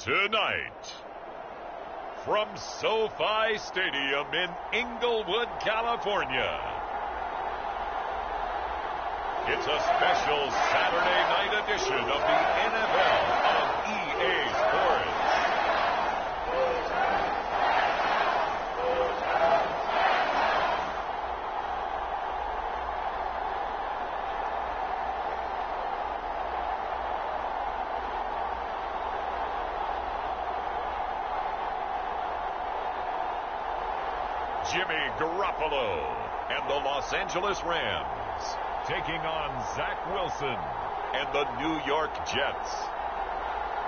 Tonight, from SoFi Stadium in Inglewood, California, it's a special Saturday night edition of the NFL on EA Sports. Jimmy Garoppolo and the Los Angeles Rams taking on Zach Wilson and the New York Jets.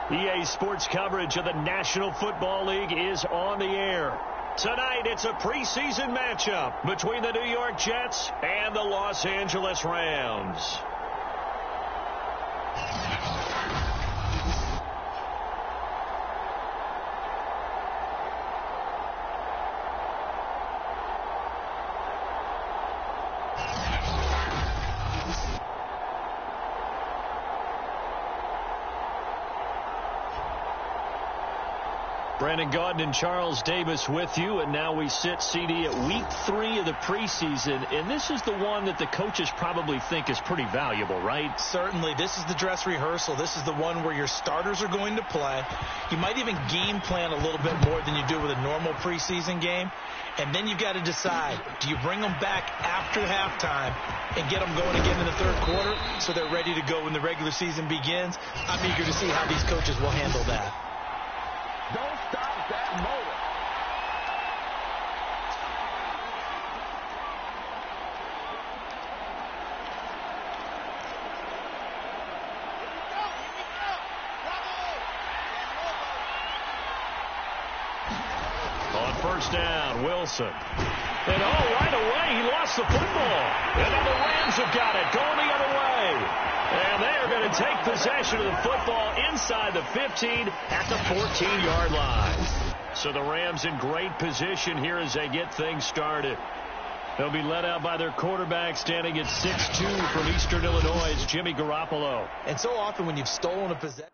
EA Sports coverage of the National Football League is on the air. Tonight, it's a preseason matchup between the New York Jets and the Los Angeles Rams. Brandon Gaudin and Charles Davis with you, and now we sit, CD, at week 3 of the preseason, and this is the one that the coaches probably think is pretty valuable, right? Certainly. This is the dress rehearsal. This is the one where your starters are going to play. You might even game plan a little bit more than you do with a normal preseason game, and then you've got to decide, do you bring them back after halftime and get them going again in the third quarter so they're ready to go when the regular season begins? I'm eager to see how these coaches will handle that. Don't stop that motor. On first down, Wilson. And right away, he lost the football. And now the Rams have got it, going the other way. And they are going to take possession of the football inside the 15 at the 14-yard line. So the Rams in great position here as they get things started. They'll be led out by their quarterback standing at 6'2" from Eastern Illinois. It's Jimmy Garoppolo. And so often when you've stolen a possession,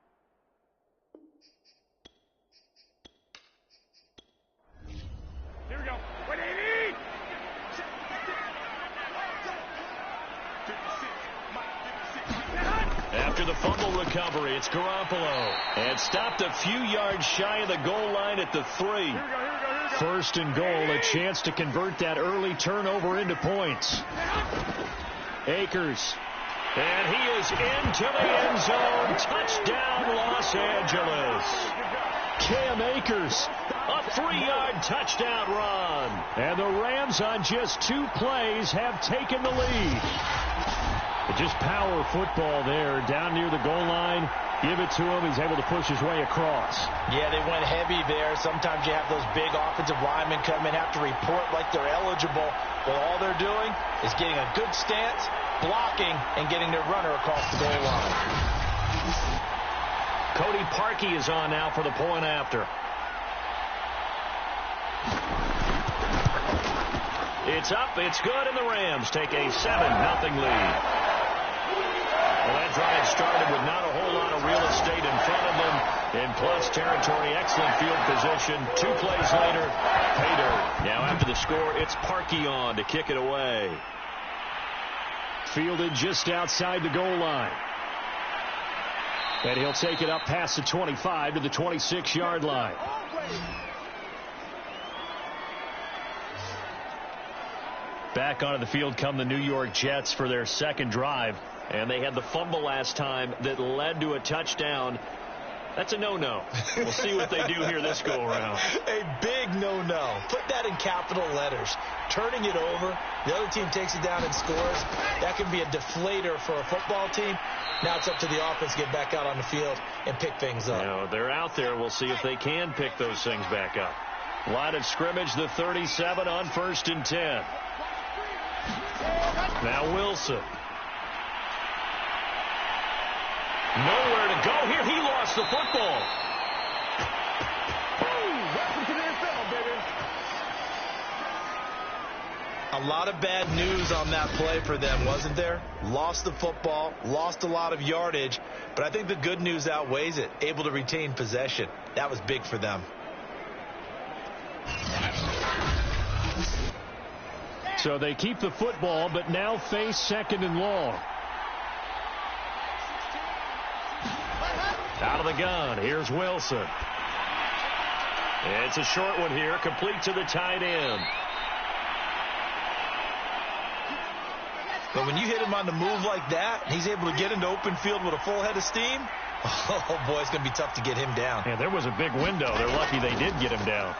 Here we go. What do you need? After the fumble recovery, it's Garoppolo. And stopped a few yards shy of the goal line at the 3. Here we go. First and goal, a chance to convert that early turnover into points. Akers. And he is into the end zone. Touchdown, Los Angeles. Cam Akers, a 3-yard touchdown run. And the Rams on just 2 plays have taken the lead. Just power football there, down near the goal line. Give it to him. He's able to push his way across. yeah, they went heavy there. Sometimes you have those big offensive linemen come in, have to report like they're eligible. But all they're doing is getting a good stance, blocking, and getting their runner across the goal line. Cody Parkey is on now for the point after. It's up, it's good, and the Rams take a 7-0 lead. Well, that drive started with not a whole lot of real estate in front of them. In plus territory, excellent field position. 2 plays later, pay dirt. Now after the score, it's Parkey on to kick it away. Fielded just outside the goal line. And he'll take it up past the 25 to the 26-yard line. Back onto the field come the New York Jets for their second drive. And they had the fumble last time that led to a touchdown. That's a no-no. We'll see what they do here this go-around. A big no-no. Put that in capital letters. Turning it over, the other team takes it down and scores. That can be a deflator for a football team. Now it's up to the offense to get back out on the field and pick things up. You know, they're out there. We'll see if they can pick those things back up. Line of scrimmage, the 37 on 1st and 10. Now Wilson. Nowhere to go here. He lost the football. Boom! Welcome to the NFL, baby. A lot of bad news on that play for them, wasn't there? Lost the football, lost a lot of yardage, but I think the good news outweighs it. Able to retain possession. That was big for them. So they keep the football, but now face 2nd and long. Out of the gun, here's Wilson. It's a short one here, complete to the tight end. But when you hit him on the move like that, he's able to get into open field with a full head of steam, oh boy, it's going to be tough to get him down. Yeah, there was a big window. They're lucky they did get him down.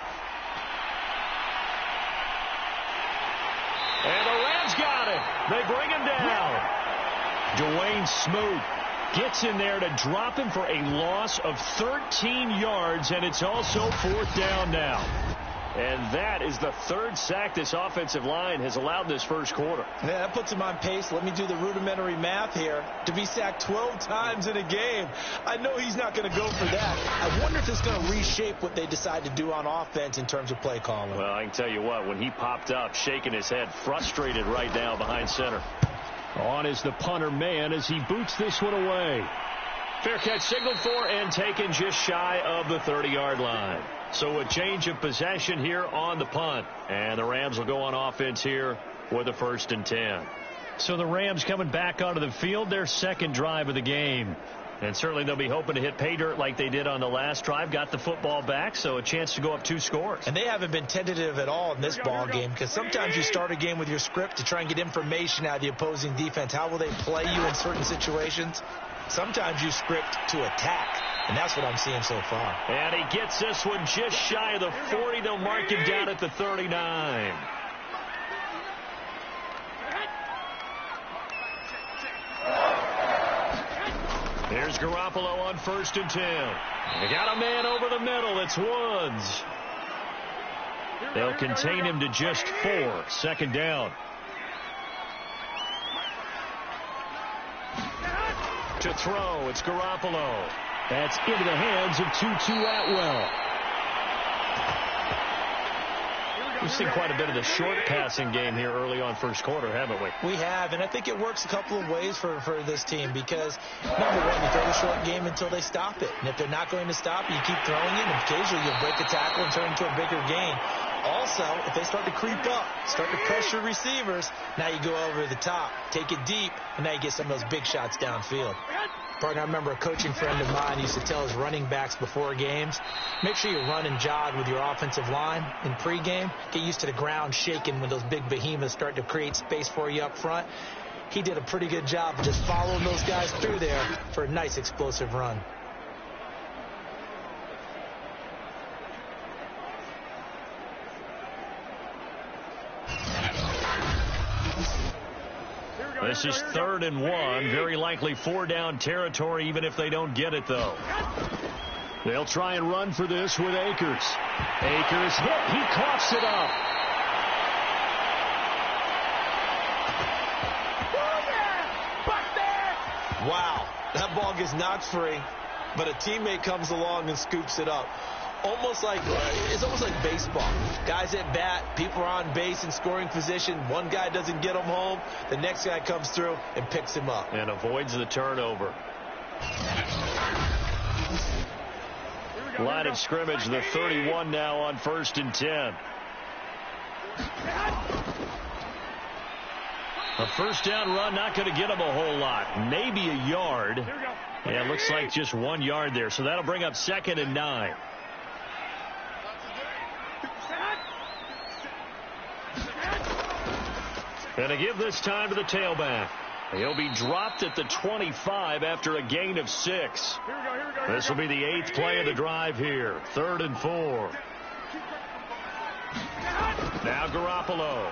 And the Rams got him. They bring him down. Dwayne Smoot gets in there to drop him for a loss of 13 yards, and it's also 4th down now. And that is the 3rd sack this offensive line has allowed this first quarter. Yeah, that puts him on pace. Let me do the rudimentary math here. To be sacked 12 times in a game, I know he's not going to go for that. I wonder if it's going to reshape what they decide to do on offense in terms of play calling. Well, I can tell you what, when he popped up, shaking his head, frustrated right now behind center. On is the punter man as he boots this one away. Fair catch signaled for and taken just shy of the 30-yard line. So a change of possession here on the punt. And the Rams will go on offense here with a 1st and 10. So the Rams coming back onto the field, their 2nd drive of the game. And certainly they'll be hoping to hit pay dirt like they did on the last drive. Got the football back, so a chance to go up 2 scores. And they haven't been tentative at all in this ball game, because sometimes you start a game with your script to try and get information out of the opposing defense. How will they play you in certain situations? Sometimes you script to attack, and that's what I'm seeing so far. And he gets this one just shy of the 40. They'll mark him down at the 39. Here's Garoppolo on 1st and 10. They got a man over the middle. It's Woods. They'll contain him to just 4. 2nd down. To throw, it's Garoppolo. That's into the hands of Tutu Atwell. We've seen quite a bit of the short passing game here early on first quarter, haven't we? We have, and I think it works a couple of ways for this team because, number one, you throw the short game until they stop it. And if they're not going to stop it, you keep throwing it, and occasionally you'll break a tackle and turn it into a bigger gain. Also, if they start to creep up, start to pressure receivers, now you go over the top, take it deep, and now you get some of those big shots downfield. Partner, I remember a coaching friend of mine used to tell his running backs before games, make sure you run and jog with your offensive line in pregame. Get used to the ground shaking when those big behemoths start to create space for you up front. He did a pretty good job of just following those guys through there for a nice explosive run. This is 3rd and 1. Very likely 4-down territory, even if they don't get it, though. They'll try and run for this with Akers. Akers hit. He coughs it up. Wow. That ball gets knocked free, but a teammate comes along and scoops it up. It's almost like baseball. Guys at bat, people are on base in scoring position. One guy doesn't get him home. The next guy comes through and picks him up. And avoids the turnover. Line of scrimmage, the 31 now on 1st and 10. A 1st down run, not going to get him a whole lot. Maybe a yard. And it looks like just 1 yard there. So that'll bring up 2nd and 9. And to give this time to the tailback. He'll be dropped at the 25 after a gain of 6. This will be the 8th play of the drive here. 3rd and 4. Now Garoppolo.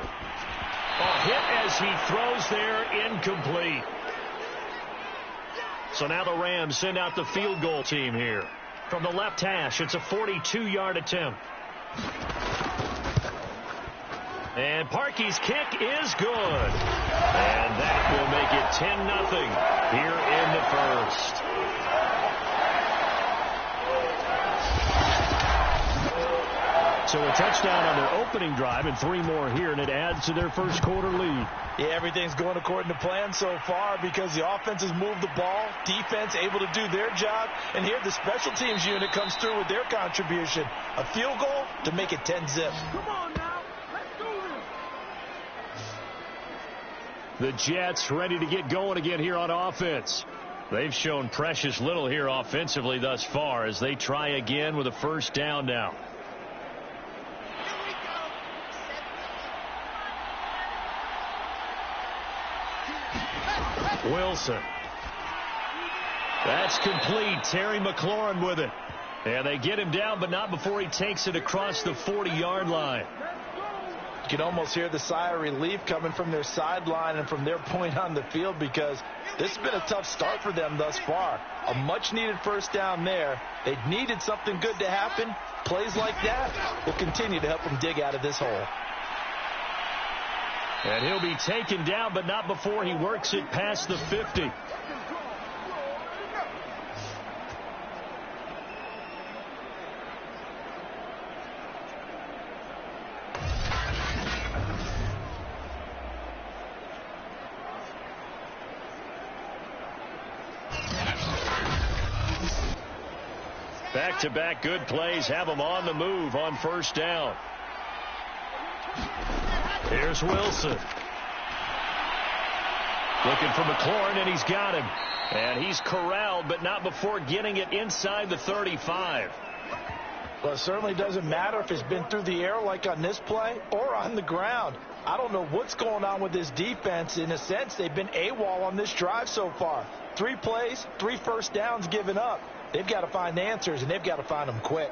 A hit as he throws there, incomplete. So now the Rams send out the field goal team here. From the left hash, it's a 42-yard attempt. And Parkey's kick is good. And that will make it 10-0 here in the first. So a touchdown on their opening drive and 3 more here, and it adds to their first quarter lead. Yeah, everything's going according to plan so far because the offense has moved the ball, defense able to do their job, and here the special teams unit comes through with their contribution. A field goal to make it 10-zip. Come on now. Let's do this. The Jets ready to get going again here on offense. They've shown precious little here offensively thus far as they try again with a first down now. Wilson. That's complete. Terry McLaurin with it. And they get him down, but not before he takes it across the 40-yard line. You can almost hear the sigh of relief coming from their sideline and from their point on the field because this has been a tough start for them thus far. A much-needed first down there. They needed something good to happen. Plays like that will continue to help them dig out of this hole. And he'll be taken down, but not before he works it past the 50. Back-to-back good plays have them on the move on first down. Here's Wilson. Looking for McLaurin, and he's got him. And he's corralled, but not before getting it inside the 35. Well, it certainly doesn't matter if it's been through the air like on this play or on the ground. I don't know what's going on with this defense. In a sense, they've been AWOL on this drive so far. 3 plays, 3 first downs given up. They've got to find answers, and they've got to find them quick.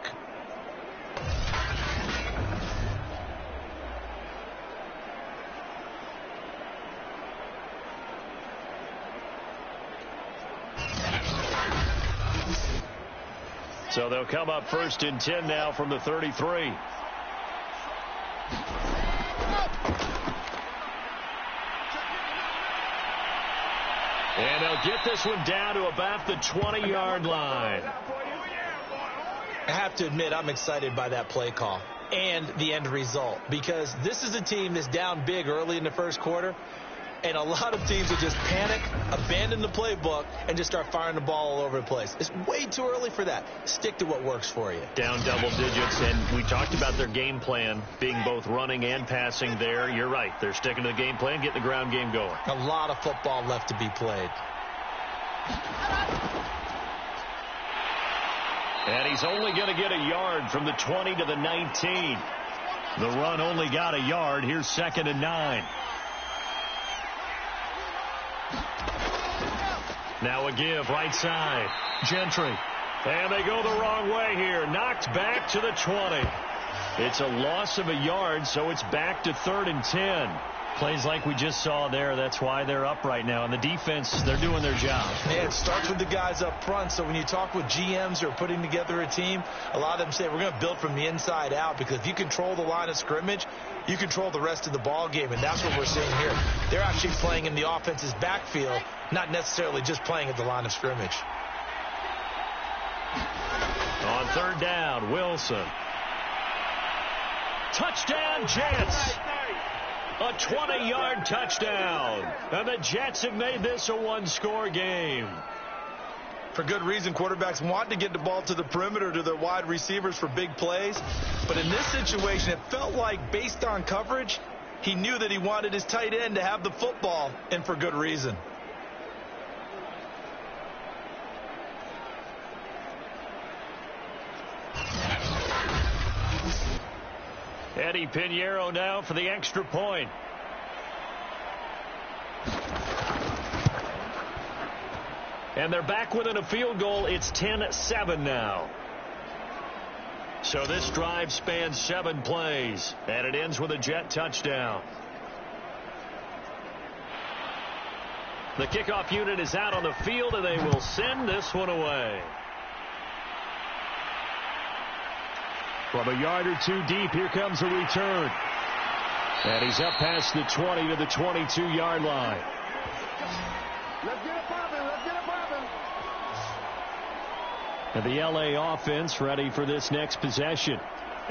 So they'll come up first and 10 now from the 33. And they'll get this one down to about the 20-yard line. I have to admit, I'm excited by that play call and the end result because this is a team that's down big early in the first quarter, and a lot of teams will just panic, abandon the playbook, and just start firing the ball all over the place. It's way too early for that. Stick to what works for you. Down double digits, and we talked about their game plan being both running and passing there. You're right. They're sticking to the game plan, getting the ground game going. A lot of football left to be played. And he's only going to get a yard from the 20 to the 19. The run only got a yard. Here's 2nd and 9. Now a give right side. Gentry. And they go the wrong way here. Knocked back to the 20. It's a loss of a yard, so it's back to 3rd and 10. Plays like we just saw there. That's why they're up right now. And the defense, they're doing their job. Yeah, it starts with the guys up front. So when you talk with GMs who are putting together a team, a lot of them say we're going to build from the inside out because if you control the line of scrimmage, you control the rest of the ball game. And that's what we're seeing here. They're actually playing in the offense's backfield, not necessarily just playing at the line of scrimmage. On 3rd down, Wilson. Touchdown, Jets. A 20-yard touchdown. And the Jets have made this a 1-score game. For good reason, quarterbacks want to get the ball to the perimeter to their wide receivers for big plays. But in this situation, it felt like based on coverage, he knew that he wanted his tight end to have the football, and for good reason. Eddie Pinheiro now for the extra point. And they're back within a field goal. It's 10-7 now. So this drive spans 7 plays, and it ends with a Jet touchdown. The kickoff unit is out on the field, and they will send this one away. From a yard or 2 deep, here comes a return. And he's up past the 20 to the 22-yard line. Let's get it popping. Let's get it popping. And the LA offense ready for this next possession.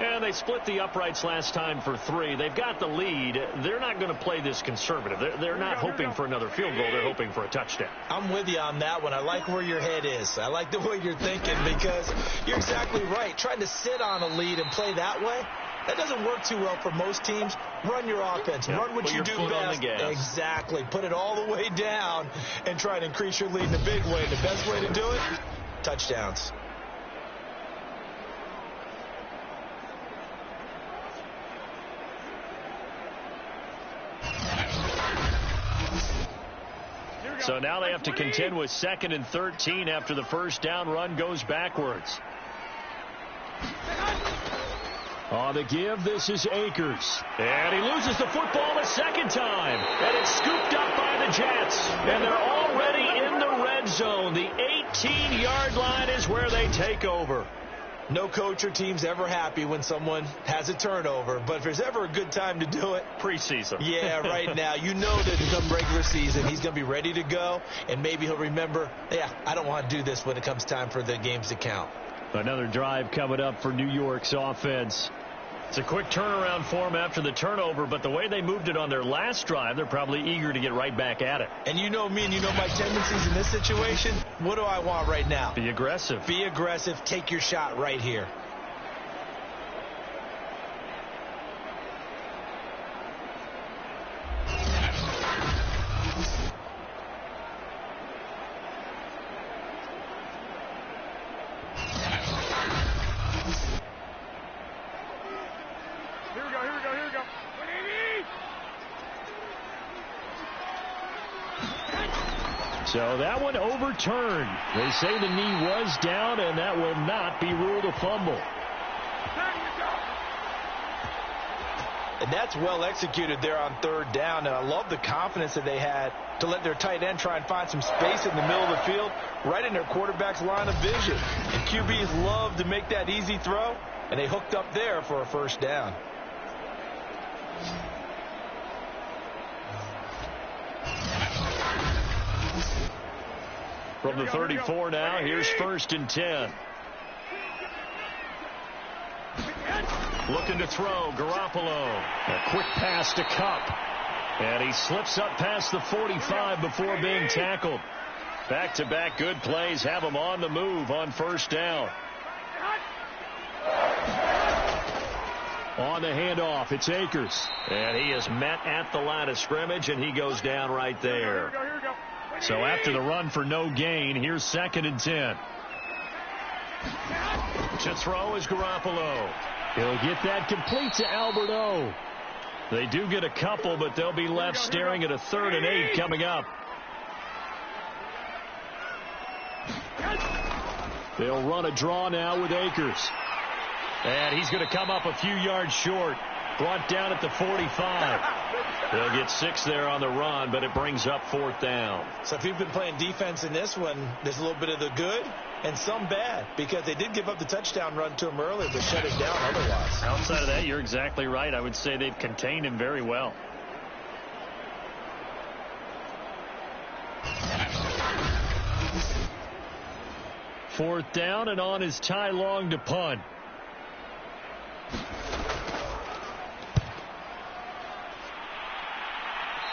And they split the uprights last time for 3. They've got the lead. They're not going to play this conservative. They're not hoping for another field goal. They're hoping for a touchdown. I'm with you on that one. I like where your head is. I like the way you're thinking because you're exactly right. Trying to sit on a lead and play that way, that doesn't work too well for most teams. Run your offense. Yep. Run what Put you your do foot on best. the gas. Exactly. Put it all the way down and try to increase your lead in a big way. The best way to do it, touchdowns. So now they have to contend with 2nd and 13 after the first down run goes backwards. On the give, this is Akers. And he loses the football a second time. And it's scooped up by the Jets. And they're already in the red zone. The 18-yard line is where they take over. No coach or team's ever happy when someone has a turnover, but if there's ever a good time to do it, preseason. Yeah, right now. You know that come regular season, he's going to be ready to go, and maybe he'll remember, yeah, I don't want to do this when it comes time for the games to count. Another drive coming up for New York's offense. It's a quick turnaround for them after the turnover, but the way they moved it on their last drive, they're probably eager to get right back at it. And you know me and you know my tendencies in this situation. What do I want right now? Be aggressive. Be aggressive. Take your shot right here. So that one overturned. They say the knee was down, and that will not be ruled a fumble. And that's well executed there on 3rd down, and I love the confidence that they had to let their tight end try and find some space in the middle of the field, right in their quarterback's line of vision. And QBs love to make that easy throw, and they hooked up there for a first down. From the 34 now, here's 1st and 10. Looking to throw, Garoppolo. A quick pass to Kupp. And he slips up past the 45 before being tackled. Back-to-back good plays have him on the move on 1st down. On the handoff, it's Akers. And he is met at the line of scrimmage, and he goes down right there. So after the run for no gain, here's 2nd and 10. To throw is Garoppolo. He'll get that complete to Alberto. They do get a couple, but they'll be left staring at a 3rd and 8 coming up. They'll run a draw now with Akers. And he's going to come up a few yards short. Brought down at the 45. They'll get 6 there on the run, but it brings up 4th down. So if you've been playing defense in this one, there's a little bit of the good and some bad, because they did give up the touchdown run to him earlier, but shut it down otherwise. Outside of that, you're exactly right. I would say they've contained him very well. Fourth down, and on is Ty Long to punt.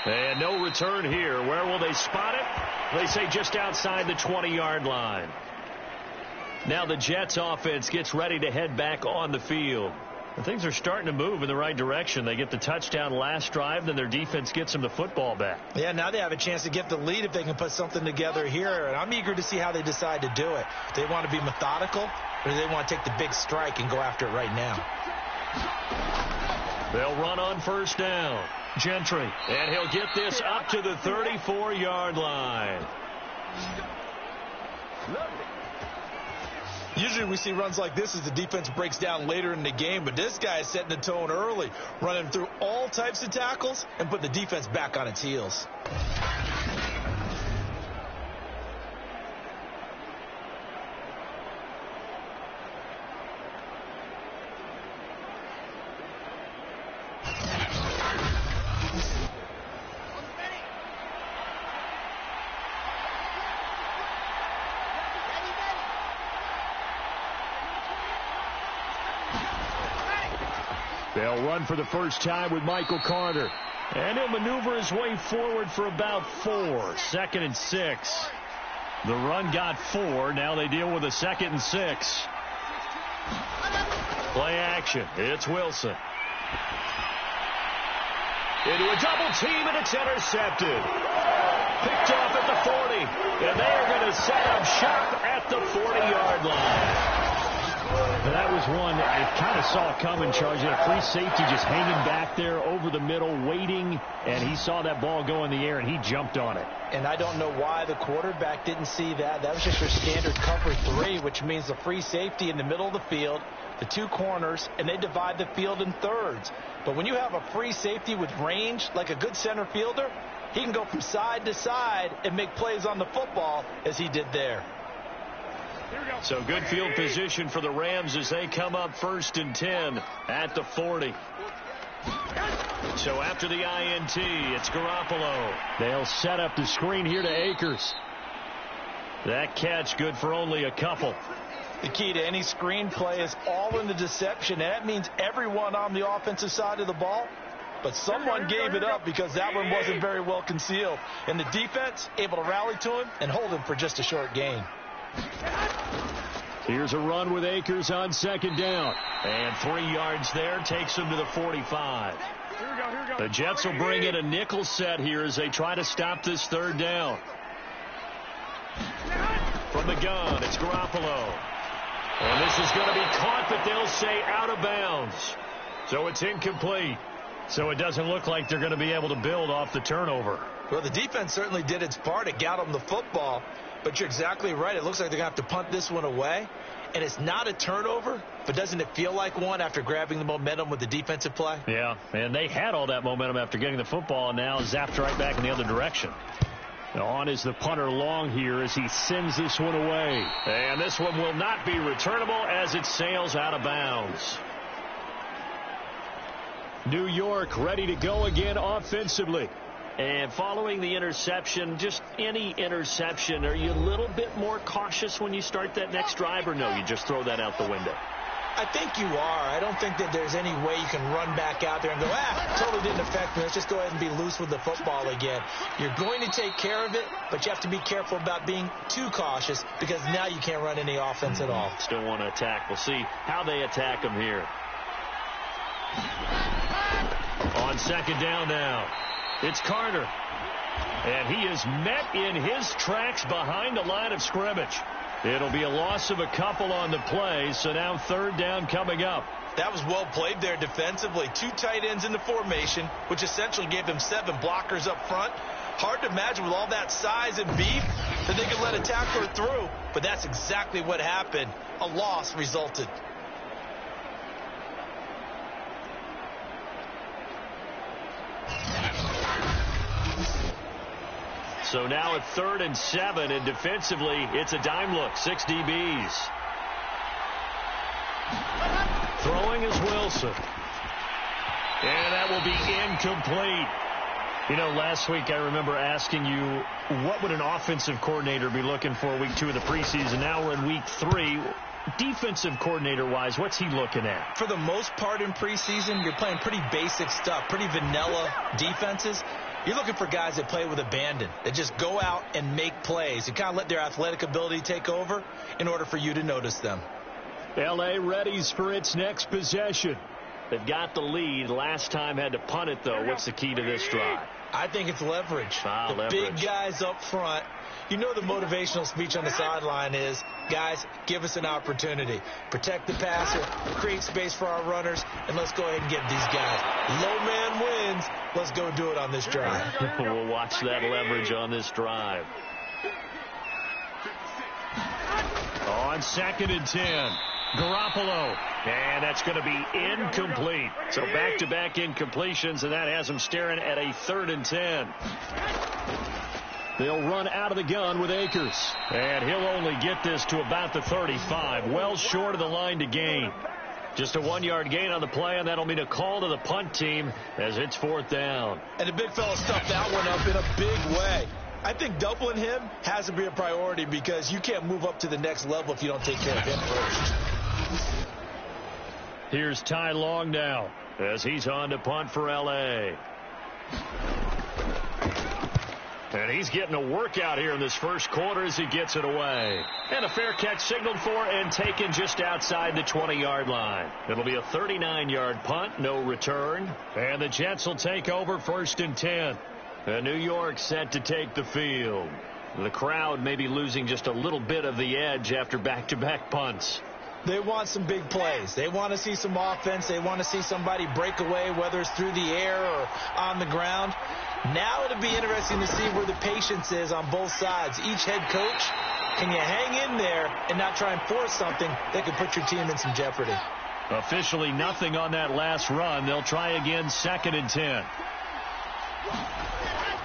And no return here. Where will they spot it? They say just outside the 20-yard line. Now the Jets offense gets ready to head back on the field. And things are starting to move in the right direction. They get the touchdown last drive, then their defense gets them the football back. Yeah, now they have a chance to get the lead if they can put something together here. And I'm eager to see how they decide to do it. Do they want to be methodical, or do they want to take the big strike and go after it right now? They'll run on 1st down. Gentry, and he'll get this up to the 34-yard line. Usually we see runs like this as the defense breaks down later in the game, but this guy is setting the tone early, running through all types of tackles and put the defense back on its heels. They'll run for the first time with Michael Carter. And he'll maneuver his way forward for about 4. 2nd and 6. The run got 4. Now they deal with a 2nd and 6. Play action. It's Wilson. Into a double team, and it's intercepted. Picked off at the 40. And they are going to set up shop at the 40-yard line. And that was one I kind of saw coming, Charles. You had a free safety just hanging back there over the middle, waiting, and he saw that ball go in the air, and he jumped on it. And I don't know why the quarterback didn't see that. That was just your standard cover 3, which means the free safety in the middle of the field, the 2 corners, and they divide the field in thirds. But when you have a free safety with range, like a good center fielder, he can go from side to side and make plays on the football as he did there. So good field position for the Rams as they come up 1st and 10 at the 40. So after the INT, it's Garoppolo. They'll set up the screen here to Akers. That catch good for only a couple. The key to any screen play is all in the deception, and that means everyone on the offensive side of the ball. But someone gave it up because that one wasn't very well concealed. And the defense able to rally to him and hold him for just a short gain. Here's a run with Akers on 2nd down. And 3 yards there takes him to the 45. The Jets will bring in a nickel set here as they try to stop this 3rd down. From the gun, it's Garoppolo. And this is going to be caught, but they'll say out of bounds. So it's incomplete. So it doesn't look like they're going to be able to build off the turnover. Well, the defense certainly did its part. It got them the football. But you're exactly right. It looks like they're going to have to punt this one away. And it's not a turnover, but doesn't it feel like one after grabbing the momentum with the defensive play? Yeah, and they had all that momentum after getting the football, and now zapped right back in the other direction. On is the punter long here as he sends this one away. And this one will not be returnable as it sails out of bounds. New York ready to go again offensively. And following the interception, just any interception, are you a little bit more cautious when you start that next drive, or no, you just throw that out the window? I think you are. I don't think that there's any way you can run back out there and go, totally didn't affect me. Let's just go ahead and be loose with the football again. You're going to take care of it, but you have to be careful about being too cautious because now you can't run any offense at all. Still want to attack. We'll see how they attack them here. On 2nd down now. It's Carter. And he is met in his tracks behind the line of scrimmage. It'll be a loss of a couple on the play, so now 3rd down coming up. That was well played there defensively. 2 tight ends in the formation, which essentially gave them 7 blockers up front. Hard to imagine with all that size and beef that they could let a tackler through, but that's exactly what happened. A loss resulted. So now at 3rd and 7, and defensively, it's a dime look. 6 DBs. Throwing is Wilson. And that will be incomplete. You know, last week I remember asking you, what would an offensive coordinator be looking for week 2 of the preseason? Now we're in week 3. Defensive coordinator-wise, what's he looking at? For the most part in preseason, you're playing pretty basic stuff, pretty vanilla defenses. You're looking for guys that play with abandon, that just go out and make plays and kind of let their athletic ability take over in order for you to notice them. L.A. readies for its next possession. They've got the lead. Last time had to punt it, though. What's the key to this drive? I think it's leverage. The big guys up front. You know the motivational speech on the sideline is, guys, give us an opportunity. Protect the passer, create space for our runners, and let's go ahead and get these guys. Low man wins. Let's go do it on this drive. We'll watch that leverage on this drive. On 2nd and 10. Garoppolo. And that's going to be incomplete. So back-to-back incompletions, and that has them staring at a 3rd and 10. They'll run out of the gun with Akers. And he'll only get this to about the 35. Well short of the line to gain. Just a 1-yard gain on the play, and that'll mean a call to the punt team as it's 4th down. And the big fella stuffed that one up in a big way. I think doubling him has to be a priority because you can't move up to the next level if you don't take care of him first. Here's Ty Long now. as he's on to punt for L.A. And he's getting a workout here in this first quarter as he gets it away. And a fair catch signaled for and taken just outside the 20-yard line. It'll be a 39-yard punt, no return. And the Jets will take over 1st and 10. And New York set to take the field. The crowd may be losing just a little bit of the edge after back-to-back punts. They want some big plays. They want to see some offense. They want to see somebody break away, whether it's through the air or on the ground. Now it'll be interesting to see where the patience is on both sides. Each head coach, can you hang in there and not try and force something that could put your team in some jeopardy? Officially nothing on that last run. They'll try again 2nd and 10.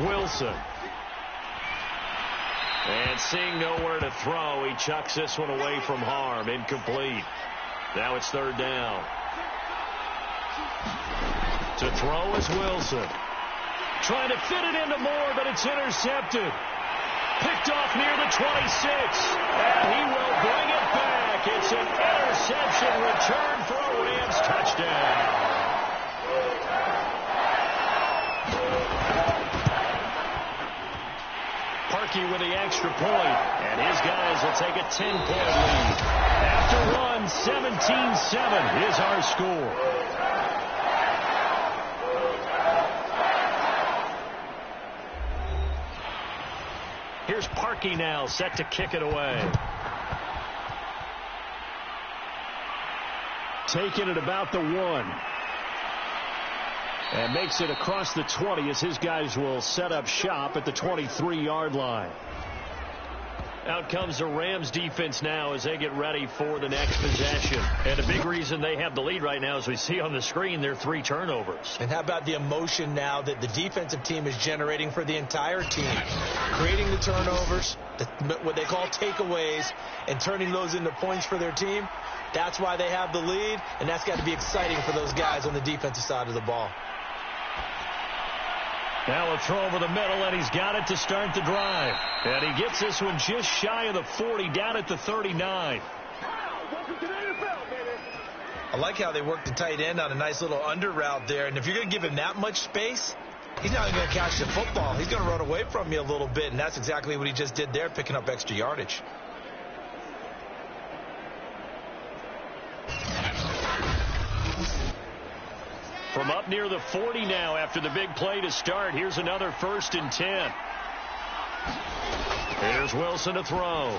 Wilson. And seeing nowhere to throw, he chucks this one away from harm. Incomplete. Now it's 3rd down. To throw is Wilson. Trying to fit it into Moore, but it's intercepted. Picked off near the 26. And he will bring it back. It's an interception return for a Rams touchdown. Parkey with the extra point, and his guys will take a 10-point lead. After run, 17-7 is our score. Here's Parkey now, set to kick it away. Taking it about the 1. And makes it across the 20 as his guys will set up shop at the 23-yard line. Out comes the Rams defense now as they get ready for the next possession. And a big reason they have the lead right now, as we see on the screen, their 3 turnovers. And how about the emotion now that the defensive team is generating for the entire team? Creating the turnovers, what they call takeaways, and turning those into points for their team. That's why they have the lead, and that's got to be exciting for those guys on the defensive side of the ball. Now a throw over the middle, and he's got it to start the drive. And he gets this one just shy of the 40, down at the 39. I like how they work the tight end on a nice little under route there. And if you're going to give him that much space, he's not going to catch the football. He's going to run away from you a little bit, and that's exactly what he just did there, picking up extra yardage. From up near the 40 now after the big play to start. Here's another 1st and 10. Here's Wilson to throw.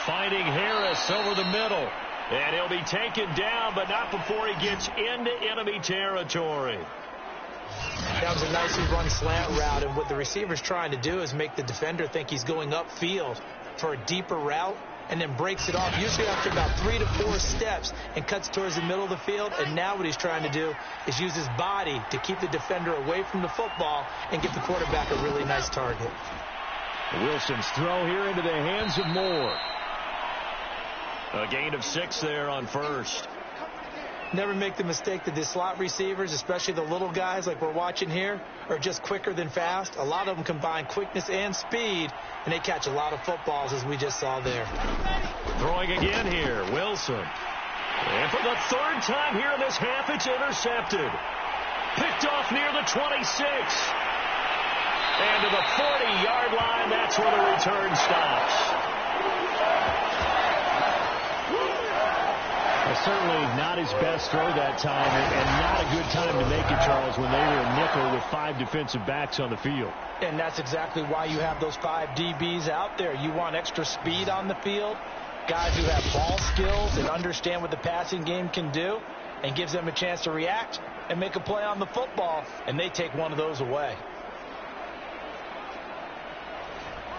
Finding Harris over the middle. And he'll be taken down, but not before he gets into enemy territory. That was a nicely run slant route, and what the receiver's trying to do is make the defender think he's going upfield for a deeper route, and then breaks it off, usually after about 3 to 4 steps, and cuts towards the middle of the field. And now what he's trying to do is use his body to keep the defender away from the football and get the quarterback a really nice target. Wilson's throw here into the hands of Moore. A gain of 6 there on 1st. Never make the mistake that the slot receivers, especially the little guys like we're watching here, are just quicker than fast. A lot of them combine quickness and speed, and they catch a lot of footballs, as we just saw there. Throwing again here, Wilson. And for the 3rd time here in this half, it's intercepted. Picked off near the 26. And to the 40-yard line, that's where the return stops. Certainly not his best throw that time, and not a good time to make it, Charles, when they were a nickel with 5 defensive backs on the field. And that's exactly why you have those 5 DBs out there. You want extra speed on the field, guys who have ball skills and understand what the passing game can do, and gives them a chance to react and make a play on the football, and they take one of those away.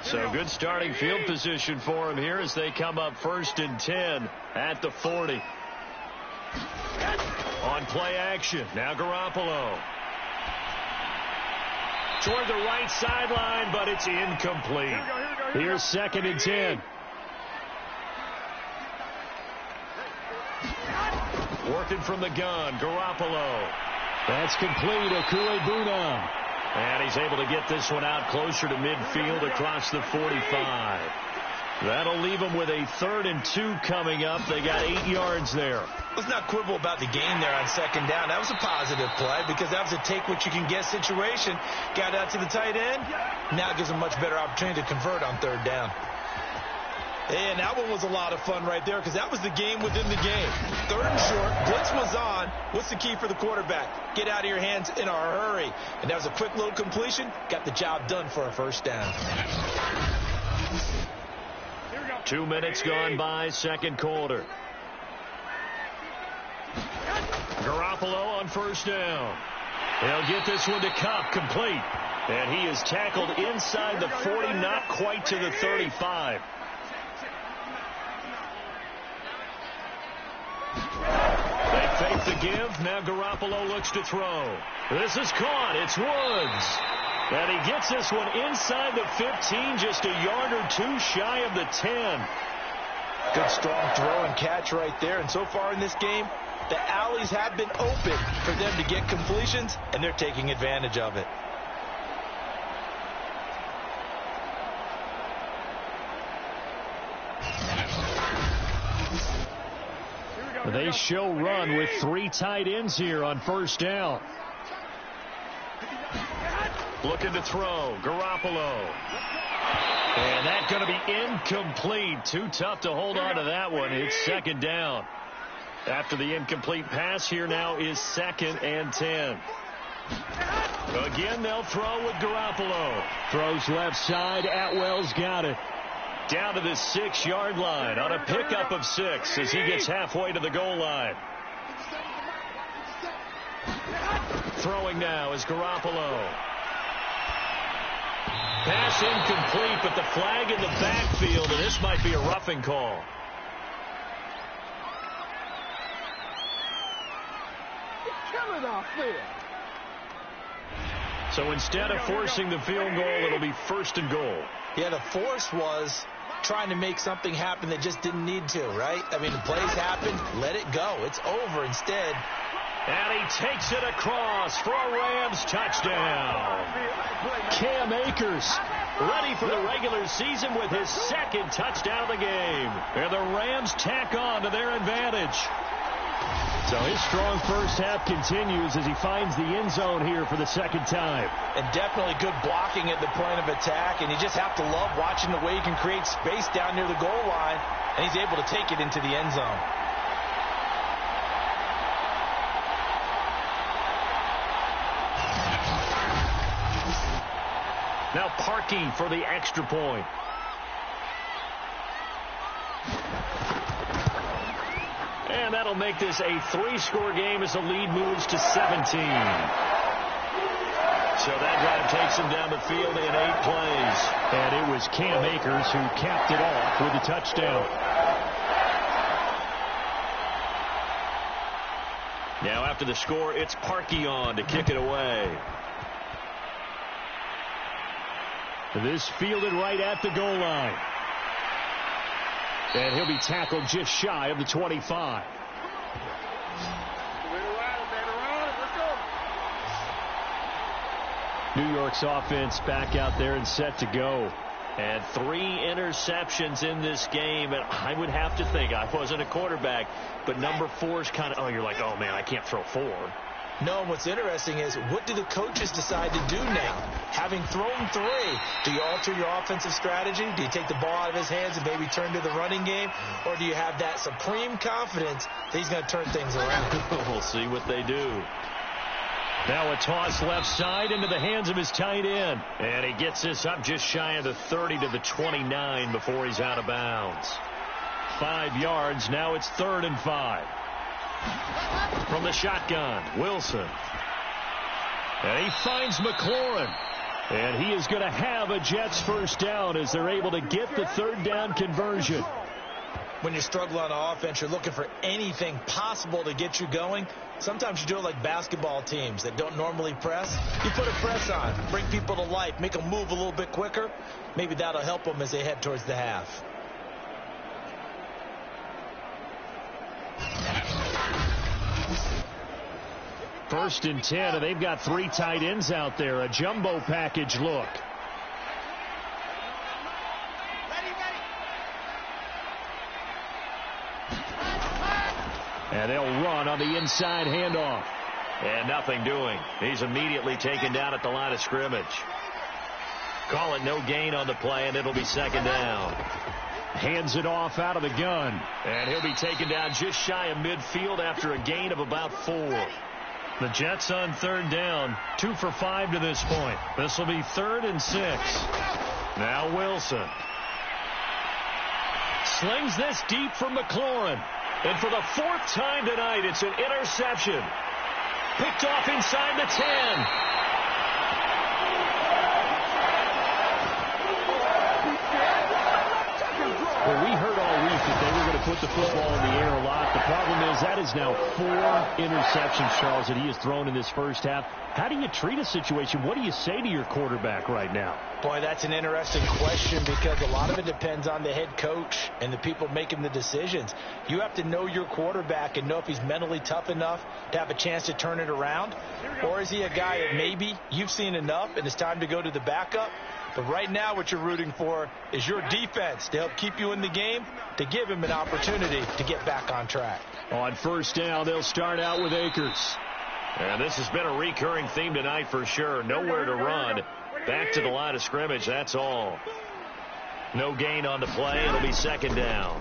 So good starting field position for him here as they come up 1st and 10 at the 40. On play action, now Garoppolo. Toward the right sideline, but it's incomplete. Here's 2nd and 10. Working from the gun, Garoppolo. That's complete, Okuebuna. And he's able to get this one out closer to midfield across the 45. That'll leave them with a 3rd and 2 coming up. They got 8 yards there. Let's not quibble about the gain there on 2nd down. That was a positive play because that was a take-what-you-can-get situation. Got out to the tight end. Now it gives them a much better opportunity to convert on 3rd down. And that one was a lot of fun right there because that was the game within the game. 3rd and short. Blitz was on. What's the key for the quarterback? Get out of your hands in a hurry. And that was a quick little completion. Got the job done for a 1st down. 2 minutes gone by, 2nd quarter. Garoppolo on 1st down. He'll get this one to Cup, complete. And he is tackled inside the 40, not quite to the 35. They fake the give. Now Garoppolo looks to throw. This is caught. It's Woods. And he gets this one inside the 15, just a yard or 2 shy of the 10. Good strong throw and catch right there. And so far in this game, the alleys have been open for them to get completions, and they're taking advantage of it. They show run with 3 tight ends here on 1st down. Looking to throw. Garoppolo. And that's going to be incomplete. Too tough to hold on to that one. It's 2nd down. After the incomplete pass, here now is 2nd and 10. Again, they'll throw with Garoppolo. Throws left side. Atwell's got it. Down to the 6-yard line on a pickup of 6 as he gets halfway to the goal line. Throwing now is Garoppolo. Pass incomplete, but the flag in the backfield, and this might be a roughing call. Kill it off there. So instead of forcing the field goal, it'll be 1st and goal. Yeah, the force was trying to make something happen that just didn't need to, right? I mean, the plays happened. Let it go. It's over instead. And he takes it across for a Rams touchdown. Cam Akers ready for the regular season with his 2nd touchdown of the game. And the Rams tack on to their advantage. So his strong first half continues as he finds the end zone here for the 2nd time. And definitely good blocking at the point of attack. And you just have to love watching the way he can create space down near the goal line. And he's able to take it into the end zone. Now Parkey for the extra point. And that'll make this a 3-score game as the lead moves to 17. So that drive takes him down the field in 8 plays. And it was Cam Akers who capped it off with the touchdown. Now after the score, it's Parkey on to kick it away. This fielded right at the goal line. And he'll be tackled just shy of the 25. New York's offense back out there and set to go. And 3 interceptions in this game. And I would have to think, I wasn't a quarterback, but number 4 is kind of, oh, you're like, oh, man, I can't throw 4. No, and what's interesting is, what do the coaches decide to do now? Having thrown 3, do you alter your offensive strategy? Do you take the ball out of his hands and maybe turn to the running game? Or do you have that supreme confidence that he's going to turn things around? We'll see what they do. Now a toss left side into the hands of his tight end. And he gets this up just shy of the 30 to the 29 before he's out of bounds. 5 yards. Now it's 3rd and 5. From the shotgun, Wilson. And he finds McLaurin. And he is going to have a Jets first down as they're able to get the 3rd down conversion. When you struggle on offense, you're looking for anything possible to get you going. Sometimes you do it like basketball teams that don't normally press. You put a press on, bring people to life, make them move a little bit quicker. Maybe that'll help them as they head towards the half. First and 10, and they've got 3 tight ends out there. A jumbo package look. And they'll run on the inside handoff. And nothing doing. He's immediately taken down at the line of scrimmage. Call it no gain on the play, and it'll be second down. Hands it off out of the gun. And he'll be taken down just shy of midfield after a gain of about 4. The Jets on third down. 2 for 5 to this point. This will be 3rd and 6. Now Wilson. Slings this deep from McLaurin. And for the 4th time tonight, it's an interception. Picked off inside the 10. Well, we heard all week that they were going to put the football in the air a lot. The problem is that is now 4 interceptions, Charles, that he has thrown in this first half. How do you treat a situation? What do you say to your quarterback right now? Boy, that's an interesting question because a lot of it depends on the head coach and the people making the decisions. You have to know your quarterback and know if he's mentally tough enough to have a chance to turn it around. Or is he a guy that maybe you've seen enough and it's time to go to the backup? But right now what you're rooting for is your defense to help keep you in the game, to give him an opportunity to get back on track. On first down, they'll start out with Akers. And this has been a recurring theme tonight for sure. Nowhere to run. Back to the line of scrimmage, that's all. No gain on the play. It'll be second down.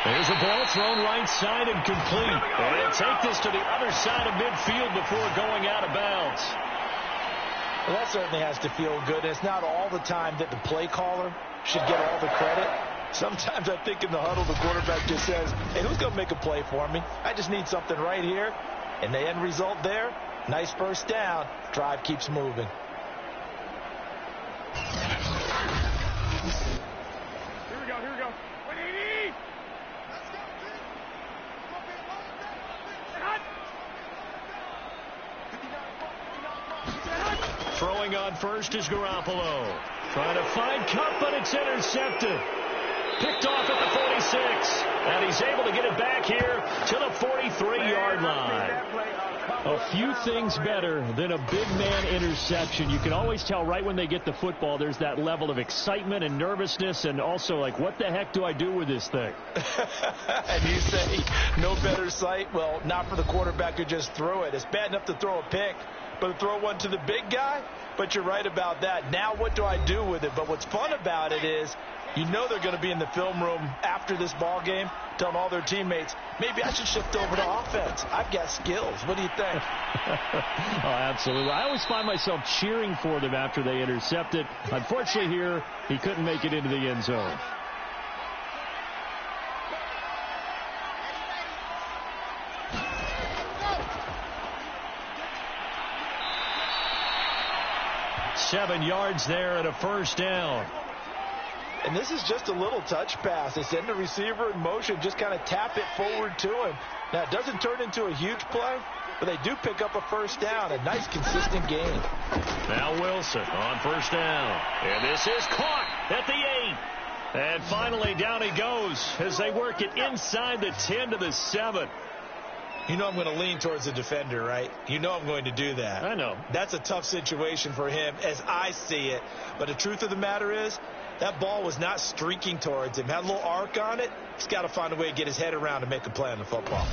There's a ball thrown right side and complete. And they'll take this to the other side of midfield before going out of bounds. Well, that certainly has to feel good. And it's not all the time that the play caller should get all the credit. Sometimes I think in the huddle, the quarterback just says, hey, who's going to make a play for me? I just need something right here. And the end result there, nice first down. Drive keeps moving. Here we go. 180. Throwing on first is Garoppolo. Trying to find Cup, but it's intercepted. Picked off at the 46. And he's able to get it back here to the 43-yard line. A few things better than a big man interception. You can always tell right when they get the football, there's that level of excitement and nervousness and also like, what the heck do I do with this thing? And you say no better sight? Well, not for the quarterback to just throw it. It's bad enough to throw a pick, but to throw one to the big guy? But you're right about that. Now what do I do with it? But what's fun about it is you know they're going to be in the film room after this ball game telling all their teammates, maybe I should shift over to offense. I've got skills. What do you think? Oh, absolutely. I always find myself cheering for them after they intercept it. Unfortunately here, he couldn't make it into the end zone. Seven yards there and a first down. And this is just a little touch pass. They send the receiver in motion, just kind of tap it forward to him. Now, it doesn't turn into a huge play, but they do pick up a first down. A nice, consistent gain. Now Wilson on first down. And this is caught at the 8. And finally, down he goes as they work it inside the 10 to the 7. You know I'm going to lean towards the defender, right? You know I'm going to do that. I know. That's a tough situation for him as I see it. But the truth of the matter is, that ball was not streaking towards him. Had a little arc on it. He's got to find a way to get his head around and make a play on the football.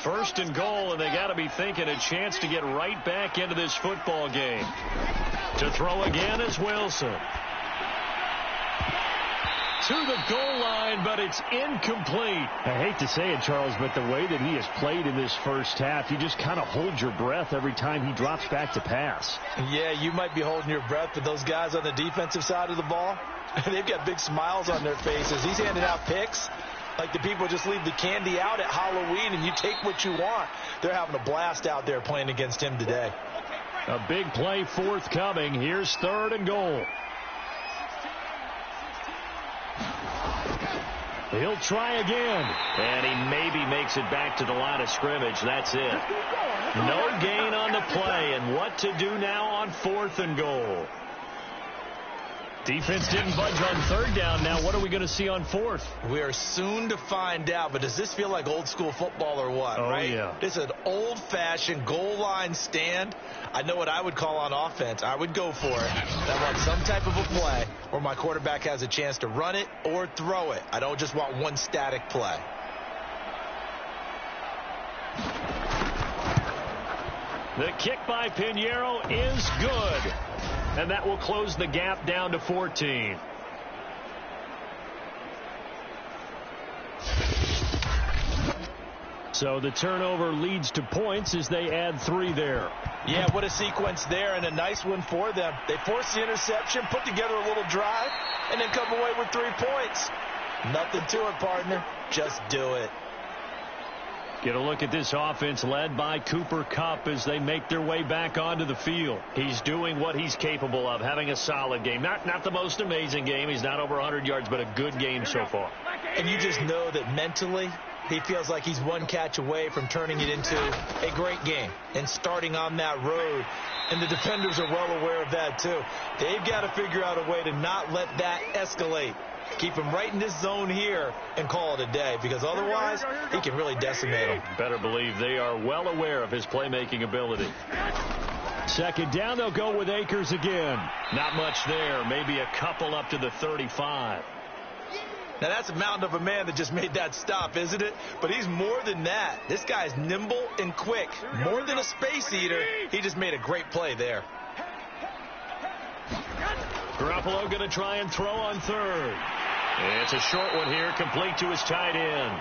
First and goal, and they got to be thinking a chance to get right back into this football game. To throw again is Wilson. To the goal line, but it's incomplete. I hate to say it, Charles, but the way that he has played in this first half, you just kind of hold your breath every time he drops back to pass. Yeah, you might be holding your breath, but those guys on the defensive side of the ball, they've got big smiles on their faces. He's handing out picks like the people just leave the candy out at Halloween and you take what you want. They're having a blast out there playing against him today. A big play forthcoming. Here's third and goal. He'll try again. And he maybe makes it back to the line of scrimmage. That's it. No gain on the play. And what to do now on fourth and goal? Defense didn't budge on third down. Now what are we going to see on fourth? We are soon to find out, but does this feel like old school football or what, right? Yeah. This is an old-fashioned goal line stand. I know what I would call on offense. I would go for it. I want some type of a play where my quarterback has a chance to run it or throw it. I don't just want one static play. The kick by Pinheiro is good. And that will close the gap down to 14. So the turnover leads to points as they add 3 there. Yeah, what a sequence there, and a nice one for them. They force the interception, put together a little drive, and then come away with 3 points. Nothing to it, partner. Just do it. Get a look at this offense led by Cooper Kupp as they make their way back onto the field. He's doing what he's capable of, having a solid game. Not the most amazing game. He's not over 100 yards, but a good game so far. And you just know that mentally he feels like he's one catch away from turning it into a great game and starting on that road. And the defenders are well aware of that, too. They've got to figure out a way to not let that escalate. Keep him right in this zone here and call it a day, because otherwise he can really decimate him. Better believe they are well aware of his playmaking ability. Second down, they'll go with Akers again. Not much there, maybe a couple up to the 35. Now that's a mountain of a man that just made that stop, isn't it? But he's more than that. This guy's nimble and quick. More than a space eater, he just made a great play there. Garoppolo going to try and throw on third. It's a short one here, complete to his tight end.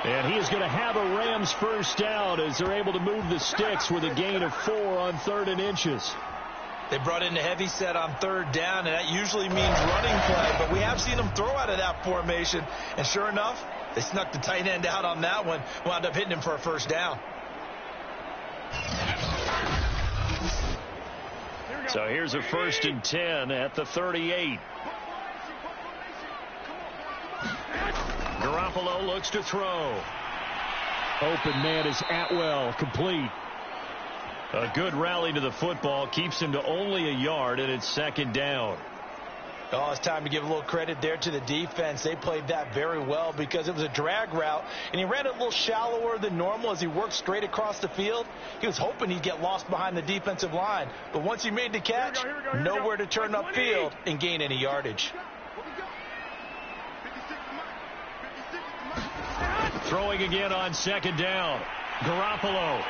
And he is going to have a Rams first down as they're able to move the sticks with a gain of 4 on 3rd and inches. They brought in the heavy set on 3rd down, and that usually means running play. But we have seen them throw out of that formation. And sure enough, they snuck the tight end out on that one. Wound up hitting him for a first down. So here's a 1st and 10 at the 38. Garoppolo looks to throw. Open man is Atwell, complete. A good rally to the football keeps him to only a yard, and it's 2nd down. Oh, it's time to give a little credit there to the defense. They played that very well because it was a drag route, and he ran it a little shallower than normal as he worked straight across the field. He was hoping he'd get lost behind the defensive line, but once he made the catch, nowhere to turn upfield and gain any yardage. Throwing again on 2nd down. Garoppolo.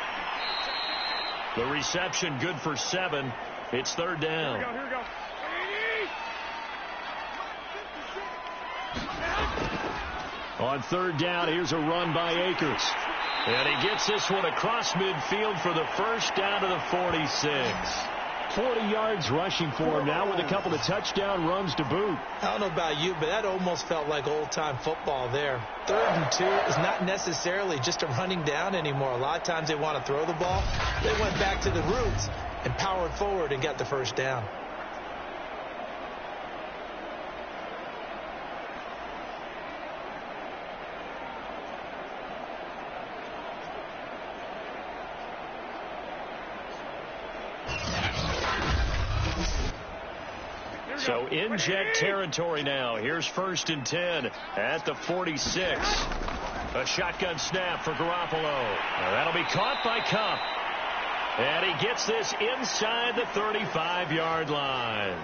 The reception good for 7. It's 3rd down. Here we go. On 3rd down, here's a run by Akers. And he gets this one across midfield for the first down to the 46. 40 yards rushing for him now with a couple of touchdown runs to boot. I don't know about you, but that almost felt like old-time football there. 3rd and 2 is not necessarily just a running down anymore. A lot of times they want to throw the ball. They went back to the roots and powered forward and got the first down. So in jet territory now. Here's 1st and 10 at the 46. A shotgun snap for Garoppolo. Now that'll be caught by Kupp. And he gets this inside the 35-yard line.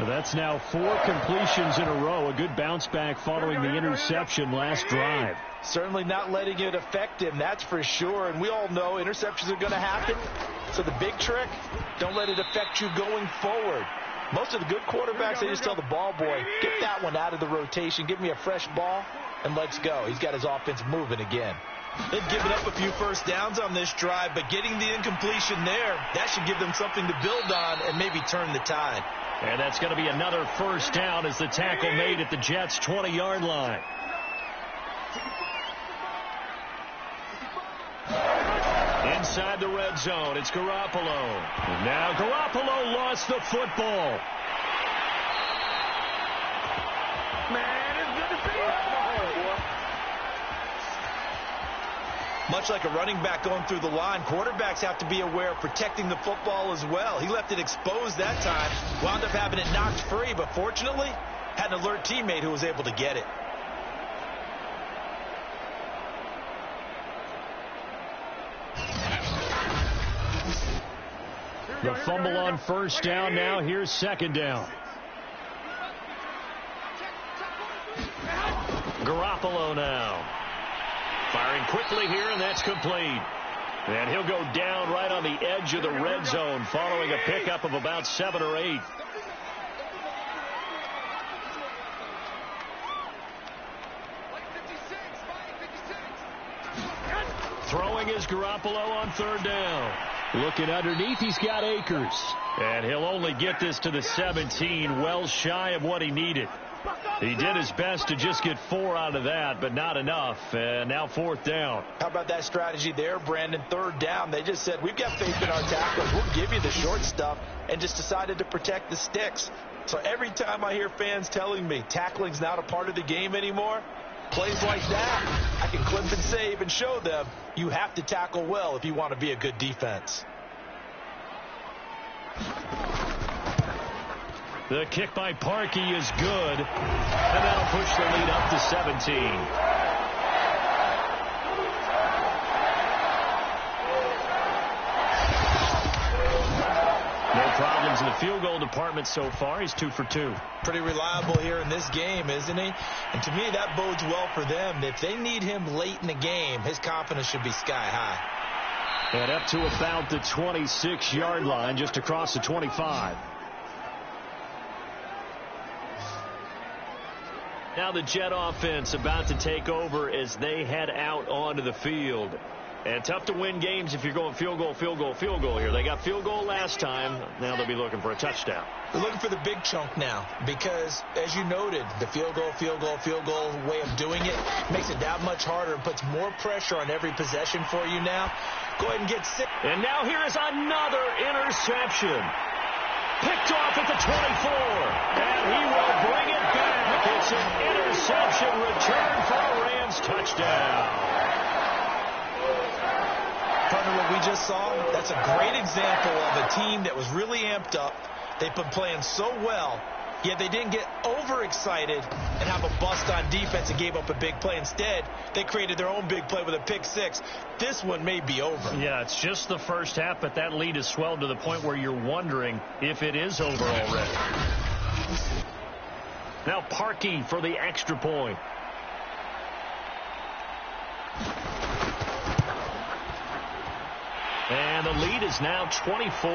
That's now 4 completions in a row. A good bounce back following the interception last drive. Certainly not letting it affect him, that's for sure. And we all know interceptions are going to happen. So the big trick, don't let it affect you going forward. Most of the good quarterbacks, they just tell the ball boy, get that one out of the rotation, give me a fresh ball, and let's go. He's got his offense moving again. They've given up a few first downs on this drive, but getting the incompletion there, that should give them something to build on and maybe turn the tide. And that's going to be another first down as the tackle made at the Jets' 20-yard line. Inside the red zone, it's Garoppolo. Now Garoppolo lost the football. Man, it's good to see you. Much like a running back going through the line, quarterbacks have to be aware of protecting the football as well. He left it exposed that time, wound up having it knocked free, but fortunately, had an alert teammate who was able to get it. The fumble on first down. Now here's second down. Garoppolo now. Firing quickly here, and that's complete. And he'll go down right on the edge of the red zone following a pickup of about 7 or 8. Throwing is Garoppolo on third down. Looking underneath, he's got Akers. And he'll only get this to the 17, well shy of what he needed. He did his best to just get 4 out of that, but not enough. And now fourth down. How about that strategy there, Brandon? Third down, they just said, we've got faith in our tacklers. We'll give you the short stuff, and just decided to protect the sticks. So every time I hear fans telling me tackling's not a part of the game anymore, plays like that, I can clip and save and show them you have to tackle well if you want to be a good defense. The kick by Parkey is good, and that'll push the lead up to 17. No problems in the field goal department so far. He's 2 for 2. Pretty reliable here in this game, isn't he? And to me, that bodes well for them. If they need him late in the game, his confidence should be sky high. And up to about the 26-yard line, just across the 25. Now the Jet offense about to take over as they head out onto the field. And tough to win games if you're going field goal, field goal, field goal here. They got field goal last time. Now they'll be looking for a touchdown. They're looking for the big chunk now because, as you noted, the field goal way of doing it makes it that much harder and puts more pressure on every possession for you now. Go ahead and get 6. And now here is another interception. Picked off at the 24. And he will bring it back. It's an interception return for a Rams touchdown. Partner, what we just saw, that's a great example of a team that was really amped up. They've been playing so well, yet they didn't get overexcited and have a bust on defense and gave up a big play. Instead, they created their own big play with a pick 6. This one may be over. Yeah, it's just the first half, but that lead has swelled to the point where you're wondering if it is over already. Now Parkey for the extra point. And the lead is now 24. A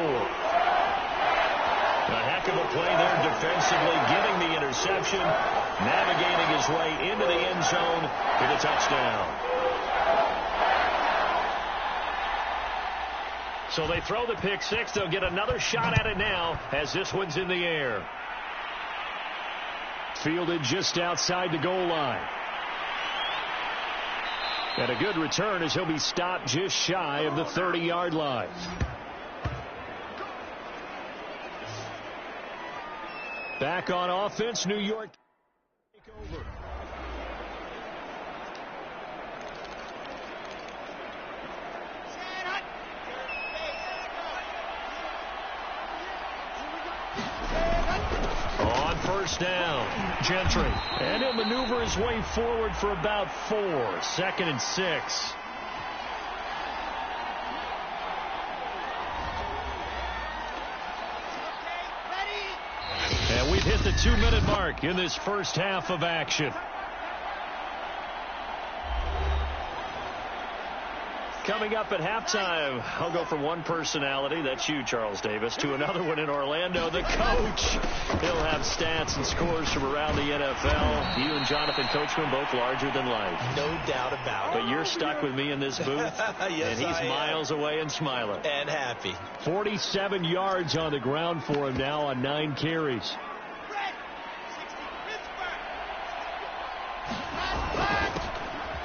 heck of a play there defensively, getting the interception, navigating his way into the end zone for the touchdown. So they throw the pick 6. They'll get another shot at it now as this one's in the air. Fielded just outside the goal line. And a good return as he'll be stopped just shy of the 30-yard line. Back on offense, New York take over. On first down, Gentry. And he'll maneuver his way forward for about 4. 2nd and 6. And we've hit the 2-minute mark in this first half of action. Coming up at halftime, I'll go from one personality, that's you, Charles Davis, to another one in Orlando, the coach. He'll have stats and scores from around the NFL. You and Jonathan Coachman, both larger than life. No doubt about it. But you're stuck with me in this booth, yes, and he's miles away and smiling. And happy. 47 yards on the ground for him now on 9 carries.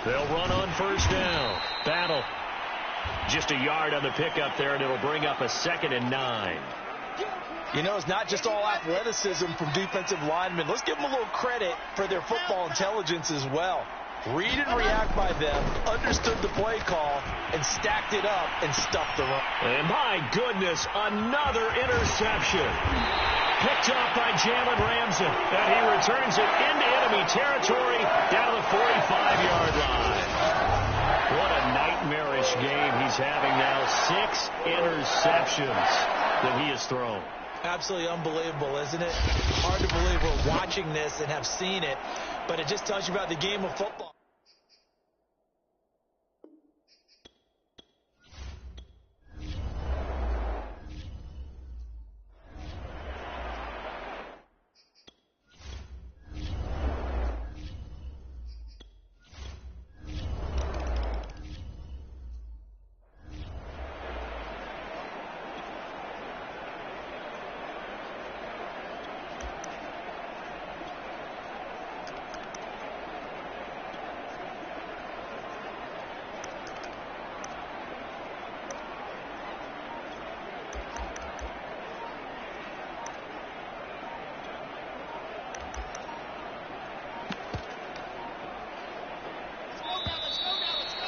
They'll run on first down. Battle. Just a yard on the pickup there, and it'll bring up a 2nd and 9. You know, it's not just all athleticism from defensive linemen. Let's give them a little credit for their football intelligence as well. Read and react by them, understood the play call, and stacked it up and stuffed the run. And my goodness, another interception. Picked off by Jalen Ramsey, and he returns it into enemy territory down to the 45-yard line. What a nightmarish game he's having now. 6 interceptions that he has thrown. Absolutely unbelievable, isn't it? Hard to believe we're watching this and have seen it, but it just tells you about the game of football.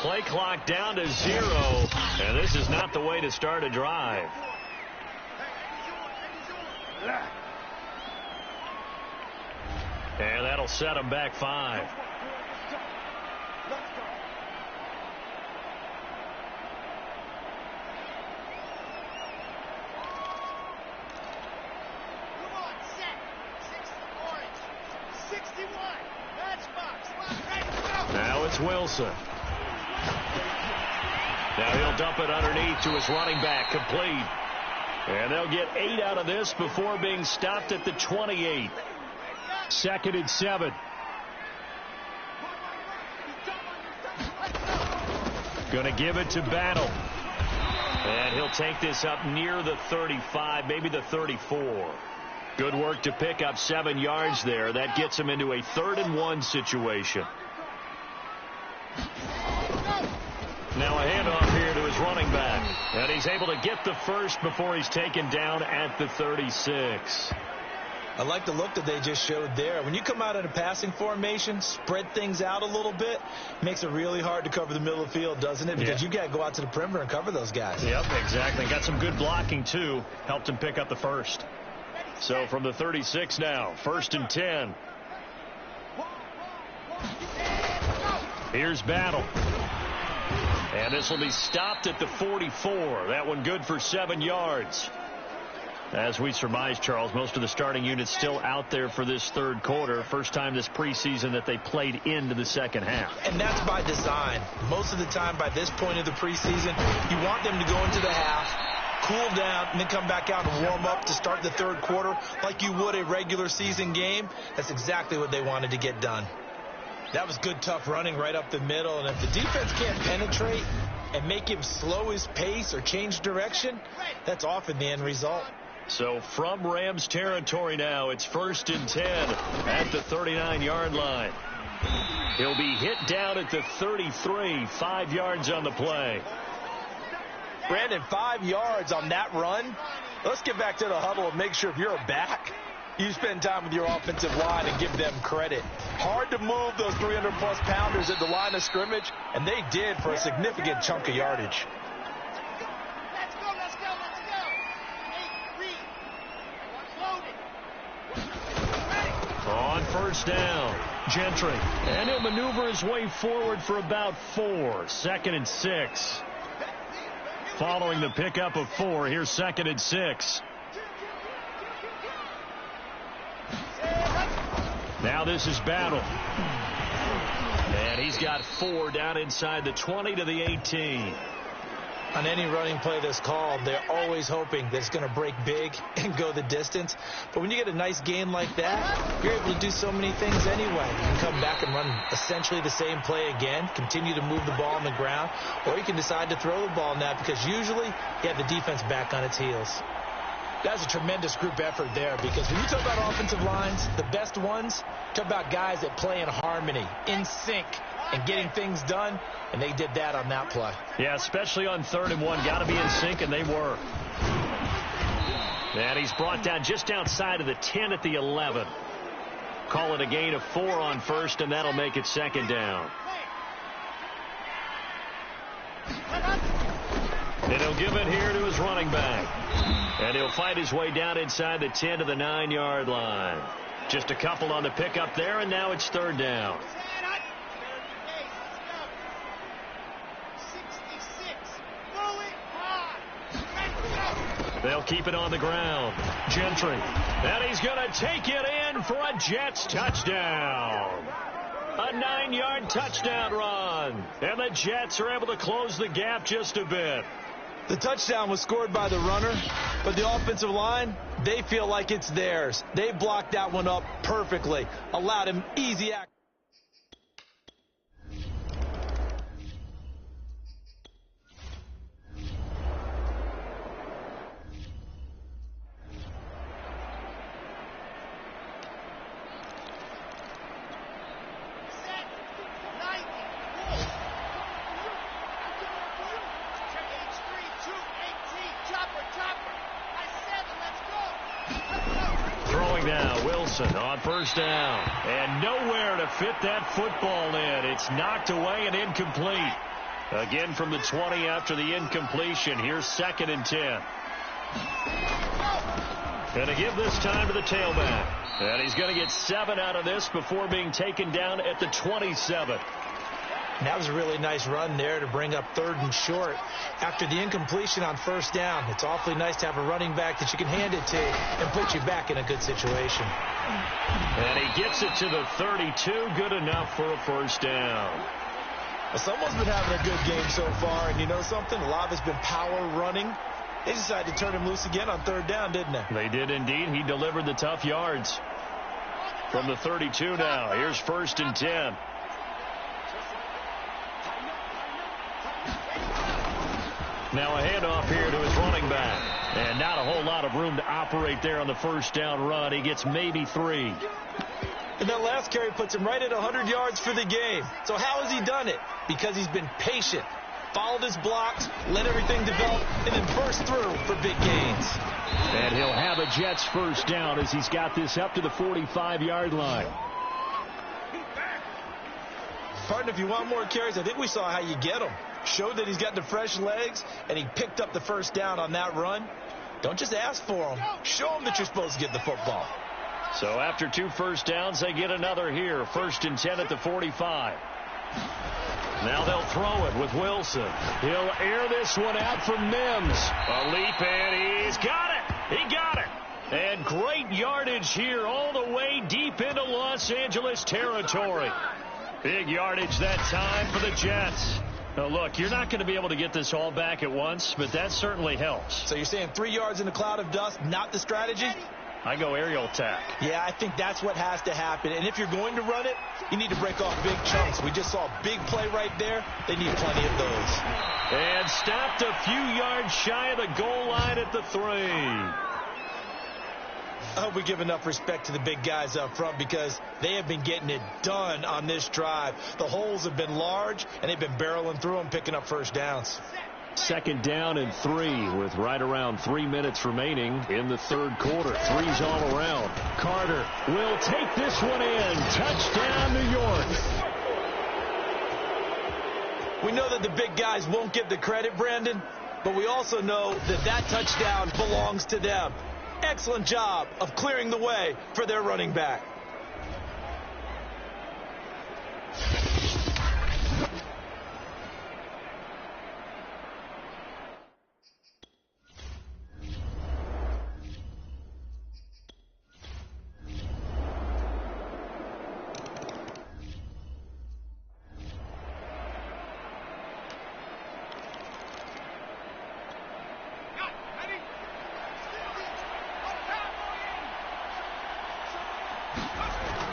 Play clock down to 0, and this is not the way to start a drive. And that'll set them back 5. Now it's Wilson. Now he'll dump it underneath to his running back, complete. And they'll get 8 out of this before being stopped at the 28. 2nd and 7. Going to give it to Battle. And he'll take this up near the 35, maybe the 34. Good work to pick up 7 yards there. That gets him into a 3rd and 1 situation. Now a handoff here to his running back. And he's able to get the first before he's taken down at the 36. I like the look that they just showed there. When you come out in a passing formation, spread things out a little bit, makes it really hard to cover the middle of the field, doesn't it? Because you got to go out to the perimeter and cover those guys. Yep, exactly. Got some good blocking, too. Helped him pick up the first. So from the 36 now, 1st and 10. Here's Battle. And this will be stopped at the 44. That one good for 7 yards. As we surmise, Charles, most of the starting units still out there for this 3rd quarter. First time this preseason that they played into the 2nd half. And that's by design. Most of the time by this point of the preseason, you want them to go into the half, cool down, and then come back out and warm up to start the 3rd quarter like you would a regular season game. That's exactly what they wanted to get done. That was good, tough running right up the middle. And if the defense can't penetrate and make him slow his pace or change direction, that's often the end result. So from Rams territory now, it's 1st and 10 at the 39-yard line. He'll be hit down at the 33, 5 yards on the play. Brandon, 5 yards on that run. Let's get back to the huddle and make sure if you're a back, you spend time with your offensive line and give them credit. Hard to move those 300-plus pounders at the line of scrimmage, and they did for a significant chunk of yardage. On 1st down, Gentry. And he'll maneuver his way forward for about 4. 2nd and 6. Following the pickup of 4, here's 2nd and 6. Now this is Battle. And he's got 4 down inside the 20 to the 18. On any running play that's called, they're always hoping that it's going to break big and go the distance. But when you get a nice gain like that, you're able to do so many things anyway. You can come back and run essentially the same play again, continue to move the ball on the ground, or you can decide to throw the ball now because usually you have the defense back on its heels. That's a tremendous group effort there because when you talk about offensive lines, the best ones, talk about guys that play in harmony, in sync, and getting things done, and they did that on that play. Yeah, especially on 3rd and 1. Got to be in sync, and they were. And he's brought down just outside of the 10 at the 11. Call it a gain of 4 on first, and that'll make it second down. And he'll give it here to his running back. And he'll fight his way down inside the 10 to the 9-yard line. Just a couple on the pickup there, and now it's third down. They'll keep it on the ground. Gentry. And he's going to take it in for a Jets touchdown. A 9-yard touchdown run. And the Jets are able to close the gap just a bit. The touchdown was scored by the runner, but the offensive line, they feel like it's theirs. They blocked that one up perfectly, allowed him easy access. On first down, and nowhere to fit that football in. It's knocked away and incomplete. Again from the 20 after the incompletion. Here's 2nd and 10. Going to give this time to the tailback. And he's going to get 7 out of this before being taken down at the 27. That was a really nice run there to bring up 3rd and short. After the incompletion on first down, it's awfully nice to have a running back that you can hand it to and put you back in a good situation. And he gets it to the 32. Good enough for a first down. Well, someone's been having a good game so far, and you know something? A lot has been power running. They decided to turn him loose again on 3rd down, didn't they? They did indeed. He delivered the tough yards. From the 32 now, here's 1st and 10. Now a handoff here to his running back. And not a whole lot of room to operate there on the first down run. He gets maybe 3. And that last carry puts him right at 100 yards for the game. So how has he done it? Because he's been patient, followed his blocks, let everything develop, and then burst through for big gains. And he'll have a Jets first down as he's got this up to the 45-yard line. Partner, if you want more carries, I think we saw how you get them. Showed that he's got the fresh legs, and he picked up the first down on that run. Don't just ask for them. Show them that you're supposed to get the football. So after 2 first downs, they get another here. 1st and 10 at the 45. Now they'll throw it with Wilson. He'll air this one out for Mims. A leap, and he's got it. He got it. And great yardage here all the way deep into Los Angeles territory. Big yardage that time for the Jets. Now, look, you're not going to be able to get this all back at once, but that certainly helps. So you're saying 3 yards in a cloud of dust, not the strategy? I go aerial attack. Yeah, I think that's what has to happen. And if you're going to run it, you need to break off big chunks. We just saw a big play right there. They need plenty of those. And stopped a few yards shy of the goal line at the 3. I hope we give enough respect to the big guys up front because they have been getting it done on this drive. The holes have been large, and they've been barreling through them, picking up first downs. 2nd down and 3 with right around 3 minutes remaining in the 3rd quarter. 3's all around. Carter will take this one in. Touchdown, New York. We know that the big guys won't get the credit, Brandon, but we also know that that touchdown belongs to them. Excellent job of clearing the way for their running back.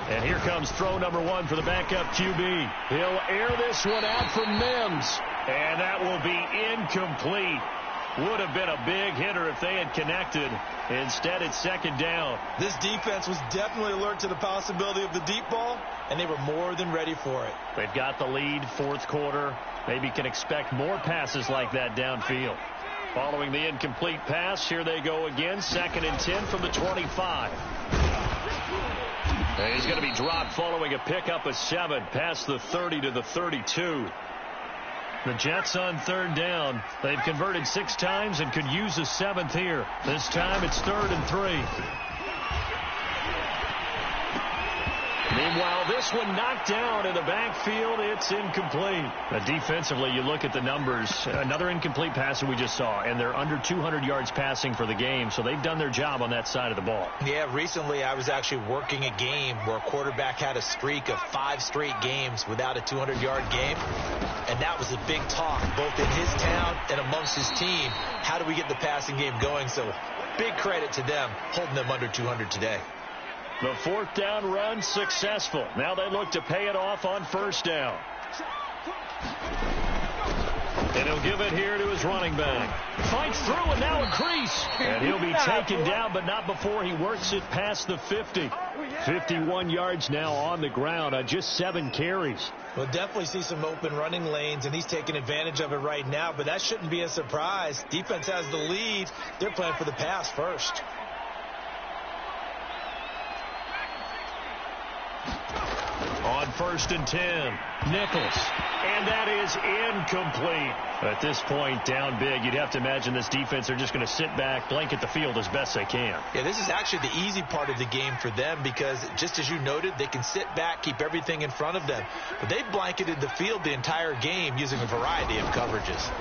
And here comes throw number 1 for the backup QB. He'll air this one out for Mims. And that will be incomplete. Would have been a big hitter if they had connected. Instead, it's 2nd down. This defense was definitely alert to the possibility of the deep ball, and they were more than ready for it. They've got the lead, 4th quarter. Maybe can expect more passes like that downfield. Following the incomplete pass, here they go again. 2nd and 10 from the 25. And he's going to be dropped following a pickup of 7 past the 30 to the 32. The Jets on third down. They've converted 6 times and could use a 7th here. This time it's 3rd and 3. Meanwhile, this one knocked down in the backfield. It's incomplete. Defensively, you look at the numbers. Another incomplete pass that we just saw, and they're under 200 yards passing for the game, so they've done their job on that side of the ball. Yeah, recently I was actually working a game where a quarterback had a streak of 5 straight games without a 200-yard game, and that was a big talk, both in his town and amongst his team. How do we get the passing game going? So big credit to them holding them under 200 today. The 4th down run successful. Now they look to pay it off on 1st down. And he'll give it here to his running back. Fights through and now a crease. And he'll be taken down, but not before he works it past the 50. 51 yards now on the ground on just 7 carries. We'll definitely see some open running lanes, and he's taking advantage of it right now, but that shouldn't be a surprise. Defense has the lead. They're playing for the pass first. On 1st and 10, Nichols. And that is incomplete. At this point, down big, you'd have to imagine this defense are just going to sit back, blanket the field as best they can. Yeah, this is actually the easy part of the game for them because, just as you noted, they can sit back, keep everything in front of them. But they blanketed the field the entire game using a variety of coverages.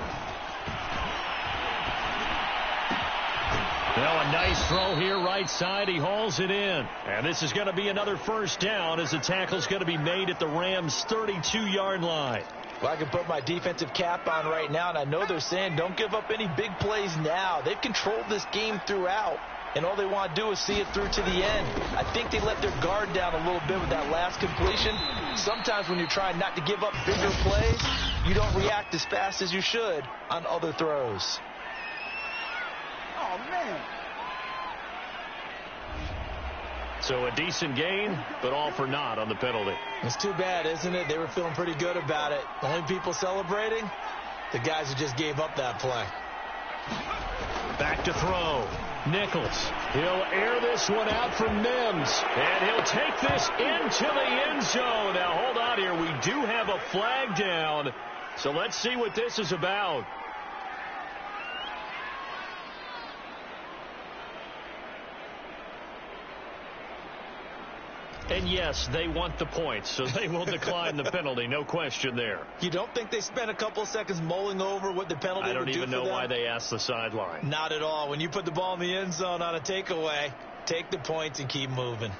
Well, a nice throw here right side. He hauls it in. And this is going to be another 1st down as the tackle's going to be made at the Rams' 32-yard line. Well, I can put my defensive cap on right now, and I know they're saying don't give up any big plays now. They've controlled this game throughout, and all they want to do is see it through to the end. I think they let their guard down a little bit with that last completion. Sometimes when you're trying not to give up bigger plays, you don't react as fast as you should on other throws. Oh, man. So a decent gain, but all for naught on the penalty. It's too bad, isn't it? They were feeling pretty good about it. The only people celebrating, the guys who just gave up that play. Back to throw. Nichols. He'll air this one out from Mims. And he'll take this into the end zone. Now, hold on here. We do have a flag down. So let's see what this is about. And yes, they want the points, so they will decline the penalty. No question there. You don't think they spent a couple of seconds mulling over what the penalty would do for them? I don't even know why they asked the sideline. Not at all. When you put the ball in the end zone on a takeaway, take the points and keep moving.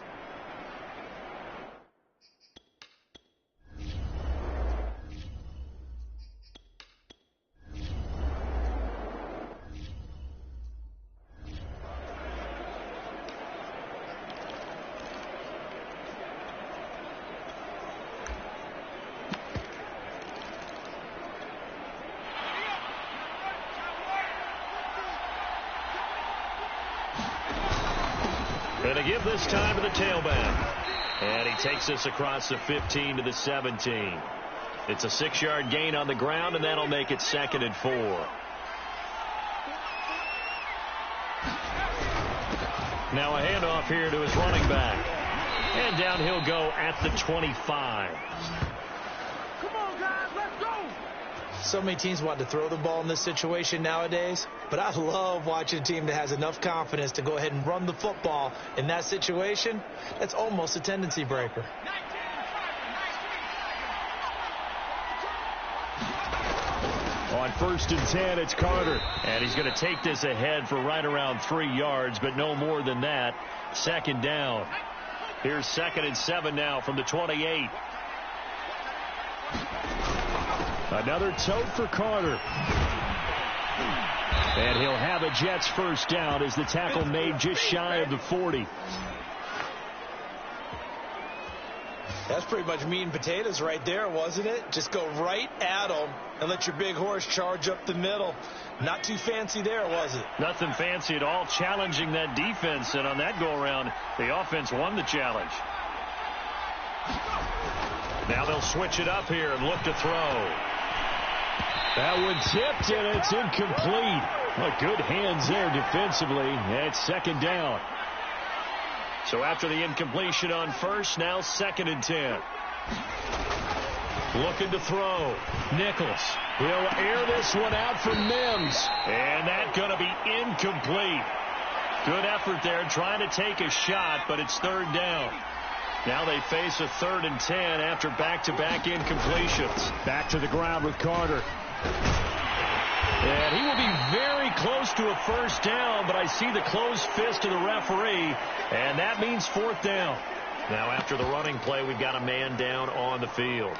Going to give this time to the tailback. And he takes this across the 15 to the 17. It's a 6-yard gain on the ground, and that'll make it 2nd and 4. Now a handoff here to his running back. And down he'll go at the 25. Come on, guys, let's go. So many teams want to throw the ball in this situation nowadays, but I love watching a team that has enough confidence to go ahead and run the football in that situation. That's almost a tendency breaker. On 1st and 10, it's Carter. And he's going to take this ahead for right around 3 yards, but no more than that. 2nd down. Here's 2nd and 7 now from the 28. Another tote for Carter. And he'll have a Jets 1st down as the tackle made just shy of the 40. That's pretty much meat and potatoes right there, wasn't it? Just go right at them and let your big horse charge up the middle. Not too fancy there, was it? Nothing fancy at all, challenging that defense. And on that go-around, the offense won the challenge. Now they'll switch it up here and look to throw. That one tipped, and it's incomplete. Well, good hands there defensively. And it's 2nd down. So after the incompletion on first, now 2nd and 10. Looking to throw. Nichols. He'll air this one out for Mims. And that's going to be incomplete. Good effort there trying to take a shot, but it's 3rd down. Now they face a 3rd and 10 after back-to-back incompletions. Back to the ground with Carter. And he will be very close to a 1st down, but I see the closed fist of the referee, and that means 4th down. Now after the running play, we've got a man down on the field.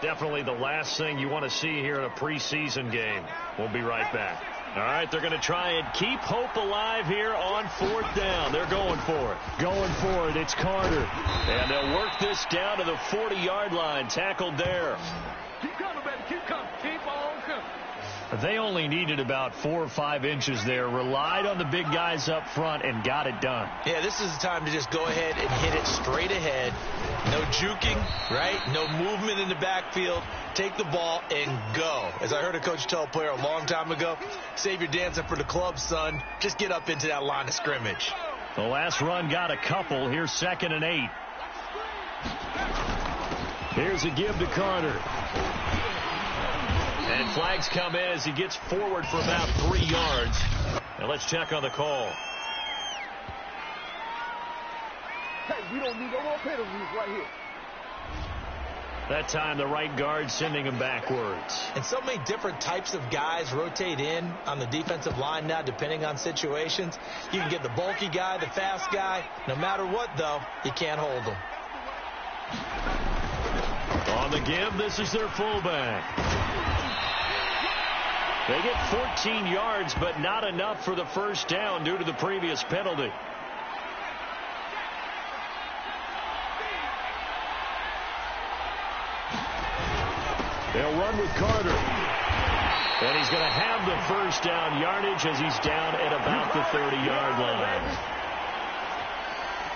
Definitely the last thing you want to see here in a preseason game. We'll be right back. All right, they're going to try and keep hope alive here on 4th down. They're going for it. Going for it. It's Carter. And they'll work this down to the 40-yard line. Tackled there. Keep coming, baby. Keep coming. Keep on coming. They only needed about 4 or 5 inches there. Relied on the big guys up front and got it done. Yeah, this is the time to just go ahead and hit it straight ahead. No juking, right? No movement in the backfield. Take the ball and go. As I heard a coach tell a player a long time ago, save your dancing for the club, son. Just get up into that line of scrimmage. The last run got a couple. Here's 2nd and 8. Here's a give to Carter. And flags come in as he gets forward for about 3 yards. Now let's check on the call. Hey, we don't need no more penalties right here. That time the right guard sending him backwards. And so many different types of guys rotate in on the defensive line now depending on situations. You can get the bulky guy, the fast guy. No matter what, though, you can't hold them. On the give, this is their fullback. They get 14 yards, but not enough for the 1st down due to the previous penalty. They'll run with Carter. And he's going to have the 1st down yardage as he's down at about the 30-yard line.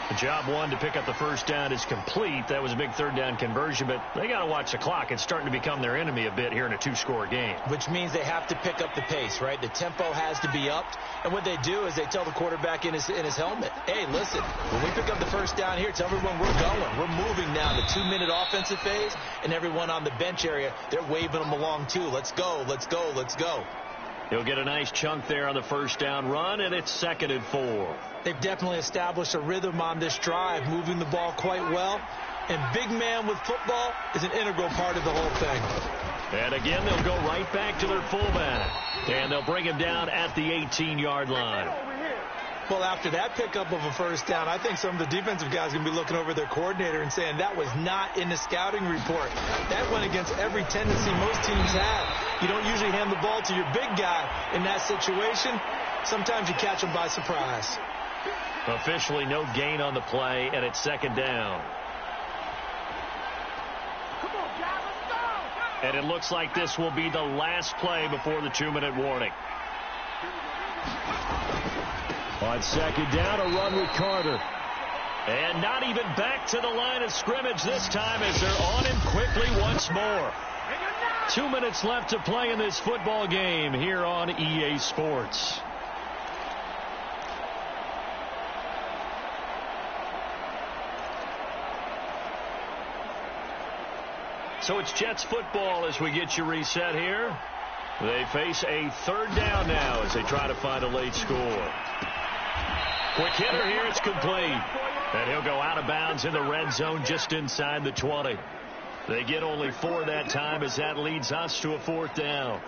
The job one to pick up the 1st down is complete. That was a big 3rd down conversion, but they got to watch the clock. It's starting to become their enemy a bit here in a 2-score game. Which means they have to pick up the pace, right? The tempo has to be upped. And what they do is they tell the quarterback in his helmet, hey, listen, when we pick up the 1st down here, tell everyone we're going. We're moving now the 2-minute offensive phase, and everyone on the bench area, they're waving them along too. Let's go, let's go, let's go. He'll get a nice chunk there on the 1st down run, and it's 2nd and 4. They've definitely established a rhythm on this drive, moving the ball quite well. And big man with football is an integral part of the whole thing. And again, they'll go right back to their fullback. And they'll bring him down at the 18-yard line. Well, after that pickup of a 1st down, I think some of the defensive guys are going to be looking over their coordinator and saying that was not in the scouting report. That went against every tendency most teams have. You don't usually hand the ball to your big guy in that situation. Sometimes you catch them by surprise. Officially no gain on the play, and it's 2nd down. And it looks like this will be the last play before the 2-minute warning. On 2nd down, a run with Carter. And not even back to the line of scrimmage this time as they're on him quickly once more. 2 minutes left to play in this football game here on EA Sports. So it's Jets football as we get you reset here. They face a 3rd down now as they try to find a late score. Quick hitter here, it's complete. And he'll go out of bounds in the red zone just inside the 20. They get only 4 that time as that leads us to a 4th down.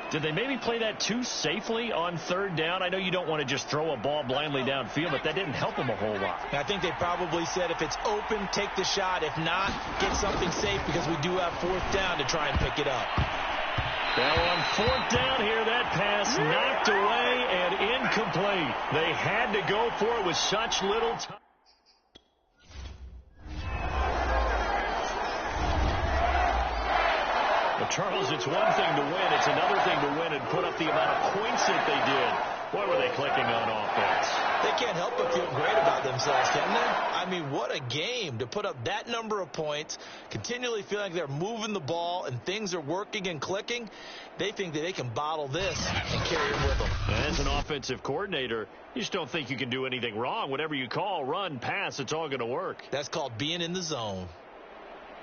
Did they maybe play that too safely on 3rd down? I know you don't want to just throw a ball blindly downfield, but that didn't help them a whole lot. I think they probably said if it's open, take the shot. If not, get something safe because we do have 4th down to try and pick it up. Now on 4th down here, that pass knocked away and incomplete. They had to go for it with such little time. Well, Charles, it's one thing to win. It's another thing to win and put up the amount of points that they did. What were they clicking on offense? They can't help but feel great about themselves, can they? I mean, what a game to put up that number of points, continually feel like they're moving the ball and things are working and clicking. They think that they can bottle this and carry it with them. As an offensive coordinator, you just don't think you can do anything wrong. Whatever you call, run, pass, it's all going to work. That's called being in the zone.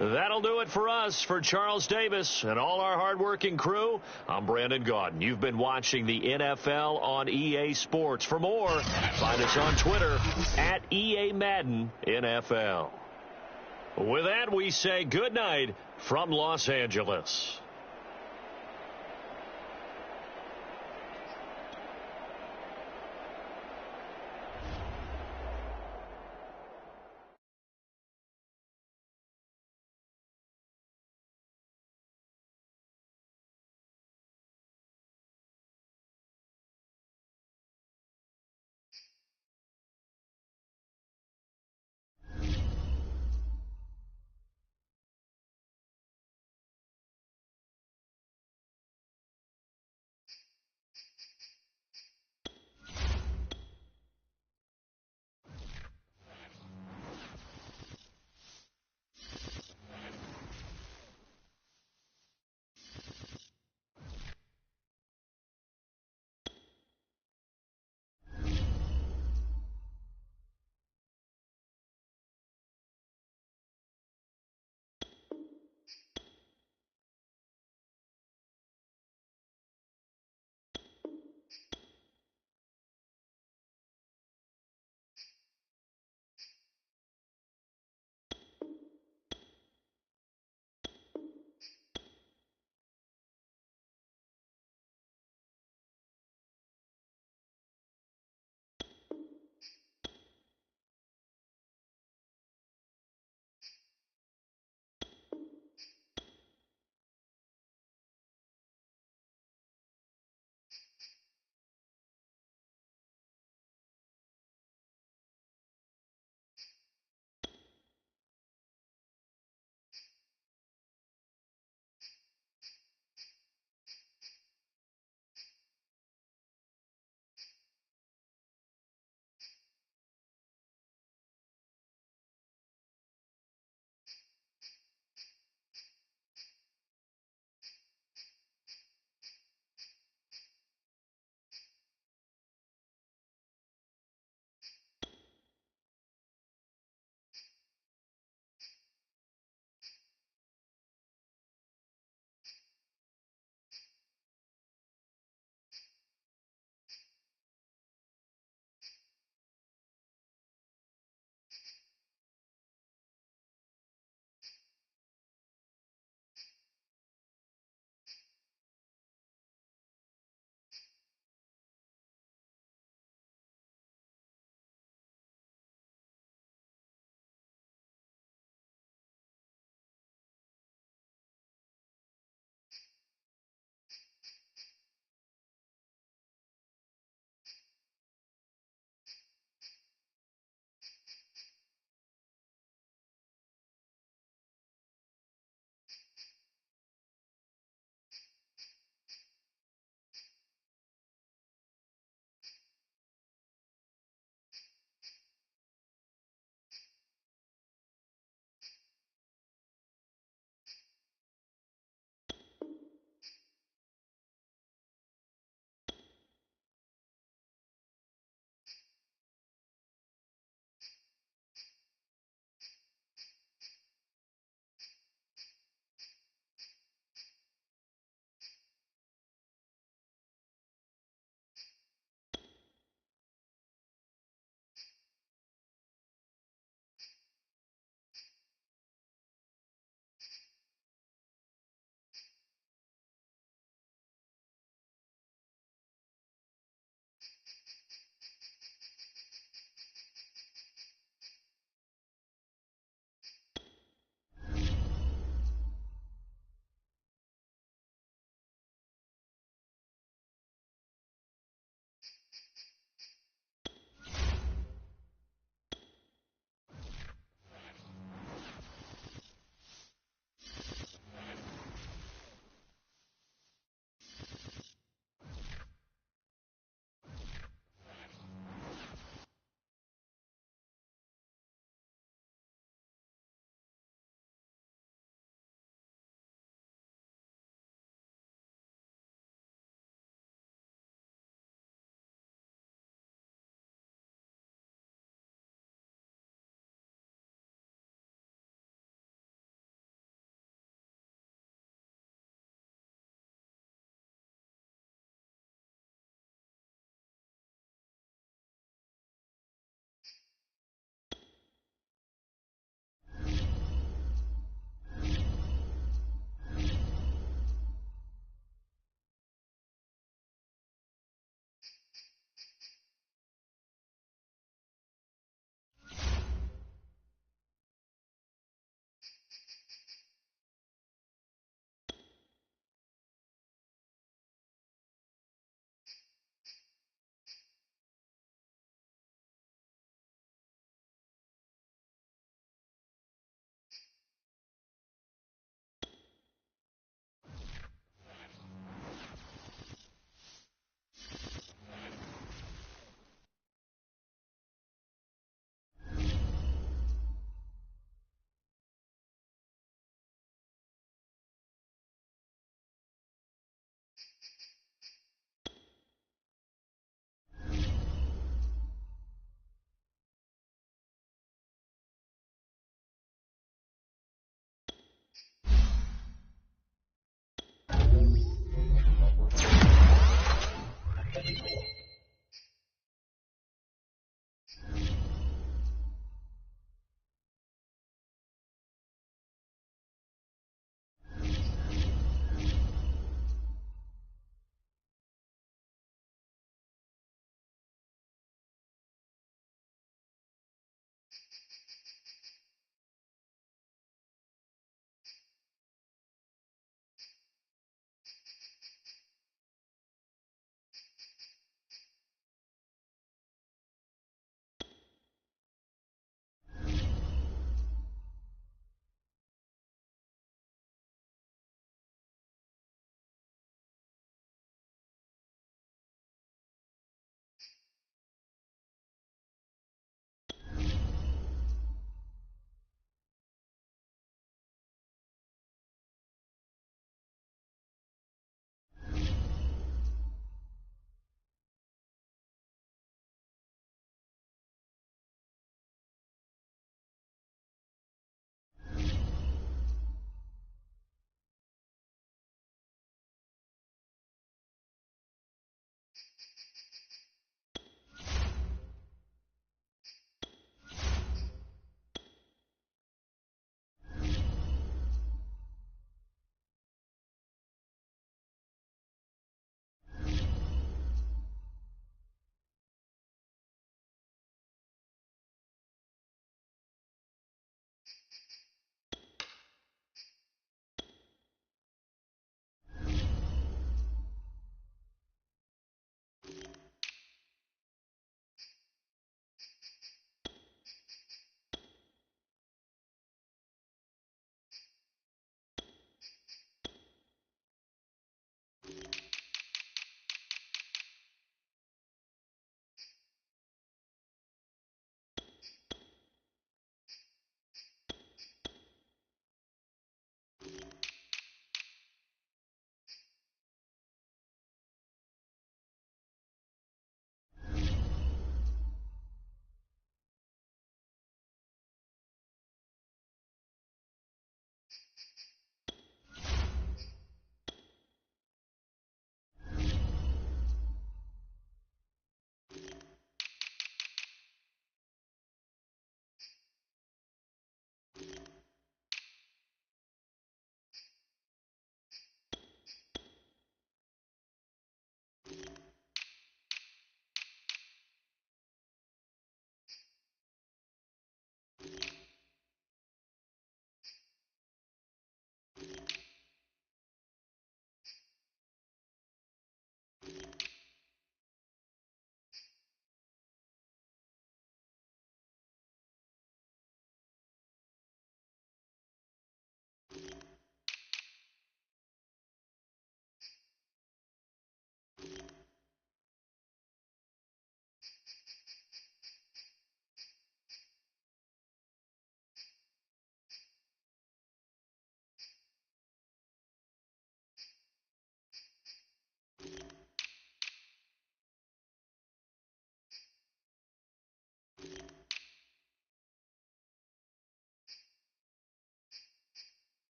That'll do it for us. For Charles Davis and all our hardworking crew, I'm Brandon Gaudin. You've been watching the NFL on EA Sports. For more, find us on Twitter at EA Madden NFL. With that, we say good night from Los Angeles.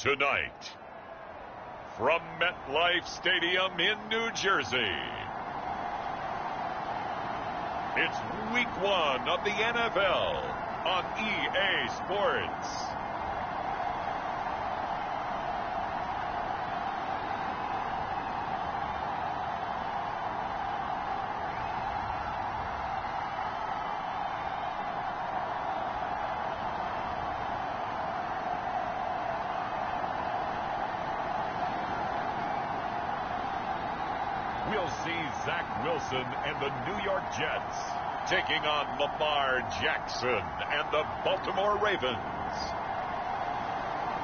Tonight, from MetLife Stadium in New Jersey, it's Week 1 of the NFL on EA Sports. We'll see Zach Wilson and the New York Jets taking on Lamar Jackson and the Baltimore Ravens.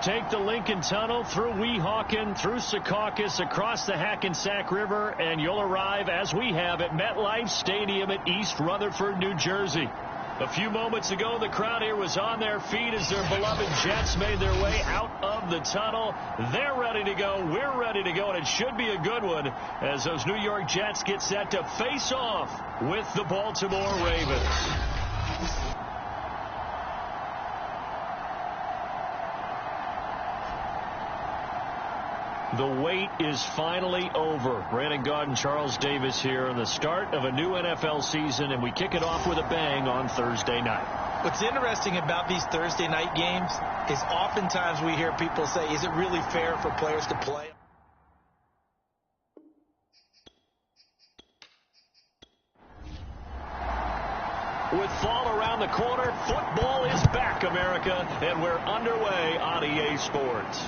Take the Lincoln Tunnel through Weehawken, through Secaucus, across the Hackensack River, and you'll arrive, as we have, at MetLife Stadium at East Rutherford, New Jersey. A few moments ago, the crowd here was on their feet as their beloved Jets made their way out of the tunnel. They're ready to go. We're ready to go, and it should be a good one as those New York Jets get set to face off with the Baltimore Ravens. The wait is finally over. Brandon Gaudin, Charles Davis here on the start of a new NFL season, and we kick it off with a bang on Thursday night. What's interesting about these Thursday night games is oftentimes we hear people say, is it really fair for players to play? With fall around the corner, football is back, America, and we're underway on EA Sports.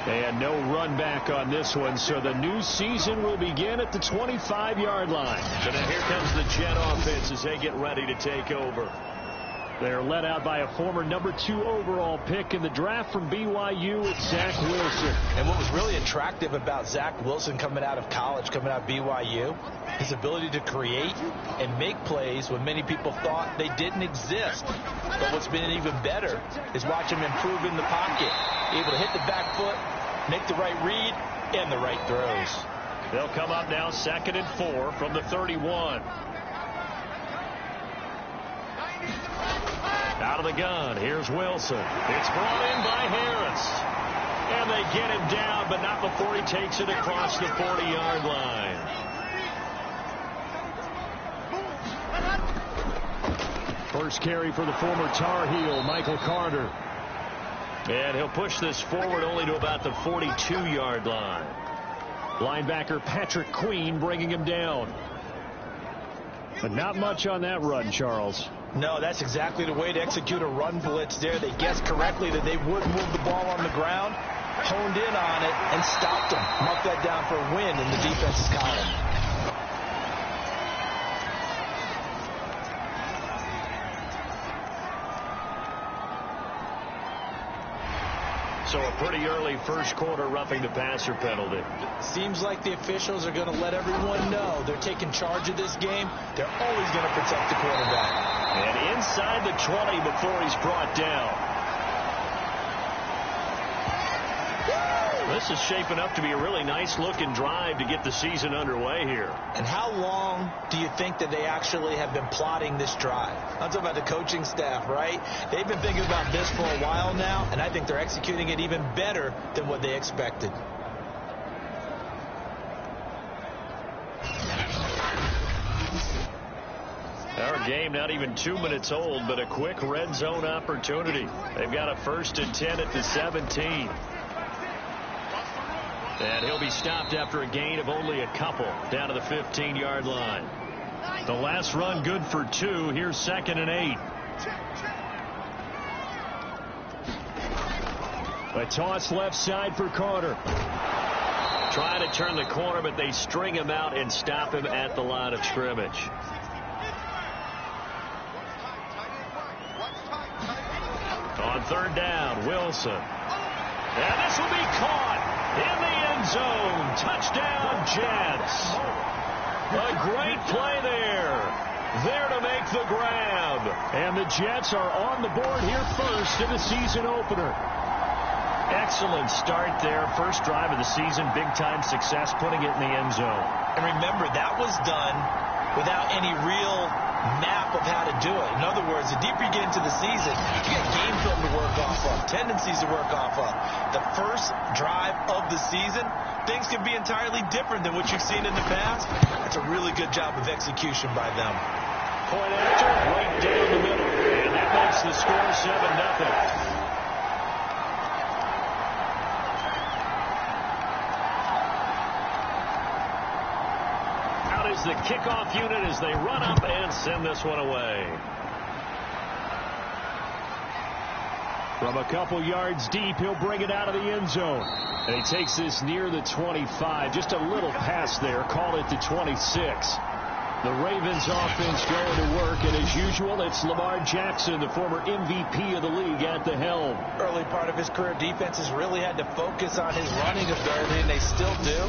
And no run back on this one, so the new season will begin at the 25-yard line. So now here comes the Jet offense as they get ready to take over. They're led out by a former #2 overall pick in the draft from BYU, it's Zach Wilson. And what was really attractive about Zach Wilson coming out of college, coming out of BYU, his ability to create and make plays when many people thought they didn't exist. But what's been even better is watch him improve in the pocket, able to hit the back foot, make the right read, and the right throws. They'll come up now 2nd and 4 from the 31. Out of the gun, here's Wilson. It's brought in by Harris. And they get him down, but not before he takes it across the 40-yard line. First carry for the former Tar Heel, Michael Carter. And he'll push this forward only to about the 42-yard line. Linebacker Patrick Queen bringing him down. But not much on that run, Charles. No, that's exactly the way to execute a run blitz there. They guessed correctly that they would move the ball on the ground, honed in on it, and stopped them. Mark that down for a win in the defense's column. So a pretty early first quarter roughing the passer penalty. Seems like the officials are going to let everyone know they're taking charge of this game. They're always going to protect the quarterback. And inside the 20 before he's brought down. This is shaping up to be a really nice-looking drive to get the season underway here. And how long do you think that they actually have been plotting this drive? I'm talking about the coaching staff, right? They've been thinking about this for a while now, and I think they're executing it even better than what they expected. Our game not even 2 minutes old, but a quick red zone opportunity. They've got a 1st and 10 at the 17. And he'll be stopped after a gain of only a couple down to the 15-yard line. The last run good for 2. Here's 2nd and 8. A toss left side for Carter. Trying to turn the corner, but they string him out and stop him at the line of scrimmage. On 3rd down, Wilson. And this will be caught in the end zone. Touchdown, Jets. A great play there. There to make the grab. And the Jets are on the board here first in the season opener. Excellent start there. First drive of the season. Big-time success putting it in the end zone. And remember, that was done without any real map of how to do it. In other words, the deeper you get into the season, you get game film to work off of, tendencies to work off of. The first drive of the season, things can be entirely different than what you've seen in the past. That's a really good job of execution by them. Point after, right down the middle. And that makes the score 7-0. The kickoff unit as they run up and send this one away. From a couple yards deep, he'll bring it out of the end zone. And he takes this near the 25. Just a little pass there. Call it the 26. The Ravens offense going to work, and as usual, it's Lamar Jackson, the former MVP of the league, at the helm. Early part of his career, defenses really had to focus on his running ability, and they still do.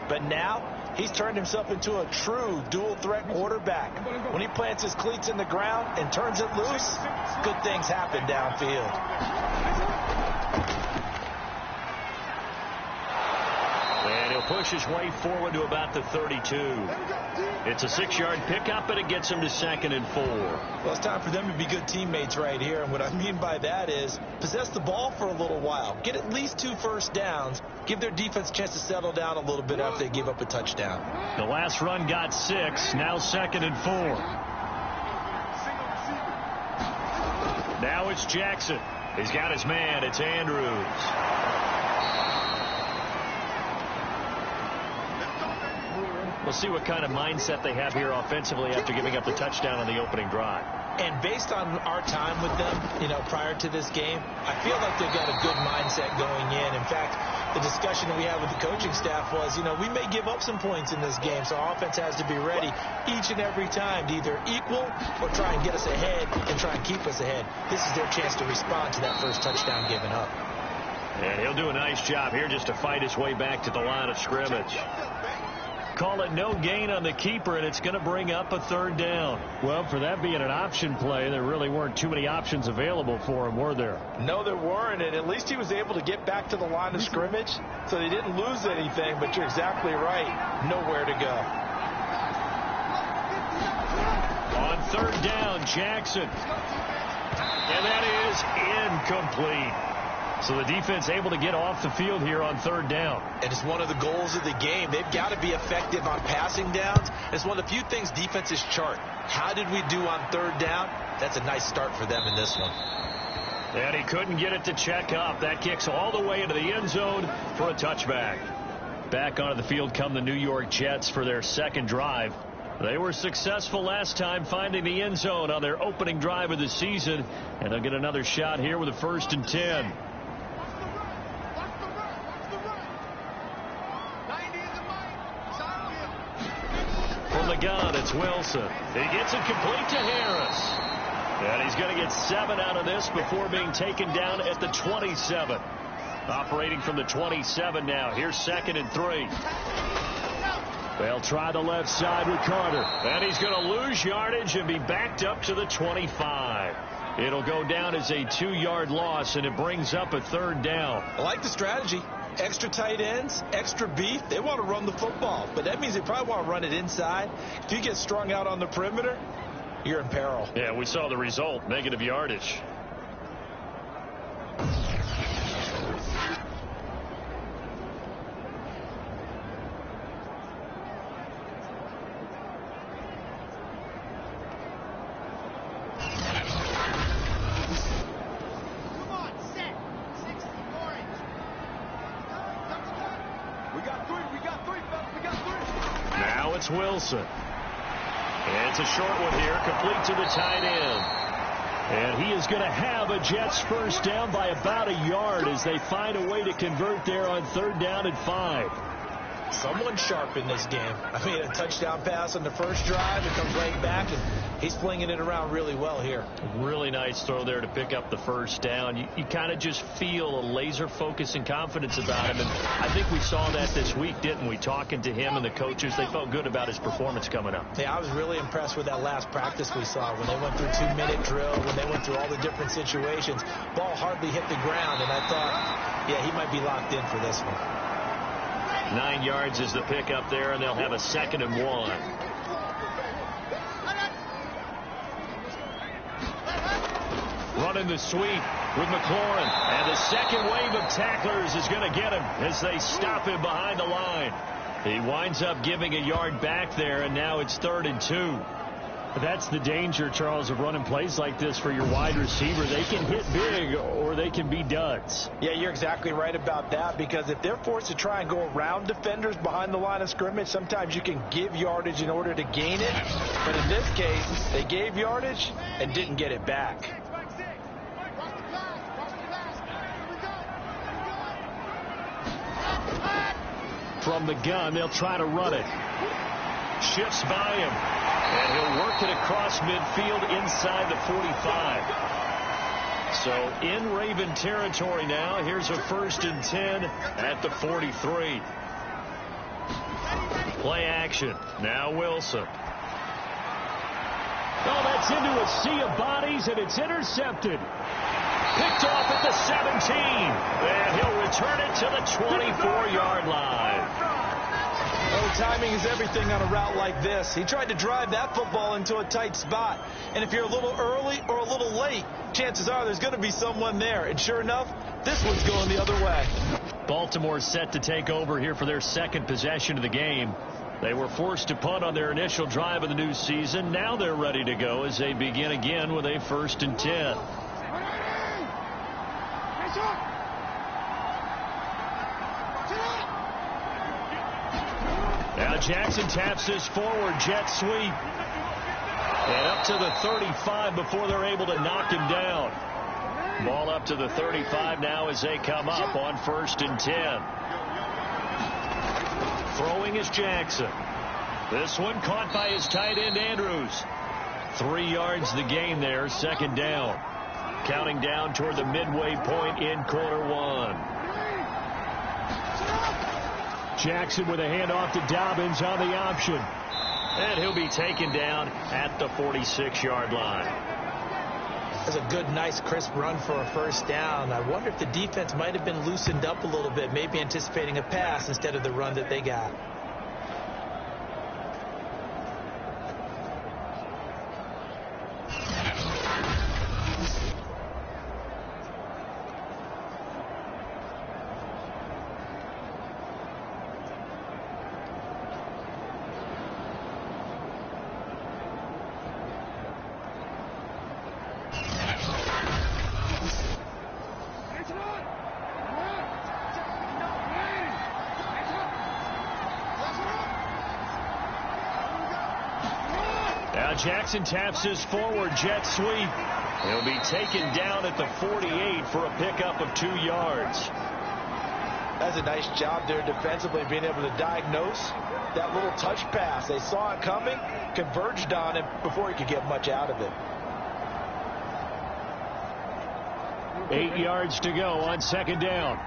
But now, he's turned himself into a true dual-threat quarterback. When he plants his cleats in the ground and turns it loose, good things happen downfield. And he'll push his way forward to about the 32. It's a 6-yard pickup, and it gets him to 2nd and 4. Well, it's time for them to be good teammates right here. And what I mean by that is possess the ball for a little while. Get at least 2 first downs. Give their defense a chance to settle down a little bit after they give up a touchdown. The last run got 6. Now 2nd and 4. Now it's Jackson. He's got his man. It's Andrews. We'll see what kind of mindset they have here offensively after giving up the touchdown on the opening drive. And based on our time with them, prior to this game, I feel like they've got a good mindset going in. In fact, the discussion that we had with the coaching staff was, we may give up some points in this game, so our offense has to be ready each and every time to either equal or try and get us ahead and try and keep us ahead. This is their chance to respond to that first touchdown given up. And he'll do a nice job here just to fight his way back to the line of scrimmage. Call it no gain on the keeper, and it's going to bring up a 3rd down. Well, for that being an option play, there really weren't too many options available for him, were there? No, there weren't, and at least he was able to get back to the line of scrimmage, so they didn't lose anything, but you're exactly right. Nowhere to go. On 3rd down, Jackson. And that is incomplete. So the defense able to get off the field here on 3rd down. And it's one of the goals of the game. They've got to be effective on passing downs. It's one of the few things defenses chart. How did we do on 3rd down? That's a nice start for them in this one. And he couldn't get it to check up. That kicks all the way into the end zone for a touchback. Back onto the field come the New York Jets for their 2nd drive. They were successful last time finding the end zone on their opening drive of the season. And they'll get another shot here with a 1st and 10. From the gun, it's Wilson. He gets it complete to Harris. And he's going to get 7 out of this before being taken down at the 27. Operating from the 27 now. Here's 2nd and 3. They'll try the left side with Carter. And he's going to lose yardage and be backed up to the 25. It'll go down as a 2-yard loss, and it brings up a 3rd down. I like the strategy. Extra tight ends, extra beef. They want to run the football, but that means they probably want to run it inside. If you get strung out on the perimeter, you're in peril. Yeah, we saw the result, negative yardage. Wilson. And it's a short one here, complete to the tight end. And he is going to have a Jets 1st down by about a yard as they find a way to convert there on 3rd down and 5. Someone sharp in this game. I mean, a touchdown pass on the first drive. It comes right back, and he's flinging it around really well here. Really nice throw there to pick up the 1st down. You kind of just feel a laser focus and confidence about him. And I think we saw that this week, didn't we? Talking to him and the coaches, they felt good about his performance coming up. Yeah, I was really impressed with that last practice we saw when they went through 2-minute drill, when they went through all the different situations. Ball hardly hit the ground, and I thought, yeah, he might be locked in for this one. 9 yards is the pickup there, and they'll have a 2nd and 1. Running the sweep. with McLaurin. And the second wave of tacklers is going to get him as they stop him behind the line. He winds up giving a yard back there, and now it's 3rd and 2. That's the danger, Charles, of running plays like this for your wide receiver. They can hit big or they can be duds. Yeah, you're exactly right about that, because if they're forced to try and go around defenders behind the line of scrimmage, sometimes you can give yardage in order to gain it. But in this case, they gave yardage and didn't get it back. From the gun, they'll try to run it. Shifts by him. And he'll work it across midfield inside the 45. So in Raven territory now. Here's a 1st and 10 at the 43. Play action. Now Wilson. Oh, that's into a sea of bodies, and it's intercepted. Picked off at the 17. And he'll return it to the 24-yard line. Well, timing is everything on a route like this. He tried to drive that football into a tight spot. And if you're a little early or a little late, chances are there's going to be someone there. And sure enough, this one's going the other way. Baltimore set to take over here for their second possession of the game. They were forced to punt on their initial drive of the new season. Now they're ready to go as they begin again with a 1st and 10. Now Jackson taps this forward jet sweep. And up to the 35 before they're able to knock him down. Ball up to the 35 now as they come up on 1st and 10. Throwing is Jackson. This one caught by his tight end Andrews. 3 yards the gain there, 2nd down. Counting down toward the midway point in quarter 1. Jackson with a handoff to Dobbins on the option. And he'll be taken down at the 46-yard line. That's a good, nice, crisp run for a 1st down. I wonder if the defense might have been loosened up a little bit, maybe anticipating a pass instead of the run that they got. Jackson taps his forward jet sweep. He'll be taken down at the 48 for a pickup of 2 yards. That's a nice job there defensively, being able to diagnose that little touch pass. They saw it coming, converged on him before he could get much out of it. 8 yards to go on 2nd down.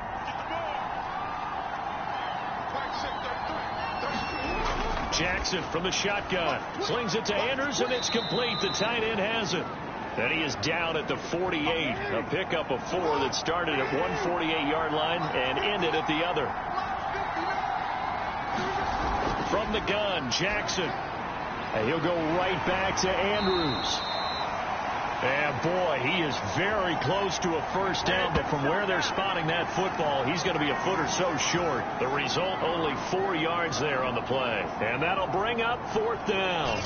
Jackson from the shotgun. Slings it to Andrews, and it's complete. The tight end has it. And he is down at the 48. A pickup of 4 that started at one 48-yard line and ended at the other. From the gun, Jackson. And he'll go right back to Andrews. And boy, he is very close to a 1st down, but from where they're spotting that football, he's going to be a foot or so short. The result, only 4 yards there on the play. And that'll bring up 4th down.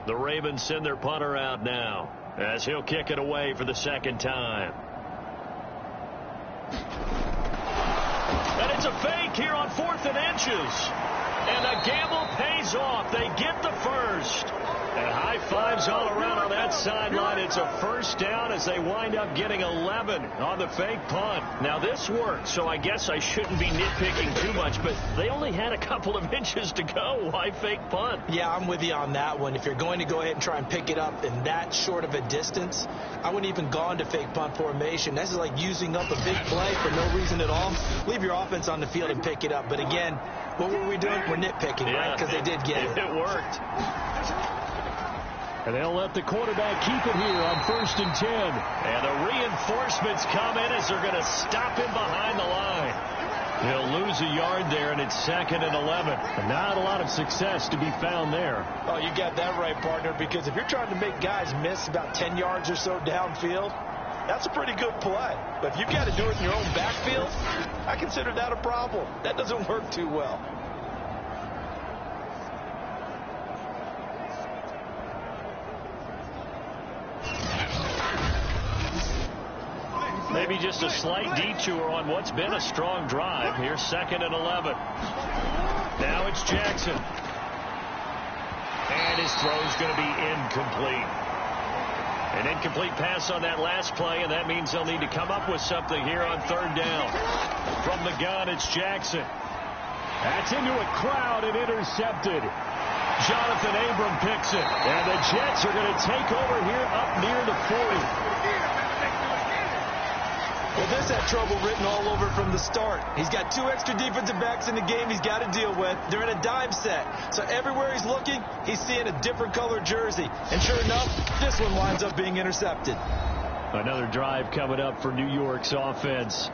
The Ravens send their punter out now as he'll kick it away for the 2nd time. And it's a fake here on 4th and inches. And the gamble pays off. They get the 1st. And high fives all around on that sideline. It's a 1st down as they wind up getting 11 on the fake punt. Now this worked, so I guess I shouldn't be nitpicking too much, but they only had a couple of inches to go. Why fake punt? Yeah, I'm with you on that one. If you're going to go ahead and try and pick it up in that short of a distance, I wouldn't even gone to fake punt formation. This is like using up a big play for no reason at all. Leave your offense on the field and pick it up. But again, what were we doing? We're nitpicking, right? Because they did get it. It worked. And they'll let the quarterback keep it here on 1st and 10. And the reinforcements come in as they're going to stop him behind the line. He'll lose a yard there, and it's 2nd and 11. Not a lot of success to be found there. Oh, you got that right, partner, because if you're trying to make guys miss about 10 yards or so downfield, that's a pretty good play. But if you've got to do it in your own backfield, I consider that a problem. That doesn't work too well. Maybe just a slight detour on what's been a strong drive. Here's 2nd and 11. Now it's Jackson. And his throw's going to be incomplete. An incomplete pass on that last play, and that means they'll need to come up with something here on 3rd down. From the gun, it's Jackson. That's into a crowd and intercepted. Jonathan Abram picks it. And the Jets are going to take over here up near the 40. Well, this had trouble written all over from the start. He's got 2 extra defensive backs in the game he's got to deal with. They're in a dime set. So everywhere he's looking, he's seeing a different color jersey. And sure enough, this one winds up being intercepted. Another drive coming up for New York's offense.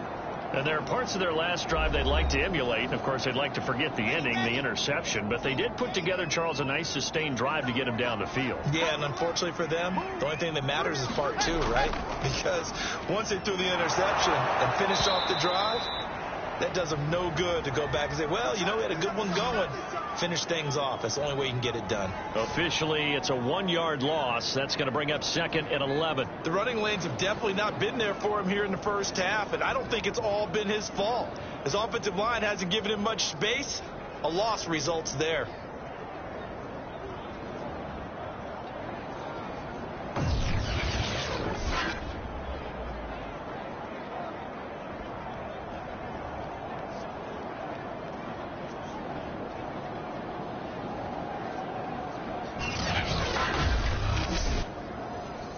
And there are parts of their last drive they'd like to emulate. And, of course, they'd like to forget the ending, the interception. But they did put together, Charles, a nice sustained drive to get him down the field. Yeah, and unfortunately for them, the only thing that matters is part 2, right? Because once they threw the interception and finished off the drive, that does them no good to go back and say, well, you know, we had a good one going. Finish things off. That's the only way you can get it done. Officially, it's a 1-yard loss. That's going to bring up 2nd and 11. The running lanes have definitely not been there for him here in the first half, and I don't think it's all been his fault. His offensive line hasn't given him much space. A loss results there.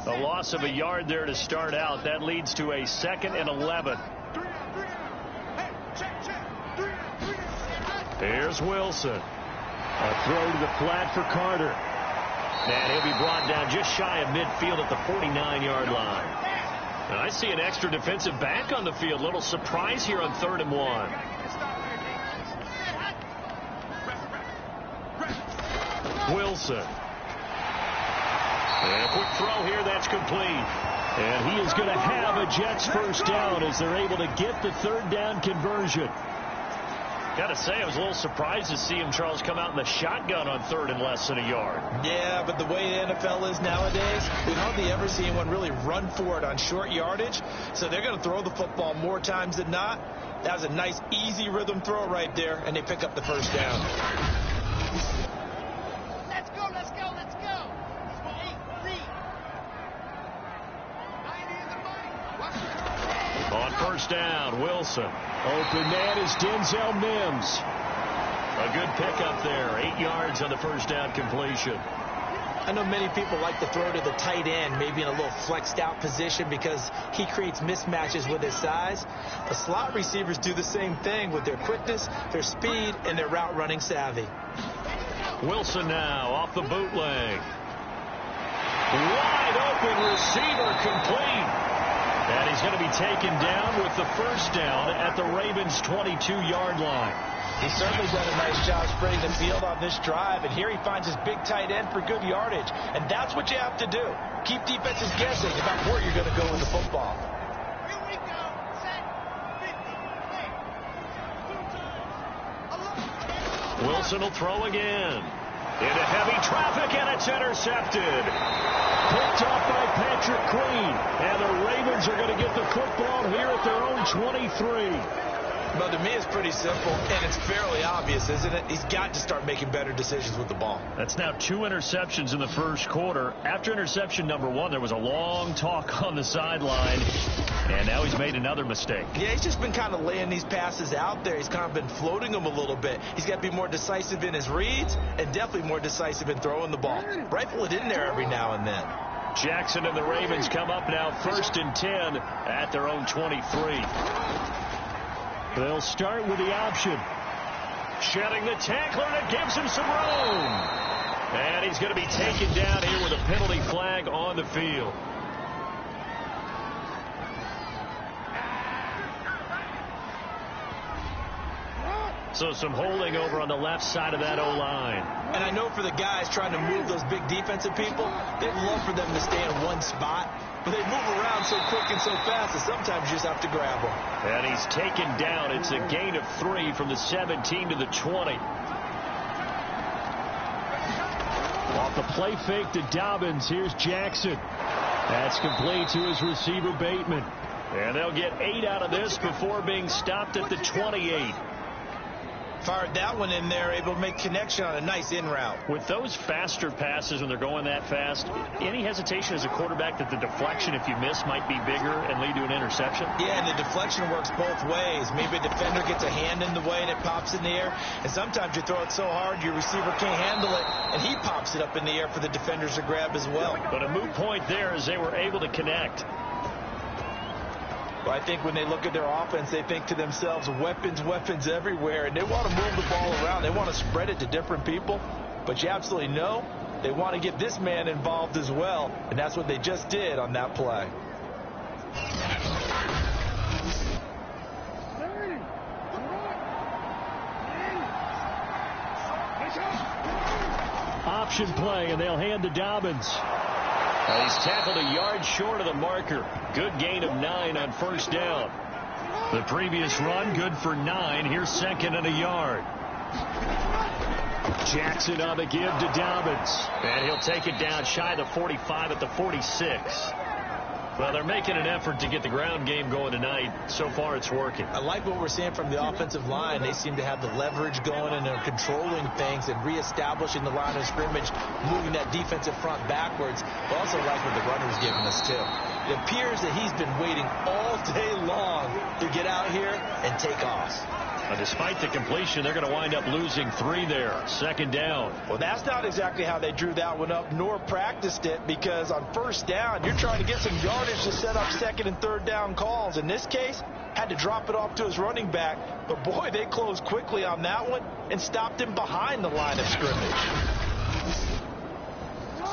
A loss of a yard there to start out. That leads to a 2nd and 11. Here's Wilson. A throw to the flat for Carter. And he'll be brought down just shy of midfield at the 49-yard line. And I see an extra defensive back on the field. Little surprise here on 3rd and 1. Wilson. And a quick throw here, that's complete. And he is going to have a Jets first down as they're able to get the 3rd down conversion. Got to say, I was a little surprised to see him, Charles, come out in the shotgun on 3rd and less than a yard. Yeah, but the way the NFL is nowadays, we hardly ever see anyone really run for it on short yardage. So they're going to throw the football more times than not. That was a nice, easy rhythm throw right there, and they pick up the first down. Let's go, let's go, let's go. On 1st down, Wilson. Open man is Denzel Mims. A good pickup there. 8 yards on the 1st down completion. I know many people like to throw to the tight end, maybe in a little flexed out position because he creates mismatches with his size. The slot receivers do the same thing with their quickness, their speed, and their route running savvy. Wilson now off the bootleg. Wide open receiver complete. And he's going to be taken down with the first down at the Ravens' 22-yard line. He's certainly done a nice job spreading the field on this drive, and here he finds his big tight end for good yardage. And that's what you have to do. Keep defenses guessing about where you're going to go with the football. Here we go. Set. 50. Wilson will throw again. Into heavy traffic, and it's intercepted. Picked off by Patrick Queen. And the Ravens are going to get the football here at their own 23. Well, to me, it's pretty simple, and it's fairly obvious, isn't it? He's got to start making better decisions with the ball. That's now 2 interceptions in the first quarter. After interception number 1, there was a long talk on the sideline, and now he's made another mistake. Yeah, he's just been kind of laying these passes out there. He's kind of been floating them a little bit. He's got to be more decisive in his reads and definitely more decisive in throwing the ball. Rifle it in there every now and then. Jackson and the Ravens come up now 1st and 10 at their own 23. They'll start with the option. Shedding the tackler, and it gives him some room. And he's going to be taken down here with a penalty flag on the field. So some holding over on the left side of that O-line. And I know for the guys trying to move those big defensive people, they'd love for them to stay in one spot. But they move around so quick and so fast that sometimes you just have to grab them. And he's taken down. It's a gain of 3 from the 17 to the 20. Off the play fake to Dobbins. Here's Jackson. That's complete to his receiver, Bateman. And they'll get 8 out of this before being stopped at the 28. Fired that one in there, able to make connection on a nice in route. With those faster passes when they're going that fast, any hesitation as a quarterback that the deflection, if you miss, might be bigger and lead to an interception? Yeah, and the deflection works both ways. Maybe a defender gets a hand in the way and it pops in the air. And sometimes you throw it so hard your receiver can't handle it, and he pops it up in the air for the defenders to grab as well. But a moot point there as they were able to connect. Well, I think when they look at their offense, they think to themselves, weapons, weapons everywhere, and they want to move the ball around. They want to spread it to different people, but you absolutely know they want to get this man involved as well, and that's what they just did on that play. Option play, and they'll hand to Dobbins. He's tackled a yard short of the marker. Good gain of 9 on first down. The previous run, good for 9. Here's second and a yard. Jackson on the give to Dobbins. And he'll take it down shy of the 45 at the 46. Well, they're making an effort to get the ground game going tonight. So far, it's working. I like what we're seeing from the offensive line. They seem to have the leverage going, and they're controlling things and reestablishing the line of scrimmage, moving that defensive front backwards. I also like what the runner's giving us, too. It appears that he's been waiting all day long to get out here and take off. Despite the completion, they're going to wind up losing 3 there. Second down. Well, that's not exactly how they drew that one up, nor practiced it, because on first down, you're trying to get some yardage to set up second and third down calls. In this case, had to drop it off to his running back. But, boy, they closed quickly on that one and stopped him behind the line of scrimmage.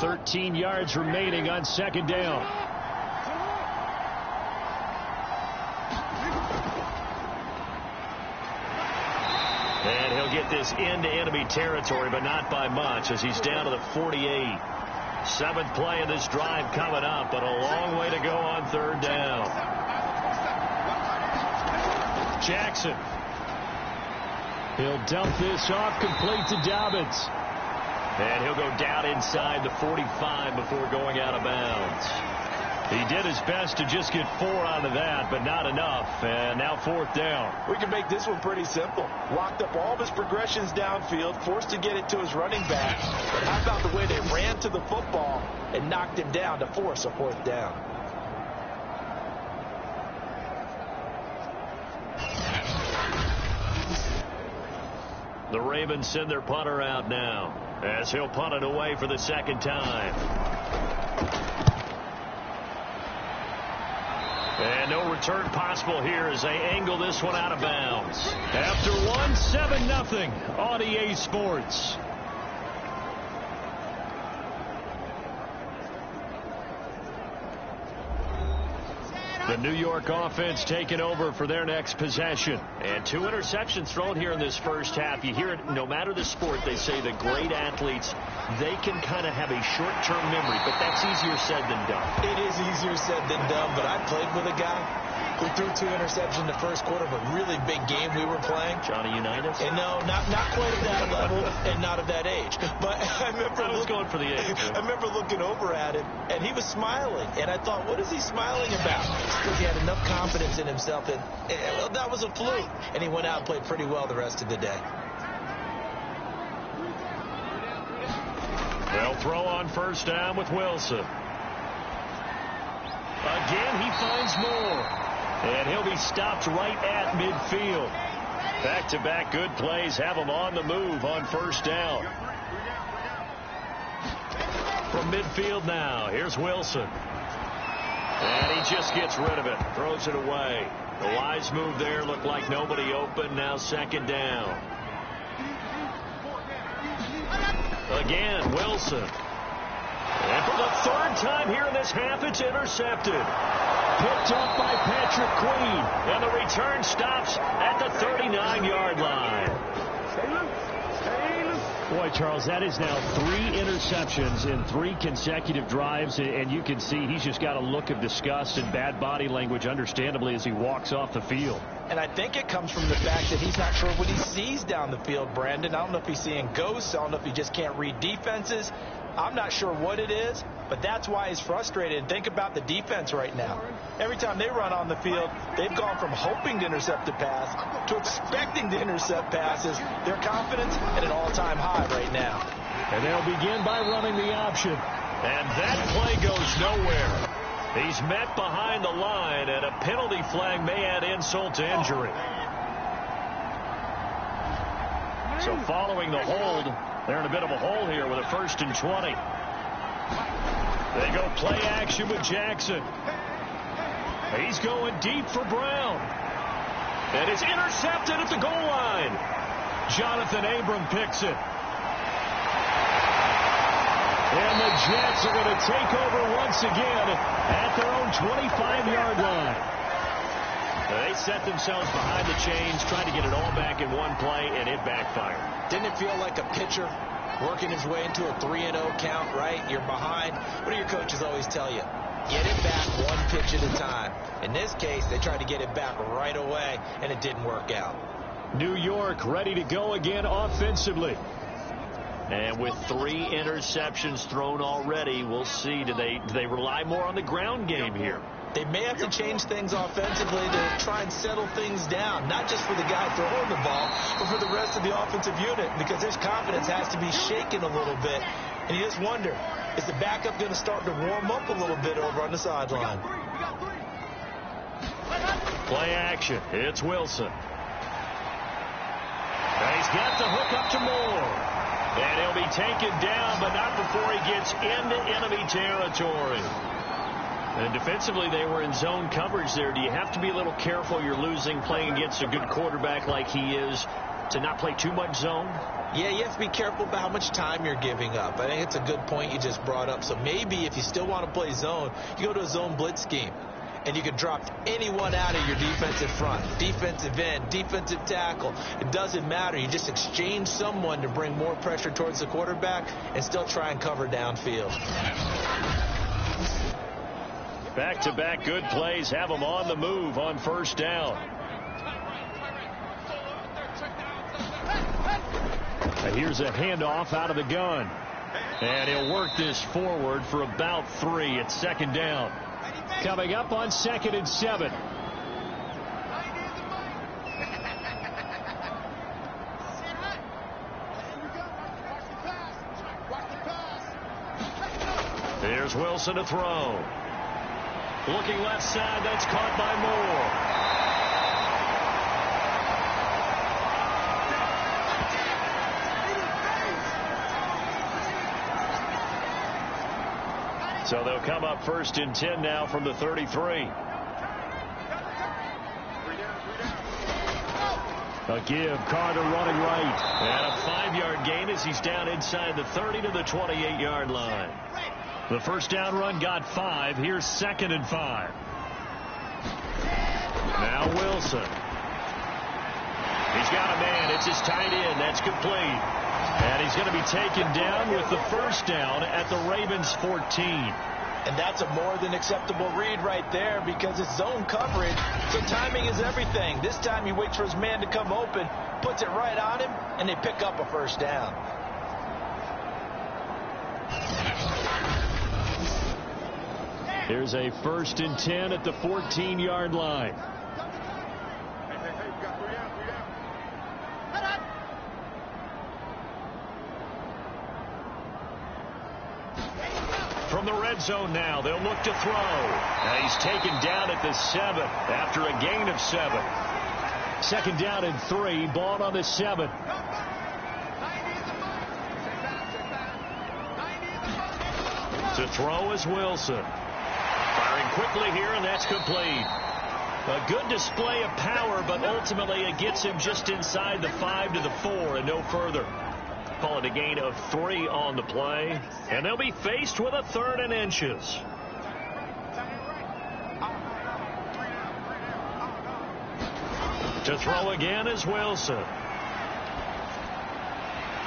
13 yards remaining on second down. And he'll get this into enemy territory, but not by much, as he's down to the 48. 7th play of this drive coming up, but a long way to go on third down. Jackson. He'll dump this off, complete to Dobbins. And he'll go down inside the 45 before going out of bounds. He did his best to just get 4 out of that, but not enough. And now 4th down. We can make this one pretty simple. Locked up all of his progressions downfield, forced to get it to his running back. But how about the way they ran to the football and knocked him down to force a 4th down? The Ravens send their punter out now, as he'll punt it away for the second time. And no return possible here as they angle this one out of bounds. After one, 7-0 on EA Sports. The New York offense taking over for their next possession. And 2 interceptions thrown here in this first half. You hear it, no matter the sport, they say the great athletes, they can kind of have a short-term memory, but that's easier said than done. It is easier said than done, but I played with a guy who threw 2 interceptions in the first quarter of a really big game we were playing. Johnny Unitas? And no, not quite at that level and not of that age. But I was going for the age. I remember looking over at him, and he was smiling. And I thought, what is he smiling about? Because he had enough confidence in himself that well, that was a fluke. And he went out and played pretty well the rest of the day. They'll throw on first down with Wilson. Again, he finds more. And he'll be stopped right at midfield. Back-to-back good plays have him on the move on first down. From midfield now, here's Wilson. And he just gets rid of it, throws it away. The wise move there, looked like nobody open, now second down. Again, Wilson. And for the 3rd time here in this half, it's intercepted. Picked up by Patrick Queen. And the return stops at the 39-yard line. Boy, Charles, that is now 3 interceptions in 3 consecutive drives, and you can see he's just got a look of disgust and bad body language, understandably, as he walks off the field. And I think it comes from the fact that he's not sure what he sees down the field, Brandon. I don't know if he's seeing ghosts. I don't know if he just can't read defenses. I'm not sure what it is, but that's why he's frustrated. And think about the defense right now. Every time they run on the field, they've gone from hoping to intercept a pass to expecting to intercept passes. Their confidence at an all-time high right now. And they'll begin by running the option. And that play goes nowhere. He's met behind the line, and a penalty flag may add insult to injury. So following the hold, they're in a bit of a hole here with a 1st and 20. They go play action with Jackson. He's going deep for Brown. And it's intercepted at the goal line. Jonathan Abram picks it. And the Jets are going to take over once again at their own 25-yard line. They set themselves behind the chains, trying to get it all back in one play, and it backfired. Didn't it feel like a pitcher working his way into a 3-0 count, right? You're behind. What do your coaches always tell you? Get it back one pitch at a time. In this case, they tried to get it back right away, and it didn't work out. New York ready to go again offensively. And with 3 interceptions thrown already, we'll see. Do they rely more on the ground game here? They may have to change things offensively to try and settle things down, not just for the guy throwing the ball, but for the rest of the offensive unit, because his confidence has to be shaken a little bit. And you just wonder, is the backup going to start to warm up a little bit over on the sideline? Play action. It's Wilson. He's got the hook up to Moore. And he'll be taken down, but not before he gets into enemy territory. And defensively, they were in zone coverage there. Do you have to be a little careful? You're losing, playing against a good quarterback like he is, to not play too much zone? Yeah, you have to be careful about how much time you're giving up. I think it's a good point you just brought up. So maybe if you still want to play zone, you go to a zone blitz scheme. And you can drop anyone out of your defensive front, defensive end, defensive tackle. It doesn't matter. You just exchange someone to bring more pressure towards the quarterback and still try and cover downfield. Back-to-back good plays have them on the move on 1st down. And here's a handoff out of the gun. And he'll work this forward for about 3. It's 2nd down. Coming up on 2nd and 7. Here's Wilson to throw. Looking left side, that's caught by Moore. So they'll come up 1st and 10 now from the 33. A give, Carter running right. And a 5-yard gain as he's down inside the 30 to the 28-yard line. The 1st down run got 5. Here's 2nd and 5. Now Wilson. He's got a man. It's his tight end. That's complete. And he's going to be taken down with the 1st down at the Ravens 14. And that's a more than acceptable read right there because it's zone coverage. So timing is everything. This time he waits for his man to come open, puts it right on him, and they pick up a 1st down. Here's a 1st and 10 at the 14-yard line. From the red zone now, they'll look to throw. And he's taken down at the 7 after a gain of 7. 2nd down and 3, ball on the 7. To throw is Wilson. Firing quickly here, and that's complete. A good display of power, but ultimately it gets him just inside the 5 to the 4 and no further. Call it a gain of 3 on the play, and they'll be faced with a 3rd and inches. To throw again is Wilson.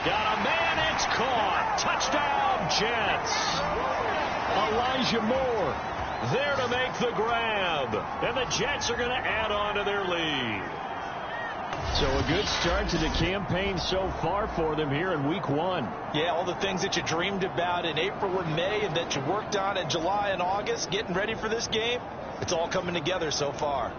Got a man, it's caught. Touchdown, Jets. Elijah Moore there to make the grab. And the Jets are going to add on to their lead. So a good start to the campaign so far for them here in week 1. Yeah, all the things that you dreamed about in April and May and that you worked on in July and August, getting ready for this game, it's all coming together so far.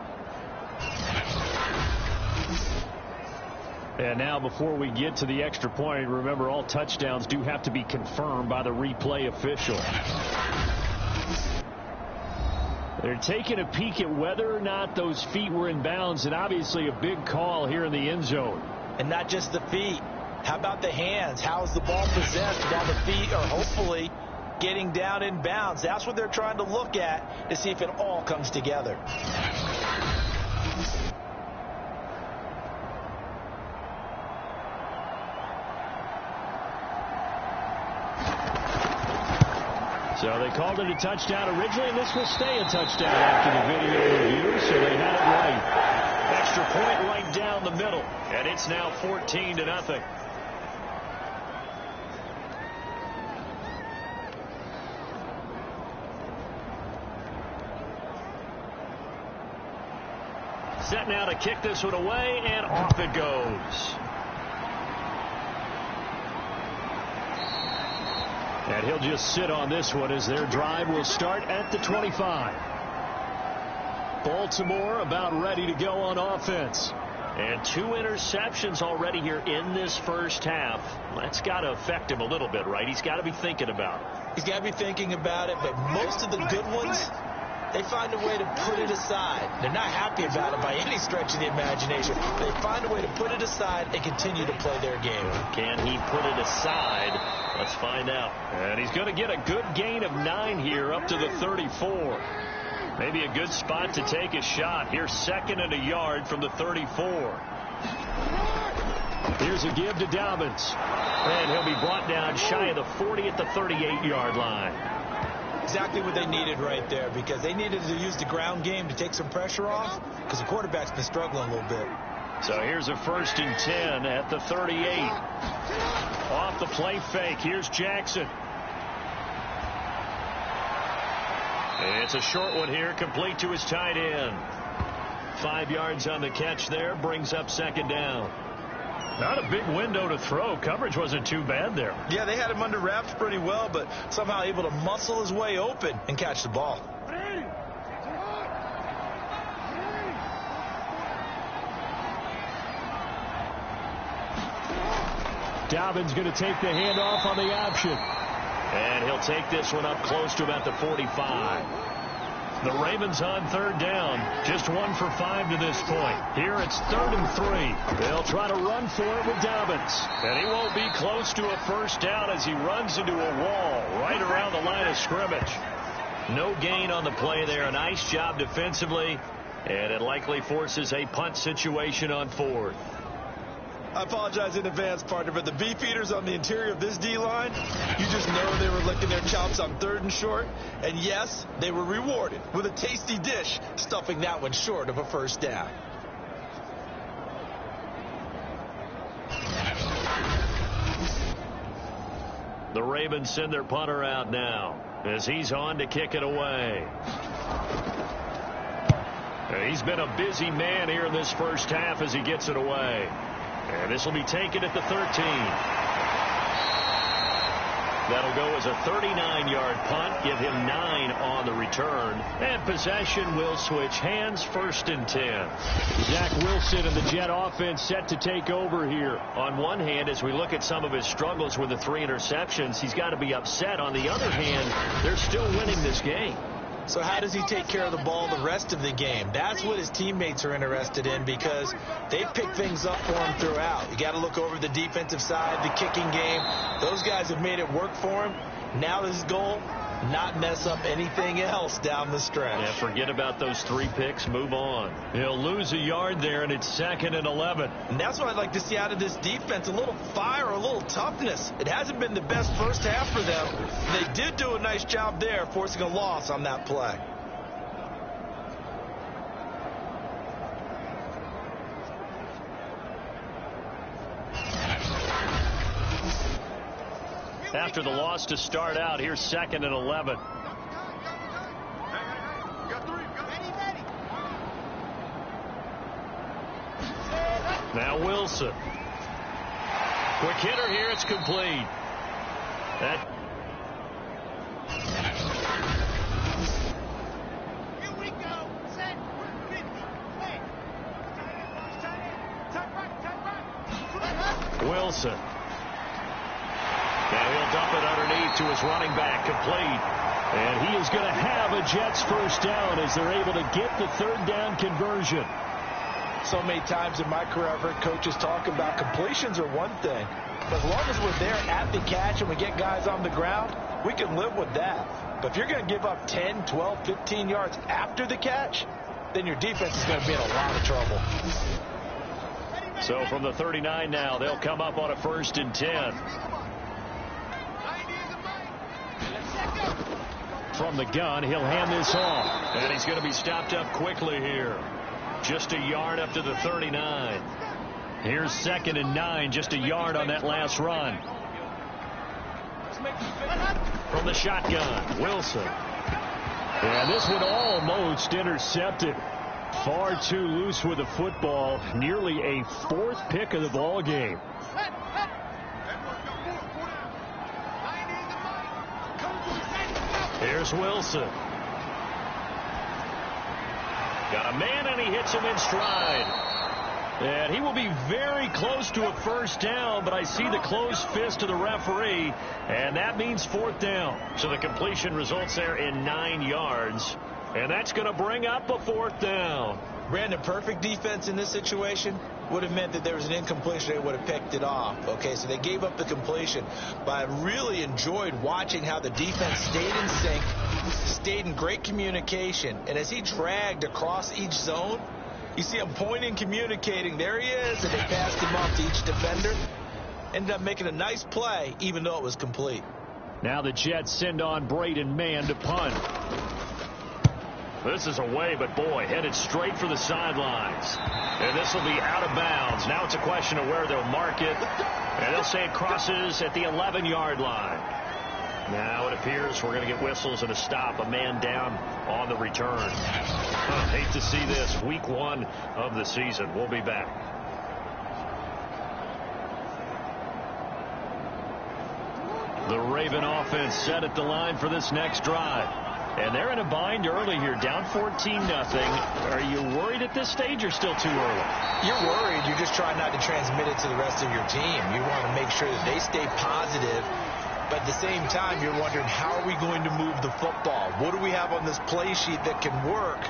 And now before we get to the extra point, remember all touchdowns do have to be confirmed by the replay official. They're taking a peek at whether or not those feet were in bounds, and obviously a big call here in the end zone. And not just the feet. How about the hands? How's the ball possessed while the feet are hopefully getting down in bounds? That's what they're trying to look at to see if it all comes together. So they called it a touchdown originally, and this will stay a touchdown after the video review, so they had it right. Extra point right down the middle, and it's now 14-0. Set now to kick this one away, and off it goes. And he'll just sit on this one as their drive will start at the 25. Baltimore about ready to go on offense. And 2 interceptions already here in this first half. That's got to affect him a little bit, right? He's got to be thinking about it. He's got to be thinking about it, but most of the good ones, they find a way to put it aside. They're not happy about it by any stretch of the imagination. They find a way to put it aside and continue to play their game. Can he put it aside? Let's find out. And he's going to get a good gain of 9 here up to the 34. Maybe a good spot to take a shot. Here's 2nd and a yard from the 34. Here's a give to Dobbins. And he'll be brought down shy of the 40 at the 38-yard line. Exactly what they needed right there, because they needed to use the ground game to take some pressure off, because the quarterback's been struggling a little bit. So here's a 1st and 10 at the 38. Off the play fake. Here's Jackson. It's a short one here, complete to his tight end. 5 yards on the catch there, brings up 2nd down. Not a big window to throw. Coverage wasn't too bad there. Yeah, they had him under wraps pretty well, but somehow able to muscle his way open and catch the ball. Dobbins going to take the handoff on the option. And he'll take this one up close to about the 45. The Ravens on 3rd down. Just 1 for 5 to this point. Here it's 3rd and 3. They'll try to run for it with Dobbins. And he won't be close to a 1st down as he runs into a wall right around the line of scrimmage. No gain on the play there. A nice job defensively. And it likely forces a punt situation on 4th. I apologize in advance, partner, but the beefeaters on the interior of this D-line, you just know they were licking their chops on 3rd and short. And yes, they were rewarded with a tasty dish, stuffing that one short of a 1st down. The Ravens send their punter out now as he's on to kick it away. He's been a busy man here in this first half as he gets it away. And this will be taken at the 13. That'll go as a 39-yard punt. Give him 9 on the return. And possession will switch hands, 1st and 10. Zach Wilson and the Jet offense set to take over here. On one hand, as we look at some of his struggles with the 3 interceptions, he's got to be upset. On the other hand, they're still winning this game. So how does he take care of the ball the rest of the game? That's what his teammates are interested in, because they've picked things up for him throughout. You got to look over the defensive side, the kicking game. Those guys have made it work for him. Now his goal, not mess up anything else down the stretch. Yeah, forget about those 3 picks. Move on. He'll lose a yard there, and it's 2nd and 11. And that's what I'd like to see out of this defense, a little fire, a little toughness. It hasn't been the best first half for them. They did do a nice job there, forcing a loss on that play. after the loss to start out. Here's 2nd and 11. Now Wilson. Quick hitter here. It's complete. That. Here we go. Set. 50. Play. Wilson. And he'll dump it underneath to his running back. Complete. And he is going to have a Jets first down as they're able to get the 3rd down conversion. So many times in my career I've heard coaches talk about completions are one thing, but as long as we're there at the catch and we get guys on the ground, we can live with that. But if you're going to give up 10, 12, 15 yards after the catch, then your defense is going to be in a lot of trouble. So from the 39 now, they'll come up on a 1st and 10. From the gun, he'll hand this off. And he's going to be stopped up quickly here. Just a yard up to the 39. Here's 2nd and 9, just a yard on that last run. From the shotgun, Wilson. And this one almost intercepted. Far too loose with the football. Nearly a 4th pick of the ball game. Here's Wilson. Got a man, and he hits him in stride. And he will be very close to a first down, but I see the closed fist of the referee, and that means 4th down. So the completion results there in 9 yards, and that's going to bring up a 4th down. Brandon, perfect defense in this situation would have meant that there was an incompletion. They would have picked it off. Okay, so they gave up the completion. But I really enjoyed watching how the defense stayed in sync, stayed in great communication. And as he dragged across each zone, you see him pointing, communicating. There he is, and they passed him off to each defender. Ended up making a nice play, even though it was complete. Now the Jets send on Braden Mann to punt. This is away, but boy, headed straight for the sidelines. And this will be out of bounds. Now it's a question of where they'll mark it. And they'll say it crosses at the 11-yard line. Now it appears we're going to get whistles and a stop. A man down on the return. Hate to see this. Week 1 of the season. We'll be back. The Raven offense set at the line for this next drive. And they're in a bind early here, down 14-0. Are you worried at this stage or still too early? You're worried. You're just trying not to transmit it to the rest of your team. You want to make sure that they stay positive. But at the same time, you're wondering, how are we going to move the football? What do we have on this play sheet that can work?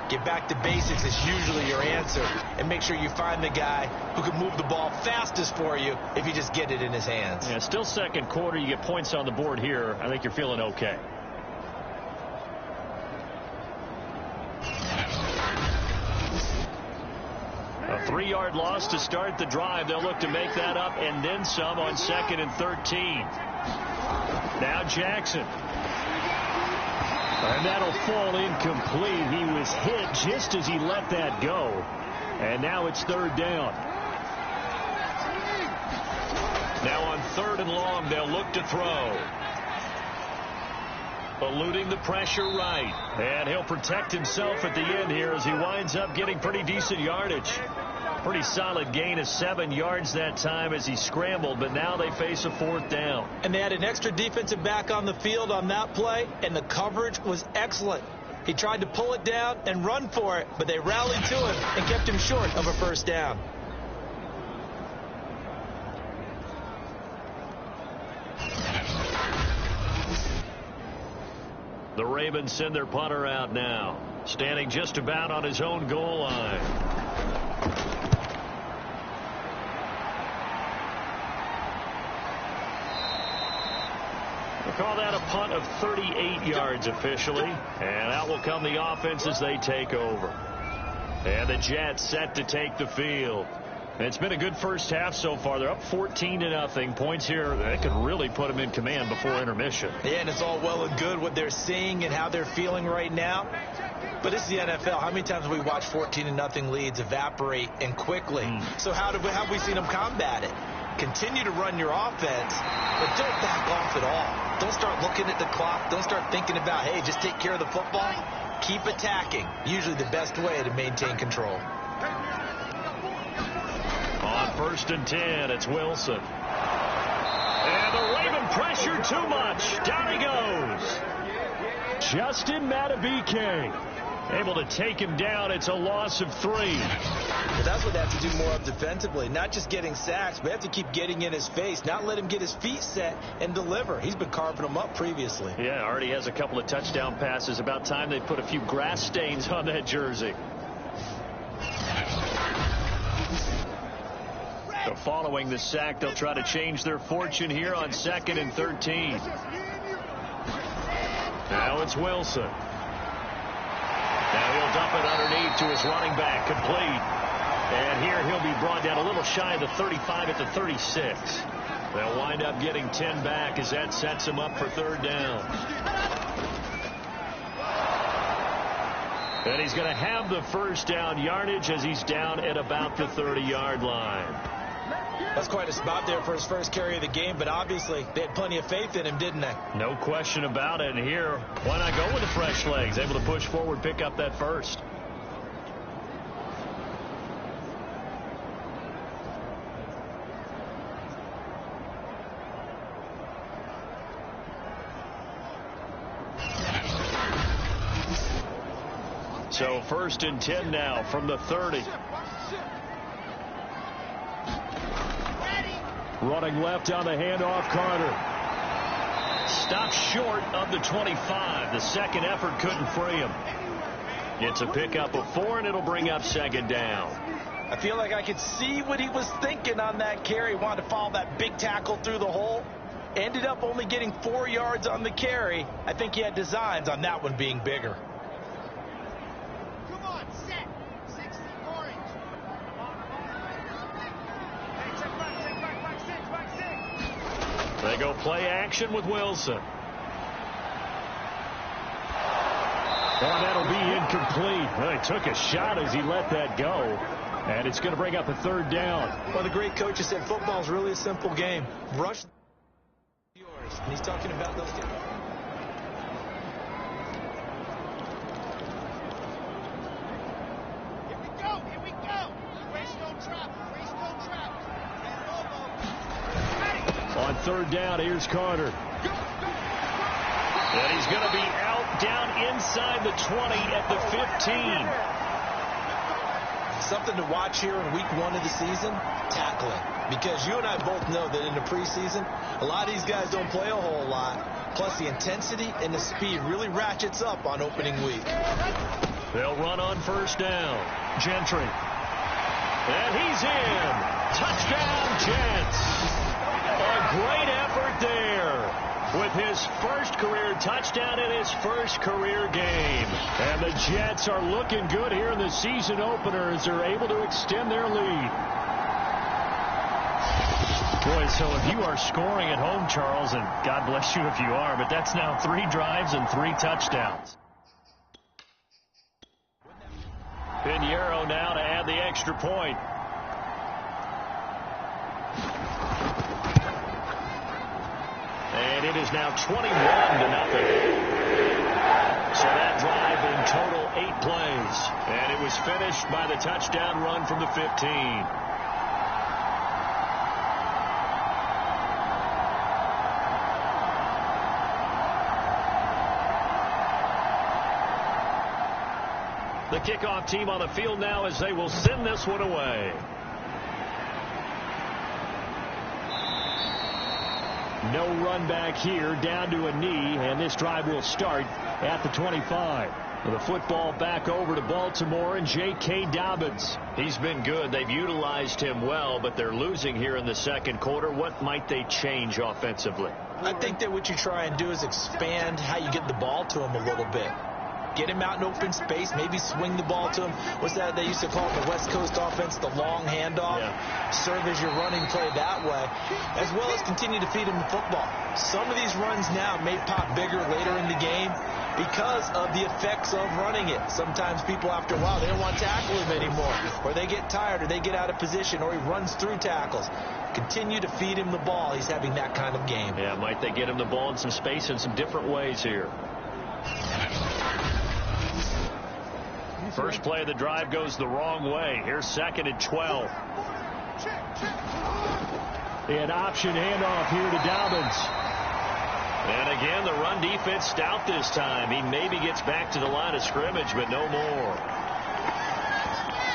Get back to basics is usually your answer. And make sure you find the guy who can move the ball fastest for you if you just get it in his hands. Yeah, still 2nd quarter. You get points on the board here. I think you're feeling okay. A 3-yard loss to start the drive. They'll look to make that up and then some on 2nd and 13. Now Jackson. And that'll fall incomplete. He was hit just as he let that go. And now it's 3rd down. Now on 3rd and long, they'll look to throw. Eluding the pressure right. And he'll protect himself at the end here as he winds up getting pretty decent yardage. Pretty solid gain of 7 yards that time as he scrambled, but now they face a 4th down. And they had an extra defensive back on the field on that play, and the coverage was excellent. He tried to pull it down and run for it, but they rallied to him and kept him short of a first down. The Ravens send their punter out now, standing just about on his own goal line. We'll call that a punt of 38 yards officially, and out will come the offense as they take over. And the Jets set to take the field. And it's been a good first half so far. They're up 14-0. Points here that could really put them in command before intermission. Yeah, and it's all well and good what they're seeing and how they're feeling right now. But this is the NFL. How many times have we watched 14-0 leads evaporate and quickly? So how have we seen them combat it? Continue to run your offense, but don't back off at all. Don't start looking at the clock. Don't start thinking about, hey, just take care of the football. Keep attacking. Usually the best way to maintain control. On 1st and 10, it's Wilson. And the Raven pressure too much. Down he goes. Justin Madubuike able to take him down. It's a loss of 3. Well, that's what they have to do more of defensively. Not just getting sacks, but have to keep getting in his face. Not let him get his feet set and deliver. He's been carving them up previously. Yeah, already has a couple of touchdown passes. About time they put a few grass stains on that jersey. So following the sack, they'll try to change their fortune here on 2nd and 13. Now it's Wilson. Now he'll dump it underneath to his running back, complete. And here he'll be brought down a little shy of the 35 at the 36. They'll wind up getting 10 back as that sets him up for 3rd down. And he's going to have the 1st down yardage as he's down at about the 30-yard line. That's quite a spot there for his first carry of the game, but obviously they had plenty of faith in him, didn't they? No question about it. And here, why not go with the fresh legs? Able to push forward, pick up that 1st. So 1st and 10 now from the 30. Running left on the handoff, Carter. Stopped short of the 25. The second effort couldn't free him. It's a pickup of 4, and it'll bring up 2nd down. I feel like I could see what he was thinking on that carry. Wanted to follow that big tackle through the hole. Ended up only getting 4 yards on the carry. I think he had designs on that one being bigger. They go play action with Wilson. Oh, that'll be incomplete. Well, he took a shot as he let that go. And it's going to bring up a 3rd down. One of the great coaches said football is really a simple game. Rush yours. And he's talking about those guys. Here we go. Race no trap. On 3rd down, here's Carter. And he's going to be out down inside the 20 at the 15. Something to watch here in week 1 of the season, tackling. Because you and I both know that in the preseason, a lot of these guys don't play a whole lot. Plus, the intensity and the speed really ratchets up on opening week. They'll run on 1st down. Gentry. And he's in. Touchdown, Jets. A great effort there with his 1st career touchdown in his 1st career game. And the Jets are looking good here in the season opener as they're able to extend their lead. Boy, so if you are scoring at home, Charles, and God bless you if you are, but that's now 3 drives and 3 touchdowns. Pinheiro now to add the extra point. And it is now 21-0. So that drive in total 8 plays. And it was finished by the touchdown run from the 15. The kickoff team on the field now as they will send this one away. No run back here, down to a knee, and this drive will start at the 25. The football back over to Baltimore and J.K. Dobbins. He's been good. They've utilized him well, but they're losing here in the 2nd quarter. What might they change offensively? I think that what you try and do is expand how you get the ball to him a little bit. Get him out in open space, maybe swing the ball to him. What's that they used to call it, the West Coast offense, the long handoff? Yeah. Serve as your running play that way, as well as continue to feed him the football. Some of these runs now may pop bigger later in the game. because of the effects of running it. Sometimes people, after a while, they don't want to tackle him anymore, or they get tired, or they get out of position, or he runs through tackles. Continue to feed him the ball. He's having that kind of game. Yeah, might they get him the ball in some space in some different ways here. First play of the drive goes the wrong way. Here's 2nd and 12. An option handoff here to Dobbins. And again, the run defense stout this time. He maybe gets back to the line of scrimmage, but no more.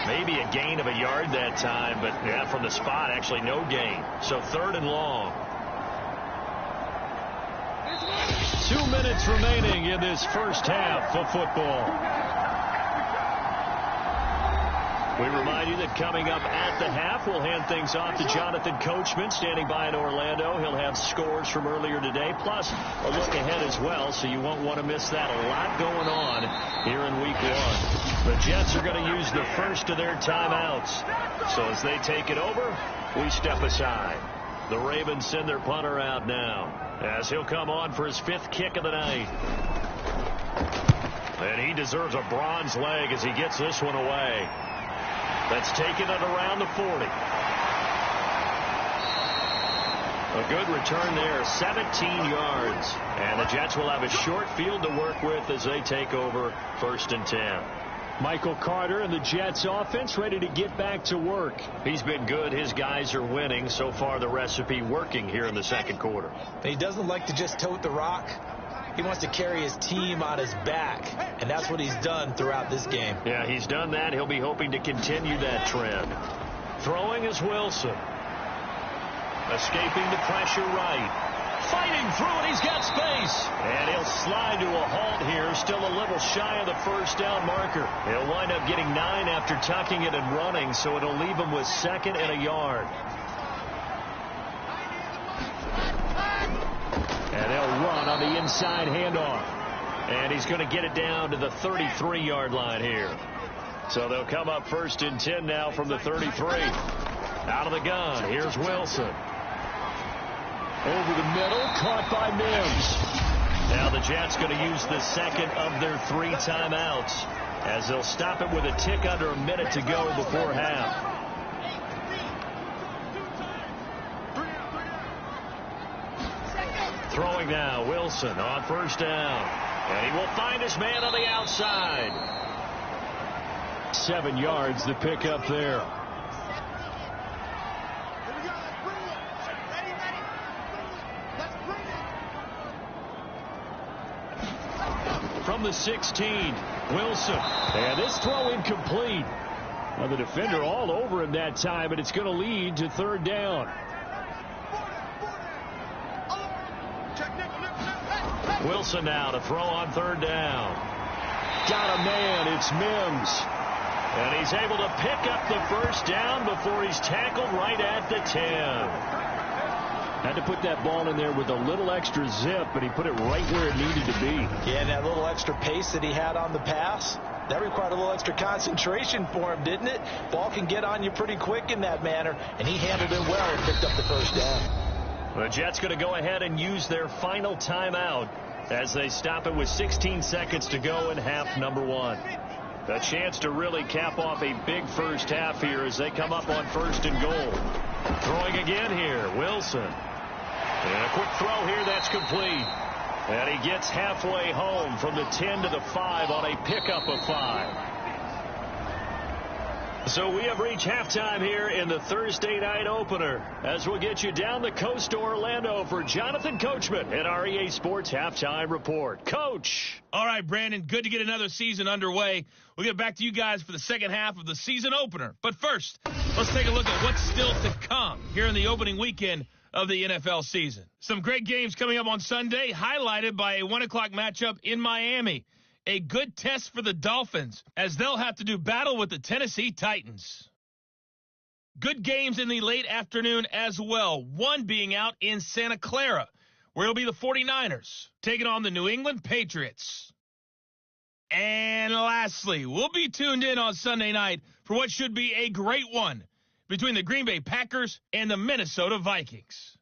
Maybe a gain of a yard that time, but yeah, from the spot, actually no gain. So 3rd and long. 2 minutes remaining in this first half of football. We remind you that coming up at the half, we'll hand things off to Jonathan Coachman, standing by in Orlando. He'll have scores from earlier today, plus a look ahead as well, so you won't want to miss that. A lot going on here in Week 1. The Jets are going to use the first of their timeouts. So as they take it over, we step aside. The Ravens send their punter out now, as he'll come on for his 5th kick of the night. And he deserves a bronze leg as he gets this one away. That's taken it around the 40. A good return there, 17 yards. And the Jets will have a short field to work with as they take over 1st and 10. Michael Carter and the Jets offense ready to get back to work. He's been good. His guys are winning. So far, the recipe working here in the 2nd quarter. He doesn't like to just tote the rock. He wants to carry his team on his back, and that's what he's done throughout this game. Yeah, he's done that. He'll be hoping to continue that trend. Throwing is Wilson. Escaping the pressure right. Fighting through it. He's got space. And he'll slide to a halt here. Still a little shy of the 1st down marker. He'll wind up getting 9 after tucking it and running, so it'll leave him with 2nd and a yard. And they'll run on the inside handoff. And he's going to get it down to the 33-yard line here. So they'll come up 1st and 10 now from the 33. Out of the gun, here's Wilson. Over the middle, caught by Mims. Now the Jets going to use the 2nd of their 3 timeouts, as they'll stop it with a tick under a minute to go before half. Throwing now, Wilson on 1st down. And he will find his man on the outside. 7 yards to pick up there. From the 16, Wilson. And this throw incomplete. Well, the defender all over him that time, and it's going to lead to 3rd down. Wilson now to throw on 3rd down. Got a man. It's Mims. And he's able to pick up the 1st down before he's tackled right at the 10. Had to put that ball in there with a little extra zip, but he put it right where it needed to be. Yeah, and that little extra pace that he had on the pass, that required a little extra concentration for him, didn't it? Ball can get on you pretty quick in that manner, and he handled it well and picked up the 1st down. The Jets going to go ahead and use their final timeout as they stop it with 16 seconds to go in half number 1. A chance to really cap off a big first half here as they come up on 1st and goal. Throwing again here, Wilson. And a quick throw here, that's complete. And he gets halfway home from the 10 to the 5 on a pickup of 5. So we have reached halftime here in the Thursday night opener, as we'll get you down the coast to Orlando for Jonathan Coachman at our EA Sports Halftime Report. Coach. All right, Brandon, good to get another season underway. We'll get back to you guys for the second half of the season opener. But first, let's take a look at what's still to come here in the opening weekend of the NFL season. Some great games coming up on Sunday, highlighted by a 1 o'clock matchup in Miami. A good test for the Dolphins, as they'll have to do battle with the Tennessee Titans. Good games in the late afternoon as well, one being out in Santa Clara, where it'll be the 49ers taking on the New England Patriots. And lastly, we'll be tuned in on Sunday night for what should be a great one between the Green Bay Packers and the Minnesota Vikings.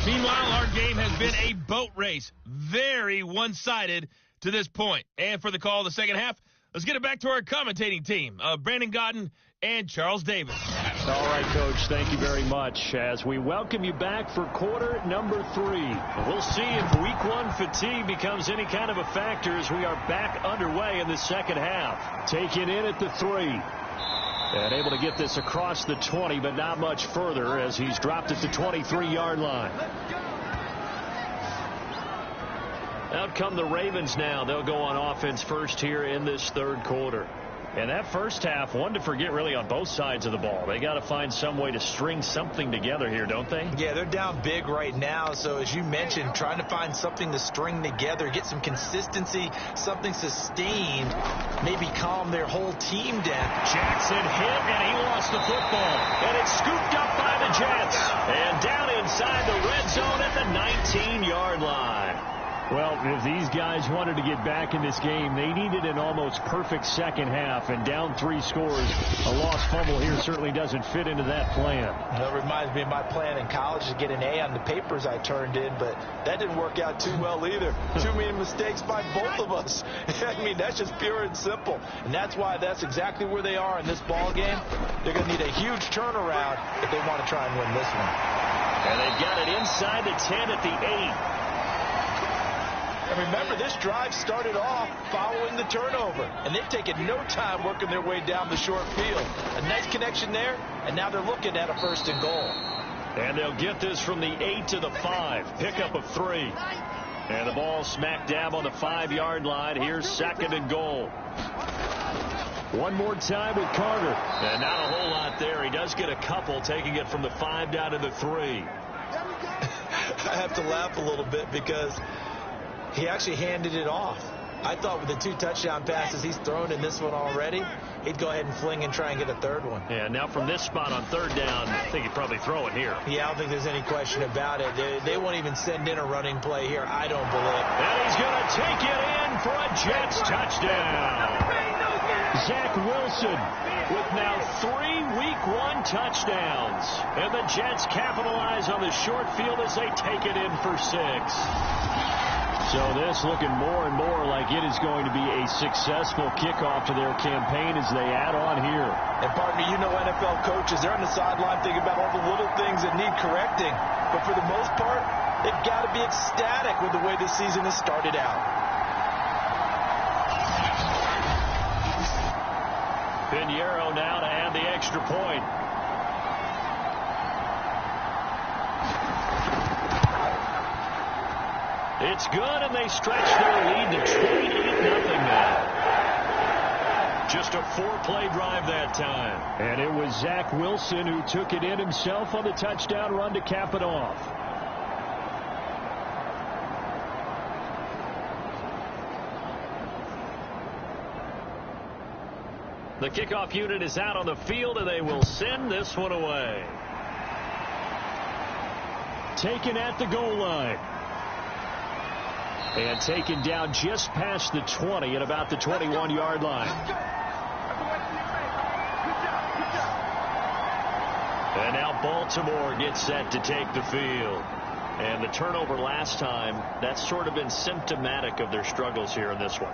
Meanwhile, our game has been a boat race. Very one-sided to this point. And for the call of the second half, let's get it back to our commentating team, Brandon Godden and Charles Davis. All right, Coach, thank you very much. As we welcome you back for quarter number 3. We'll see if week 1 fatigue becomes any kind of a factor as we are back underway in the second half. Taken in at the 3. And able to get this across the 20, but not much further as he's dropped at the 23-yard line. Out come the Ravens now. They'll go on offense first here in this third quarter. And that first half, one to forget really on both sides of the ball. They got to find some way to string something together here, don't they? Yeah, they're down big right now. So as you mentioned, trying to find something to string together, get some consistency, something sustained, maybe calm their whole team down. Jackson hit, and he lost the football. And it's scooped up by the Jets. And down inside the red zone at the 19-yard line. Well, if these guys wanted to get back in this game, they needed an almost perfect second half, and down 3 scores. A lost fumble here certainly doesn't fit into that plan. That reminds me of my plan in college to get an A on the papers I turned in, but that didn't work out too well either. Too many mistakes by both of us. I mean, that's just pure and simple. And that's why that's exactly where they are in this ball game. They're going to need a huge turnaround if they want to try and win this one. And they've got it inside the 10 at the 8. And remember, this drive started off following the turnover, and they've taken no time working their way down the short field. A nice connection there, and now they're looking at a 1st and goal. And they'll get this from the 8 to the 5. Pickup of 3. And the ball smack dab on the 5-yard line. Here's 2nd and goal. One more time with Carter. And not a whole lot there. He does get a couple, taking it from the 5 down to the 3. I have to laugh a little bit because he actually handed it off. I thought with the 2 touchdown passes he's thrown in this one already, he'd go ahead and fling and try and get a 3rd one. Yeah, now from this spot on 3rd down, I think he'd probably throw it here. Yeah, I don't think there's any question about it. They won't even send in a running play here, I don't believe. And he's going to take it in for a Jets touchdown. Zach Wilson with now 3 Week 1 touchdowns. And the Jets capitalize on the short field as they take it in for 6. So this looking more and more like it is going to be a successful kickoff to their campaign as they add on here. And partner, you know NFL coaches, they're on the sideline thinking about all the little things that need correcting. But for the most part, they've got to be ecstatic with the way this season has started out. Pinheiro now to add the extra point. It's good, and they stretch their lead to 28-0 now. Just a 4-play drive that time. And it was Zach Wilson who took it in himself on the touchdown run to cap it off. The kickoff unit is out on the field, and they will send this one away. Taken at the goal line. And taken down just past the 20 at about the 21-yard line. And now Baltimore gets set to take the field. And the turnover last time, that's sort of been symptomatic of their struggles here in this one.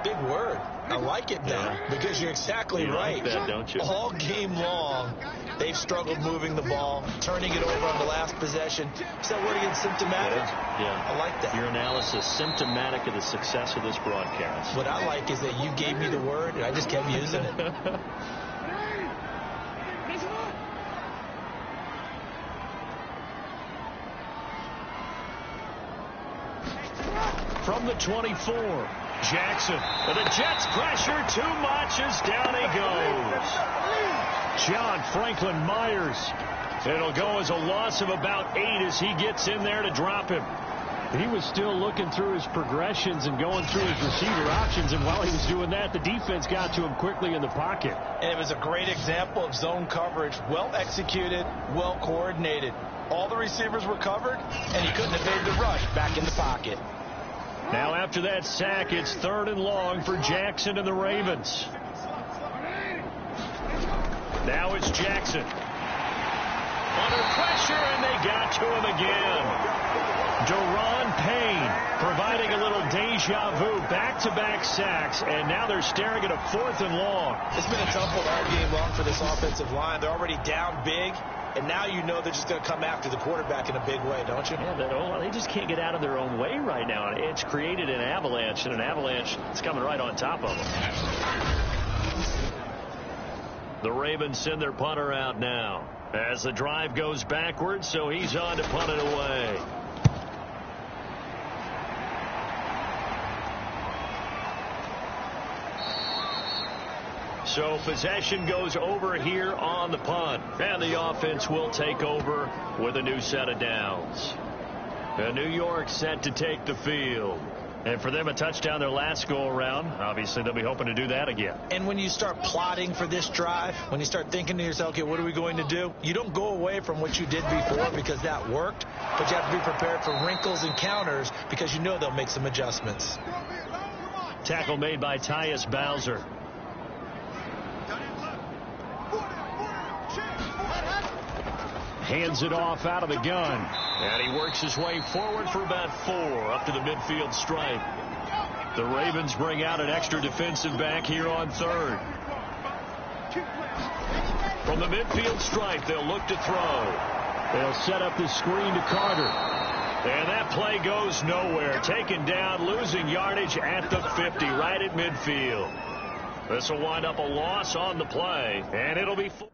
Big word. I like it now because you're exactly right. Like that, don't you? All game long, they've struggled moving the ball, turning it over on the last possession. Is that word again, symptomatic? Yeah. I like that. Your analysis, symptomatic of the success of this broadcast. What I like is that you gave me the word, and I just kept using it. From the 24. Jackson. And the Jets pressure too much as down he goes. John Franklin Myers. It'll go as a loss of about 8 as he gets in there to drop him. He was still looking through his progressions and going through his receiver options, and while he was doing that, the defense got to him quickly in the pocket. And it was a great example of zone coverage, well executed, well coordinated. All the receivers were covered, and he couldn't evade the rush back in the pocket. Now after that sack, it's 3rd and long for Jackson and the Ravens. Now it's Jackson. On under pressure, and they got to him again. Deron Payne providing a little deja vu, back-to-back sacks, and now they're staring at a 4th and long. It's been a tough one all game long for this offensive line. They're already down big, and now you know they're just going to come after the quarterback in a big way, don't you? Yeah, they just can't get out of their own way right now. It's created an avalanche, and an avalanche is coming right on top of them. The Ravens send their punter out now as the drive goes backwards, so he's on to punt it away. So possession goes over here on the punt, and the offense will take over with a new set of downs. And New York set to take the field. And for them, a touchdown their last go-around. Obviously, they'll be hoping to do that again. And when you start plotting for this drive, when you start thinking to yourself, okay, what are we going to do? You don't go away from what you did before because that worked, but you have to be prepared for wrinkles and counters because you know they'll make some adjustments. Tackle made by Tyus Bowser. Hands it off out of the gun. And he works his way forward for about 4 up to the midfield stripe. The Ravens bring out an extra defensive back here on 3rd. From the midfield stripe, they'll look to throw. They'll set up the screen to Carter. And that play goes nowhere. Taken down, losing yardage at the 50, right at midfield. This will wind up a loss on the play, and it'll be full.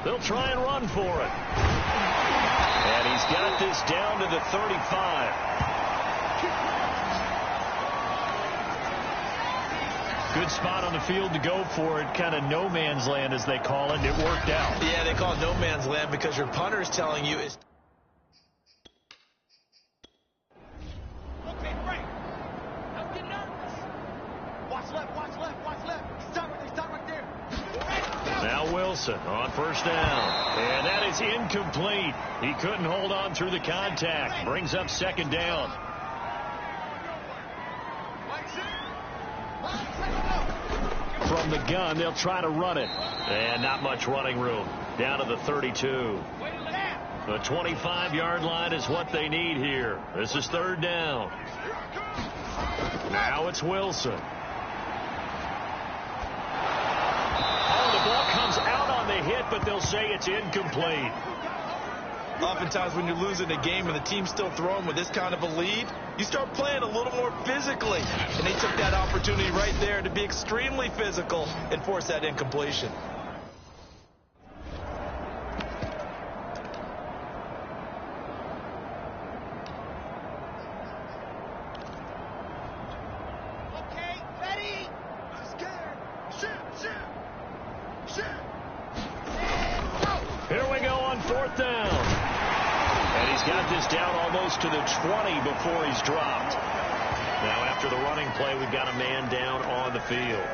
They'll try and run for it. And he's got this down to the 35. Good spot on the field to go for it. Kind of no man's land, as they call it. It worked out. Yeah, they call it no man's land because your punter is telling you it's... Okay, right. Don't get nervous. Watch left, watch left, watch left. He's stuck right there. Now Wilson on 1st down. And that is incomplete. He couldn't hold on through the contact. Brings up 2nd down. From the gun, they'll try to run it. And not much running room. Down to the 32. The 25-yard line is what they need here. This is 3rd down. Now it's Wilson. Out on the hit, but they'll say it's incomplete. Oftentimes when you're losing a game and the team's still throwing with this kind of a lead, you start playing a little more physically. And they took that opportunity right there to be extremely physical and force that incompletion. Okay, ready? I'm scared. Shoot. Here we go on 4th down. And he's got this down almost to the 20 before he's dropped. Now after the running play, we've got a man down on the field.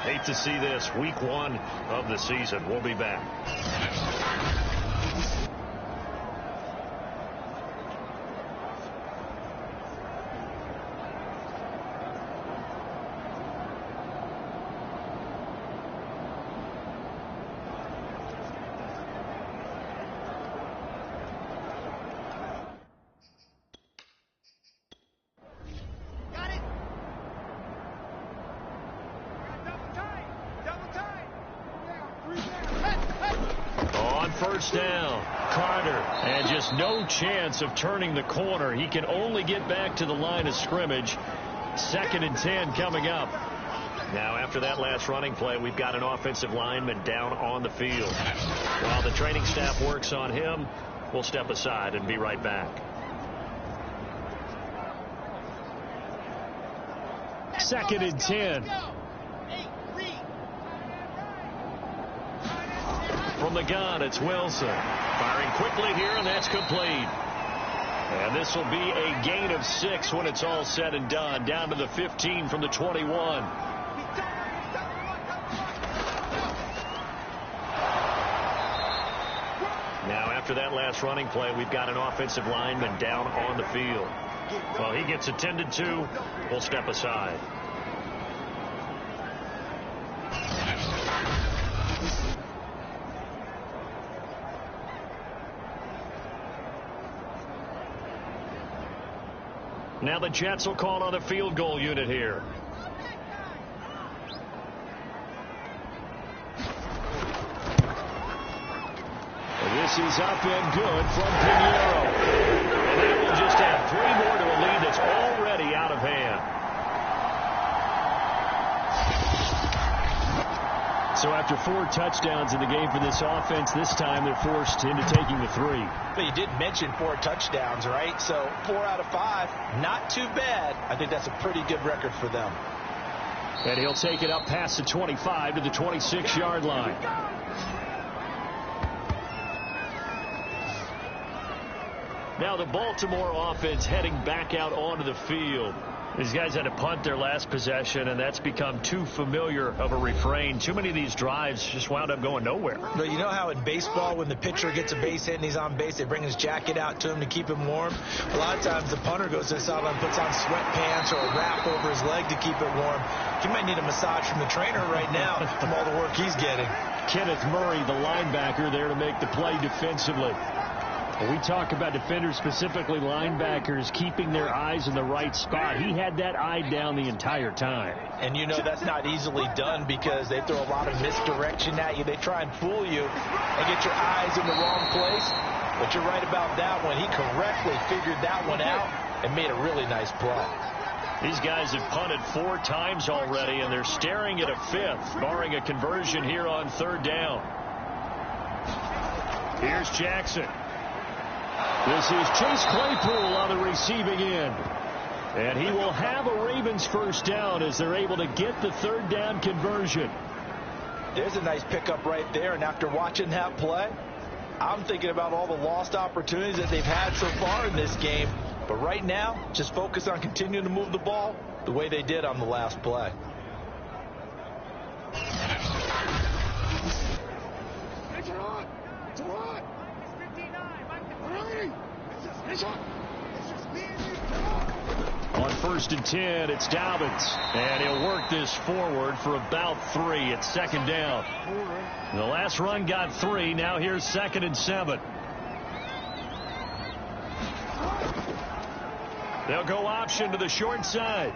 Hate to see this. Week 1 of the season. We'll be back. On 1st down, Carter, and just no chance of turning the corner. He can only get back to the line of scrimmage. 2nd and 10 coming up. Now, after that last running play, we've got an offensive lineman down on the field. While the training staff works on him, we'll step aside and be right back. 2nd and 10. From the gun, it's Wilson. Firing quickly here, and that's complete. And this will be a gain of 6 when it's all said and done. Down to the 15 from the 21. after that last running play, we've got an offensive lineman down on the field. Well, he gets attended to. We'll step aside. Now the Jets will call on the field goal unit here. This is up and good from Pinheiro. And that will just add 3 more to a lead that's already out of hand. So after 4 touchdowns in the game for this offense, this time they're forced into taking the 3. But you did mention 4 touchdowns, right? So 4 out of 5, not too bad. I think that's a pretty good record for them. And he'll take it up past the 25 to the 26-yard line. Now the Baltimore offense heading back out onto the field. These guys had to punt their last possession, and that's become too familiar of a refrain. Too many of these drives just wound up going nowhere. But you know how in baseball, when the pitcher gets a base hit and he's on base, they bring his jacket out to him to keep him warm? A lot of times the punter goes to the sideline and puts on sweatpants or a wrap over his leg to keep it warm. He might need a massage from the trainer right now from all the work he's getting. Kenneth Murray, the linebacker, there to make the play defensively. When we talk about defenders, specifically linebackers, keeping their eyes in the right spot. He had that eye down the entire time. And you know that's not easily done because they throw a lot of misdirection at you. They try and fool you and get your eyes in the wrong place. But you're right about that one. He correctly figured that one out and made a really nice play. These guys have punted 4 times already, and they're staring at a 5th, barring a conversion here on 3rd down. Here's Jackson. This is Chase Claypool on the receiving end. And he will have a Ravens first down as they're able to get the 3rd down conversion. There's a nice pickup right there. And after watching that play, I'm thinking about all the lost opportunities that they've had so far in this game. But right now, just focus on continuing to move the ball the way they did on the last play. On 1st and 10, it's Dobbins. And he'll work this forward for about 3. It's 2nd down. The last run got 3. Now here's 2nd and 7. They'll go option to the short side.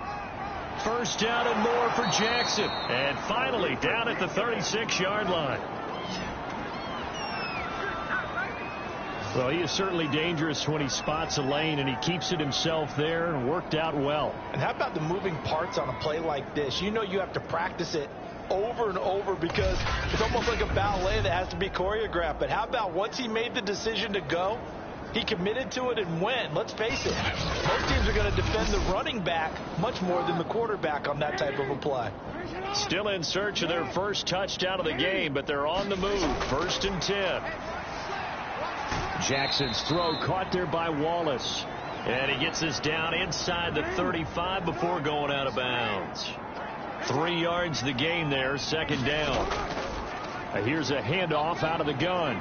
1st down and more for Jackson. And finally down at the 36-yard line. Well, he is certainly dangerous when he spots a lane, and he keeps it himself there and worked out well. And how about the moving parts on a play like this? You know you have to practice it over and over because it's almost like a ballet that has to be choreographed. But how about once he made the decision to go, he committed to it and went. Let's face it, most teams are going to defend the running back much more than the quarterback on that type of a play. Still in search of their first touchdown of the game, but they're on the move. 1st and 10. Jackson's throw caught there by Wallace. And he gets this down inside the 35 before going out of bounds. 3 yards the gain there, 2nd down. Here's a handoff out of the gun.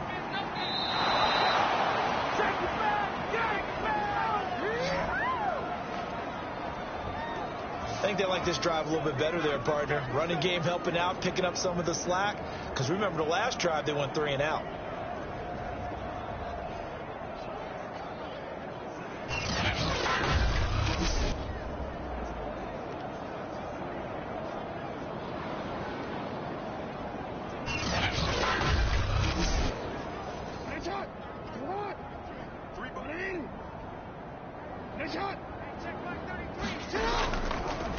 I think they like this drive a little bit better there, partner. Running game helping out, picking up some of the slack. Because remember the last drive, they went 3 and out.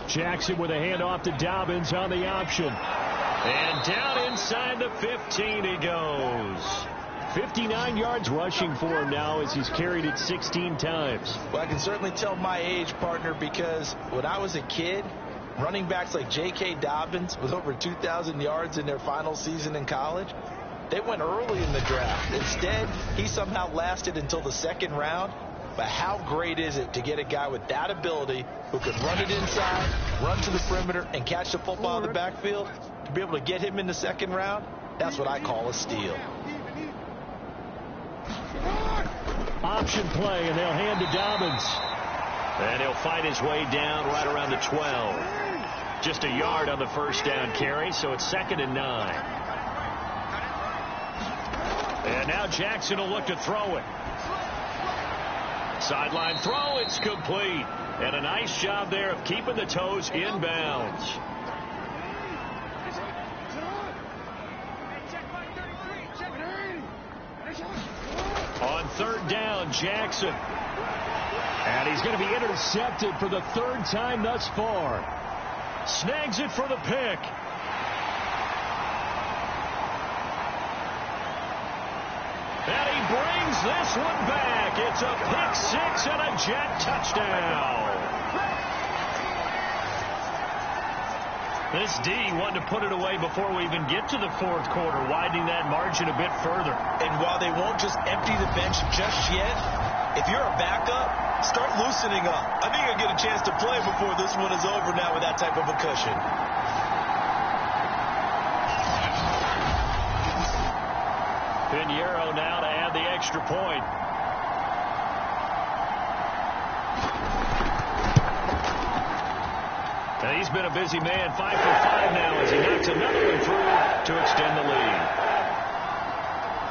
Jackson with a handoff to Dobbins on the option. And down inside the 15 he goes. 59 yards rushing for him now as he's carried it 16 times. Well, I can certainly tell my age, partner, because when I was a kid, running backs like J.K. Dobbins with over 2,000 yards in their final season in college, they went early in the draft. Instead, he somehow lasted until the 2nd round. But how great is it to get a guy with that ability who can run it inside, run to the perimeter, and catch the football in the backfield? To be able to get him in the 2nd round, that's what I call a steal. Option play, and they'll hand to Dobbins. And he'll fight his way down right around the 12. Just a yard on the first down carry, so it's 2nd and 9. And now Jackson will look to throw it. Sideline throw, it's complete. And a nice job there of keeping the toes inbounds. On 3rd down, Jackson. And he's going to be intercepted for the 3rd time thus far. Snags it for the pick. And he brings this one back. It's a pick 6 and a Jet touchdown. This D wanted to put it away before we even get to the 4th quarter, widening that margin a bit further. And while they won't just empty the bench just yet, if you're a backup, start loosening up. I think you'll get a chance to play before this one is over now with that type of a cushion. Pinheiro now to add the extra point. And he's been a busy man, 5 for 5 now as he knocks another one through to extend the lead.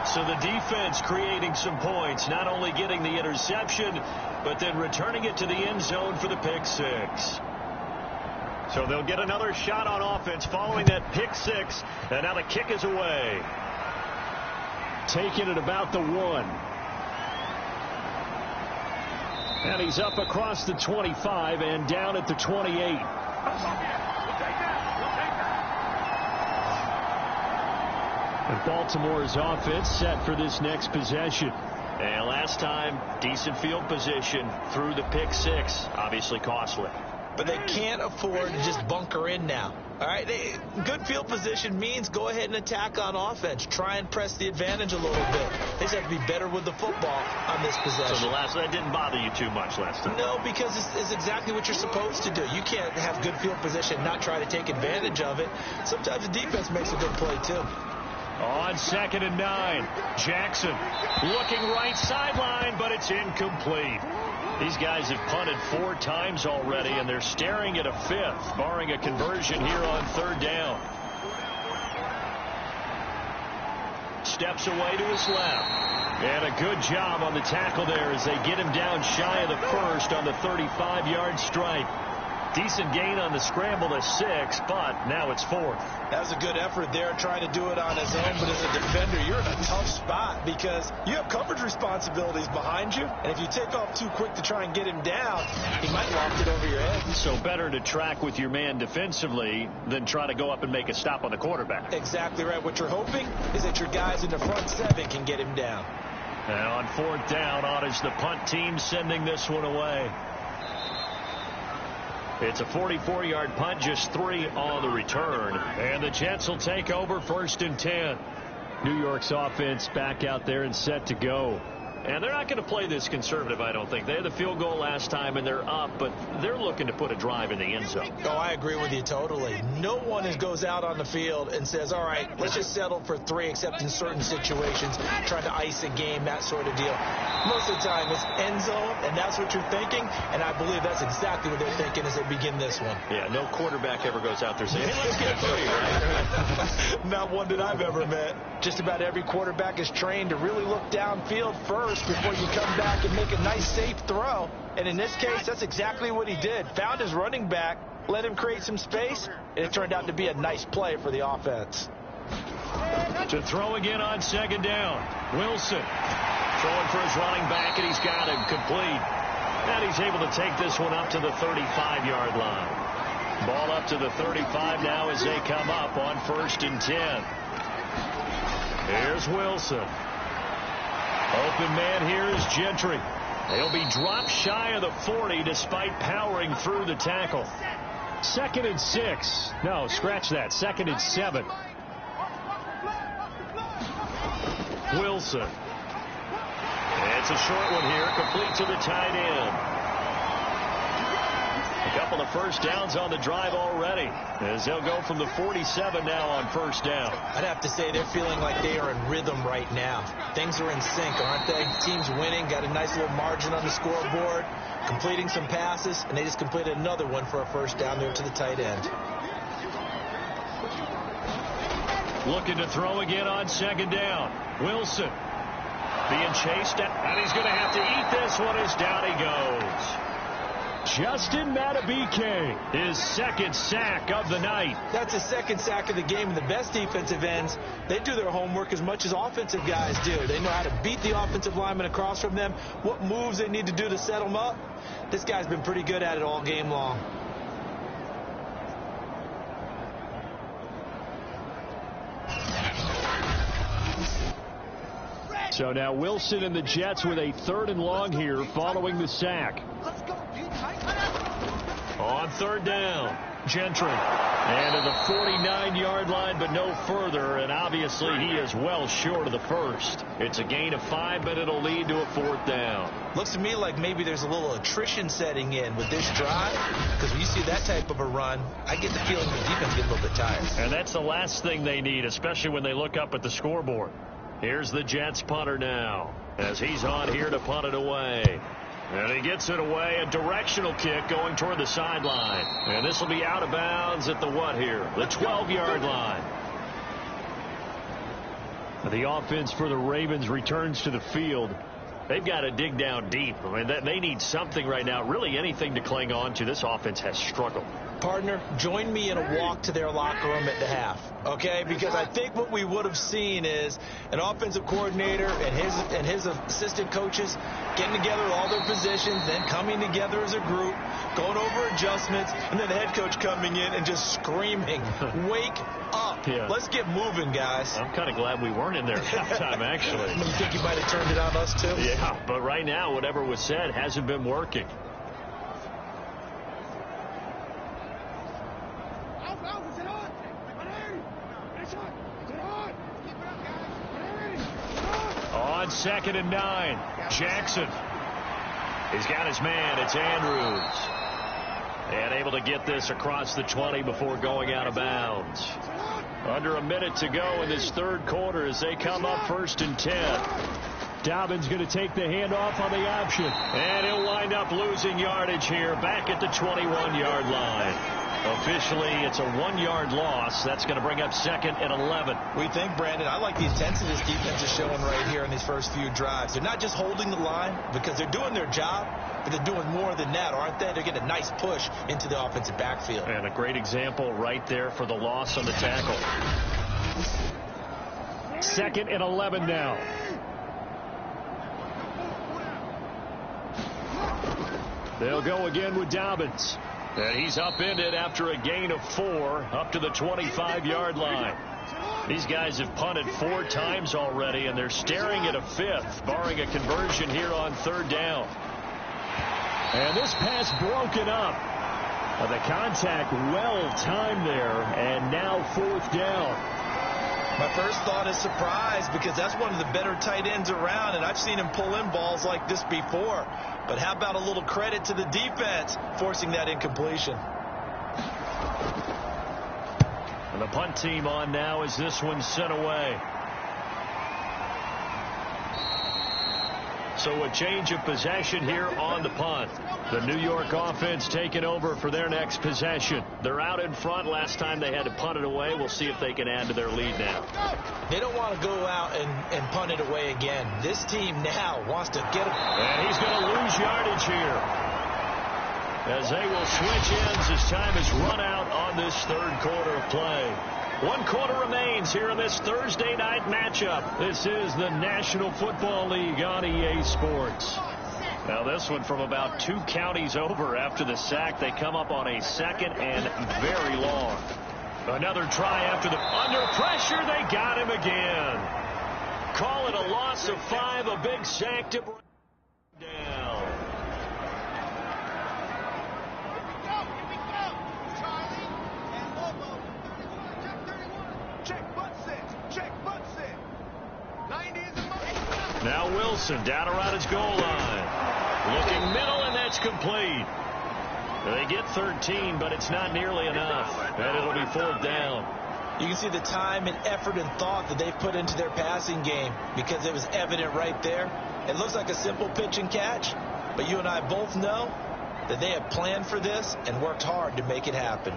So the defense creating some points, not only getting the interception, but then returning it to the end zone for the pick 6. So they'll get another shot on offense following that pick 6, and now the kick is away. Taking it about the 1. And he's up across the 25 and down at the 28. And Baltimore's offense set for this next possession. And last time, decent field position through the pick 6. Obviously costly. But they can't afford to just bunker in now. All right, good field position means go ahead and attack on offense. Try and press the advantage a little bit. They just have to be better with the football on this possession. So that didn't bother you too much last time? No, because it's exactly what you're supposed to do. You can't have good field position and not try to take advantage of it. Sometimes the defense makes a good play, too. On 2nd and 9, Jackson looking right sideline, but it's incomplete. These guys have punted 4 times already, and they're staring at a 5th, barring a conversion here on 3rd down. Steps away to his left. And a good job on the tackle there as they get him down shy of the 1st on the 35-yard strike. Decent gain on the scramble to 6, but now it's 4th. That was a good effort there, trying to do it on his own. But as a defender, you're in a tough spot because you have coverage responsibilities behind you. And if you take off too quick to try and get him down, he might loft it over your head. So better to track with your man defensively than try to go up and make a stop on the quarterback. Exactly right. What you're hoping is that your guys in the front 7 can get him down. And on 4th down, on is the punt team sending this one away. It's a 44-yard punt, just 3 on the return. And the Jets will take over 1st and 10. New York's offense back out there and set to go. And they're not going to play this conservative, I don't think. They had the field goal last time, and they're up, but they're looking to put a drive in the end zone. Oh, I agree with you totally. No one goes out on the field and says, all right, let's just settle for 3, except in certain situations, trying to ice a game, that sort of deal. Most of the time, it's end zone, and that's what you're thinking, and I believe that's exactly what they're thinking as they begin this one. Yeah, no quarterback ever goes out there saying, hey, let's get 3, right? Not one that I've ever met. Just about every quarterback is trained to really look downfield first before you come back and make a nice, safe throw. And in this case, that's exactly what he did. Found his running back, let him create some space, and it turned out to be a nice play for the offense. To throw again on 2nd down. Wilson throwing for his running back, and he's got him complete. And he's able to take this one up to the 35-yard line. Ball up to the 35 now as they come up on 1st and 10. Here's Wilson. Open man here is Gentry. They'll be dropped shy of the 40 despite powering through the tackle. 2nd and 6. No, scratch that. 2nd and 7. Wilson. It's a short one here, complete to the tight end. A couple of first downs on the drive already, as they'll go from the 47 now on first down. I'd have to say they're feeling like they are in rhythm right now. Things are in sync, aren't they? Team's winning, got a nice little margin on the scoreboard, completing some passes, and they just completed another one for a first down there to the tight end. Looking to throw again on second down. Wilson being chased, and he's going to have to eat this one as down he goes. Justin Madubuike, his second sack of the night. That's his second sack of the game. And the best defensive ends, they do their homework as much as offensive guys do. They know how to beat the offensive lineman across from them, what moves they need to do to set them up. This guy's been pretty good at it all game long. So now Wilson and the Jets with a 3rd and long here following the sack. On 3rd down, Gentry. And to the 49-yard line, but no further. And obviously he is well short of the first. It's a gain of 5, but it'll lead to a 4th down. Looks to me like maybe there's a little attrition setting in with this drive. Because when you see that type of a run, I get the feeling the defense gets a little bit tired. And that's the last thing they need, especially when they look up at the scoreboard. Here's the Jets punter now, as he's on here to punt it away. And he gets it away, a directional kick going toward the sideline. And this will be out of bounds at the what here? The 12-yard line. The offense for the Ravens returns to the field. They've got to dig down deep. I mean, they need something right now, really anything to cling on to. This offense has struggled. Partner, join me in a walk to their locker room at the half, okay? Because I think what we would have seen is an offensive coordinator and his assistant coaches getting together all their positions, then coming together as a group, going over adjustments, and then the head coach coming in and just screaming, "Wake up. Yeah. Let's get moving, guys." I'm kind of glad we weren't in there at halftime, actually. You think you might have turned it on us, too? Yeah, but right now, whatever was said hasn't been working. On 2nd and 9, Jackson. He's got his man. It's Andrews. And able to get this across the 20 before going out of bounds. Under a minute to go in this 3rd quarter as they come up 1st and 10. Dobbins going to take the handoff on the option. And he'll wind up losing yardage here back at the 21-yard line. Officially, it's a 1-yard loss. That's going to bring up 2nd and 11. We think, Brandon, I like the intensity this defense is showing right here in these first few drives. They're not just holding the line because they're doing their job, but they're doing more than that, aren't they? They're getting a nice push into the offensive backfield. And a great example right there for the loss on the tackle. 2nd and 11 now. They'll go again with Dobbins. And he's upended after a gain of 4 up to the 25-yard line. These guys have punted 4 times already, and they're staring at a 5th, barring a conversion here on 3rd down. And this pass broken up. The contact well timed there, and now 4th down. My first thought is surprise because that's one of the better tight ends around, and I've seen him pull in balls like this before. But how about a little credit to the defense forcing that incompletion? And the punt team on now as this one's sent away. So a change of possession here on the punt. The New York offense taking over for their next possession. They're out in front. Last time they had to punt it away. We'll see if they can add to their lead now. They don't want to go out and punt it away again. This team now wants to get it. And he's going to lose yardage here, as they will switch ends as time is run out on this 3rd quarter of play. 1 quarter remains here in this Thursday night matchup. This is the National Football League on EA Sports. Now this one from about 2 counties over after the sack. They come up on a 2nd and very long. Another try after the under pressure. They got him again. Call it a loss of 5, a big sack to bring down. Now Wilson down around his goal line. Looking middle, and that's complete. They get 13, but it's not nearly enough. And it'll be 4th down. You can see the time and effort and thought that they've put into their passing game because it was evident right there. It looks like a simple pitch and catch, but you and I both know that they have planned for this and worked hard to make it happen.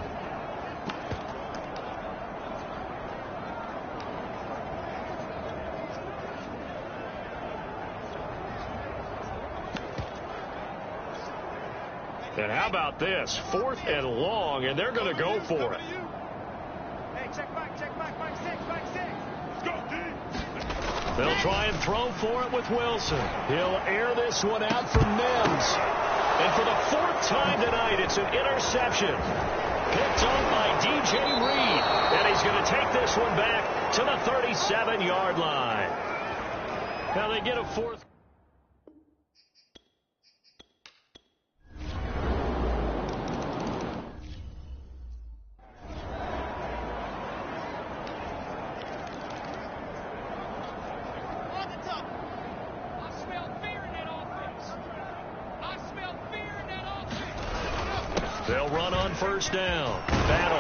And how about this? 4th and long, and they're going to go for it. Hey, check back, 6, back 6. Let's go, D. They'll try and throw for it with Wilson. He'll air this one out for Mims. And for the 4th time tonight, it's an interception. Picked up by DJ Reed. And he's going to take this one back to the 37-yard line. Now they get a 4th. They'll run on 1st down. Battle.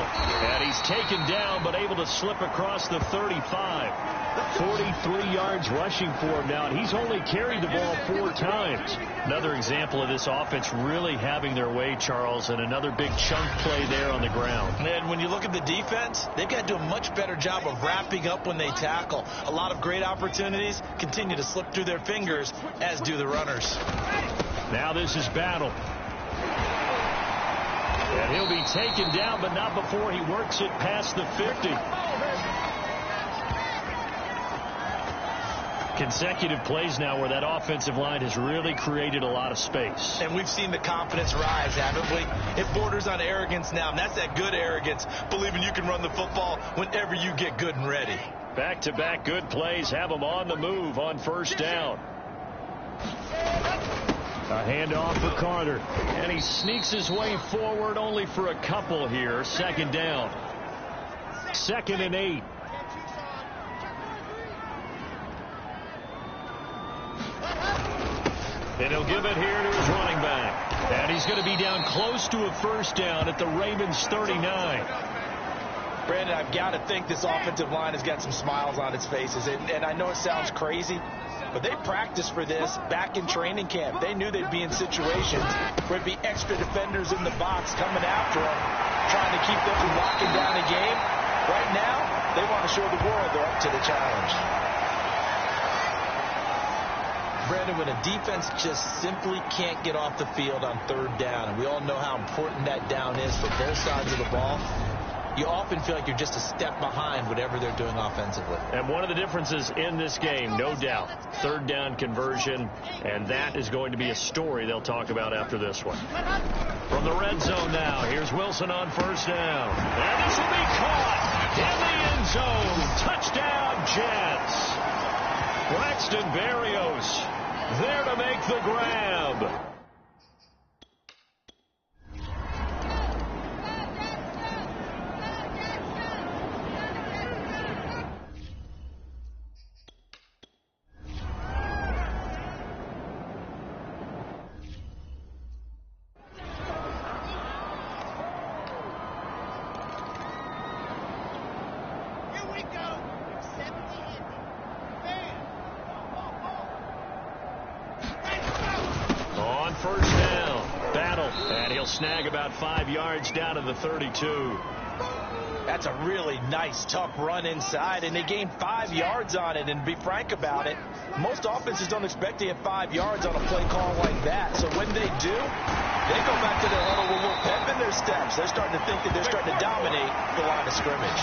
And he's taken down, but able to slip across the 35. 43 yards rushing for him now, and he's only carried the ball 4 times. Another example of this offense really having their way, Charles, and another big chunk play there on the ground. And when you look at the defense, they've got to do a much better job of wrapping up when they tackle. A lot of great opportunities continue to slip through their fingers, as do the runners. Now this is Battle. And he'll be taken down, but not before he works it past the 50. Consecutive plays now where that offensive line has really created a lot of space. And we've seen the confidence rise, haven't we? It borders on arrogance now, and that's that good arrogance, believing you can run the football whenever you get good and ready. Back-to-back good plays have them on the move on 1st down. A handoff for Carter, and he sneaks his way forward only for a couple here. 2nd down. 2nd and 8. And he'll give it here to his running back. And he's going to be down close to a 1st down at the Ravens 39. Brandon, I've got to think this offensive line has got some smiles on its faces. And I know it sounds crazy, but they practiced for this back in training camp. They knew they'd be in situations where there'd be extra defenders in the box coming after them, trying to keep them from locking down a game. Right now, they want to show the world they're up to the challenge. Brandon, when a defense just simply can't get off the field on 3rd down, and we all know how important that down is for both sides of the ball, you often feel like you're just a step behind whatever they're doing offensively. And one of the differences in this game, no doubt, 3rd down conversion, and that is going to be a story they'll talk about after this one. From the red zone now, here's Wilson on 1st down. And this will be caught in the end zone. Touchdown, Jets. Braxton Berrios there to make the grab. Snag about 5 yards down to the 32. That's a really nice, tough run inside, and they gained 5 yards on it. And to be frank about it, most offenses don't expect to get 5 yards on a play call like that. So when they do, they go back to their huddle with a little pep in their steps. They're starting to think that they're starting to dominate the line of scrimmage.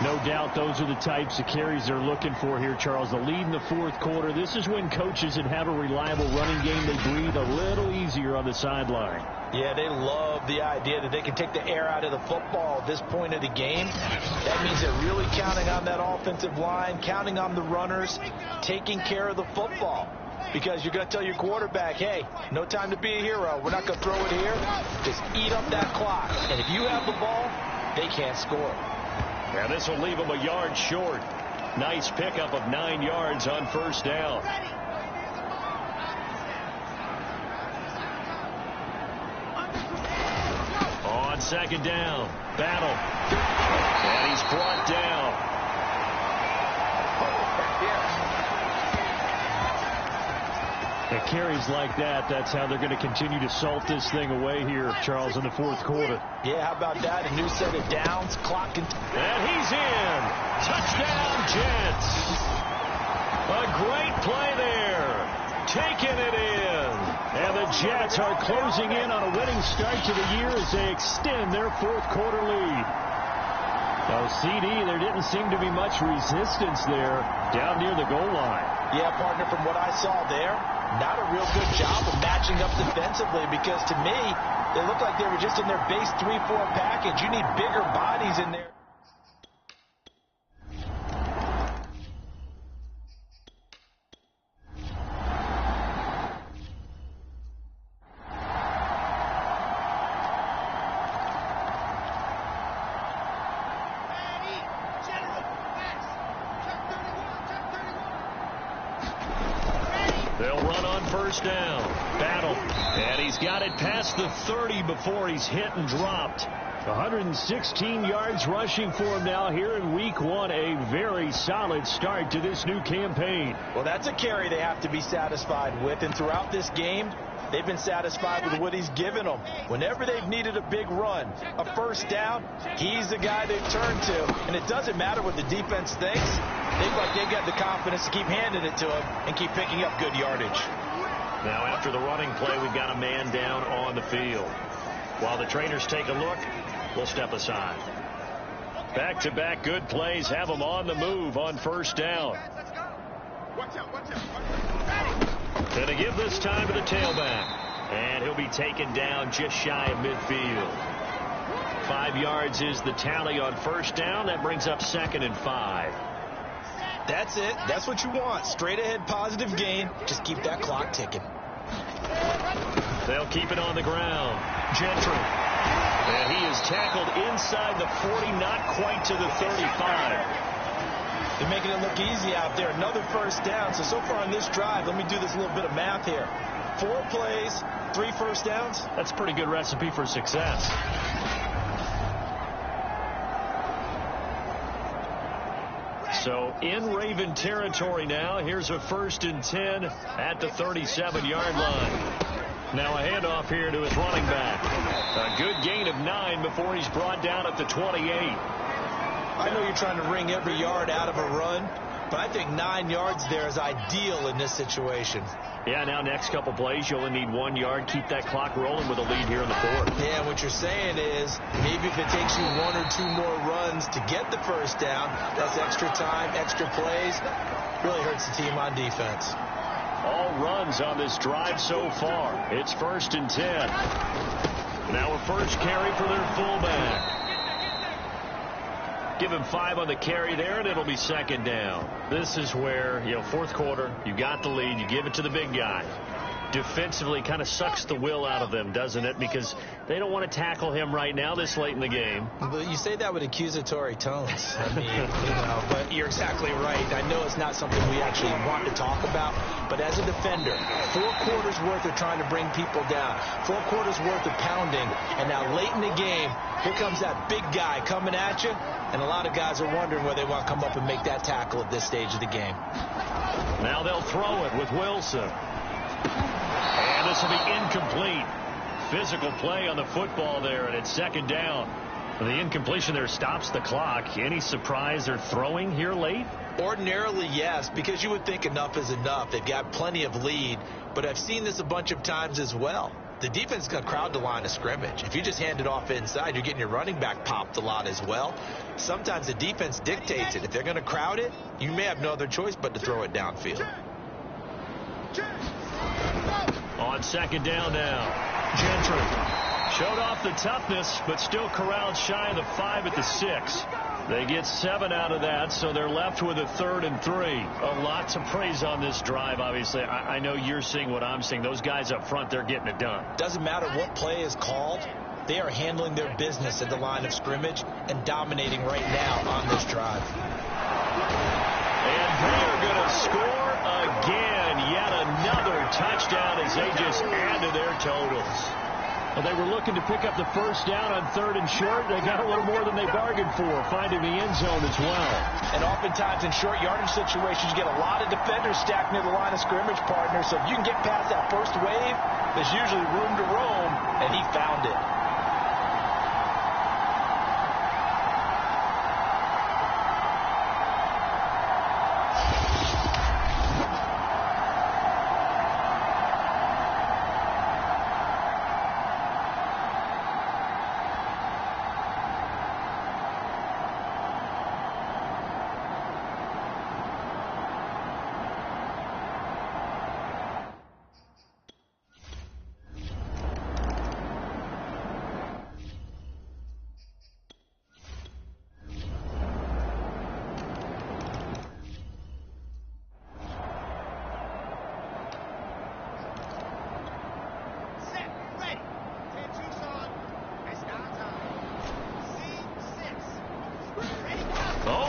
No doubt those are the types of carries they're looking for here, Charles. The lead in the 4th quarter. This is when coaches that have a reliable running game, they breathe a little easier on the sideline. Yeah, they love the idea that they can take the air out of the football at this point of the game. That means they're really counting on that offensive line, counting on the runners, taking care of the football. Because you're going to tell your quarterback, hey, no time to be a hero. We're not going to throw it here. Just eat up that clock. And if you have the ball, they can't score. Now this will leave them a yard short. Nice pickup of 9 yards on 1st down. second down. Battle. And he's brought down. And carries like that, that's how they're going to continue to salt this thing away here, Charles, in the fourth quarter. Yeah, how about that? A new set of downs, clock. And he's in. Touchdown, Jets. A great play there. Taking it in. And the Jets are closing in on a winning start to the year as they extend their fourth quarter lead. Now, CD, there didn't seem to be much resistance there down near the goal line. Yeah, partner, from what I saw there, not a real good job of matching up defensively because to me, they looked like they were just in their base 3-4 package. You need bigger bodies in there. They'll run on first down. Battle. And he's got it past the 30 before he's hit and dropped. 116 yards rushing for him now here in week one. A very solid start to this new campaign. Well, that's a carry they have to be satisfied with. And throughout this game, they've been satisfied with what he's given them. Whenever they've needed a big run, a first down, he's the guy they've turned to. And it doesn't matter what the defense thinks. They've got the confidence to keep handing it to him and keep picking up good yardage. Now after the running play, we've got a man down on the field. While the trainers take a look, we'll step aside. Back-to-back good plays have them on the move on first down. And to give this time to the tailback. And he'll be taken down just shy of midfield. 5 yards is the tally on first down. That brings up 2nd and 5. That's it. That's what you want. Straight ahead positive gain. Just keep that clock ticking. They'll keep it on the ground. Gentry. And he is tackled inside the 40, not quite to the 35. They're making it look easy out there. Another first down. So far on this drive, let me do this little bit of math here. 4 plays, 3 first downs. That's a pretty good recipe for success. So in Raven territory now. Here's a 1st and 10 at the 37-yard line. Now a handoff here to his running back. A good gain of 9 before he's brought down at the 28. I know you're trying to wring every yard out of a run, but I think 9 yards there is ideal in this situation. Yeah, now next couple plays, you only need 1 yard. Keep that clock rolling with a lead here in the fourth. Yeah, what you're saying is maybe if it takes you 1 or 2 more runs to get the first down, that's extra time, extra plays. Really hurts the team on defense. All runs on this drive so far. It's 1st and 10. Now a first carry for their fullback. Give him 5 on the carry there, and it'll be 2nd down. This is where, fourth quarter, you got the lead, you give it to the big guy. Defensively kind of sucks the will out of them, doesn't it? Because they don't want to tackle him right now this late in the game. But you say that with accusatory tones. I mean, but you're exactly right. I know it's not something we actually want to talk about, but as a defender, 4 quarters worth of trying to bring people down, 4 quarters worth of pounding, and now late in the game, here comes that big guy coming at you, and a lot of guys are wondering whether they want to come up and make that tackle at this stage of the game. Now they'll throw it with Wilson. And this will be incomplete. Physical play on the football there, and it's 2nd down. The incompletion there stops the clock. Any surprise they're throwing here late? Ordinarily, yes, because you would think enough is enough. They've got plenty of lead, but I've seen this a bunch of times as well. The defense got crowd the line of scrimmage. If you just hand it off inside, you're getting your running back popped a lot as well. Sometimes the defense dictates it. If they're going to crowd it, you may have no other choice but to throw it downfield. On 2nd down now, Gentry showed off the toughness, but still corralled shy of the 5 at the 6. They get 7 out of that, so they're left with a 3rd and 3. A lot to praise on this drive, obviously. I know you're seeing what I'm seeing. Those guys up front, they're getting it done. Doesn't matter what play is called. They are handling their business at the line of scrimmage and dominating right now on this drive. And they're going to score again. Yet another touchdown as they just add to their totals. Well, they were looking to pick up the first down on 3rd and short. They got a little more than they bargained for, finding the end zone as well. And oftentimes in short yardage situations, you get a lot of defenders stacked near the line of scrimmage, partner. So if you can get past that first wave, there's usually room to roam, and he found it.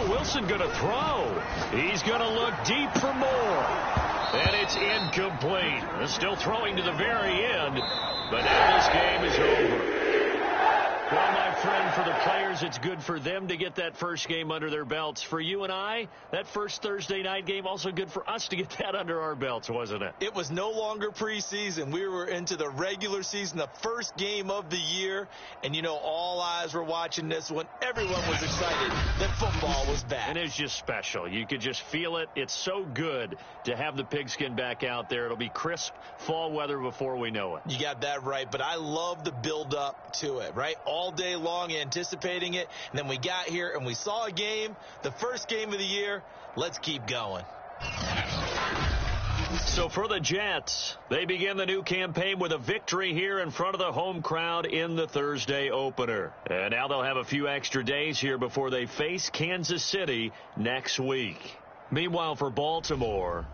Wilson going to throw. He's going to look deep for more. And it's incomplete. They're still throwing to the very end, but now this game is over. Well, my friend, for the players, it's good for them to get that first game under their belts. For you and I, that first Thursday night game, also good for us to get that under our belts, wasn't it? It was no longer preseason. We were into the regular season, the first game of the year. And, you know, all eyes were watching this when everyone was excited that football was back. And it's just special. You could just feel it. It's so good to have the pigskin back out there. It'll be crisp fall weather before we know it. You got that right, but I love the build-up to it, right? All day long anticipating it, and then we got here and we saw a game, the first game of the year. Let's keep going. So for the Jets, they begin the new campaign with a victory here in front of the home crowd in the Thursday opener. And now they'll have a few extra days here before they face Kansas City next week. Meanwhile, for Baltimore,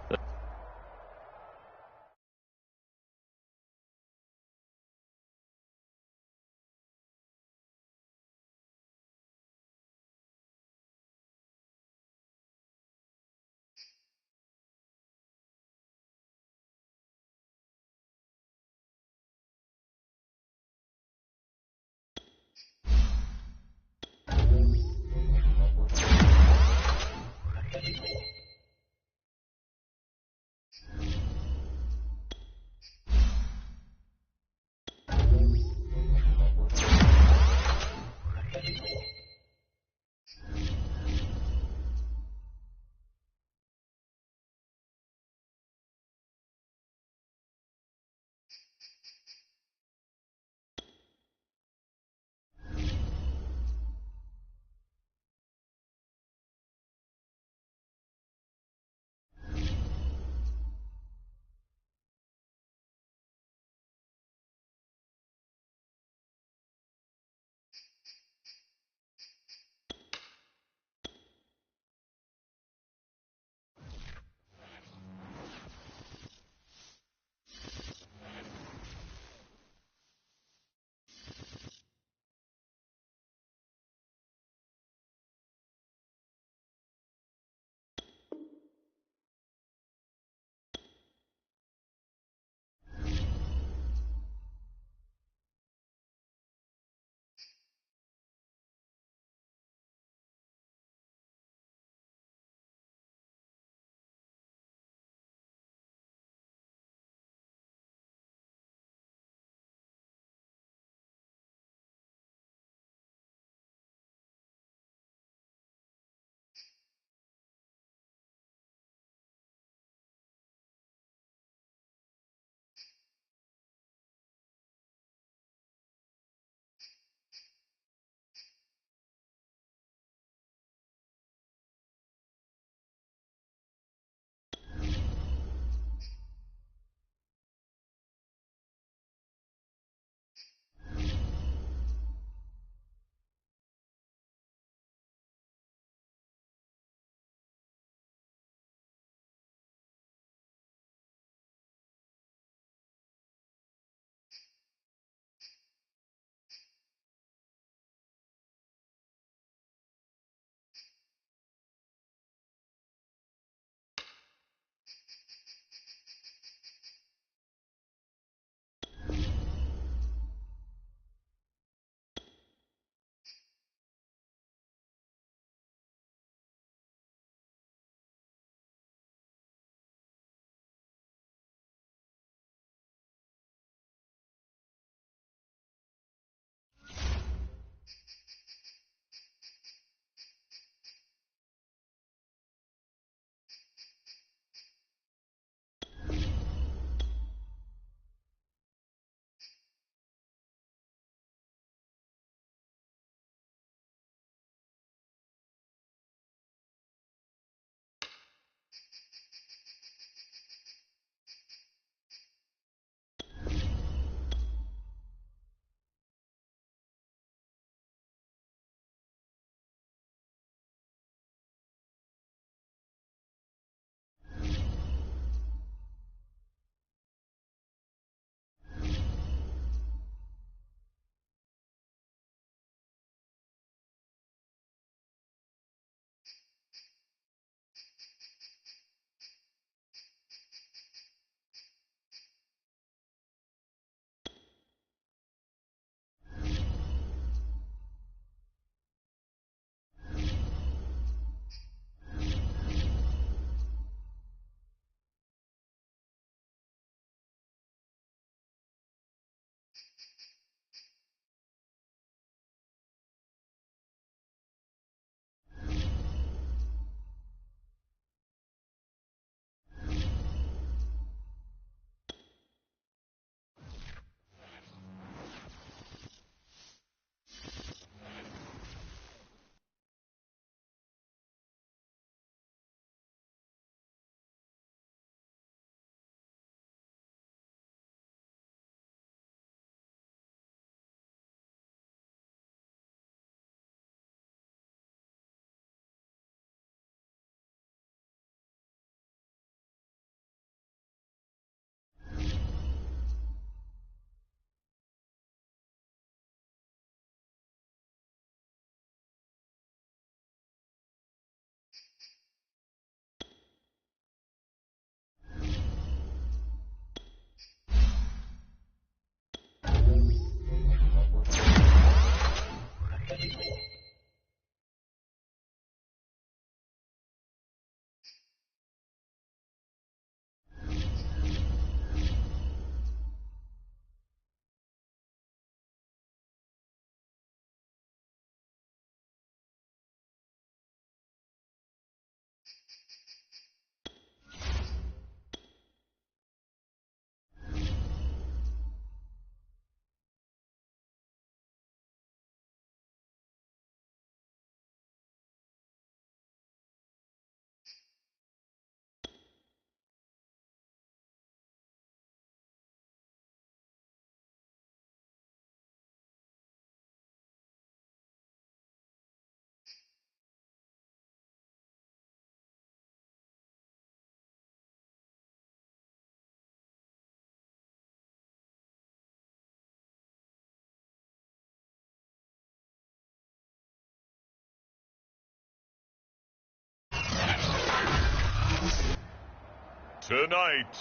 Tonight,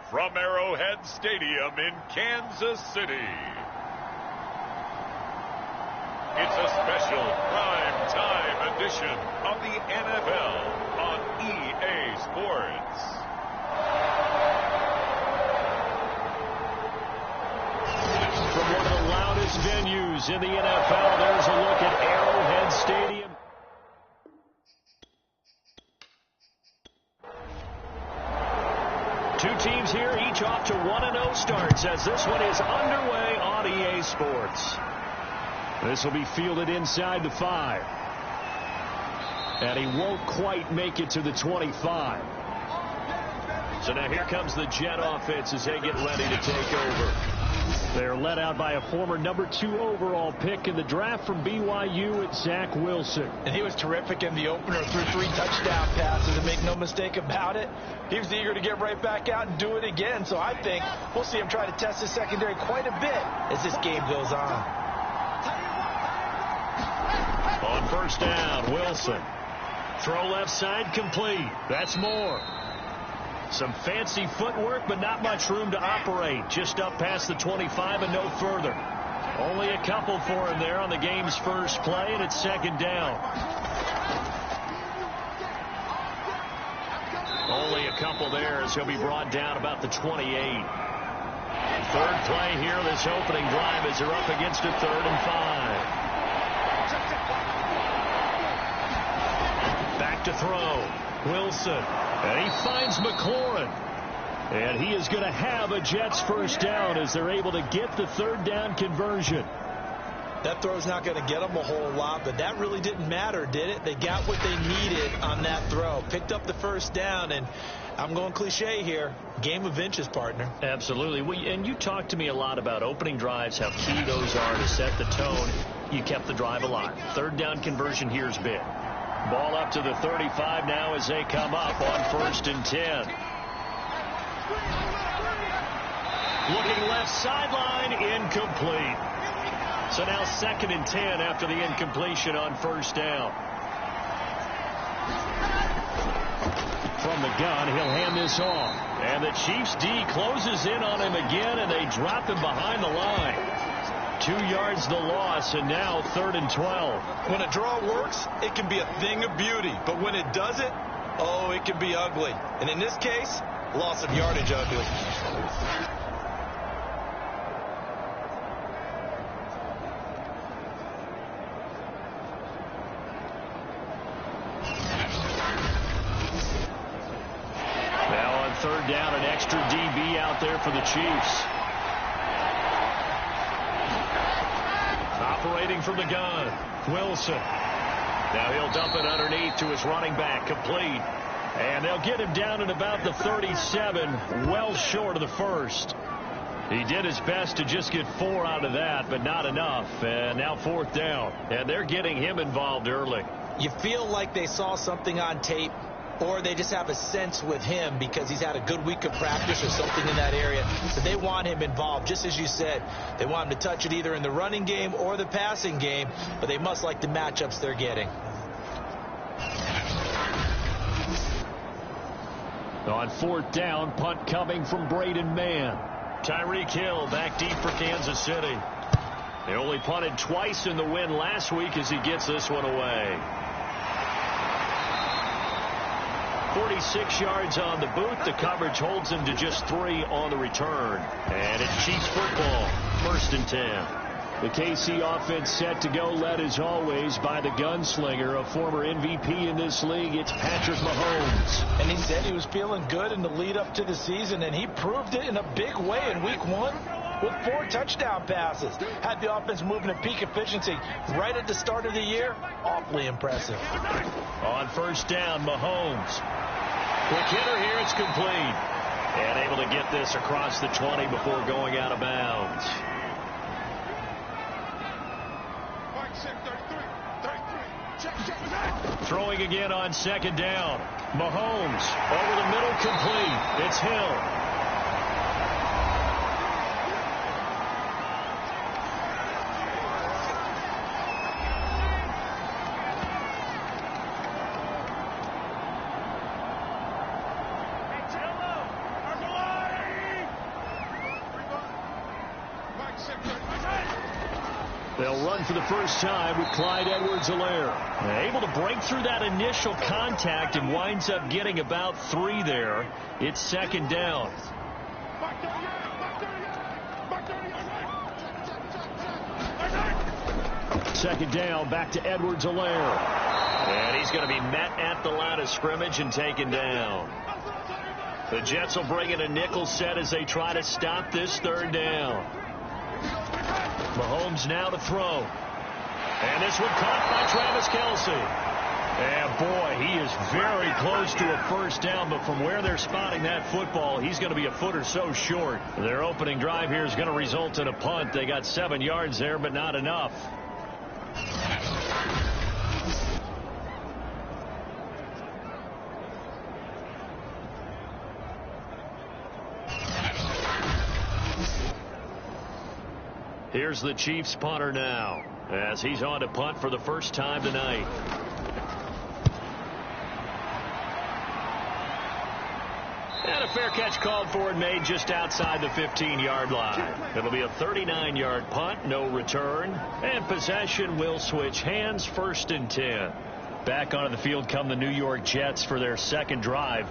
from Arrowhead Stadium in Kansas City, it's a special prime time edition of the NFL on EA Sports. From one of the loudest venues in the NFL, there's a look at Arrowhead Stadium. Two teams here, each off to 1-0 starts as this one is underway on EA Sports. This will be fielded inside the 5. And he won't quite make it to the 25. So now here comes the Jet offense as they get ready to take over. They're led out by a former number 2 overall pick in the draft from BYU at Zach Wilson. And he was terrific in the opener, threw 3 touchdown passes, and make no mistake about it, he was eager to get right back out and do it again. So I think we'll see him try to test his secondary quite a bit as this game goes on. On first down, Wilson. Throw left side complete. That's Moore. Some fancy footwork, but not much room to operate. Just up past the 25 and no further. Only a couple for him there on the game's first play, and it's second down. Only a couple there as he'll be brought down about the 28. Third play here, this opening drive as they're up against a 3rd and 5. Back to throw. Wilson. And he finds McLaurin. And he is going to have a Jets first down as they're able to get the 3rd down conversion. That throw's not going to get them a whole lot, but that really didn't matter, did it? They got what they needed on that throw. Picked up the first down, and I'm going cliche here. Game of inches, partner. Absolutely. And you talked to me a lot about opening drives, how key those are to set the tone. You kept the drive alive. 3rd down conversion here's big. Ball up to the 35 now as they come up on 1st and 10. Looking left sideline, incomplete. So now 2nd and 10 after the incompletion on 1st down. From the gun, he'll hand this off. And the Chiefs D closes in on him again, and they drop him behind the line. 2 yards the loss, and now 3rd and 12. When a draw works, it can be a thing of beauty. But when it doesn't, oh, it can be ugly. And in this case, loss of yardage ugly. Now on 3rd down, an extra DB out there for the Chiefs. Operating from the gun, Wilson. Now he'll dump it underneath to his running back, complete. And they'll get him down at about the 37, well short of the 1st. He did his best to just get 4 out of that, but not enough. And now 4th down. And they're getting him involved early. You feel like they saw something on tape, or they just have a sense with him because he's had a good week of practice or something in that area. So they want him involved, just as you said. They want him to touch it either in the running game or the passing game, but they must like the matchups they're getting. On 4th down, punt coming from Braden Mann. Tyreek Hill back deep for Kansas City. They only punted twice in the win last week as he gets this one away. 46 yards on the boot. The coverage holds him to just 3 on the return. And it's Chiefs football. 1st and 10. The KC offense set to go, led as always by the gunslinger, a former MVP in this league. It's Patrick Mahomes. And he said he was feeling good in the lead up to the season, and he proved it in a big way in week 1 with 4 touchdown passes. Had the offense moving at peak efficiency right at the start of the year. Awfully impressive. On 1st down, Mahomes. Quick hitter here, it's complete. And able to get this across the 20 before going out of bounds. Throwing again on 2nd down. Mahomes over the middle, complete. It's Hill. They'll run for the first time with Clyde Edwards-Helaire. Able to break through that initial contact and winds up getting about 3 there. It's second down. Second down, back to Edwards-Helaire. And he's going to be met at the line of scrimmage and taken down. The Jets will bring in a nickel set as they try to stop this third down. Mahomes now to throw. And this one caught by Travis Kelce. And boy, he is very close to a first down, but from where they're spotting that football, he's going to be a foot or so short. Their opening drive here is going to result in a punt. They got 7 yards there, but not enough. Here's the Chiefs punter now, as he's on to punt for the first time tonight. And a fair catch called for and made just outside the 15-yard line. It'll be a 39-yard punt, no return, and possession will switch hands, 1st and 10. Back onto the field come the New York Jets for their second drive,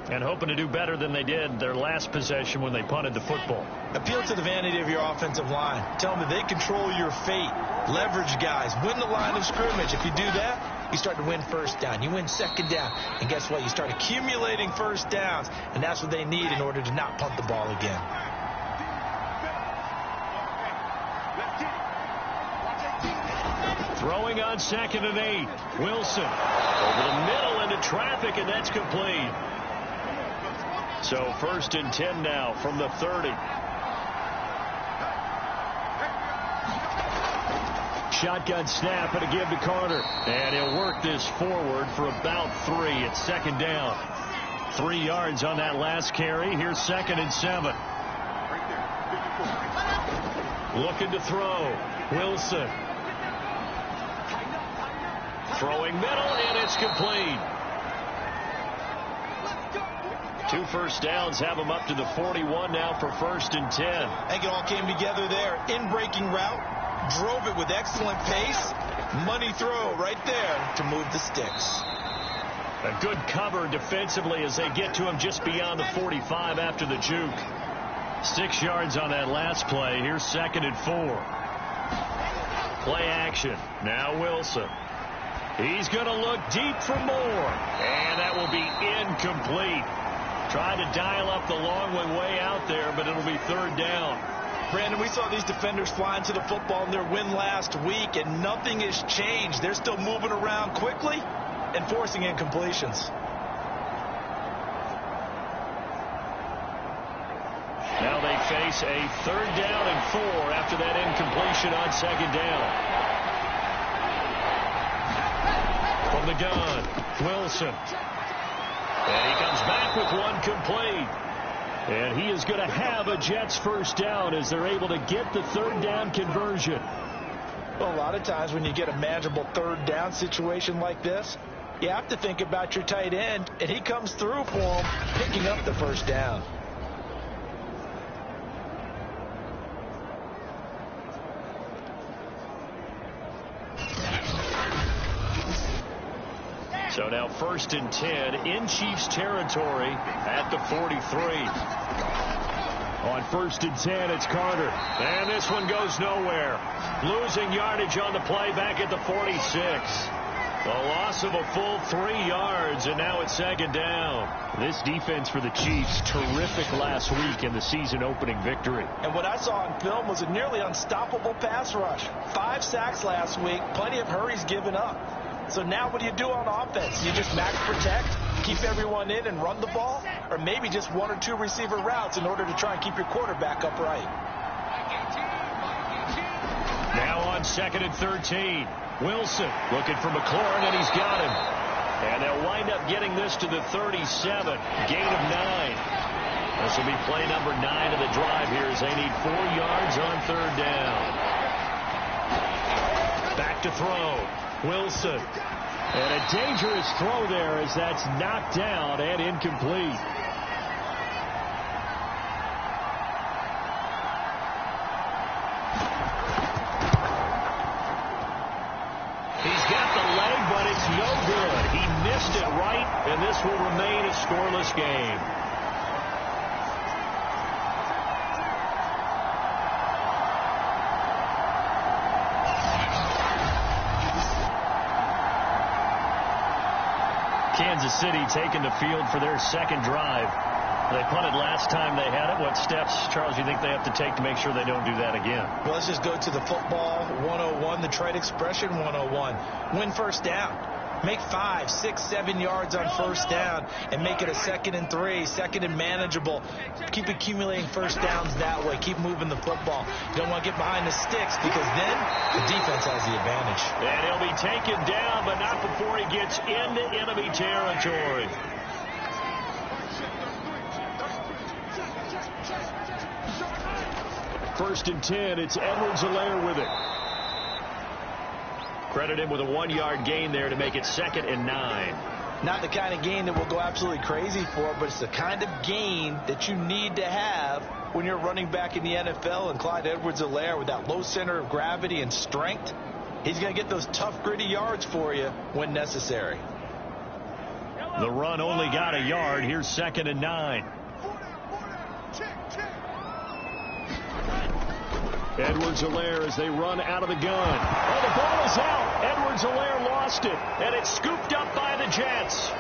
and hoping to do better than they did their last possession when they punted the football. Appeal to the vanity of your offensive line. Tell them that they control your fate. Leverage guys. Win the line of scrimmage. If you do that, you start to win first down. You win second down. And guess what? You start accumulating first downs. And that's what they need in order to not punt the ball again. Throwing on 2nd and 8. Wilson over the middle into traffic, and that's complete. So 1st and 10 now from the 30. Shotgun snap and a give to Carter. And he'll work this forward for about 3. It's second down. 3 yards on that last carry. Here's 2nd and 7. Looking to throw. Wilson. Throwing middle, and it's complete. 2 first downs have them up to the 41 now for 1st and 10. I think it all came together there. In-breaking route, drove it with excellent pace. Money throw right there to move the sticks. A good cover defensively as they get to him just beyond the 45 after the juke. 6 yards on that last play. Here's 2nd and 4. Play action. Now Wilson. He's going to look deep for more. And that will be incomplete. Tried to dial up the long way out there, but it'll be 3rd down. Brandon, we saw these defenders flying to the football in their win last week, and nothing has changed. They're still moving around quickly and forcing incompletions. Now they face a 3rd down and 4 after that incompletion on 2nd down. From the gun, Wilson. And he comes back with one complete. And he is going to have a Jets first down as they're able to get the 3rd down conversion. Well, a lot of times when you get a manageable 3rd down situation like this, you have to think about your tight end, and he comes through for him, picking up the first down. So now 1st and 10 in Chiefs territory at the 43. On 1st and 10, it's Carter. And this one goes nowhere. Losing yardage on the play back at the 46. The loss of a full 3 yards, and now it's 2nd down. This defense for the Chiefs, terrific last week in the season-opening victory. And what I saw on film was a nearly unstoppable pass rush. 5 sacks last week, plenty of hurries given up. So now what do you do on offense? You just max protect, keep everyone in and run the ball? Or maybe just 1 or 2 receiver routes in order to try and keep your quarterback upright? Now on 2nd and 13. Wilson looking for McLaurin, and he's got him. And they'll wind up getting this to the 37. Gain of 9. This will be play number 9 of the drive here as they need 4 yards on 3rd down. Back to throw. Wilson. And a dangerous throw there as that's knocked down and incomplete. this will remain a scoreless game. Kansas City taking the field for their second drive. They punted last time they had it. What steps, Charles, you think they have to take to make sure they don't do that again? Well, let's just go to the football 101, the trade expression 101. Win first down. Make 5, 6, 7 yards on first down and make it a 2nd and 3, 2nd and manageable. Keep accumulating first downs that way. Keep moving the football. You don't want to get behind the sticks because then the defense has the advantage. And he'll be taken down, but not before he gets into enemy territory. First and 10, it's Edwards-Helaire with it. Credit him with a 1-yard gain there to make it 2nd and 9. Not the kind of gain that we'll go absolutely crazy for, but it's the kind of gain that you need to have when you're running back in the NFL. And Clyde Edwards-Helaire, with that low center of gravity and strength, he's going to get those tough, gritty yards for you when necessary. The run only got a yard. Here's 2nd and 9. Edwards-Helaire as they run out of the gun. Oh, the ball is out. Edwards-Helaire lost it, and it's scooped up by the Jets.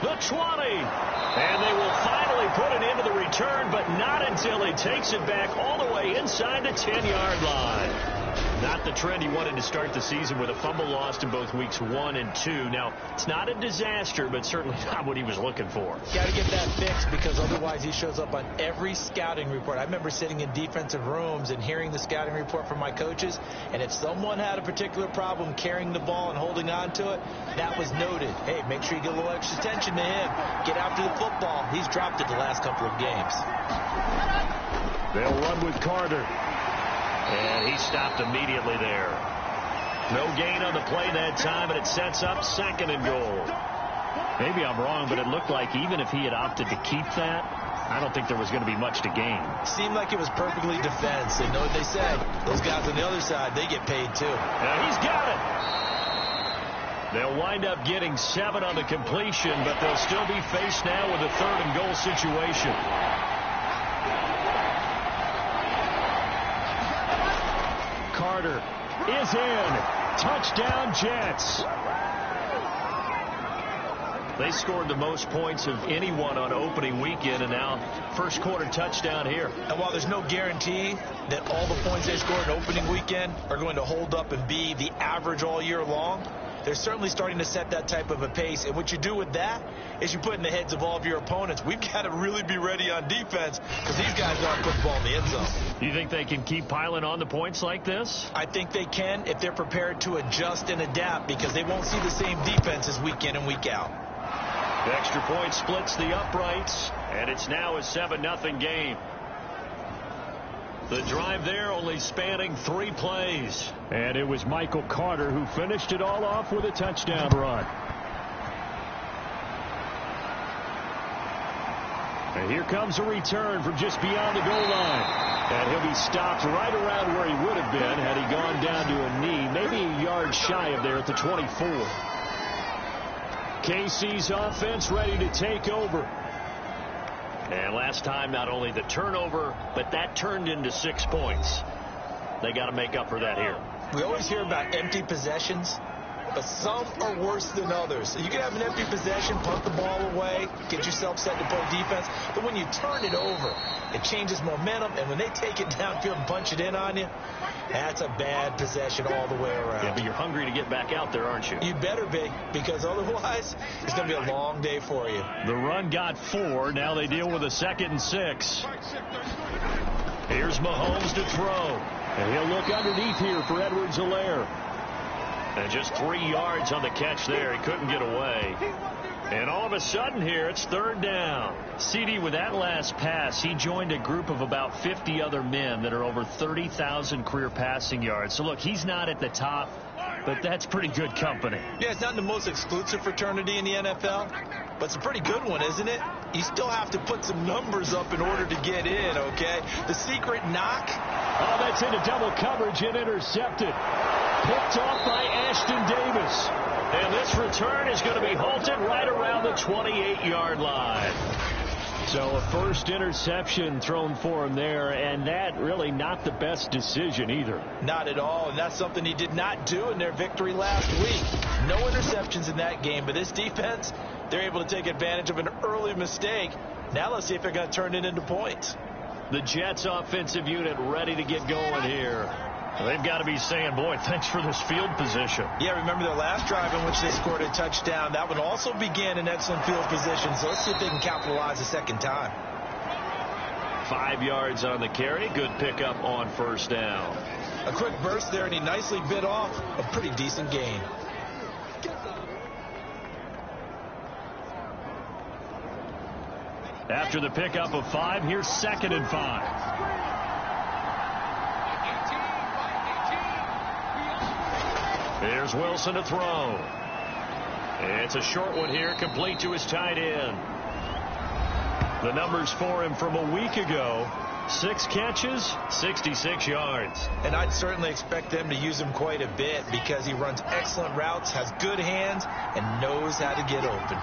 The 20. And they will finally put it into the return, but not until he takes it back all the way inside the 10-yard line. Not the trend he wanted to start the season with a fumble lost in both weeks 1 and 2. Now, it's not a disaster, but certainly not what he was looking for. Got to get that fixed because otherwise he shows up on every scouting report. I remember sitting in defensive rooms and hearing the scouting report from my coaches, and if someone had a particular problem carrying the ball and holding on to it, that was noted. Hey, make sure you get a little extra attention to him. Get after the football. He's dropped it the last couple of games. They'll run with Carter. And he stopped immediately there. No gain on the play that time, and it sets up 2nd and goal. Maybe I'm wrong, but it looked like even if he had opted to keep that, I don't think there was going to be much to gain. Seemed like it was perfectly defense. They know what they say. Those guys on the other side, they get paid too. Now he's got it. They'll wind up getting 7 on the completion, but they'll still be faced now with a 3rd and goal situation. Carter is in. Touchdown, Jets. They scored the most points of anyone on opening weekend, and now first quarter touchdown here. And while there's no guarantee that all the points they scored in opening weekend are going to hold up and be the average all year long, they're certainly starting to set that type of a pace. And what you do with that is you put in the heads of all of your opponents, we've got to really be ready on defense because these guys aren't putting the ball in the end zone. You think they can keep piling on the points like this? I think they can if they're prepared to adjust and adapt because they won't see the same defenses week in and week out. The extra point splits the uprights, and it's now a 7-0 game. The drive there only spanning 3 plays. And it was Michael Carter who finished it all off with a touchdown run. And here comes a return from just beyond the goal line. And he'll be stopped right around where he would have been had he gone down to a knee, maybe a yard shy of there at the 24. KC's offense ready to take over. And last time, not only the turnover, but that turned into 6 points. They got to make up for that here. We always hear about empty possessions, but some are worse than others. So you can have an empty possession, punt the ball away, get yourself set to play defense. But when you turn it over, it changes momentum. And when they take it downfield and punch it in on you, that's a bad possession all the way around. Yeah, but you're hungry to get back out there, aren't you? You better be, because otherwise it's going to be a long day for you. The run got 4. Now they deal with a 2nd and 6. Here's Mahomes to throw. And he'll look underneath here for Edwards-Helaire. And just 3 yards on the catch there. He couldn't get away. And all of a sudden here, it's 3rd down. CD, with that last pass, he joined a group of about 50 other men that are over 30,000 career passing yards. So, look, he's not at the top, but that's pretty good company. Yeah, it's not the most exclusive fraternity in the NFL, but it's a pretty good one, isn't it? You still have to put some numbers up in order to get in, okay? The secret knock. Oh, that's into double coverage and intercepted. Picked off by Ashton Davis. And this return is going to be halted right around the 28-yard line. So a first interception thrown for him there, and that really not the best decision either. Not at all, and that's something he did not do in their victory last week. No interceptions in that game, but this defense, they're able to take advantage of an early mistake. Now let's see if they're going to turn it into points. The Jets offensive unit ready to get going here. They've got to be saying, boy, thanks for this field position. Yeah, remember their last drive in which they scored a touchdown. That one also began in excellent field position, so let's see if they can capitalize a second time. 5 yards on the carry. Good pickup on first down. A quick burst there, and he nicely bit off a pretty decent gain. After the pickup of 5, here's 2nd and 5. Here's Wilson to throw. It's a short one here, complete to his tight end. The numbers for him from a week ago: 6 catches, 66 yards. And I'd certainly expect them to use him quite a bit because he runs excellent routes, has good hands, and knows how to get open.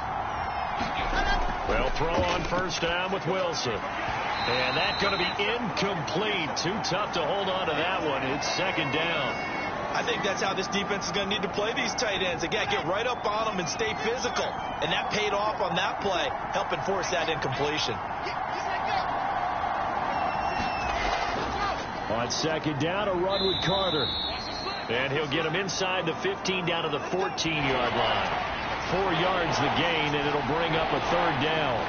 Well, throw on first down with Wilson. And that's going to be incomplete. Too tough to hold on to that one. It's 2nd down. I think that's how this defense is going to need to play these tight ends. They got to get right up on them and stay physical. And that paid off on that play, helping force that incompletion. On 2nd down, a run with Carter. And he'll get him inside the 15 down to the 14-yard line. 4 yards the gain, and it'll bring up a 3rd down.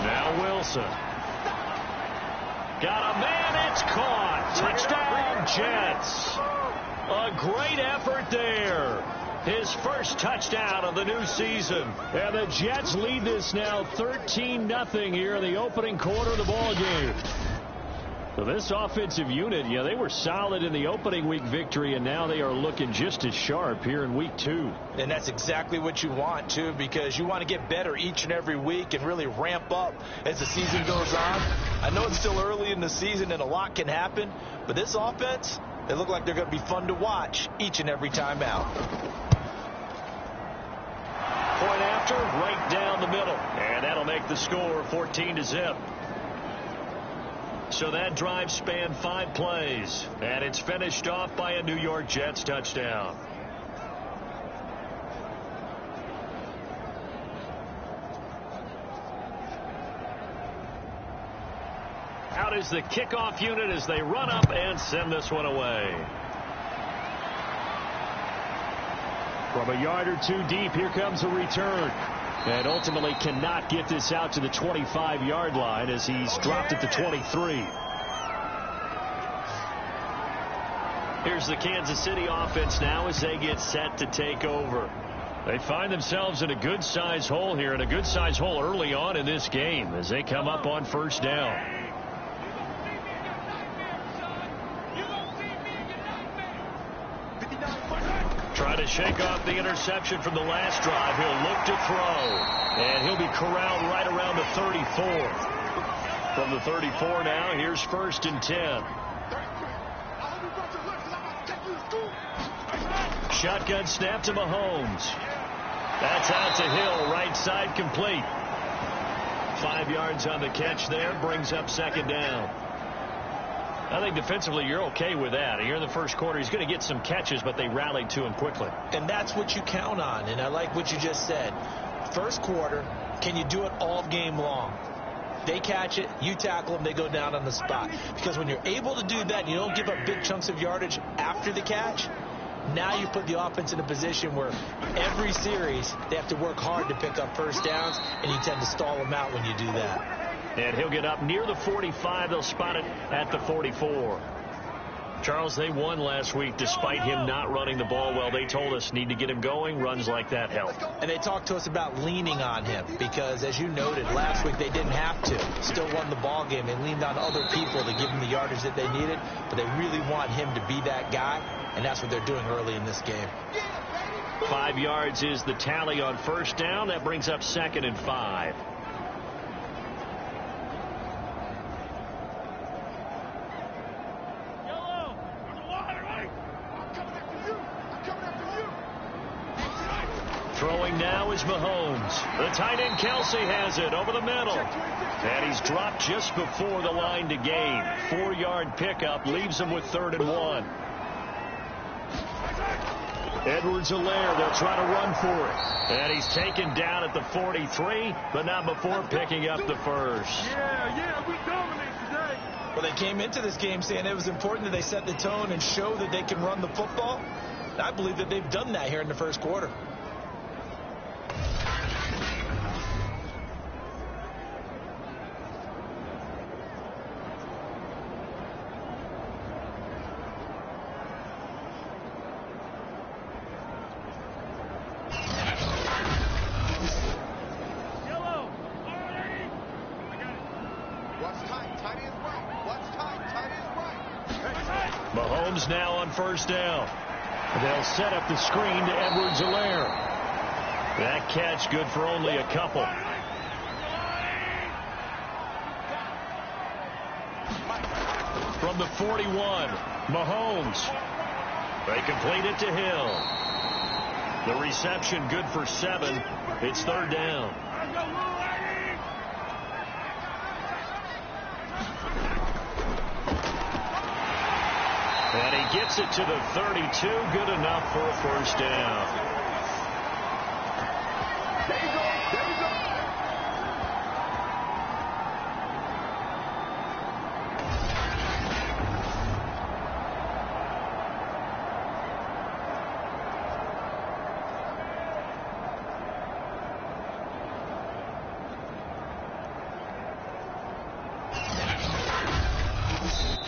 Now Wilson. Got a man, it's caught. Touchdown, Jets. A great effort there. His first touchdown of the new season. And the Jets lead this now 13-0 here in the opening quarter of the ball game. So this offensive unit, yeah, they were solid in the opening week victory, and now they are looking just as sharp here in week 2. And that's exactly what you want, too, because you want to get better each and every week and really ramp up as the season goes on. I know it's still early in the season and a lot can happen, but this offense, they look like they're going to be fun to watch each and every time out. Point after, right down the middle, and that'll make the score 14-0. So that drive spanned 5 plays, and it's finished off by a New York Jets touchdown. Out is the kickoff unit as they run up and send this one away. From a yard or 2 deep, here comes a return. And ultimately cannot get this out to the 25-yard line as he's dropped at the 23. Here's the Kansas City offense now as they get set to take over. They find themselves in a good-sized hole here, and a good-sized hole early on in this game as they come up on first down. Trying to shake off the interception from the last drive. He'll look to throw, and he'll be corralled right around the 34. From the 34 now, here's 1st and 10. Shotgun snap to Mahomes. That's out to Hill, right side complete. 5 yards on the catch there, brings up 2nd down. I think defensively you're okay with that. Here in the first quarter, he's going to get some catches, but they rallied to him quickly. And that's what you count on, and I like what you just said. First quarter, can you do it all game long? They catch it, you tackle them, they go down on the spot. Because when you're able to do that, and you don't give up big chunks of yardage after the catch, now you put the offense in a position where every series they have to work hard to pick up first downs, and you tend to stall them out when you do that. And he'll get up near the 45. They'll spot it at the 44. Charles, they won last week despite him not running the ball well. They told us need to get him going. Runs like that help. And they talked to us about leaning on him because, as you noted, last week they didn't have to. Still won the ball game. They leaned on other people to give them the yardage that they needed, but they really want him to be that guy, and that's what they're doing early in this game. 5 yards is the tally on first down. That brings up 2nd and 5. Throwing now is Mahomes. The tight end Kelsey has it over the middle. And he's dropped just before the line to gain. 4-yard pickup leaves him with 3rd and 1. Edwards-Helaire, they'll try to run for it. And he's taken down at the 43, but not before picking up the first. Yeah, we dominate today. Well, they came into this game saying it was important that they set the tone and show that they can run the football. I believe that they've done that here in the first quarter. Mahomes now on 1st down. They'll set up the screen to Edwards-Helaire. That catch good for only a couple. From the 41, Mahomes. They complete it to Hill. The reception good for 7. It's 3rd down. And he gets it to the 32. Good enough for a 1st down. There you go.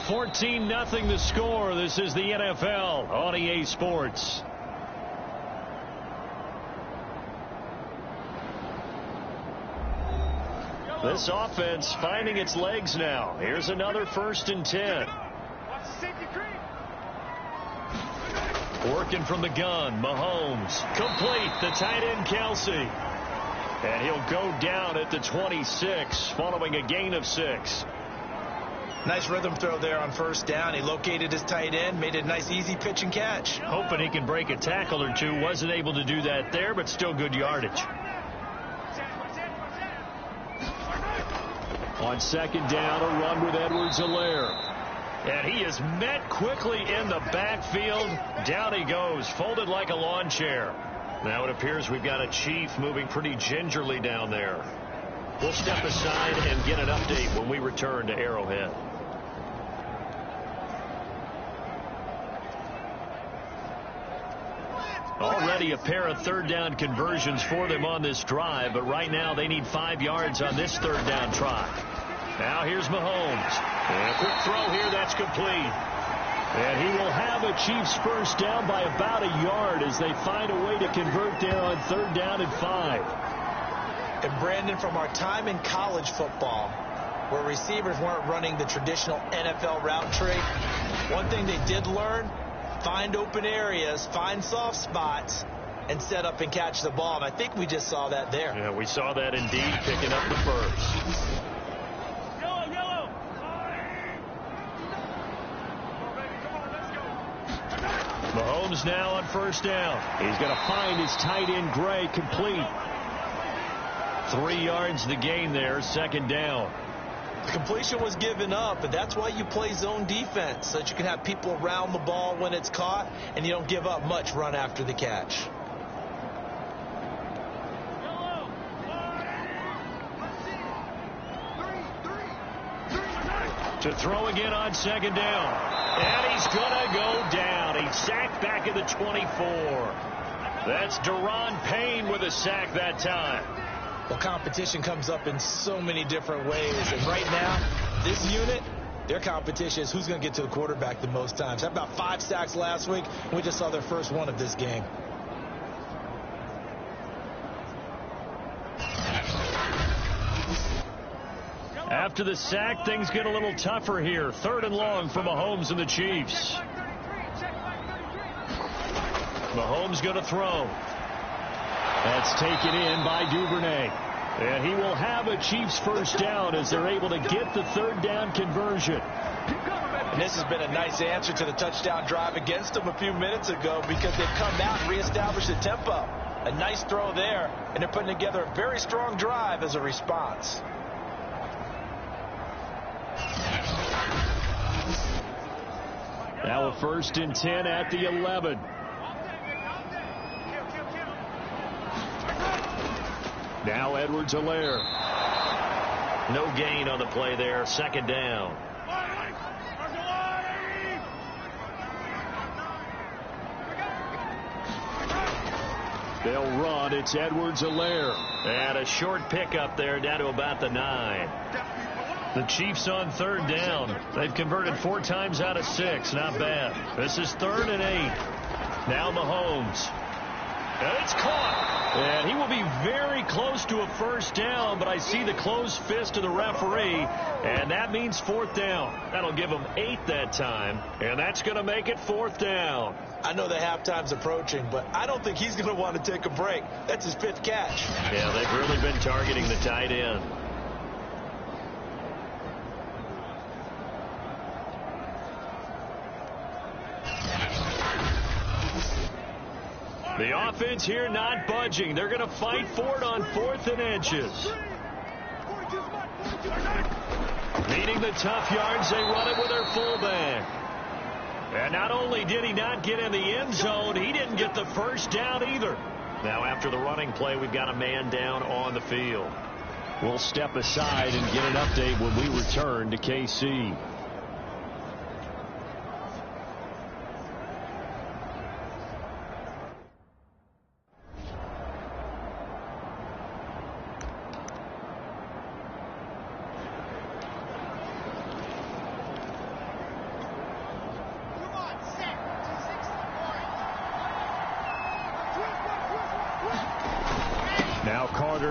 14-0 the score. This is the NFL on EA Sports. This offense finding its legs now. Here's another 1st and 10. Working from the gun, Mahomes. Complete, the tight end Kelsey. And he'll go down at the 26 following a gain of 6. Nice rhythm throw there on 1st down. He located his tight end, made it a nice easy pitch and catch. Hoping he can break a tackle or two. Wasn't able to do that there, but still good yardage. On 2nd down, a run with Edwards-Helaire. And he is met quickly in the backfield. Down he goes, folded like a lawn chair. Now it appears we've got a Chief moving pretty gingerly down there. We'll step aside and get an update when we return to Arrowhead. Already a pair of 3rd down conversions for them on this drive, but right now they need 5 yards on this 3rd down try. Now here's Mahomes. And a quick throw here, that's complete. And he will have a Chiefs 1st down by about a yard as they find a way to convert there on 3rd down and 5. And Brandon, from our time in college football, where receivers weren't running the traditional NFL route tree, one thing they did learn, find open areas, find soft spots, and set up and catch the ball. And I think we just saw that there. Yeah, we saw that indeed, picking up the 1st. Mahomes now on 1st down. He's going to find his tight end Gray complete. 3 yards the gain there, 2nd down. The completion was given up, but that's why you play zone defense, so that you can have people around the ball when it's caught, and you don't give up much run after the catch. To throw again on 2nd down. And he's going to go down. He's sacked back at the 24. That's Deron Payne with a sack that time. Well, competition comes up in so many different ways. And right now, this unit, their competition is who's going to get to the quarterback the most times. Had about 5 sacks last week. We just saw their first one of this game. After the sack, things get a little tougher here. 3rd and long for Mahomes and the Chiefs. Mahomes going to throw. That's taken in by Duvernay. And he will have a Chiefs 1st down as they're able to get the 3rd down conversion. And this has been a nice answer to the touchdown drive against them a few minutes ago because they've come out and reestablished the tempo. A nice throw there, and they're putting together a very strong drive as a response. Now a 1st and 10 at the 11. Now Edwards-Helaire. No gain on the play there. 2nd down. They'll run. It's Edwards-Helaire. And a short pickup there down to about the 9. The Chiefs on 3rd down. They've converted 4 times out of 6. Not bad. This is 3rd and 8. Now Mahomes. And it's caught. And he will be very close to a 1st down, but I see the closed fist of the referee, and that means 4th down. That'll give him 8 that time, and that's going to make it 4th down. I know the halftime's approaching, but I don't think he's going to want to take a break. That's his 5th catch. Yeah, they've really been targeting the tight end. The offense here not budging. They're going to fight for it on 4th and inches. Needing the tough yards, they run it with their fullback. And not only did he not get in the end zone, he didn't get the 1st down either. Now after the running play, we've got a man down on the field. We'll step aside and get an update when we return to KC.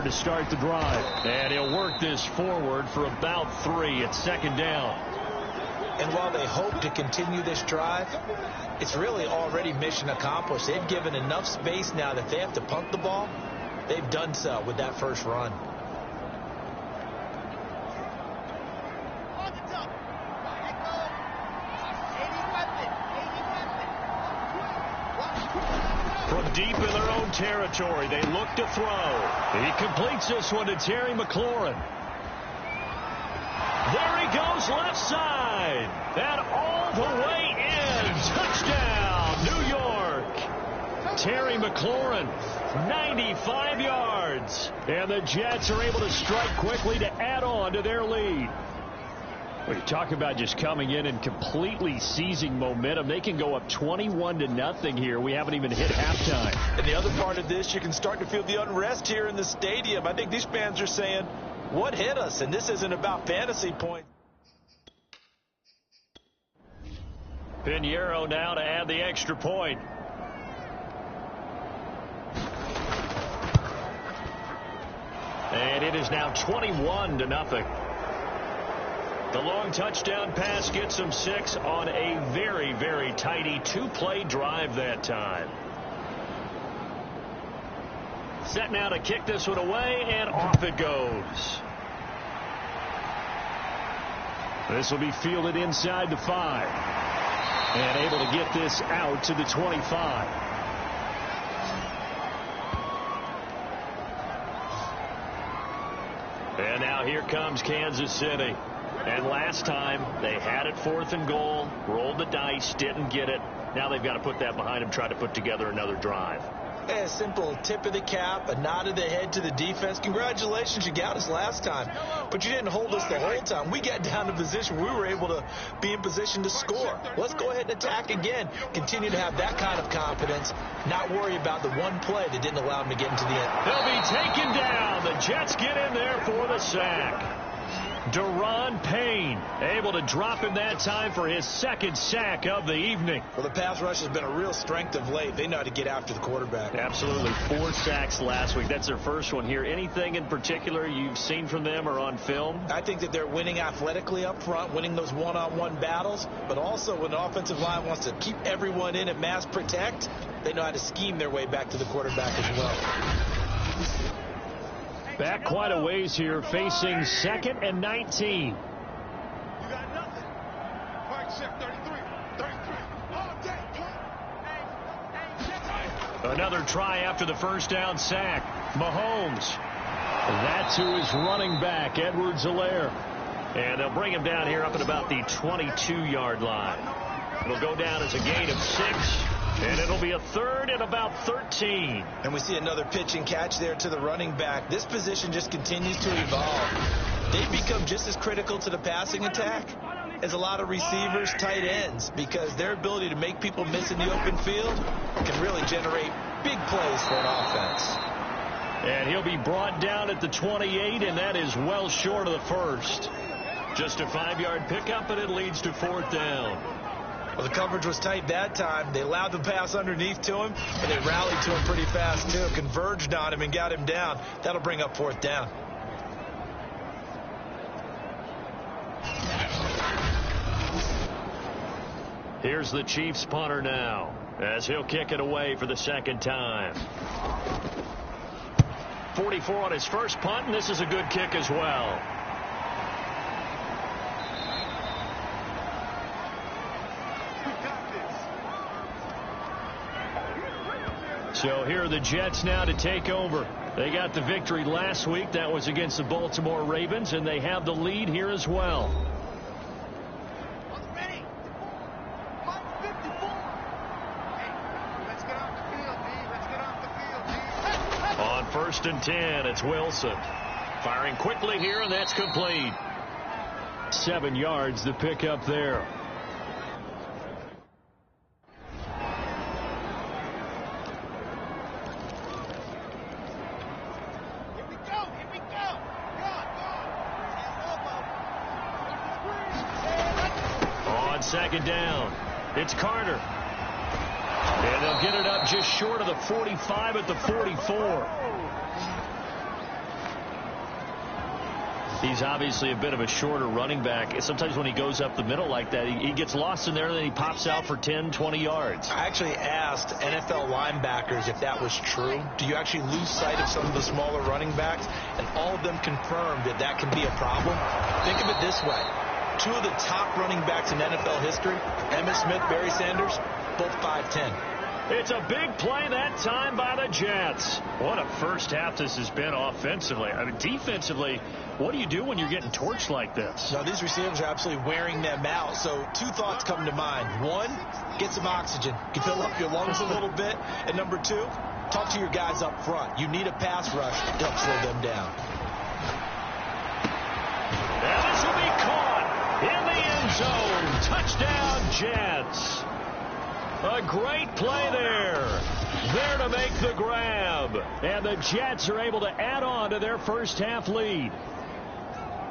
To start the drive, and he'll work this forward for about 3 at 2nd down. And while they hope to continue this drive, it's really already mission accomplished. They've given enough space now that they have to punt the ball. They've done so with that 1st run. From deep in their own territory, they look to throw. He completes this one to Terry McLaurin. There he goes left side. And all the way in. Touchdown, New York. Terry McLaurin, 95 yards. And the Jets are able to strike quickly to add on to their lead. Well, you talk about just coming in and completely seizing momentum. They can go up 21-0 here. We haven't even hit halftime. And the other part of this, you can start to feel the unrest here in the stadium. I think these fans are saying, what hit us? And this isn't about fantasy points. Pinheiro now to add the extra point. And it is now 21-0. The long touchdown pass gets them 6 on a very, very tidy 2-play drive that time. Set now to kick this one away, and off it goes. This will be fielded inside the 5. And able to get this out to the 25. And now here comes Kansas City. And last time, they had it 4th and goal, rolled the dice, didn't get it. Now they've got to put that behind them, try to put together another drive. A simple tip of the cap, a nod of the head to the defense. Congratulations, you got us last time. But you didn't hold us the whole time. We got down to position where we were able to be in position to score. Let's go ahead and attack again. Continue to have that kind of confidence. Not worry about the one play that didn't allow them to get into the end. They'll be taken down. The Jets get in there for the sack. Deron Payne able to drop him that time for his 2nd sack of the evening. Well, the pass rush has been a real strength of late. They know how to get after the quarterback. Absolutely. 4 sacks last week. That's their first one here. Anything in particular you've seen from them or on film? I think that they're winning athletically up front, winning those one-on-one battles, but also when the offensive line wants to keep everyone in and mass protect, they know how to scheme their way back to the quarterback as well. Back quite a ways here, facing 2nd and 19. You got nothing. Right, check 33. 33. All day. Another try after the first down sack. Mahomes. That's to his running back, Edwards-Helaire. And they'll bring him down here up at about the 22-yard line. It'll go down as a gain of 6. And it'll be a third and about 13. And we see another pitch and catch there to the running back. This position just continues to evolve. They've become just as critical to the passing attack as a lot of receivers, tight ends, because their ability to make people miss in the open field can really generate big plays for an offense. And he'll be brought down at the 28, and that is well short of the first. Just a 5-yard pickup, and it leads to 4th down. Well, the coverage was tight that time. They allowed the pass underneath to him, but they rallied to him pretty fast, too. Converged on him and got him down. That'll bring up 4th down. Here's the Chiefs punter now, as he'll kick it away for the second time. 44 on his first punt, and this is a good kick as well. So here are the Jets now to take over. They got the victory last week. That was against the Baltimore Ravens, and they have the lead here as well. On 1st and 10, it's Wilson. Firing quickly here, and that's complete. 7 yards to pick up there. Second down. It's Carter. And they'll get it up just short of the 45 at the 44. He's obviously a bit of a shorter running back. Sometimes when he goes up the middle like that, he gets lost in there, and then he pops out for 10, 20 yards. I actually asked NFL linebackers if that was true. Do you actually lose sight of some of the smaller running backs? And all of them confirmed that that can be a problem. Think of it this way. 2 of the top running backs in NFL history, Emmitt Smith, Barry Sanders, both 5'10". It's a big play that time by the Jets. What a first half this has been offensively. I mean, defensively, what do you do when you're getting torched like this? No, these receivers are absolutely wearing them out. So 2 thoughts come to mind. 1, get some oxygen. You can fill up your lungs a little bit. And number 2, talk to your guys up front. You need a pass rush to help slow them down. And this will be caught in the end zone. Touchdown, Jets. A great play there. There to make the grab. And the Jets are able to add on to their first half lead.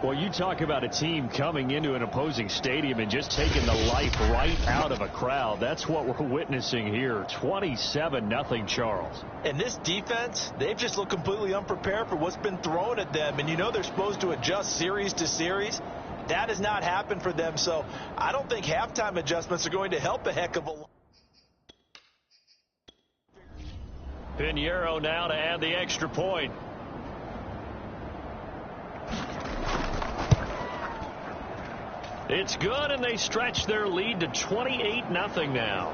Well, you talk about a team coming into an opposing stadium and just taking the life right out of a crowd. That's what we're witnessing here. 27-0, Charles. And this defense, they've just looked completely unprepared for what's been thrown at them. And you know they're supposed to adjust series to series. That has not happened for them. So I don't think halftime adjustments are going to help a heck of a lot. Pinheiro now to add the extra point. It's good, and they stretch their lead to 28-0 now.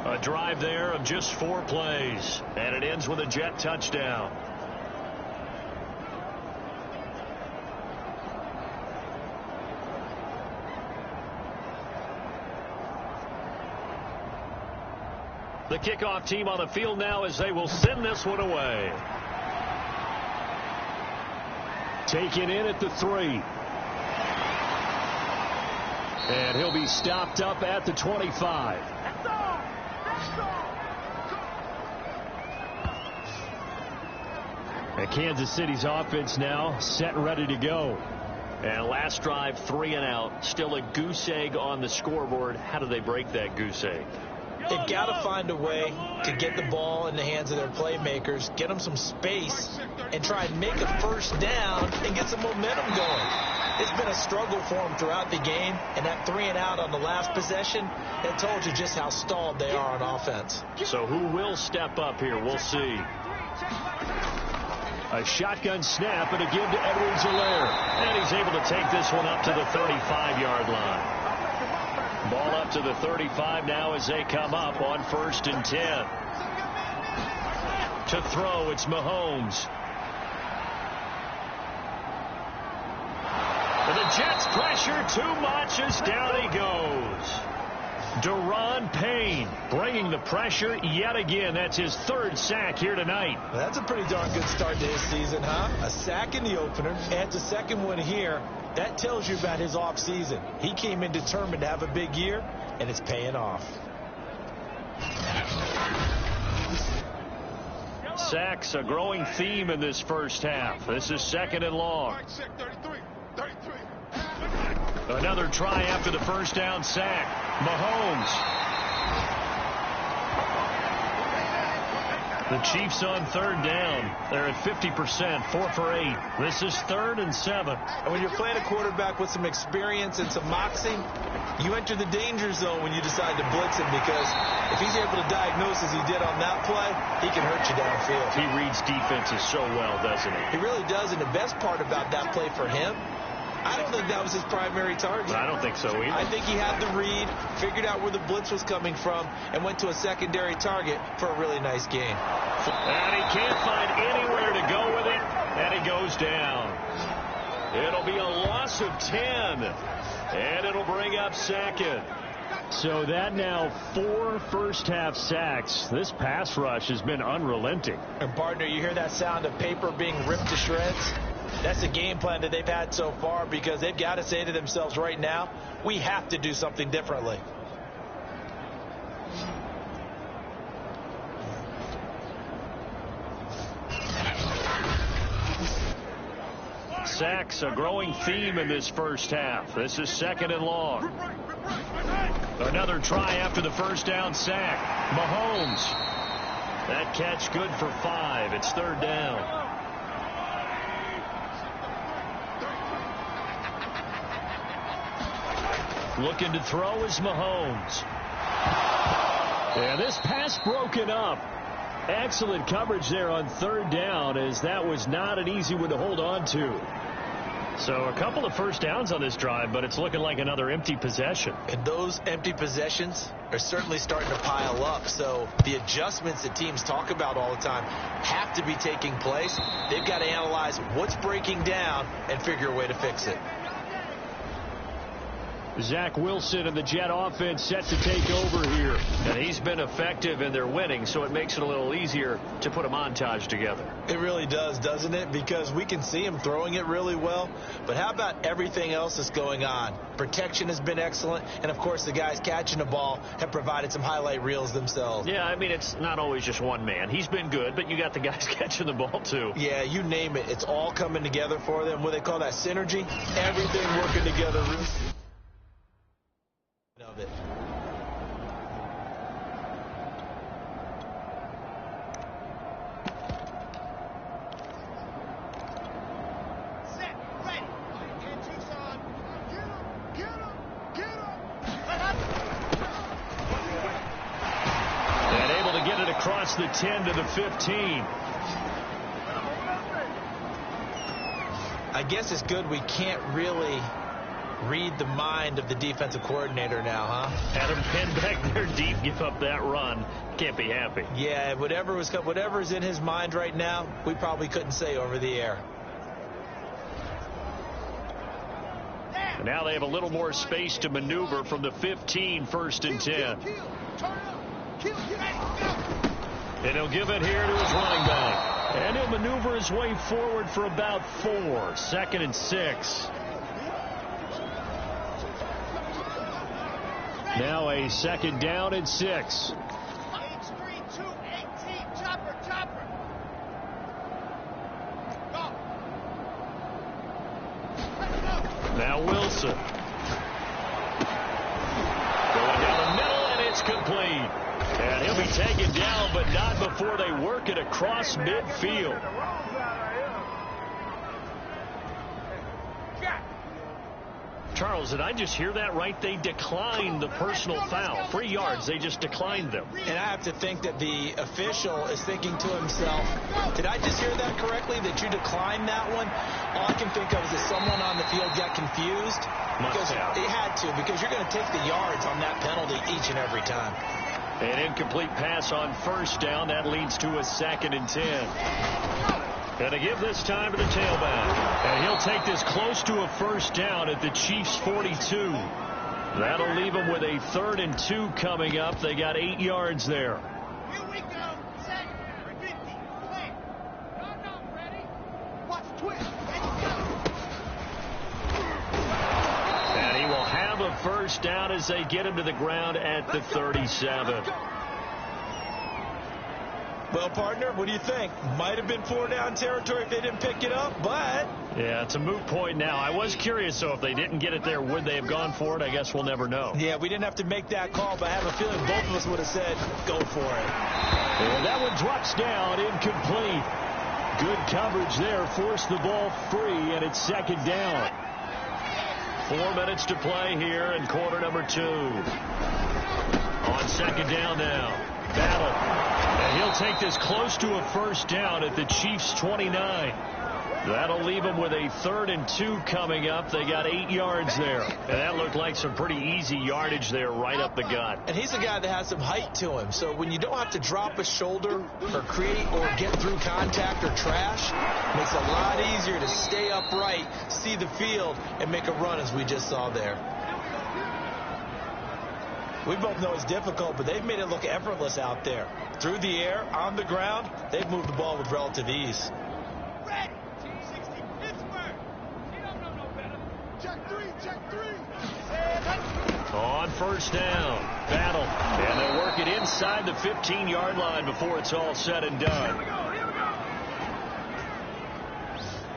A drive there of just 4 plays, and it ends with a Jet touchdown. The kickoff team on the field now as they will send this one away. Taken in at the 3. And he'll be stopped up at the 25. And Kansas City's offense now set and ready to go. And last drive, 3 and out. Still a goose egg on the scoreboard. How do they break that goose egg? They've got to find a way to get the ball in the hands of their playmakers, get them some space, and try and make a first down and get some momentum going. It's been a struggle for them throughout the game, and that 3 and out on the last possession, that told you just how stalled they are on offense. So who will step up here? We'll see. A shotgun snap and a give to Edwards-Helaire. And he's able to take this one up to the 35-yard line. Ball up to the 35 now as they come up on 1st and 10. To throw, it's Mahomes. And the Jets pressure too much as down he goes. Daron Payne bringing the pressure yet again. That's his 3rd sack here tonight. Well, that's a pretty darn good start to his season, huh? A sack in the opener, adds a second one here. That tells you about his offseason. He came in determined to have a big year, and it's paying off. Sacks, a growing theme in this first half. This is 2nd and long. Another try after the first down sack. Mahomes. The Chiefs on 3rd down. They're at 50%, 4 for 8. This is 3rd and 7. And when you're playing a quarterback with some experience and some moxie, you enter the danger zone when you decide to blitz him, because if he's able to diagnose as he did on that play, he can hurt you downfield. He reads defenses so well, doesn't he? He really does, and the best part about that play for him, I don't think that was his primary target. I don't think so either. I think he had the read, figured out where the blitz was coming from, and went to a secondary target for a really nice game. And he can't find anywhere to go with it, and he goes down. It'll be a loss of 10, and it'll bring up 2nd. So that now 4 first-half sacks. This pass rush has been unrelenting. And, partner, you hear that sound of paper being ripped to shreds? That's the game plan that they've had so far, because they've got to say to themselves right now, we have to do something differently. Sacks, a growing theme in this first half. This is 2nd and long. Another try after the first down sack. Mahomes. That catch good for 5. It's 3rd down. Looking to throw is Mahomes. And this pass broken up. Excellent coverage there on 3rd down, as that was not an easy one to hold on to. So a couple of first downs on this drive, but it's looking like another empty possession. And those empty possessions are certainly starting to pile up. So the adjustments that teams talk about all the time have to be taking place. They've got to analyze what's breaking down and figure a way to fix it. Zach Wilson and the Jet offense set to take over here. And he's been effective in their winning, so it makes it a little easier to put a montage together. It really does, doesn't it? Because we can see him throwing it really well. But how about everything else that's going on? Protection has been excellent. And, of course, the guys catching the ball have provided some highlight reels themselves. Yeah, I mean, it's not always just one man. He's been good, but you got the guys catching the ball, too. Yeah, you name it. It's all coming together for them. What they call that synergy. Everything working together. Of it. Set, ready. Get Tucson. Get him, get him, get him. And able to get it across the 10 to the 15. I guess it's good we can't really read the mind of the defensive coordinator now, huh? Had him pinned back there deep, give up that run. Can't be happy. Yeah, whatever is in his mind right now, we probably couldn't say over the air. And now they have a little more space to maneuver from the 15, 1st and 10. And he'll give it here to his running back. And he'll maneuver his way forward for about 4. 2nd and 6. Now a 2nd down and 6. Now Wilson. Going down the middle, and it's complete. And he'll be taken down, but not before they work it across midfield. Charles, did I just hear that right? They declined the personal foul. 3 yards, they just declined them. And I have to think that the official is thinking to himself, did I just hear that correctly, that you declined that one? All I can think of is that someone on the field got confused. Because it had to, because you're going to take the yards on that penalty each and every time. An incomplete pass on first down. That leads to a 2nd and 10. Going to give this time to the tailback. And he'll take this close to a first down at the Chiefs' 42. That'll leave them with a 3rd and 2 coming up. They got 8 yards there. Here we go. Set. 50. Play. No, ready. Watch twist. And he will have a first down as they get him to the ground at the 37. Well, partner, what do you think? Might have been 4-down territory if they didn't pick it up, but... Yeah, it's a moot point now. I was curious, so if they didn't get it there, would they have gone for it? I guess we'll never know. Yeah, we didn't have to make that call, but I have a feeling both of us would have said, go for it. And that one drops down, incomplete. Good coverage there, forced the ball free, and it's 2nd down. 4 minutes to play here in quarter number 2. On 2nd down now. Battle. And he'll take this close to a first down at the Chiefs' 29. That'll leave them with a 3rd and 2 coming up. They got 8 yards there. And that looked like some pretty easy yardage there right up the gut. And he's a guy that has some height to him. So when you don't have to drop a shoulder or create or get through contact or trash, it makes it a lot easier to stay upright, see the field, and make a run as we just saw there. We both know it's difficult, but they've made it look effortless out there. Through the air, on the ground, they've moved the ball with relative ease. Ready. 260. Pittsburgh. You don't know no better. Check 3. Check 3. On first down. Battle. And they'll work it inside the 15-yard line before it's all said and done. Here we go.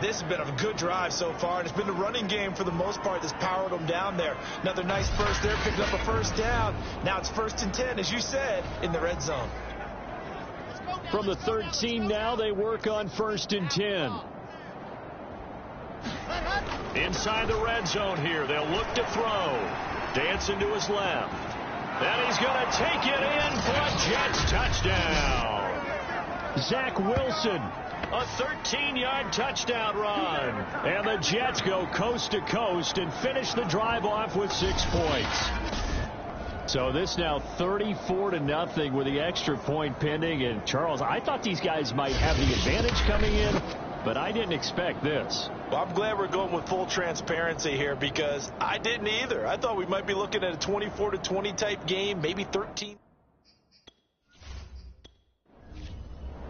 This has been a good drive so far, and it's been the running game for the most part that's powered them down there. Another nice burst there, picking up a first down. Now it's 1st and 10, as you said, in the red zone. From the 13 now, they work on 1st and 10. Inside the red zone here, they'll look to throw. Dancing to his left. And he's going to take it in for a Jets touchdown. Zach Wilson. A 13-yard touchdown run. And the Jets go coast to coast and finish the drive off with 6 points. So this now 34-0 with the extra point pending. And Charles, I thought these guys might have the advantage coming in, but I didn't expect this. Well, I'm glad we're going with full transparency here because I didn't either. I thought we might be looking at a 24-20 type game, maybe 13.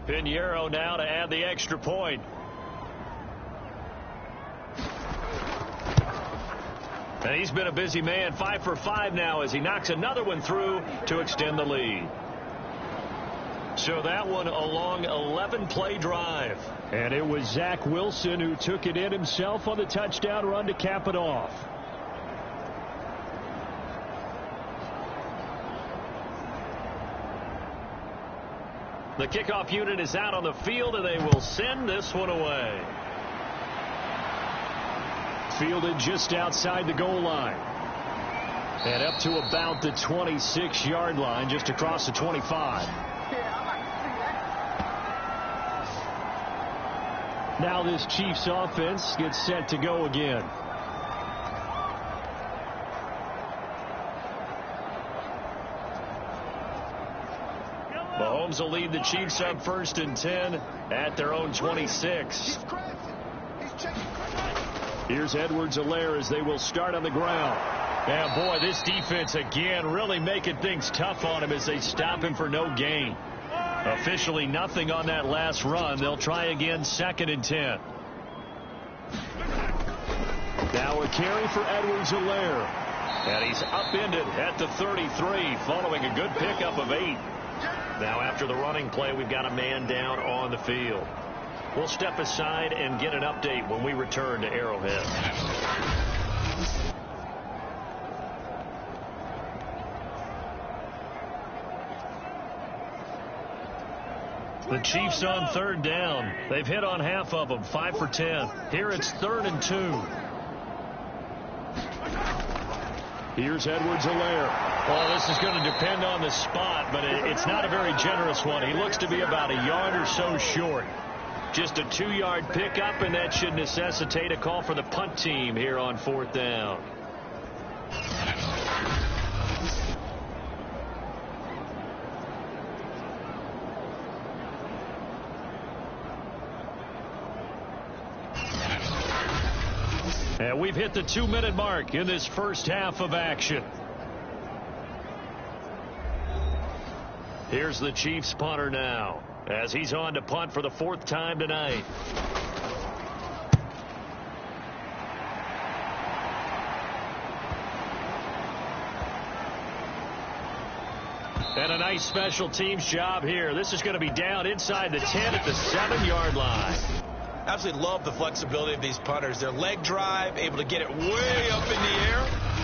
Pinheiro now to add the extra point. And he's been a busy man, 5 for 5 now as he knocks another one through to extend the lead. So that one a long 11-play drive. And it was Zach Wilson who took it in himself on the touchdown run to cap it off. The kickoff unit is out on the field, and they will send this one away. Fielded just outside the goal line. And up to about the 26-yard line, just across the 25. Now this Chiefs offense gets set to go again. Mahomes will lead the Chiefs up 1st and 10 at their own 26. Here's Edwards-Helaire as they will start on the ground. And boy, this defense again really making things tough on him as they stop him for no gain. Officially nothing on that last run. They'll try again 2nd and 10. Now a carry for Edwards-Helaire. And he's upended at the 33 following a good pickup of 8. Now after the running play, we've got a man down on the field. We'll step aside and get an update when we return to Arrowhead. The Chiefs on 3rd down. They've hit on half of them, 5 for 10. Here it's 3rd and 2. Here's Edwards-Helaire. Well, this is going to depend on the spot, but it's not a very generous one. He looks to be about a yard or so short. Just a 2-yard pickup, and that should necessitate a call for the punt team here on 4th down. And we've hit the 2-minute mark in this first half of action. Here's the Chiefs punter now, as he's on to punt for the 4th time tonight. And a nice special teams job here. This is going to be down inside the 10 at the 7-yard line. Absolutely love the flexibility of these punters. Their leg drive, able to get it way up in the air,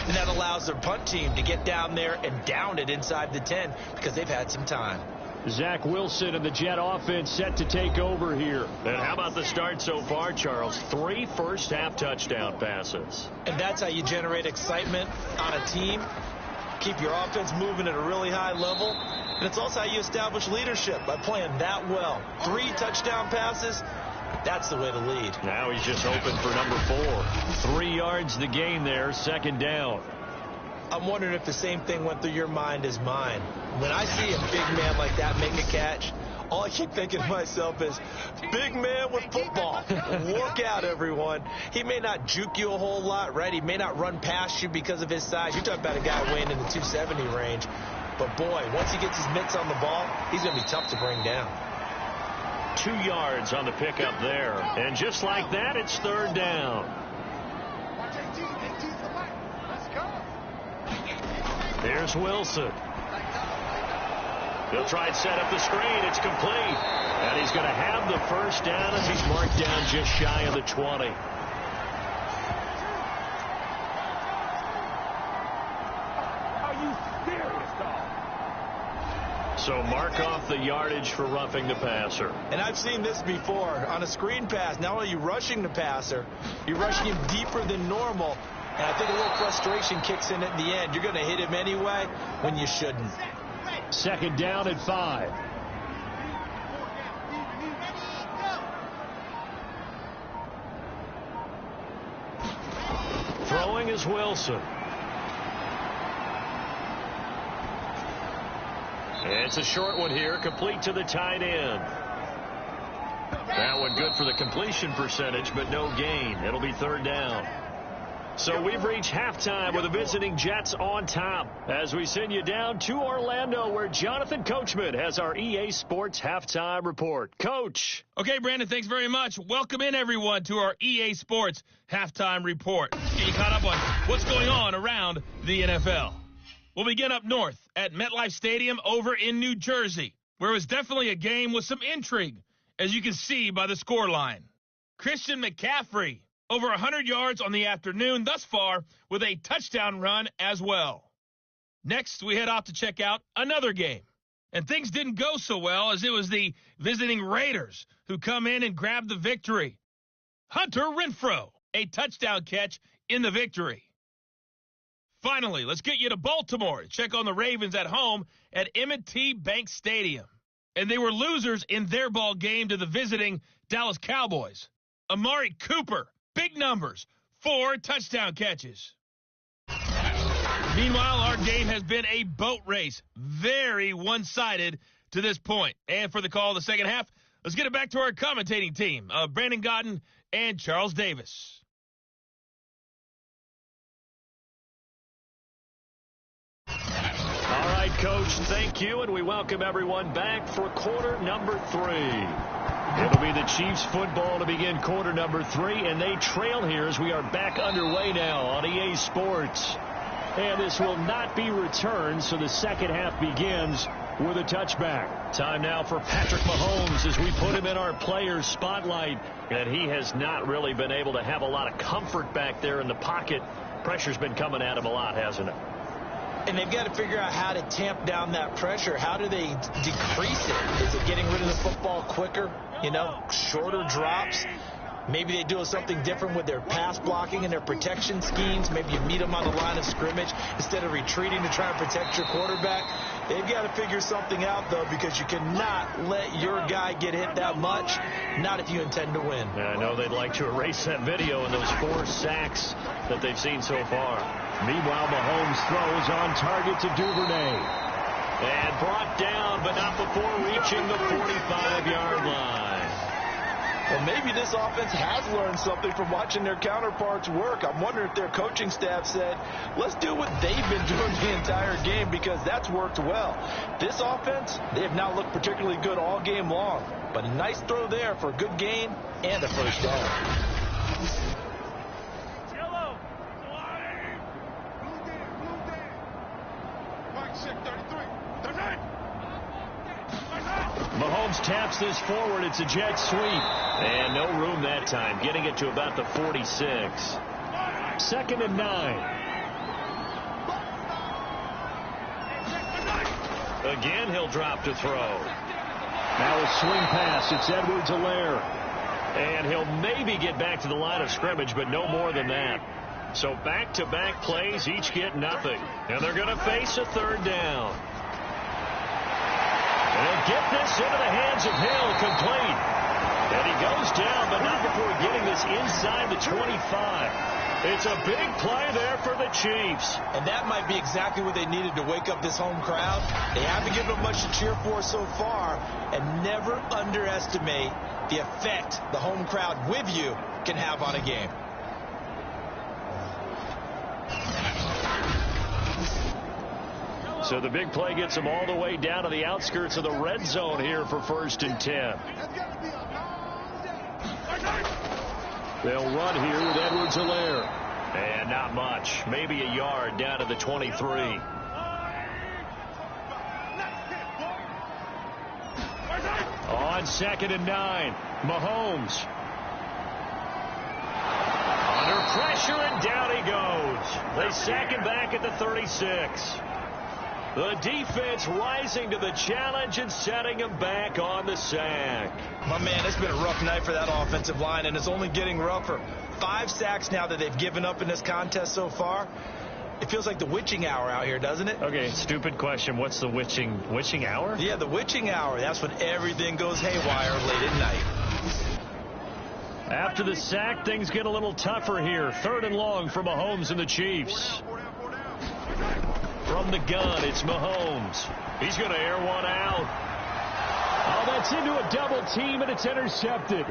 and that allows their punt team to get down there and down it inside the 10 because they've had some time. Zach Wilson and the Jet offense set to take over here. And how about the start so far, Charles? 3 first-half touchdown passes. And that's how you generate excitement on a team. Keep your offense moving at a really high level. And it's also how you establish leadership by playing that well. 3 touchdown passes. That's the way to lead. Now he's just hoping for number 4. 3 yards the gain there, 2nd down. I'm wondering if the same thing went through your mind as mine. When I see a big man like that make a catch, all I keep thinking to myself is, big man with football. Look out, everyone. He may not juke you a whole lot, right? He may not run past you because of his size. You're talking about a guy weighing in the 270 range. But, boy, once he gets his mitts on the ball, he's going to be tough to bring down. 2 yards on the pickup there. And just like that, it's 3rd down. There's Wilson. He'll try and set up the screen. It's complete. And he's going to have the 1st down as he's marked down just shy of the 20. So mark off the yardage for roughing the passer. And I've seen this before. On a screen pass, not only are you rushing the passer, you're rushing him deeper than normal. And I think a little frustration kicks in at the end. You're going to hit him anyway when you shouldn't. 2nd down at 5. Throwing is Wilson. It's a short one here, complete to the tight end. That one good for the completion percentage, but no gain. It'll be 3rd down. So we've reached halftime with the visiting Jets on top as we send you down to Orlando, where Jonathan Coachman has our EA Sports Halftime Report. Coach. Okay, Brandon, thanks very much. Welcome in, everyone, to our EA Sports Halftime Report. Get you caught up on what's going on around the NFL. We'll begin up north at MetLife Stadium over in New Jersey, where it was definitely a game with some intrigue, as you can see by the scoreline. Christian McCaffrey, over 100 yards on the afternoon thus far, with a touchdown run as well. Next, we head off to check out another game. And things didn't go so well, as it was the visiting Raiders who come in and grab the victory. Hunter Renfrow, a touchdown catch in the victory. Finally, let's get you to Baltimore to check on the Ravens at home at M&T Bank Stadium. And they were losers in their ball game to the visiting Dallas Cowboys. Amari Cooper, big numbers, 4 touchdown catches. Meanwhile, our game has been a boat race, very one-sided to this point. And for the call of the second half, let's get it back to our commentating team of Brandon Godden and Charles Davis. All right, Coach, thank you, and we welcome everyone back for quarter number 3. It'll be the Chiefs football to begin quarter number 3, and they trail here as we are back underway now on EA Sports. And this will not be returned, so the second half begins with a touchback. Time now for Patrick Mahomes as we put him in our players' spotlight. And he has not really been able to have a lot of comfort back there in the pocket. Pressure's been coming at him a lot, hasn't it? And they've got to figure out how to tamp down that pressure. How do they decrease it? Is it getting rid of the football quicker? You know, shorter drops? Maybe they do something different with their pass blocking and their protection schemes. Maybe you meet them on the line of scrimmage instead of retreating to try and protect your quarterback. They've got to figure something out, though, because you cannot let your guy get hit that much, not if you intend to win. I know they'd like to erase that video and those 4 sacks that they've seen so far. Meanwhile, Mahomes throws on target to Duvernay. And brought down, but not before reaching the 45-yard line. Well, maybe this offense has learned something from watching their counterparts work. I'm wondering if their coaching staff said, let's do what they've been doing the entire game, because that's worked well. This offense, they have not looked particularly good all game long. But a nice throw there for a good gain and a first down. Mahomes taps this forward. It's a jet sweep. And no room that time. Getting it to about the 46. 2nd and 9. Again, he'll drop to throw. Now a swing pass. It's Edwards-Helaire. And he'll maybe get back to the line of scrimmage, but no more than that. So back-to-back plays, each get nothing. And they're going to face a 3rd down. And get this into the hands of Hill, complete. And he goes down, but not before getting this inside the 25. It's a big play there for the Chiefs. And that might be exactly what they needed to wake up this home crowd. They haven't given them much to cheer for so far. And never underestimate the effect the home crowd with you can have on a game. So the big play gets them all the way down to the outskirts of the red zone here for 1st and 10. They'll run here with Edwards-Helaire. And not much. Maybe a yard down to the 23. On 2nd and 9, Mahomes. Under pressure, and down he goes. They sack him back at the 36. The defense rising to the challenge and setting him back on the sack. My man, it's been a rough night for that offensive line, and it's only getting rougher. 5 sacks now that they've given up in this contest so far. It feels like the witching hour out here, doesn't it? Okay, stupid question. What's the witching hour? Yeah, the witching hour. That's when everything goes haywire late at night. After the sack, things get a little tougher here. 3rd and long for Mahomes and the Chiefs. From the gun, it's Mahomes. He's going to air one out. Oh, that's into a double team, and it's intercepted.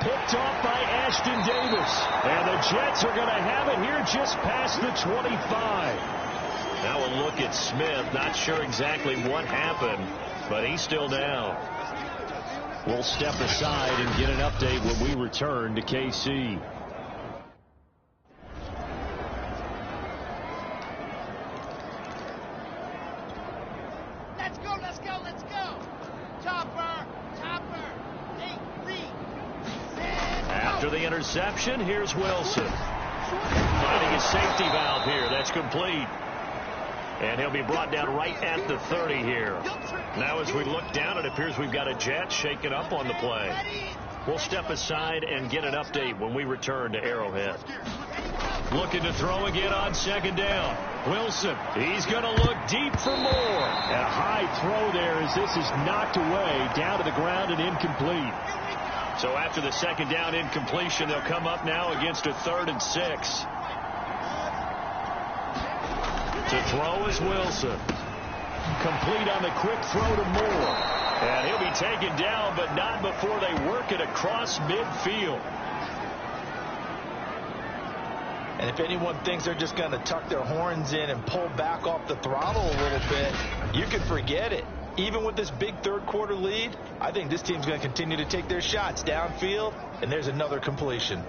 Picked off by Ashton Davis. And the Jets are going to have it here just past the 25. Now a look at Smith. Not sure exactly what happened, but he's still down. We'll step aside and get an update when we return to KC. Let's go. Topper. After the interception, here's Wilson. Finding a safety valve here. That's complete. And he'll be brought down right at the 30 here. Now as we look down, it appears we've got a Jet shaken up on the play. We'll step aside and get an update when we return to Arrowhead. Looking to throw again on 2nd down. Wilson, he's going to look deep for more. And a high throw there as this is knocked away down to the ground and incomplete. So after the 2nd down incompletion, they'll come up now against a 3rd and 6. To throw is Wilson. Complete on the quick throw to Moore. And he'll be taken down, but not before they work it across midfield. And if anyone thinks they're just going to tuck their horns in and pull back off the throttle a little bit, you can forget it. Even with this big 3rd quarter lead, I think this team's going to continue to take their shots downfield, and there's another completion.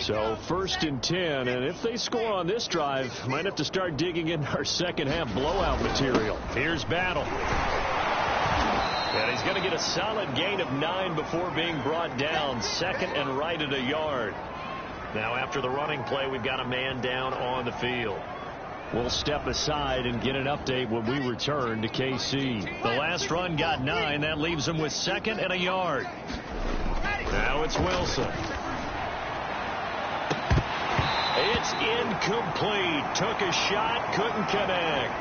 So 1st and 10, and if they score on this drive, might have to start digging in our second half blowout material. Here's Battle. And he's going to get a solid gain of 9 before being brought down. 2nd and right at a yard. Now after the running play, we've got a man down on the field. We'll step aside and get an update when we return to KC. The last run got 9. That leaves them with 2nd and a yard. Now it's Wilson. It's incomplete. Took a shot, couldn't connect.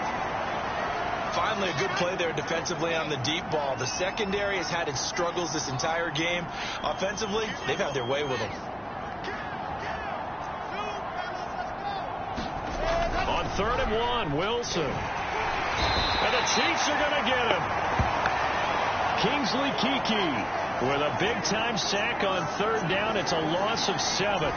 Finally, a good play there defensively on the deep ball. The secondary has had its struggles this entire game. Offensively, they've had their way with them. On 3rd and 1, Wilson. And the Chiefs are going to get him. Kingsley Keke with a big-time sack on 3rd down. It's a loss of 7.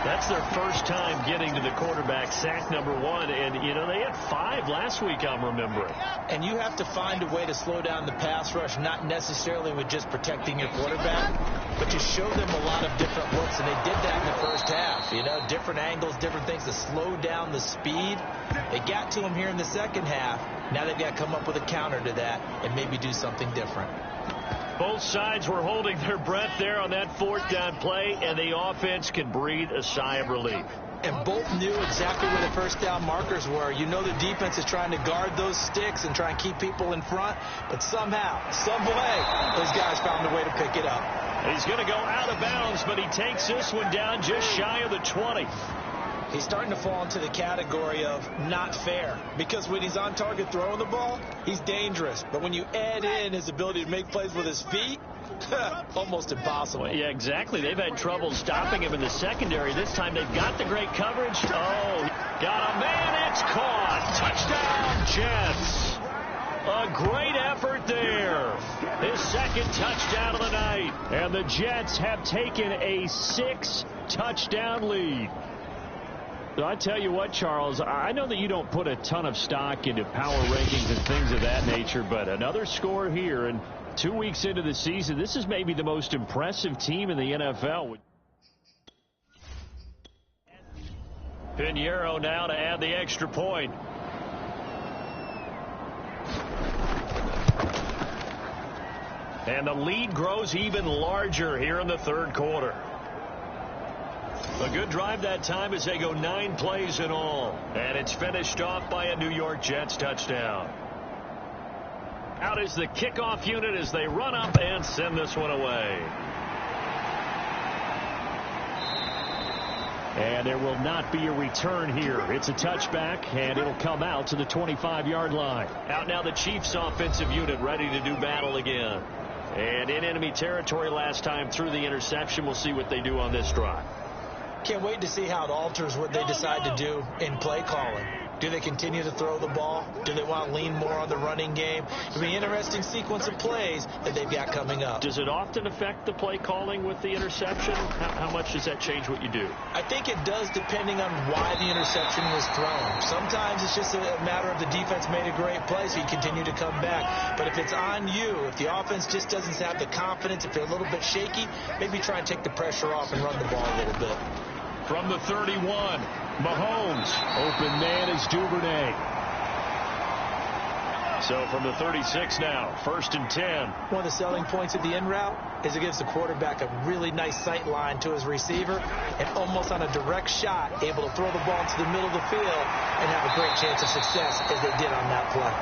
That's their first time getting to the quarterback, sack number 1. And, you know, they had 5 last week, I'm remembering. And you have to find a way to slow down the pass rush, not necessarily with just protecting your quarterback, but to show them a lot of different looks. And they did that in the first half. You know, different angles, different things to slow down the speed. They got to him here in the second half. Now they've got to come up with a counter to that and maybe do something different. Both sides were holding their breath there on that 4th down play, and the offense can breathe a sigh of relief. And both knew exactly where the first down markers were. You know the defense is trying to guard those sticks and try and keep people in front, but somehow, some way, those guys found a way to pick it up. He's going to go out of bounds, but he takes this one down just shy of the 20. He's starting to fall into the category of not fair, because when he's on target throwing the ball, he's dangerous. But when you add in his ability to make plays with his feet, almost impossible. Well, yeah, exactly. They've had trouble stopping him in the secondary. This time they've got the great coverage. Oh, got a man. It's caught. Touchdown, Jets. A great effort there. His second touchdown of the night. And the Jets have taken a 6-touchdown lead. So I tell you what, Charles, I know that you don't put a ton of stock into power rankings and things of that nature, but another score here, and 2 weeks into the season, this is maybe the most impressive team in the NFL. Pinheiro now to add the extra point. And the lead grows even larger here in the 3rd quarter. A good drive that time as they go 9 plays in all. And it's finished off by a New York Jets touchdown. Out is the kickoff unit as they run up and send this one away. And there will not be a return here. It's a touchback, and it'll come out to the 25-yard line. Out now the Chiefs offensive unit ready to do battle again. And in enemy territory last time through the interception. We'll see what they do on this drive. Can't wait to see how it alters what they decide to do in play calling. Do they continue to throw the ball? Do they want to lean more on the running game? It'll be an interesting sequence of plays that they've got coming up. Does it often affect the play calling with the interception? How much does that change what you do? I think it does, depending on why the interception was thrown. Sometimes it's just a matter of the defense made a great play, so you continue to come back. But if it's on you, if the offense just doesn't have the confidence, if they're a little bit shaky, maybe try and take the pressure off and run the ball a little bit. From the 31, Mahomes. Open man is Duvernay. So from the 36 now, 1st and 10. One of the selling points of the in route is it gives the quarterback a really nice sight line to his receiver and almost on a direct shot able to throw the ball into the middle of the field and have a great chance of success as they did on that play.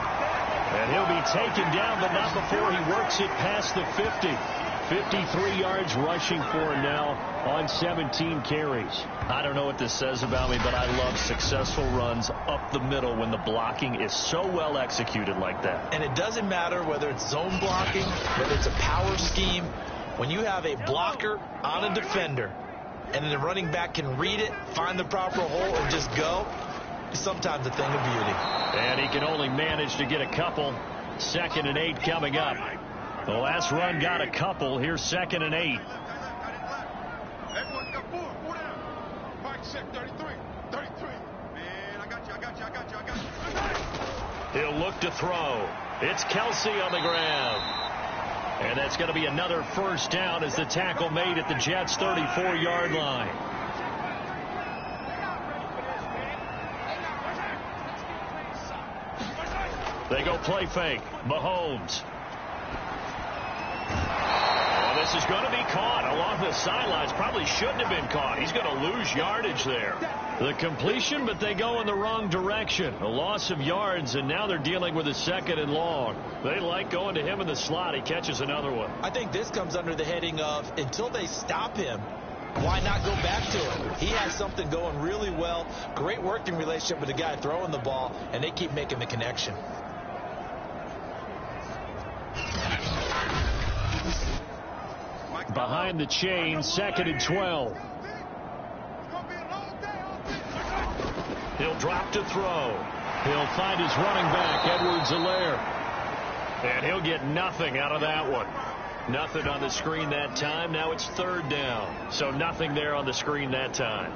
And he'll be taken down, but not before he works it past the 50. 53 yards rushing for him now on 17 carries. I don't know what this says about me, but I love successful runs up the middle when the blocking is so well executed like that. And it doesn't matter whether it's zone blocking, whether it's a power scheme. When you have a blocker on a defender and then the running back can read it, find the proper hole, and just go, it's sometimes a thing of beauty. And he can only manage to get a couple. 2nd and 8 coming up. The last run got a couple. Here's 2nd and 8. Everyone's got four down. Mike check 33. 33. Man, I got you. He'll look to throw. It's Kelsey on the ground. And that's going to be another 1st down as the tackle made at the Jets' 34-yard line. They go play fake. Mahomes. This is going to be caught along the sidelines. Probably shouldn't have been caught. He's going to lose yardage there. The completion, but they go in the wrong direction. A loss of yards, and now they're dealing with a 2nd and long. They like going to him in the slot. He catches another one. I think this comes under the heading of, until they stop him, why not go back to him? He has something going really well. Great working relationship with the guy throwing the ball, and they keep making the connection. Behind the chain, 2nd and 12. He'll drop to throw. He'll find his running back, Edwards-Helaire. And he'll get nothing out of that one. Nothing on the screen that time. Now it's 3rd down. So nothing there on the screen that time.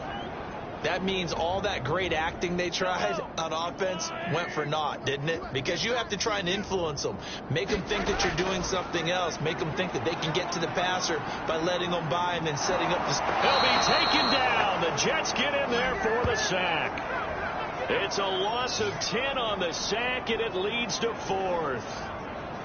That means all that great acting they tried on offense went for naught, didn't it? Because you have to try and influence them. Make them think that you're doing something else. Make them think that they can get to the passer by letting them by and then setting up the... He'll be taken down. The Jets get in there for the sack. It's a loss of 10 on the sack, and it leads to 4th.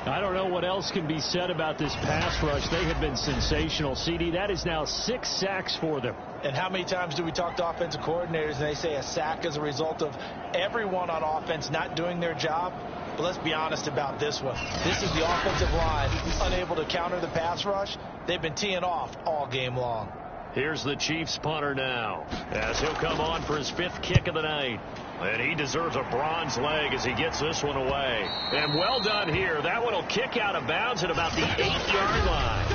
I don't know what else can be said about this pass rush. They have been sensational. CD, that is now 6 sacks for them. And how many times do we talk to offensive coordinators and they say a sack is a result of everyone on offense not doing their job? But let's be honest about this one. This is the offensive line unable to counter the pass rush. They've been teeing off all game long. Here's the Chiefs punter now, as he'll come on for his 5th kick of the night. And he deserves a bronze leg as he gets this one away. And well done here. That one will kick out of bounds at about the 8-yard line.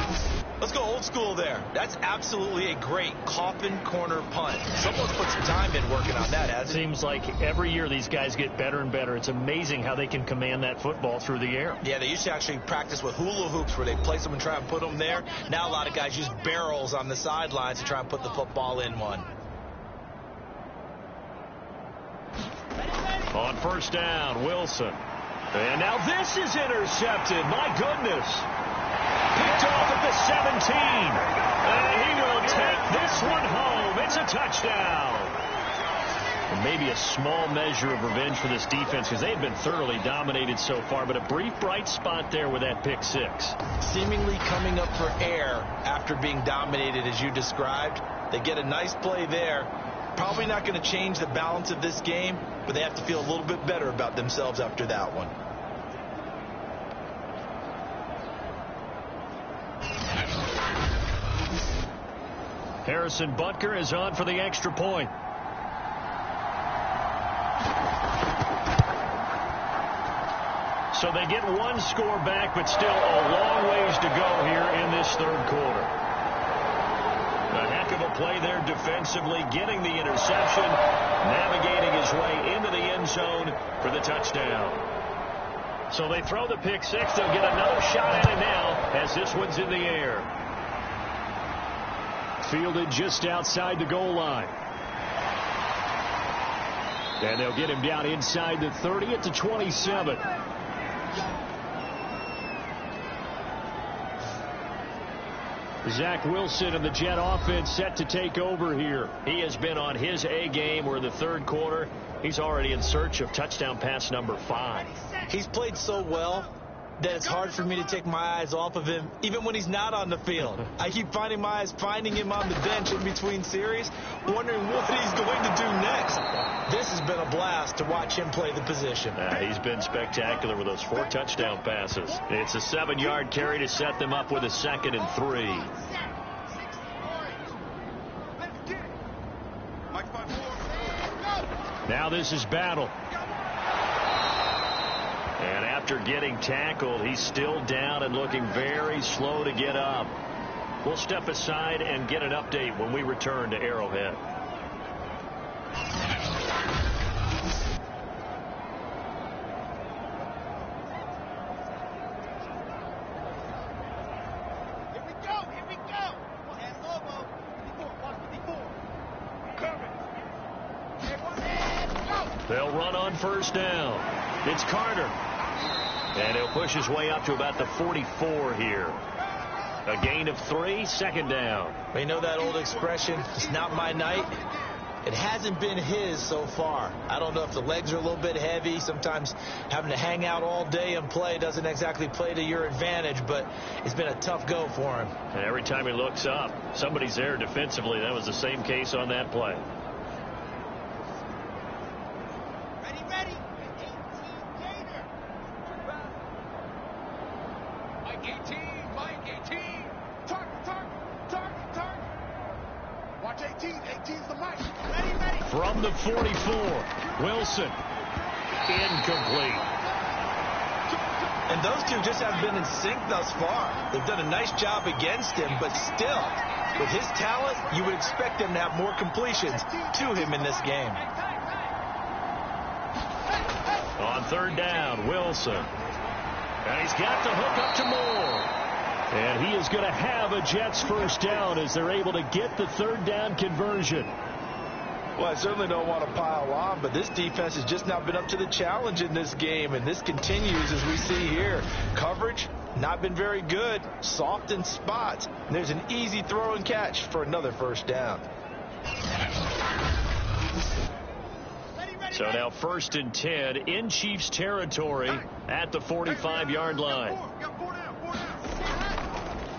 Let's go old school there. That's absolutely a great coffin corner punt. Someone's put some time in working on that, hasn't it? Seems like every year these guys get better and better. It's amazing how they can command that football through the air. Yeah, they used to actually practice with hula hoops where they place them and try and put them there. Now a lot of guys use barrels on the sidelines to try and put the football in one. On 1st down, Wilson. And now this is intercepted. My goodness. Picked off at the 17. And he will take this one home. It's a touchdown. And maybe a small measure of revenge for this defense because they've been thoroughly dominated so far. But a brief bright spot there with that pick 6. Seemingly coming up for air after being dominated as you described. They get a nice play there. Probably not going to change the balance of this game, but they have to feel a little bit better about themselves after that one. Harrison Butker is on for the extra point. So they get 1 score back, but still a long ways to go here in this 3rd quarter. A heck of a play there defensively, getting the interception, navigating his way into the end zone for the touchdown. So they throw the pick 6. They'll get another shot at it now as this one's in the air. Fielded just outside the goal line. And they'll get him down inside the 30 at the 27. Zach Wilson and the Jet offense set to take over here. He has been on his A game. We're in the 3rd quarter. He's already in search of touchdown pass number 5. He's played so well that it's hard for me to take my eyes off of him, even when he's not on the field. I keep finding my eyes finding him on the bench in between series, wondering what he's going to do next. This has been a blast to watch him play the position. He's been spectacular with those 4 touchdown passes. It's a 7-yard carry to set them up with a 2nd and 3. Now this is Battle. And after getting tackled, he's still down and looking very slow to get up. We'll step aside and get an update when we return to Arrowhead. Here we go, here we go. And Lobo, 54, 154. They'll run on 1st down. It's Carter. And he'll push his way up to about the 44 here. A gain of 3, 2nd down. We know that old expression, it's not my night. It hasn't been his so far. I don't know if the legs are a little bit heavy. Sometimes having to hang out all day and play doesn't exactly play to your advantage, but it's been a tough go for him. And every time he looks up, somebody's there defensively. That was the same case on that play. Ready. 18 Gator. Mike 18. Target. Watch 18. 18's the Mike. Ready. From the 44, Wilson. Incomplete. And those two just haven't been in sync thus far. They've done a nice job against him, but still, with his talent, you would expect them to have more completions to him in this game. On third down, Wilson. And he's got the hook up to Moore. And he is going to have a Jets first down as they're able to get the third down conversion. Well, I certainly don't want to pile on, but this defense has just not been up to the challenge in this game, and this continues as we see here. Coverage, not been very good, soft in spots. And there's an easy throw and catch for another first down. So now 1st and 10 in Chiefs territory at the 45-yard line.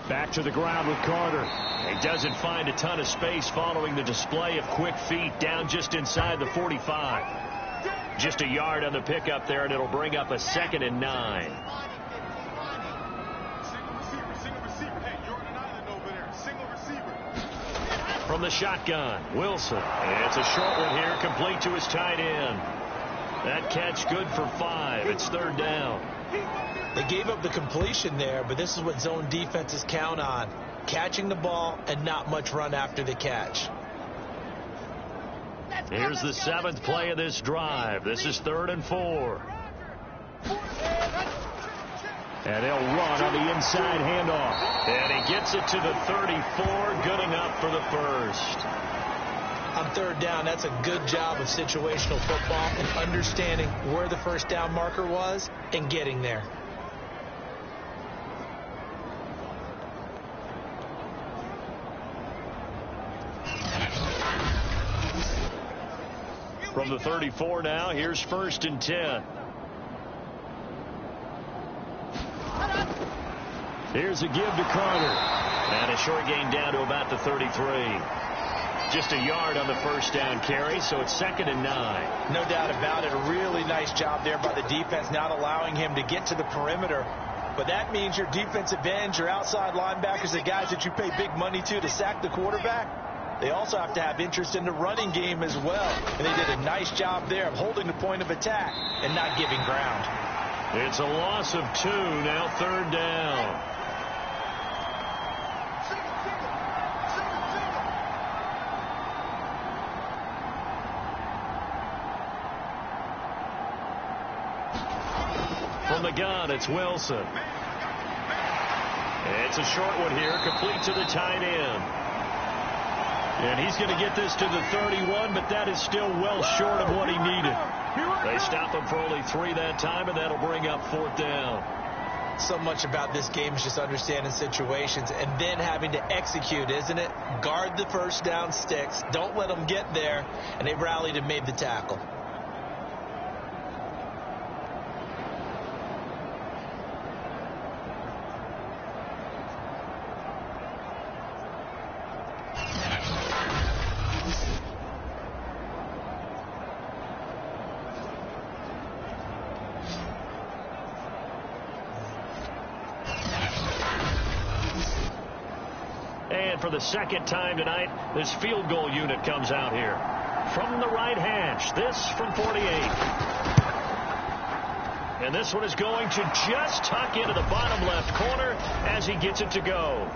Back to the ground with Carter. He doesn't find a ton of space following the display of quick feet down just inside the 45. Just a yard on the pickup there, and it'll bring up a 2nd and 9. From the shotgun, Wilson. And it's a short one here, complete to his tight end. That catch good for 5. It's 3rd down. They gave up the completion there, but this is what zone defenses count on. Catching the ball and not much run after the catch. Here's the 7th play of this drive. This is 3rd and 4. And they'll run on the inside handoff. And he gets it to the 34. Good enough for the first. On 3rd down, that's a good job of situational football and understanding where the first down marker was and getting there. From the 34 now, here's 1st and 10. Here's a give to Carter. And a short gain down to about the 33. Just a yard on the first down carry, so it's 2nd and 9. No doubt about it. A really nice job there by the defense, not allowing him to get to the perimeter. But that means your defensive ends, your outside linebackers, the guys that you pay big money to sack the quarterback, they also have to have interest in the running game as well. And they did a nice job there of holding the point of attack and not giving ground. It's a loss of 2, now 3rd down. From the gun, it's Wilson. It's a short one here, complete to the tight end. And he's going to get this to the 31, but that is still well short of what he needed. They stop him for only 3 that time, and that'll bring up 4th down. So much about this game is just understanding situations and then having to execute, isn't it? Guard the first down sticks. Don't let them get there. And they rallied and made the tackle. For the 2nd time tonight, this field goal unit comes out here. From the right hash, this from 48. And this one is going to just tuck into the bottom left corner as he gets it to go.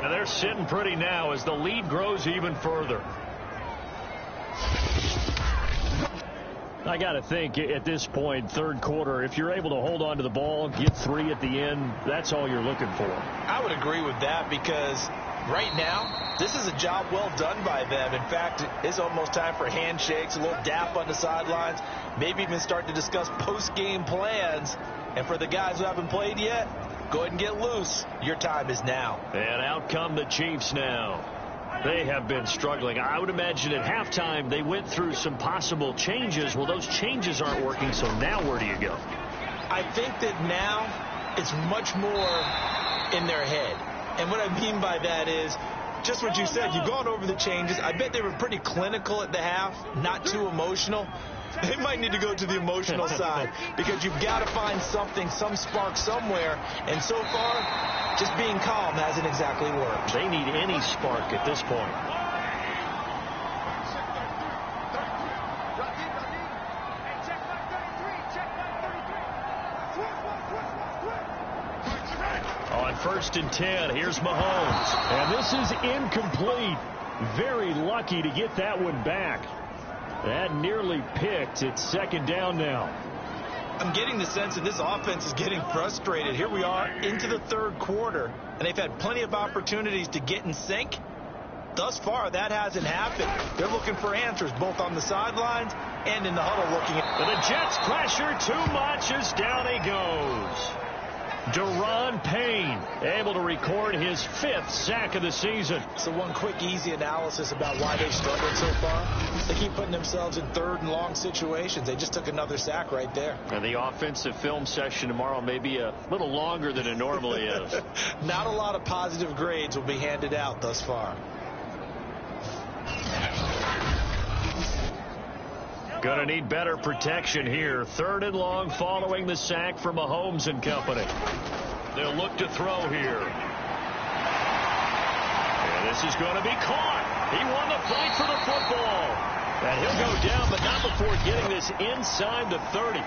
And they're sitting pretty now as the lead grows even further. I got to think at this point, 3rd quarter, if you're able to hold on to the ball, get 3 at the end, that's all you're looking for. I would agree with that because right now, this is a job well done by them. In fact, it's almost time for handshakes, a little dap on the sidelines, maybe even start to discuss post-game plans. And for the guys who haven't played yet, go ahead and get loose. Your time is now. And out come the Chiefs now. They have been struggling. I would imagine at halftime they went through some possible changes. Well, those changes aren't working, so now where do you go? I think that now it's much more in their head. And what I mean by that is just what you said. You've gone over the changes. I bet they were pretty clinical at the half, not too emotional. They might need to go to the emotional side because you've got to find something, some spark somewhere. And so far, just being calm hasn't exactly worked. They need any spark at this point. On 1st and 10, here's Mahomes. And this is incomplete. Very lucky to get that one back. That nearly picked. It's 2nd down now. I'm getting the sense that this offense is getting frustrated. Here we are into the 3rd quarter, and they've had plenty of opportunities to get in sync. Thus far, that hasn't happened. They're looking for answers both on the sidelines and in the huddle looking at. The Jets pressure too much as down he goes. Deron Payne able to record his 5th sack of the season. So one quick, easy analysis about why they've struggled so far. They keep putting themselves in 3rd and long situations. They just took another sack right there. And the offensive film session tomorrow may be a little longer than it normally is. Not a lot of positive grades will be handed out thus far. Going to need better protection here. 3rd and long following the sack from Mahomes and company. They'll look to throw here. And this is going to be caught. He won the fight for the football. And he'll go down, but not before getting this inside the 30.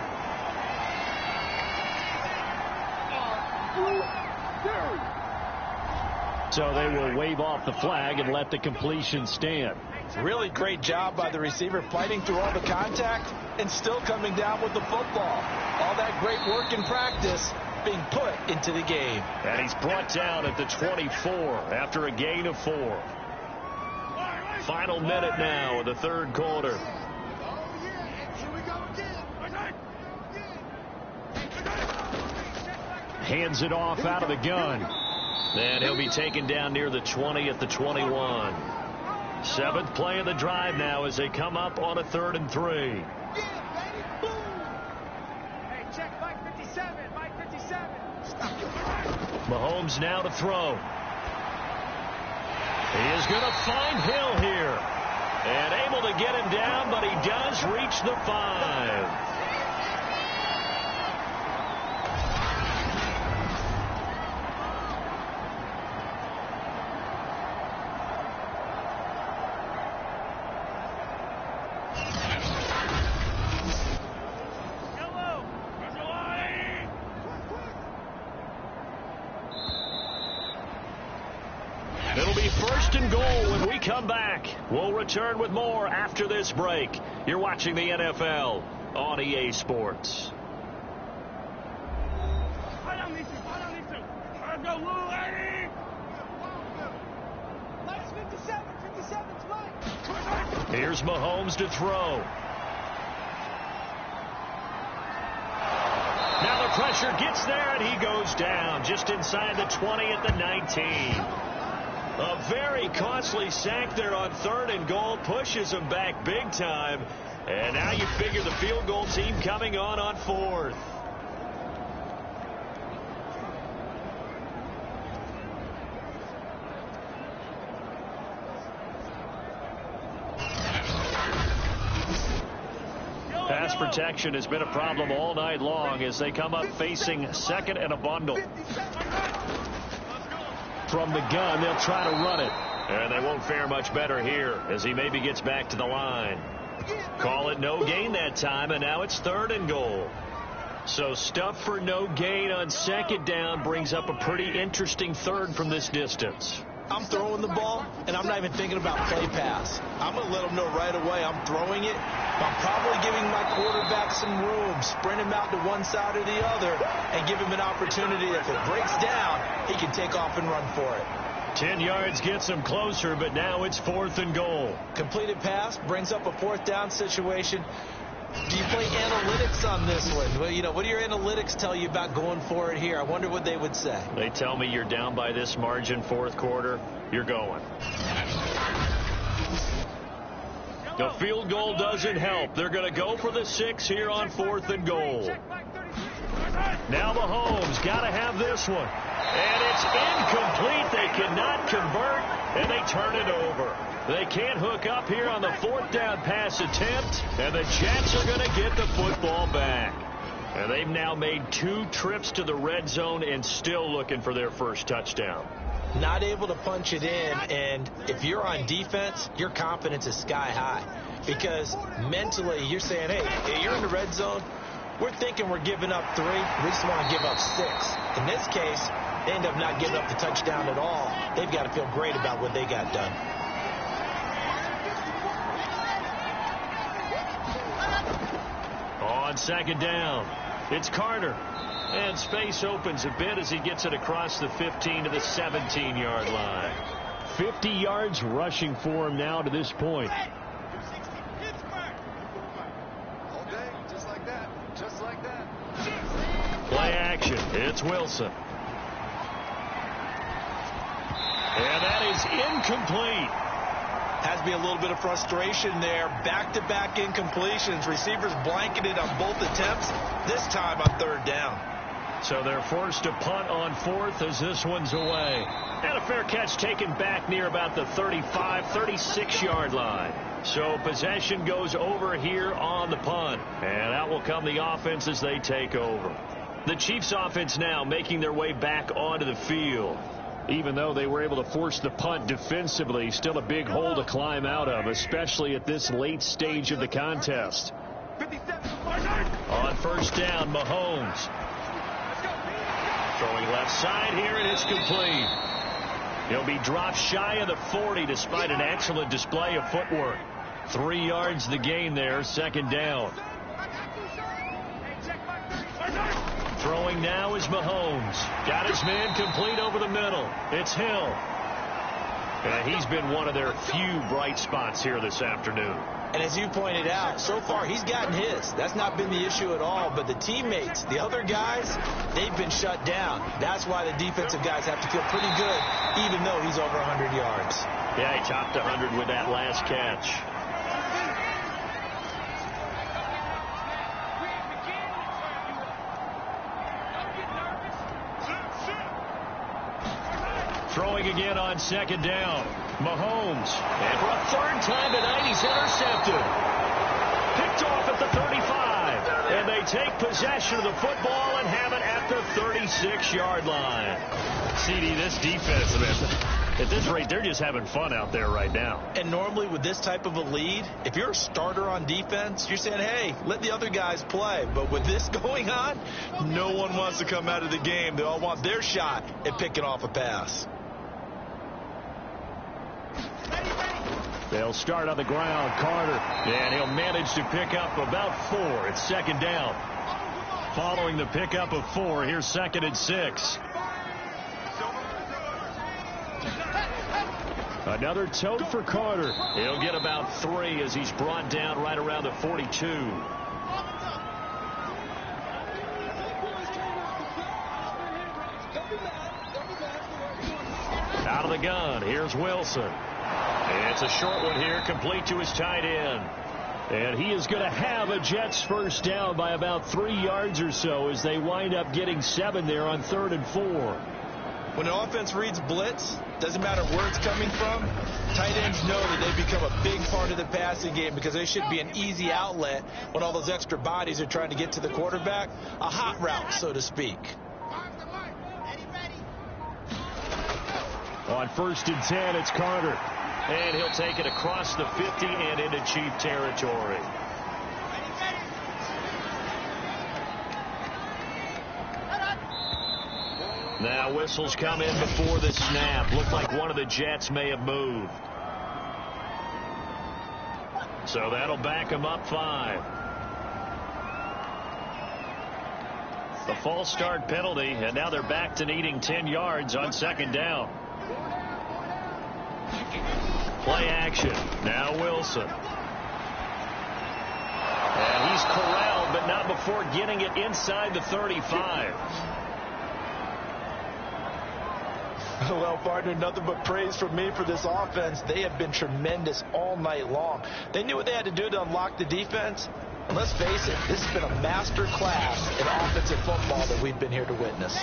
So they will wave off the flag and let the completion stand. Really great job by the receiver fighting through all the contact and still coming down with the football. All that great work in practice being put into the game. And he's brought down at the 24 after a gain of 4. Final minute now of the 3rd quarter. Hands it off out of the gun. And he'll be taken down near the 20 at the 21. 7th play of the drive now as they come up on a 3rd and 3. Hey, check Mike 57. Mike 57. Mahomes now to throw. He is going to find Hill here. And able to get him down, but he does reach the 5. It'll be 1st and goal when we come back. We'll return with more after this break. You're watching the NFL on EA Sports. Here's Mahomes to throw. Now the pressure gets there, and he goes down just inside the 20 at the 19. A very costly sack there on 3rd and goal. Pushes him back big time. And now you figure the field goal team coming on 4th. Pass protection has been a problem all night long as they come up facing 2nd and a bundle. From the gun, they'll try to run it. And they won't fare much better here as he maybe gets back to the line. Call it no gain that time, and now it's 3rd and goal. So stuff for no gain on 2nd down brings up a pretty interesting 3rd from this distance. I'm throwing the ball, and I'm not even thinking about play pass. I'm going to let them know right away I'm throwing it. I'm probably giving my quarterback some room, sprint him out to one side or the other, and give him an opportunity. If it breaks down, he can take off and run for it. 10 yards gets him closer, but now it's 4th and goal. Completed pass brings up a 4th down situation. Do you play analytics on this one? Well, you know, what do your analytics tell you about going for it here? I wonder what they would say. They tell me you're down by this margin 4th quarter, you're going. The field goal doesn't help. They're going to go for the 6 here on 4th and goal. Now Mahomes got to have this one. And it's incomplete. They cannot convert, and they turn it over. They can't hook up here on the 4th down pass attempt, and the Jets are going to get the football back. And they've now made 2 trips to the red zone and still looking for their first touchdown. Not able to punch it in, and if you're on defense, your confidence is sky high. Because mentally, you're saying, hey, you're in the red zone. We're thinking we're giving up 3. We just want to give up 6. In this case, they end up not giving up the touchdown at all. They've got to feel great about what they got done. On 2nd down, it's Carter. And space opens a bit as he gets it across the 15 to the 17-yard line. 50 yards rushing for him now to this point. Play action. It's Wilson. And that is incomplete. Has to be a little bit of frustration there. Back-to-back incompletions. Receivers blanketed on both attempts, this time on 3rd down. So they're forced to punt on 4th as this one's away. And a fair catch taken back near about the 35, 36-yard line. So possession goes over here on the punt. And out will come the offense as they take over. The Chiefs offense now making their way back onto the field. Even though they were able to force the punt defensively, still a big hole to climb out of, especially at this late stage of the contest. On 1st down, Mahomes. Throwing left side here, and it's complete. He'll be dropped shy of the 40 despite an excellent display of footwork. 3 yards the gain there, 2nd down. Throwing now is Mahomes. Got his man complete over the middle. It's Hill. And he's been one of their few bright spots here this afternoon. And as you pointed out, so far he's gotten his. That's not been the issue at all. But the teammates, the other guys, they've been shut down. That's why the defensive guys have to feel pretty good, even though he's over 100 yards. Yeah, he topped 100 with that last catch. Throwing again on 2nd down. Mahomes. And for a 3rd time tonight, he's intercepted. Picked off at the 35. And they take possession of the football and have it at the 36-yard line. CD, this defense, at this rate, they're just having fun out there right now. And normally with this type of a lead, if you're a starter on defense, you're saying, hey, let the other guys play. But with this going on, no one wants to come out of the game. They all want their shot at picking off a pass. They'll start on the ground. Carter. And he'll manage to pick up about 4. It's 2nd down. Following the pickup of 4, here's 2nd and 6. Another tote for Carter. He'll get about 3 as he's brought down right around the 42. Out of the gun. Here's Wilson. It's a short one here, complete to his tight end. And he is going to have a Jets first down by about 3 yards or so as they wind up getting 7 there on 3rd and 4. When the offense reads blitz, doesn't matter where it's coming from, tight ends know that they become a big part of the passing game because they should be an easy outlet when all those extra bodies are trying to get to the quarterback. A hot route, so to speak. On 1st and 10, it's Carter. And he'll take it across the 50 and into Chief territory. Now whistles come in before the snap. Looked like one of the Jets may have moved. So that'll back him up 5. The false start penalty, and now they're back to needing 10 yards on 2nd down. Play action. Now Wilson. And he's corralled, but not before getting it inside the 35. Well, partner, nothing but praise from me for this offense. They have been tremendous all night long. They knew what they had to do to unlock the defense. And let's face it, this has been a master class in offensive football that we've been here to witness.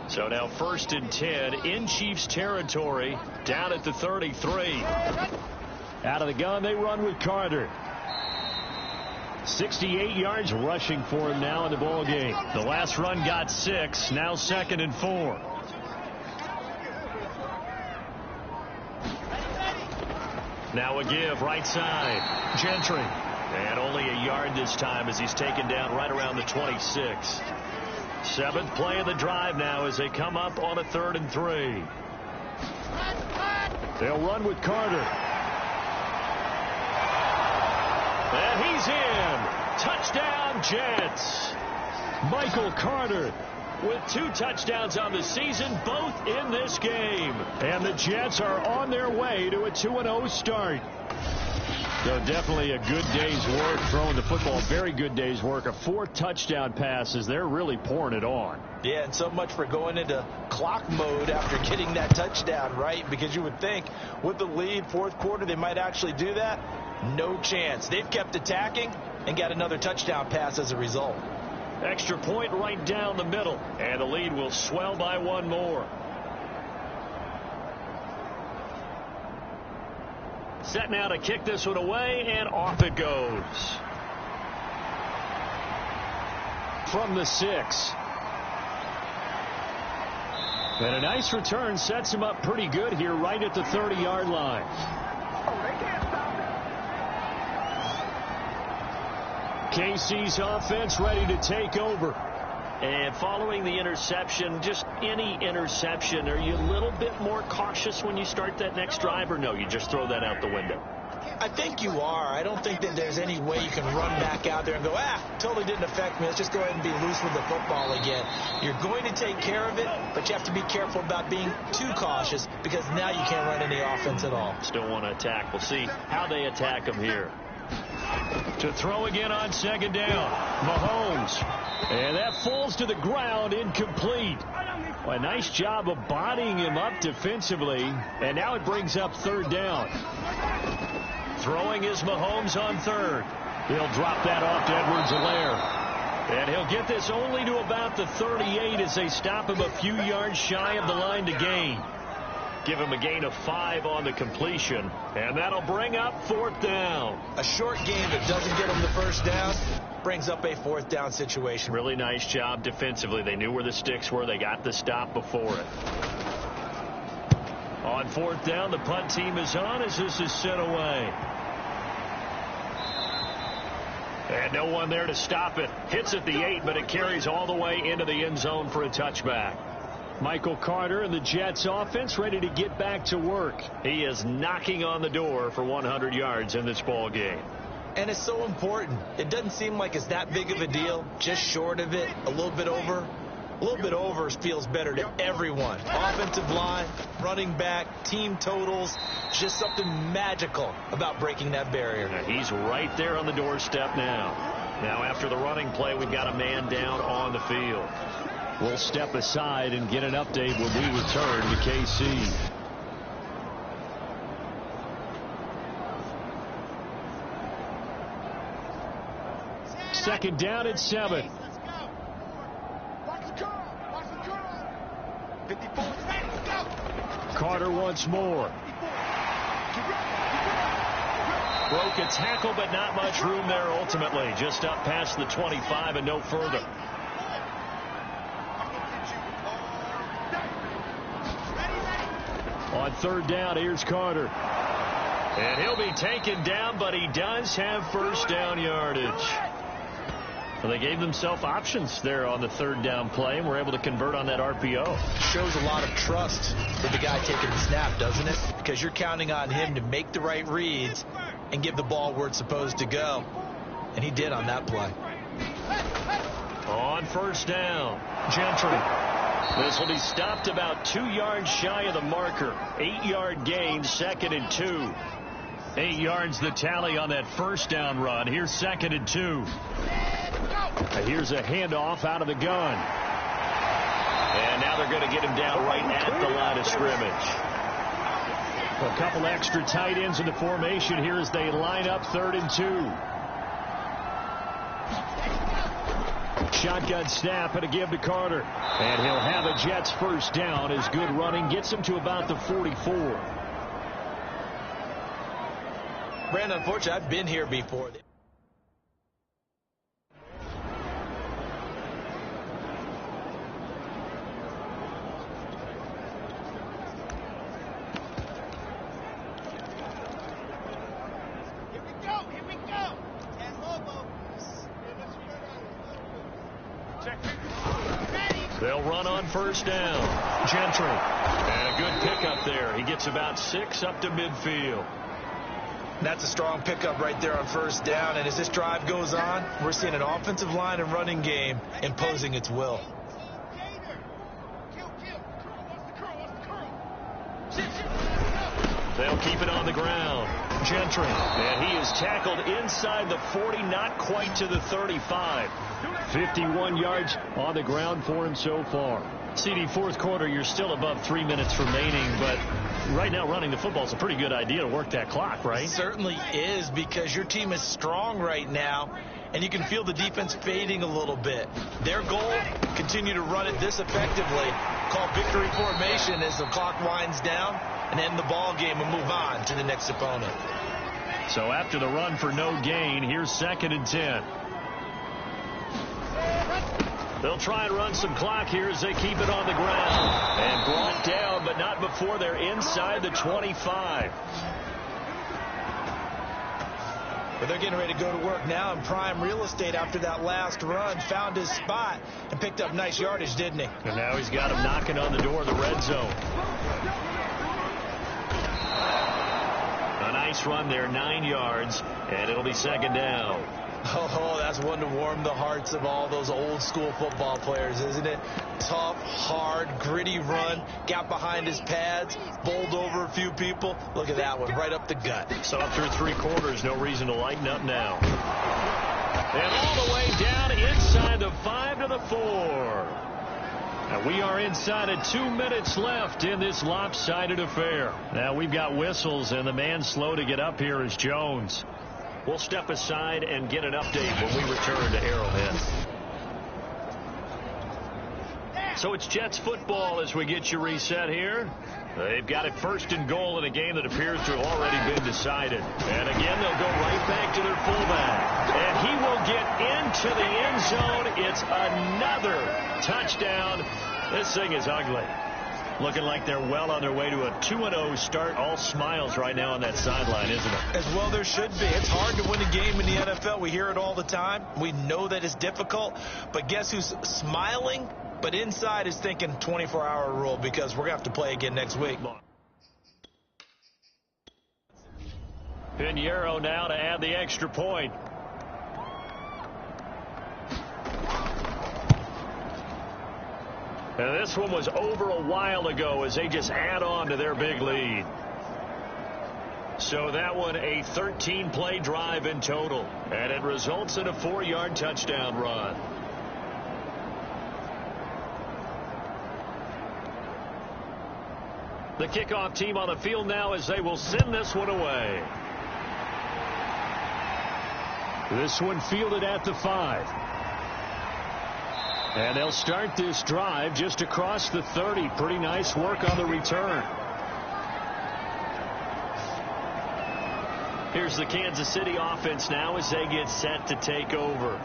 So now 1st and 10 in Chiefs territory, down at the 33. Out of the gun, they run with Carter. 68 yards rushing for him now in the ball game. The last run got 6. Now 2nd and 4. Now a give right side. Gentry. And only a yard this time as he's taken down right around the 26. 7th play of the drive now as they come up on a 3rd and 3. They'll run with Carter. And he's in. Touchdown, Jets. Michael Carter with 2 touchdowns on the season, both in this game. And the Jets are on their way to a 2-0 start. So definitely a good day's work throwing the football. Very good day's work. A 4 touchdown passes. They're really pouring it on. Yeah, and so much for going into clock mode after getting that touchdown, right? Because you would think with the lead, 4th quarter, they might actually do that. No chance. They've kept attacking and got another touchdown pass as a result. Extra point right down the middle. And the lead will swell by 1 more. Set now to kick this one away, and off it goes. From the 6. And a nice return sets him up pretty good here right at the 30-yard line. KC's offense ready to take over. And following the interception, just any interception, are you a little bit more cautious when you start that next drive, or no, you just throw that out the window? I think you are. I don't think that there's any way you can run back out there and go, totally didn't affect me. Let's just go ahead and be loose with the football again. You're going to take care of it, but you have to be careful about being too cautious because now you can't run any offense at all. Still want to attack. We'll see how they attack them here. To throw again on 2nd down. Mahomes. And that falls to the ground, incomplete. Well, a nice job of bodying him up defensively. And now it brings up 3rd down. Throwing is Mahomes on 3rd. He'll drop that off to Edwards-Helaire. And he'll get this only to about the 38 as they stop him a few yards shy of the line to gain. Give him a gain of 5 on the completion. And that'll bring up 4th down. A short game that doesn't get him the 1st down brings up a 4th down situation. Really nice job defensively. They knew where the sticks were. They got the stop before it. On 4th down, the punt team is on as this is sent away. And no one there to stop it. Hits at the 8, but it carries all the way into the end zone for a touchback. Michael Carter and the Jets offense ready to get back to work. He is knocking on the door for 100 yards in this ball game. And it's so important. It doesn't seem like it's that big of a deal. Just short of it, a little bit over. A little bit over feels better to everyone. Offensive line, running back, team totals. Just something magical about breaking that barrier. And he's right there on the doorstep now. Now after the running play, we've got a man down on the field. We'll step aside and get an update when we return to KC. Second down at 7. Let's go. Watch the curl. Watch the curl. 54. Let's go. Carter once more. Broke a tackle, but not much room there ultimately. Just up past the 25 and no further. On 3rd down, here's Carter. And he'll be taken down, but he does have 1st down yardage. Well, they gave themselves options there on the 3rd down play, and were able to convert on that RPO. Shows a lot of trust with the guy taking the snap, doesn't it? Because you're counting on him to make the right reads and give the ball where it's supposed to go. And he did on that play. On 1st down, Gentry. This will be stopped about 2 yards shy of the marker. 8-yard gain, 2nd and 2. 8 yards the tally on that 1st down run. Here's 2nd and 2. Here's a handoff out of the gun. And now they're going to get him down right at the line of scrimmage. A couple extra tight ends in the formation here as they line up 3rd and 2. Shotgun snap and a give to Carter. And he'll have a Jets first down as good running gets him to about the 44. Brandon, unfortunately, I've been here before. They'll run on first down. Gentry. And a good pickup there. He gets about 6 up to midfield. That's a strong pickup right there on first down. And as this drive goes on, we're seeing an offensive line and running game imposing its will. They'll keep it on the ground. Gentry. And he is tackled inside the 40, not quite to the 35. 51 yards on the ground for him so far. CD, fourth quarter, you're still above 3 minutes remaining, but right now running the football is a pretty good idea to work that clock, right? It certainly is, because your team is strong right now, and you can feel the defense fading a little bit. Their goal, continue to run it this effectively, call victory formation as the clock winds down, and end the ball game and move on to the next opponent. So after the run for no gain, here's 2nd and 10. They'll try and run some clock here as they keep it on the ground. And brought down, but not before they're inside the 25. But they're getting ready to go to work now in prime real estate after that last run. Found his spot and picked up nice yardage, didn't he? And now he's got him knocking on the door of the red zone. A nice run there, 9 yards, and it'll be 2nd down. Oh, that's one to warm the hearts of all those old school football players, isn't it? Tough, hard, gritty run, got behind his pads, bowled over a few people. Look at that one, right up the gut. So up through 3 quarters, no reason to lighten up now. And all the way down inside the 5 to the 4. And we are inside of 2 minutes left in this lopsided affair. Now we've got whistles, and the man slow to get up here is Jones. We'll step aside and get an update when we return to Arrowhead. So it's Jets football as we get you reset here. They've got it 1st and goal in a game that appears to have already been decided. And again, they'll go right back to their fullback. And he will get into the end zone. It's another touchdown. This thing is ugly. Looking like they're well on their way to a 2-0 start. All smiles right now on that sideline, isn't it? As well there should be. It's hard to win a game in the NFL. We hear it all the time. We know that it's difficult. But guess who's smiling? But inside is thinking 24-hour rule, because we're going to have to play again next week. Pinheiro now to add the extra point. And this one was over a while ago as they just add on to their big lead. So that one a 13-play drive in total. And it results in a 4-yard touchdown run. The kickoff team on the field now as they will send this one away. This one fielded at the 5. And they'll start this drive just across the 30. Pretty nice work on the return. Here's the Kansas City offense now as they get set to take over.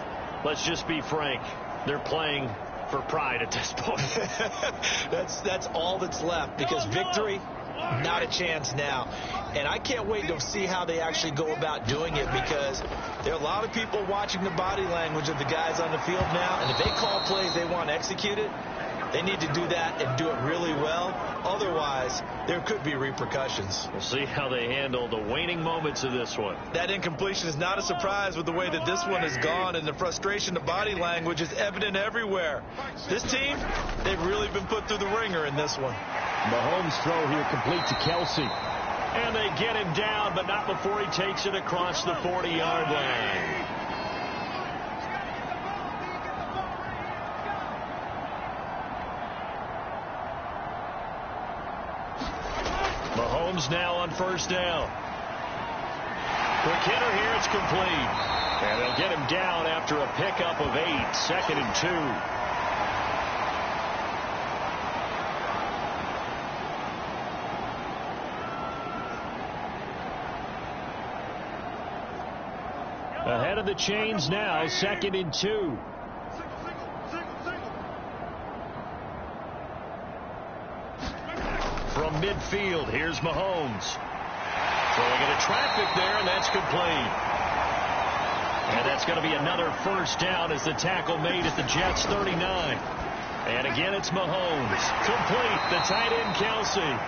Let's just be frank. They're playing for pride at this point. That's all that's left, because victory, not a chance now. And I can't wait to see how they actually go about doing it, because there are a lot of people watching the body language of the guys on the field now, and if they call plays they want executed, they need to do that and do it really well. Otherwise, there could be repercussions. We'll see how they handle the waning moments of this one. That incompletion is not a surprise with the way that this one has gone, and the frustration, the body language is evident everywhere. This team, they've really been put through the ringer in this one. Mahomes' throw here complete to Kelsey. And they get him down, but not before he takes it across the 40-yard line. Mahomes now on first down. Quick hitter here. It's complete. And they'll get him down after a pickup of 8. 2nd and 2. Ahead of the chains now, 2nd and 2. From midfield, here's Mahomes. Throwing into traffic there, and that's complete. And that's going to be another first down as the tackle made at the Jets' 39. And again, it's Mahomes. Complete, the tight end, Kelsey.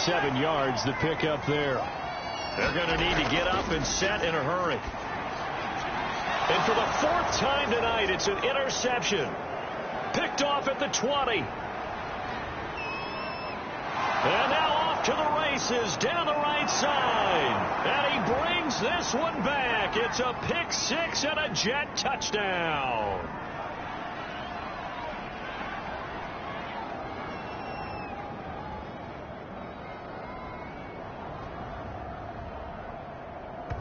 7 yards, the pickup there. They're going to need to get up and set in a hurry. And for the 4th time tonight, it's an interception. Picked off at the 20. And now off to the races down the right side. And he brings this one back. It's a pick 6 and a Jet touchdown.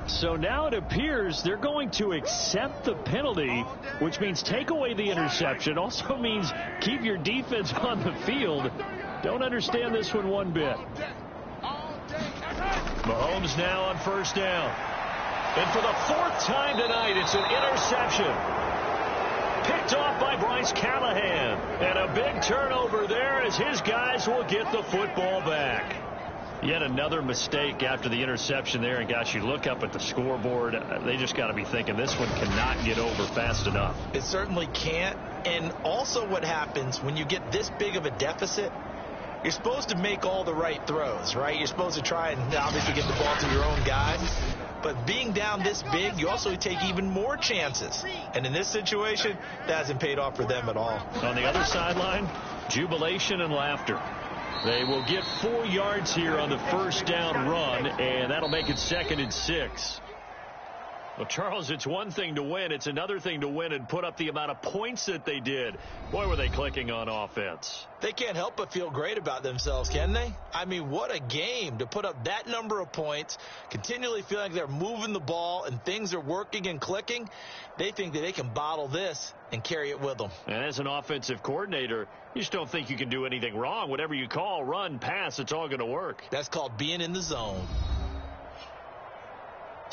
So now it appears they're going to accept the penalty, which means take away the interception. Also means keep your defense on the field. Don't understand this one bit. Mahomes now on first down. And for the 4th time tonight, it's an interception. Picked off by Bryce Callahan. And a big turnover there as his guys will get the football back. Yet another mistake after the interception there. And, gosh, you look up at the scoreboard. They just got to be thinking this one cannot get over fast enough. It certainly can't. And also what happens when you get this big of a deficit, you're supposed to make all the right throws, right? You're supposed to try and obviously get the ball to your own guys. But being down this big, you also take even more chances. And in this situation, that hasn't paid off for them at all. On the other sideline, jubilation and laughter. They will get 4 yards here on the first down run, and that'll make it 2nd and 6. Well, Charles, it's one thing to win. It's another thing to win and put up the amount of points that they did. Boy, were they clicking on offense. They can't help but feel great about themselves, can they? I mean, what a game to put up that number of points, continually feeling like they're moving the ball and things are working and clicking. They think that they can bottle this and carry it with them. And as an offensive coordinator, you just don't think you can do anything wrong. Whatever you call, run, pass, it's all going to work. That's called being in the zone.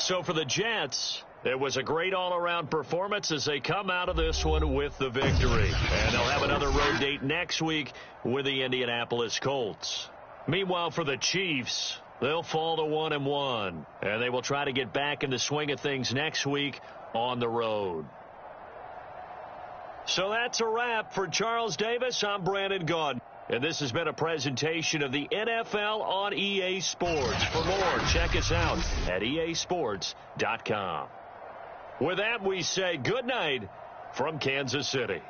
So for the Jets, it was a great all-around performance as they come out of this one with the victory. And they'll have another road date next week with the Indianapolis Colts. Meanwhile, for the Chiefs, they'll fall to 1-1. And they will try to get back in the swing of things next week on the road. So that's a wrap for Charles Davis. I'm Brandon Gaudin. And this has been a presentation of the NFL on EA Sports. For more, check us out at easports.com. With that, we say good night from Kansas City.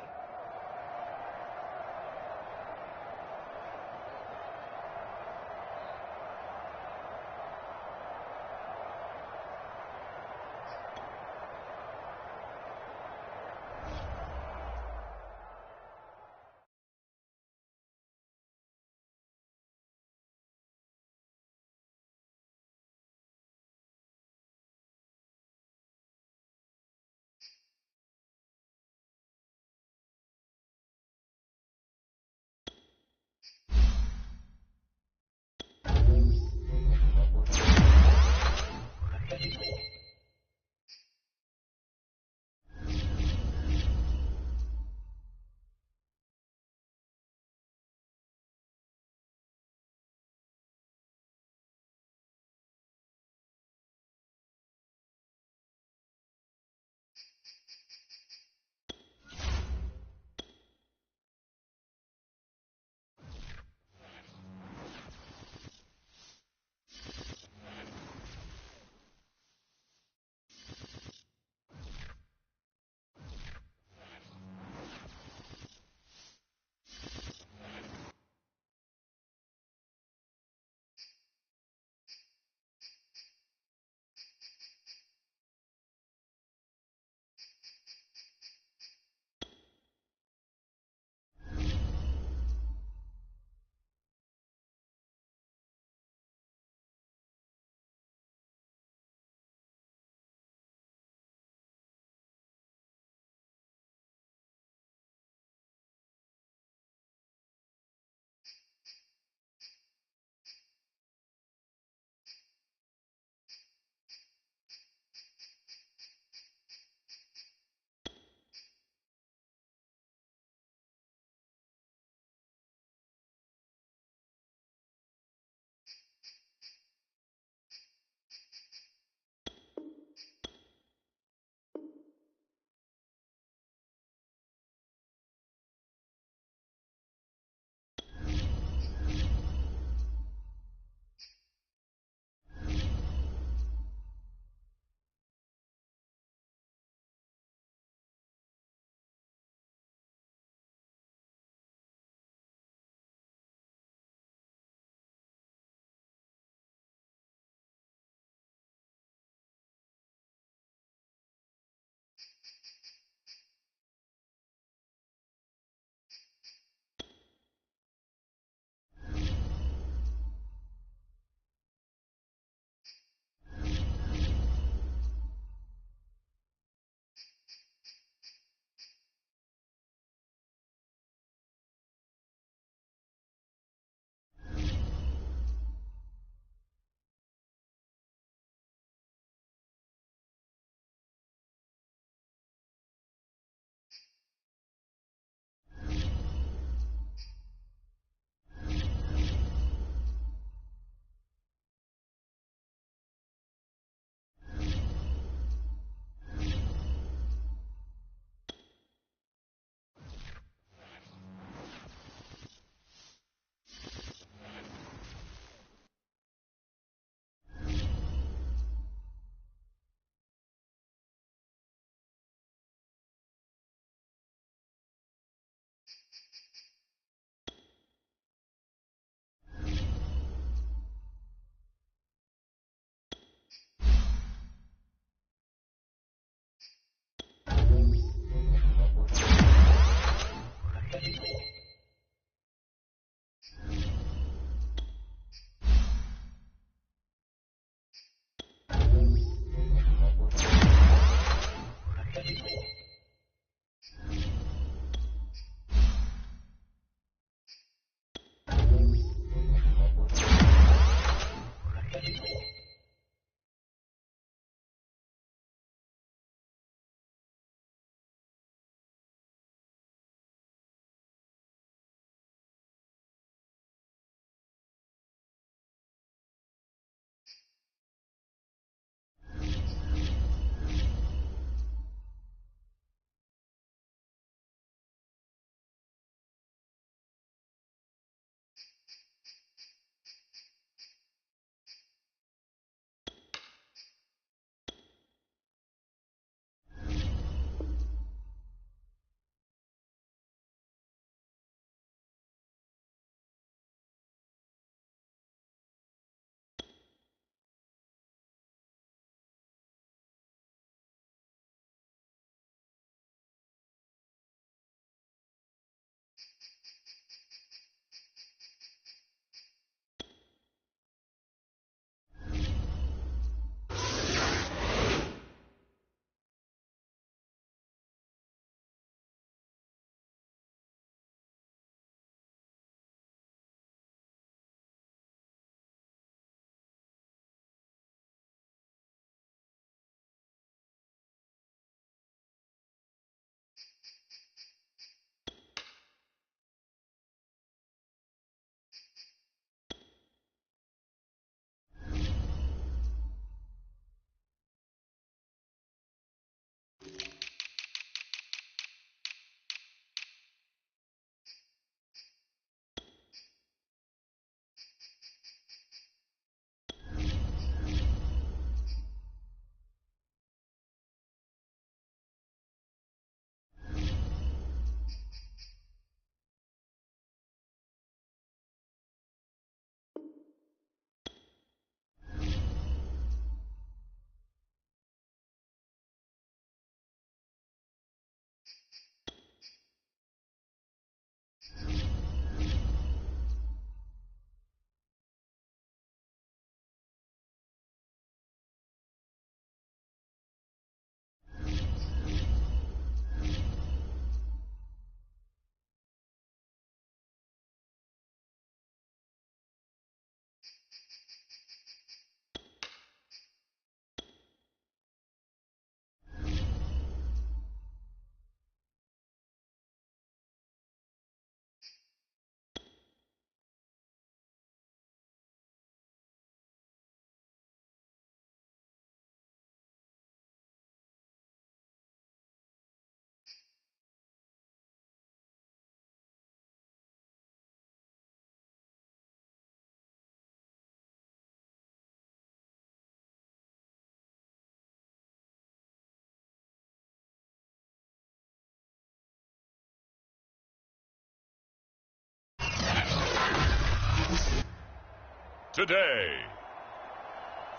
today.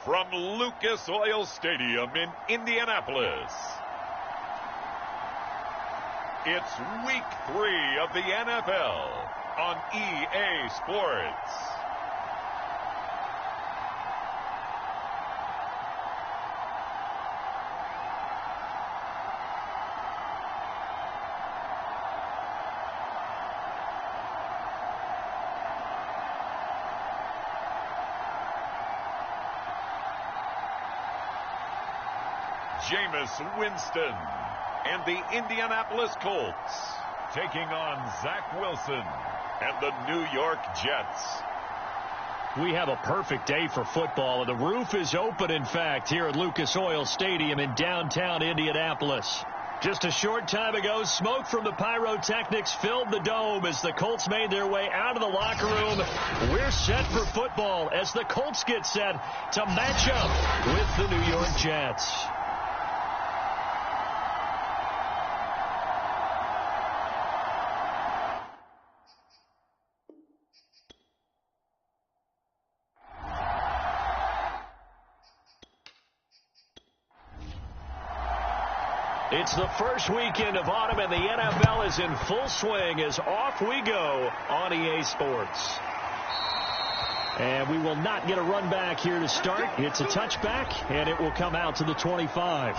From Lucas Oil Stadium in Indianapolis, it's Week 3 of the NFL on EA Sports. Jameis Winston and the Indianapolis Colts taking on Zach Wilson and the New York Jets. We have a perfect day for football, and the roof is open, in fact, here at Lucas Oil Stadium in downtown Indianapolis. Just a short time ago, smoke from the pyrotechnics filled the dome as the Colts made their way out of the locker room. We're set for football as the Colts get set to match up with the New York Jets. It's the first weekend of autumn, and the NFL is in full swing as off we go on EA Sports. And we will not get a run back here to start. It's a touchback, and it will come out to the 25.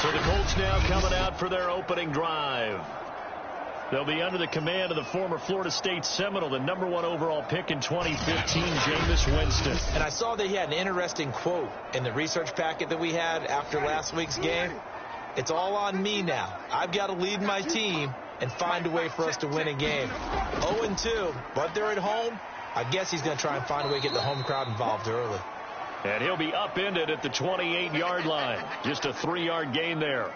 So the Colts now coming out for their opening drive. They'll be under the command of the former Florida State Seminole, the #1 overall pick in 2015, Jameis Winston. And I saw that he had an interesting quote in the research packet that we had after last week's game. It's all on me now. I've got to lead my team and find a way for us to win a game. 0-2, but they're at home. I guess he's going to try and find a way to get the home crowd involved early. And he'll be upended at the 28-yard line. Just a 3-yard gain there.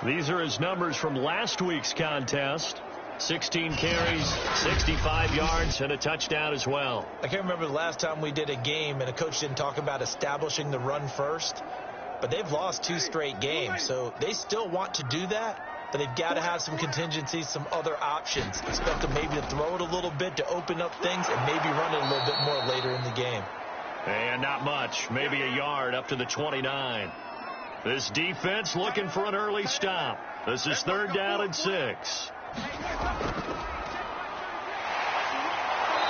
These are his numbers from last week's contest. 16 carries, 65 yards, and a touchdown as well. I can't remember the last time we did a game and a coach didn't talk about establishing the run first. But they've lost 2 straight games, so they still want to do that, but they've got to have some contingencies, some other options. Expect them maybe to throw it a little bit to open up things and maybe run it a little bit more later in the game. And not much, maybe a yard up to the 29. This defense looking for an early stop. This is 3rd down and 6.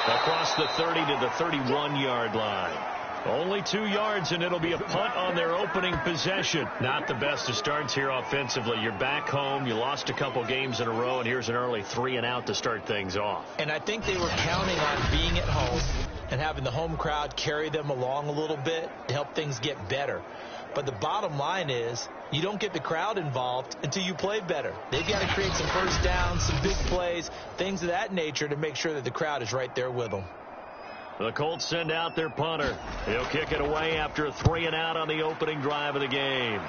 Across the 30 to the 31-yard line. Only 2 yards, and it'll be a punt on their opening possession. Not the best of starts here offensively. You're back home. You lost a couple games in a row, and here's an early 3-and-out to start things off. And I think they were counting on being at home and having the home crowd carry them along a little bit to help things get better. But the bottom line is you don't get the crowd involved until you play better. They've got to create some first downs, some big plays, things of that nature to make sure that the crowd is right there with them. The Colts send out their punter. He'll kick it away after a 3-and-out on the opening drive of the game.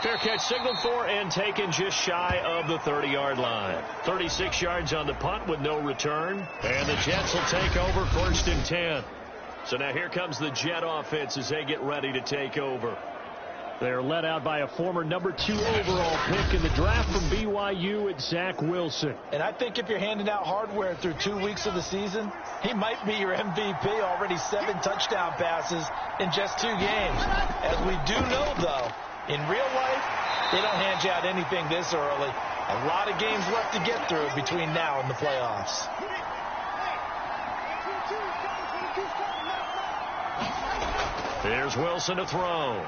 Fair catch signaled for and taken just shy of the 30-yard line. 36 yards on the punt with no return. And the Jets will take over 1st and 10. So now here comes the Jet offense as they get ready to take over. They're led out by a former #2 overall pick in the draft from BYU at Zach Wilson. And I think if you're handing out hardware through 2 weeks of the season, he might be your MVP. Already 7 touchdown passes in just 2 games. As we do know, though, in real life, they don't hand you out anything this early. A lot of games left to get through between now and the playoffs. Here's Wilson to throw.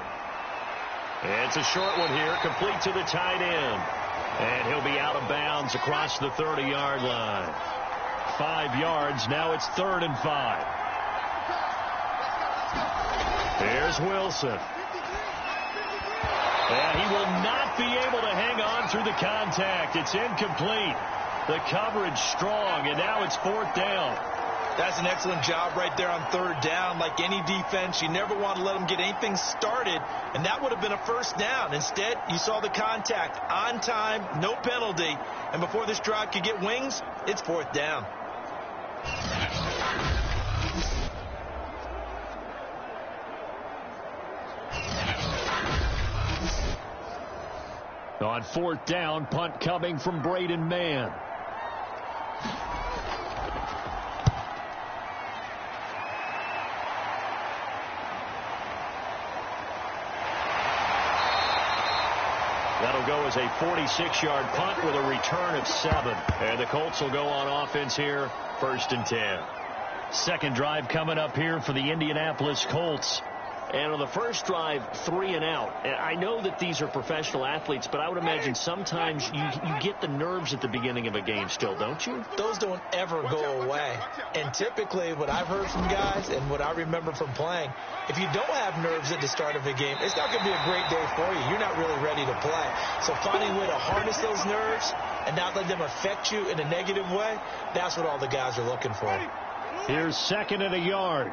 It's a short one here, complete to the tight end. And he'll be out of bounds across the 30-yard line. 5 yards, now it's 3rd and 5. Here's Wilson. And he will not be able to hang on through the contact. It's incomplete. The coverage strong, and now it's 4th down. That's an excellent job right there on 3rd down. Like any defense, you never want to let them get anything started, and that would have been a 1st down. Instead, you saw the contact on time, no penalty, and before this drive could get wings, it's 4th down. On 4th down, punt coming from Braden Mann. That'll go as a 46-yard punt with a return of 7. And the Colts will go on offense here, 1st and 10. Second drive coming up here for the Indianapolis Colts. And on the first drive, 3 and out. I know that these are professional athletes, but I would imagine sometimes you get the nerves at the beginning of a game still, don't you? Those don't ever go away. And typically what I've heard from guys and what I remember from playing, if you don't have nerves at the start of a game, it's not going to be a great day for you. You're not really ready to play. So finding a way to harness those nerves and not let them affect you in a negative way, that's what all the guys are looking for. Here's 2nd and a yard.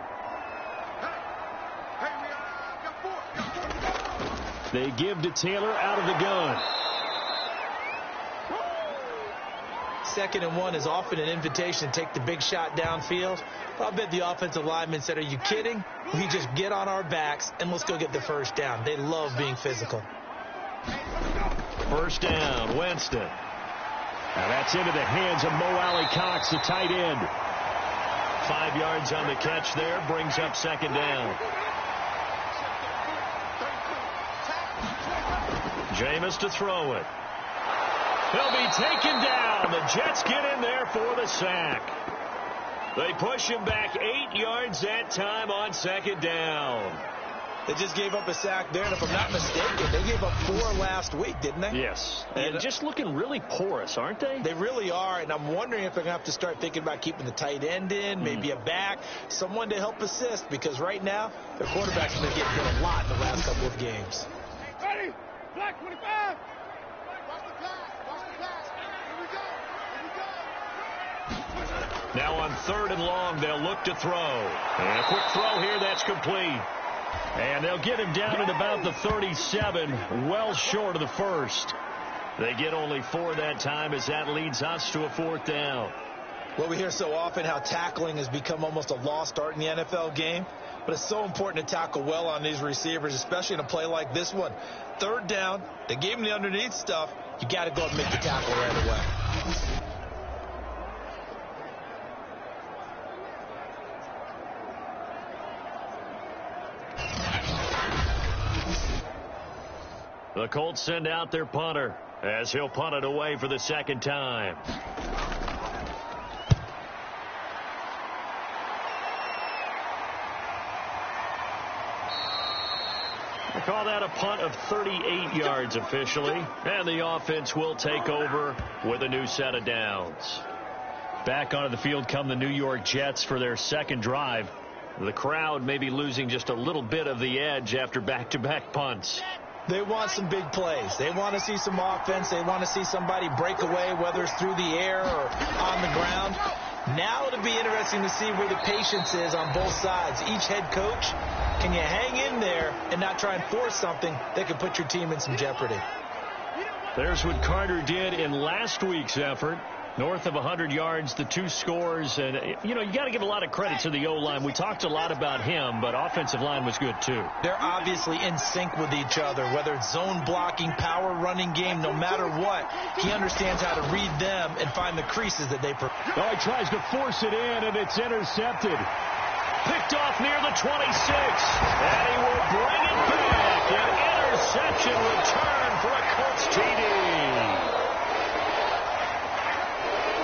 They give to Taylor out of the gun. 2nd and 1 is often an invitation to take the big shot downfield. But I bet the offensive lineman said, are you kidding? We just get on our backs and let's go get the first down. They love being physical. First down, Winston. Now that's into the hands of Mo Alley-Cox, the tight end. 5 yards on the catch there, brings up 2nd down. Jameis to throw it. He'll be taken down. The Jets get in there for the sack. They push him back 8 yards that time on 2nd down. They just gave up a sack there, and if I'm not mistaken, they gave up 4 last week, didn't they? Yes. And just looking really porous, aren't they? They really are, and I'm wondering if they're going to have to start thinking about keeping the tight end in, maybe a back, someone to help assist, because right now, their quarterback's been getting hit a lot in the last couple of games. Ready? Black 25. Watch the pass. Watch the pass. Here we go. Now on 3rd and long, they'll look to throw. And a quick throw here, that's complete. And they'll get him down at about the 37, well short of the first. They get only 4 that time as that leads us to a 4th down. Well, we hear so often how tackling has become almost a lost art in the NFL game. But it's so important to tackle well on these receivers, especially in a play like this one. 3rd down, they gave him the underneath stuff. You got to go and make the tackle right away. The Colts send out their punter as he'll punt it away for the 2nd time. I call that a punt of 38 yards officially, and the offense will take over with a new set of downs. Back onto the field come the New York Jets for their 2nd drive. The crowd may be losing just a little bit of the edge after back-to-back punts. They want some big plays. They want to see some offense. They want to see somebody break away, whether it's through the air or on the ground. Now it'll be interesting to see where the patience is on both sides. Each head coach, can you hang in there and not try and force something that could put your team in some jeopardy? There's what Carter did in last week's effort. North of 100 yards, the 2 scores. And, you know, you got to give a lot of credit to the O-line. We talked a lot about him, but offensive line was good, too. They're obviously in sync with each other, whether it's zone blocking, power running game, no matter what. He understands how to read them and find the creases that they provide. Oh, he tries to force it in, and it's intercepted. Picked off near the 26. And he will bring it back. An interception return for a Colts TD.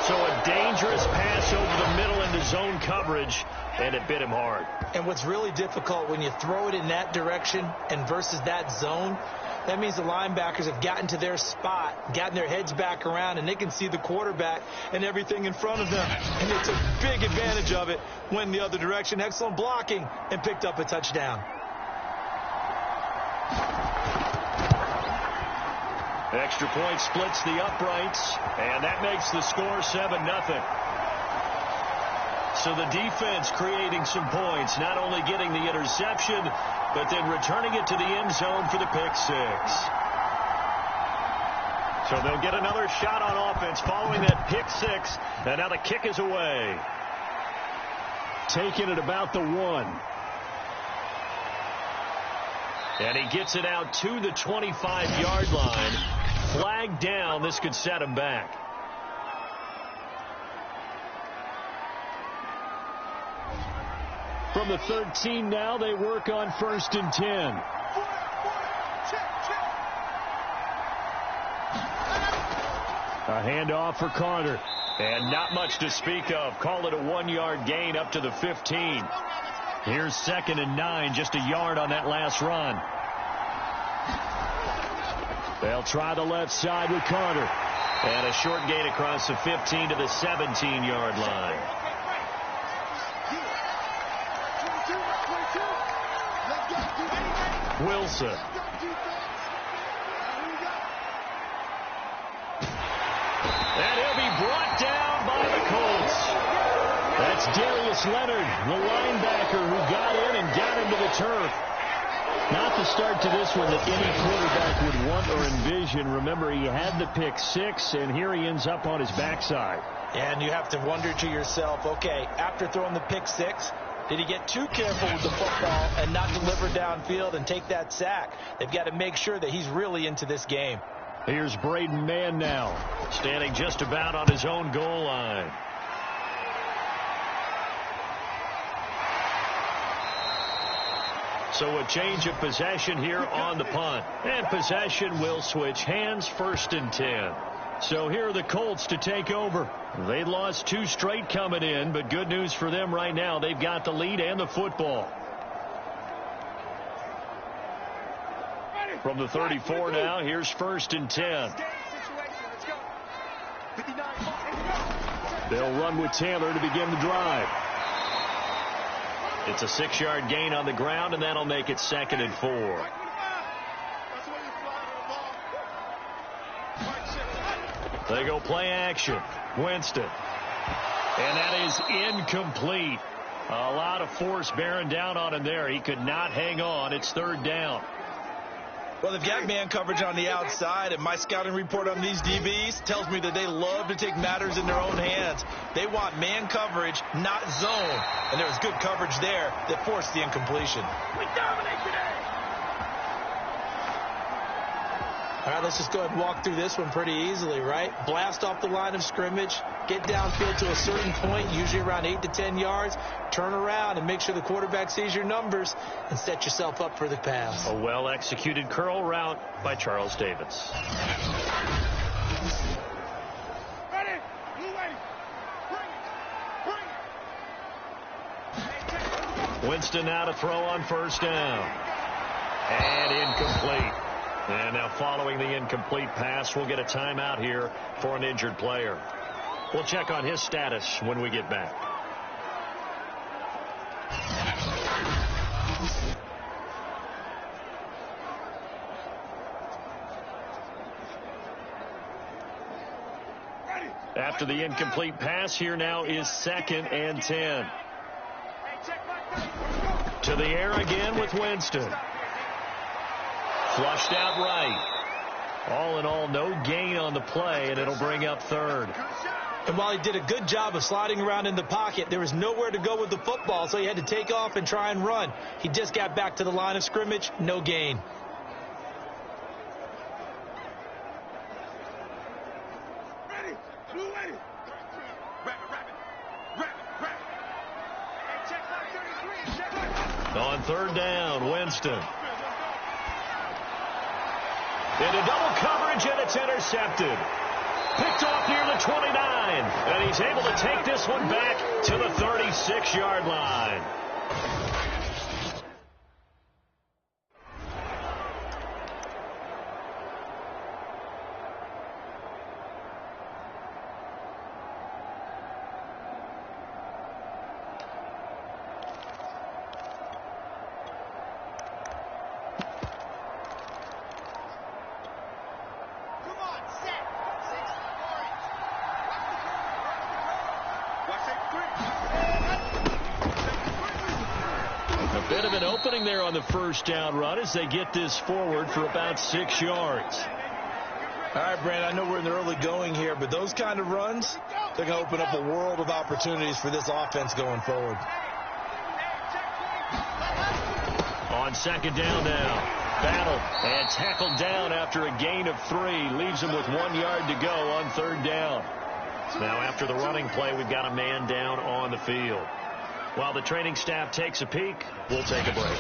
So a dangerous pass over the middle into zone coverage, and it bit him hard. And what's really difficult when you throw it in that direction and versus that zone, that means the linebackers have gotten to their spot, gotten their heads back around, and they can see the quarterback and everything in front of them. And they took big advantage of it, went the other direction, excellent blocking, and picked up a touchdown. Extra point splits the uprights, and that makes the score 7-0. So the defense creating some points, not only getting the interception, but then returning it to the end zone for the pick 6. So they'll get another shot on offense following that pick 6, and now the kick is away. Taken at about the 1. And he gets it out to the 25-yard line. Flag down. This could set him back. From the 13 now, they work on 1st and 10. A handoff for Carter. And not much to speak of. Call it a 1-yard gain up to the 15. Here's 2nd and 9, just a yard on that last run. They'll try the left side with Carter. And a short gain across the 15 to the 17-yard line. Wilson. And he'll be brought down by the Colts. That's Darius Leonard, the linebacker who got in and got him to the turf. Not the start to this one that any quarterback would want or envision. Remember, he had the pick 6, and here he ends up on his backside. And you have to wonder to yourself, okay, after throwing the pick 6, did he get too careful with the football and not deliver downfield and take that sack? They've got to make sure that he's really into this game. Here's Braden Mann now, standing just about on his own goal line. So a change of possession here on the punt. And possession will switch hands, 1st and 10. So here are the Colts to take over. They lost 2 straight coming in, but good news for them right now. They've got the lead and the football. From the 34 now, here's 1st and 10. They'll run with Taylor to begin the drive. It's a 6-yard gain on the ground, and that'll make it 2nd and 4. They go play action. Winston. And that is incomplete. A lot of force bearing down on him there. He could not hang on. It's 3rd down. Well, they've got man coverage on the outside, and my scouting report on these DBs tells me that they love to take matters in their own hands. They want man coverage, not zone. And there was good coverage there that forced the incompletion. We dominate today. All right, let's just go ahead and walk through this one pretty easily, right? Blast off the line of scrimmage, get downfield to a certain point, usually around 8 to 10 yards, turn around and make sure the quarterback sees your numbers and set yourself up for the pass. A well-executed curl route by Charles Davis. Ready? Blue wave. Bring it. Winston now to throw on 1st down. And incomplete. And now following the incomplete pass, we'll get a timeout here for an injured player. We'll check on his status when we get back. After the incomplete pass, here now is 2nd and 10. To the air again with Winston. Flushed out right. All in all, no gain on the play, and it'll bring up 3rd. And while he did a good job of sliding around in the pocket, there was nowhere to go with the football, so he had to take off and try and run. He just got back to the line of scrimmage, no gain. Ready? Blue wave. On 3rd down, Winston. Into double coverage, and it's intercepted. Picked off near the 29. And he's able to take this one back to the 36-yard line. Bit of an opening there on the 1st down run as they get this forward for about 6 yards. All right, Brandon, I know we're in the early going here, but those kind of runs, they're going to open up a world of opportunities for this offense going forward. On 2nd down now. Battle and tackled down after a gain of 3. Leaves him with 1 yard to go on 3rd down. Now after the running play, we've got a man down on the field. While the training staff takes a peek, we'll take a break.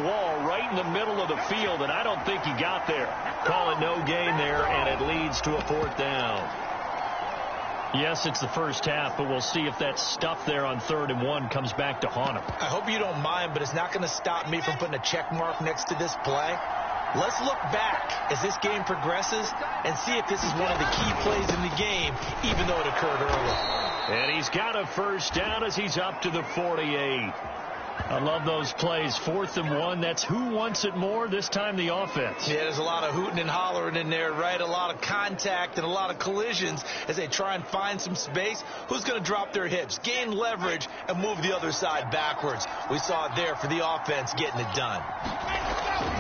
wall right in the middle of the field, and I don't think he got there. Calling no gain there, and it leads to a 4th down. Yes, it's the first half, but we'll see if that stuff there on 3rd and 1 comes back to haunt him. I hope you don't mind, but it's not going to stop me from putting a check mark next to this play. Let's look back as this game progresses and see if this is one of the key plays in the game, even though it occurred early. And he's got a 1st down as he's up to the 48. I love those plays. 4th and 1. That's who wants it more, this time the offense. Yeah, there's a lot of hooting and hollering in there, right? A lot of contact and a lot of collisions as they try and find some space. Who's going to drop their hips, gain leverage, and move the other side backwards? We saw it there for the offense getting it done.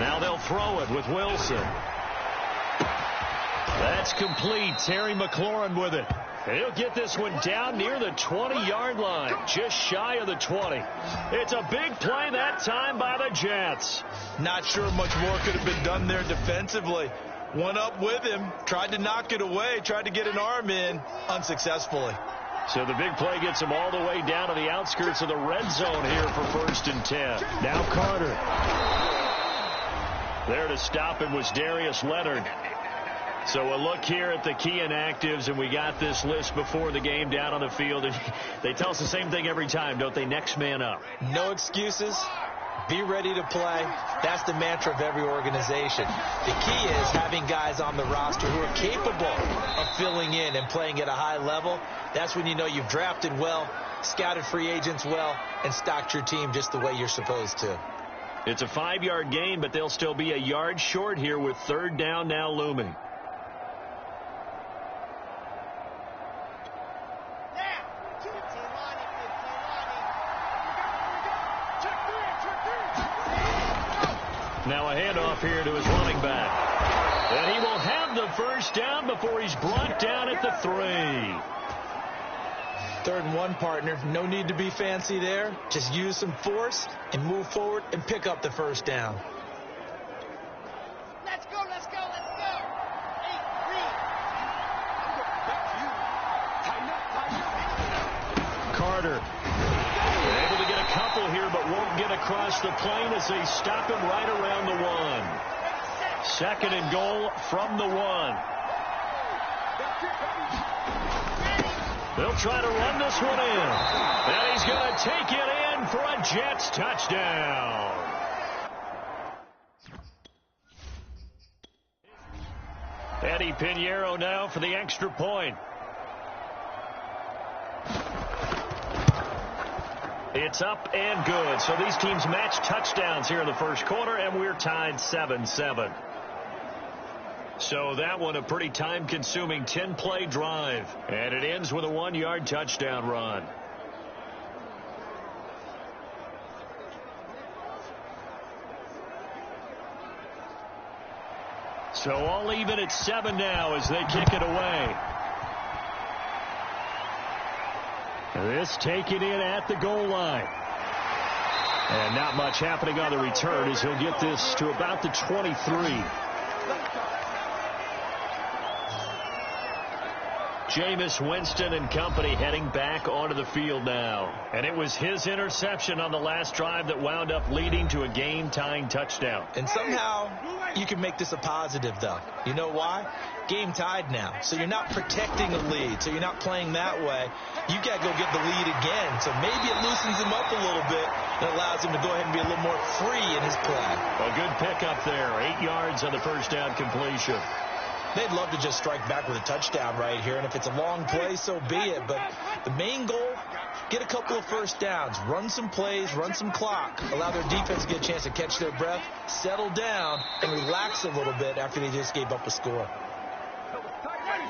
Now they'll throw it with Wilson. That's complete. Terry McLaurin with it. He'll get this one down near the 20-yard line, just shy of the 20. It's a big play that time by the Jets. Not sure much more could have been done there defensively. One up with him, tried to knock it away, tried to get an arm in, unsuccessfully. So the big play gets him all the way down to the outskirts of the red zone here for 1st and 10. Now Carter. There to stop him was Darius Leonard. So a look here at the key inactives, and we got this list before the game down on the field. And they tell us the same thing every time, don't they? Next man up. No excuses. Be ready to play. That's the mantra of every organization. The key is having guys on the roster who are capable of filling in and playing at a high level. That's when you know you've drafted well, scouted free agents well, and stocked your team just the way you're supposed to. It's a 5-yard gain, but they'll still be a yard short here with 3rd down now looming. Now a handoff here to his running back. And he will have the 1st down before he's brought down at the 3. 3rd and 1, partner. No need to be fancy there. Just use some force and move forward and pick up the 1st down. Let's go, let's go, let's go. Hey, Carter. Able to get a couple here, but won't get across the plane as they stop him right around the 1. 2nd and goal from the 1. They'll try to run this one in. And he's going to take it in for a Jets touchdown. Eddie Pinheiro now for the extra point. It's up and good. So these teams match touchdowns here in the 1st quarter, and we're tied 7-7. So that one a pretty time-consuming 10-play drive. And it ends with a 1-yard touchdown run. So all even at 7 now as they kick it away. This taken in at the goal line. And not much happening on the return as he'll get this to about the 23. Jameis Winston and company heading back onto the field now. And it was his interception on the last drive that wound up leading to a game-tying touchdown. And somehow you can make this a positive, though. You know why? Game tied now. So you're not protecting a lead. So you're not playing that way. You got to go get the lead again. So maybe it loosens him up a little bit and allows him to go ahead and be a little more free in his play. A good pickup there. 8 yards on the 1st down completion. They'd love to just strike back with a touchdown right here. And if it's a long play, so be it. But the main goal, get a couple of 1st downs. Run some plays, run some clock. Allow their defense to get a chance to catch their breath, settle down, and relax a little bit after they just gave up a score.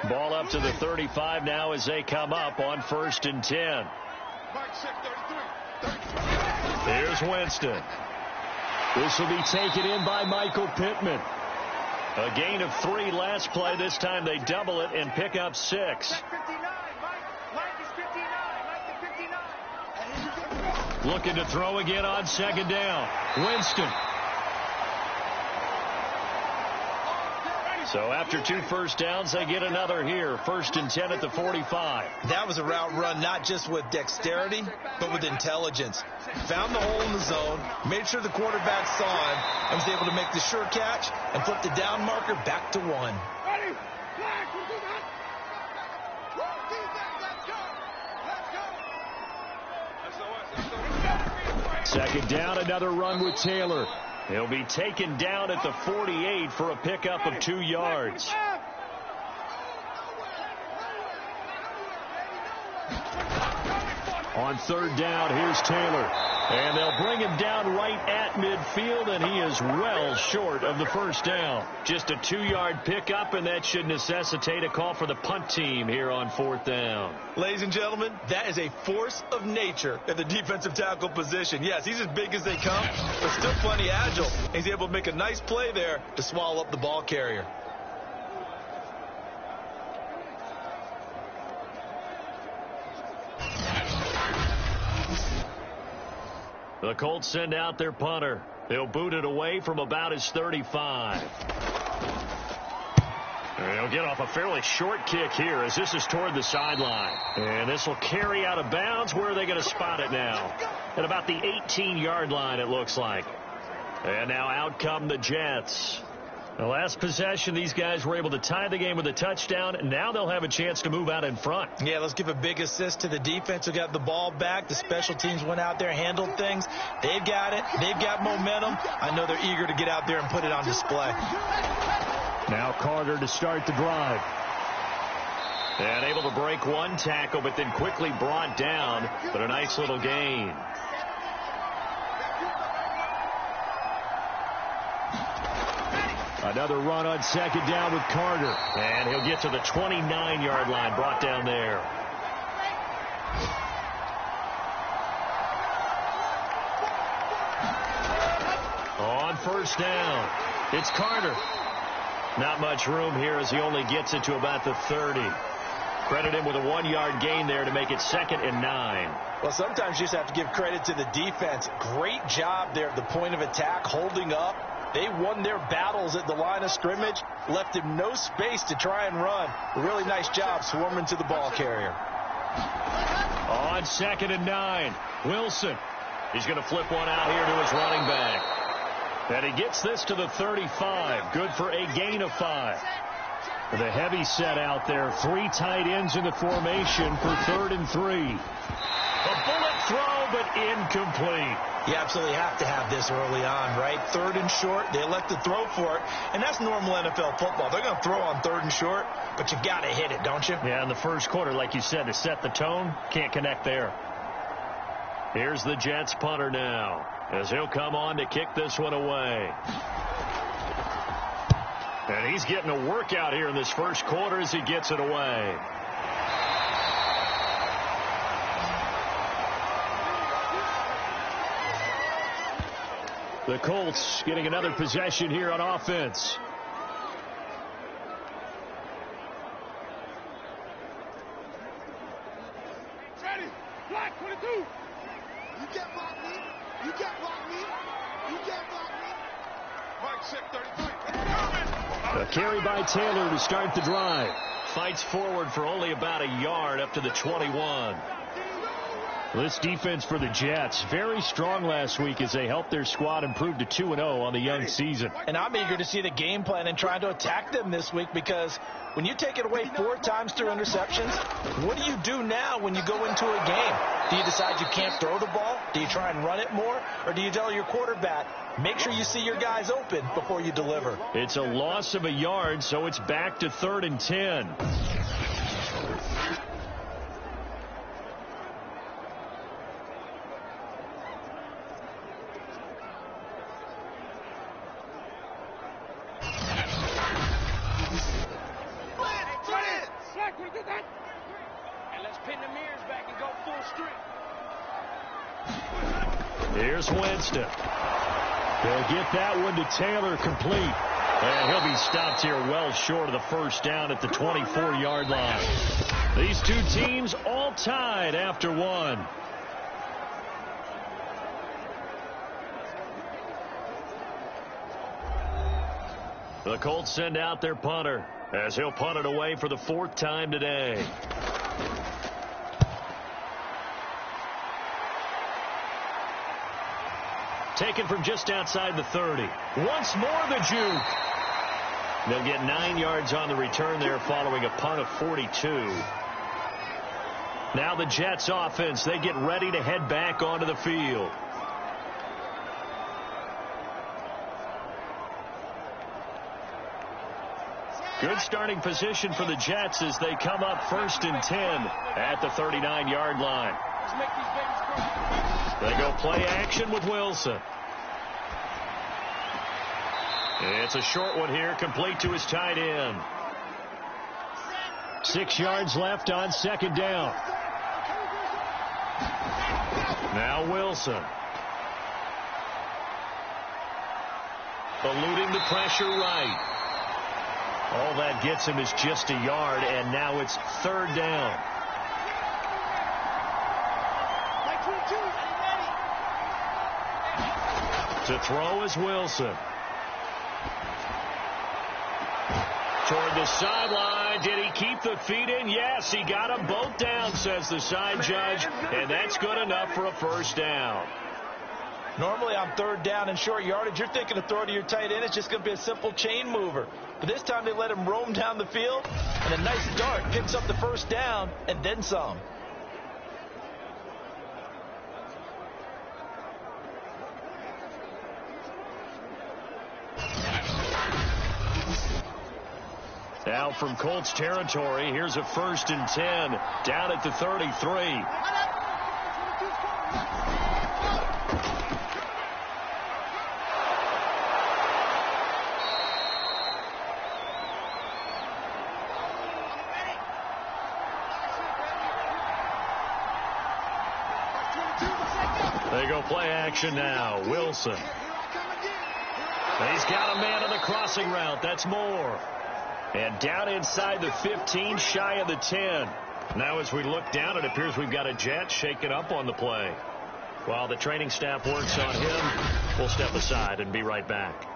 Ball up to the 35 now as they come up on 1st and 10. Here's Winston. This will be taken in by Michael Pittman. A gain of 3 last play. This time they double it and pick up 6. Looking to throw again on 2nd down. Winston. So after 2 first downs, they get another here. 1st and 10 at the 45. That was a route run not just with dexterity, but with intelligence. Found the hole in the zone, made sure the quarterback saw him, and was able to make the sure catch and flip the down marker back to 1. Ready? Flag, we'll do that. Woo, defense, let's go. Second down, another run with Taylor. He'll be taken down at the 48 for a pickup of 2 yards. On 3rd down, here's Taylor. And they'll bring him down right at midfield, and he is well short of the 1st down. Just a 2-yard pickup, and that should necessitate a call for the punt team here on 4th down. Ladies and gentlemen, that is a force of nature at the defensive tackle position. Yes, he's as big as they come, but still plenty agile. He's able to make a nice play there to swallow up the ball carrier. The Colts send out their punter. They'll boot it away from about his 35. They'll get off a fairly short kick here as this is toward the sideline. And this will carry out of bounds. Where are they going to spot it now? At about the 18-yard line, it looks like. And now out come the Jets. The last possession, these guys were able to tie the game with a touchdown, and now they'll have a chance to move out in front. Yeah, let's give a big assist to the defense who got the ball back. The special teams went out there, handled things. They've got it. They've got momentum. I know they're eager to get out there and put it on display. Now Carter to start the drive. And able to break 1 tackle, but then quickly brought down. But a nice little gain. Another run on 2nd down with Carter. And he'll get to the 29-yard line, brought down there. On 1st down, it's Carter. Not much room here as he only gets it to about the 30. Credit him with a 1-yard gain there to make it 2nd and 9. Well, sometimes you just have to give credit to the defense. Great job there at the point of attack, holding up. They won their battles at the line of scrimmage, left him no space to try and run. A really nice job swarming to the ball carrier. On 2nd and 9, Wilson. He's going to flip one out here to his running back. And he gets this to the 35. Good for a gain of 5. The heavy set out there. 3 tight ends in the formation for 3rd and 3. A bullet throw, but incomplete. You absolutely have to have this early on, right? 3rd and short, they elect to throw for it, and that's normal NFL football. They're going to throw on 3rd and short, but you got to hit it, don't you? Yeah, in the 1st quarter, like you said, to set the tone, can't connect there. Here's the Jets punter now, as he'll come on to kick this one away. And he's getting a workout here in this 1st quarter as he gets it away. The Colts getting another possession here on offense. Ready? Black 22. You can't block me. You can't block me. You can't block me. Mike, check 33. A carry by Taylor to start the drive. Fights forward for only about a yard up to the 21. This defense for the Jets, very strong last week as they helped their squad improve to 2-0 on the young season. And I'm eager to see the game plan and trying to attack them this week, because when you take it away 4 times through interceptions, what do you do now when you go into a game? Do you decide you can't throw the ball? Do you try and run it more? Or do you tell your quarterback, make sure you see your guys open before you deliver? It's a loss of a yard, so it's back to 3rd and 10. Here's Winston. They'll get that one to Taylor complete. And he'll be stopped here well short of the 1st down at the 24-yard line. These two teams all tied after 1. The Colts send out their punter as he'll punt it away for the 4th time today. Taken from just outside the 30. Once more the juke. They'll get 9 yards on the return there following a punt of 42. Now the Jets offense, they get ready to head back onto the field. Good starting position for the Jets as they come up 1st and 10 at the 39-yard line. They go play action with Wilson. It's a short one here, complete to his tight end. 6 yards left on 2nd down. Now Wilson. Eluding the pressure right. All that gets him is just a yard, and now it's 3rd down. To throw is Wilson. Toward the sideline. Did he keep the feet in? Yes, he got them both down, says the side judge, and that's good enough for a 1st down. Normally on 3rd down and short yardage, you're thinking of throwing to your tight end. It's just going to be a simple chain mover. But this time they let him roam down the field, and a nice dart picks up the 1st down and then some. Now from Colts territory, here's a 1st and 10 down at the 33. They go play action now. Wilson. He's got a man on the crossing route. That's Moore. And down inside the 15, shy of the 10. Now as we look down, it appears we've got a Jet shaken up on the play. While the training staff works on him, we'll step aside and be right back.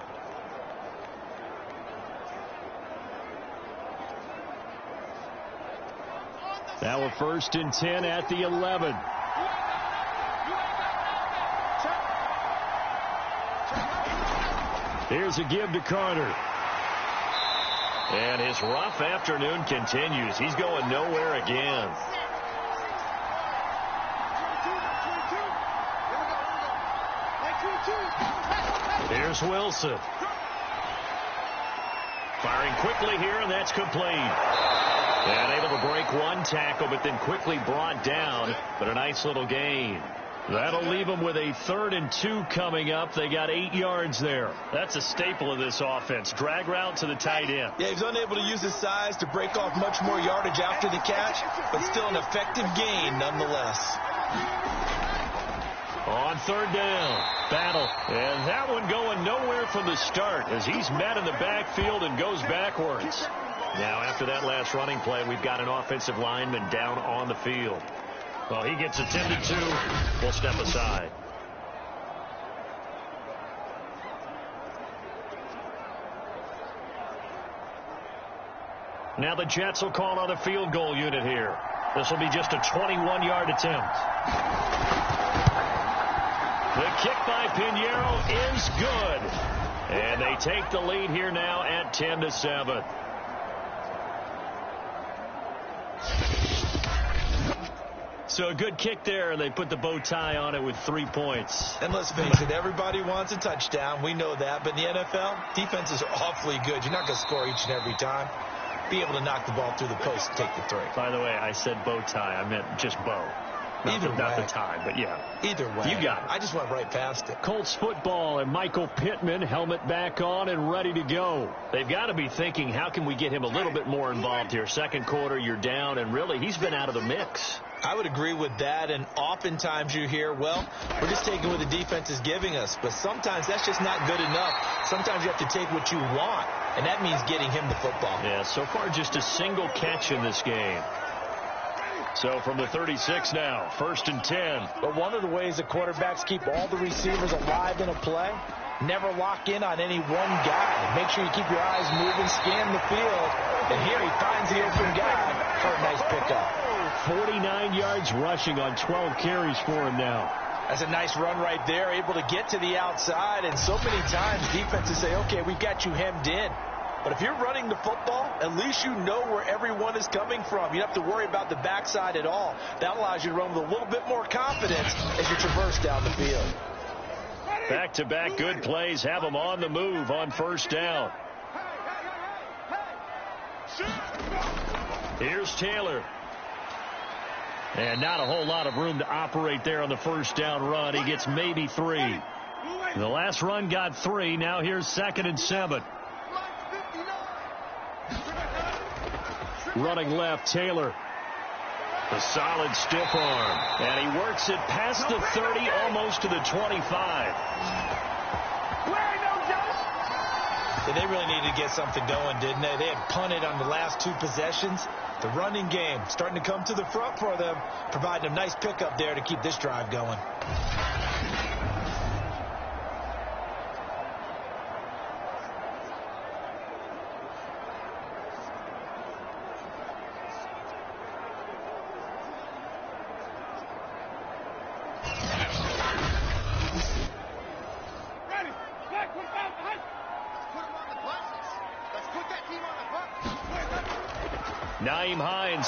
Now a 1st and 10 at the 11. Here's a give to Carter. And his rough afternoon continues. He's going nowhere again. Here's Wilson. Firing quickly here, and that's complete. And able to break one tackle, but then quickly brought down. But a nice little gain. That'll leave them with a 3rd and 2 coming up. They got 8 yards there. That's a staple of this offense. Drag route to the tight end. Yeah, he's unable to use his size to break off much more yardage after the catch, but still an effective gain nonetheless. On 3rd down, battle. And that one going nowhere from the start as he's met in the backfield and goes backwards. Now after that last running play, we've got an offensive lineman down on the field. Well, he gets attended to. We'll step aside. Now the Jets will call on a field goal unit here. This will be just a 21-yard attempt. The kick by Pinheiro is good. And they take the lead here now at 10-7. So a good kick there, and they put the bow tie on it with 3 points. And let's face it, everybody wants a touchdown. We know that. But in the NFL, defenses are awfully good. You're not going to score each and every time. Be able to knock the ball through the post and take the 3. By the way, I said bow tie. I meant just bow. Not the tie, but yeah. Either way. You got it. I just went right past it. Colts football and Michael Pittman, helmet back on and ready to go. They've got to be thinking, how can we get him a little bit more involved here? 2nd quarter, you're down, and really, he's been out of the mix. I would agree with that, and oftentimes you hear, well, we're just taking what the defense is giving us, but sometimes that's just not good enough. Sometimes you have to take what you want, and that means getting him the football. Yeah, so far just a single catch in this game. So from the 36 now, 1st and 10. But one of the ways that quarterbacks keep all the receivers alive in a play Never lock in on any one guy. Make sure you keep your eyes moving, scan the field, and here he finds the open guy for a nice pickup. 49 yards rushing on 12 carries for him now. That's a nice run right there, able to get to the outside, and so many times defenses say, okay, we've got you hemmed in. But if you're running the football, at least you know where everyone is coming from. You don't have to worry about the backside at all. That allows you to run with a little bit more confidence as you traverse down the field. Back-to-back good plays have them on the move on first down. Here's Taylor. And not a whole lot of room to operate there on the first down run. He gets maybe 3. The last run got 3. Now here's 2nd and 7. Running left, Taylor. A solid stiff arm. And he works it past the 30, almost to the 25. Yeah, they really needed to get something going, didn't they? They had punted on the last 2 possessions. The running game starting to come to the front for them, providing a nice pickup there to keep this drive going.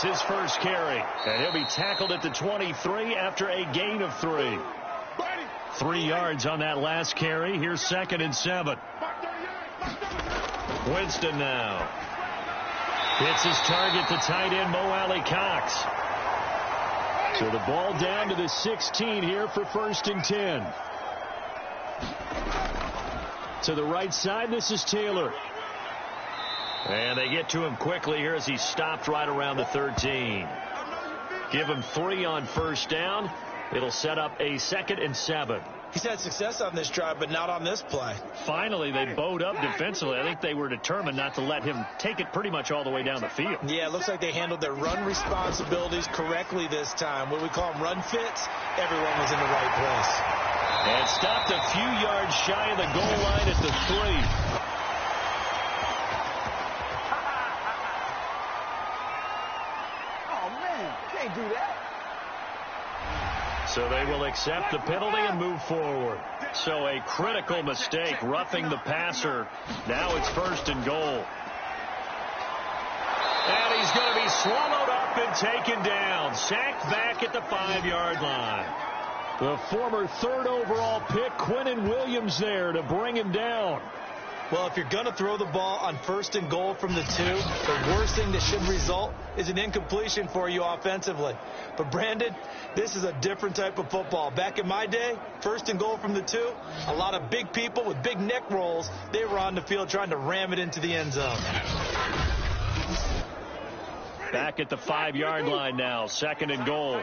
His first carry, and he'll be tackled at the 23 after a gain of 3. 3 yards on that last carry. Here's 2nd and 7. Winston now. Hits his target, the tight end, Mo Alley Cox. So the ball down to the 16 here for 1st and 10. To the right side, this is Taylor. And they get to him quickly here as he stopped right around the 13. Give him 3 on first down. It'll set up a 2nd and 7. He's had success on this drive, but not on this play. Finally, they bowed up defensively. I think they were determined not to let him take it pretty much all the way down the field. Yeah, it looks like they handled their run responsibilities correctly this time. What we call them run fits, everyone was in the right place. And stopped a few yards shy of the goal line at the 3. Do that. So they will accept the penalty and move forward. So a critical mistake, roughing the passer. Now it's 1st and goal. And he's going to be swallowed up and taken down. Sacked back at the 5-yard line. The former 3rd overall pick, Quinnen Williams, there to bring him down. Well, if you're going to throw the ball on 1st and goal from the 2, the worst thing that should result is an incompletion for you offensively. But, Brandon, this is a different type of football. Back in my day, 1st and goal from the 2, a lot of big people with big neck rolls, they were on the field trying to ram it into the end zone. Back at the 5-yard line now, 2nd and goal.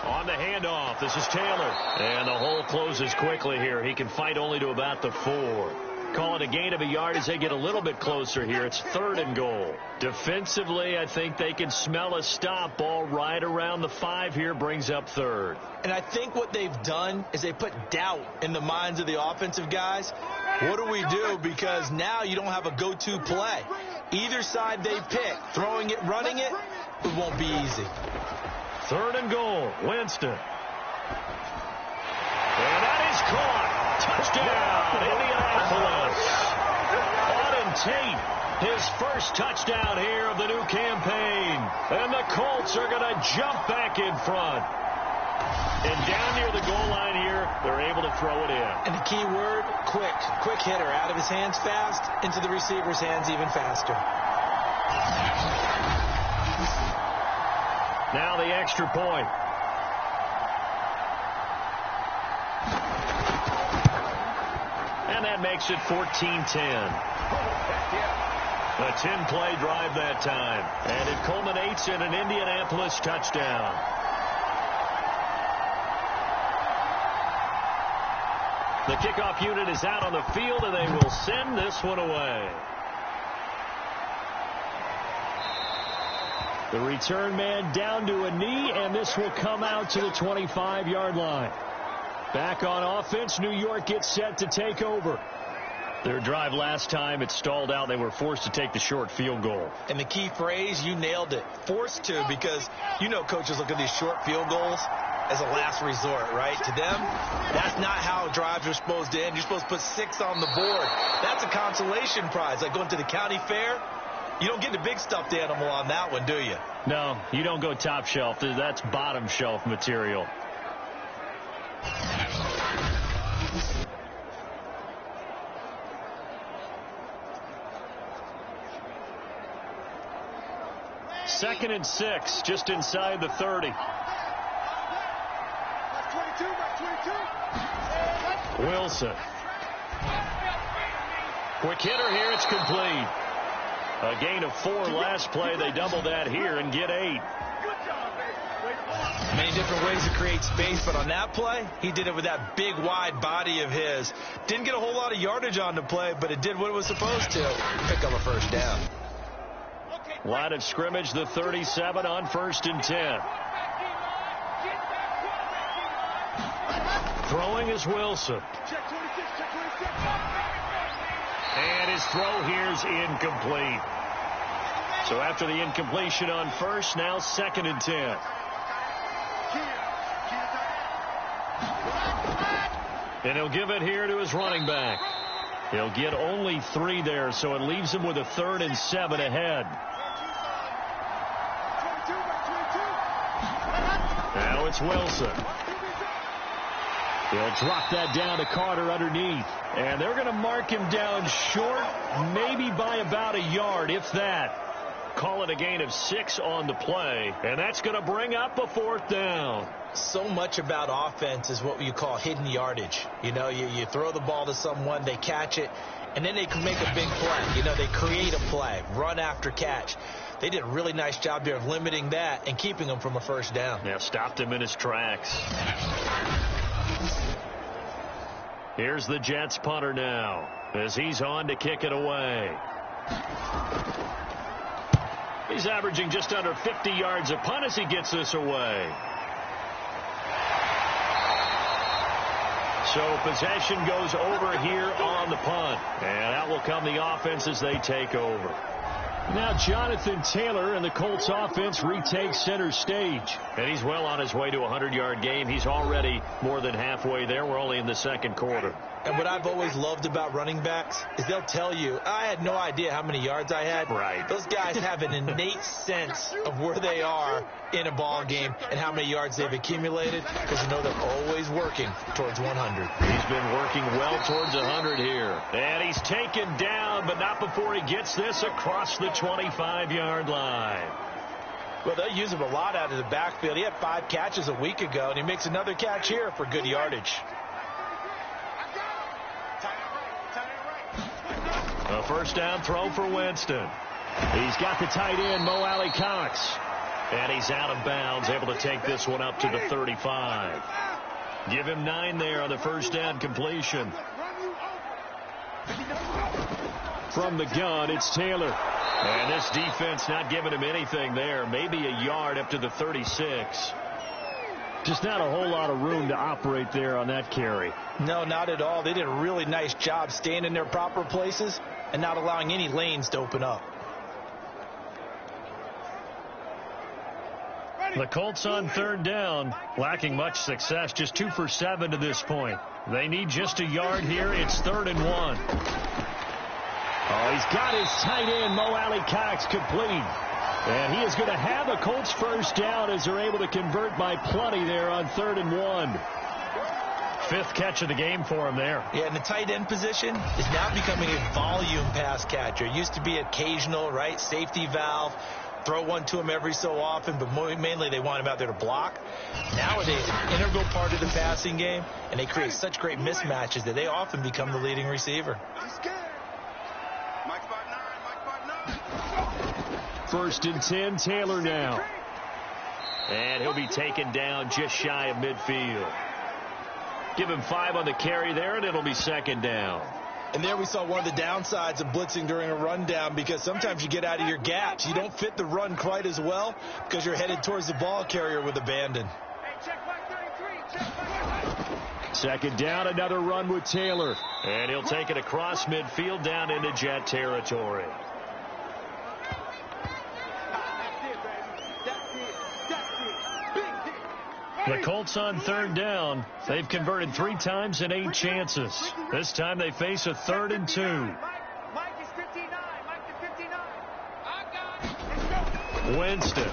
On the handoff, this is Taylor. And the hole closes quickly here. He can fight only to about the 4. Call it a gain of a yard as they get a little bit closer here. It's 3rd and goal. Defensively, I think they can smell a stop. Ball right around the 5 here, brings up 3rd. And I think what they've done is they put doubt in the minds of the offensive guys. What do we do? Because now you don't have a go-to play. Either side they pick, throwing it, running it, it won't be easy. 3rd and goal, Winston. And that is caught. Touchdown, Indianapolis. Auden Tate, his first touchdown here of the new campaign. And the Colts are going to jump back in front. And down near the goal line here, they're able to throw it in. And the key word, quick. Quick hitter, out of his hands fast, into the receiver's hands even faster. Now the extra point. And that makes it 14-10. A 10-play drive that time. And it culminates in an Indianapolis touchdown. The kickoff unit is out on the field, and they will send this one away. The return man down to a knee, and this will come out to the 25-yard line. Back on offense, New York gets set to take over. Their drive last time, it stalled out. They were forced to take the short field goal. And the key phrase, you nailed it. Forced to, because you know coaches look at these short field goals as a last resort, right? To them, that's not how drives are supposed to end. You're supposed to put 6 on the board. That's a consolation prize, like going to the county fair. You don't get the big stuffed animal on that one, do you? No, you don't go top shelf. That's bottom shelf material. Second and 6, just inside the 30. Wilson. Quick hitter here, it's complete. A gain of 4 last play. They double that here and get 8. Many different ways to create space, but on that play, he did it with that big, wide body of his. Didn't get a whole lot of yardage on the play, but it did what it was supposed to. Pick up a first down. Line of scrimmage, the 37 on 1st and 10. Throwing is Wilson. And his throw here's incomplete. So after the incompletion on first, now 2nd and 10. And he'll give it here to his running back. He'll get only 3 there, so it leaves him with a 3rd and 7 ahead. Now it's Wilson. He'll drop that down to Carter underneath. And they're going to mark him down short, maybe by about a yard, if that. Call it a gain of 6 on the play. And that's going to bring up a 4th down. So much about offense is what you call hidden yardage. You know, you throw the ball to someone, they catch it, and then they can make a big play. You know, they create a play, run after catch. They did a really nice job there of limiting that and keeping him from a first down. Yeah, stopped him in his tracks. Here's the Jets punter now as he's on to kick it away. He's averaging just under 50 yards a punt as he gets this away. So possession goes over here on the punt. And out will come the offense as they take over. Now Jonathan Taylor and the Colts offense retake center stage. And he's well on his way to a 100-yard game. He's already more than halfway there. We're only in the 2nd quarter. And what I've always loved about running backs is they'll tell you, I had no idea how many yards I had. Right. Those guys have an innate sense of where they are in a ball game and how many yards they've accumulated, because you know they're always working towards 100. He's been working well towards 100 here. And he's taken down, but not before he gets this across the 25-yard line. Well, they'll use him a lot out of the backfield. He had 5 catches a week ago, and he makes another catch here for good yardage. A first down throw for Winston. He's got the tight end, Mo Alley-Cox. And he's out of bounds, able to take this one up to the 35. Give him 9 there on the first down completion. From the gun, it's Taylor. And this defense not giving him anything there. Maybe a yard up to the 36. Just not a whole lot of room to operate there on that carry. No, not at all. They did a really nice job staying in their proper places and not allowing any lanes to open up. The Colts on 3rd down, lacking much success, just 2 for 7 to this point. They need just a yard here. It's 3rd and 1. Oh, he's got his tight end, Mo Alley-Cox, complete. And he is going to have a Colts first down as they're able to convert by plenty there on 3rd and 1. 5th catch of the game for him there. Yeah, and the tight end position is now becoming a volume pass catcher. It used to be occasional, right? Safety valve. Throw one to him every so often, but mainly they want him out there to block. Nowadays, an integral part of the passing game, and they create such great mismatches that they often become the leading receiver. First and 10, Taylor now. And he'll be taken down just shy of midfield. Give him 5 on the carry there, and it'll be 2nd down. And there we saw one of the downsides of blitzing during a rundown, because sometimes you get out of your gaps. You don't fit the run quite as well because you're headed towards the ball carrier with abandon. Second down, another run with Taylor. And he'll take it across midfield down into Jet territory. The Colts on third down. They've converted 3 times in 8 chances. This time they face a 3rd and 2. Winston.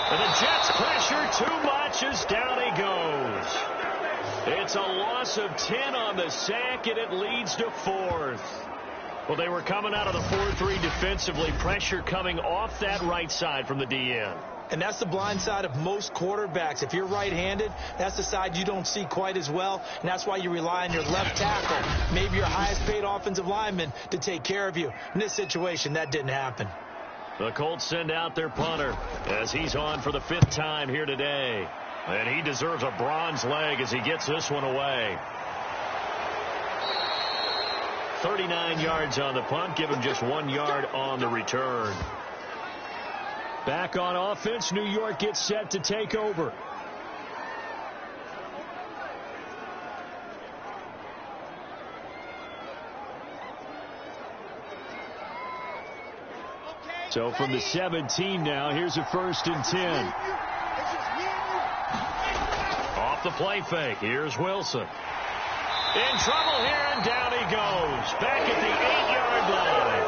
And the Jets pressure too much as down he goes. It's a loss of 10 on the sack, and it leads to 4th. Well, they were coming out of the 4-3 defensively. Pressure coming off that right side from the DN. And that's the blind side of most quarterbacks. If you're right-handed, that's the side you don't see quite as well, and that's why you rely on your left tackle, maybe your highest-paid offensive lineman, to take care of you. In this situation, that didn't happen. The Colts send out their punter as he's on for the 5th time here today. And he deserves a bronze leg as he gets this one away. 39 yards on the punt, give him just 1 yard on the return. Back on offense, New York gets set to take over. So from the 17 now, here's a 1st and 10. Off the play fake, here's Wilson. In trouble here, and down he goes. Back at the 8-yard line.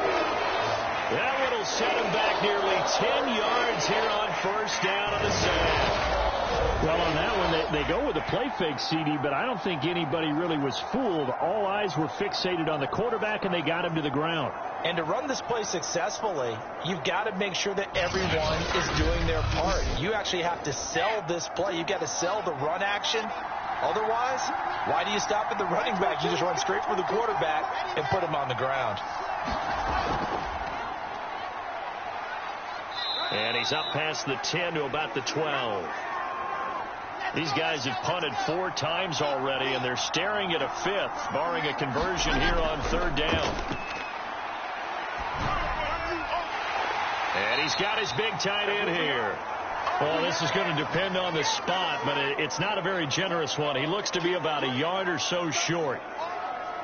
That one will set him back nearly 10 yards here on 1st down on the sack. Well, on that one, they go with a play fake, CD, but I don't think anybody really was fooled. All eyes were fixated on the quarterback, and they got him to the ground. And to run this play successfully, you've got to make sure that everyone is doing their part. You actually have to sell this play. You've got to sell the run action. Otherwise, why do you stop at the running back? You just run straight for the quarterback and put him on the ground. And he's up past the 10 to about the 12. These guys have punted 4 times already, and they're staring at a 5th, barring a conversion here on 3rd down. And he's got his big tight end here. Well, this is going to depend on the spot, but it's not a very generous one. He looks to be about a yard or so short.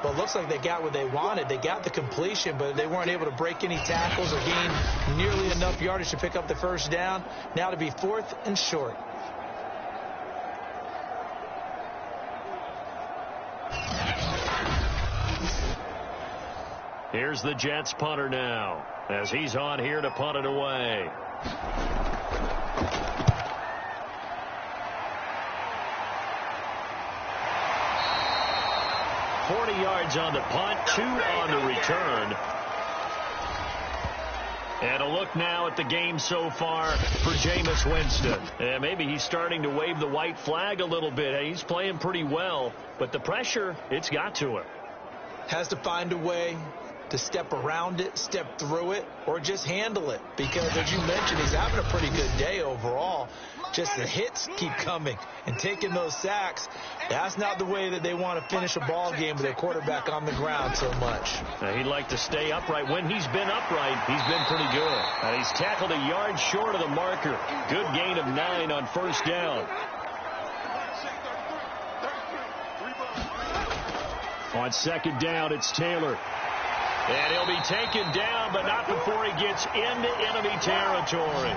Well, it looks like they got what they wanted. They got the completion, but they weren't able to break any tackles or gain nearly enough yardage to pick up the 1st down. Now to be 4th and short. Here's the Jets punter now, as he's on here to punt it away. $40 yards on the punt, 2 on the return. And a look now at the game so far for Jameis Winston. And maybe he's starting to wave the white flag a little bit. He's playing pretty well, but the pressure, it's got to him. Has to find a way to step around it, step through it, or just handle it. Because, as you mentioned, he's having a pretty good day overall. Just the hits keep coming and taking those sacks. That's not the way that they want to finish a ball game with their quarterback on the ground so much. He'd like to stay upright. When he's been upright, he's been pretty good. He's tackled a yard short of the marker. Good gain of 9 on 1st down. On 2nd down, it's Taylor. And he'll be taken down, but not before he gets into enemy territory.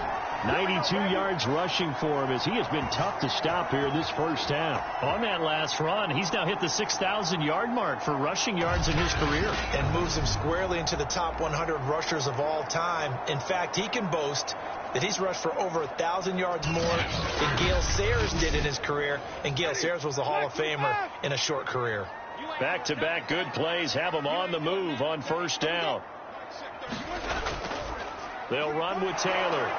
92 yards rushing for him, as he has been tough to stop here this 1st half. On that last run, he's now hit the 6,000-yard mark for rushing yards in his career. And moves him squarely into the top 100 rushers of all time. In fact, he can boast that he's rushed for over 1,000 yards more than Gale Sayers did in his career. And Gale Sayers was a Hall of Famer in a short career. Back-to-back good plays have him on the move on 1st down. They'll run with Taylor.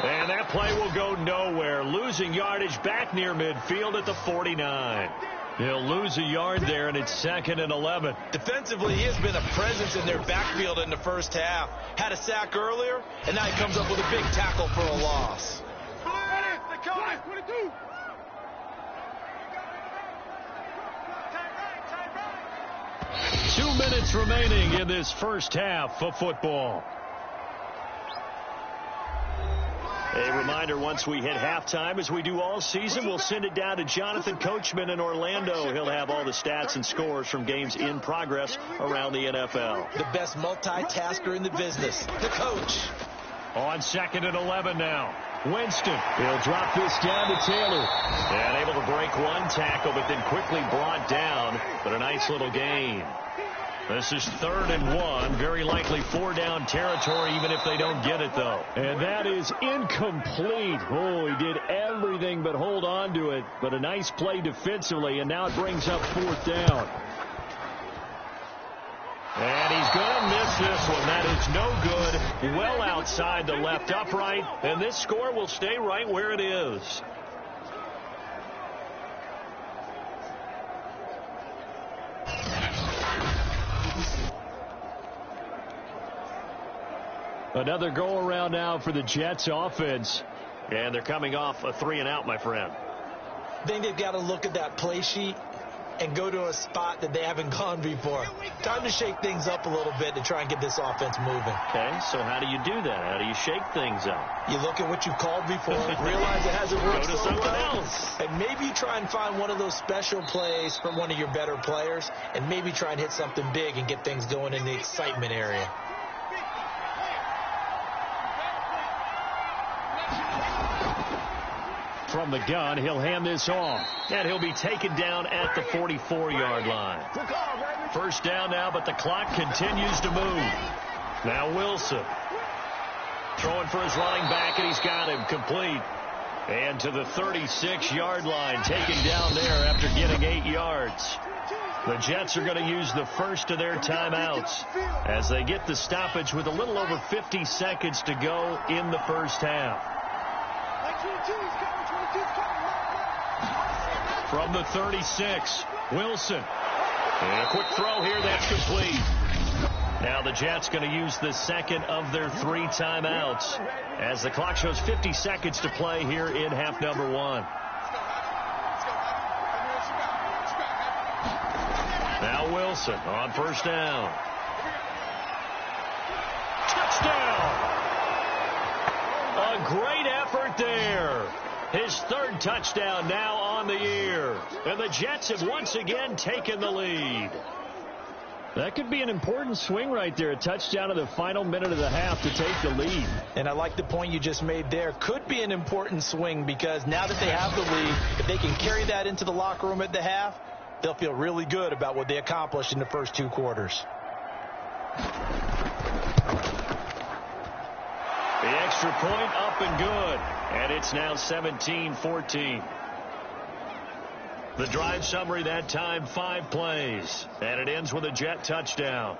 And that play will go nowhere. Losing yardage back near midfield at the 49. He'll lose a yard there, and it's 2nd and 11. Defensively, he has been a presence in their backfield in the 1st half. Had a sack earlier, and now he comes up with a big tackle for a loss. 2 minutes remaining in this first half of football. A reminder, once we hit halftime, as we do all season, we'll send it down to Jonathan Coachman in Orlando. He'll have all the stats and scores from games in progress around the NFL. The best multitasker in the business, the coach. On 2nd and 11 now. Winston, he'll drop this down to Taylor. And able to break one tackle, but then quickly brought down. But a nice little gain. This is 3rd and 1. Very likely 4-down territory, even if they don't get it, though. And that is incomplete. Oh, he did everything but hold on to it. But a nice play defensively, and now it brings up 4th down. And he's going to miss this one. That is no good. Well outside the left upright. And this score will stay right where it is. Another go-around now for the Jets offense. And they're coming off a 3-and-out, my friend. I think they've got to look at that play sheet and go to a spot that they haven't gone before. Time to shake things up a little bit to try and get this offense moving. Okay, so how do you do that? How do you shake things up? You look at what you've called before, realize it hasn't worked Go to so something well, else. and maybe you try and find one of those special plays from one of your better players, and maybe try and hit something big and get things going in the excitement area. From the gun, he'll hand this off. And he'll be taken down at the 44-yard line. 1st down now, but the clock continues to move. Now Wilson. Throwing for his running back, and he's got him complete. And to the 36-yard line, taken down there after getting 8 yards. The Jets are going to use the first of their timeouts as they get the stoppage with a little over 50 seconds to go in the first half. From the 36, Wilson. And a quick throw here, that's complete. Now the Jets going to use the second of their 3 timeouts as the clock shows 50 seconds to play here in half number 1. Now Wilson on 1st down. Touchdown! A great effort there. His 3rd touchdown now on the year. And the Jets have once again taken the lead. That could be an important swing right there. A touchdown in the final minute of the half to take the lead. And I like the point you just made there. Could be an important swing because now that they have the lead, if they can carry that into the locker room at the half, they'll feel really good about what they accomplished in the first 2 quarters. The extra point up and good. And it's now 17-14. The drive summary that time, 5 plays. And it ends with a Jet touchdown.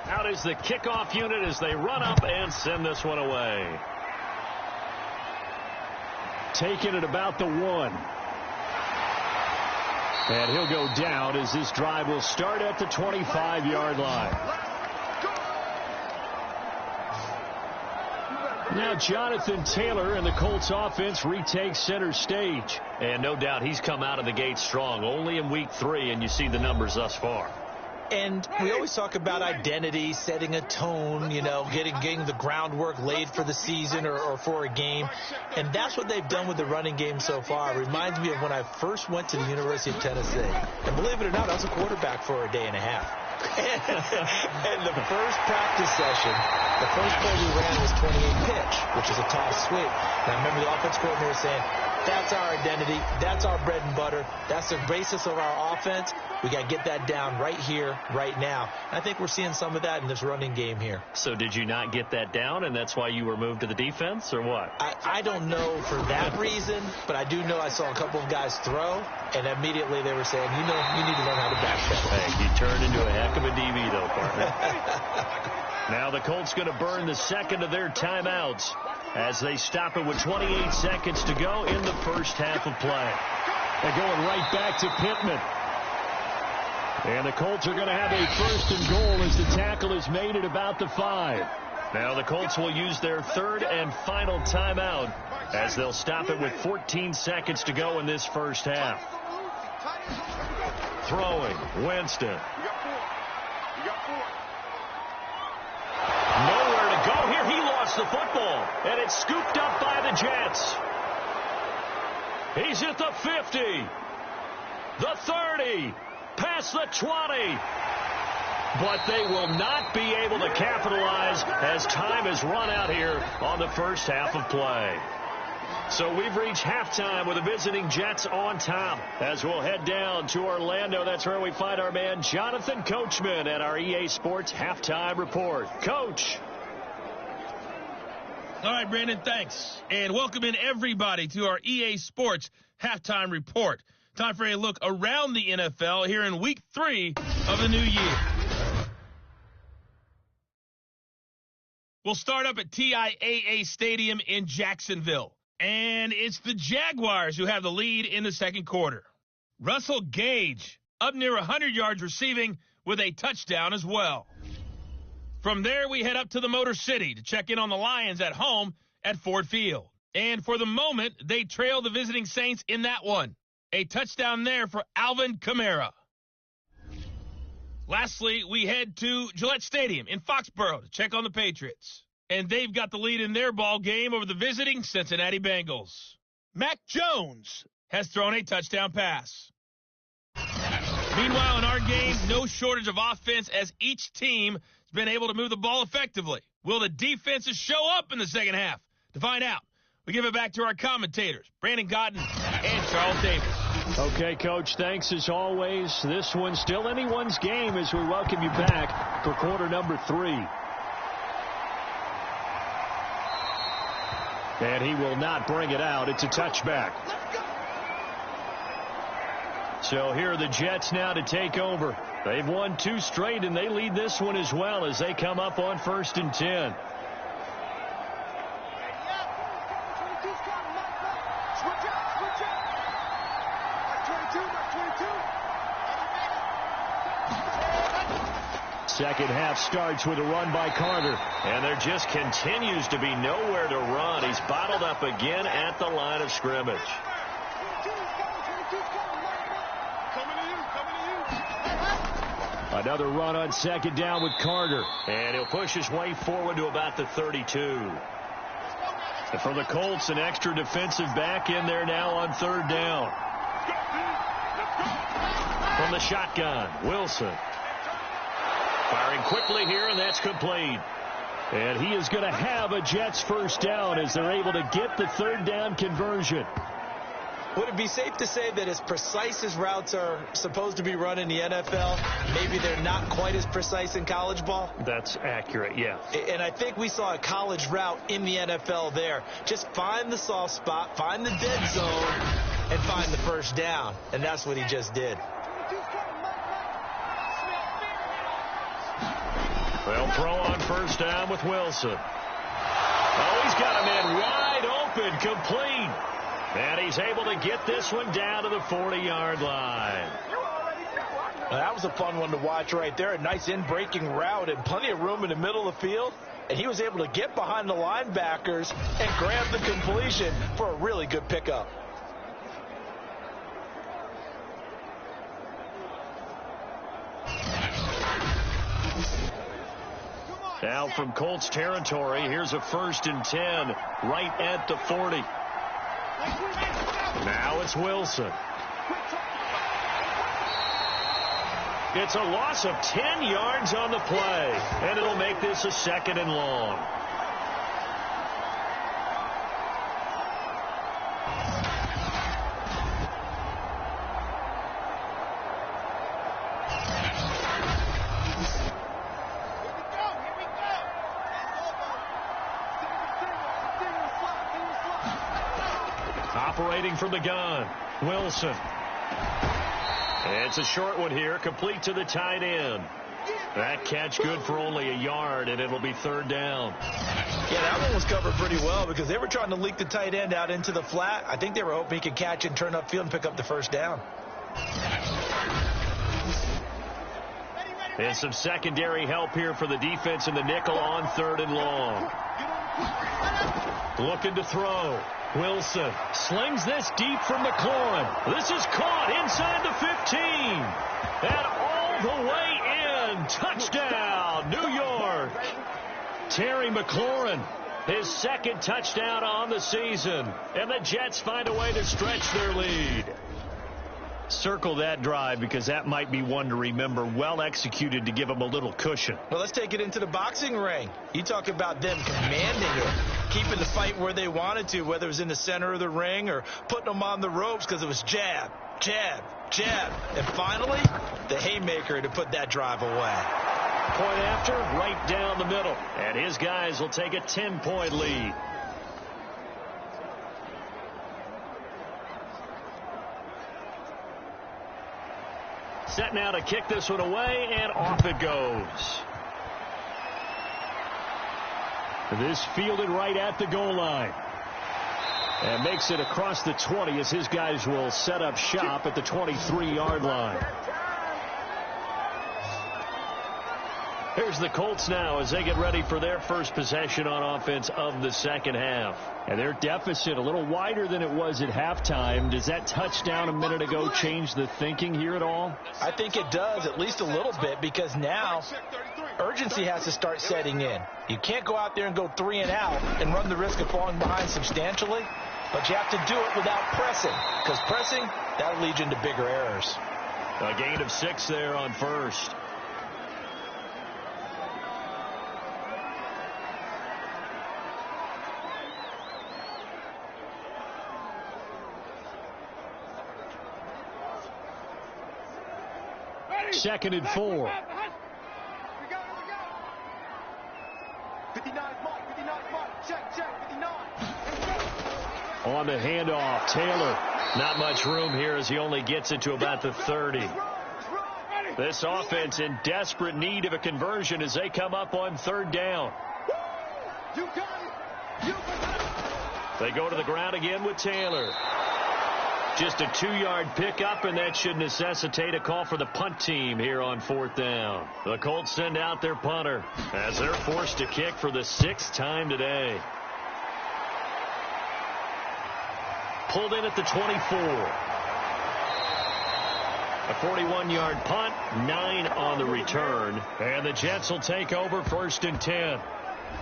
Out is the kickoff unit as they run up and send this one away. Taking it about the 1. And he'll go down as this drive will start at the 25-yard line. Now Jonathan Taylor and the Colts offense retakes center stage. And no doubt he's come out of the gate strong. Only in week 3, and you see the numbers thus far. And we always talk about identity, setting a tone, you know, getting the groundwork laid for the season or for a game. And that's what they've done with the running game so far. It reminds me of when I first went to the University of Tennessee. And believe it or not, I was a quarterback for a day and a half. And the first practice session, the first play we ran was 28 pitch, which is a toss sweep. And I remember the offense coordinator saying, that's our identity. That's our bread and butter. That's the basis of our offense. We got to get that down right here, right now. And I think we're seeing some of that in this running game here. So did you not get that down, and that's why you were moved to the defense, or what? I don't know for that reason, but I do know I saw a couple of guys throw, and immediately they were saying, you know, you need to learn how to back step. Hey, you turned into a heck of a DB, though, partner. Now the Colts going to burn the second of their timeouts as they stop it with 28 seconds to go in the first half of play. They're going right back to Pittman. And the Colts are going to have a 1st and goal as the tackle is made at about the 5. Now the Colts will use their third and final timeout as they'll stop it with 14 seconds to go in this first half. Throwing, Winston. Nowhere to go here. He lost the football, and it's scooped up by the Jets. He's at the 50, the 30, past the 20. But they will not be able to capitalize as time has run out here on the first half of play. So we've reached halftime with the visiting Jets on top. As we'll head down to Orlando, that's where we find our man Jonathan Coachman at our EA Sports Halftime Report. Coach. All right, Brandon, thanks. And welcome in everybody to our EA Sports Halftime Report. Time for a look around the NFL here in Week 3 of the new year. We'll start up at TIAA Stadium in Jacksonville. And it's the Jaguars who have the lead in the second quarter. Russell Gage up near 100 yards receiving with a touchdown as well. From there, we head up to the Motor City to check in on the Lions at home at Ford Field. And for the moment, they trail the visiting Saints in that one. A touchdown there for Alvin Kamara. Lastly, we head to Gillette Stadium in Foxborough to check on the Patriots. And they've got the lead in their ball game over the visiting Cincinnati Bengals. Mac Jones has thrown a touchdown pass. Meanwhile, in our game, no shortage of offense as each team has been able to move the ball effectively. Will the defenses show up in the second half? To find out, we give it back to our commentators, Brandon Cotton and Charles Davis. Okay, Coach, thanks as always. This one's still anyone's game as we welcome you back for quarter number 3. And he will not bring it out. It's a touchback. So here are the Jets now to take over. They've won 2 straight, and they lead this one as well as they come up on 1st and 10. Second half starts with a run by Carter. And there just continues to be nowhere to run. He's bottled up again at the line of scrimmage. Another run on second down with Carter. And he'll push his way forward to about the 32. And for the Colts, an extra defensive back in there now on 3rd down. From the shotgun, Wilson. Firing quickly here, and that's complete. And he is going to have a Jets first down as they're able to get the 3rd down conversion. Would it be safe to say that as precise as routes are supposed to be run in the NFL, maybe they're not quite as precise in college ball? That's accurate, yeah. And I think we saw a college route in the NFL there. Just find the soft spot, find the dead zone, and find the first down. And that's what he just did. They'll throw on 1st down with Wilson. Oh, he's got a man wide open, complete. And he's able to get this one down to the 40-yard line. That was a fun one to watch right there. A nice in-breaking route and plenty of room in the middle of the field. And he was able to get behind the linebackers and grab the completion for a really good pickup. Now from Colts territory, here's a 1st and 10 right at the 40. Now it's Wilson. It's a loss of 10 yards on the play, and it'll make this a 2nd and long. Operating from the gun, Wilson. It's a short one here, complete to the tight end. That catch good for only a yard, and it'll be 3rd down. Yeah, that one was covered pretty well because they were trying to leak the tight end out into the flat. I think they were hoping he could catch and turn upfield and pick up the 1st down. And some secondary help here for the defense in the nickel on 3rd and long. Looking to throw. Wilson slings this deep from McLaurin. This is caught inside the 15. And all the way in. Touchdown, New York. Terry McLaurin, his 2nd touchdown on the season. And the Jets find a way to stretch their lead. Circle that drive because that might be one to remember. Well executed to give them a little cushion. Well, let's take it into the boxing ring. You talk about them commanding it, keeping the fight where they wanted to, whether it was in the center of the ring or putting them on the ropes because it was jab, jab, jab. And finally, the haymaker to put that drive away. Point after, right down the middle. And his guys will take a 10-point lead. Set now to kick this one away, and off it goes. This fielded right at the goal line. And makes it across the 20 as his guys will set up shop at the 23-yard line. Here's the Colts now as they get ready for their first possession on offense of the second half. And their deficit a little wider than it was at halftime. Does that touchdown a minute ago change the thinking here at all? I think it does, at least a little bit, because now urgency has to start setting in. You can't go out there and go 3 and out and run the risk of falling behind substantially, but you have to do it without pressing, because pressing, that'll lead you into bigger errors. A gain of 6 there on first. Second and 4. 59 mark, check, 59. On the handoff, Taylor. Not much room here as he only gets it to about the 30. This offense in desperate need of a conversion as they come up on 3rd down. They go to the ground again with Taylor. Just a 2-yard pickup, and that should necessitate a call for the punt team here on 4th down. The Colts send out their punter as they're forced to kick for the 6th time today. Pulled in at the 24. A 41-yard punt, 9 on the return, and the Jets will take over 1st and 10.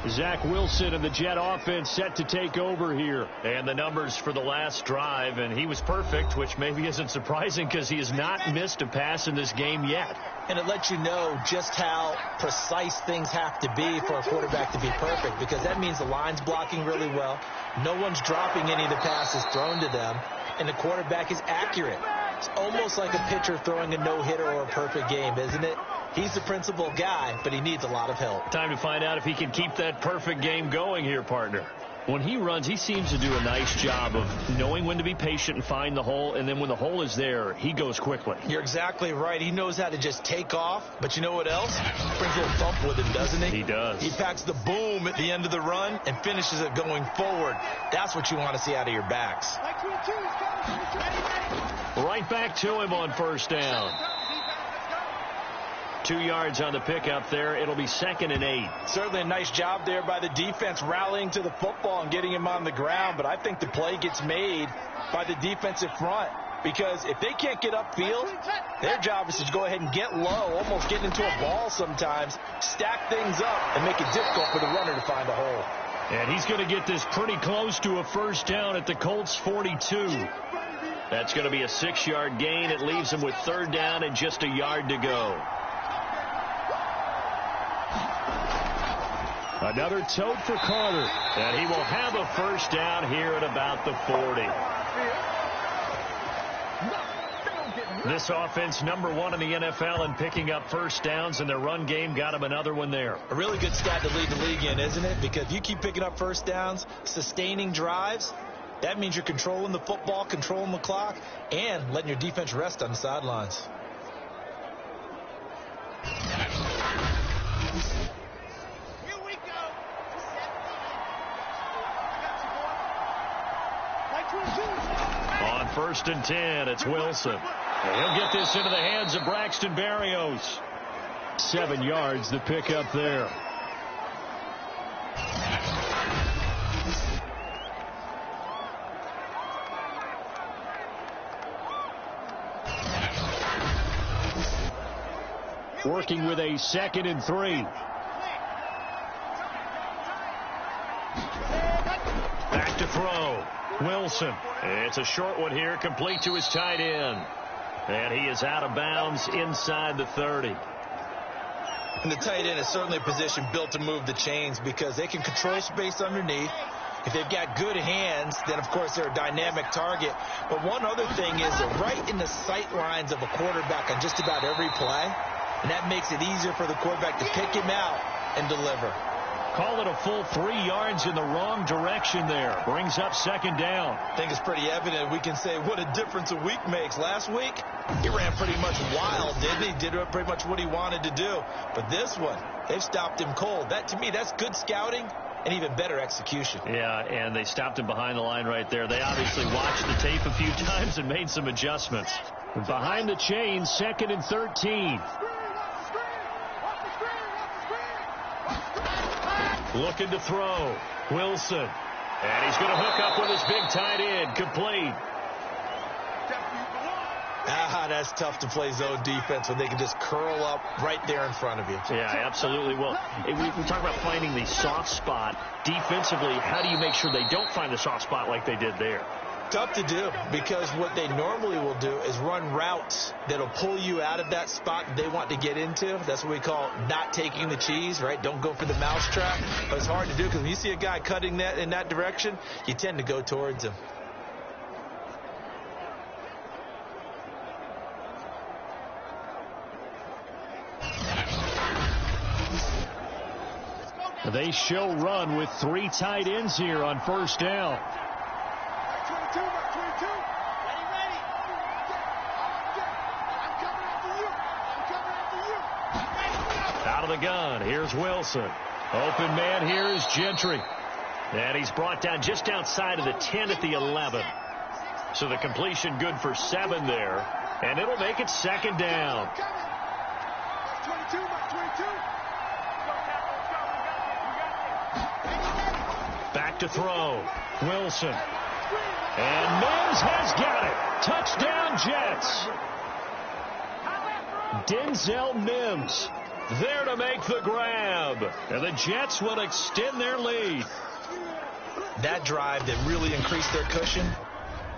Zach Wilson and the Jet offense set to take over here. And the numbers for the last drive, and he was perfect, which maybe isn't surprising because he has not missed a pass in this game yet. And it lets you know just how precise things have to be for a quarterback to be perfect, because that means the line's blocking really well. No one's dropping any of the passes thrown to them, and the quarterback is accurate. It's almost like a pitcher throwing a no-hitter or a perfect game, isn't it? He's the principal guy, but he needs a lot of help. Time to find out if he can keep that perfect game going here, partner. When he runs, he seems to do a nice job of knowing when to be patient and find the hole, and then when the hole is there, he goes quickly. You're exactly right. He knows how to just take off, but you know what else? Brings a little thump with him, doesn't he? He does. He packs the boom at the end of the run and finishes it going forward. That's what you want to see out of your backs. Right back to him on 1st down. 2 yards on the pickup there. It'll be 2nd and 8. Certainly a nice job there by the defense rallying to the football and getting him on the ground, but I think the play gets made by the defensive front, because if they can't get upfield, their job is to go ahead and get low, almost get into a ball sometimes, stack things up, and make it difficult for the runner to find a hole. And he's going to get this pretty close to a 1st down at the Colts 42. That's going to be a 6-yard gain. It leaves him with 3rd down and just a yard to go. Another tote for Carter, and he will have a 1st down here at about the 40. This offense, #1 in the NFL in picking up 1st downs, and their run game got him another one there. A really good stat to lead the league in, isn't it? Because if you keep picking up 1st downs, sustaining drives, that means you're controlling the football, controlling the clock, and letting your defense rest on the sidelines. On 1st and 10, it's Wilson. And he'll get this into the hands of Braxton Berrios. 7 yards to pick up there. Working with a 2nd and 3. Back to throw. Wilson. It's a short one here, complete to his tight end. And he is out of bounds inside the 30. And the tight end is certainly a position built to move the chains because they can control space underneath. If they've got good hands, then, of course, they're a dynamic target. But one other thing is they're right in the sight lines of a quarterback on just about every play. And that makes it easier for the quarterback to pick him out and deliver. Call it a full 3 yards in the wrong direction there. Brings up 2nd down. I think it's pretty evident. We can say what a difference a week makes. Last week, he ran pretty much wild, didn't he? Did pretty much what he wanted to do. But this one, they've stopped him cold. That, to me, that's good scouting and even better execution. Yeah, and they stopped him behind the line right there. They obviously watched the tape a few times and made some adjustments. Behind the chains, 2nd and 13. Looking to throw. Wilson. And he's going to hook up with his big tight end. Complete. That's tough to play zone defense when they can just curl up right there in front of you. Yeah, absolutely. Well, we talk about finding the soft spot. Defensively, how do you make sure they don't find the soft spot like they did there? Tough to do because what they normally will do is run routes that'll pull you out of that spot they want to get into. That's what we call not taking the cheese, right? Don't go for the mousetrap. But it's hard to do because when you see a guy cutting that in that direction, you tend to go towards him. They show run with 3 tight ends here on 1st down. Out of the gun, here's Wilson. Open man here is Gentry. And he's brought down just outside of the 10 at the 11. So the completion good for 7 there. And it'll make it 2nd down. Back to throw. Wilson. And Mims has got it. Touchdown, Jets. Denzel Mims there to make the grab. And the Jets will extend their lead. That drive that really increased their cushion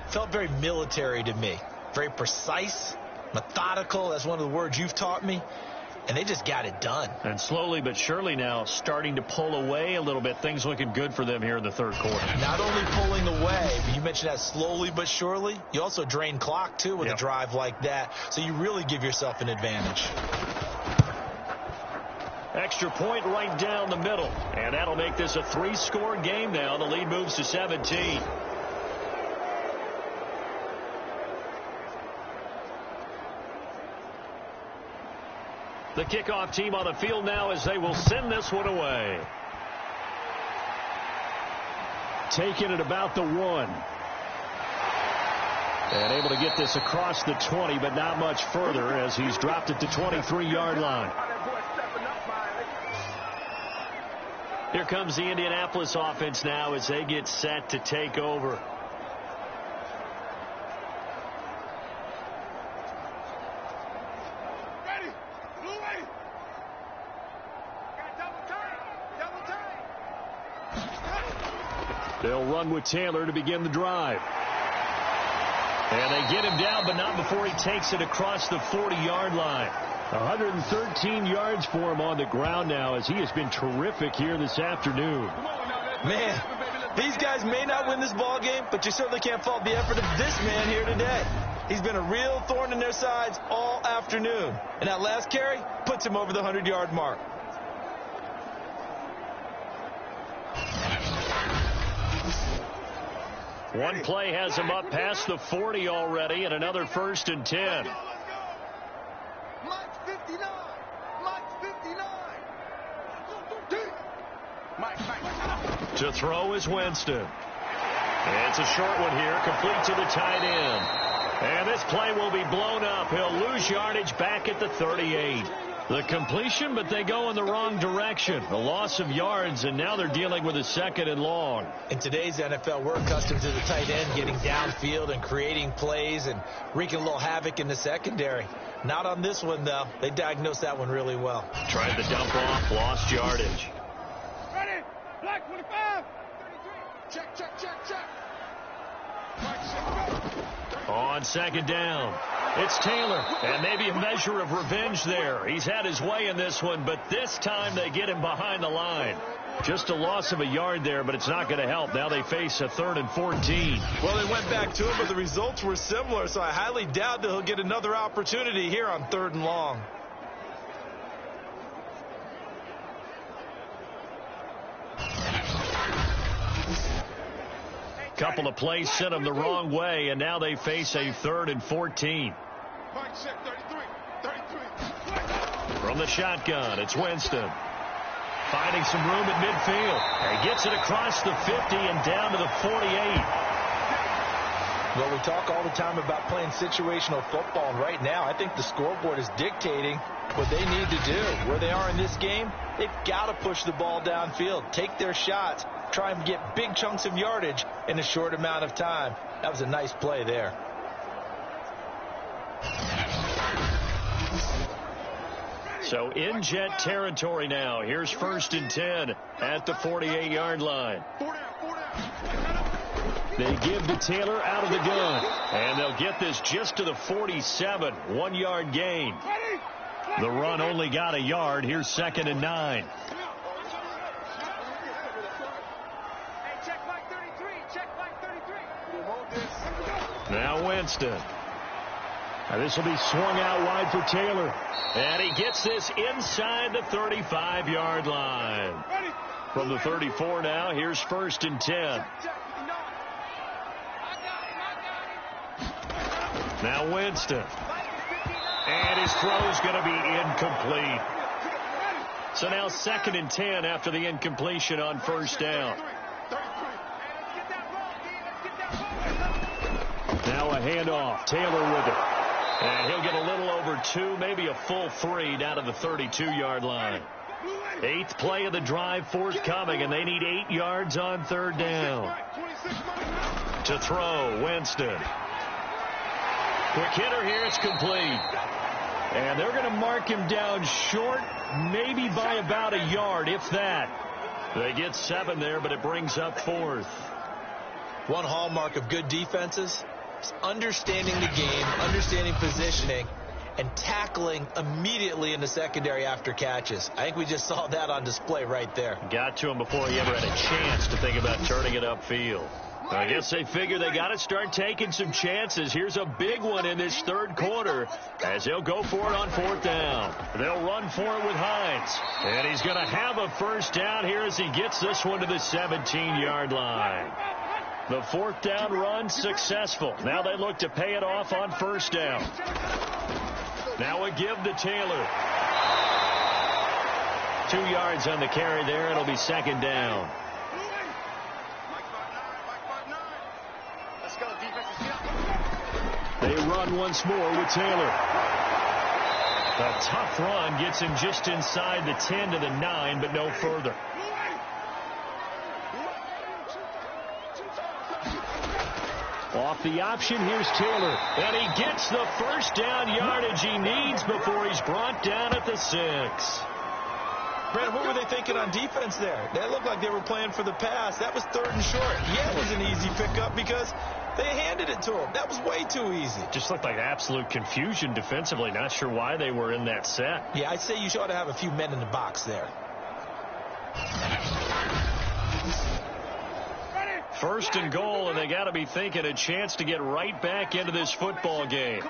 felt very military to me. Very precise, methodical. That's one of the words you've taught me. And they just got it done. And slowly but surely now starting to pull away a little bit. Things looking good for them here in the 3rd quarter. Not only pulling away, but you mentioned that slowly but surely. You also drain clock, too, with a drive like that. So you really give yourself an advantage. Extra point right down the middle. And that'll make this a 3-score game now. The lead moves to 17. The kickoff team on the field now as they will send this one away. Taking it about the 1. And able to get this across the 20, but not much further as he's dropped it to 23-yard line. Here comes the Indianapolis offense now as they get set to take over. They'll run with Taylor to begin the drive. And they get him down, but not before he takes it across the 40-yard line. 113 yards for him on the ground now as he has been terrific here this afternoon. Man, these guys may not win this ball game, but you certainly can't fault the effort of this man here today. He's been a real thorn in their sides all afternoon. And that last carry puts him over the 100-yard mark. One play has him up past the 40 already, and another 1st and 10. To throw is Winston. It's a short one here, complete to the tight end. And this play will be blown up. He'll lose yardage back at the 38. The completion, but they go in the wrong direction. A loss of yards, and now they're dealing with a 2nd and long. In today's NFL, we're accustomed to the tight end getting downfield and creating plays and wreaking a little havoc in the secondary. Not on this one, though. They diagnosed that one really well. Tried to dump off, lost yardage. Ready? Black 25. Check, check, check, check. On 2nd down, it's Taylor, and maybe a measure of revenge there. He's had his way in this one, but this time they get him behind the line. Just a loss of a yard there, but it's not going to help. Now they face a 3rd and 14. Well, they went back to him, but the results were similar, so I highly doubt that he'll get another opportunity here on 3rd and long. Couple of plays sent them the wrong way, and now they face a 3rd and 14. From the shotgun, it's Winston. Finding some room at midfield. And gets it across the 50 and down to the 48. Well, we talk all the time about playing situational football, and right now I think the scoreboard is dictating what they need to do. Where they are in this game, they've got to push the ball downfield, take their shots, try and get big chunks of yardage in a short amount of time. That was a nice play there. So in Jet territory now. Here's 1st and 10 at the 48-yard line. They give to Taylor out of the gun, and they'll get this just to the 47, 1-yard gain. The run only got a yard. Here's 2nd and 9. Now Winston. Now this will be swung out wide for Taylor. And he gets this inside the 35-yard line. From the 34 now, here's 1st and 10. Now Winston. And his throw's going to be incomplete. So now 2nd and 10 after the incompletion on 1st down. Now a handoff. Taylor with it. And he'll get a little over 2, maybe a full 3 down to the 32-yard line. 8th play of the drive forthcoming, and they need 8 yards on 3rd down. To throw, Winston. Quick hitter here, it's complete. And they're going to mark him down short, maybe by about a yard, if that. They get 7 there, but it brings up 4th. One hallmark of good defenses is understanding the game, understanding positioning, and tackling immediately in the secondary after catches. I think we just saw that on display right there. Got to him before he ever had a chance to think about turning it upfield. I guess they figure they got to start taking some chances. Here's a big one in this 3rd quarter as they'll go for it on 4th down. They'll run for it with Hines. And he's going to have a 1st down here as he gets this one to the 17-yard line. The 4th down run successful. Now they look to pay it off on 1st down. Now a give to Taylor. 2 yards on the carry there. It'll be 2nd down. They run once more with Taylor. A tough run gets him just inside the 10 to the 9, but no further. Off the option, here's Taylor. And he gets the 1st down yardage he needs before he's brought down at the 6. Brad, what were they thinking on defense there? They looked like they were playing for the pass. That was 3rd and short. Yeah, it was an easy pickup because they handed it to him. That was way too easy. Just looked like absolute confusion defensively. Not sure why they were in that set. Yeah, I'd say you ought to have a few men in the box there. 1st and goal, and they got to be thinking a chance to get right back into this football game.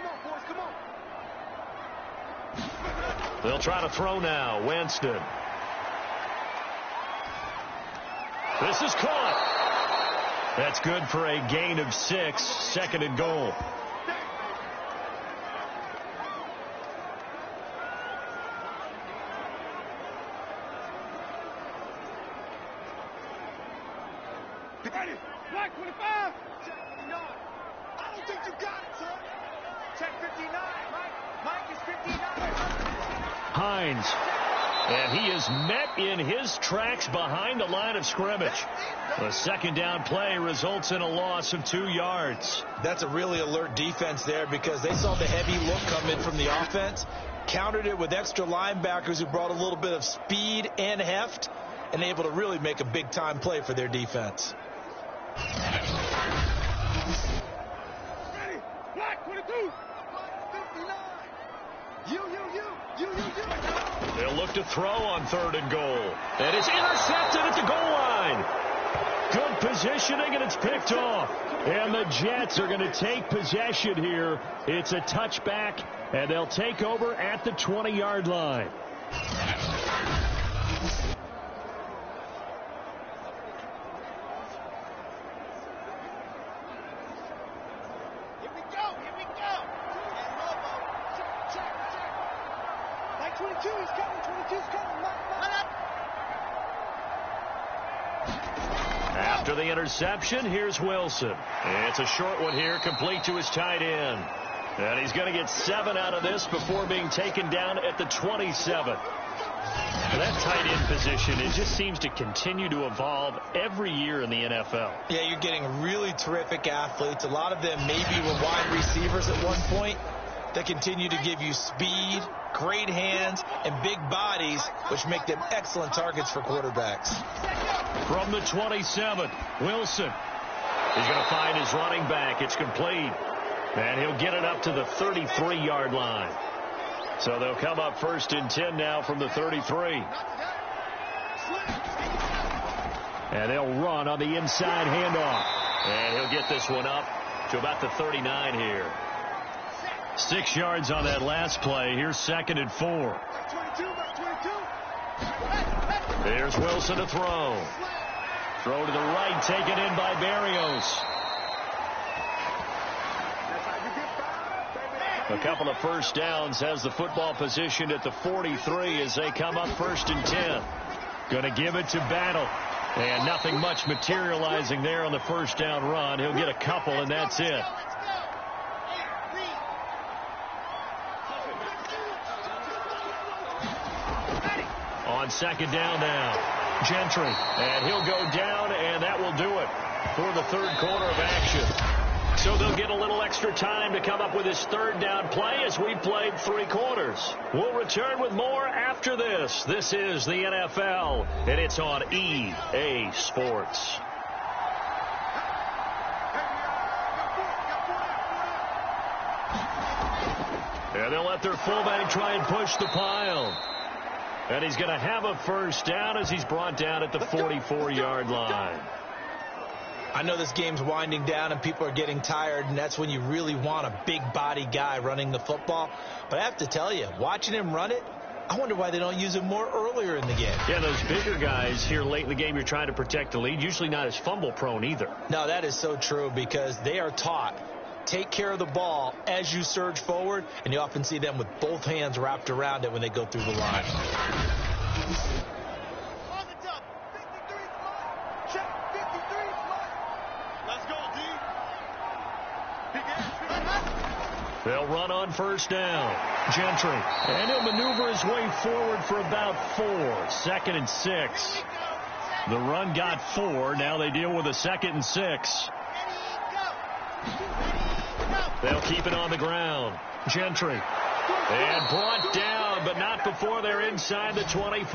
They'll try to throw now. Winston. This is caught. That's good for a gain of 6. 2nd and goal. Black 25. I don't think you got it, sir. Check 59. Mike is 59. Hines. And he is met in his tracks behind the line of scrimmage. The second down play results in a loss of 2 yards. That's a really alert defense there because they saw the heavy look come in from the offense, countered it with extra linebackers who brought a little bit of speed and heft, and able to really make a big-time play for their defense. Ready. Black 22. 59. You. They'll look to throw on 3rd and goal. And it's intercepted at the goal line. Good positioning, and it's picked off. And the Jets are going to take possession here. It's a touchback, and they'll take over at the 20-yard line. Here we go. Check. Like 22 is coming. 22's coming. Mike. After the interception, here's Wilson. It's a short one here, complete to his tight end. And he's going to get 7 out of this before being taken down at the 27. That tight end position, it just seems to continue to evolve every year in the NFL. Yeah, you're getting really terrific athletes. A lot of them maybe were wide receivers at one point. They continue to give you speed, great hands, and big bodies, which make them excellent targets for quarterbacks. From the 27, Wilson. He's going to find his running back. It's complete. And he'll get it up to the 33-yard line. So they'll come up 1st and 10 now from the 33. And they'll run on the inside handoff. And he'll get this one up to about the 39 here. 6 yards on that last play. Here's 2nd and 4. There's Wilson to throw. Throw to the right, taken in by Berrios. A couple of first downs, has the football positioned at the 43 as they come up 1st and 10. Going to give it to Battle. And nothing much materializing there on the first down run. He'll get a couple, and that's it. On 2nd down now, Gentry. And he'll go down, and that will do it for the 3rd quarter of action. So they'll get a little extra time to come up with his 3rd down play as we played 3 quarters. We'll return with more after this. This is the NFL, and it's on EA Sports. And they'll let their fullback try and push the pile. And he's going to have a first down as he's brought down at the 44-yard line. I know this game's winding down and people are getting tired, and that's when you really want a big body guy running the football. But I have to tell you, watching him run it, I wonder why they don't use him more earlier in the game. Yeah, those bigger guys here late in the game, you're trying to protect the lead, usually not as fumble prone either. No, that is so true because they are taught. Take care of the ball as you surge forward, and you often see them with both hands wrapped around it when they go through the line. On the top, 53 fly. Check 53 fly. Let's go, D. They'll run on first down. Gentry. And he'll maneuver his way forward for about 4. 2nd and 6. The run got 4. Now they deal with a 2nd and 6. They'll keep it on the ground. Gentry. And brought down, but not before they're inside the 25.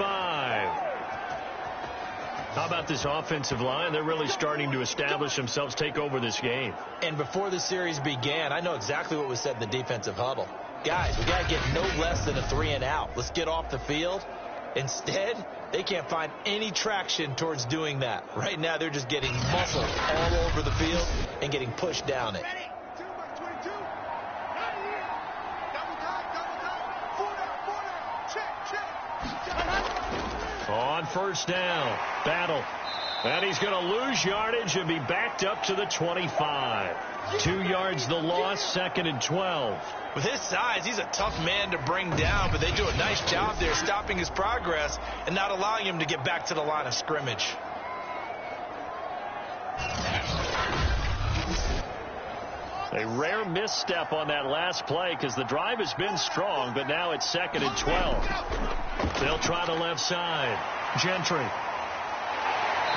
How about this offensive line? They're really starting to establish themselves, take over this game. And before the series began, I know exactly what was said in the defensive huddle. Guys, we got to get no less than a 3 and out. Let's get off the field. Instead, they can't find any traction towards doing that. Right now, they're just getting muscled all over the field and getting pushed down it. On first down, Battle. And he's going to lose yardage and be backed up to the 25. 2 yards the loss, 2nd and 12. With his size, he's a tough man to bring down, but they do a nice job there stopping his progress and not allowing him to get back to the line of scrimmage. A rare misstep on that last play because the drive has been strong, but now it's 2nd and 12. They'll try the left side. Gentry.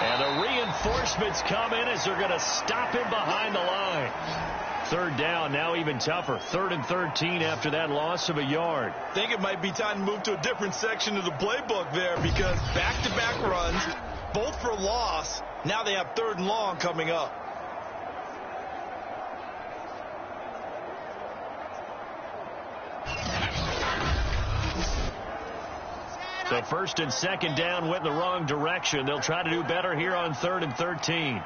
And the reinforcements come in as they're going to stop him behind the line. 3rd down, now even tougher. 3rd and 13 after that loss of a yard. I think it might be time to move to a different section of the playbook there because back-to-back runs, both for loss. Now they have 3rd and long coming up. So 1st and 2nd down went in the wrong direction. They'll try to do better here on 3rd and 13.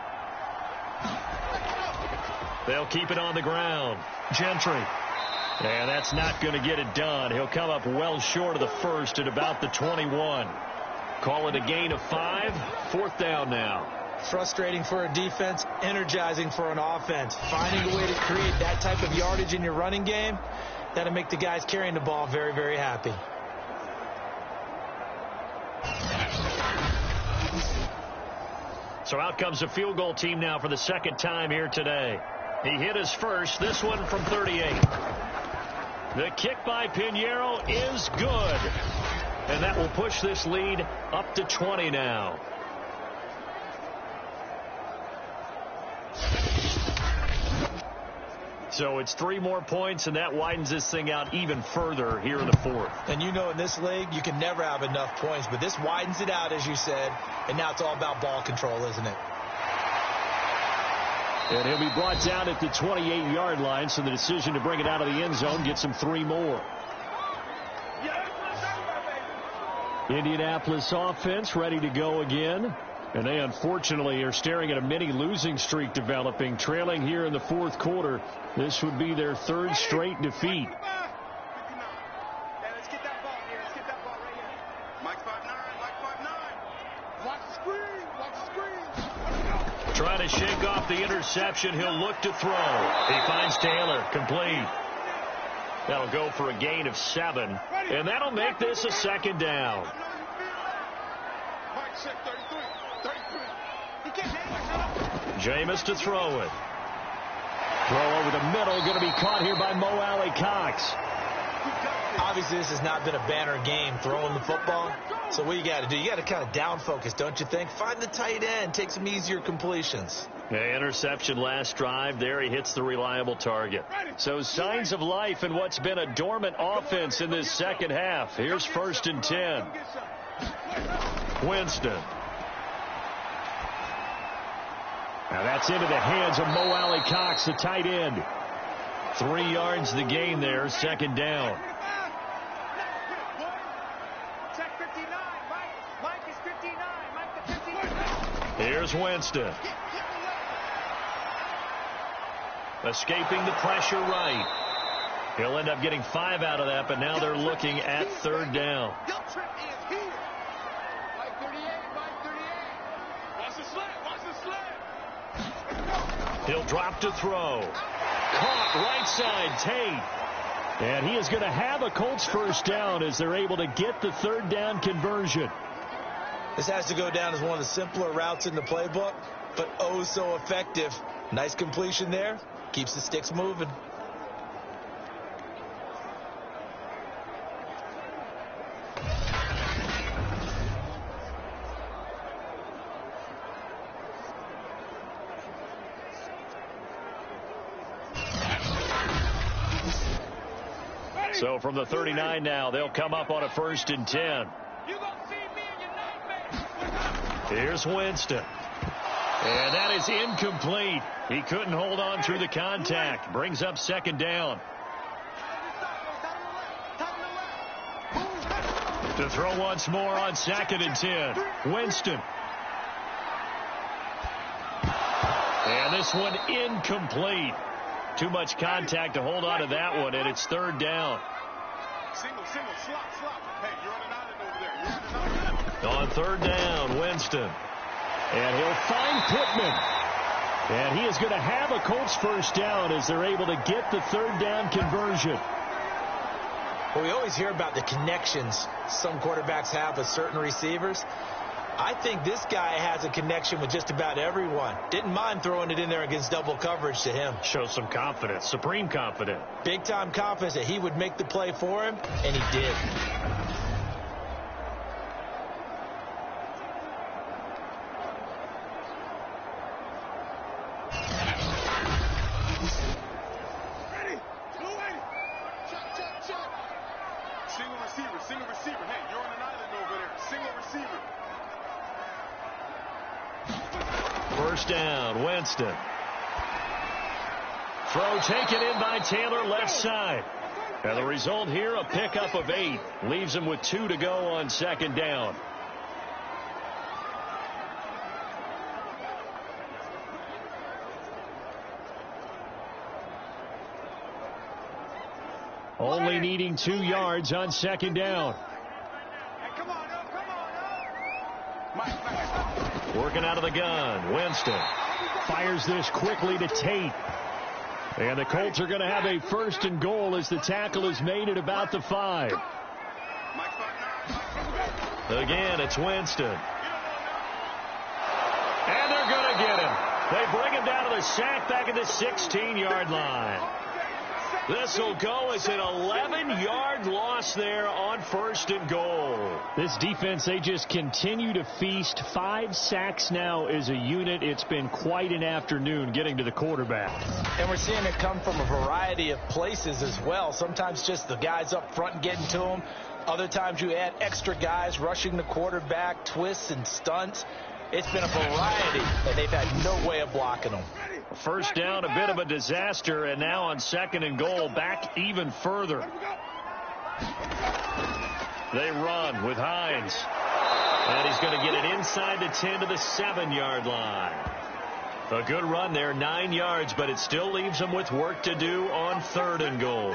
They'll keep it on the ground. Gentry. And that's not going to get it done. He'll come up well short of the 1st at about the 21. Call it a gain of 5. 4th down now. Frustrating for a defense, energizing for an offense. Finding a way to create that type of yardage in your running game, that'll make the guys carrying the ball very, very happy. So out comes the field goal team now for the 2nd time here today. He hit his first, this one from 38. The kick by Pinheiro is good. And that will push this lead up to 20 now. So it's 3 more points, and that widens this thing out even further here in the 4th. And you know in this league, you can never have enough points, but this widens it out, as you said, and now it's all about ball control, isn't it? And he'll be brought down at the 28-yard line, so the decision to bring it out of the end zone gets him 3 more. Indianapolis offense ready to go again. And they unfortunately are staring at a mini losing streak developing, trailing here in the 4th quarter. This would be their 3rd straight defeat. Let's get that ball here. Let's get that ball right here. Mike 5'9", Mike 5'9". Watch the screen. Watch the screen. Trying to shake off the interception. He'll look to throw. He finds Taylor. Complete. That'll go for a gain of 7. And that'll make this a 2nd down. Mike check 33. 33. He can't hang it. Jameis to throw it. Throw over the middle. Going to be caught here by Mo Alley Cox. Obviously, this has not been a banner game throwing the football. So what you got to do, you got to kind of down focus, don't you think? Find the tight end. Take some easier completions. Interception last drive. There he hits the reliable target. So signs of life in what's been a dormant offense in this 2nd half. Here's 1st and 10. Winston. Now that's into the hands of Mo Alley Cox, the tight end. 3 yards the gain there, 2nd down. Check 59. Mike is 59. Mike the 59. Here's Winston. Escaping the pressure right. He'll end up getting 5 out of that, but now they're looking at 3rd down. Mike 38. Mike 38. Watch the slant. Watch the slant. He'll drop to throw. Caught right side, Tate. And he is going to have a Colts 1st down as they're able to get the 3rd down conversion. This has to go down as one of the simpler routes in the playbook, but oh so effective. Nice completion there. Keeps the sticks moving. So from the 39 now, they'll come up on a 1st and 10. You gonna see me in your nightmare. Here's Winston. And that is incomplete. He couldn't hold on through the contact. Brings up 2nd down. To throw once more on 2nd and 10. Winston. And this one incomplete. Too much contact to hold on to that one, and it's 3rd down. Single, slot. Hey, you're on an island over there. On 3rd down, Winston. And he'll find Pittman. And he is going to have a Colts 1st down as they're able to get the 3rd down conversion. Well, we always hear about the connections some quarterbacks have with certain receivers. I think this guy has a connection with just about everyone. Didn't mind throwing it in there against double coverage to him. Shows some confidence, supreme confidence. Big-time confidence that he would make the play for him, and he did. Ready? 280. Check. Single receiver. Hey, you're on an island over there. Single receiver. First down, Winston. Throw taken in by Taylor, left side. And the result here, a pickup of 8. Leaves him with 2 to go on second down. Only needing 2 yards on second down. Hey, come on. Mike. Working out of the gun. Winston fires this quickly to Tate. And the Colts are going to have a first and goal as the tackle is made at about the 5. Again, it's Winston. And they're going to get him. They bring him down to the sack back at the 16-yard line. This will go as an 11-yard loss there on first and goal. This defense, they just continue to feast. 5 sacks now as a unit. It's been quite an afternoon getting to the quarterback. And we're seeing it come from a variety of places as well. Sometimes just the guys up front and getting to him. Other times you add extra guys rushing the quarterback, twists and stunts. It's been a variety, and they've had no way of blocking them. First down, a bit of a disaster, and now on second and goal, back even further. They run with Hines. And he's going to get it inside the 10 to the 7-yard line. A good run there, 9 yards, but it still leaves them with work to do on third and goal.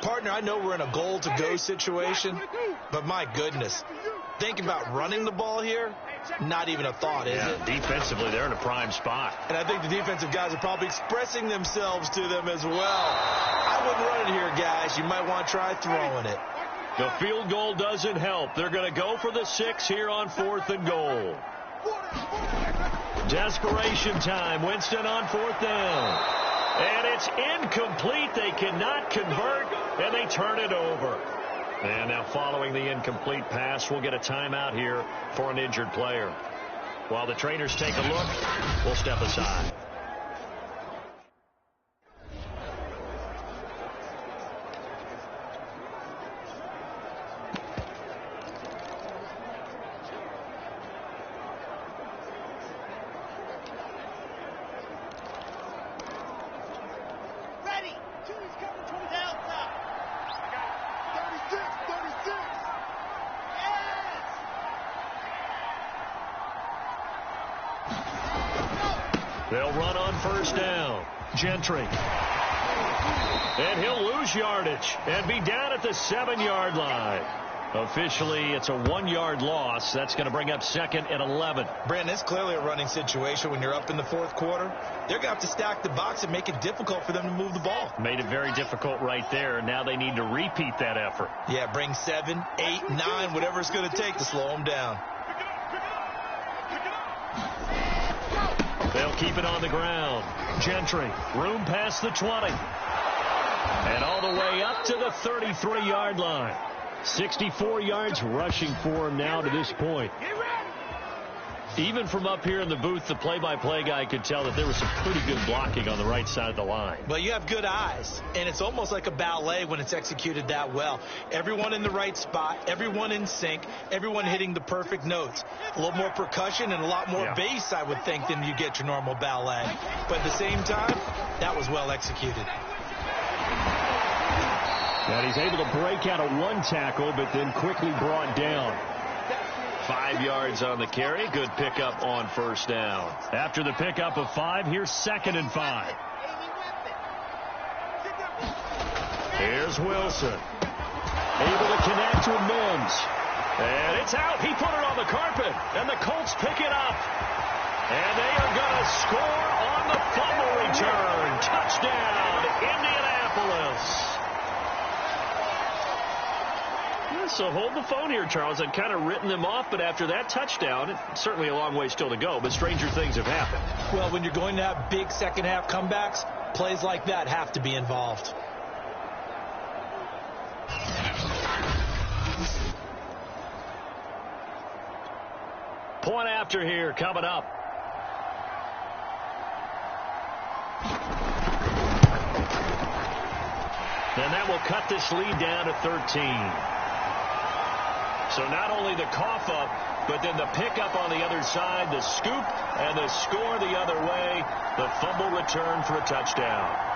Partner, I know we're in a goal-to-go situation, but my goodness, think about running the ball here. Not even a thought, is it? Defensively, they're in a prime spot. And I think the defensive guys are probably expressing themselves to them as well. I wouldn't run it here, guys. You might want to try throwing it. The field goal doesn't help. They're going to go for the 6 here on fourth and goal. Desperation time. Winston on fourth down. And it's incomplete. They cannot convert, and they turn it over. And now following the incomplete pass, we'll get a timeout here for an injured player. While the trainers take a look, we'll step aside. They'll run on first down. Gentry. And he'll lose yardage and be down at the 7-yard line. Officially, it's a 1-yard loss. That's going to bring up second and 11. Brandon, it's clearly a running situation when you're up in the fourth quarter. They're going to have to stack the box and make it difficult for them to move the ball. Made it very difficult right there. Now they need to repeat that effort. Yeah, bring 7, 8, 9, whatever it's going to take to slow them down. They'll keep it on the ground. Gentry, room past the 20. And all the way up to the 33-yard line. 64 yards rushing for him now to this point. Even from up here in the booth, the play-by-play guy could tell that there was some pretty good blocking on the right side of the line. Well, you have good eyes, and it's almost like a ballet when it's executed that well. Everyone in the right spot, everyone in sync, everyone hitting the perfect notes. A little more percussion and a lot more bass, I would think, than you get your normal ballet. But at the same time, that was well executed. And he's able to break out of one tackle, but then quickly brought down. 5 yards on the carry. Good pickup on first down. After the pickup of 5, here's second and 5. Here's Wilson. Able to connect with Mims. And it's out. He put it on the carpet. And the Colts pick it up. And they are going to score on the fumble return. Touchdown, Indianapolis. so hold the phone here, Charles. I'd kind of written them off, but after that touchdown, it's certainly a long way still to go, but stranger things have happened. Well, when you're going to have big second-half comebacks, plays like that have to be involved. Point after here coming up. And that will cut this lead down to 13. So not only the cough up, but then the pickup on the other side, the scoop, and the score the other way. The fumble return for a touchdown.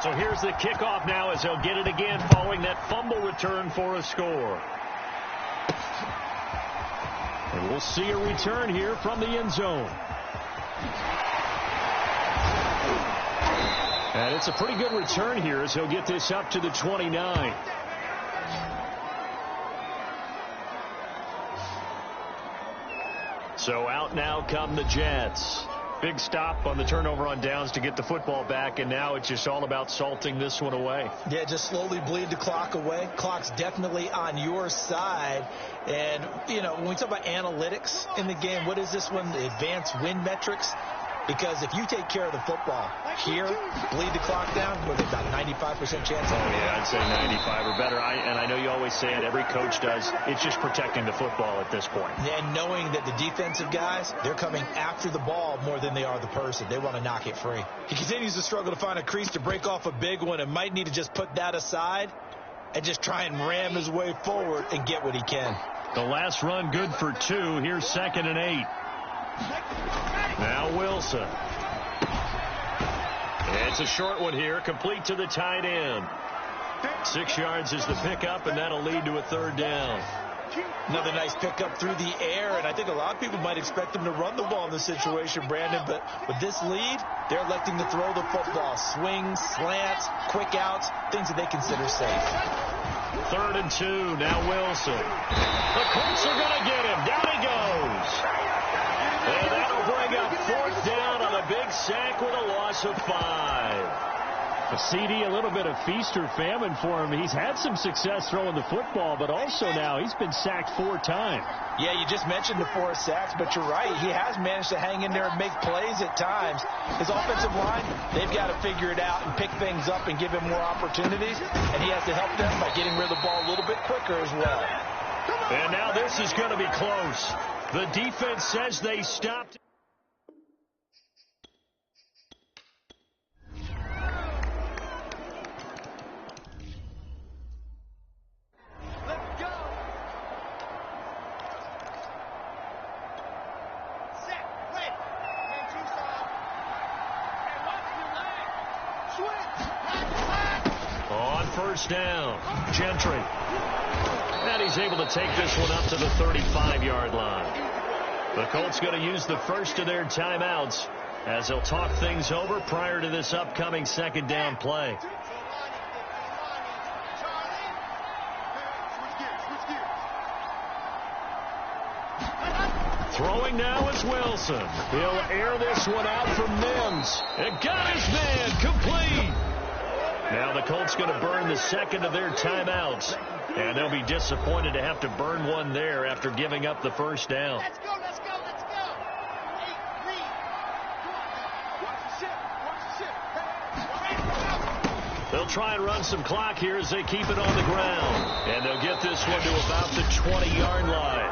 So here's the kickoff now as they'll get it again following that fumble return for a score. And we'll see a return here from the end zone. And it's a pretty good return here as he'll get this up to the 29. So out now come the Jets. Big stop on the turnover on downs to get the football back, and now it's just all about salting this one away. Yeah, just slowly bleed the clock away. Clock's definitely on your side. And, you know, when we talk about analytics in the game, what is this one? The advanced win metrics? Because if you take care of the football here, bleed the clock down, with about 95% chance. Oh, yeah, I'd say 95 or better. And I know you always say it, every coach does. It's just protecting the football at this point. And knowing that the defensive guys, they're coming after the ball more than they are the person. They want to knock it free. He continues to struggle to find a crease to break off a big one and might need to just put that aside and just try and ram his way forward and get what he can. The last run good for 2. Here's 2nd and 8. Now Wilson. It's a short one here, complete to the tight end. 6 yards is the pickup, and that'll lead to a 3rd down. Another nice pickup through the air, and I think a lot of people might expect him to run the ball in this situation, Brandon, but with this lead, they're electing to throw the football. Swings, slants, quick outs, things that they consider safe. 3rd and 2, now Wilson. The Colts are going to get him. Down he goes. And that'll bring up 4th down on a big sack with a loss of 5. A CD, a little bit of feast or famine for him. He's had some success throwing the football, but also now he's been sacked 4 times. Yeah, you just mentioned the 4 sacks, but you're right. He has managed to hang in there and make plays at times. His offensive line, they've got to figure it out and pick things up and give him more opportunities, and he has to help them by getting rid of the ball a little bit quicker as well. And now this is going to be close. The defense says they stopped. On 1st down, Gentry. And he's able to take this one up to the 35-yard line. The Colts going to use the first of their timeouts as they'll talk things over prior to this upcoming 2nd down play. Throwing now is Wilson. He'll air this one out for Mims. And got his man complete. Now the Colts going to burn the 2nd of their timeouts. And they'll be disappointed to have to burn one there after giving up the 1st down. Let's go, let's go, let's go. 8-3. They'll try and run some clock here as they keep it on the ground. And they'll get this one to about the 20-yard line.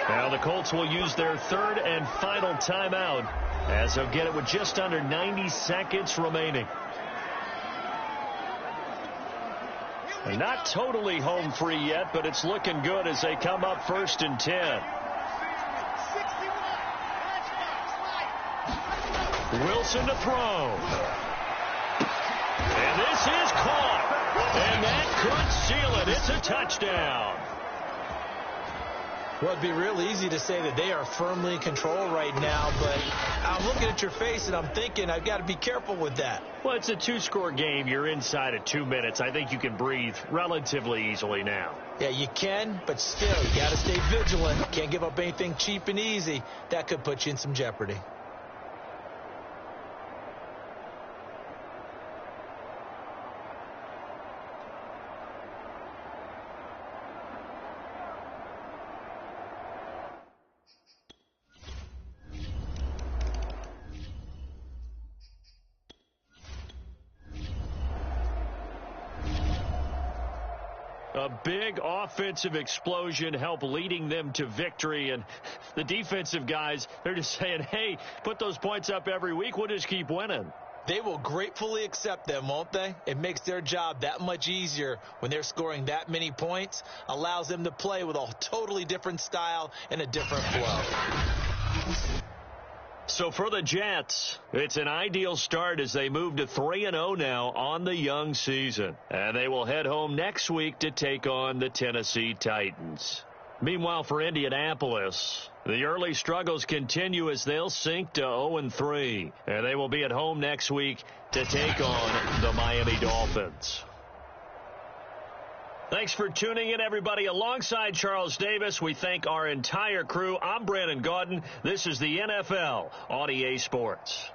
Now the Colts will use their 3rd and final timeout as they'll get it with just under 90 seconds remaining. And not totally home free yet, but it's looking good as they come up 1st and 10. Wilson to throw. And this is caught. And that could seal it. It's a touchdown. Well, it'd be real easy to say that they are firmly in control right now, but I'm looking at your face and I'm thinking I've got to be careful with that. Well, it's a two-score game. You're inside of 2 minutes. I think you can breathe relatively easily now. Yeah, you can, but still, you got to stay vigilant. Can't give up anything cheap and easy. That could put you in some jeopardy. A big offensive explosion helped leading them to victory, and the defensive guys, they're just saying, hey, put those points up every week, we'll just keep winning. They will gratefully accept them, won't they? It makes their job that much easier when they're scoring that many points, allows them to play with a totally different style and a different flow. So for the Jets, it's an ideal start as they move to 3-0 now on the young season. And they will head home next week to take on the Tennessee Titans. Meanwhile, for Indianapolis, the early struggles continue as they'll sink to 0-3. And they will be at home next week to take on the Miami Dolphins. Thanks for tuning in, everybody. Alongside Charles Davis, we thank our entire crew. I'm Brandon Gaudin. This is the NFL on EA Sports.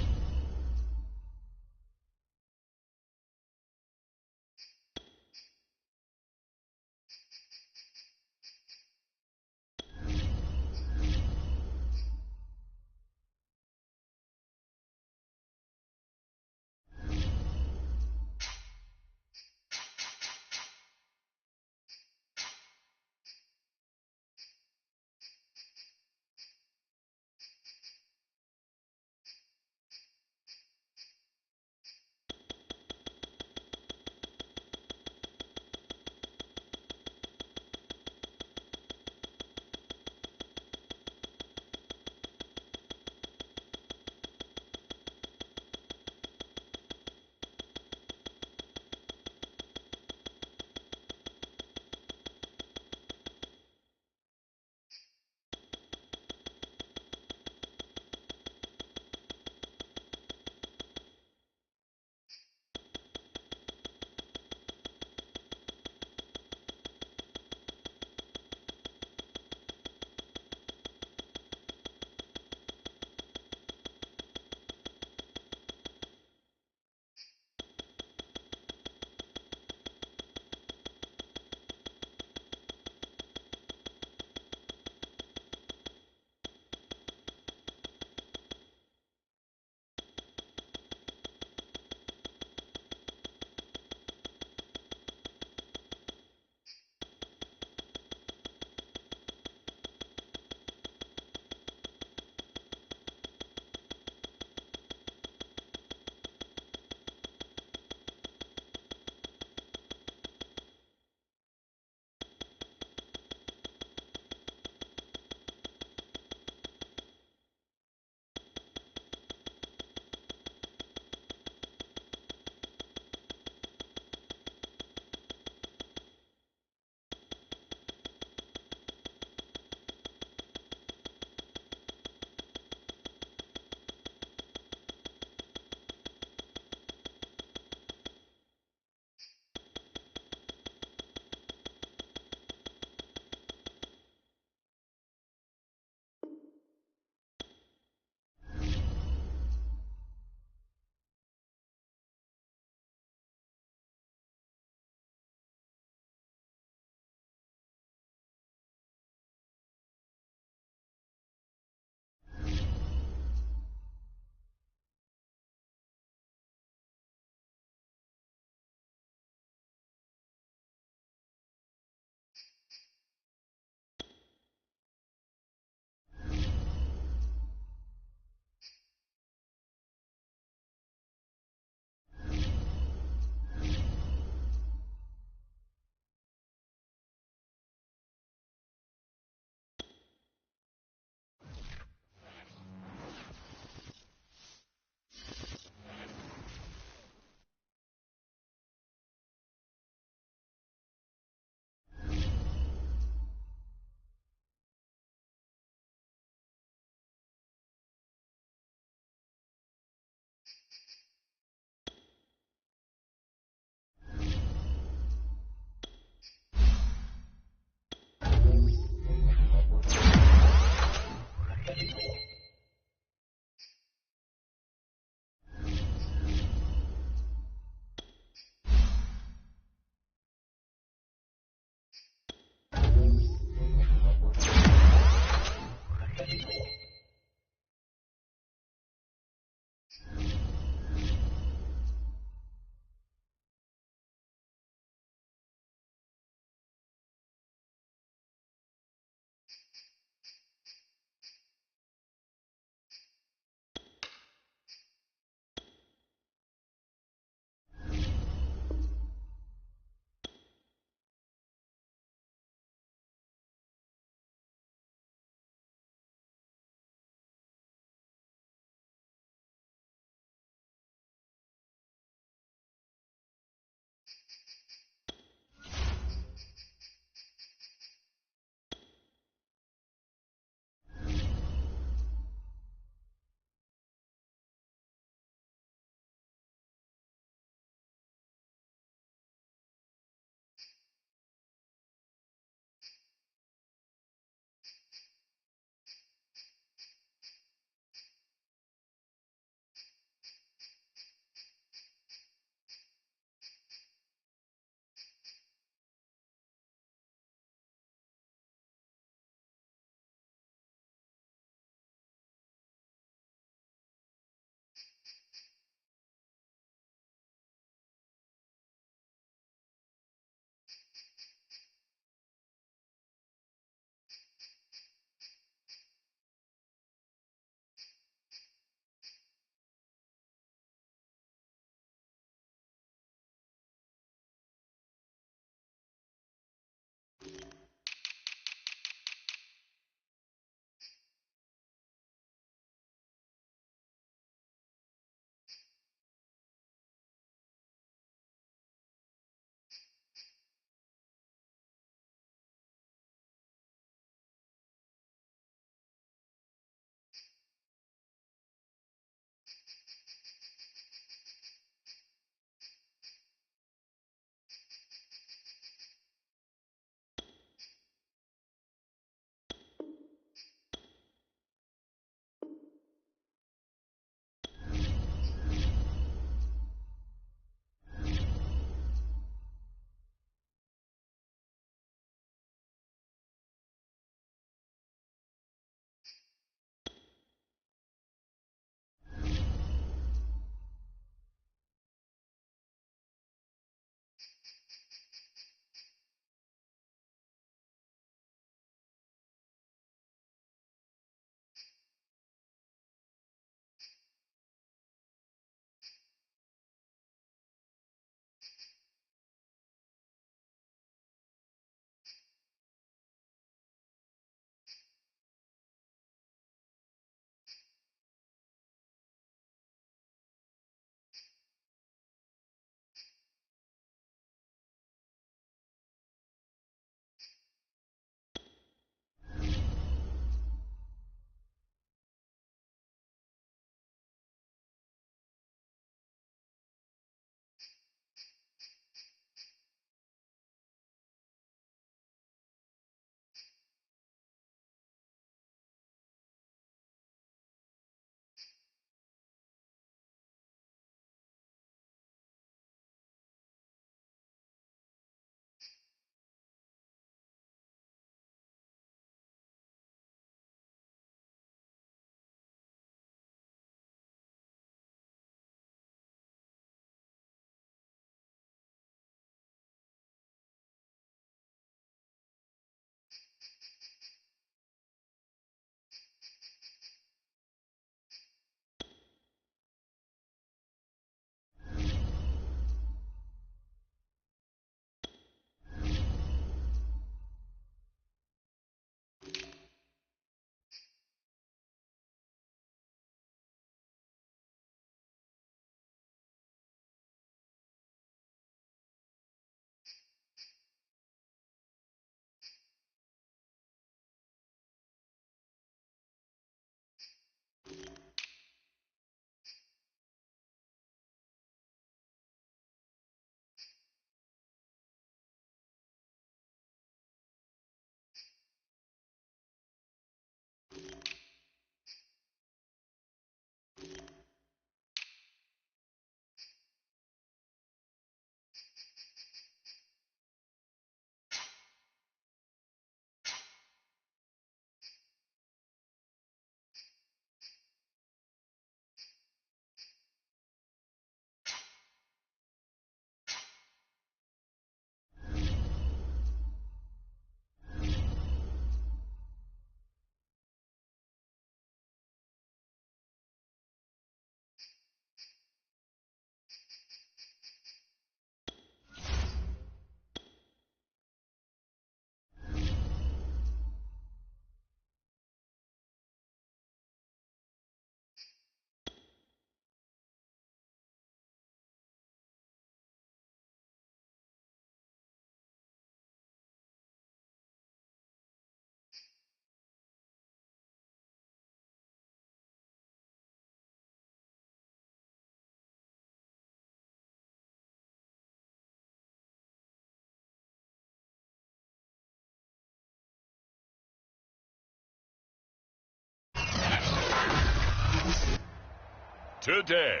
today.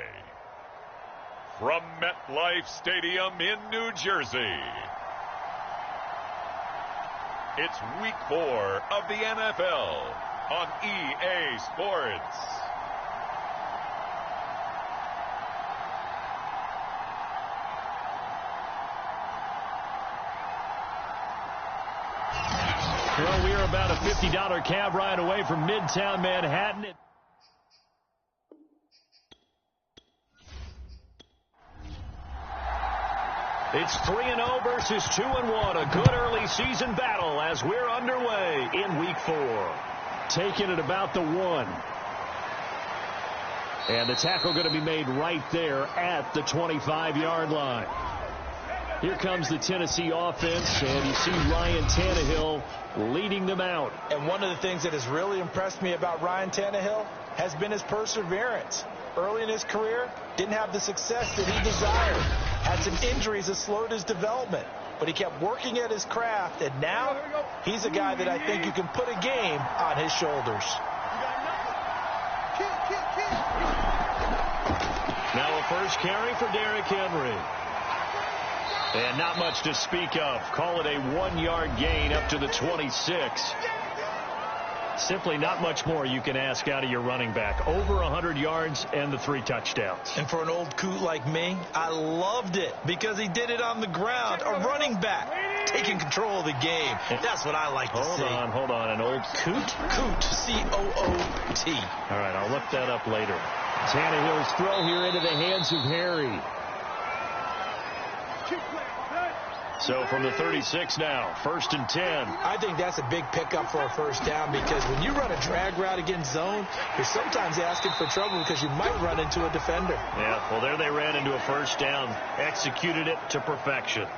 From MetLife Stadium in New Jersey, it's Week 4 of the NFL on EA Sports. Well, we are about a $50 cab ride away from Midtown Manhattan. It's 3-0 versus 2-1. A good early season battle as we're underway in Week 4. Taking it about the 1. And the tackle going to be made right there at the 25-yard line. Here comes the Tennessee offense, and you see Ryan Tannehill leading them out. And one of the things that has really impressed me about Ryan Tannehill has been his perseverance. Early in his career, didn't have the success that he desired. Had some injuries that slowed his development. But he kept working at his craft, and now he's a guy that I think you can put a game on his shoulders. Now a first carry for Derrick Henry. And not much to speak of. Call it a 1-yard gain up to the 26. Simply not much more you can ask out of your running back. Over 100 yards and the 3 touchdowns. And for an old coot like me, I loved it because he did it on the ground. A running back taking control of the game. That's what I like to see. Hold on. An old coot? Coot, C-O-O-T. All right, I'll look that up later. Tannehill's throw here into the hands of Harry. So from the 36 now, 1st and 10. I think that's a big pickup for a first down because when you run a drag route against zone, you're sometimes asking for trouble because you might run into a defender. Yeah, well, there they ran into a first down. Executed it to perfection.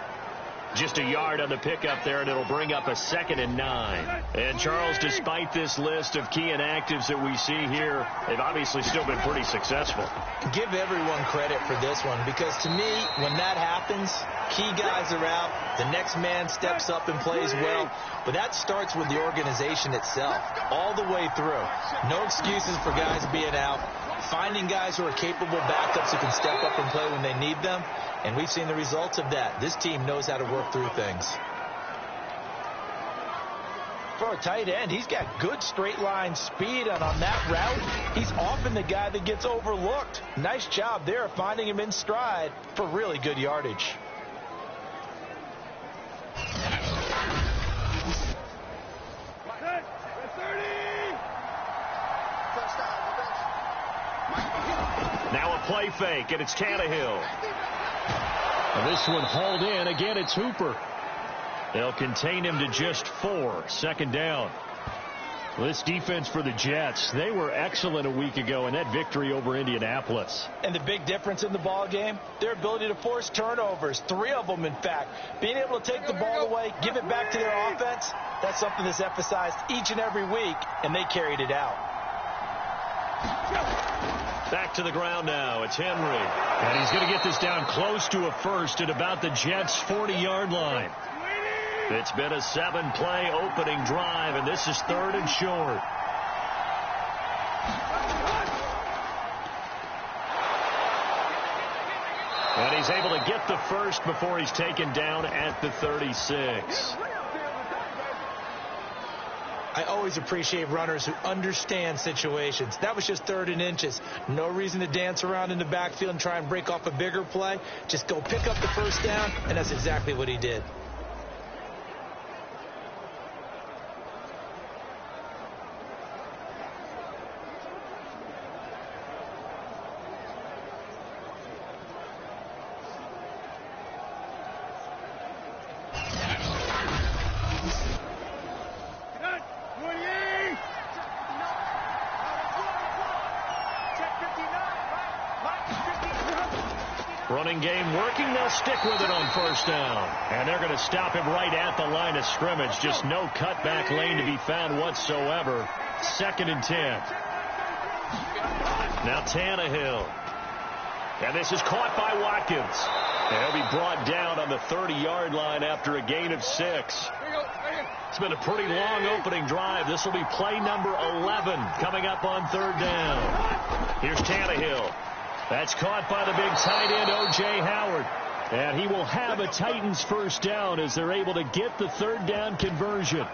Just a yard on the pickup there, and it'll bring up a 2nd and 9. And, Charles, despite this list of key inactives that we see here, they've obviously still been pretty successful. Give everyone credit for this one because, to me, when that happens, key guys are out, the next man steps up and plays well, but that starts with the organization itself all the way through. No excuses for guys being out. Finding guys who are capable backups who can step up and play when they need them, and we've seen the results of that. This team knows how to work through things. For a tight end, he's got good straight line speed, and on that route, he's often the guy that gets overlooked. Nice job there finding him in stride for really good yardage. Now a play fake, and it's Tannehill. And this one hauled in. Again, it's Hooper. They'll contain him to just 4. 2nd down. This defense for the Jets, they were excellent a week ago in that victory over Indianapolis. And the big difference in the ball game, their ability to force turnovers, 3 of them, in fact. Being able to take the ball away, give it back to their offense, that's something that's emphasized each and every week, and they carried it out. Back to the ground now. It's Henry. And he's going to get this down close to a first at about the Jets' 40-yard line. It's been a 7-play opening drive, and this is 3rd and short. And he's able to get the first before he's taken down at the 36. I always appreciate runners who understand situations. That was just 3rd and inches. No reason to dance around in the backfield and try and break off a bigger play. Just go pick up the first down, and that's exactly what he did. Running game working. They'll stick with it on 1st down. And they're going to stop him right at the line of scrimmage. Just no cutback lane to be found whatsoever. 2nd and 10. Now Tannehill. And this is caught by Watkins. And he'll be brought down on the 30-yard line after a gain of 6. It's been a pretty long opening drive. This will be play number 11 coming up on 3rd down. Here's Tannehill. That's caught by the big tight end, O.J. Howard. And he will have a Titans first down as they're able to get the third down conversion.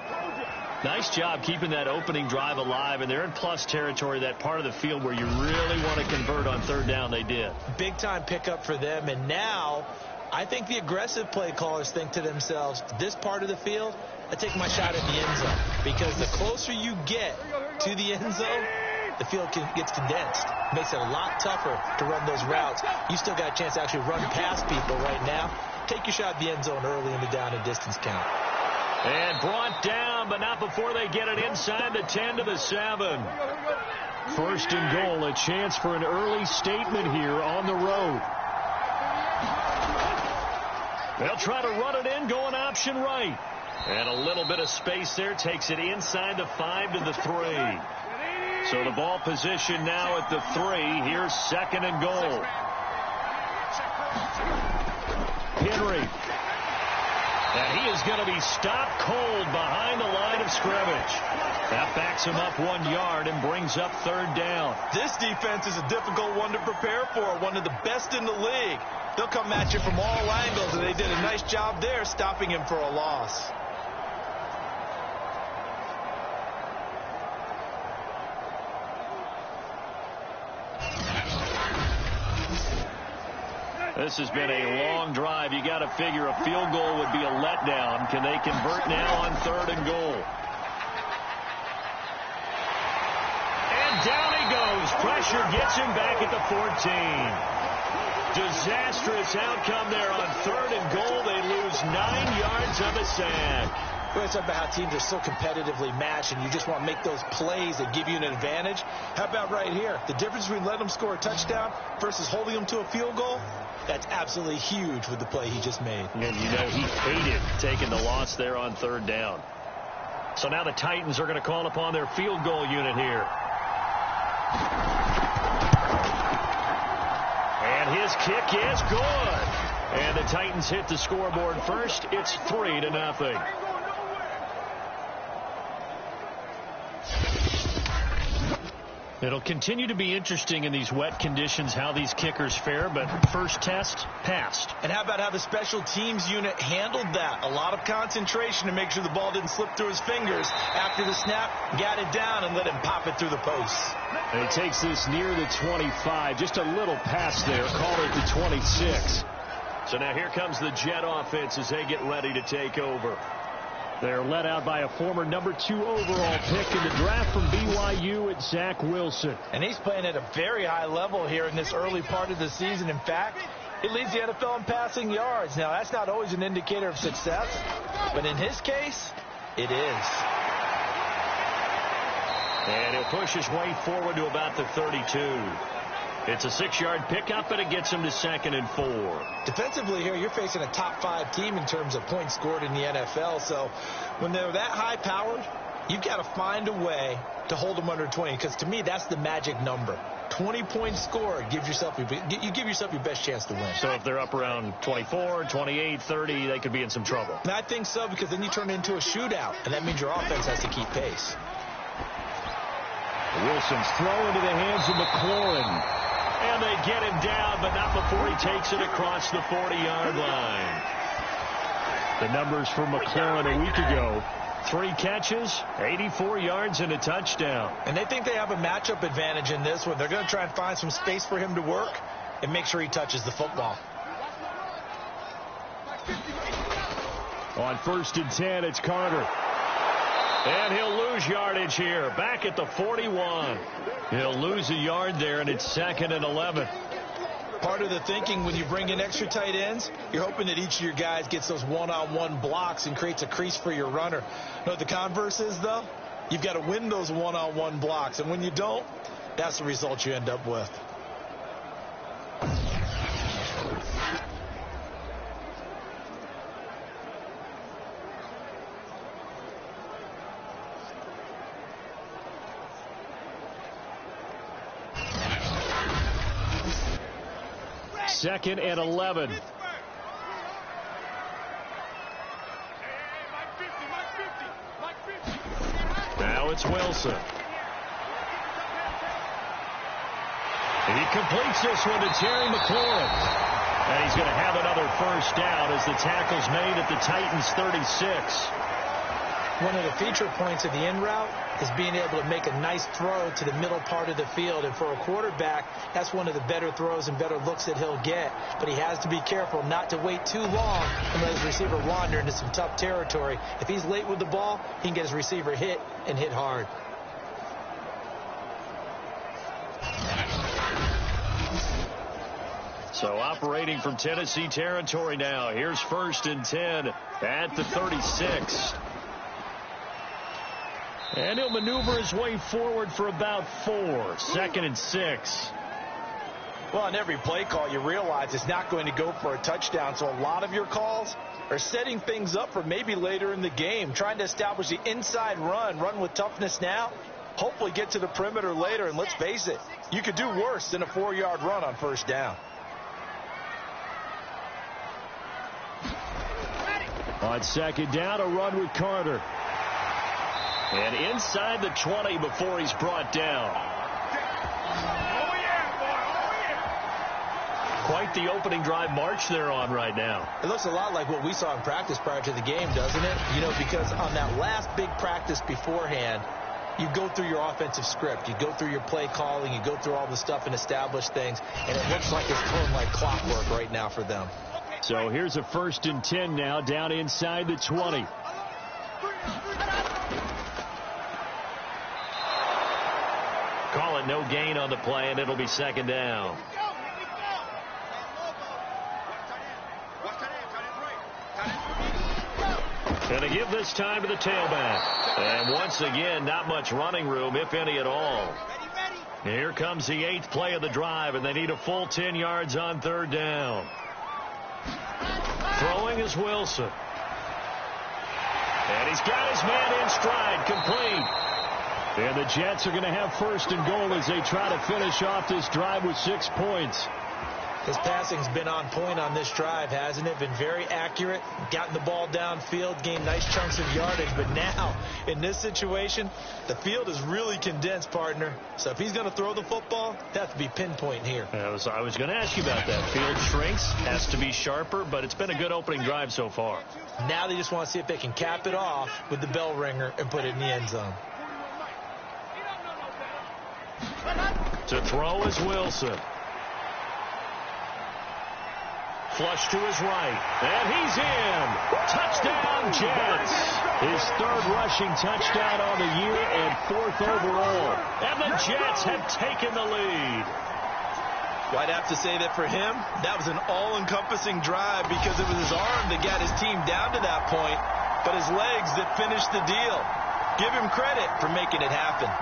Nice job keeping that opening drive alive, and they're in plus territory, that part of the field where you really want to convert on third down. They did. Big-time pickup for them, and now I think the aggressive play callers think to themselves, this part of the field, I take my shot at the end zone, because the closer you get to the end zone, the field gets condensed. Makes it a lot tougher to run those routes. You still got a chance to actually run past people right now. Take your shot at the end zone early in the down and distance count. And brought down, but not before they get it inside the 10 to the 7. First and goal, a chance for an early statement here on the road. They'll try to run it in, going option right. And a little bit of space there, takes it inside the 5 to the 3. So the ball position now at the 3. Here's second and goal. Henry. And he is going to be stopped cold behind the line of scrimmage. That backs him up 1 yard and brings up third down. This defense is a difficult one to prepare for, one of the best in the league. They'll come at you from all angles, and they did a nice job there stopping him for a loss. This has been a long drive. You got to figure a field goal would be a letdown. Can they convert now on third and goal? And down he goes. Pressure gets him back at the 14. Disastrous outcome there on third and goal. They lose 9 yards on the sack. We're talking about how teams are so competitively matched, and you just want to make those plays that give you an advantage. How about right here? The difference between letting them score a touchdown versus holding them to a field goal, that's absolutely huge with the play he just made. And you know he hated taking the loss there on third down. So now the Titans are going to call upon their field goal unit here. And his kick is good. And the Titans hit the scoreboard first. It's 3-0. It'll continue to be interesting in these wet conditions how these kickers fare, but first test, passed. And how about how the special teams unit handled that? A lot of concentration to make sure the ball didn't slip through his fingers. After the snap, got it down and let him pop it through the posts. And he takes this near the 25. Just a little pass there. Call it the 26. So now here comes the Jet offense as they get ready to take over. They're led out by a former number 2 overall pick in the draft from BYU at Zach Wilson. And he's playing at a very high level here in this early part of the season. In fact, he leads the NFL in passing yards. Now, that's not always an indicator of success, but in his case, it is. And he'll push his way forward to about the 32. It's a 6-yard pickup, and it gets him to 2nd and 4. Defensively here, you're facing a top 5 team in terms of points scored in the NFL. So when they're that high-powered, you've got to find a way to hold them under 20. Because to me, that's the magic number. 20 points scored, you give yourself your best chance to win. So if they're up around 24, 28, 30, they could be in some trouble. And I think so, because then you turn it into a shootout, and that means your offense has to keep pace. Wilson's throw into the hands of McLaurin. And they get him down, but not before he takes it across the 40-yard line. The numbers for McLaurin a week ago: 3 catches, 84 yards, and a touchdown. And they think they have a matchup advantage in this one. They're going to try and find some space for him to work and make sure he touches the football. On 1st and 10, it's Carter. And he'll lose yardage here, back at the 41. He'll lose a yard there, and it's 2nd and 11. Part of the thinking when you bring in extra tight ends, you're hoping that each of your guys gets those one-on-one blocks and creates a crease for your runner. You know what the converse is, though? You've got to win those one-on-one blocks, and when you don't, that's the result you end up with. Second and 11. Now it's Wilson. And he completes this one to Terry McLaurin. And he's going to have another first down as the tackle's made at the Titans' 36. One of the feature points of the in route is being able to make a nice throw to the middle part of the field. And for a quarterback, that's one of the better throws and better looks that he'll get. But he has to be careful not to wait too long and let his receiver wander into some tough territory. If he's late with the ball, he can get his receiver hit and hit hard. So operating from Tennessee territory now. Here's 1st and 10 at the 36. And he'll maneuver his way forward for about 4. 2nd and 6. Well, on every play call, you realize it's not going to go for a touchdown. So a lot of your calls are setting things up for maybe later in the game, trying to establish the inside run with toughness now, hopefully get to the perimeter later. And let's face it, you could do worse than a 4-yard run on 1st down. On 2nd down, a run with Carter. And inside the 20 before he's brought down. Quite the opening drive march they're on right now. It looks a lot like what we saw in practice prior to the game, doesn't it? You know, because on that last big practice beforehand, you go through your offensive script. You go through your play calling. You go through all the stuff and establish things. And it looks like it's going like clockwork right now for them. So here's a 1st and 10 now down inside the 20. Call it no gain on the play, and it'll be 2nd down. And they give this time to the tailback. And once again, not much running room, if any at all. Here comes the 8th play of the drive, and they need a full 10 yards on 3rd down. Throwing is Wilson. And he's got his man in stride, complete. And the Jets are going to have 1st and goal as they try to finish off this drive with 6 points. His passing's been on point on this drive, hasn't it? Been very accurate, gotten the ball downfield, gained nice chunks of yardage. But now, in this situation, the field is really condensed, partner. So if he's going to throw the football, it has to be pinpoint here. I was going to ask you about that. Field shrinks, has to be sharper, but it's been a good opening drive so far. Now they just want to see if they can cap it off with the bell ringer and put it in the end zone. To throw is Wilson. Flush to his right. And he's in. Touchdown, Jets. His 3rd rushing touchdown on the year and 4th overall. And the Jets have taken the lead. Well, I'd have to say that for him, that was an all-encompassing drive because it was his arm that got his team down to that point, but his legs that finished the deal. Give him credit for making it happen.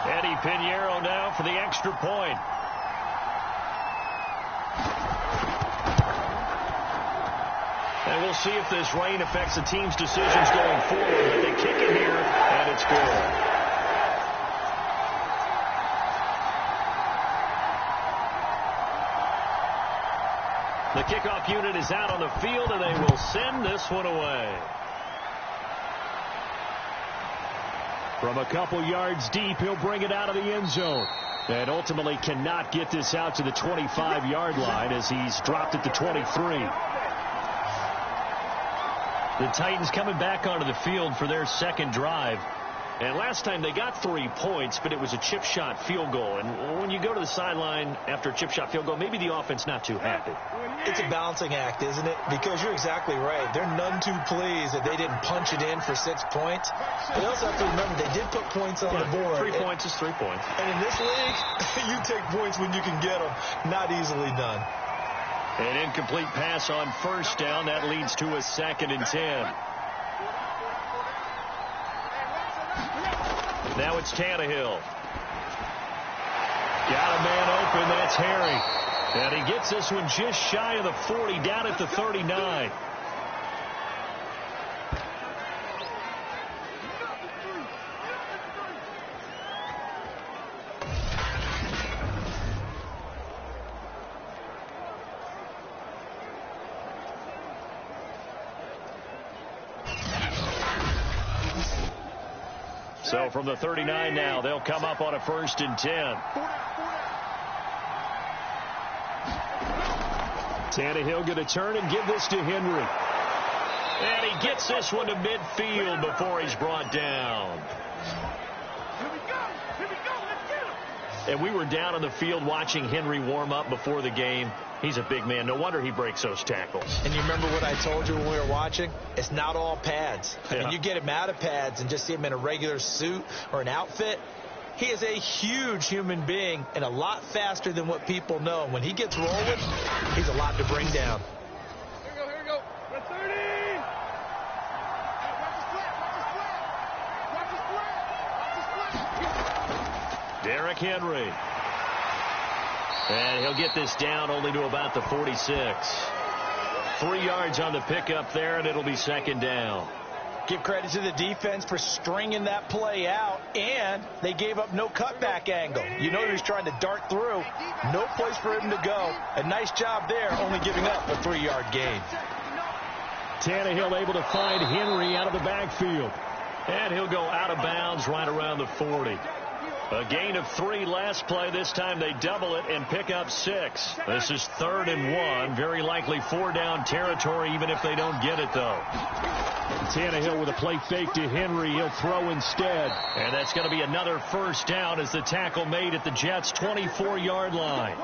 Eddie Pinheiro now for the extra point. And we'll see if this rain affects the team's decisions going forward. But they kick it here, and it's good. The kickoff unit is out on the field, and they will send this one away. From a couple yards deep, he'll bring it out of the end zone. And ultimately cannot get this out to the 25-yard line as he's dropped at the 23. The Titans coming back onto the field for their 2nd drive. And last time they got 3 points, but it was a chip shot field goal. And when you go to the sideline after a chip shot field goal, maybe the offense not too happy. It's a balancing act, isn't it? Because you're exactly right. They're none too pleased that they didn't punch it in for 6 points. But you also have to remember they did put points on the board. 3 points is 3 points. And in this league, you take points when you can get them. Not easily done. An incomplete pass on 1st down. That leads to a 2nd and 10. Now it's Tannehill. Got a man open. That's Harry. And he gets this one just shy of the 40, down at the 39. So from the 39 now, they'll come up on a 1st and 10. Tannehill going to turn and give this to Henry. And he gets this one to midfield before he's brought down. And we were down on the field watching Henry warm up before the game. He's a big man. No wonder he breaks those tackles. And you remember what I told you when we were watching? It's not all pads. I mean, you get him out of pads and just see him in a regular suit or an outfit. He is a huge human being and a lot faster than what people know. When he gets rolling, he's a lot to bring down. Here we go. The 30. Hey, watch the split. Derrick Henry. And he'll get this down only to about the 46. 3 yards on the pickup there, and it'll be 2nd down. Give credit to the defense for stringing that play out, and they gave up no cutback angle. You know he was trying to dart through. No place for him to go. A nice job there, only giving up a 3-yard gain. Tannehill able to find Henry out of the backfield. And he'll go out of bounds right around the 40. A gain of 3 last play. This time they double it and pick up 6. This is 3rd and 1. Very likely 4-down territory, even if they don't get it, though. Tannehill with a play fake to Henry. He'll throw instead. And that's going to be another 1st down as the tackle made at the Jets' 24-yard line.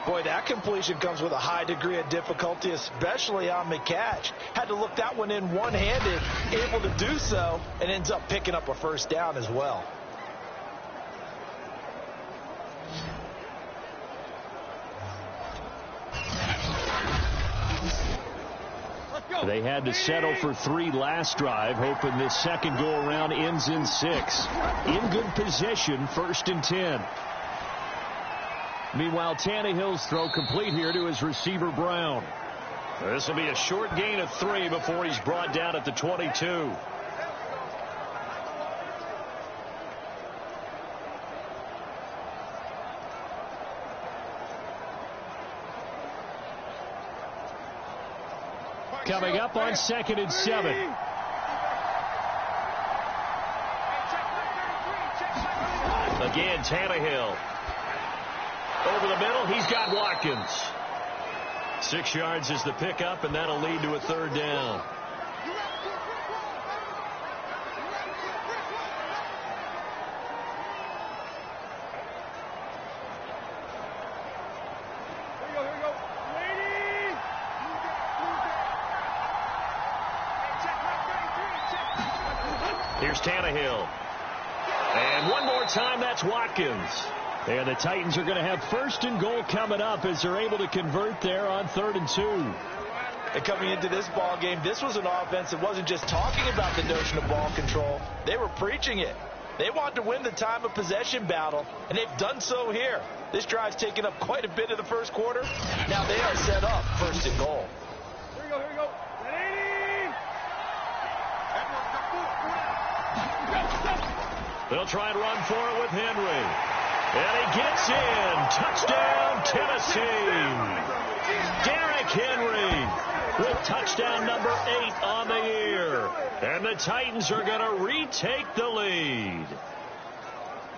Boy, that completion comes with a high degree of difficulty, especially on the catch. Had to look that one in one-handed, able to do so, and ends up picking up a 1st down as well. They had to settle for 3 last drive, hoping this second go-around ends in 6. In good possession, 1st and 10. Meanwhile, Tannehill's throw complete here to his receiver, Brown. This will be a short gain of 3 before he's brought down at the 22. Coming up on 2nd and 7. Again, Tannehill. Over the middle, he's got Watkins. 6 yards is the pickup, and that'll lead to a 3rd down. Here's Tannehill. And one more time, that's Watkins. And the Titans are going to have 1st and goal coming up as they're able to convert there on 3rd and 2. And coming into this ball game, this was an offense that wasn't just talking about the notion of ball control. They were preaching it. They wanted to win the time of possession battle, and they've done so here. This drive's taken up quite a bit of the 1st quarter. Now they are set up 1st and goal. Here we go. They'll try and run for it with Henry. And he gets in. Touchdown, Tennessee. Derrick Henry with touchdown number 8 on the year. And the Titans are going to retake the lead.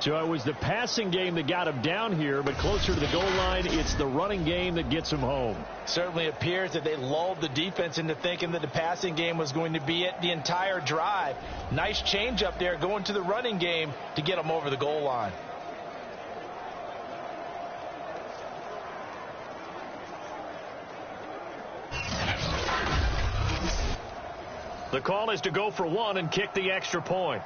So it was the passing game that got him down here, but closer to the goal line, it's the running game that gets him home. Certainly appears that they lulled the defense into thinking that the passing game was going to be it the entire drive. Nice change up there going to the running game to get them over the goal line. The call is to go for 1 and kick the extra point.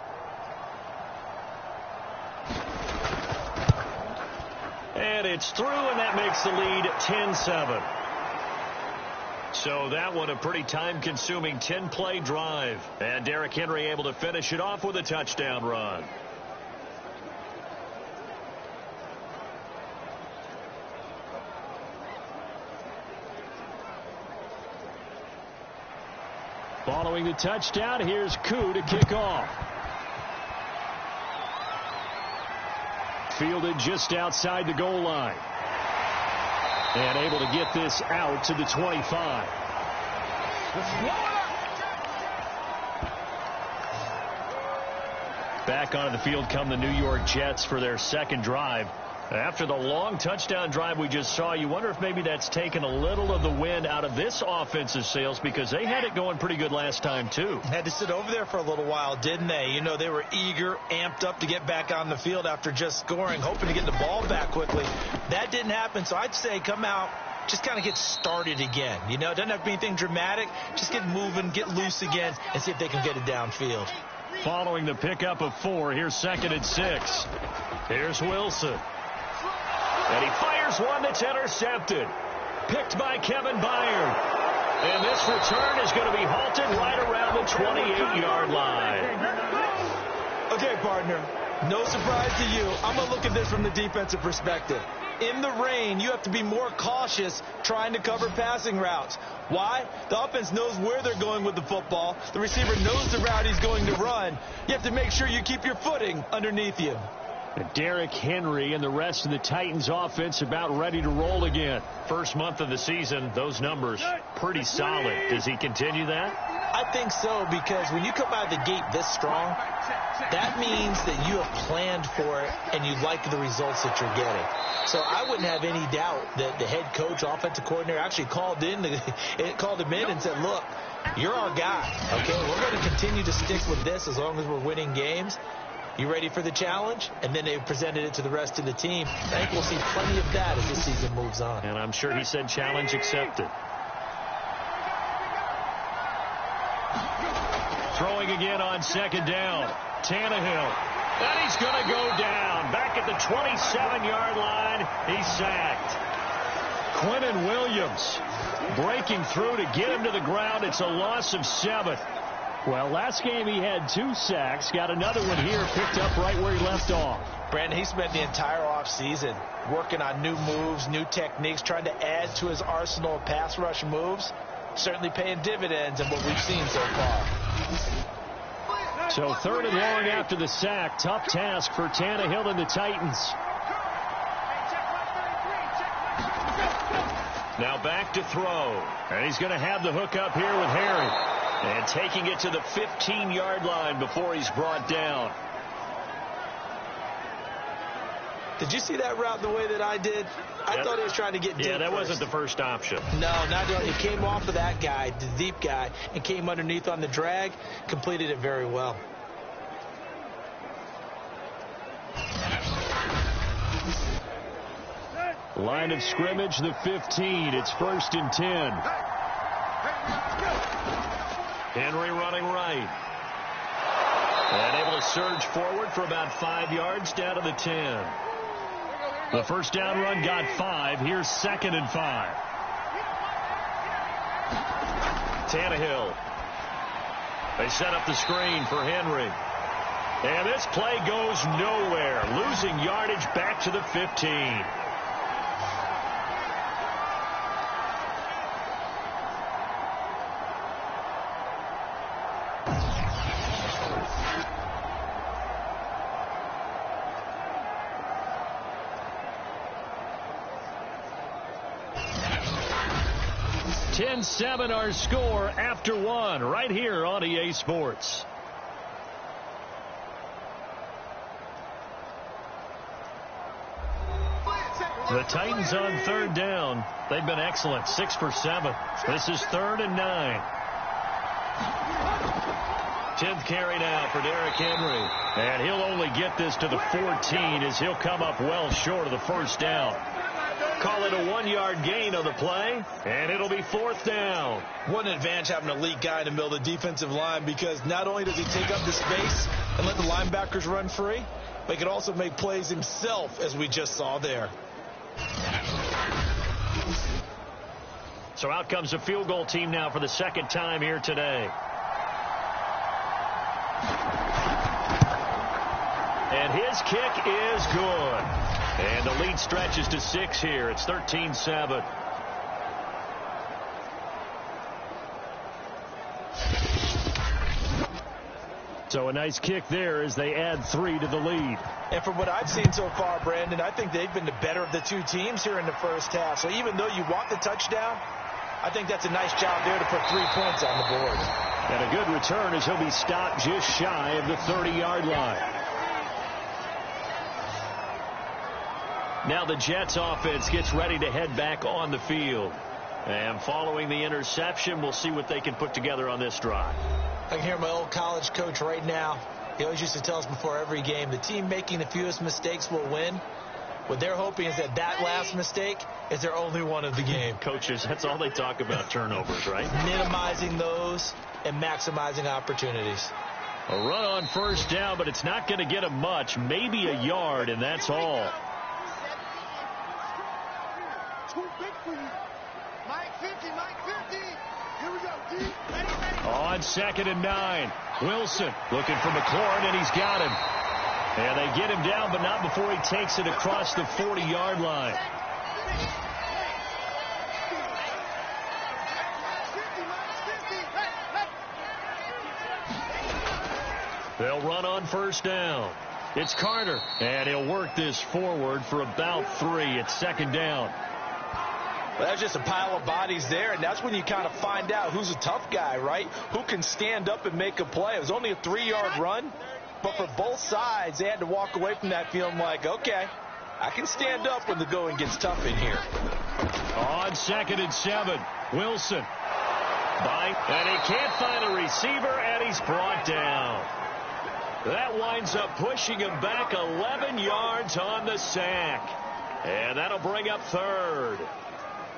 And it's through, and that makes the lead 10-7. So that one a pretty time-consuming 10-play drive. And Derrick Henry able to finish it off with a touchdown run. Following the touchdown, here's Koo to kick off. Fielded just outside the goal line. And able to get this out to the 25. Back onto the field come the New York Jets for their second drive. After the long touchdown drive we just saw, you wonder if maybe that's taken a little of the wind out of this offensive sails, because they had it going pretty good last time, too. Had to sit over there for a little while, didn't they? You know, they were eager, amped up to get back on the field after just scoring, hoping to get the ball back quickly. That didn't happen, so I'd say come out, just kind of get started again. You know, it doesn't have to be anything dramatic. Just get moving, get loose again, and see if they can get it downfield. Following the pickup of 4, here's 2nd and 6. Here's Wilson. And he fires one that's intercepted. Picked by Kevin Byard. And this return is going to be halted right around the 28-yard line. Okay, partner, no surprise to you. I'm going to look at this from the defensive perspective. In the rain, you have to be more cautious trying to cover passing routes. Why? The offense knows where they're going with the football. The receiver knows the route he's going to run. You have to make sure you keep your footing underneath you. Derrick Henry and the rest of the Titans offense about ready to roll again. First month of the season, those numbers pretty solid. Does he continue that? I think so, because when you come out of the gate this strong, that means that you have planned for it and you like the results that you're getting. So I wouldn't have any doubt that the head coach, offensive coordinator actually called him in and said, look, you're our guy, okay? We're going to continue to stick with this as long as we're winning games. You ready for the challenge? And then they presented it to the rest of the team. I think we'll see plenty of that as this season moves on. And I'm sure he said challenge accepted. Throwing again on 2nd down. Tannehill. And he's going to go down. Back at the 27-yard line. He's sacked. Quinnen Williams breaking through to get him to the ground. It's a loss of 7. Well, last game he had 2 sacks. Got another one here, picked up right where he left off. Brandon, he spent the entire offseason working on new moves, new techniques, trying to add to his arsenal of pass rush moves. Certainly paying dividends in what we've seen so far. So 3rd and long after the sack. Tough task for Tannehill and the Titans. Now back to throw. And he's going to have the hook up here with Harry. And taking it to the 15-yard line before he's brought down. Did you see that route the way that I did? I thought he was trying to get deep. Yeah, that wasn't the first option. No, not it came off of that guy, the deep guy, and came underneath on the drag. Completed it very well. Line of scrimmage, the 15. It's 1st and 10. Henry running right. And able to surge forward for about 5 yards down to the 10. The first down run got 5. Here's 2nd and 5. Tannehill. They set up the screen for Henry. And this play goes nowhere. Losing yardage back to the 15. $10-7 our score after 1 right here on EA Sports. The Titans on 3rd down. They've been excellent. 6 for 7. This is 3rd and 9. 10th carry now for Derrick Henry. And he'll only get this to the 14 as he'll come up well short of the first down. Call it a 1-yard gain on the play, and it'll be 4th down. What an advantage having an elite guy in the middle of the defensive line, because not only does he take up the space and let the linebackers run free, but he can also make plays himself, as we just saw there. So out comes the field goal team now for the 2nd time here today. And his kick is good. And the lead stretches to 6 here. It's 13-7. So a nice kick there as they add 3 to the lead. And from what I've seen so far, Brandon, I think they've been the better of the 2 teams here in the first half. So even though you want the touchdown, I think that's a nice job there to put 3 points on the board. And a good return as he'll be stopped just shy of the 30-yard line. Now the Jets offense gets ready to head back on the field. And following the interception, we'll see what they can put together on this drive. I can hear my old college coach right now. He always used to tell us before every game, the team making the fewest mistakes will win. What they're hoping is that last mistake is their only one of the game. Coaches, that's all they talk about, turnovers, right? Minimizing those and maximizing opportunities. A run on first down, but it's not going to get him much. Maybe a yard, and that's all. Too big for you. Mike 50, Mike 50. Here we go, D. Ready. On 2nd and 9. Wilson looking for McLaurin, and he's got him. And they get him down, but not before he takes it across the 40-yard line. They'll run on first down. It's Carter, and he'll work this forward for about 3. It's 2nd down. Well, that's just a pile of bodies there, and that's when you kind of find out who's a tough guy, right? Who can stand up and make a play. It was only a 3-yard run, but for both sides, they had to walk away from that feeling like, okay, I can stand up when the going gets tough in here. On 2nd and 7, Wilson. And he can't find a receiver, and he's brought down. That winds up pushing him back 11 yards on the sack. And that'll bring up 3rd.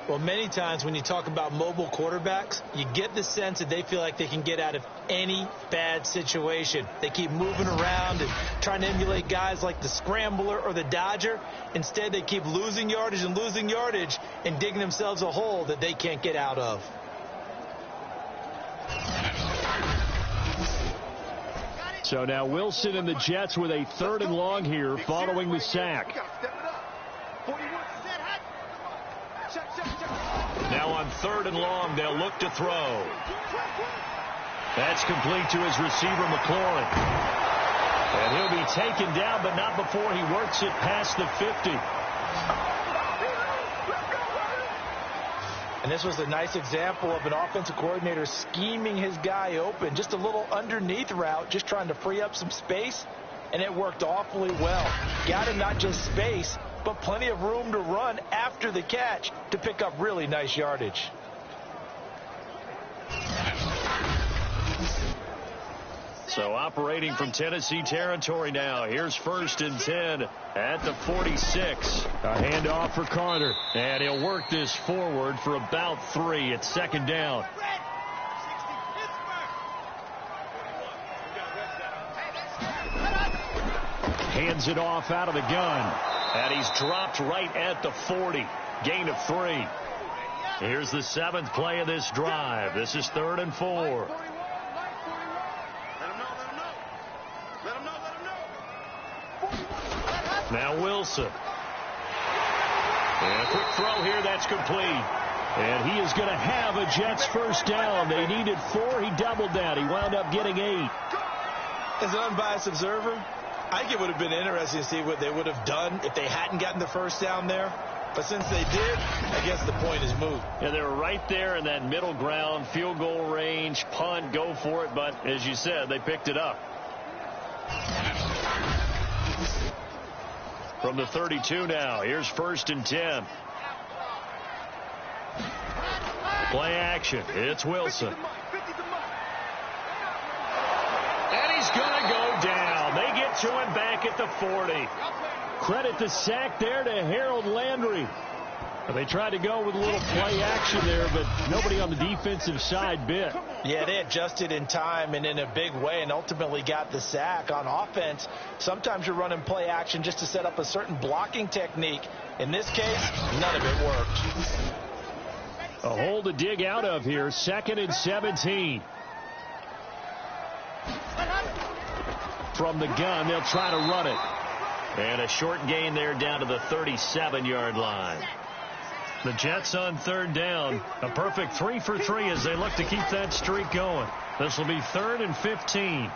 Well, many times when you talk about mobile quarterbacks, you get the sense that they feel like they can get out of any bad situation. They keep moving around and trying to emulate guys like the scrambler or the dodger. Instead, they keep losing yardage and digging themselves a hole that they can't get out of. So now Wilson and the Jets with a 3rd and long here following the sack. Now on 3rd and long, they'll look to throw. That's complete to his receiver, McLaurin. And he'll be taken down, but not before he works it past the 50. And this was a nice example of an offensive coordinator scheming his guy open. Just a little underneath route, just trying to free up some space. And it worked awfully well. Got him not just space, but plenty of room to run after the catch to pick up really nice yardage. So operating from Tennessee territory now. Here's 1st and 10 at the 46. A handoff for Carter. And he'll work this forward for about 3. It's 2nd down. Hands it off out of the gun. And he's dropped right at the 40. Gain of 3. Here's the 7th play of this drive. This is 3rd and 4. Now Wilson. And a quick throw here. That's complete. And he is going to have a Jets 1st down. They needed 4. He doubled that. He wound up getting 8. As an unbiased observer, I think it would have been interesting to see what they would have done if they hadn't gotten the 1st down there. But since they did, I guess the point is moot. Yeah, they were right there in that middle ground, field goal range, punt, go for it. But as you said, they picked it up. From the 32 now, here's 1st and 10. Play action. It's Wilson. And he's going to go down. They get to him back at the 40. Credit the sack there to Harold Landry. They tried to go with a little play action there, but nobody on the defensive side bit. Yeah, they adjusted in time and in a big way and ultimately got the sack. On offense, sometimes you're running play action just to set up a certain blocking technique. In this case, none of it worked. A hole to dig out of here. 2nd and 17. From the gun, they'll try to run it. And a short gain there down to the 37-yard line. The Jets on 3rd down. A perfect 3 for 3 as they look to keep that streak going. This will be 3rd and 15. And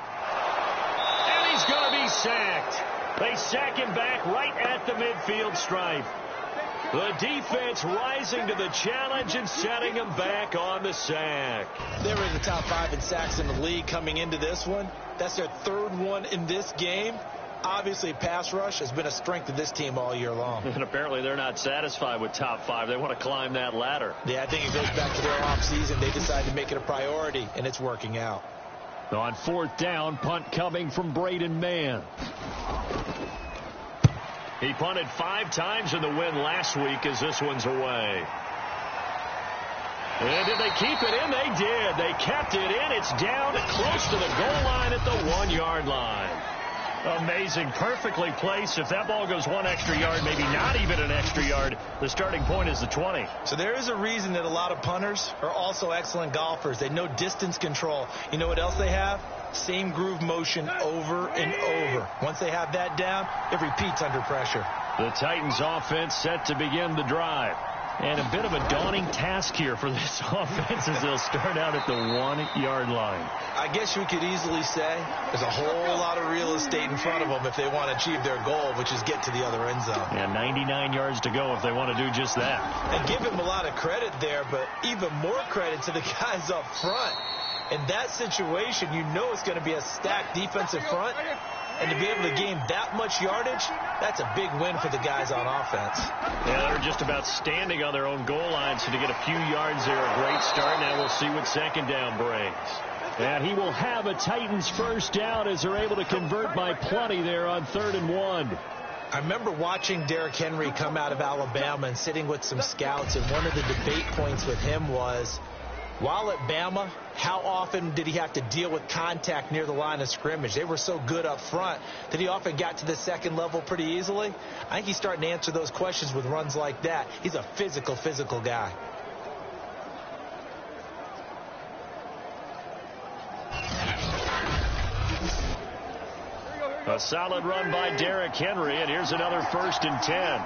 he's going to be sacked. They sack him back right at the midfield stripe. The defense rising to the challenge and setting him back on the sack. They were in the top 5 in sacks in the league coming into this one. That's their 3rd one in this game. Obviously, pass rush has been a strength of this team all year long. And apparently they're not satisfied with top 5. They want to climb that ladder. Yeah, I think it goes back to their offseason. They decided to make it a priority, and it's working out. On 4th down, punt coming from Braden Mann. He punted 5 times in the win last week as this one's away. And did they keep it in? They did. They kept it in. It's down close to the goal line at the 1-yard line. Amazing. Perfectly placed. If that ball goes 1 extra yard, maybe not even an extra yard, the starting point is the 20. So there is a reason that a lot of punters are also excellent golfers. They know distance control. You know what else they have? Same groove motion over and over. Once they have that down, it repeats under pressure. The Titans offense set to begin the drive. And a bit of a daunting task here for this offense as they'll start out at the 1-yard line. I guess we could easily say there's a whole lot of real estate in front of them if they want to achieve their goal, which is get to the other end zone. And 99 yards to go if they want to do just that. And give him a lot of credit there, but even more credit to the guys up front. In that situation, you know it's going to be a stacked defensive front. And to be able to gain that much yardage, that's a big win for the guys on offense. Yeah, they're just about standing on their own goal line, so to get a few yards there, a great start. Now we'll see what 2nd down brings. And he will have a Titans 1st down as they're able to convert by plenty there on 3rd and 1. I remember watching Derrick Henry come out of Alabama and sitting with some scouts, and one of the debate points with him was, while at Bama, how often did he have to deal with contact near the line of scrimmage? They were so good up front that he often got to the 2nd level pretty easily. I think he's starting to answer those questions with runs like that. He's a physical guy. A solid run by Derrick Henry, and here's another 1st and 10.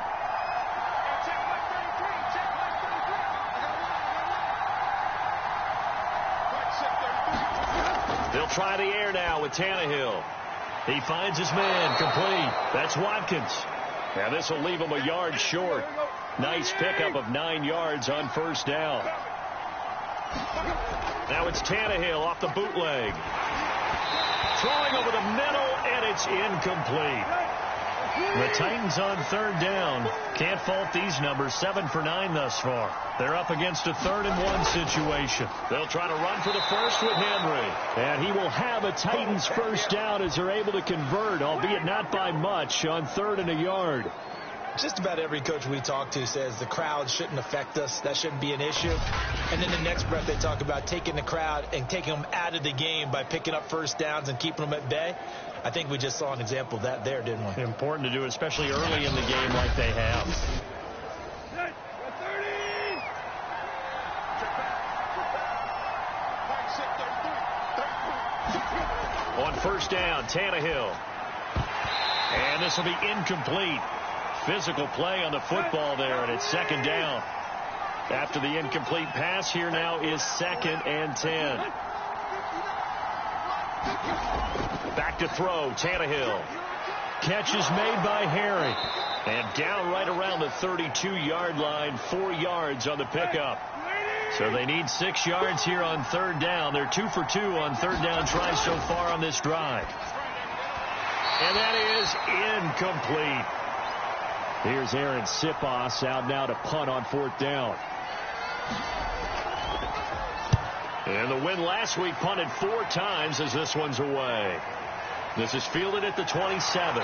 They'll try the air now with Tannehill. He finds his man, complete. That's Watkins. And this will leave him a yard short. Nice pickup of 9 yards on 1st down. Now it's Tannehill off the bootleg. Throwing over the middle, and it's incomplete. The Titans on 3rd down. Can't fault these numbers. 7 for 9 thus far. They're up against a 3rd and 1 situation. They'll try to run for the first with Henry. And he will have a Titans 1st down as they're able to convert, albeit not by much, on 3rd and a yard. Just about every coach we talk to says the crowd shouldn't affect us. That shouldn't be an issue. And then the next breath they talk about taking the crowd and taking them out of the game by picking up 1st downs and keeping them at bay. I think we just saw an example of that there, didn't we? Important to do, especially early in the game like they have. On 1st down, Tannehill. And this will be incomplete. Physical play on the football there, and it's 2nd down. After the incomplete pass, here now is 2nd and 10. Back to throw, Tannehill. Catch is made by Harry. And down right around the 32-yard line, 4 yards on the pickup. So they need 6 yards here on 3rd down. They're 2 for 2 on 3rd down tries so far on this drive. And that is incomplete. Here's Aaron Sipos out now to punt on 4th down. And the win last week punted 4 times as this one's away. This is fielded at the 27.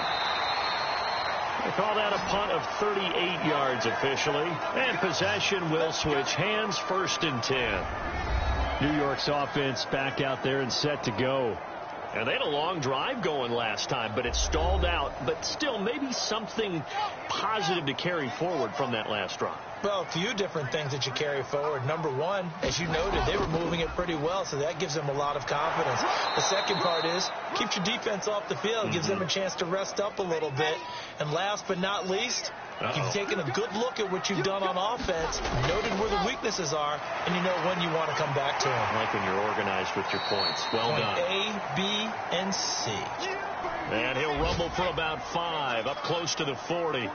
They call that a punt of 38 yards officially. And possession will switch hands, 1st and 10. New York's offense back out there and set to go. And they had a long drive going last time, but it stalled out. But still, maybe something positive to carry forward from that last drive. Well, a few different things that you carry forward. Number one, as you noted, they were moving it pretty well, so that gives them a lot of confidence. The second part is, keeps your defense off the field, gives them a chance to rest up a little bit. And last but not least, you've taken a good look at what you've done on offense, noted where the weaknesses are, and you know when you want to come back to them. I like when you're organized with your points. Well done. A, B, and C. And he'll rumble for about 5, up close to the 40.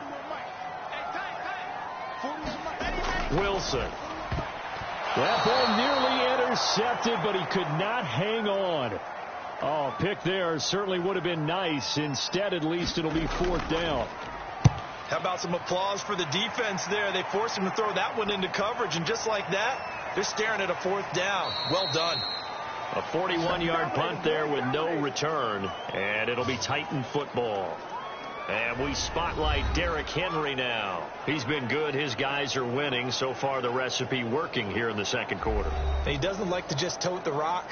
Wilson. That ball nearly intercepted, but he could not hang on. Oh, pick there certainly would have been nice. Instead, at least it'll be 4th down. How about some applause for the defense there? They forced him to throw that one into coverage, and just like that, they're staring at a 4th down. Well done. A 41-yard punt there with no return, and it'll be Titan football. And we spotlight Derrick Henry now. He's been good. His guys are winning. So far, the recipe working here in the second quarter. He doesn't like to just tote the rock.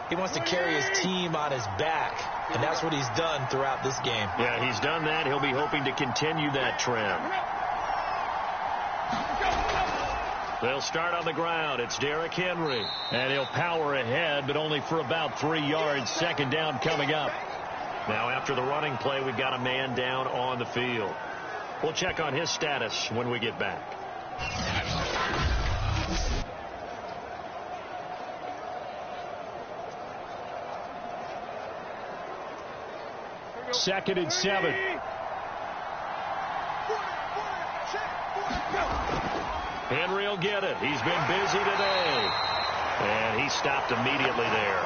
He wants to carry his team on his back, and that's what he's done throughout this game. Yeah, he's done that. He'll be hoping to continue that trend. They'll start on the ground. It's Derrick Henry. And he'll power ahead, but only for about 3 yards. Second down coming up. Now, after the running play, we've got a man down on the field. We'll check on his status when we get back. Second and 7. Henry will get it. He's been busy today. And he stopped immediately there.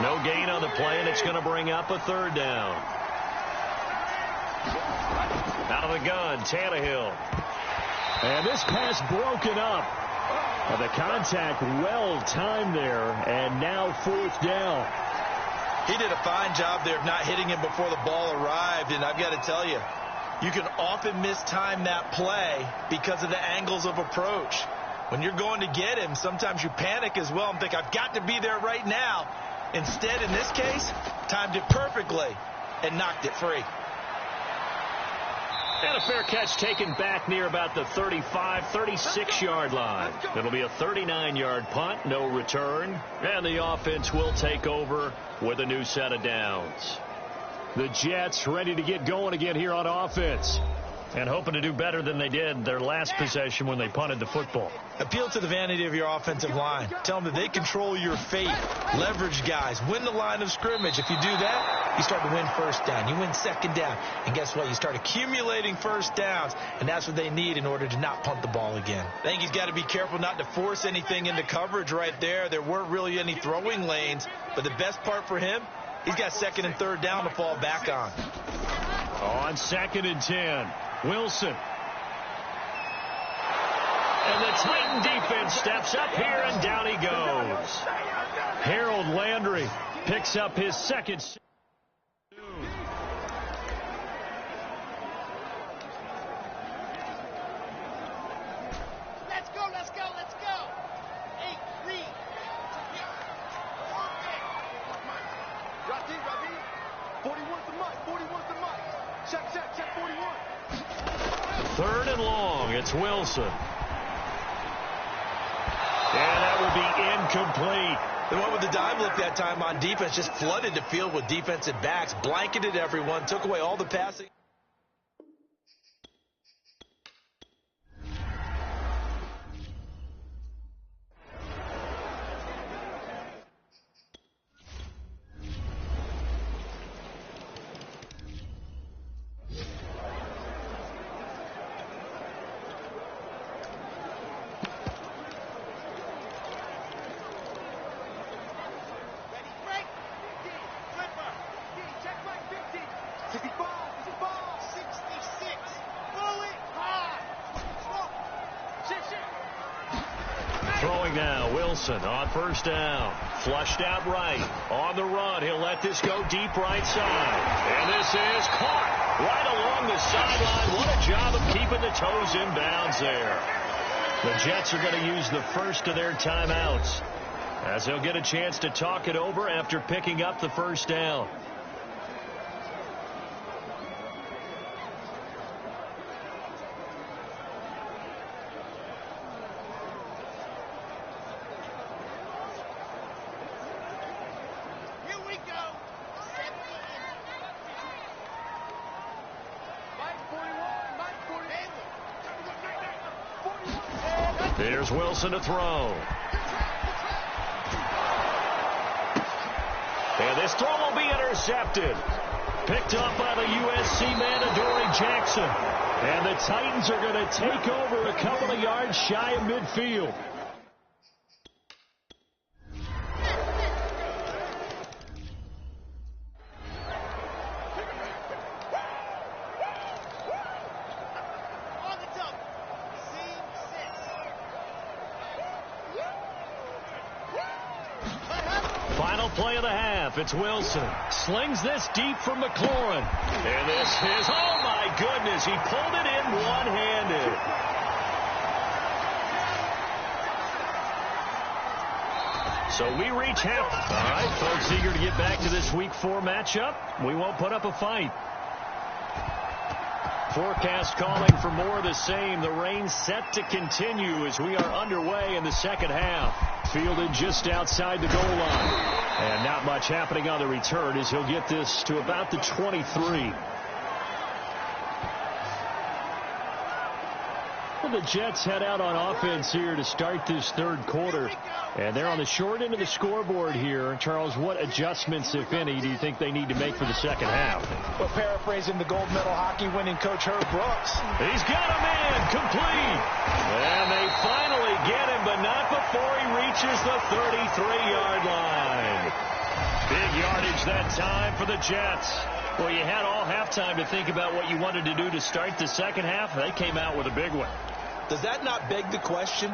No gain on the play, and it's going to bring up a 3rd down. Out of the gun, Tannehill. And this pass broken up. The contact well timed there, and now 4th down. He did a fine job there of not hitting him before the ball arrived, and I've got to tell you, you can often mistime that play because of the angles of approach. When you're going to get him, sometimes you panic as well and think, I've got to be there right now. Instead, in this case, timed it perfectly and knocked it free. And a fair catch taken back near about the 35, 36-yard line. It'll be a 39-yard punt, no return, and the offense will take over with a new set of downs. The Jets ready to get going again here on offense. And hoping to do better than they did their last possession when they punted the football. Appeal to the vanity of your offensive line. Tell them that they control your fate. Leverage guys. Win the line of scrimmage. If you do that, you start to win 1st down. You win 2nd down. And guess what? You start accumulating 1st downs. And that's what they need in order to not punt the ball again. I think he's got to be careful not to force anything into coverage right there. There weren't really any throwing lanes. But the best part for him, he's got 2nd and 3rd down to fall back on. On 2nd and 10. Wilson. And the Titan defense steps up here, and down he goes. Harold Landry picks up his 2nd. Let's go, let's go, let's go. 8, 3. Rodney. 41's the mic, 41's the mic. Check 41. 3rd and long. It's Wilson. And that will be incomplete. The one with the dive look that time on defense just flooded the field with defensive backs, blanketed everyone, took away all the passing. Throwing now, Wilson on 1st down. Flushed out right. On the run, he'll let this go deep right side. And this is caught right along the sideline. What a job of keeping the toes in bounds there. The Jets are going to use the first of their timeouts, as they'll get a chance to talk it over after picking up the 1st down. There's Wilson to throw. And this throw will be intercepted. Picked up by the USC man, Adoree Jackson. And the Titans are going to take over a couple of yards shy of midfield. play of the half. It's Wilson. Slings this deep from McLaurin. And this is, oh my goodness, he pulled it in one-handed. So we reach half. All right, folks eager to get back to this Week 4 matchup. We won't put up a fight. Forecast calling for more of the same. The rain set to continue as we are underway in the second half. Fielded just outside the goal line. And not much happening on the return as he'll get this to about the 23. Well, the Jets head out on offense here to start this third quarter. And they're on the short end of the scoreboard here. Charles, what adjustments, if any, do you think they need to make for the second half? Well, paraphrasing the gold medal hockey winning coach Herb Brooks. He's got a man complete. And they finally get him, but not before he reaches the 33-yard line. Big yardage that time for the Jets. Well, you had all halftime to think about what you wanted to do to start the second half. They came out with a big one. Does that not beg the question?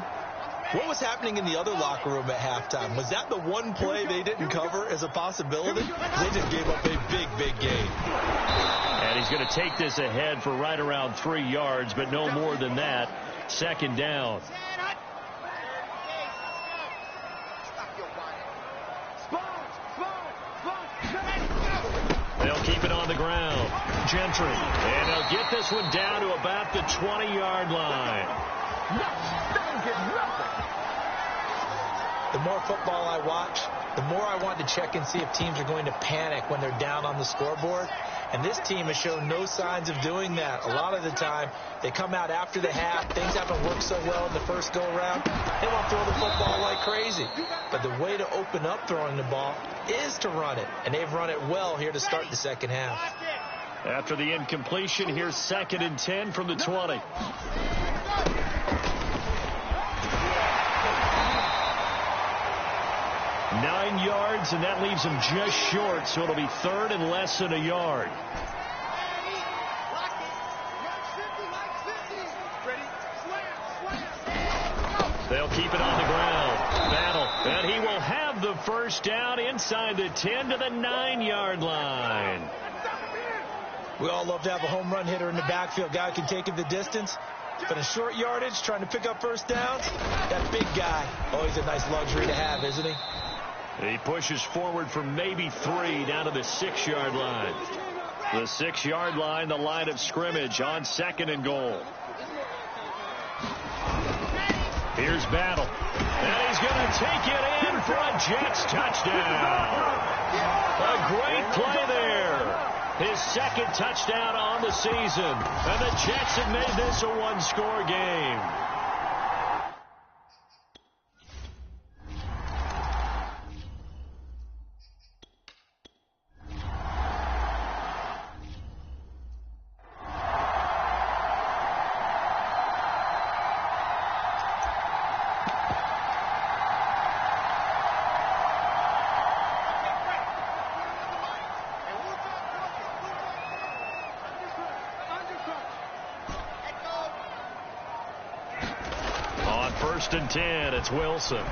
What was happening in the other locker room at halftime? Was that the one play they didn't cover as a possibility? They just gave up a big, big gain. And he's going to take this ahead for right around 3 yards, but no more than that. Second down. They'll keep it on the ground. Gentry. And they'll get this one down to about the 20-yard line. The more football I watch, the more I want to check and see if teams are going to panic when they're down on the scoreboard. And this team has shown no signs of doing that. A lot of the time, they come out after the half. Things haven't worked so well in the first go-around. They want to throw the football like crazy. But the way to open up throwing the ball is to run it. And they've run it well here to start the second half. After the incompletion, here's 2nd and 10 from the 20. 9 yards, and that leaves him just short, so it'll be 3rd and less than a yard. They'll keep it on the ground. Battle, and he will have the first down inside the 10 to the 9-yard line. We all love to have a home run hitter in the backfield. Guy can take it the distance. But in short yardage, trying to pick up first downs, that big guy, always a nice luxury to have, isn't he? He pushes forward for maybe 3 down to the 6-yard line. The 6-yard line, the line of scrimmage on 2nd and goal. Here's Battle. And he's going to take it in for a Jets touchdown. A great play there. His 2nd touchdown on the season. And the Jets have made this a one-score game. On 1st and 10, it's Wilson.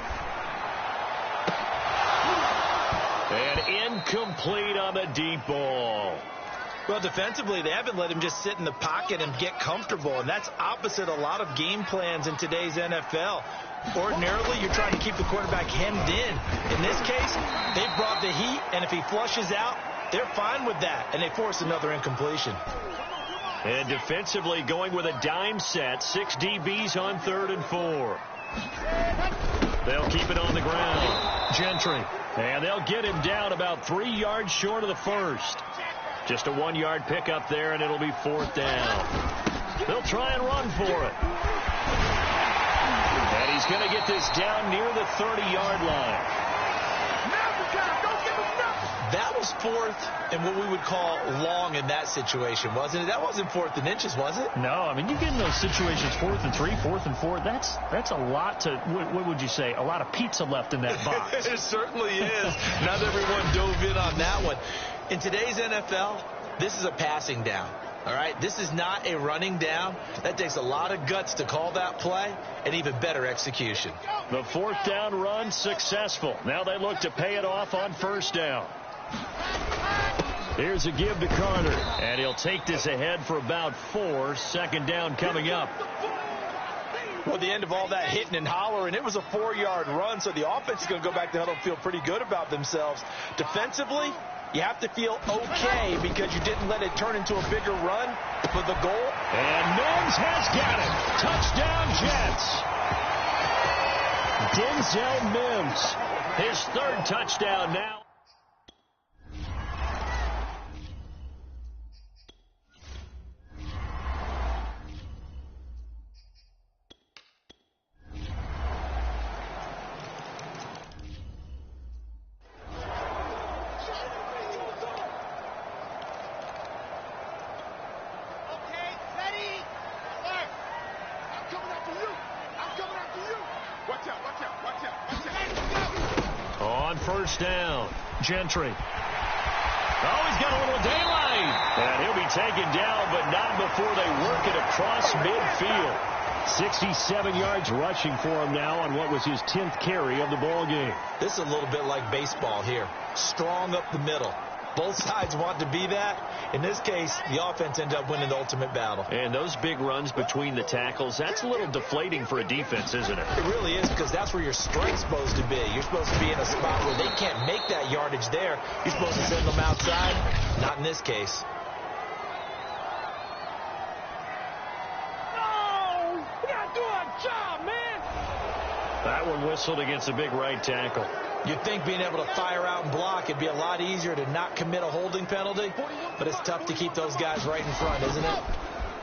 And incomplete on the deep ball. Well, defensively, they haven't let him just sit in the pocket and get comfortable, and that's opposite a lot of game plans in today's NFL. Ordinarily, you're trying to keep the quarterback hemmed in. In this case, they brought the heat, and if he flushes out, they're fine with that, and they force another incompletion. And defensively going with a dime set. 6 DBs on 3rd and 4. They'll keep it on the ground. Gentry. And they'll get him down about 3 yards short of the first. Just a 1-yard pickup there, and it'll be 4th down. They'll try and run for it. And he's going to get this down near the 30-yard line. That was 4th and what we would call long in that situation, wasn't it? That wasn't 4th and inches, was it? No, I mean, you get in those situations 4th and 3, 4th and 4. That's a lot to, what would you say, a lot of pizza left in that box. It certainly is. Not everyone dove in on that one. In today's NFL, this is a passing down. All right, this is not a running down. That takes a lot of guts to call that play and even better execution. The fourth down run successful. Now they look to pay it off on first down. Here's a give to Carter, and he'll take this ahead for about 4. Second down coming up. Well, the end of all that hitting and hollering, it was a 4-yard run, so the offense is going to go back to huddle and feel pretty good about themselves. Defensively, you have to feel okay because you didn't let it turn into a bigger run for the goal. And Mims has got it. Touchdown, Jets. Denzel Mims, his 3rd touchdown now. On first down, Gentry. Oh, he's got a little daylight. And he'll be taken down, but not before they work it across midfield. 67 yards rushing for him now on what was his 10th carry of the ball game. This is a little bit like baseball here. Strong up the middle. Both sides want to be that. In this case, the offense ended up winning the ultimate battle. And those big runs between the tackles, that's a little deflating for a defense, isn't it? It really is, because that's where your strength's supposed to be. You're supposed to be in a spot where they can't make that yardage there. You're supposed to send them outside. Not in this case. No! We gotta do our job, man! That one whistled against a big right tackle. You'd think being able to fire out and block, it'd be a lot easier to not commit a holding penalty, but it's tough to keep those guys right in front, isn't it?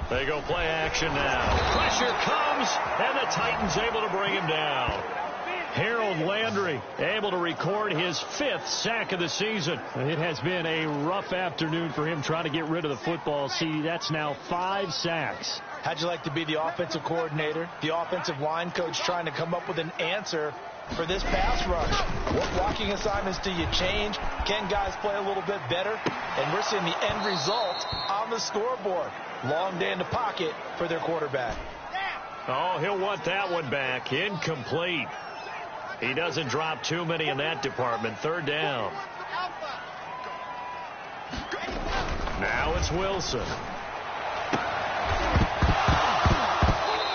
They go play action now. Pressure comes, and the Titans able to bring him down. Harold Landry able to record his 5th sack of the season. It has been a rough afternoon for him trying to get rid of the football. See, that's now 5 sacks. How'd you like to be the offensive coordinator, the offensive line coach trying to come up with an answer for this pass rush? What blocking assignments do you change? Can guys play a little bit better? And we're seeing the end result on the scoreboard. Long day in the pocket for their quarterback. Oh, he'll want that one back. Incomplete. He doesn't drop too many in that department. 3rd down. Now it's Wilson.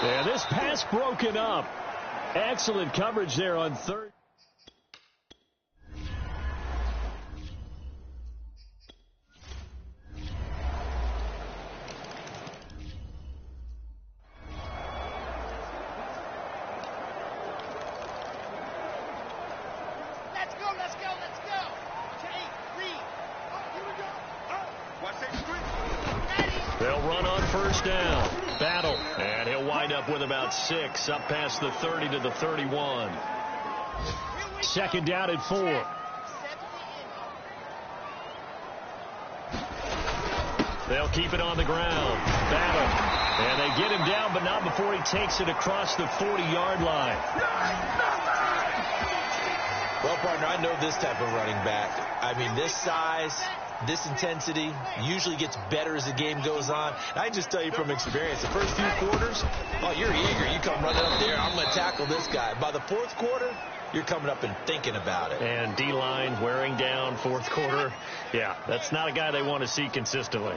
And this pass broken up. Excellent coverage there on 3rd. Let's go. Take 3. Here we go. Watch that screen. They'll run on first down. Battle. And he'll wind up with about 6 up past the 30 to the 31. 2nd down at 4. They'll keep it on the ground. Battle. And they get him down, but not before he takes it across the 40-yard line. Well, partner, I know this type of running back. I mean, this size, this intensity usually gets better as the game goes on. And I can just tell you from experience, the first few quarters, oh, you're eager. You come running up there, I'm going to tackle this guy. By the 4th quarter, you're coming up and thinking about it. And D-line wearing down 4th quarter. Yeah, that's not a guy they want to see consistently.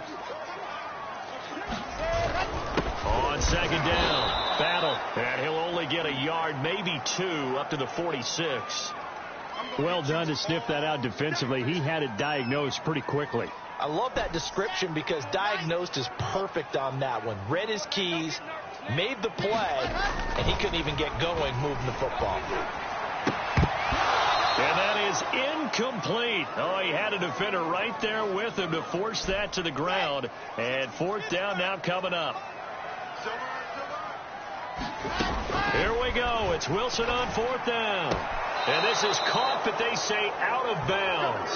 On 2nd down, Battle. And he'll only get a yard, maybe 2, up to the 46. Well done to sniff that out defensively. He had it diagnosed pretty quickly. I love that description because diagnosed is perfect on that one. Read his keys, made the play, and he couldn't even get going moving the football. And that is incomplete. Oh, he had a defender right there with him to force that to the ground. And 4th down now coming up. Here we go. It's Wilson on 4th down. And this is caught, but they say out of bounds.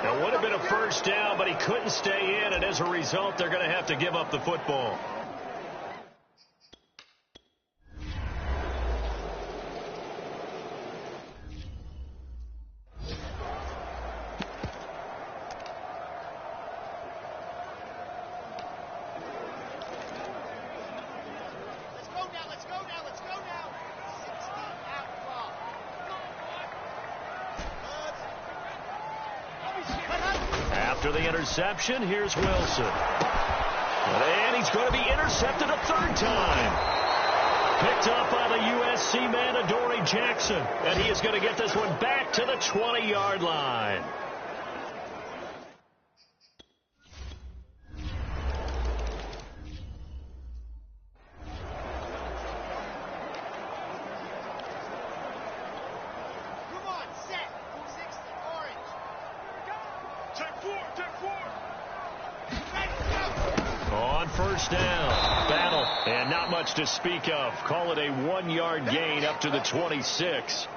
It would have been a first down, but he couldn't stay in, and as a result, they're going to have to give up the football. After the interception, here's Wilson. And he's going to be intercepted a third time. Picked up by the USC man, Adoree Jackson. And he is going to get this one back to the 20-yard line. On first down, battle, and not much to speak of. Call it a 1-yard gain up to the 26.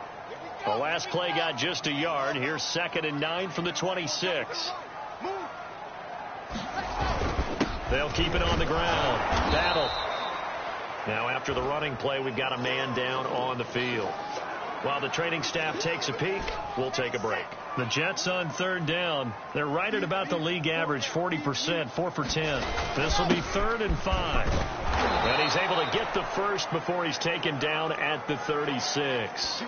The last play got just a yard. Here's 2nd and 9 from the 26. They'll keep it on the ground. Battle. Now after the running play, we've got a man down on the field. While the training staff takes a peek, we'll take a break. The Jets on 3rd down. They're right at about the league average, 40%, 4 for 10. This will be 3rd and 5. And he's able to get the first before he's taken down at the 36.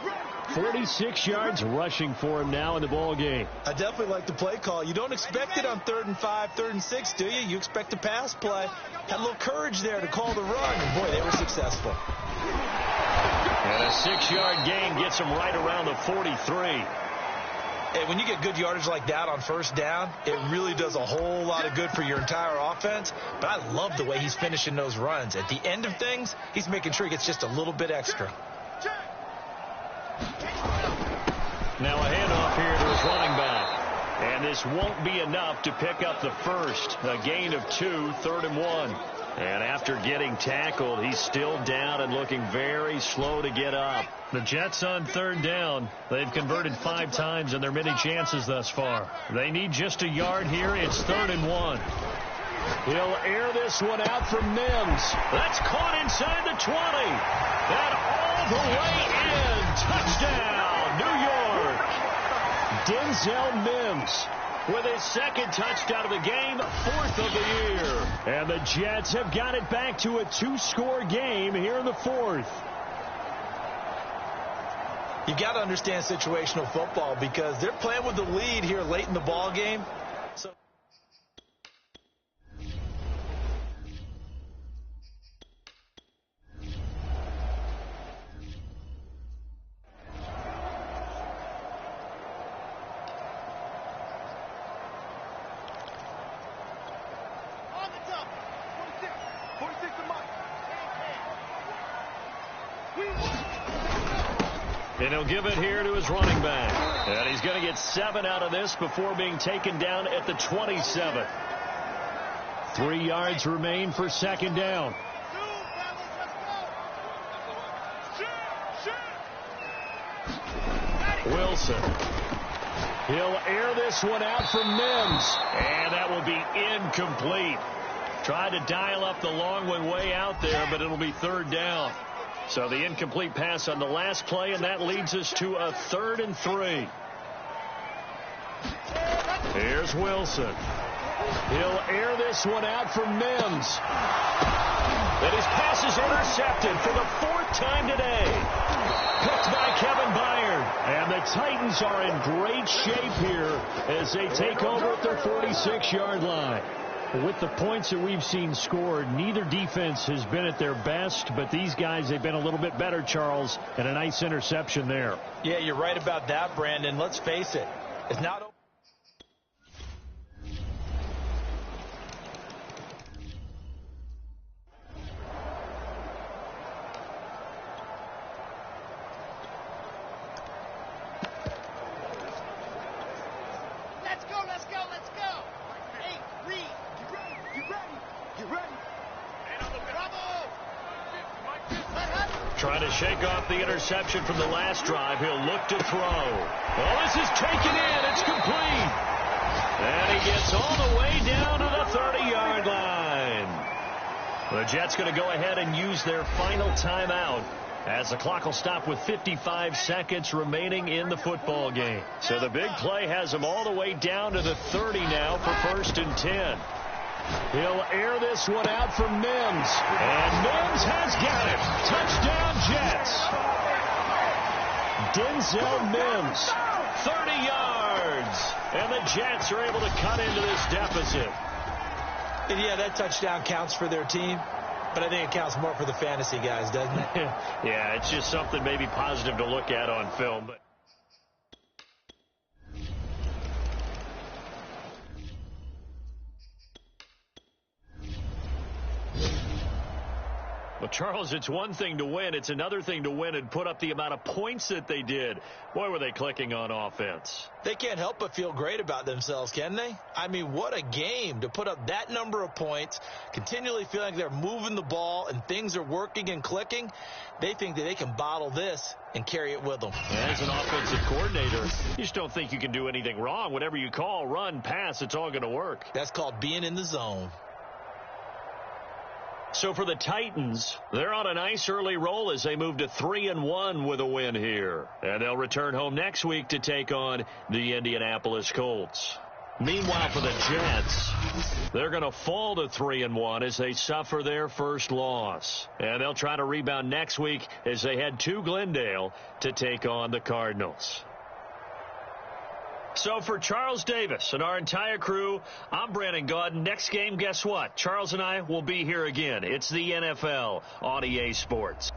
46 yards rushing for him now in the ball game. I definitely like the play call. You don't expect it on 3rd and 5, 3rd and 6, do you? You expect a pass play. Had a little courage there to call the run, and boy, they were successful. And a 6-yard gain gets him right around the 43. Hey, when you get good yardage like that on first down, it really does a whole lot of good for your entire offense. But I love the way he's finishing those runs. At the end of things, he's making sure he gets just a little bit extra. Now a handoff here to his running back. And this won't be enough to pick up the first. A gain of 2, 3rd and 1. And after getting tackled, he's still down and looking very slow to get up. The Jets on 3rd down. They've converted 5 times in their many chances thus far. They need just a yard here. It's 3rd and 1. He'll air this one out for Mims. That's caught inside the 20. And all the way in. Touchdown, New York. Denzel Mims with his 2nd touchdown of the game, 4th of the year. And the Jets have got it back to a 2-score game here in the 4th. You got to understand situational football because they're playing with the lead here late in the ball game. So And he'll give it here to his running back. And he's going to get 7 out of this before being taken down at the 27. 3 yards remain for 2nd down. Wilson. He'll air this one out for Mims. And that will be incomplete. Tried to dial up the long one way out there, but it'll be 3rd down. So the incomplete pass on the last play, and that leads us to a 3rd and 3. Here's Wilson. He'll air this one out for Mims. And his pass is intercepted for the 4th time today. Picked by Kevin Byard. And the Titans are in great shape here as they take over at their 46-yard line. With the points that we've seen scored, neither defense has been at their best, but these guys, they've been a little bit better, Charles, and a nice interception there. Yeah, you're right about that, Brandon. Let's face it. It's not over. Trying to shake off the interception from the last drive. He'll look to throw. Oh, this is taken in. It's complete. And he gets all the way down to the 30-yard line. The Jets going to go ahead and use their final timeout as the clock will stop with 55 seconds remaining in the football game. So the big play has him all the way down to the 30 now for 1st and 10. He'll air this one out for Mims. And Mims has got it. Touchdown, Jets. Denzel Mims 30 yards. And the Jets are able to cut into this deficit. And yeah, that touchdown counts for their team, but I think it counts more for the fantasy guys, doesn't it? Yeah, it's just something maybe positive to look at on film. But well, Charles, it's one thing to win. It's another thing to win and put up the amount of points that they did. Boy, were they clicking on offense. They can't help but feel great about themselves, can they? I mean, what a game to put up that number of points, continually feeling like they're moving the ball and things are working and clicking. They think that they can bottle this and carry it with them. As an offensive coordinator, you just don't think you can do anything wrong. Whatever you call, run, pass, it's all going to work. That's called being in the zone. So for the Titans, they're on a nice early roll as they move to 3-1 with a win here. And they'll return home next week to take on the Indianapolis Colts. Meanwhile, for the Jets, they're going to fall to 3-1 as they suffer their first loss. And they'll try to rebound next week as they head to Glendale to take on the Cardinals. So for Charles Davis and our entire crew, I'm Brandon Gaudin. Next game, guess what? Charles and I will be here again. It's the NFL on EA Sports.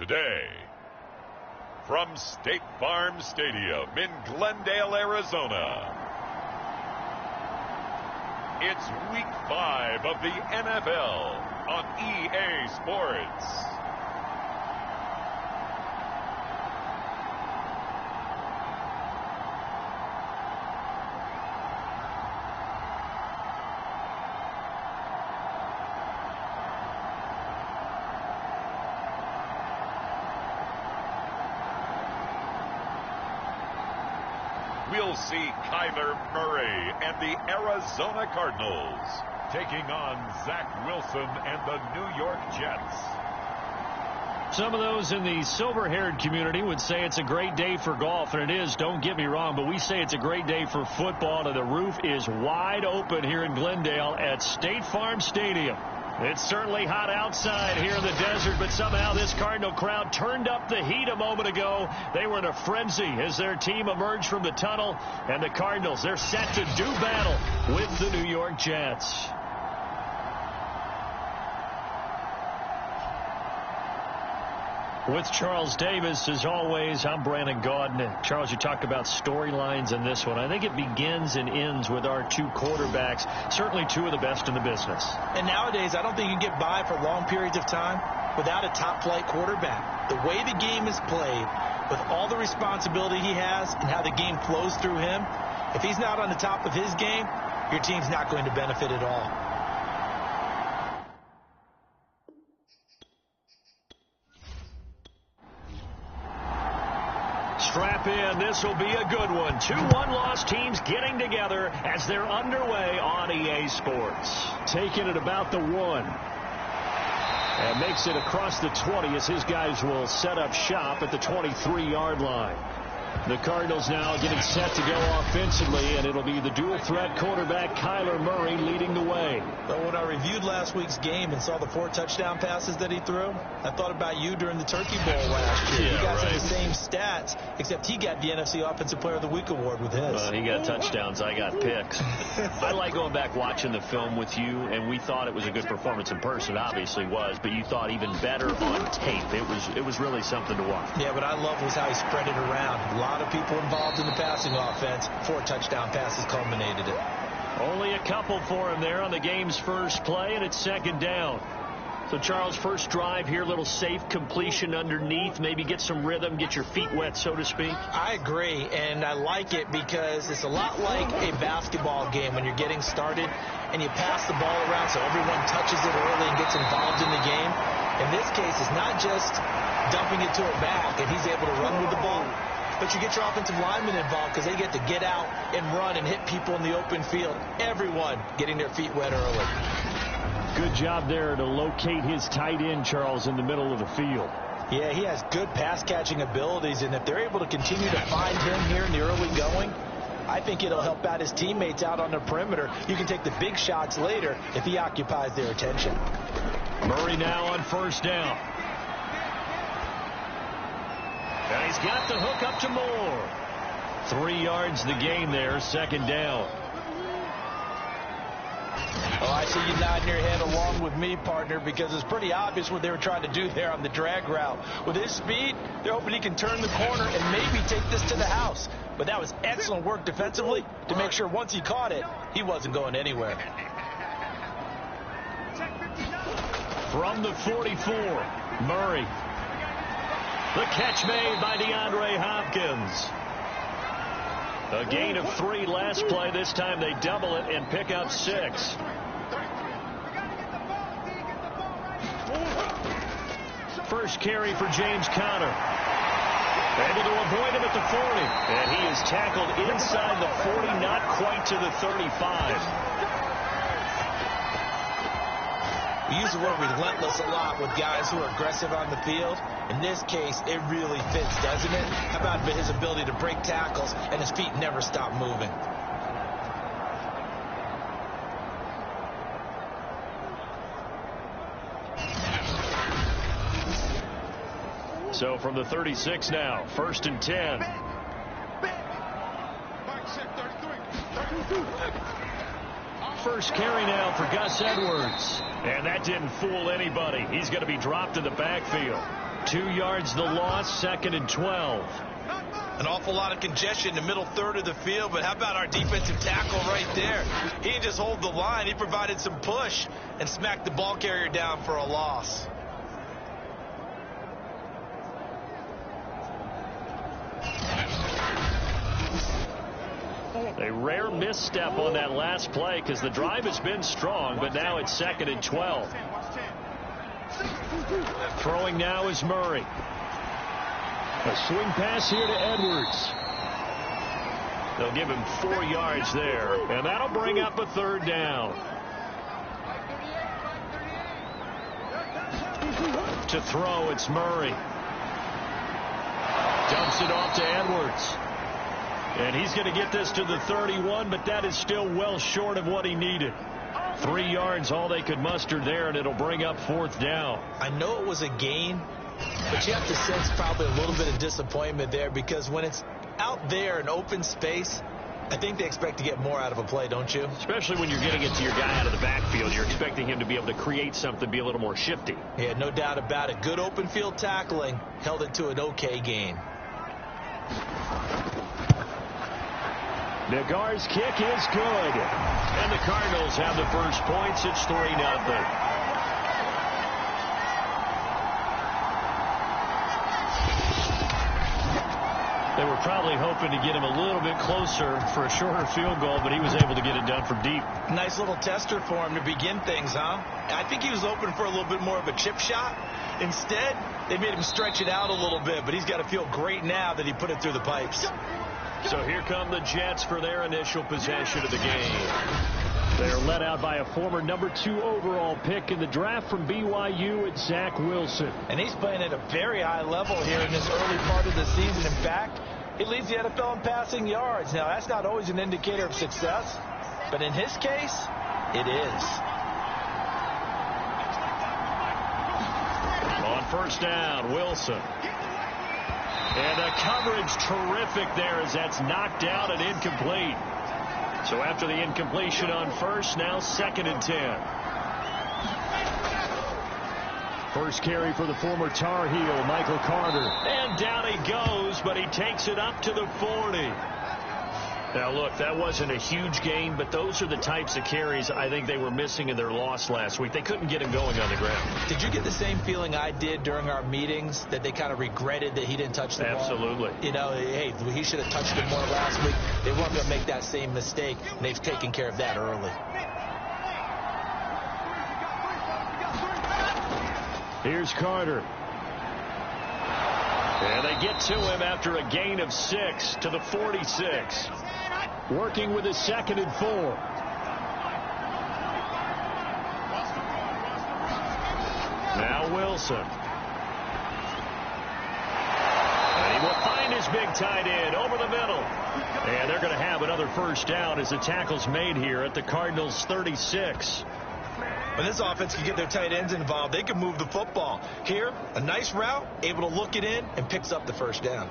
today. From State Farm Stadium in Glendale, Arizona, it's Week 5 of the NFL on EA Sports. We'll see Kyler Murray and the Arizona Cardinals taking on Zach Wilson and the New York Jets. Some of those in the silver-haired community would say it's a great day for golf, and it is, don't get me wrong, but we say it's a great day for football, and the roof is wide open here in Glendale at State Farm Stadium. It's certainly hot outside here in the desert, but somehow this Cardinal crowd turned up the heat a moment ago. They were in a frenzy as their team emerged from the tunnel, and the Cardinals, they're set to do battle with the New York Jets. With Charles Davis, as always, I'm Brandon Gaudin. And Charles, you talked about storylines in this one. I think it begins and ends with our two quarterbacks, certainly two of the best in the business. And nowadays, I don't think you can get by for long periods of time without a top-flight quarterback. The way the game is played, with all the responsibility he has and how the game flows through him, if he's not on the top of his game, your team's not going to benefit at all. Strap in. This will be a good one. Two one-loss teams getting together as they're underway on EA Sports. Taking it about the 1. And makes it across the 20 as his guys will set up shop at the 23-yard line. The Cardinals now getting set to go offensively, and it'll be the dual-threat quarterback Kyler Murray leading the way. But when I reviewed last week's game and saw the 4 touchdown passes that he threw, I thought about you during the Turkey Bowl last year. Yeah, you guys right. had the same stats, except he got the NFC Offensive Player of the Week award with his. Well, he got touchdowns. I got picks. I like going back watching the film with you, and we thought it was a good performance in person. Obviously was, but you thought even better on tape. It was really something to watch. Yeah, but I love was how he spread it around. A lot of people involved in the passing offense. 4 touchdown passes culminated it. Only a couple for him there on the game's first play, and it's second down. So, Charles, first drive here, little safe completion underneath, maybe get some rhythm, get your feet wet, so to speak. I agree, and I like it because it's a lot like a basketball game when you're getting started and you pass the ball around so everyone touches it early and gets involved in the game. In this case, it's not just dumping it to a back and he's able to run with the ball, but you get your offensive linemen involved because they get to get out and run and hit people in the open field. Everyone getting their feet wet early. Good job there to locate his tight end, Charles, in the middle of the field. Yeah, he has good pass-catching abilities, and if they're able to continue to find him here in the early going, I think it'll help out his teammates out on the perimeter. You can take the big shots later if he occupies their attention. Murray now on first down. And he's got the hook up to Moore. 3 yards the gain there, second down. Oh, I see you nodding your head along with me, partner, because it's pretty obvious what they were trying to do there on the drag route. With his speed, they're hoping he can turn the corner and maybe take this to the house. But that was excellent work defensively to make sure once he caught it, he wasn't going anywhere. From the 44, Murray. The catch made by DeAndre Hopkins. A gain of 3 last play. This time they double it and pick up 6. First carry for James Conner. Able to avoid him at the 40. And he is tackled inside the 40, not quite to the 35. We use the word relentless a lot with guys who are aggressive on the field. In this case, it really fits, doesn't it? How about his ability to break tackles and his feet never stop moving? So from the 36 now, 1st and 10. First carry now for Gus Edwards. And that didn't fool anybody. He's going to be dropped in the backfield. 2 yards the loss, 2nd and 12. An awful lot of congestion in the middle third of the field, but how about our defensive tackle right there? He didn't just hold the line. He provided some push and smacked the ball carrier down for a loss. A rare misstep on that last play because the drive has been strong, but now it's 2nd and 12. Throwing now is Murray. A swing pass here to Edwards. They'll give him 4 yards there, and that'll bring up a 3rd down. To throw, it's Murray. Dumps it off to Edwards. And he's going to get this to the 31, but that is still well short of what he needed. 3 yards, all they could muster there, and it'll bring up 4th down. I know it was a gain, but you have to sense probably a little bit of disappointment there because when it's out there in open space, I think they expect to get more out of a play, don't you? Especially when you're getting it to your guy out of the backfield. You're expecting him to be able to create something, be a little more shifty. Yeah, no doubt about it. Good open field tackling held it to an okay gain. Nagar's kick is good. And the Cardinals have the first points. It's 3-0. They were probably hoping to get him a little bit closer for a shorter field goal, but he was able to get it done from deep. Nice little tester for him to begin things, huh? I think he was hoping for a little bit more of a chip shot. Instead, they made him stretch it out a little bit, but he's got to feel great now that he put it through the pipes. So here come the Jets for their initial possession of the game. They're led out by a former number 2 overall pick in the draft from BYU, it's Zach Wilson. And he's playing at a very high level here in this early part of the season. In fact, he leads the NFL in passing yards. Now, that's not always an indicator of success, but in his case, it is. On 1st down, Wilson. And the coverage terrific there as that's knocked out and incomplete. So after the incompletion on 1st, now 2nd and 10. First carry for the former Tar Heel, Michael Carter. And down he goes, but he takes it up to the 40. Now, look, that wasn't a huge gain, but those are the types of carries I think they were missing in their loss last week. They couldn't get him going on the ground. Did you get the same feeling I did during our meetings, that they kind of regretted that he didn't touch the ball? Absolutely. You know, hey, he should have touched it more last week. They weren't going to make that same mistake, and they've taken care of that early. Here's Carter. And they get to him after a gain of 6 to the 46. Working with his 2nd and 4. Now Wilson. And he will find his big tight end over the middle. And they're going to have another 1st down as the tackle's made here at the Cardinals' 36. When this offense can get their tight ends involved, they can move the football. Here, a nice route, able to look it in, and picks up the 1st down.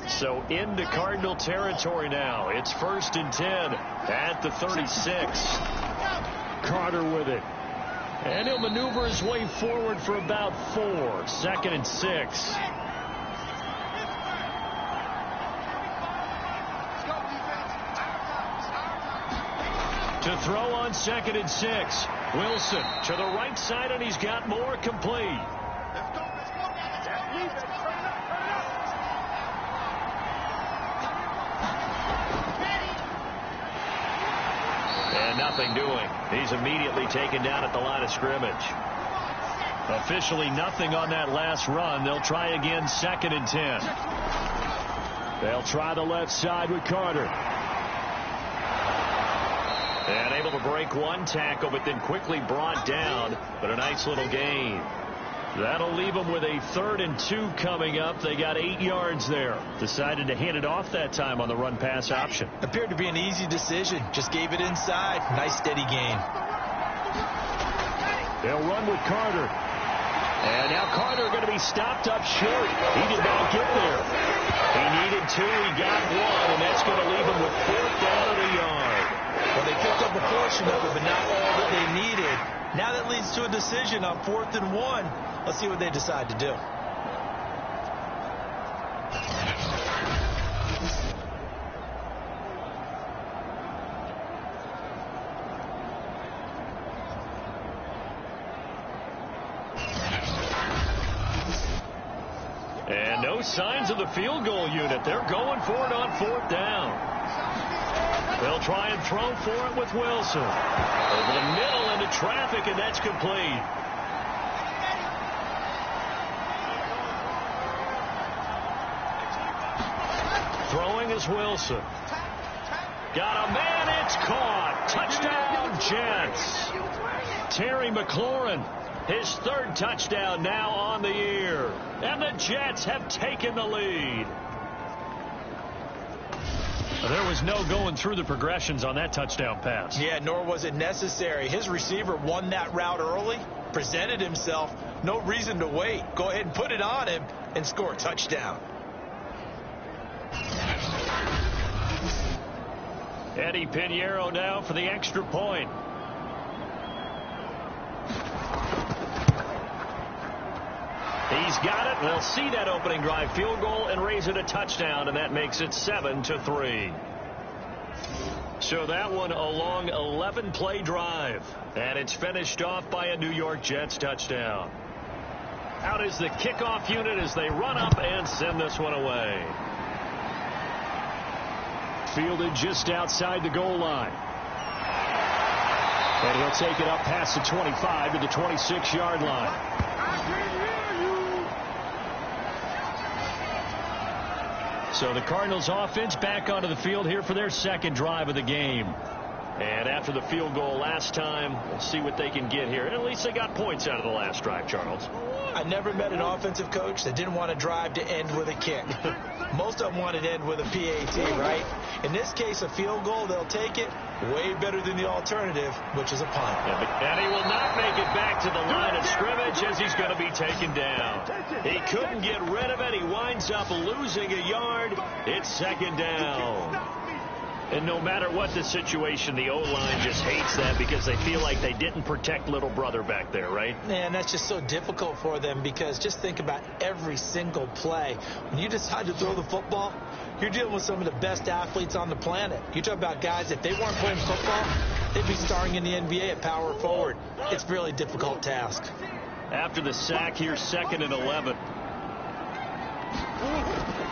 So into Cardinal territory now. It's 1st and 10 at the 36. Carter with it. And he'll maneuver his way forward for about 4. 2nd and 6. To throw on 2nd and 6. Wilson to the right side, and he's got more complete. And nothing doing. He's immediately taken down at the line of scrimmage. Officially nothing on that last run. They'll try again 2nd and 10. They'll try the left side with Carter. And able to break one tackle, but then quickly brought down. But a nice little gain. That'll leave them with a 3rd and 2 coming up. They got 8 yards there. Decided to hand it off that time on the run-pass option. Appeared to be an easy decision. Just gave it inside. Nice steady gain. They'll run with Carter. And now Carter going to be stopped up short. He did not get there. He needed 2. He got 1, and that's going to leave him with 4th down and a yard. Well, they picked up a portion of it, but not all that they needed. Now that leads to a decision on 4th and 1. Let's see what they decide to do. And no signs of the field goal unit. They're going for it on 4th down. They'll try and throw for it with Wilson. Over the middle into traffic, and that's complete. Throwing is Wilson. Got a man, it's caught. Touchdown, Jets. Terry McLaurin, his 3rd touchdown now on the year. And the Jets have taken the lead. There was no going through the progressions on that touchdown pass. Yeah, nor was it necessary. His receiver won that route early, presented himself. No reason to wait. Go ahead and put it on him and score a touchdown. Eddie Pinheiro now for the extra point. He's got it. They'll see that opening drive field goal and raise it a touchdown, and that makes it 7-3. So that one a long 11-play drive, and it's finished off by a New York Jets touchdown. Out is the kickoff unit as they run up and send this one away. Fielded just outside the goal line. And he'll take it up past the 25 to the 26-yard line. So the Cardinals offense back onto the field here for their 2nd drive of the game. And after the field goal last time, we'll see what they can get here. And at least they got points out of the last drive, Charles. I never met an offensive coach that didn't want to drive to end with a kick. Most of them wanted to end with a PAT, right? In this case, a field goal, they'll take it. Way better than the alternative, which is a punt. And he will not make it back to the line of scrimmage as he's going to be taken down. He couldn't get rid of it. He winds up losing a yard. It's 2nd down. And no matter what the situation, the O-line just hates that because they feel like they didn't protect little brother back there, right? Man, that's just so difficult for them because just think about every single play. When you decide to throw the football, you're dealing with some of the best athletes on the planet. You talk about guys, if they weren't playing football, they'd be starring in the NBA at power forward. It's a really difficult task. After the sack, here's 2nd and 11.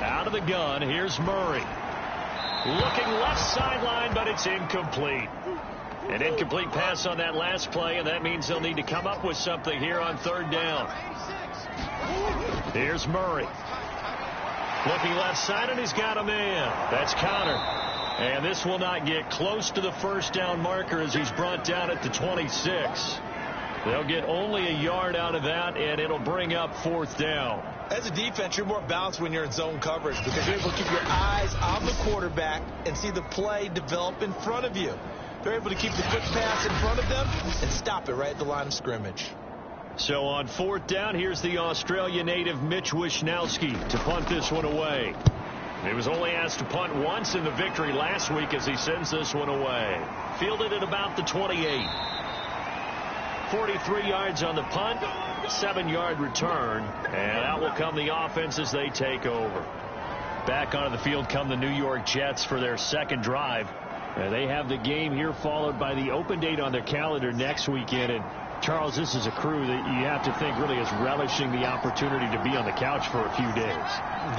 Out of the gun, here's Murray. Looking left sideline, but it's incomplete. An incomplete pass on that last play, and that means they'll need to come up with something here on 3rd down. Here's Murray. Looking left side, and he's got a man. That's Connor. And this will not get close to the 1st down marker as he's brought down at the 26. They'll get only a yard out of that, and it'll bring up 4th down. As a defense, you're more balanced when you're in zone coverage because you're able to keep your eyes on the quarterback and see the play develop in front of you. They're able to keep the quick pass in front of them and stop it right at the line of scrimmage. So on 4th down, here's the Australia native Mitch Wisnowski to punt this one away. He was only asked to punt once in the victory last week as he sends this one away. Fielded at about the 28. 43 yards on the punt, 7-yard return, and out will come the offense as they take over. Back onto the field come the New York Jets for their 2nd drive. They have the game here followed by the open date on their calendar next weekend. And Charles, this is a crew that you have to think really is relishing the opportunity to be on the couch for a few days.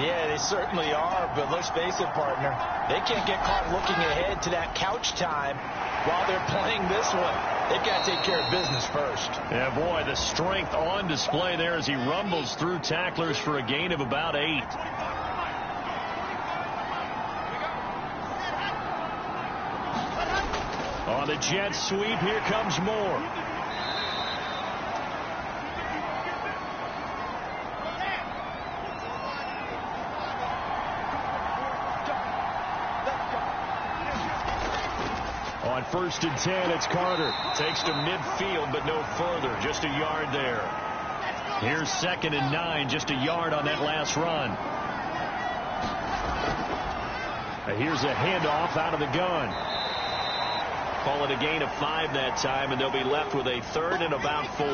Yeah, they certainly are, but let's face it, partner, they can't get caught looking ahead to that couch time while they're playing this one. They've got to take care of business first. Yeah, boy, the strength on display there as he rumbles through tacklers for a gain of about 8. On the Jets sweep, here comes Moore. On 1st and 10, it's Carter. Takes to midfield, but no further. Just a yard there. Here's 2nd and 9, just a yard on that last run. Here's a handoff out of the gun. Call it a gain of 5 that time, and they'll be left with a 3rd and about 4.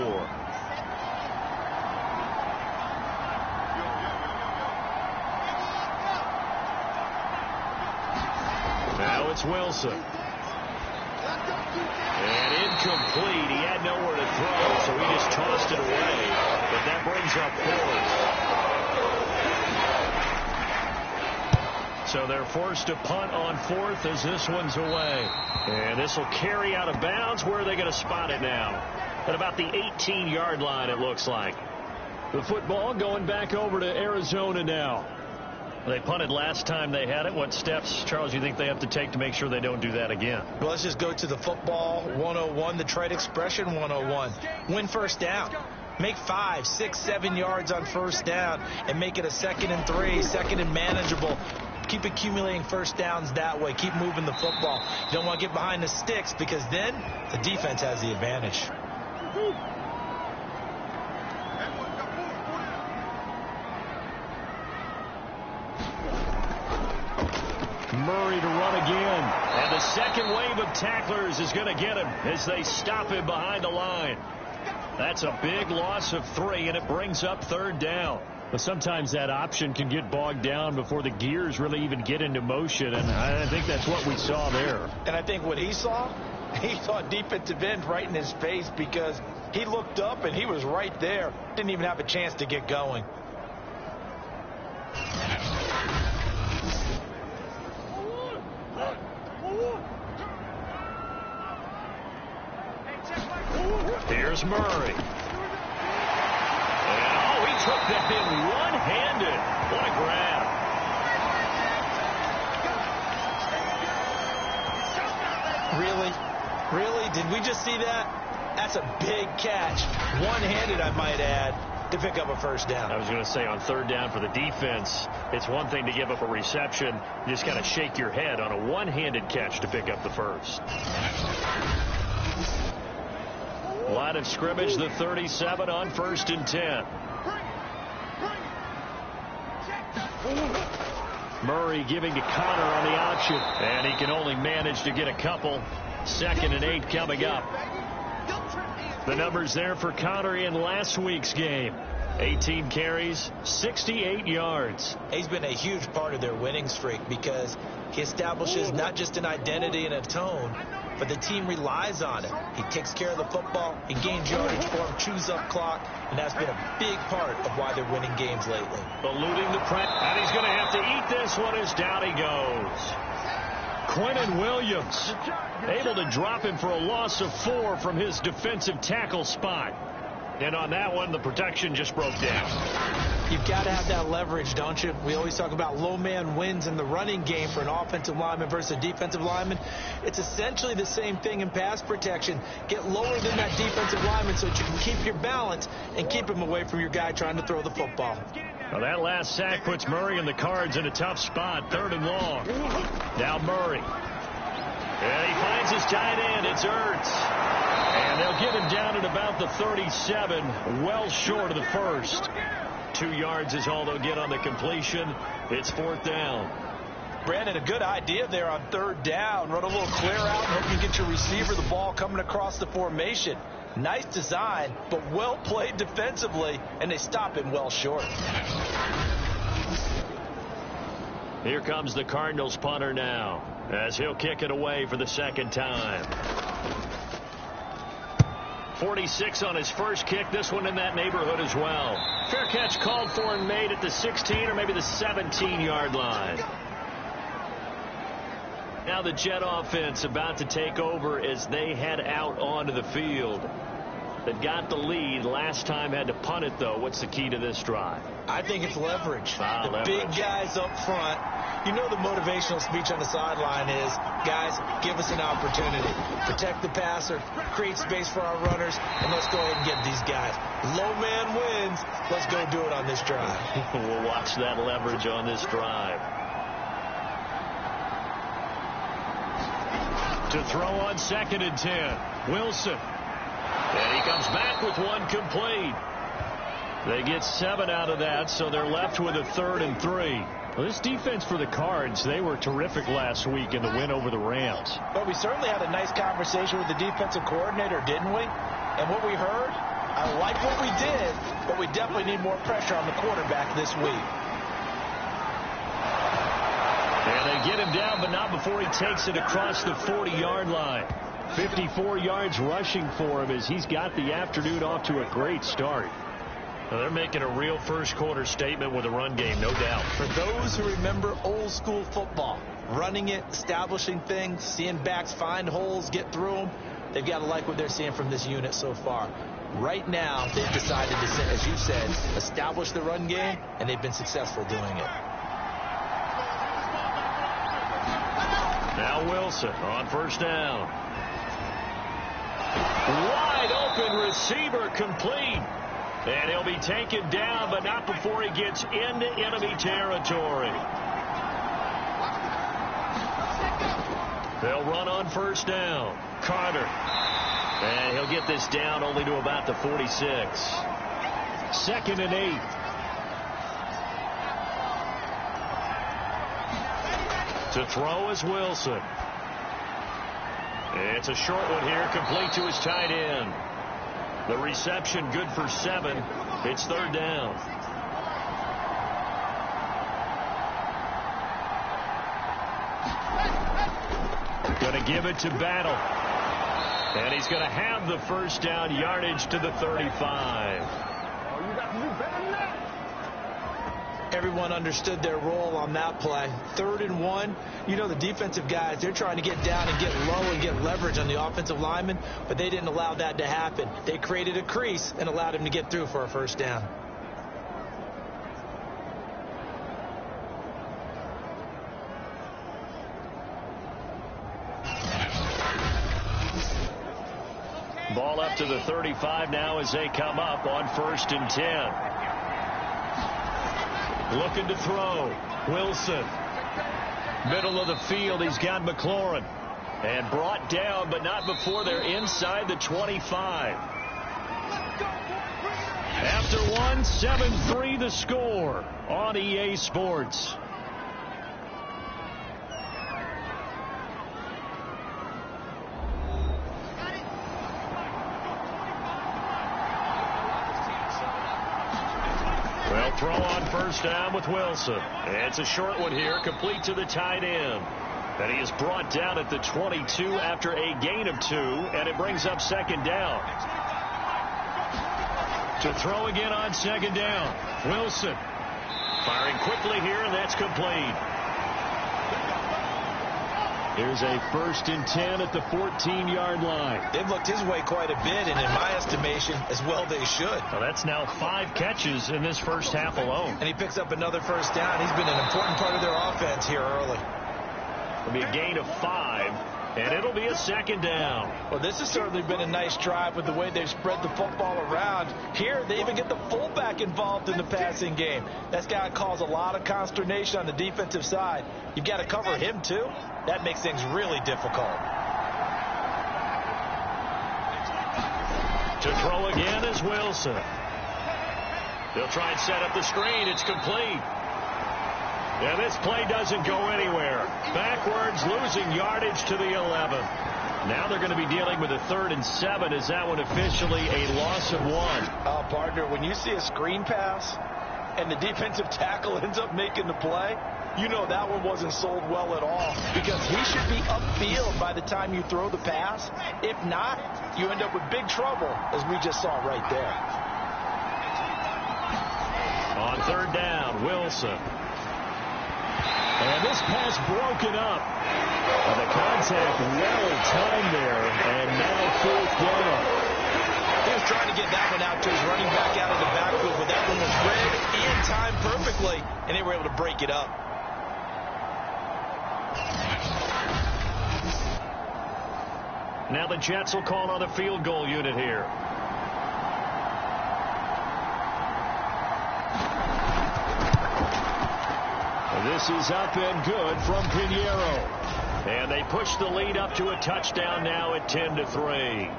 Now it's Wilson. And incomplete. He had nowhere to throw, so he just tossed it away. But that brings up 4th. So they're forced to punt on 4th as this one's away. And this will carry out of bounds. Where are they going to spot it now? At about the 18-yard line, it looks like. The football going back over to Arizona now. They punted last time they had it. What steps, Charles, you think they have to take to make sure they don't do that again? Well, let's just go to the football 101, the trade expression 101. Win first down. Make 5, 6, 7 yards on first down and make it a 2nd and 3, 2nd and manageable. Keep accumulating first downs that way. Keep moving the football. You don't want to get behind the sticks because then the defense has the advantage. Murray to run again. And the second wave of tacklers is going to get him as they stop him behind the line. That's a big loss of 3, and it brings up 3rd down. But sometimes that option can get bogged down before the gears really even get into motion, and I think that's what we saw there. And I think what he saw defensive end right in his face because he looked up and he was right there. Didn't even have a chance to get going. Here's Murray. And, he took that in one-handed. What a grab. Really? Did we just see that? That's a big catch. One-handed, I might add, to pick up a first down. I was going to say on 3rd down for the defense, it's one thing to give up a reception. You just got to shake your head on a one-handed catch to pick up the first. Line of scrimmage, the 37 on 1st and 10. Murray giving to Connor on the option. And he can only manage to get a couple. 2nd and 8 coming up. The numbers there for Connor in last week's game. 18 carries, 68 yards. He's been a huge part of their winning streak because he establishes not just an identity and a tone, but the team relies on it. He takes care of the football, he gains yardage for him, chews up clock, and that's been a big part of why they're winning games lately. Eluding the press, and he's going to have to eat this one as down he goes. Quinnen Williams able to drop him for a loss of 4 from his defensive tackle spot. And on that one, the protection just broke down. You've got to have that leverage, don't you? We always talk about low man wins in the running game for an offensive lineman versus a defensive lineman. It's essentially the same thing in pass protection. Get lower than that defensive lineman so that you can keep your balance and keep him away from your guy trying to throw the football. Well, that last sack puts Murray and the Cards in a tough spot. 3rd and long. Now Murray. And he finds his tight end. It's Ertz. And they'll get him down at about the 37, well short of the first. 2 yards is all they'll get on the completion. It's 4th down. Brandon, a good idea there on 3rd down. Run a little clear out and hope you get your receiver the ball coming across the formation. Nice design, but well played defensively, and they stop him well short. Here comes the Cardinals punter now, as he'll kick it away for the 2nd time. 46 on his first kick. This one in that neighborhood as well. Fair catch called for and made at the 16 or maybe the 17-yard line. Now the Jet offense about to take over as they head out onto the field. They've got the lead. Last time had to punt it, though. What's the key to this drive? I think it's leverage. Leverage. Big guys up front. You know the motivational speech on the sideline is, guys, give us an opportunity. Protect the passer, create space for our runners, and let's go ahead and get these guys. Low man wins. Let's go do it on this drive. We'll watch that leverage on this drive. To throw on 2nd and 10. Wilson. And he comes back with one complete. They get 7 out of that, so they're left with a 3rd and 3. Well, this defense for the Cards, they were terrific last week in the win over the Rams. But we certainly had a nice conversation with the defensive coordinator, didn't we? And what we heard, I like what we did, but we definitely need more pressure on the quarterback this week. And they get him down, but not before he takes it across the 40-yard line. 54 yards rushing for him as he's got the afternoon off to a great start. Well, they're making a real first-quarter statement with a run game, no doubt. For those who remember old-school football, running it, establishing things, seeing backs find holes, get through them, they've got to like what they're seeing from this unit so far. Right now, they've decided to, as you said, establish the run game, and they've been successful doing it. Now Wilson on first down. Wide open receiver complete. And he'll be taken down, but not before he gets into enemy territory. They'll run on first down. Carter. And he'll get this down only to about the 46. 2nd and 8. To throw is Wilson. It's a short one here, complete to his tight end. The reception good for 7. It's 3rd down. Going to give it to Battle. And he's going to have the first down, yardage to the 35. Everyone understood their role on that play. 3rd and 1. You know, the defensive guys, they're trying to get down and get low and get leverage on the offensive lineman, but they didn't allow that to happen. They created a crease and allowed him to get through for a first down. Ball up to the 35 now as they come up on 1st and 10. Looking to throw. Wilson. Middle of the field. He's got McLaurin. And brought down, but not before they're inside the 25. After one, 7-3 the score on EA Sports. Well, throw on first down with Wilson. It's a short one here, complete to the tight end. And he is brought down at the 22 after a gain of 2, and it brings up 2nd down. To throw again on 2nd down. Wilson firing quickly here, and that's complete. Here's a 1st and 10 at the 14-yard line. They've looked his way quite a bit, and in my estimation, as well they should. Well, that's now 5 catches in this first half alone. And he picks up another first down. He's been an important part of their offense here early. It'll be a gain of 5, and it'll be a 2nd down. Well, this has certainly been a nice drive with the way they've spread the football around. Here, they even get the fullback involved in the passing game. That's got to cause a lot of consternation on the defensive side. You've got to cover him, too. That makes things really difficult. To throw again is Wilson. They'll try and set up the screen. It's complete. Yeah, this play doesn't go anywhere. Backwards, losing yardage to the 11. Now they're going to be dealing with a 3rd and 7. Is that one officially a loss of 1? Partner, when you see a screen pass and the defensive tackle ends up making the play, you know that one wasn't sold well at all, because he should be upfield by the time you throw the pass. If not, you end up with big trouble, as we just saw right there. On 3rd down, Wilson. And this pass broken up. And the contact well timed there, and now 4th down. He was trying to get that one out to his running back out of the backfield, but that one was read and timed perfectly, and they were able to break it up. Now the Jets will call on the field goal unit here. This is up and good from Pinheiro. And they push the lead up to a touchdown now at 10-3.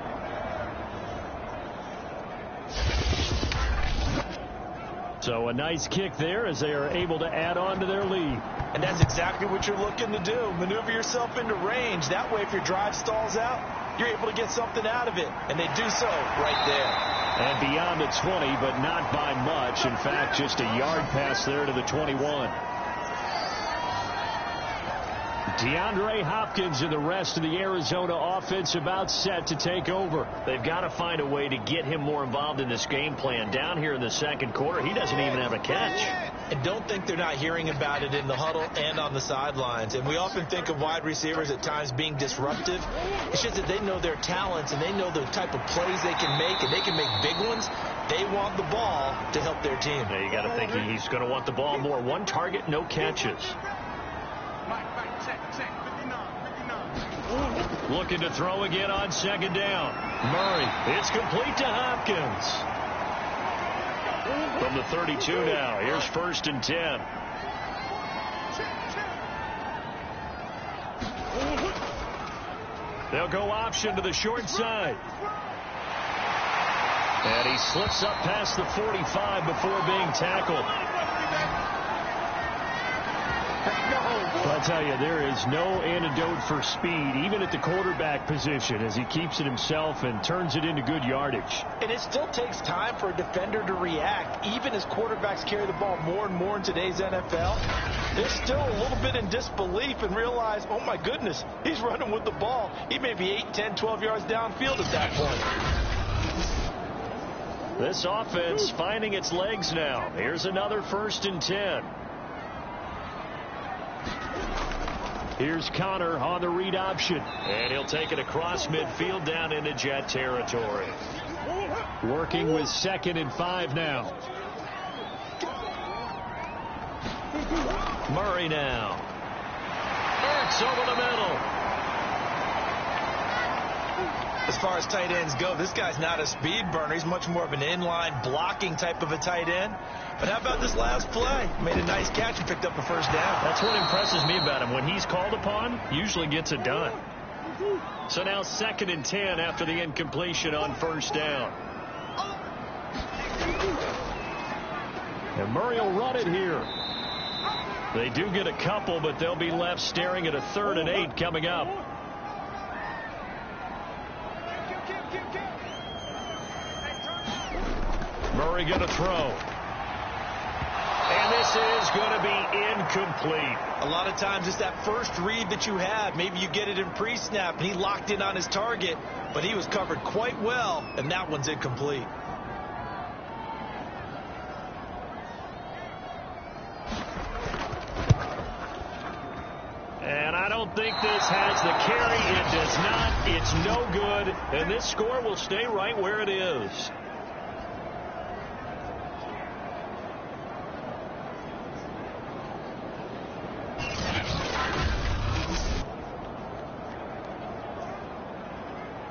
So a nice kick there as they are able to add on to their lead. And that's exactly what you're looking to do. Maneuver yourself into range. That way, if your drive stalls out, you're able to get something out of it. And they do so right there. And beyond the 20, but not by much. In fact, just a yard pass there to the 21. DeAndre Hopkins and the rest of the Arizona offense about set to take over. They've got to find a way to get him more involved in this game plan. Down here in the second quarter, he doesn't even have a catch. And don't think they're not hearing about it in the huddle and on the sidelines. And we often think of wide receivers at times being disruptive. It's just that they know their talents and they know the type of plays they can make, and they can make big ones. They want the ball to help their team. Now you got to think he's going to want the ball more. One target, no catches. Looking to throw again on second down. Murray. It's complete to Hopkins. From the 32 now. Here's 1st and 10. They'll go option to the short side. And he slips up past the 45 before being tackled. I'll tell you, there is no antidote for speed, even at the quarterback position, as he keeps it himself and turns it into good yardage. And it still takes time for a defender to react. Even as quarterbacks carry the ball more and more in today's NFL, they're still a little bit in disbelief and realize, oh my goodness, he's running with the ball. He may be 8, 10, 12 yards downfield at that point. This offense finding its legs now. Here's another 1st and 10. Here's Connor on the read option. And he'll take it across midfield down into Jet territory. Working with 2nd and 5 now. Murray now. Ertz over the middle. As far as tight ends go, this guy's not a speed burner. He's much more of an inline blocking type of a tight end. But how about this last play? Made a nice catch and picked up a 1st down. That's what impresses me about him. When he's called upon, usually gets it done. So now 2nd and 10 after the incompletion on 1st down. And Murray will run it here. They do get a couple, but they'll be left staring at a 3rd and 8 coming up. Murray going to throw. And this is going to be incomplete. A lot of times it's that first read that you have. Maybe you get it in pre-snap, and he locked in on his target, but he was covered quite well, and that one's incomplete. And I don't think this has the carry. It does not. It's no good. And this score will stay right where it is.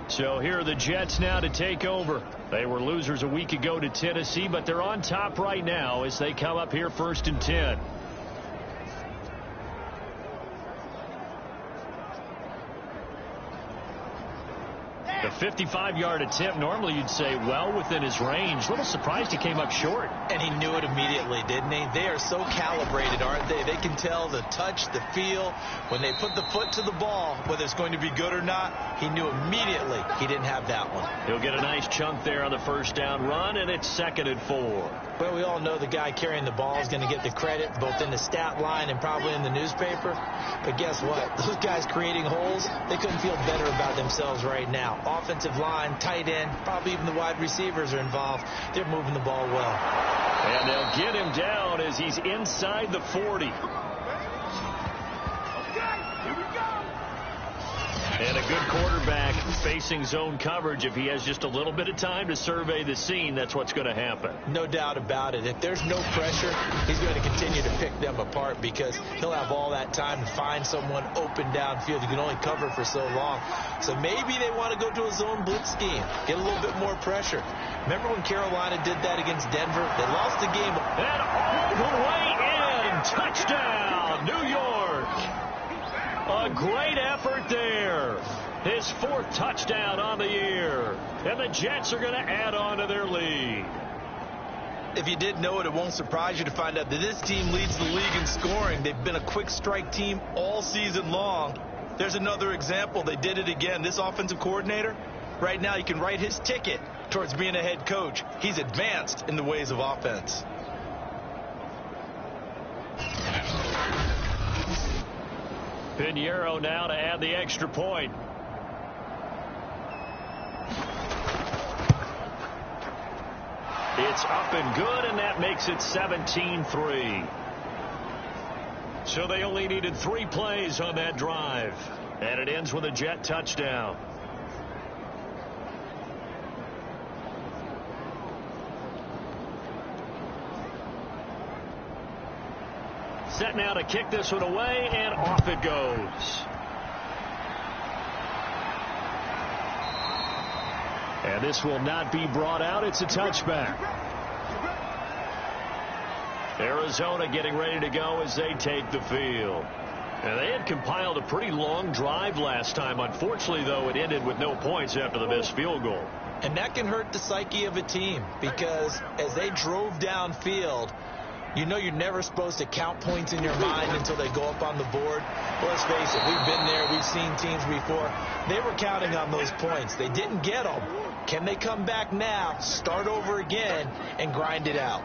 So here are the Jets now to take over. They were losers a week ago to Tennessee, but they're on top right now as they come up here 1st and 10. The 55-yard attempt, normally you'd say well within his range. A little surprised he came up short. And he knew it immediately, didn't he? They are so calibrated, aren't they? They can tell the touch, the feel. When they put the foot to the ball, whether it's going to be good or not, he knew immediately he didn't have that one. He'll get a nice chunk there on the 1st down run, and it's 2nd and 4. Well, we all know the guy carrying the ball is going to get the credit both in the stat line and probably in the newspaper. But guess what? Those guys creating holes, they couldn't feel better about themselves right now. Offensive line, tight end, probably even the wide receivers are involved. They're moving the ball well. And they'll get him down as he's inside the 40. And a good quarterback facing zone coverage. If he has just a little bit of time to survey the scene, that's what's going to happen. No doubt about it. If there's no pressure, he's going to continue to pick them apart because he'll have all that time to find someone open downfield. You can only cover for so long. So maybe they want to go to a zone blitz scheme, get a little bit more pressure. Remember when Carolina did that against Denver? They lost the game. And all the way in. Touchdown, New York. A great effort there. His 4th touchdown on the year. And the Jets are going to add on to their lead. If you did know it, it won't surprise you to find out that this team leads the league in scoring. They've been a quick strike team all season long. There's another example. They did it again. This offensive coordinator, right now, you can write his ticket towards being a head coach. He's advanced in the ways of offense. Pinheiro now to add the extra point. It's up and good, and that makes it 17-3. So they only needed 3 plays on that drive. And it ends with a Jet touchdown. Set now to kick this one away, and off it goes. And this will not be brought out. It's a touchback. Arizona getting ready to go as they take the field. And they had compiled a pretty long drive last time. Unfortunately, though, it ended with no points after the missed field goal. And that can hurt the psyche of a team because as they drove downfield, you know you're never supposed to count points in your mind until they go up on the board. Well, let's face it, we've been there. We've seen teams before. They were counting on those points. They didn't get them. Can they come back now, start over again, and grind it out?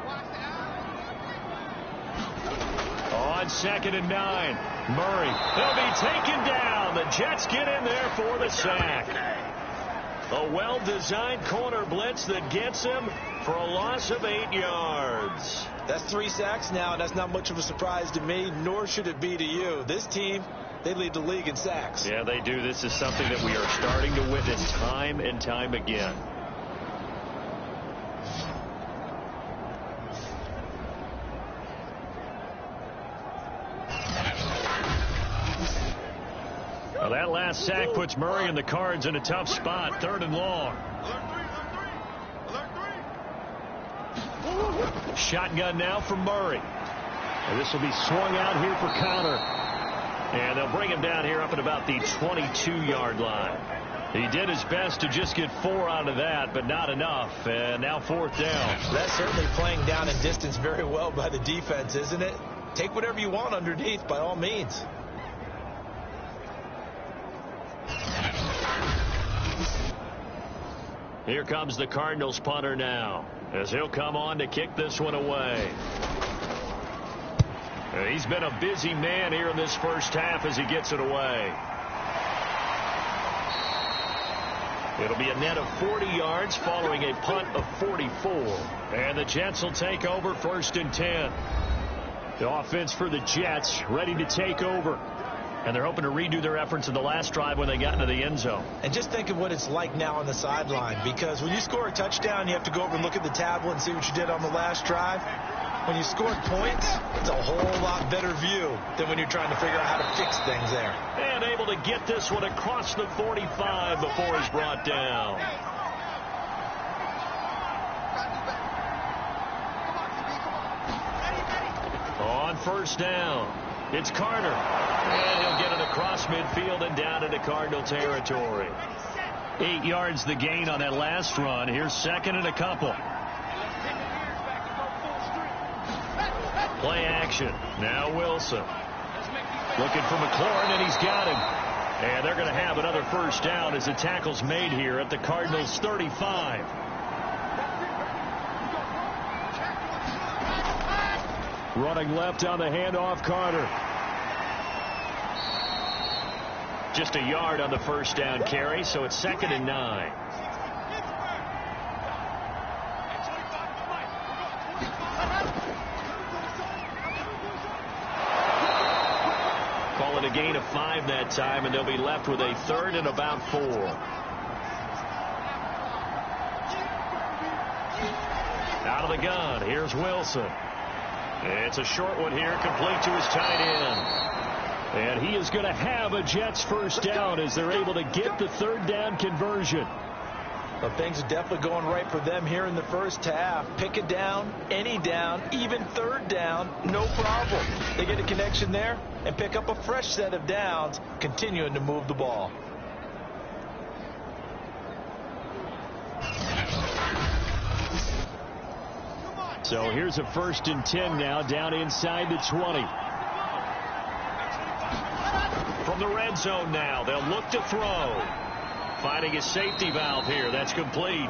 On 2nd and 9, Murray. He'll be taken down. The Jets get in there for the sack. A well-designed corner blitz that gets him for a loss of 8 yards. That's 3 sacks now, and that's not much of a surprise to me, nor should it be to you. This team, they lead the league in sacks. Yeah, they do. This is something that we are starting to witness time and time again. Well, that last sack puts Murray and the Cards in a tough spot, 3rd and long. Shotgun now for Murray. And this will be swung out here for Connor. And they'll bring him down here up at about the 22-yard line. He did his best to just get 4 out of that, but not enough. And now 4th down. That's certainly playing down in distance very well by the defense, isn't it? Take whatever you want underneath by all means. Here comes the Cardinals punter now, as he'll come on to kick this one away. He's been a busy man here in this first half as he gets it away. It'll be a net of 40 yards following a punt of 44. And the Jets will take over 1st and 10. The offense for the Jets ready to take over. And they're hoping to redo their efforts in the last drive when they got into the end zone. And just think of what it's like now on the sideline, because when you score a touchdown, you have to go over and look at the tablet and see what you did on the last drive. When you scored points, it's a whole lot better view than when you're trying to figure out how to fix things there. And able to get this one across the 45 before he's brought down. On 1st down. It's Carter, and he'll get it across midfield and down into Cardinal territory. 8 yards the gain on that last run. Here's 2nd and a couple. Play action. Now Wilson. Looking for McLaurin, and he's got him. And they're going to have another 1st down as the tackle's made here at the Cardinals' 35. Running left on the handoff, Carter. Just a yard on the 1st down carry, so it's 2nd and 9. Call it a gain of 5 that time, and they'll be left with a 3rd and about 4. Out of the gun, here's Wilson. It's a short one here, complete to his tight end. And he is going to have a Jets 1st down as they're able to get the 3rd down conversion. But things are definitely going right for them here in the first half. Pick a down, any down, even 3rd down, no problem. They get a connection there and pick up a fresh set of downs, continuing to move the ball. So here's a 1st and 10 now, down inside the 20. From the red zone now, they'll look to throw. Finding a safety valve here. That's complete.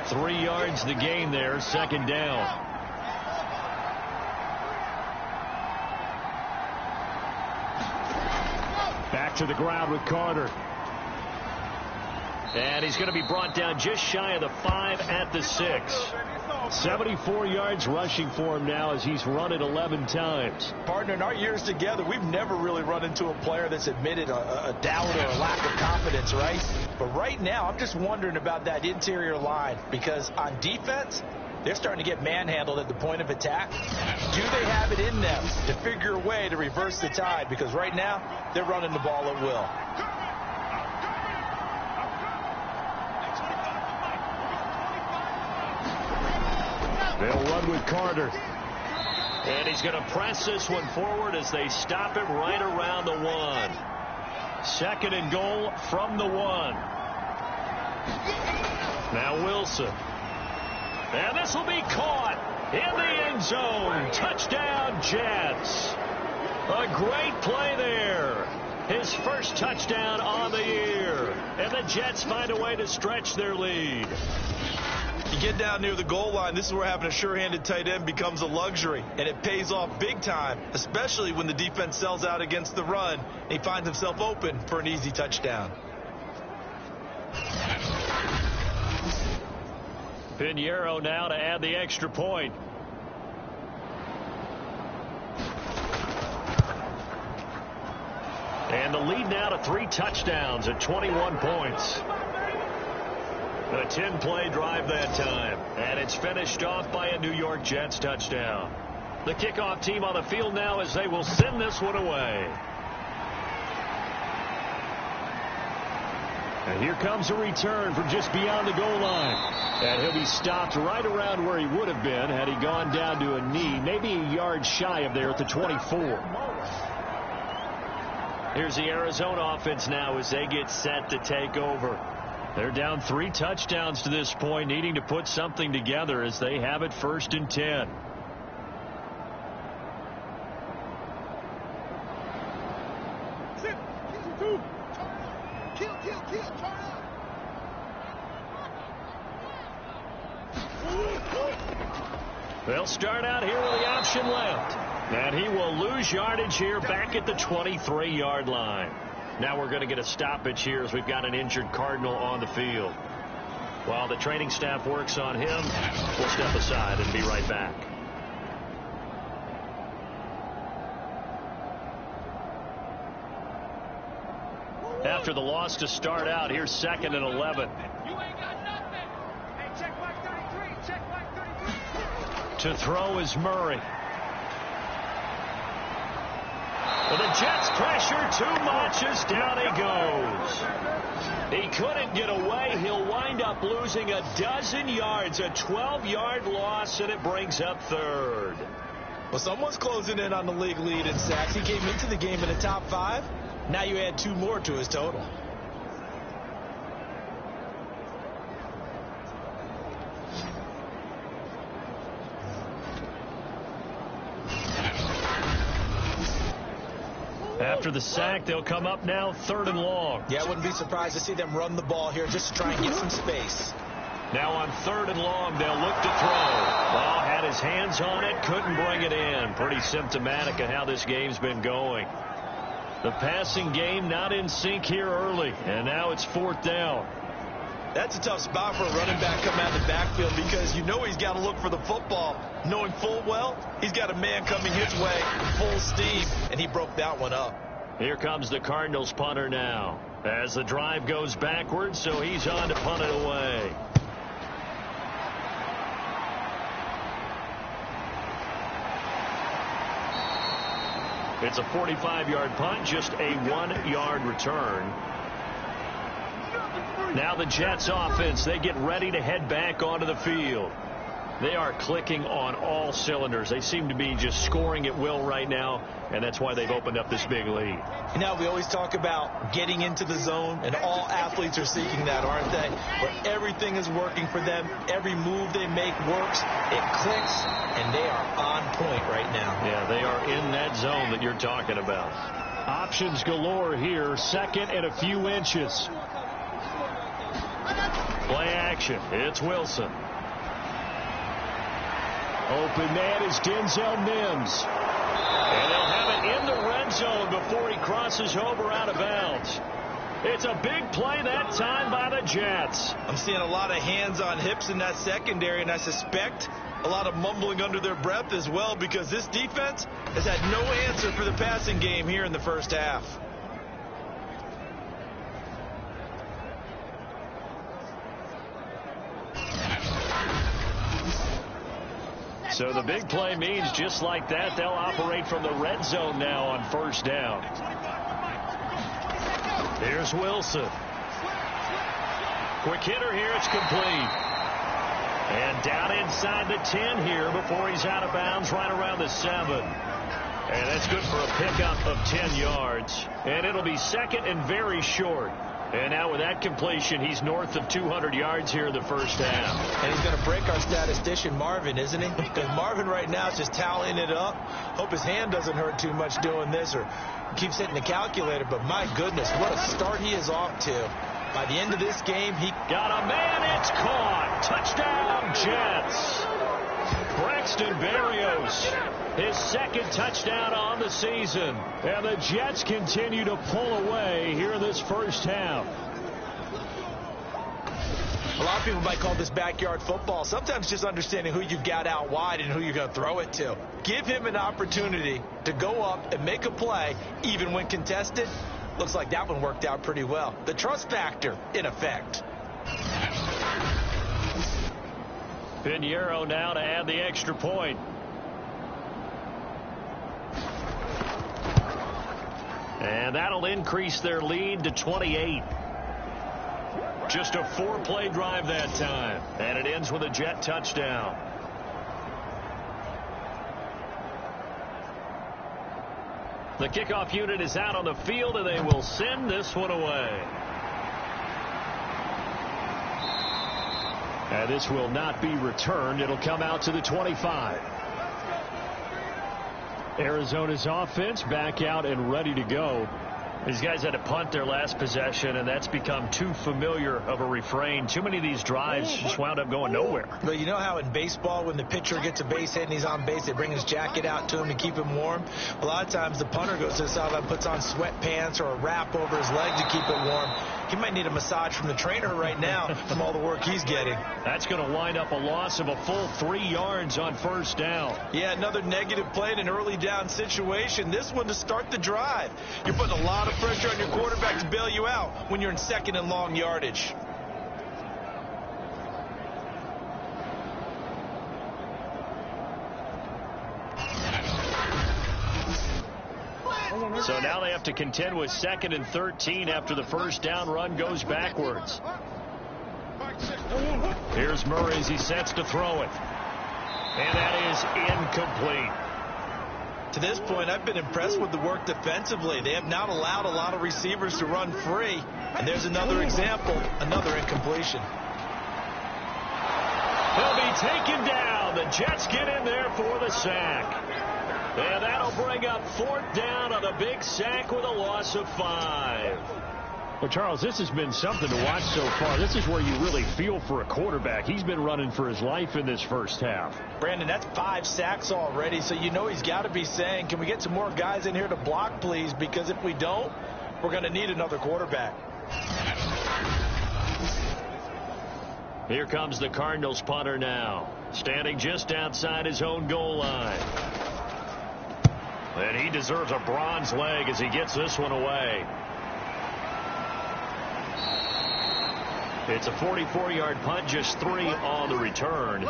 3 yards the gain there, 2nd down. Back to the ground with Carter. And he's going to be brought down just shy of the 5 at the 6. 74 yards rushing for him now as he's run it 11 times. Partner, in our years together, we've never really run into a player that's admitted a doubt or a lack of confidence, right? But right now, I'm just wondering about that interior line because on defense, they're starting to get manhandled at the point of attack. Do they have it in them to figure a way to reverse the tide? Because right now, they're running the ball at will. They'll run with Carter. And he's going to press this one forward as they stop him right around the 1. 2nd and goal from the 1. Now Wilson. And this will be caught in the end zone. Touchdown, Jets. A great play there. His first touchdown on the year. And the Jets find a way to stretch their lead. You get down near the goal line, this is where having a sure-handed tight end becomes a luxury, and it pays off big time, especially when the defense sells out against the run, and he finds himself open for an easy touchdown. Pinheiro now to add the extra point. And the lead now to 3 touchdowns at 21 points. A 10-play drive that time. And it's finished off by a New York Jets touchdown. The kickoff team on the field now as they will send this one away. And here comes a return from just beyond the goal line. And he'll be stopped right around where he would have been had he gone down to a knee, maybe a yard shy of there at the 24. Here's the Arizona offense now as they get set to take over. They're down 3 touchdowns to this point, needing to put something together as they have it 1st and 10. They'll start out here with the option left. And he will lose yardage here back at the 23-yard line. Now we're going to get a stoppage here as we've got an injured Cardinal on the field. While the training staff works on him, we'll step aside and be right back. After the loss to start out, here's 2nd and 11. You ain't got nothing. Hey, check back 33. Check back 33. To throw is Murray. Well, the Jets pressure too much as down he goes. He couldn't get away. He'll wind up losing a dozen yards, a 12-yard loss, and it brings up 3rd. Well, someone's closing in on the league lead in sacks. He came into the game in the top 5. Now you add 2 more to his total. After the sack, they'll come up now 3rd and long. Yeah, I wouldn't be surprised to see them run the ball here just to try and get some space. Now on 3rd and long, they'll look to throw. Ball had his hands on it, couldn't bring it in. Pretty symptomatic of how this game's been going. The passing game not in sync here early, and now it's 4th down. That's a tough spot for a running back coming out of the backfield because you know he's got to look for the football, knowing full well he's got a man coming his way full steam, and he broke that one up. Here comes the Cardinals punter now as the drive goes backwards, so he's on to punt it away. It's a 45-yard punt, just a 1-yard return. Now the Jets offense, they get ready to head back onto the field. They are clicking on all cylinders. They seem to be just scoring at will right now, and that's why they've opened up this big lead. You know, we always talk about getting into the zone, and all athletes are seeking that, aren't they? Where everything is working for them. Every move they make works. It clicks, and they are on point right now. Yeah, they are in that zone that you're talking about. Options galore here. Second and a few inches. Play action. It's Wilson. Open man is Denzel Mims. And they'll have it in the red zone before he crosses over out of bounds. It's a big play that time by the Jets. I'm seeing a lot of hands on hips in that secondary, and I suspect a lot of mumbling under their breath as well, because this defense has had no answer for the passing game here in the first half. So the big play means just like that, they'll operate from the red zone now on first down. Here's Wilson. Quick hitter here. It's complete. And down inside the 10 here before he's out of bounds right around the 7. And that's good for a pickup of 10 yards. And it'll be second and very short. And now with that completion, he's north of 200 yards here in the first half. And he's going to break our statistician, Marvin, isn't he? Because Marvin right now is just tallying it up. Hope his hand doesn't hurt too much doing this or keeps hitting the calculator. But my goodness, what a start he is off to. By the end of this game, he got a man. It's caught. Touchdown, Jets. Braxton Berrios, his second touchdown on the season. And the Jets continue to pull away here in this first half. A lot of people might call this backyard football. Sometimes just understanding who you've got out wide and who you're going to throw it to. Give him an opportunity to go up and make a play, even when contested. Looks like that one worked out pretty well. The trust factor, in effect. Pinheiro now to add the extra point. And that'll increase their lead to 28. Just a 4-play drive that time. And it ends with a Jet touchdown. The kickoff unit is out on the field, and they will send this one away. And this will not be returned. It'll come out to the 25. Arizona's offense back out and ready to go. These guys had to punt their last possession, and that's become too familiar of a refrain. Too many of these drives just wound up going nowhere. But you know how in baseball, when the pitcher gets a base hit and he's on base, they bring his jacket out to him to keep him warm? A lot of times the punter goes to the sideline, puts on sweatpants or a wrap over his leg to keep it warm. He might need a massage from the trainer right now from all the work he's getting. That's going to wind up a loss of a full 3 yards on first down. Yeah, another negative play in an early down situation. This one to start the drive. You're putting a lot of pressure on your quarterback to bail you out when you're in second and long yardage. So now they have to contend with 2nd and 13 after the first down run goes backwards. Here's Murray as he sets to throw it. And that is incomplete. To this point, I've been impressed with the work defensively. They have not allowed a lot of receivers to run free. And there's another example, another incompletion. He'll be taken down. The Jets get in there for the sack. And that'll bring up 4th down on a big sack with a loss of 5. Well, Charles, this has been something to watch so far. This is where you really feel for a quarterback. He's been running for his life in this first half. Brandon, that's 5 sacks already, so you know he's got to be saying, can we get some more guys in here to block, please? Because if we don't, we're going to need another quarterback. Here comes the Cardinals punter now, standing just outside his own goal line. And he deserves a bronze leg as he gets this one away. It's a 44-yard punt, just 3 on the return.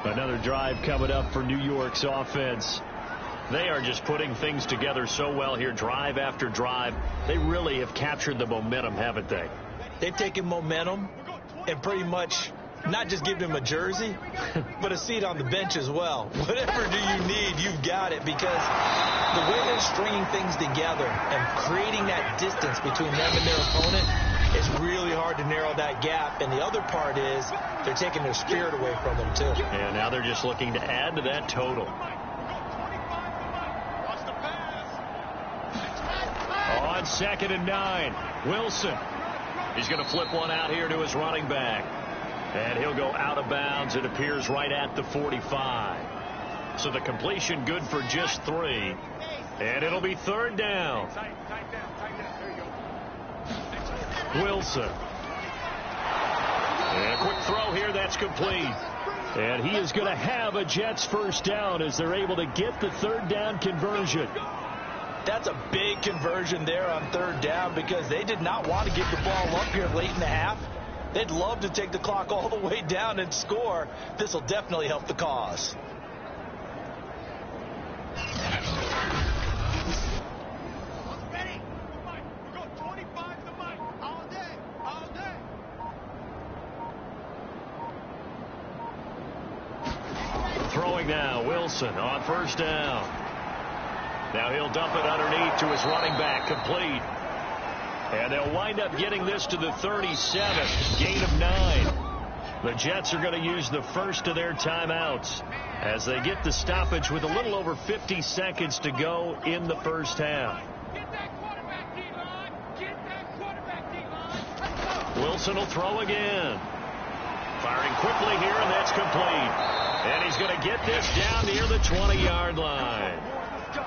Another drive coming up for New York's offense. They are just putting things together so well here, drive after drive. They really have captured the momentum, haven't they? They've taken momentum and pretty much not just giving him a jersey, but a seat on the bench as well. Whatever do you need, you've got it, because the way they're stringing things together and creating that distance between them and their opponent is really hard to narrow that gap. And the other part is they're taking their spirit away from them, too. And now they're just looking to add to that total. On 2nd and 9, Wilson. He's going to flip one out here to his running back. And he'll go out of bounds. It appears right at the 45. So the completion good for just 3. And it'll be 3rd down. Wilson. And a quick throw here. That's complete. And he is going to have a Jets first down as they're able to get the 3rd down conversion. That's a big conversion there on 3rd down, because they did not want to give the ball up here late in the half. They'd love to take the clock all the way down and score. This will definitely help the cause. Throwing now, Wilson on 1st down. Now he'll dump it underneath to his running back, complete. And they'll wind up getting this to the 37, gain of 9. The Jets are going to use the first of their timeouts as they get the stoppage with a little over 50 seconds to go in the first half. Wilson will throw again. Firing quickly here, and that's complete. And he's going to get this down near the 20-yard line.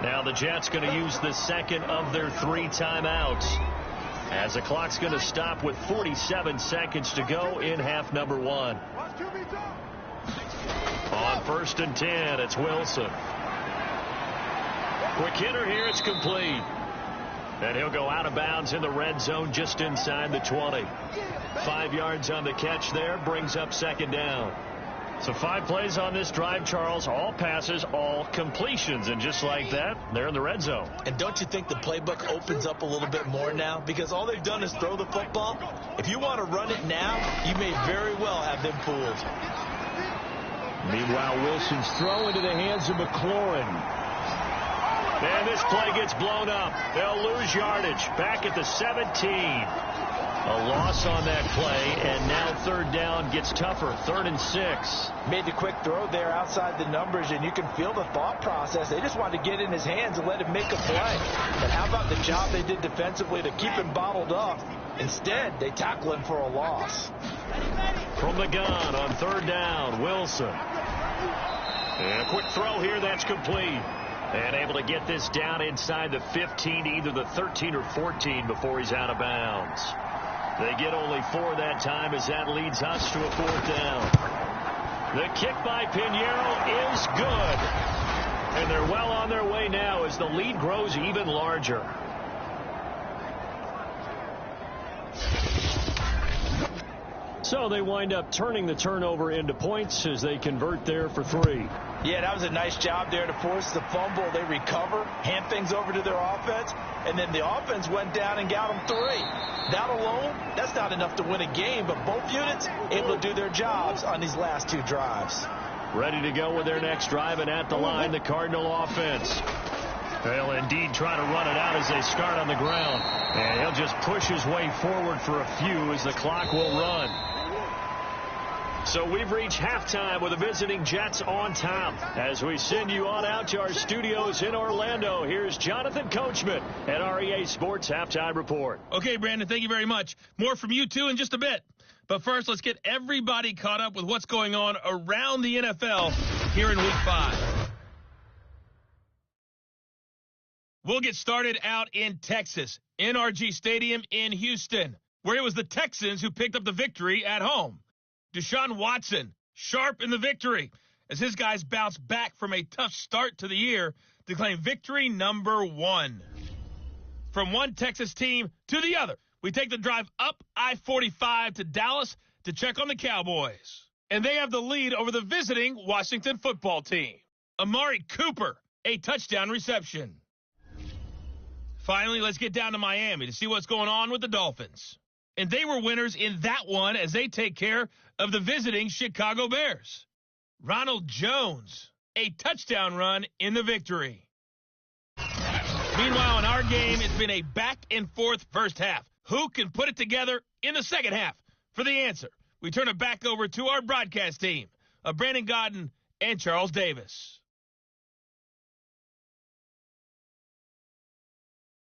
Now the Jets going to use the second of their 3 timeouts, as the clock's going to stop with 47 seconds to go in half number 1. On 1st and 10, it's Wilson. Quick hitter here, it's complete. And he'll go out of bounds in the red zone just inside the 20. 5 yards on the catch there, brings up 2nd down. So 5 plays on this drive, Charles. All passes, all completions. And just like that, they're in the red zone. And don't you think the playbook opens up a little bit more now? Because all they've done is throw the football. If you want to run it now, you may very well have them fooled. Meanwhile, Wilson's throw into the hands of McLaurin. And this play gets blown up. They'll lose yardage. Back at the 17. A loss on that play, and now 3rd down gets tougher. 3rd and 6. Made the quick throw there outside the numbers, and you can feel the thought process. They just wanted to get in his hands and let him make a play. But how about the job they did defensively to keep him bottled up? Instead, they tackle him for a loss. From the gun on 3rd down, Wilson. And a quick throw here, that's complete. And able to get this down inside the 15, either the 13 or 14 before he's out of bounds. They get only 4 that time, as that leads us to a 4th down. The kick by Pinheiro is good. And they're well on their way now as the lead grows even larger. So they wind up turning the turnover into points as they convert there for 3. Yeah, that was a nice job there to force the fumble. They recover, hand things over to their offense, and then the offense went down and got them 3. That alone, that's not enough to win a game, but both units able to do their jobs on these last 2 drives. Ready to go with their next drive, and at the line, the Cardinal offense. They'll indeed try to run it out as they start on the ground. And he'll just push his way forward for a few as the clock will run. So we've reached halftime with the visiting Jets on top. As we send you on out to our studios in Orlando, here's Jonathan Coachman at REA Sports Halftime Report. Okay, Brandon, thank you very much. More from you, too, in just a bit. But first, let's get everybody caught up with what's going on around the NFL here in Week 5. We'll get started out in Texas, NRG Stadium in Houston, where it was the Texans who picked up the victory at home. Deshaun Watson, sharp in the victory, as his guys bounce back from a tough start to the year to claim victory number 1. From one Texas team to the other, we take the drive up I-45 to Dallas to check on the Cowboys. And they have the lead over the visiting Washington football team. Amari Cooper, a touchdown reception. Finally, let's get down to Miami to see what's going on with the Dolphins. and they were winners in that one as they take care of the visiting Chicago Bears. Ronald Jones, a touchdown run in the victory. Meanwhile, in our game, it's been a back-and-forth first half. Who can put it together in the second half? For the answer, we turn it back over to our broadcast team of Brandon Godden and Charles Davis.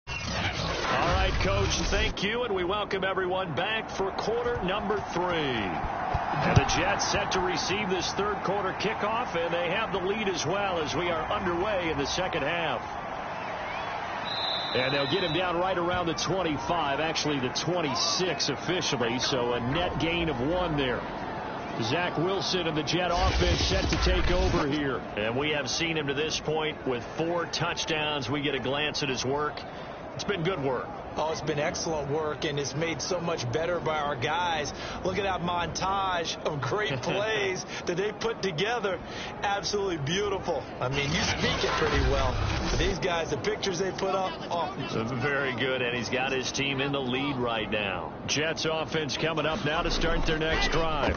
All right, Coach, thank you, and we welcome everyone back for quarter number 3. And the Jets set to receive this third quarter kickoff, and they have the lead as well as we are underway in the second half. And they'll get him down right around the 25, actually the 26 officially, so a net gain of 1 there. Zach Wilson and the Jet offense set to take over here. And we have seen him to this point with 4 touchdowns. We get a glance at his work. It's been good work. Oh, it's been excellent work, and it's made so much better by our guys. Look at that montage of great plays that they put together. Absolutely beautiful. I mean, you speak it pretty well. But these guys, the pictures they put up, oh. Very good, and he's got his team in the lead right now. Jets offense coming up now to start their next drive.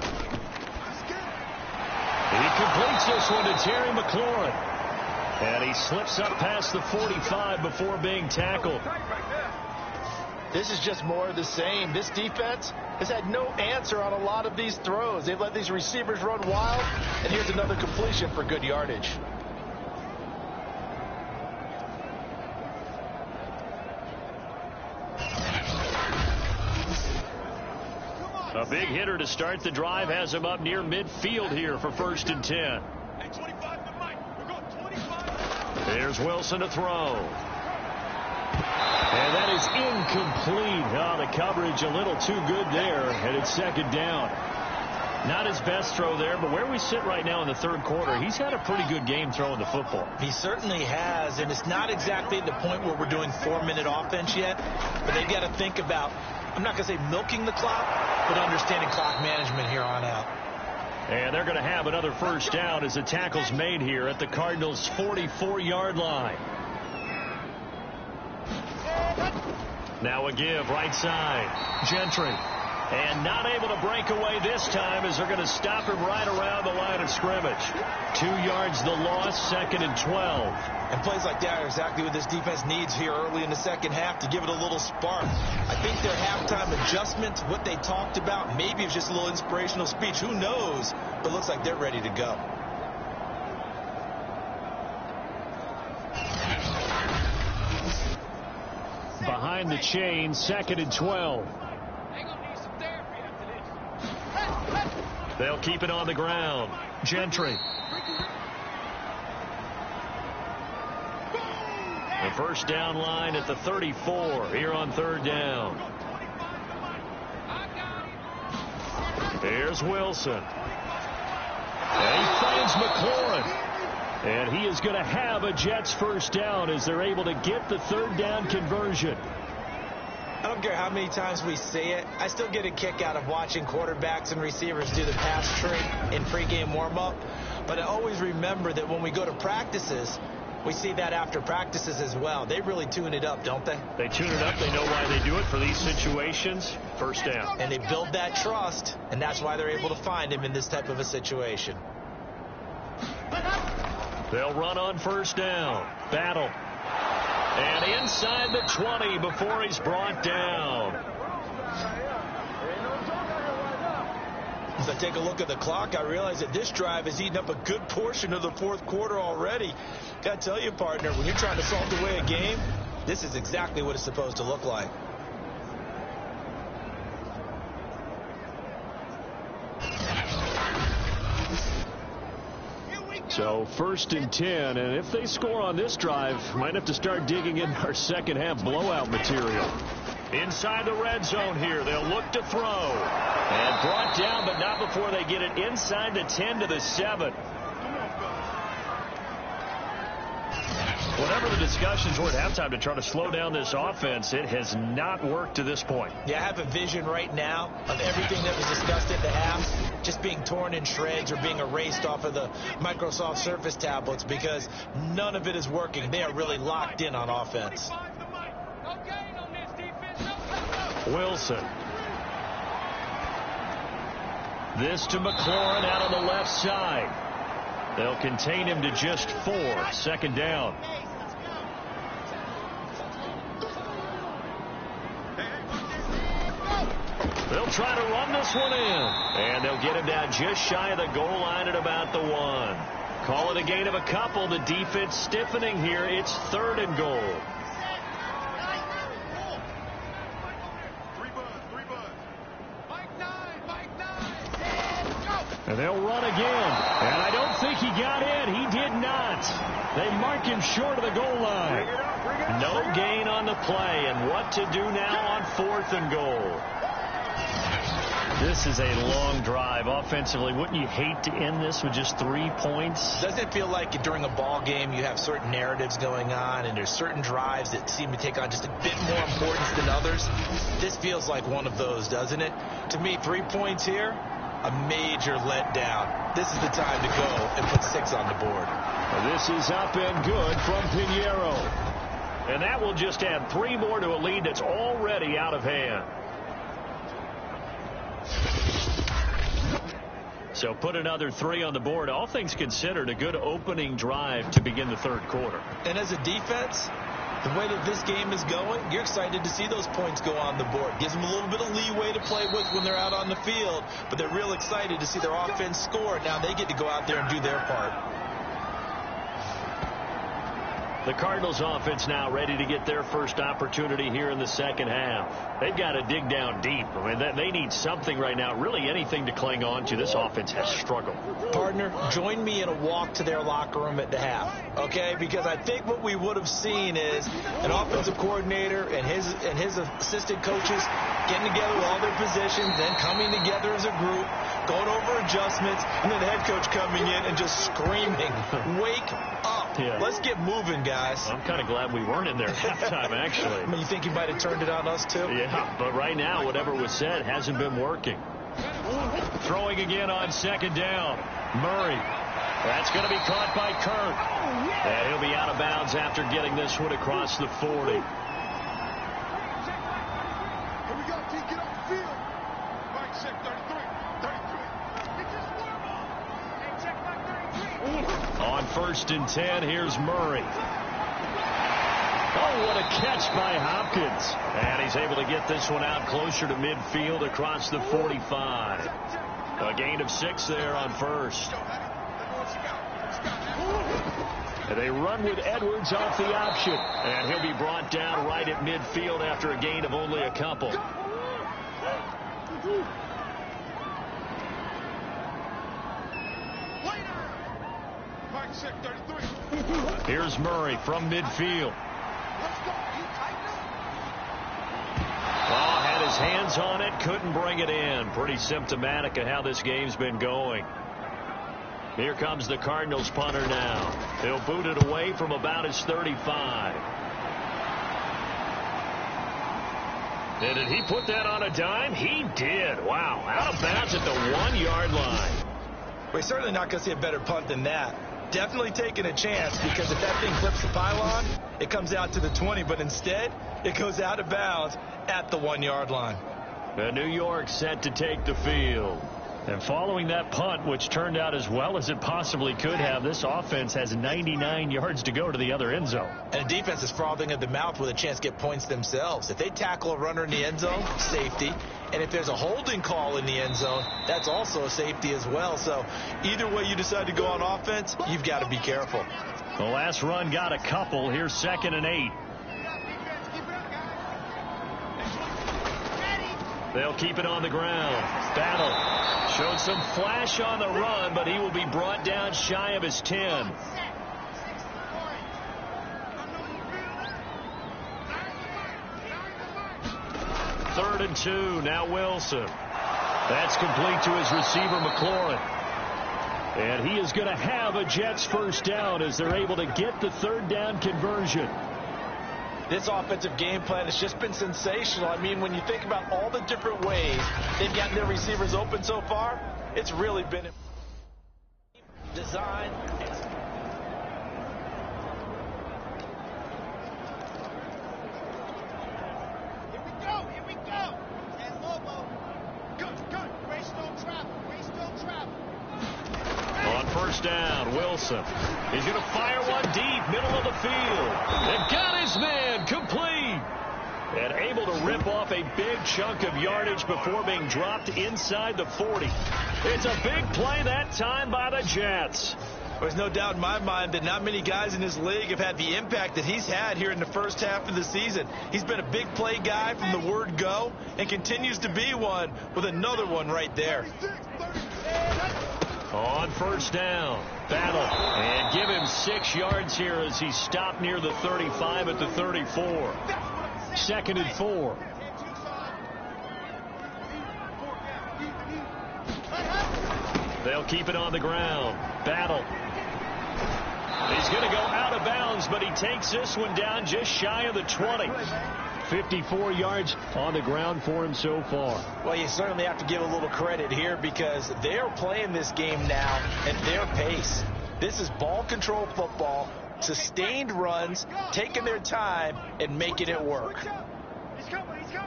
He completes this one to Terry McLaurin. And he slips up past the 45 before being tackled. This is just more of the same. This defense has had no answer on a lot of these throws. They've let these receivers run wild, and here's another completion for good yardage. A big hitter to start the drive has him up near midfield here for 1st and 10. There's Wilson to throw. And that is incomplete. Oh, the coverage a little too good there, and it's second down. Not his best throw there, but where we sit right now in the third quarter, he's had a pretty good game throwing the football. He certainly has, and it's not exactly at the point where we're doing 4-minute offense yet, but they've got to think about, I'm not going to say milking the clock, but understanding clock management here on out. And they're going to have another first down as the tackle's made here at the Cardinals' 44-yard line. Now a give right side. Gentry. And not able to break away this time as they're going to stop him right around the line of scrimmage. 2 yards the loss, 2nd and 12. And plays like that are exactly what this defense needs here early in the second half to give it a little spark. I think their halftime adjustment, what they talked about, maybe it's just a little inspirational speech. Who knows? But it looks like they're ready to go. Behind the chain, 2nd and 12. They'll keep it on the ground. Gentry. The first down line at the 34 here on 3rd down. Here's Wilson. And he finds McLaurin. And he is going to have a Jets first down as they're able to get the 3rd down conversion. I don't care how many times we see it. I still get a kick out of watching quarterbacks and receivers do the pass tree in pregame warm-up. But I always remember that when we go to practices, we see that after practices as well. They really tune it up, don't they? They tune it up. They know why they do it for these situations. First down. And they build that trust, and that's why they're able to find him in this type of a situation. They'll run on first down. Battle. And inside the 20 before he's brought down. As I take a look at the clock, I realize that this drive has eaten up a good portion of the 4th quarter already. Got to tell you, partner, when you're trying to salt away a game, this is exactly what it's supposed to look like. So 1st and 10, and if they score on this drive, might have to start digging in our second half blowout material. Inside the red zone here, they'll look to throw. And brought down, but not before they get it inside the 10 to the 7. Whatever the discussions were at halftime to try to slow down this offense, it has not worked to this point. Yeah, I have a vision right now of everything that was discussed at the half just being torn in shreds or being erased off of the Microsoft Surface tablets because none of it is working. They are really locked in on offense. Wilson. This to McLaurin out on the left side. They'll contain him to just 4. 2nd down. They'll try to run this one in. And they'll get him down just shy of the goal line at about the 1. Call it a gain of a couple. The defense stiffening here. It's 3rd and goal. And they'll run again. And I don't think he got in. He did not. They mark him short of the goal line. No gain on the play. And what to do now on 4th and goal? This is a long drive offensively. Wouldn't you hate to end this with just 3 points? Doesn't it feel like during a ball game you have certain narratives going on and there's certain drives that seem to take on just a bit more importance than others? This feels like one of those, doesn't it? To me, 3 points here, a major letdown. This is the time to go and put 6 on the board. This is up and good from Pinheiro. And that will just add 3 more to a lead that's already out of hand. So put another 3 on the board. All things considered, a good opening drive to begin the 3rd quarter. And as a defense, the way that this game is going, you're excited to see those points go on the board. Gives them a little bit of leeway to play with when they're out on the field, but they're real excited to see their offense score. Now they get to go out there and do their part. The Cardinals offense now ready to get their first opportunity here in the 2nd half. They've got to dig down deep. I mean, they need something right now, really anything to cling on to. This offense has struggled. Partner, join me in a walk to their locker room at the half, okay? Because I think what we would have seen is an offensive coordinator and his assistant coaches getting together with all their positions, then coming together as a group, going over adjustments, and then the head coach coming in and just screaming, "Wake up. Yeah. Let's get moving, guys." I'm kind of glad we weren't in there at halftime, actually. I mean, you think he might have turned it on us, too? Yeah, but right now, whatever was said hasn't been working. Throwing again on 2nd down. Murray. That's going to be caught by Kirk. And he'll be out of bounds after getting this one across the 40. Here we go, team. Get off the field. Mike, check 33. 33. On 1st and 10, here's Murray. Oh, what a catch by Hopkins. And he's able to get this one out closer to midfield across the 45. A gain of 6 there on 1st. And they run with Edwards off the option. And he'll be brought down right at midfield after a gain of only a couple. Here's Murray from midfield. Had his hands on it, couldn't bring it in. Pretty symptomatic of how this game's been going. Here comes the Cardinals punter now. He'll boot it away from about his 35. And did he put that on a dime? He did. Wow. Out of bounds at the 1-yard line. We're certainly not going to see a better punt than that. Definitely taking a chance, because if that thing flips the pylon, it comes out to the 20, but instead it goes out of bounds at the 1-yard line. And New York set to take the field. And following that punt, which turned out as well as it possibly could have, this offense has 99 yards to go to the other end zone. And the defense is frothing at the mouth with a chance to get points themselves. If they tackle a runner in the end zone, safety. And if there's a holding call in the end zone, that's also a safety as well. So either way you decide to go on offense, you've got to be careful. The last run got a couple. Here's 2nd and 8. They'll keep it on the ground. Battle. Showed some flash on the run, but he will be brought down shy of his 10. Third and 2. Now Wilson. That's complete to his receiver, McLaurin. And he is going to have a Jets first down as they're able to get the 3rd down conversion. This offensive game plan has just been sensational. I mean, when you think about all the different ways they've gotten their receivers open so far, it's really been design. Here we go. And Lobo. Good. Race no traffic. first down. Wilson. He's going to fire one deep, middle of the field. And got his man complete. And able to rip off a big chunk of yardage before being dropped inside the 40. It's a big play that time by the Jets. There's no doubt in my mind that not many guys in this league have had the impact that he's had here in the first half of the season. He's been a big play guy from the word go and continues to be one with another one right there. On first down, battle, and give him 6 yards here as he stopped near the 35 at the 34. 2nd and 4. They'll keep it on the ground. Battle. He's going to go out of bounds, but he takes this one down just shy of the 20. 54 yards on the ground for him so far. Well, you certainly have to give a little credit here because they're playing this game now at their pace. This is ball control football, sustained runs, taking their time, and making it work. He's coming. You're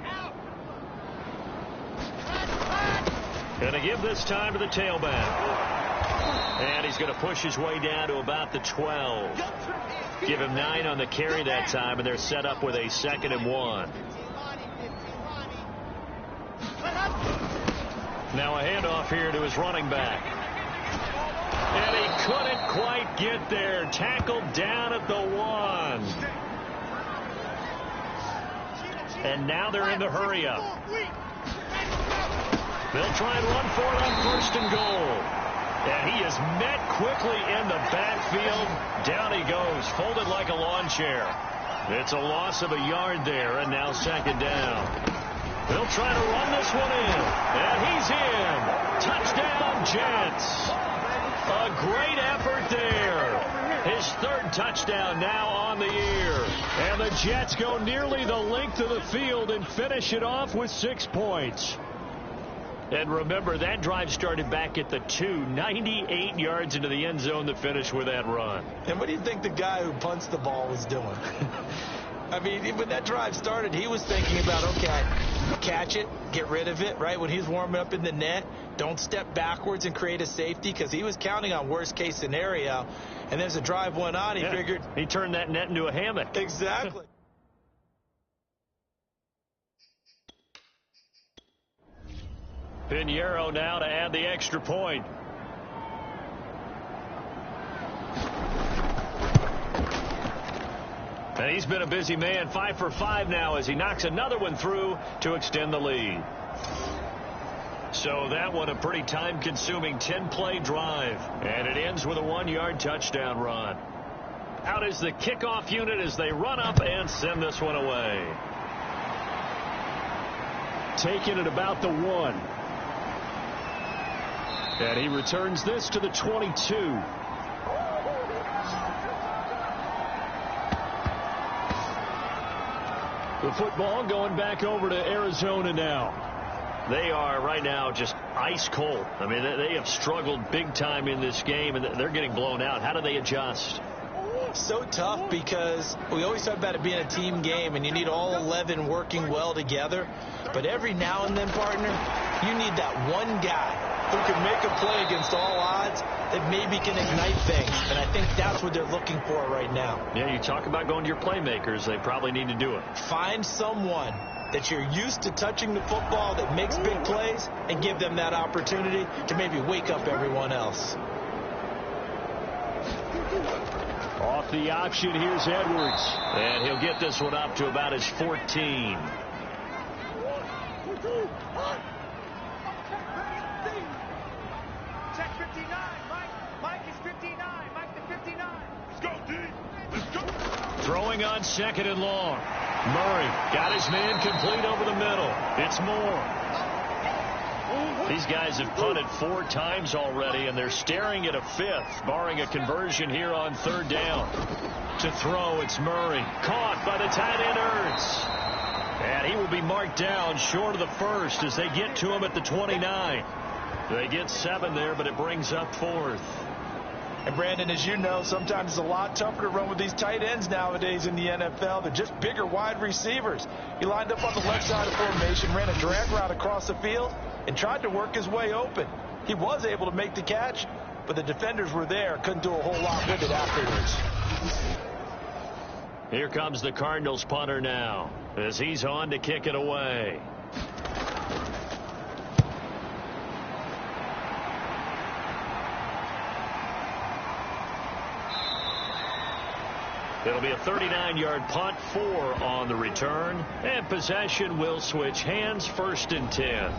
out. Going to give this time to the tailback. And he's going to push his way down to about the 12. Give him 9 on the carry that time, and they're set up with a 2nd and 1. Now a handoff here to his running back. And he couldn't quite get there. Tackled down at the 1. And now they're in the hurry up. They'll try and run for it on 1st and goal. And he is met quickly in the backfield. Down he goes, folded like a lawn chair. It's a loss of a yard there, and now 2nd down. They'll try to run this one in. And he's in. Touchdown, Jets. A great effort there. His 3rd touchdown now on the year. And the Jets go nearly the length of the field and finish it off with 6 points. And remember, that drive started back at the 2, 98 yards into the end zone to finish with that run. And what do you think the guy who punts the ball was doing? I mean, when that drive started, he was thinking about, okay, catch it, get rid of it, right? When he's warming up in the net, don't step backwards and create a safety because he was counting on worst-case scenario. And as the drive went on, he figured... He turned that net into a hammock. Exactly. Pinheiro now to add the extra point. And he's been a busy man, 5 for 5 now as he knocks another one through to extend the lead. So that one a pretty time-consuming 10-play drive. And it ends with a 1-yard touchdown run. Out is the kickoff unit as they run up and send this one away. Taking it about the 1. And he returns this to the 22. The football going back over to Arizona now. They are right now just ice cold. I mean, they have struggled big time in this game, and they're getting blown out. How do they adjust? So tough because we always talk about it being a team game, and you need all 11 working well together. But every now and then, partner, you need that one guy who can make a play against all odds that maybe can ignite things. And I think that's what they're looking for right now. Yeah, you talk about going to your playmakers. They probably need to do it. Find someone that you're used to touching the football that makes big plays and give them that opportunity to maybe wake up everyone else. Off the option, here's Edwards. And he'll get this one up to about his 14. Check 59. Mike is 59. Mike the 59. Let's go, D. Let's go. Throwing on 2nd and long. Murray got his man complete over the middle. It's Moore. These guys have punted 4 times already, and they're staring at a 5th, barring a conversion here on 3rd down. To throw, it's Murray. Caught by the tight end, Ertz. And he will be marked down short of the 1st as they get to him at the 29. They get 7 there, but it brings up 4th. And, Brandon, as you know, sometimes it's a lot tougher to run with these tight ends nowadays in the NFL. They're just bigger wide receivers. He lined up on the left side of formation, ran a drag route across the field, and tried to work his way open. He was able to make the catch, but the defenders were there, couldn't do a whole lot with it afterwards. Here comes the Cardinals punter now as he's on to kick it away. It'll be a 39-yard punt, 4 on the return, and possession will switch hands, 1st and 10.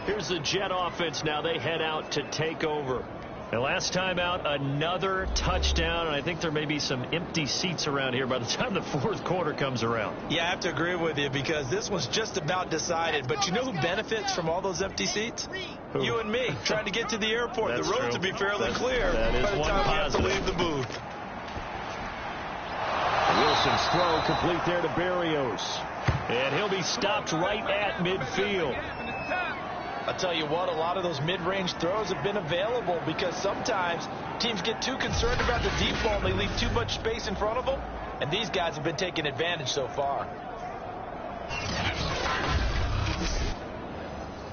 Here's the Jet offense now. They head out to take over. The last time out, another touchdown, and I think there may be some empty seats around here by the time the 4th quarter comes around. Yeah, I have to agree with you because this one's just about decided. But you know who benefits from all those empty seats? Who? You and me, trying to get to the airport. That's the roads true. will be fairly clear that is by the one time positive. we have to leave the booth. Wilson's throw complete there to Berrios. And he'll be stopped right at midfield. I'll tell you what, a lot of those mid-range throws have been available because sometimes teams get too concerned about the deep ball and they leave too much space in front of them. And these guys have been taking advantage so far.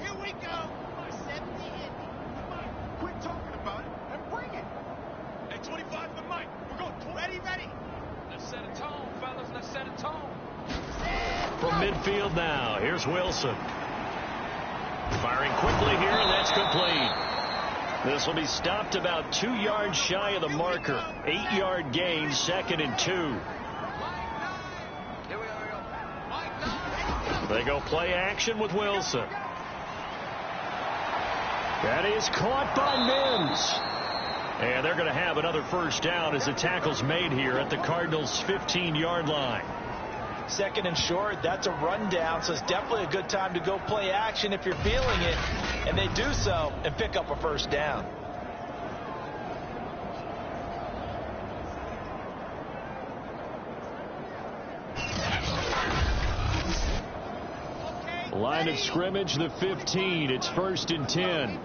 Here we go. 70 Indy. Quit talking about it and bring it. Hey, 25 for Mike. We're going. Ready. Let's set a tone, fellas. Let's set a tone. From midfield now, here's Wilson. Firing quickly here, and that's complete. This will be stopped about 2 yards shy of the marker. 8-yard gain, 2nd and 2. They go play action with Wilson. That is caught by Mims. And they're going to have another 1st down as the tackle's made here at the Cardinals' 15-yard line. 2nd and short, that's a rundown, so it's definitely a good time to go play action if you're feeling it. And they do so and pick up a 1st down. Line of scrimmage, the 15. It's 1st and 10.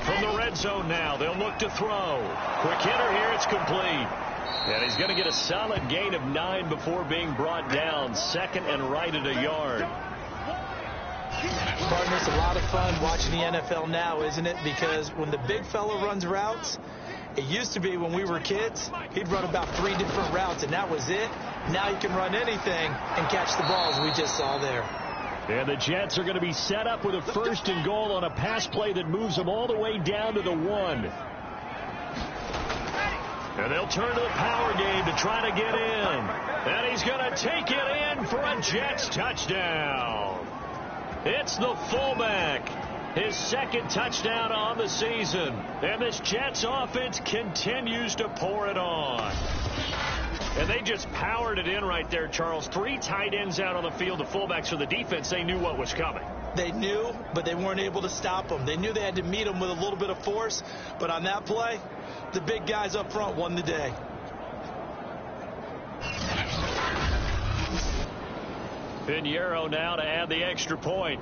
From the red zone now, they'll look to throw. Quick hitter here, it's complete. And he's going to get a solid gain of 9 before being brought down. 2nd and right at a yard. Pardon, it's a lot of fun watching the NFL now, isn't it? Because when the big fella runs routes, it used to be when we were kids, he'd run about 3 different routes, and that was it. Now he can run anything and catch the balls we just saw there. And the Jets are going to be set up with a 1st and goal on a pass play that moves them all the way down to the 1. And they'll turn to the power game to try to get in. And he's going to take it in for a Jets touchdown. It's the fullback. His 2nd touchdown on the season. And this Jets offense continues to pour it on. And they just powered it in right there, Charles. 3 tight ends out on the field, the fullbacks for the defense. They knew what was coming. They knew, but they weren't able to stop them. They knew they had to meet them with a little bit of force. But on that play, the big guys up front won the day. Pinheiro now to add the extra point.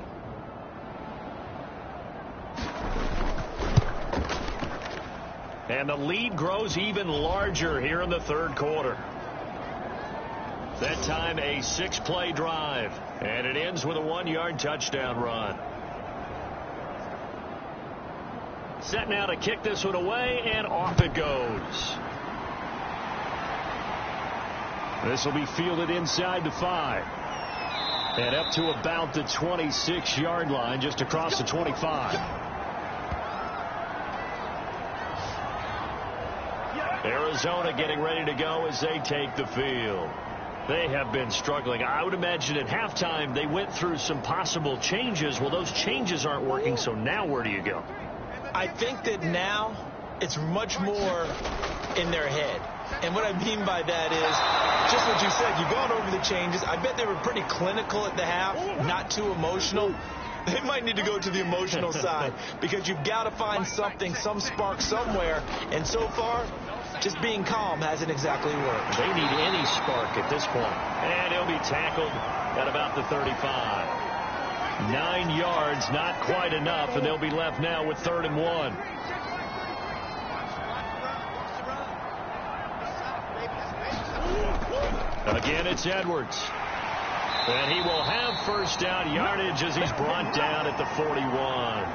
And the lead grows even larger here in the 3rd quarter. That time a 6-play drive. And it ends with a 1-yard touchdown run. Set now to kick this one away, and off it goes. This will be fielded inside the 5. And up to about the 26-yard line, just across the 25. Arizona getting ready to go as they take the field. They have been struggling. I would imagine at halftime they went through some possible changes. Well, those changes aren't working, so now where do you go? I think that now it's much more in their head. And what I mean by that is just what you said. You've gone over the changes. I bet they were pretty clinical at the half, not too emotional. They might need to go to the emotional side because you've got to find something, some spark somewhere. And so far, just being calm hasn't exactly worked. They need any spark at this point. And he'll be tackled at about the 35. 9 yards, not quite enough, and they'll be left now with 3rd and 1. Again, it's Edwards. And he will have 1st down yardage as he's brought down at the 41.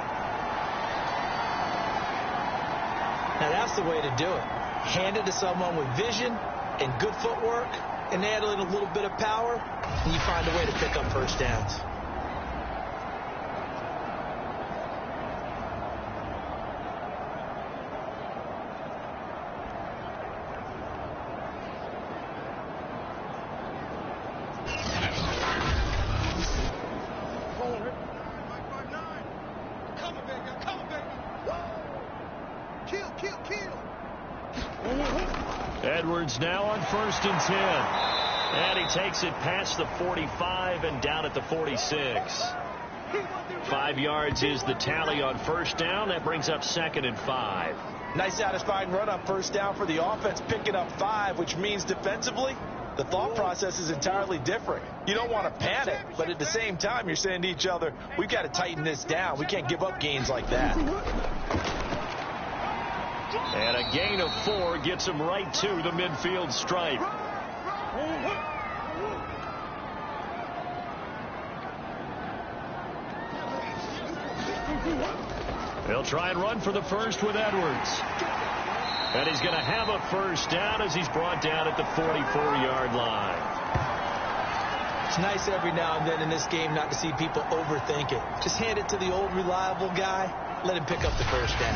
Now that's the way to do it. Hand it to someone with vision and good footwork, and add in a little bit of power, and you find a way to pick up first downs. Edwards now on 1st and 10. And he takes it past the 45 and down at the 46. 5 yards is the tally on 1st down. That brings up 2nd and 5. Nice satisfying run on 1st down for the offense, picking up 5, which means defensively, the thought process is entirely different. You don't want to panic, but at the same time, you're saying to each other, we've got to tighten this down. We can't give up gains like that. And a gain of 4 gets him right to the midfield stripe. They'll try and run for the first with Edwards. And he's going to have a 1st down as he's brought down at the 44-yard line. It's nice every now and then in this game not to see people overthink it. Just hand it to the old reliable guy. Let him pick up the 1st down.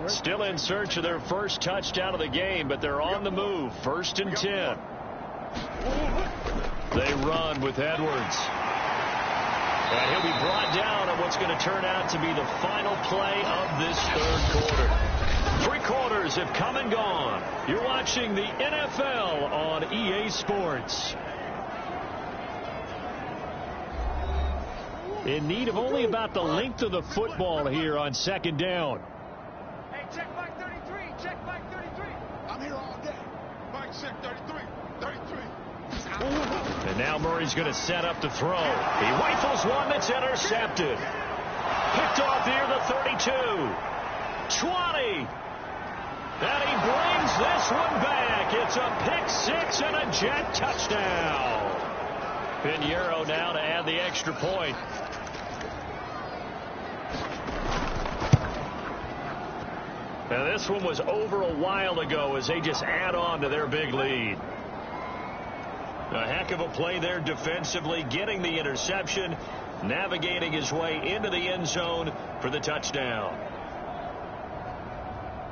Still in search of their first touchdown of the game, but they're on the move. 1st and 10. They run with Edwards. And he'll be brought down on what's going to turn out to be the final play of this 3rd quarter. 3 quarters have come and gone. You're watching the NFL on EA Sports. In need of only about the length of the football here on 2nd down. Check Mike 33. Check Mike 33. I'm here all day. Mike check 33. 33. And now Murray's going to set up to throw. He rifles one that's intercepted. Picked off near the 32. 20. And he brings this one back. It's a pick-6 and a jet touchdown. Pinheiro now to add the extra point. Now this one was over a while ago as they just add on to their big lead. A heck of a play there defensively, getting the interception, navigating his way into the end zone for the touchdown.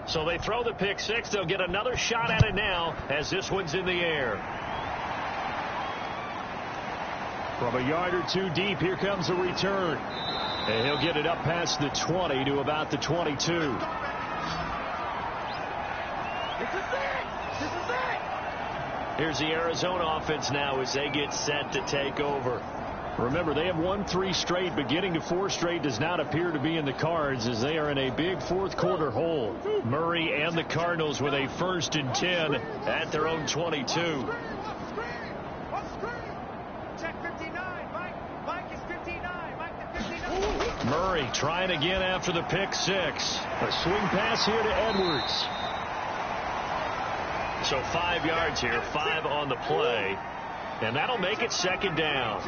So they throw the pick-6. They'll get another shot at it now as this one's in the air. From a yard or 2 deep, here comes a return. And he'll get it up past the 20 to about the 22. Here's the Arizona offense now as they get set to take over. Remember, they have won 3 straight, but getting to 4 straight does not appear to be in the cards as they are in a big 4th quarter hole. Murray and the Cardinals with a 1st and 10 at their own 22. Check 59. Mike is 59. Mike is 59. Murray trying again after the pick-6. A swing pass here to Edwards. So 5 yards here, 5 on the play. And that'll make it 2nd down.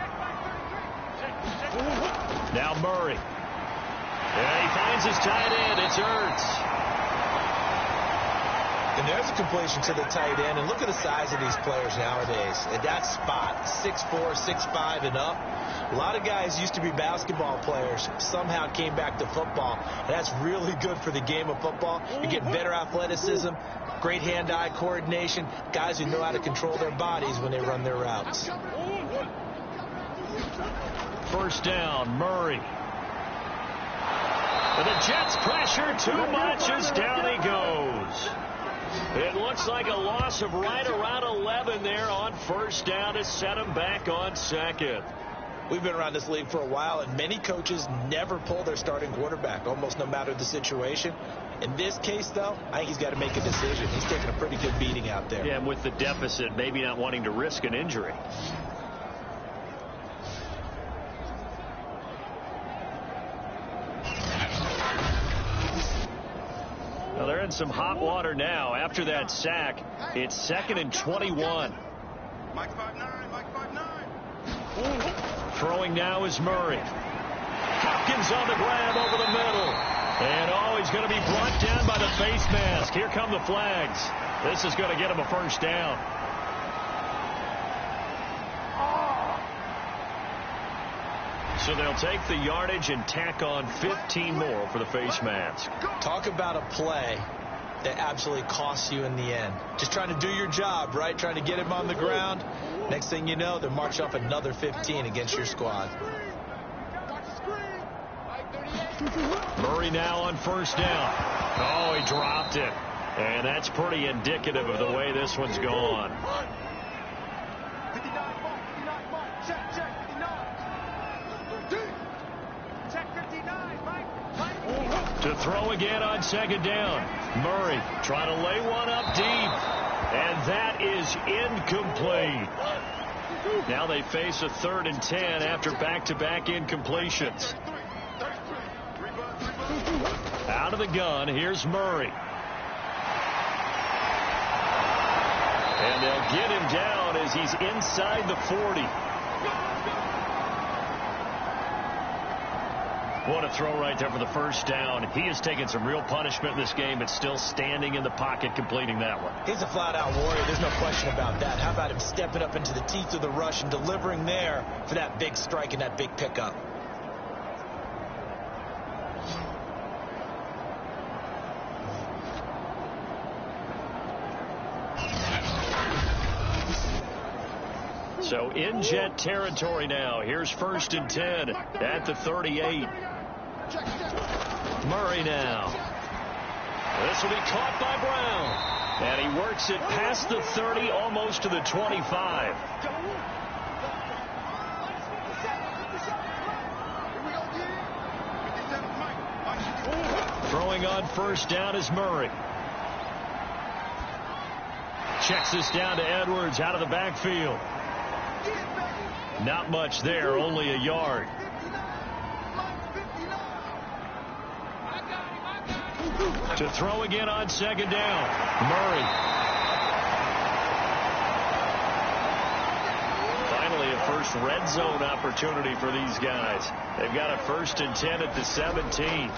Now Murray. Yeah, he finds his tight end. It's Ertz. And there's a completion to the tight end. And look at the size of these players nowadays. At that spot, 6'4", 6'5", and up. A lot of guys used to be basketball players, somehow came back to football. And that's really good for the game of football. You get better athleticism, great hand-eye coordination, guys who know how to control their bodies when they run their routes. 1st down, Murray. But the Jets pressure too much as down he goes. It looks like a loss of right around 11 there on 1st down to set him back on 2nd. We've been around this league for a while, and many coaches never pull their starting quarterback, almost no matter the situation. In this case, though, I think he's got to make a decision. He's taking a pretty good beating out there. Yeah, and with the deficit, maybe not wanting to risk an injury. Well, they're in some hot water now. After that sack, it's 2nd and 21. Mike 5'9", Mike 5'9". Throwing now is Murray. Hopkins on the grab over the middle. And, he's going to be brought down by the face mask. Here come the flags. This is going to get him a first down. So they'll take the yardage and tack on 15 more for the face mask. Talk about a play that absolutely costs you in the end. Just trying to do your job, right? Trying to get him on the ground. Next thing you know, they'll march off another 15 against your squad. Murray now on first down. He dropped it. And that's pretty indicative of the way this one's gone. To throw again on second down. Murray trying to lay one up deep. And that is incomplete. Now they face a 3rd and 10 after back-to-back incompletions. Out of the gun, here's Murray. And they'll get him down as he's inside the 40. What a throw right there for the first down. He has taken some real punishment in this game, but still standing in the pocket completing that one. He's a flat-out warrior. There's no question about that. How about him stepping up into the teeth of the rush and delivering there for that big strike and that big pickup? So in Jet territory now. Here's 1st and 10 at the 38. Murray now. This will be caught by Brown. And he works it past the 30, almost to the 25. Throwing on first down is Murray. Checks this down to Edwards out of the backfield. Not much there, only a yard. To throw again on second down. Murray. Finally, a first red zone opportunity for these guys. They've got a 1st and 10 at the 17.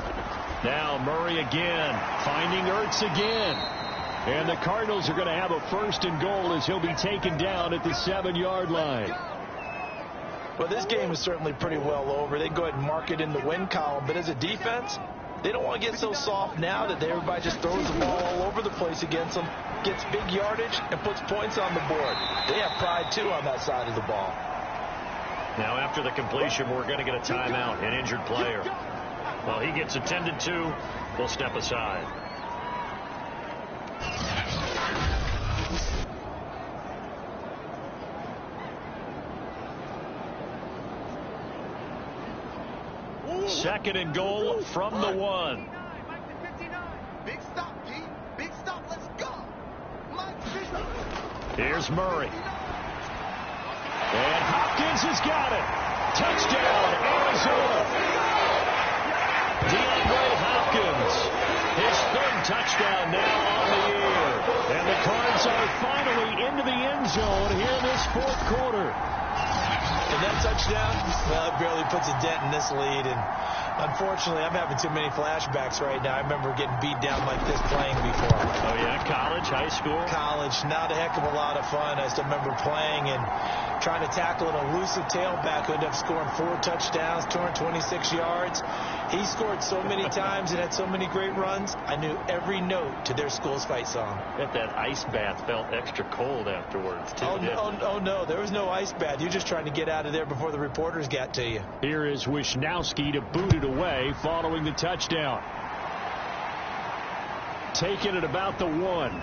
Now Murray again, finding Ertz again. And the Cardinals are going to have a 1st and goal as he'll be taken down at the 7-yard line. Well, this game is certainly pretty well over. They go ahead and mark it in the win column. But as a defense, they don't want to get so soft now that everybody just throws the ball all over the place against them, gets big yardage, and puts points on the board. They have pride, too, on that side of the ball. Now, after the completion, we're going to get a timeout, an injured player. Well, he gets attended to. We'll step aside. Second and goal from the 1. Big stop, G. Big stop. Let's go. Here's Murray. And Hopkins has got it. Touchdown, Arizona. DeAndre Hopkins. His 3rd touchdown now on the year. And the Cards are finally into the end zone here in this 4th quarter. And that touchdown, well, it barely puts a dent in this lead. And unfortunately, I'm having too many flashbacks right now. I remember getting beat down like this playing before. Oh, yeah? College, high school? College. Not a heck of a lot of fun. I still remember playing and trying to tackle an elusive tailback who ended up scoring 4 touchdowns, 226 yards. He scored so many times and had so many great runs, I knew every note to their school's fight song. Bet that ice bath felt extra cold afterwards, too. Oh, no. There was no ice bath. You're just trying to get out of there before the reporters got to you. Here is Wisnowski to boot it away following the touchdown. Taken at about the 1.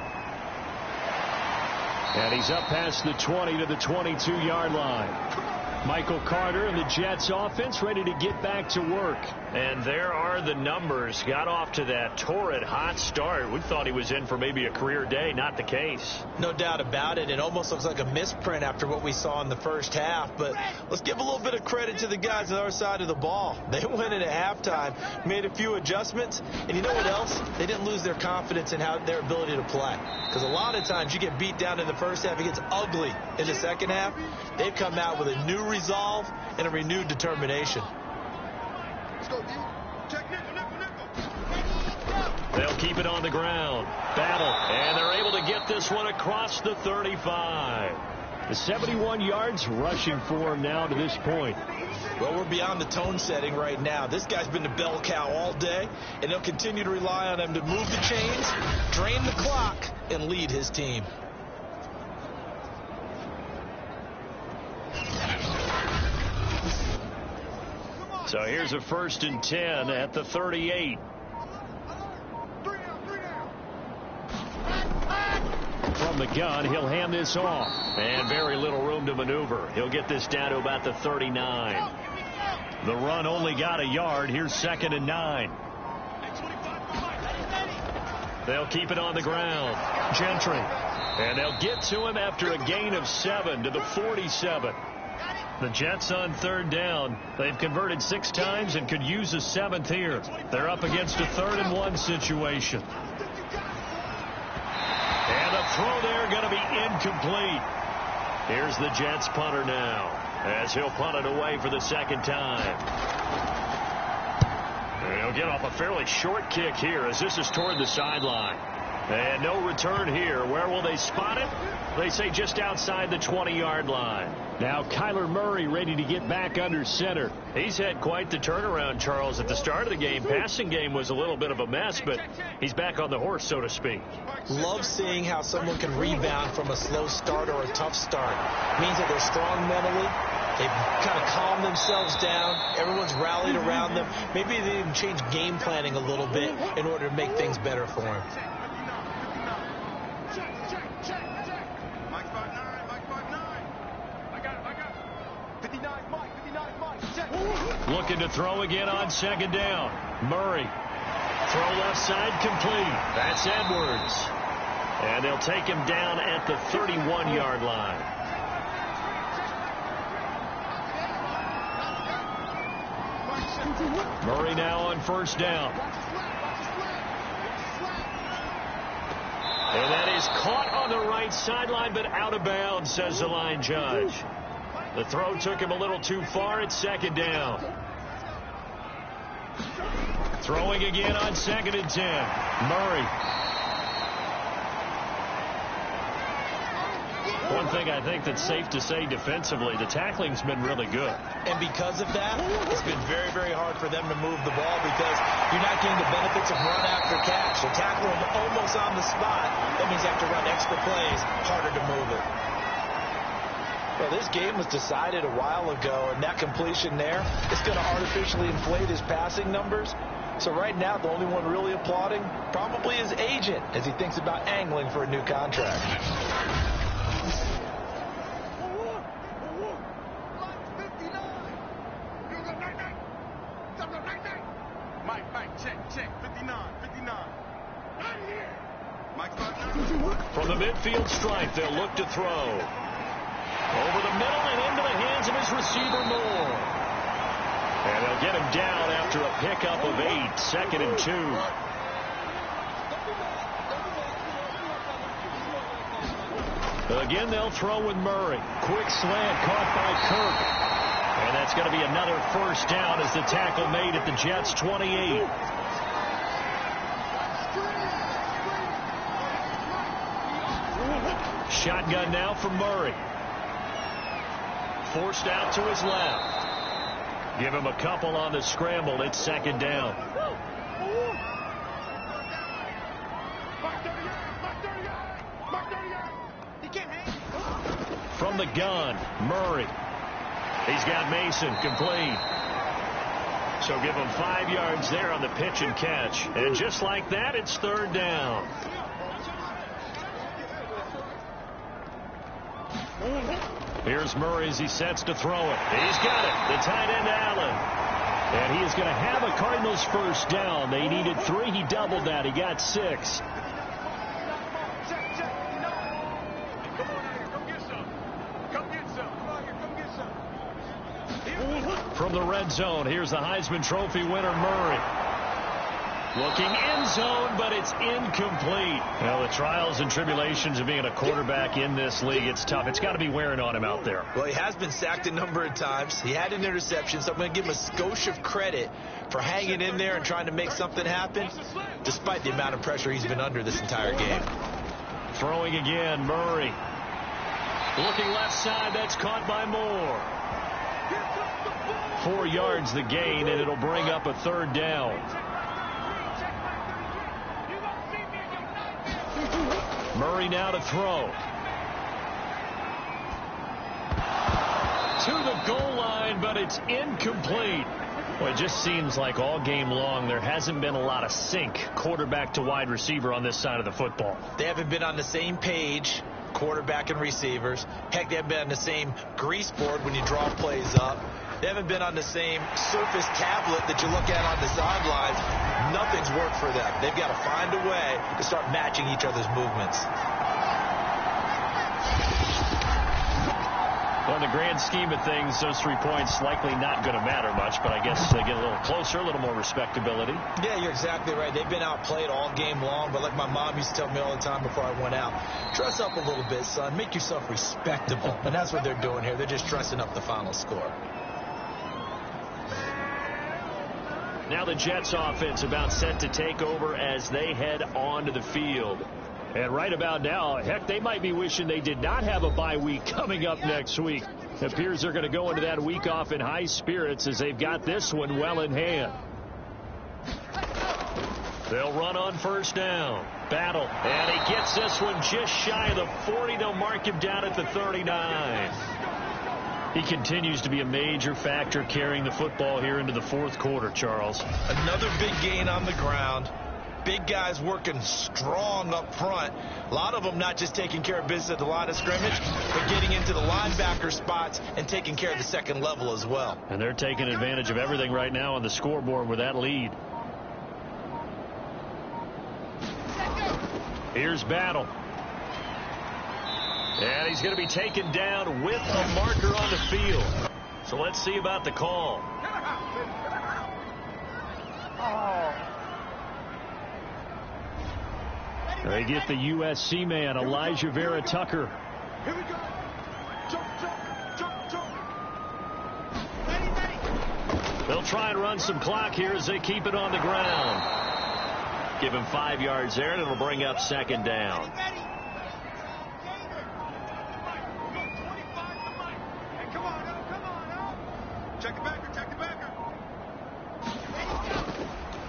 And he's up past the 20 to the 22-yard line. Michael Carter and the Jets offense ready to get back to work. And there are the numbers. Got off to that torrid hot start. We thought he was in for maybe a career day. Not the case. No doubt about it. It almost looks like a misprint after what we saw in the first half. But let's give a little bit of credit to the guys on our side of the ball. They went in at halftime, made a few adjustments, and you know what else? They didn't lose their confidence in their ability to play. Because a lot of times you get beat down in the first half, it gets ugly in the second half. They've come out with a new resolve and a renewed determination. They'll keep it on the ground. Battle. And they're able to get this one across the 35. The 71 yards rushing for him now to this point. Well, we're beyond the tone setting right now. This guy's been the bell cow all day, and they'll continue to rely on him to move the chains, drain the clock, and lead his team. So here's a 1st and 10 at the 38. From the gun, he'll hand this off. And very little room to maneuver. He'll get this down to about the 39. The run only got a yard. Here's 2nd and 9. They'll keep it on the ground. Gentry. And they'll get to him after a gain of 7 to the 47. The Jets on 3rd down. They've converted 6 times and could use a 7th here. They're up against a 3rd and 1 situation. And the throw there going to be incomplete. Here's the Jets punter now as he'll punt it away for the 2nd time. And he'll get off a fairly short kick here as this is toward the sideline. And no return here. Where will they spot it? They say just outside the 20-yard line. Now Kyler Murray ready to get back under center. He's had quite the turnaround, Charles. At the start of the game, passing game was a little bit of a mess, but he's back on the horse, so to speak. Love seeing how someone can rebound from a slow start or a tough start. It means that they're strong mentally. They've kind of calmed themselves down. Everyone's rallied around them. Maybe they even change game planning a little bit in order to make things better for him. Looking to throw again on 2nd down. Murray. Throw left side complete. That's Edwards. And they'll take him down at the 31-yard line. Murray now on 1st down. And that is caught on the right sideline, but out of bounds, says the line judge. The throw took him a little too far at 2nd down. Throwing again on 2nd and 10. Murray. One thing I think that's safe to say defensively, the tackling's been really good. And because of that, it's been very, very hard for them to move the ball because you're not getting the benefits of run after catch. So tackle them almost on the spot. That means you have to run extra plays, harder to move it. Well, this game was decided a while ago, and that completion there is going to artificially inflate his passing numbers. So right now, the only one really applauding probably his agent as he thinks about angling for a new contract. From the midfield stripe, they'll look to throw. Over the middle and into the hands of his receiver, Moore. And they'll get him down after a pickup of 8, 2nd and 2. Again, they'll throw with Murray. Quick slant caught by Kirk. And that's going to be another 1st down as the tackle made at the Jets' 28. Shotgun now for Murray. Forced out to his left. Give him a couple on the scramble. It's 2nd down. From the gun, Murray. He's got Mason complete. So give him 5 yards there on the pitch and catch. And just like that, it's 3rd down. Here's Murray as he sets to throw it. He's got it. The tight end, Allen. And he is going to have a Cardinals first down. They needed 3. He doubled that. He got 6. From the red zone, here's the Heisman Trophy winner, Murray. Looking end zone, but it's incomplete. Well, the trials and tribulations of being a quarterback in this league, it's tough. It's got to be wearing on him out there. Well, he has been sacked a number of times. He had an interception, so I'm going to give him a skosh of credit for hanging in there and trying to make something happen, despite the amount of pressure he's been under this entire game. Throwing again, Murray. Looking left side, that's caught by Moore. 4 yards the gain, and it'll bring up a third down. Murray now to throw. To the goal line, but it's incomplete. Well, it just seems like all game long there hasn't been a lot of sync quarterback to wide receiver on this side of the football. They haven't been on the same page, quarterback and receivers. Heck, they haven't been on the same grease board when you draw plays up. They haven't been on the same Surface tablet that you look at on the sidelines. Nothing's worked for them. They've got to find a way to start matching each other's movements. Well, in the grand scheme of things, those 3 points likely not going to matter much, but I guess they get a little closer, a little more respectability. Yeah, you're exactly right. They've been outplayed all game long, but like my mom used to tell me all the time before I went out, dress up a little bit, son. Make yourself respectable. And that's what they're doing here. They're just dressing up the final score. Now the Jets offense about set to take over as they head onto the field. And right about now, heck, they might be wishing they did not have a bye week coming up next week. It appears they're going to go into that week off in high spirits as they've got this one well in hand. They'll run on first down. Battle. And he gets this one just shy of the 40. They'll mark him down at the 39. He continues to be a major factor carrying the football here into the fourth quarter, Charles. Another big gain on the ground. Big guys working strong up front. A lot of them not just taking care of business at the line of scrimmage, but getting into the linebacker spots and taking care of the second level as well. And they're taking advantage of everything right now on the scoreboard with that lead. Here's Battle. And he's going to be taken down with a marker on the field. So let's see about the call. They get the USC man, Elijah Vera Tucker. Here we go. Jump, jump, jump, jump. Ready. They'll try and run some clock here as they keep it on the ground. Give him 5 yards there, and it'll bring up second down.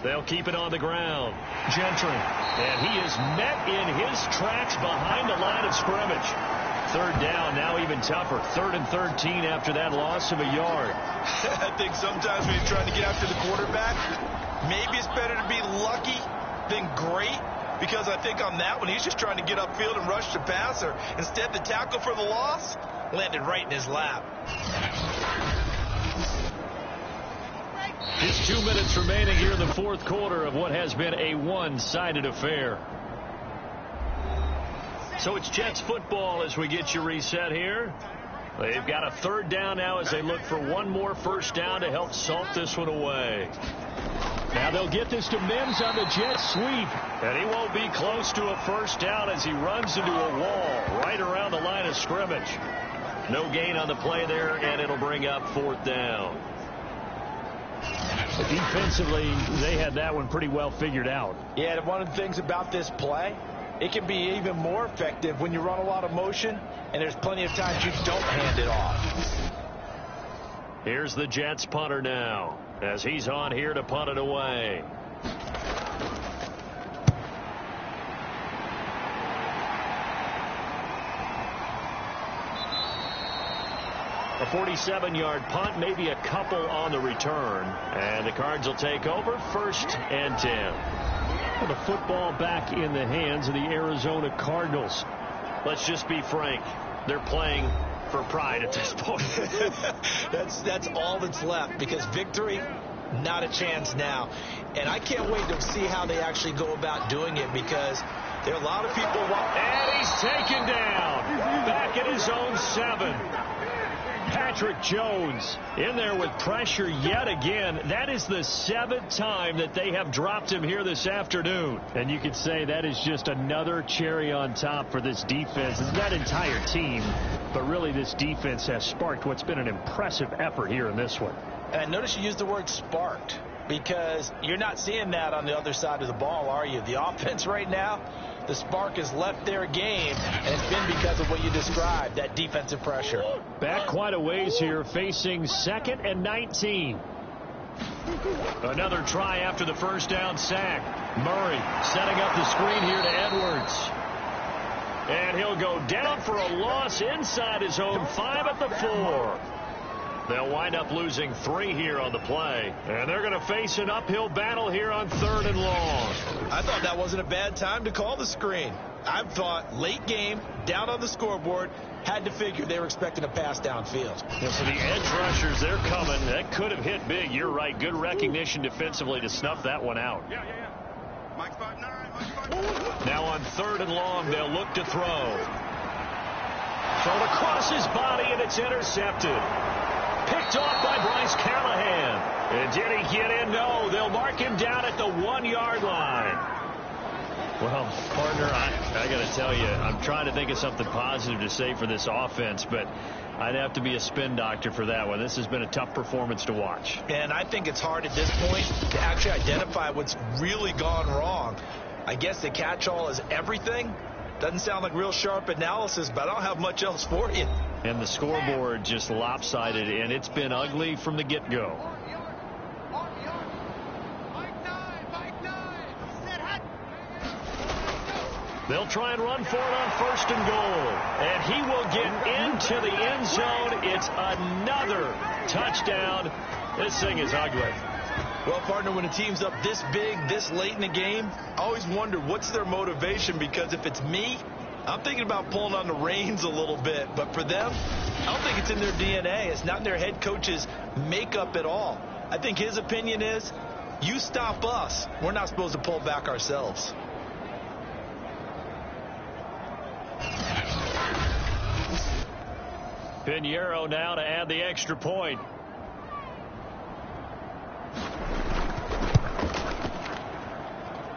They'll keep it on the ground. Gentry. And he is met in his tracks behind the line of scrimmage. Third down, now even tougher. 3rd and 13 after that loss of a yard. I think sometimes when you're trying to get after the quarterback, maybe it's better to be lucky than great. Because I think on that one, he's just trying to get upfield and rush the passer. Instead, the tackle for the loss landed right in his lap. Just 2 minutes remaining here in the fourth quarter of what has been a one-sided affair. So it's Jets football as we get you reset here. They've got a third down now as they look for one more first down to help salt this one away. Now they'll get this to Mims on the jet sweep. And he won't be close to a first down as he runs into a wall right around the line of scrimmage. No gain on the play there, and it'll bring up fourth down. Defensively, they had that one pretty well figured out. Yeah, and one of the things about this play, it can be even more effective when you run a lot of motion, and there's plenty of times you don't hand it off. Here's the Jets punter now, as he's on here to punt it away. A 47-yard punt, maybe a couple on the return. And the Cards will take over, 1st and 10. Well, the football back in the hands of the Arizona Cardinals. Let's just be frank. They're playing for pride at this point. That's all that's left, because victory, not a chance now. And I can't wait to see how they actually go about doing it, because there are a lot of people. And he's taken down back at his own 7. Patrick Jones in there with pressure yet again. That is the 7th time that they have dropped him here this afternoon. And you could say that is just another cherry on top for this defense. It's that entire team, but really this defense has sparked what's been an impressive effort here in this one. And I notice you used the word sparked, because you're not seeing that on the other side of the ball, are you? The offense right now, the spark has left their game, and it's been because of what you described, that defensive pressure. Back quite a ways here, facing 2nd and 19. Another try after the first down sack. Murray setting up the screen here to Edwards. And he'll go down for a loss inside his own 5 at the 4. They'll wind up losing 3 here on the play. And they're going to face an uphill battle here on 3rd and long. I thought that wasn't a bad time to call the screen. I thought late game, down on the scoreboard, had to figure they were expecting a pass downfield. Yeah, so the edge rushers, they're coming. That could have hit big. You're right. Good recognition defensively to snuff that one out. Mike 5'9", Mike 5'9". Now on 3rd and long, they'll look to throw. Thrown across his body, and it's intercepted. Picked off by Bryce Callahan. And did he get in? No. They'll mark him down at the 1-yard line. Well, partner, I got to tell you, I'm trying to think of something positive to say for this offense, but I'd have to be a spin doctor for that one. This has been a tough performance to watch. And I think it's hard at this point to actually identify what's really gone wrong. I guess the catch-all is everything. Doesn't sound like real sharp analysis, but I don't have much else for you. And the scoreboard just lopsided, and it's been ugly from the get-go. They'll try and run for it on 1st and goal. And he will get into the end zone. It's another touchdown. This thing is ugly. Well, partner, when a team's up this big, this late in the game, I always wonder what's their motivation, because if it's me, I'm thinking about pulling on the reins a little bit. But for them, I don't think it's in their DNA. It's not in their head coach's makeup at all. I think his opinion is, you stop us, we're not supposed to pull back ourselves. Pinheiro now to add the extra point.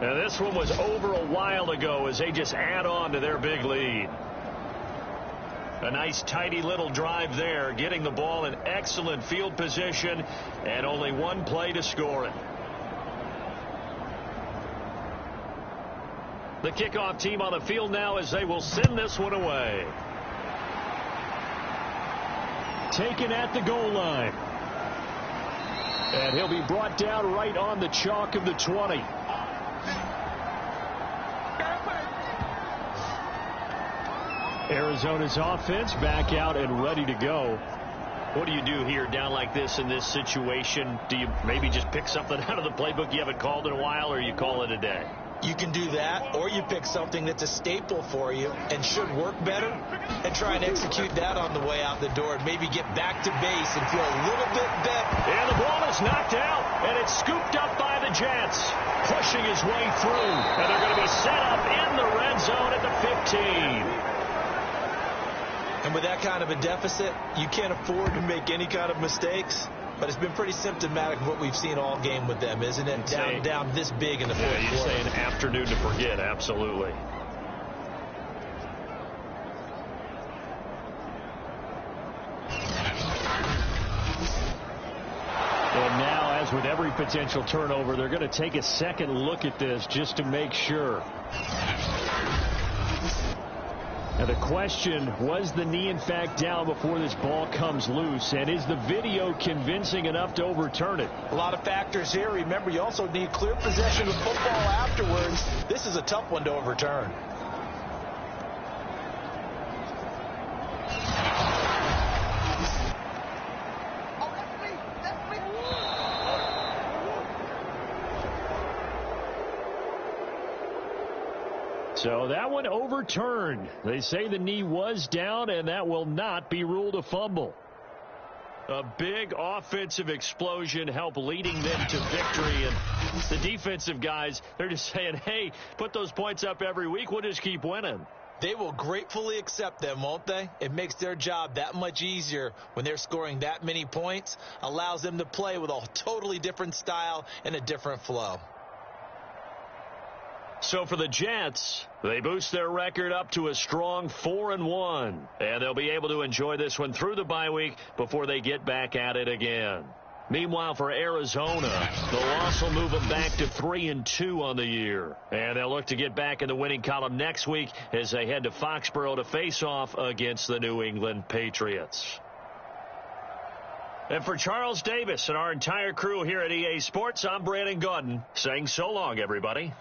And this one was over a while ago as they just add on to their big lead. A nice tidy little drive there, getting the ball in excellent field position, and only one play to score it. The kickoff team on the field now as they will send this one away. Taken at the goal line. And he'll be brought down right on the chalk of the 20. Arizona's offense back out and ready to go. What do you do here down like this in this situation? Do you maybe just pick something out of the playbook you haven't called in a while, or you call it a day? You can do that, or you pick something that's a staple for you and should work better and try and execute that on the way out the door and maybe get back to base and feel a little bit better. And the ball is knocked out, and it's scooped up by the Jets, pushing his way through. And they're going to be set up in the red zone at the 15. And with that kind of a deficit, you can't afford to make any kind of mistakes. But it's been pretty symptomatic of what we've seen all game with them, isn't it? Down this big in the fourth quarter. You say an afternoon to forget, absolutely. And now, as with every potential turnover, they're going to take a second look at this just to make sure. Now the question, was the knee in fact down before this ball comes loose? And is the video convincing enough to overturn it? A lot of factors here. Remember, you also need clear possession of football afterwards. This is a tough one to overturn. So that one overturned. They say the knee was down, and that will not be ruled a fumble. A big offensive explosion helped leading them to victory. And the defensive guys, they're just saying, hey, put those points up every week. We'll just keep winning. They will gratefully accept them, won't they? It makes their job that much easier when they're scoring that many points. Allows them to play with a totally different style and a different flow. So for the Jets, they boost their record up to a strong 4-1. And they'll be able to enjoy this one through the bye week before they get back at it again. Meanwhile, for Arizona, the loss will move them back to 3-2 on the year. And they'll look to get back in the winning column next week as they head to Foxborough to face off against the New England Patriots. And for Charles Davis and our entire crew here at EA Sports, I'm Brandon Gaudin saying so long, everybody.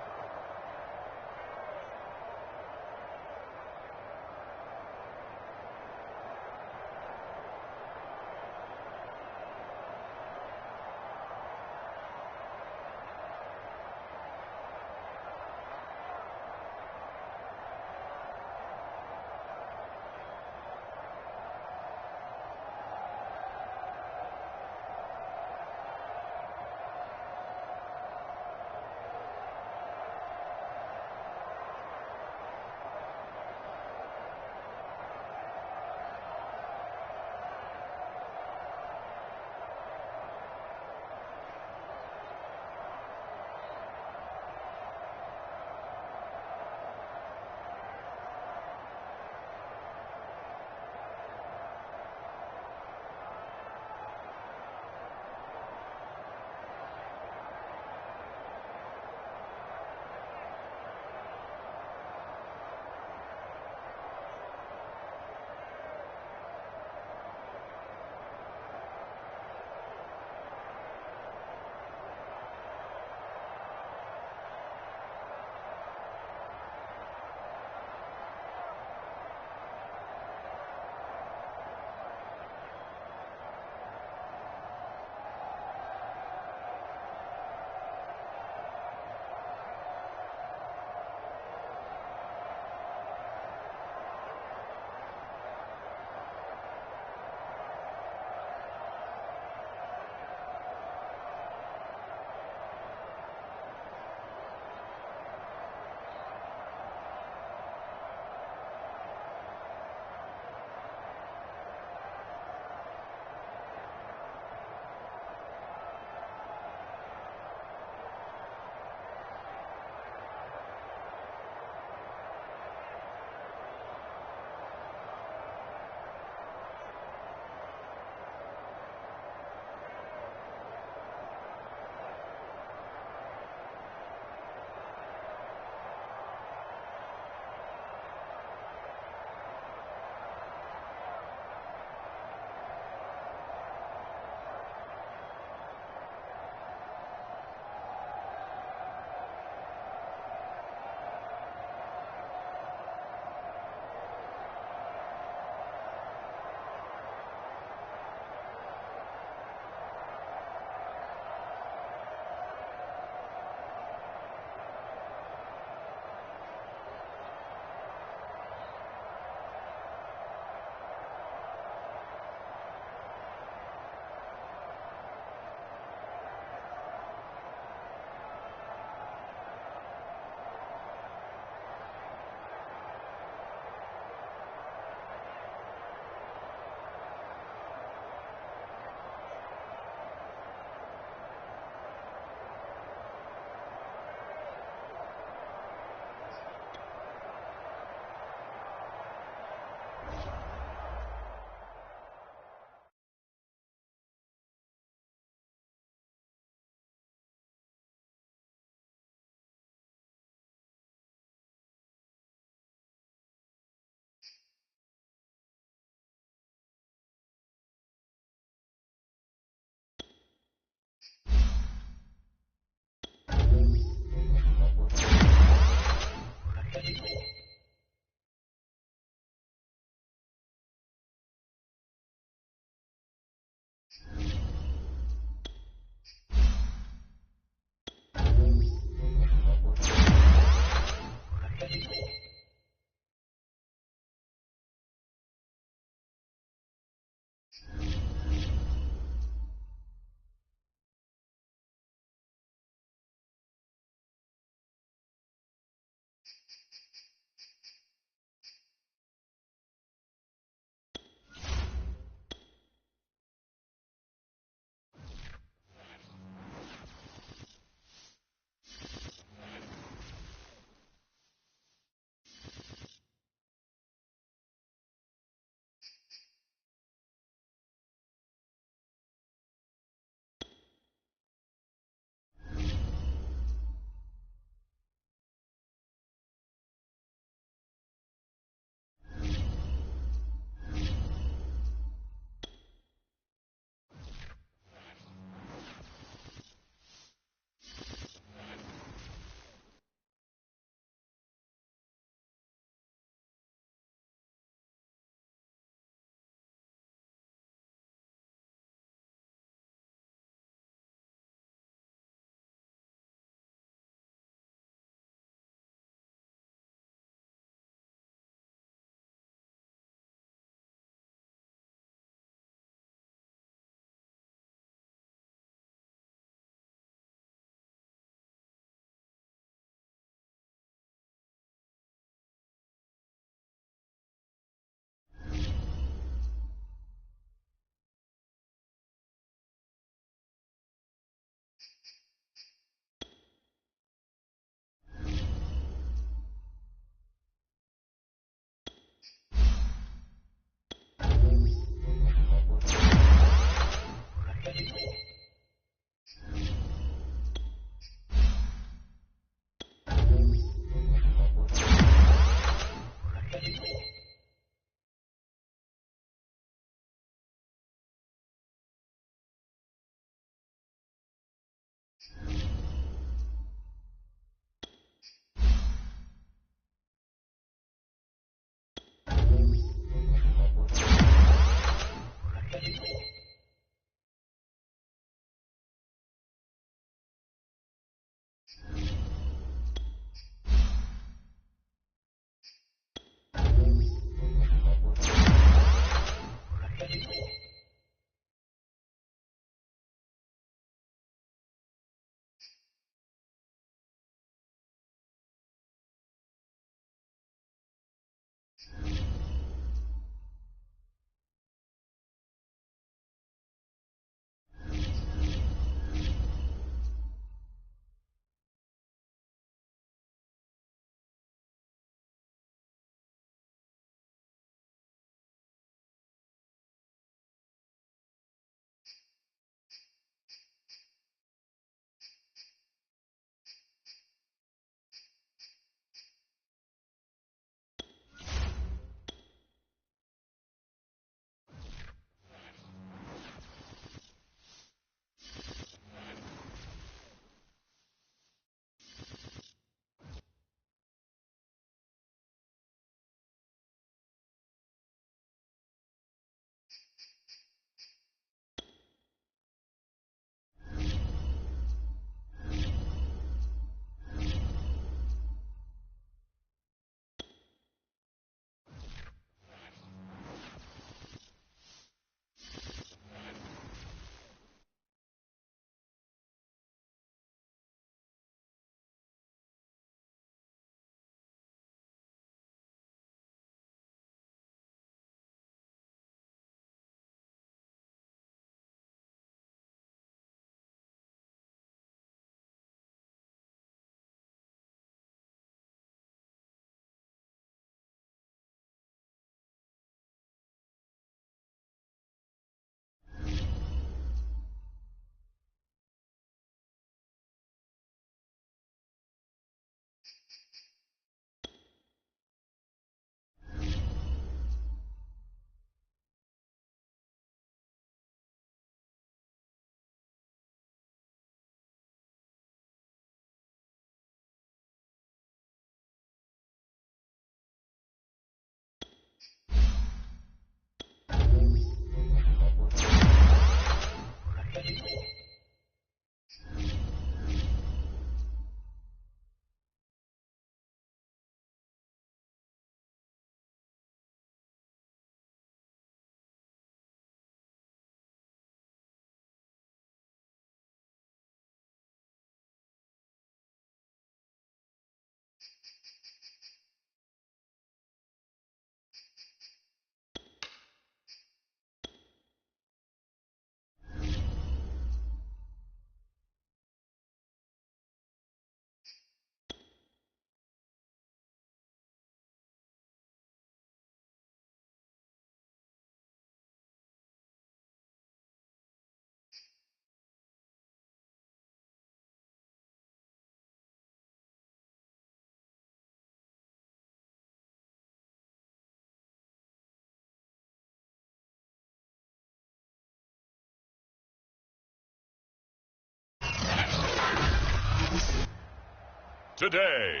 today.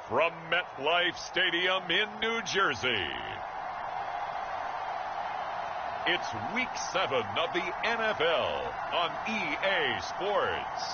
From MetLife Stadium in New Jersey, it's Week 7 of the NFL on EA Sports.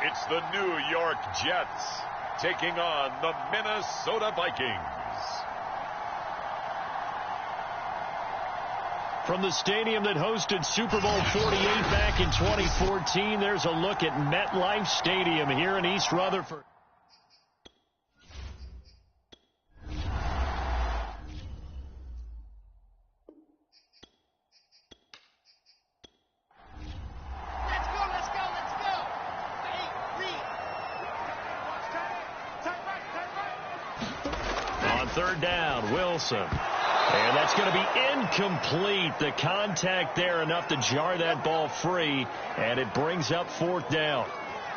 It's the New York Jets taking on the Minnesota Vikings. From the stadium that hosted Super Bowl 48 back in 2014, there's a look at MetLife Stadium here in East Rutherford. Third down, Wilson. And that's going to be incomplete. The contact there enough to jar that ball free, and it brings up fourth down.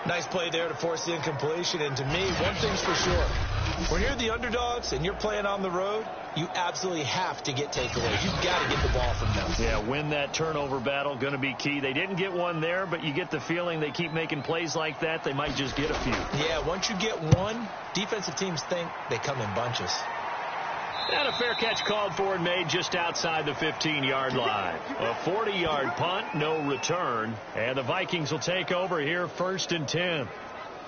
Nice play there to force the incompletion. And to me, one thing's for sure. When you're the underdogs and you're playing on the road, you absolutely have to get takeaways. You've got to get the ball from them. Yeah, win that turnover battle, going to be key. They didn't get one there, but you get the feeling they keep making plays like that, they might just get a few. Yeah, once you get one, defensive teams think they come in bunches. And a fair catch called for and made just outside the 15-yard line. A 40-yard punt, no return. And the Vikings will take over here, 1st and 10.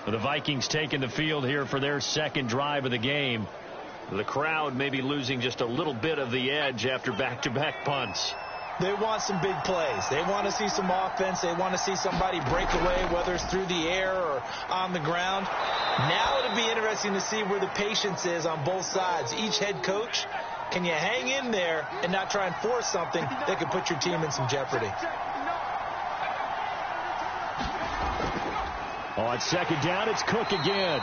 The Vikings taking the field here for their second drive of the game. The crowd may be losing just a little bit of the edge after back-to-back punts. They want some big plays. They want to see some offense. They want to see somebody break away, whether it's through the air or on the ground. Now it'll be interesting to see where the patience is on both sides. Each head coach, can you hang in there and not try and force something that could put your team in some jeopardy? On second down, it's Cook again.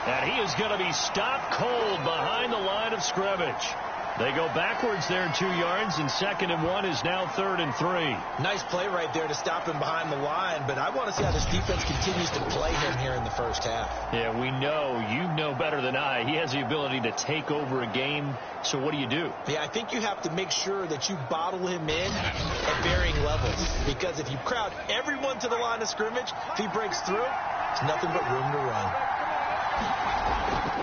And he is going to be stopped cold behind the line of scrimmage. They go backwards there 2 yards, and 2nd and 1 is now 3rd and 3. Nice play right there to stop him behind the line, but I want to see how this defense continues to play him here in the first half. Yeah, we know, you know better than I, he has the ability to take over a game, so what do? Yeah, I think you have to make sure that you bottle him in at varying levels, because if you crowd everyone to the line of scrimmage, if he breaks through, there's nothing but room to run.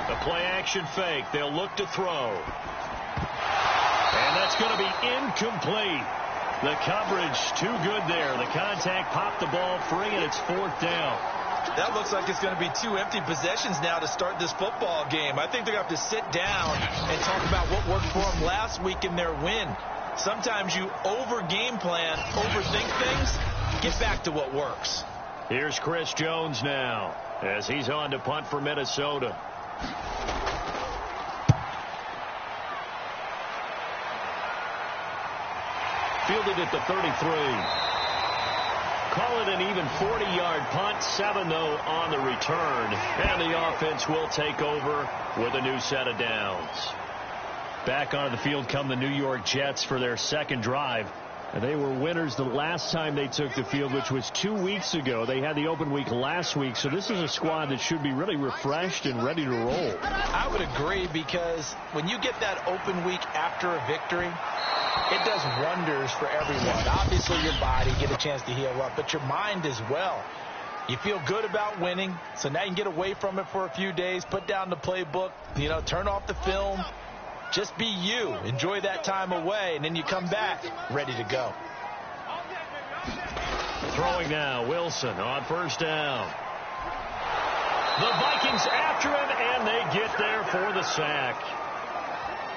The play-action fake, they'll look to throw. And that's going to be incomplete. The coverage too good there. The contact popped the ball free, and it's 4th down. That looks like it's going to be 2 empty possessions now to start this football game. I think they're going to have to sit down and talk about what worked for them last week in their win. Sometimes you over-game plan, overthink things. Get back to what works. Here's Chris Jones now as he's on to punt for Minnesota. Fielded at the 33. Call it an even 40-yard punt. 7, though, on the return. And the offense will take over with a new set of downs. Back onto the field come the New York Jets for their second drive. And they were winners the last time they took the field, which was 2 weeks ago. They had the open week last week, so this is a squad that should be really refreshed and ready to roll. I would agree, because when you get that open week after a victory, it does wonders for everyone. Obviously, your body, get a chance to heal up, but your mind as well. You feel good about winning, so now you can get away from it for a few days, put down the playbook, turn off the film. Just be you. Enjoy that time away, and then you come back ready to go. Throwing now, Wilson on 1st down. The Vikings after him, and they get there for the sack.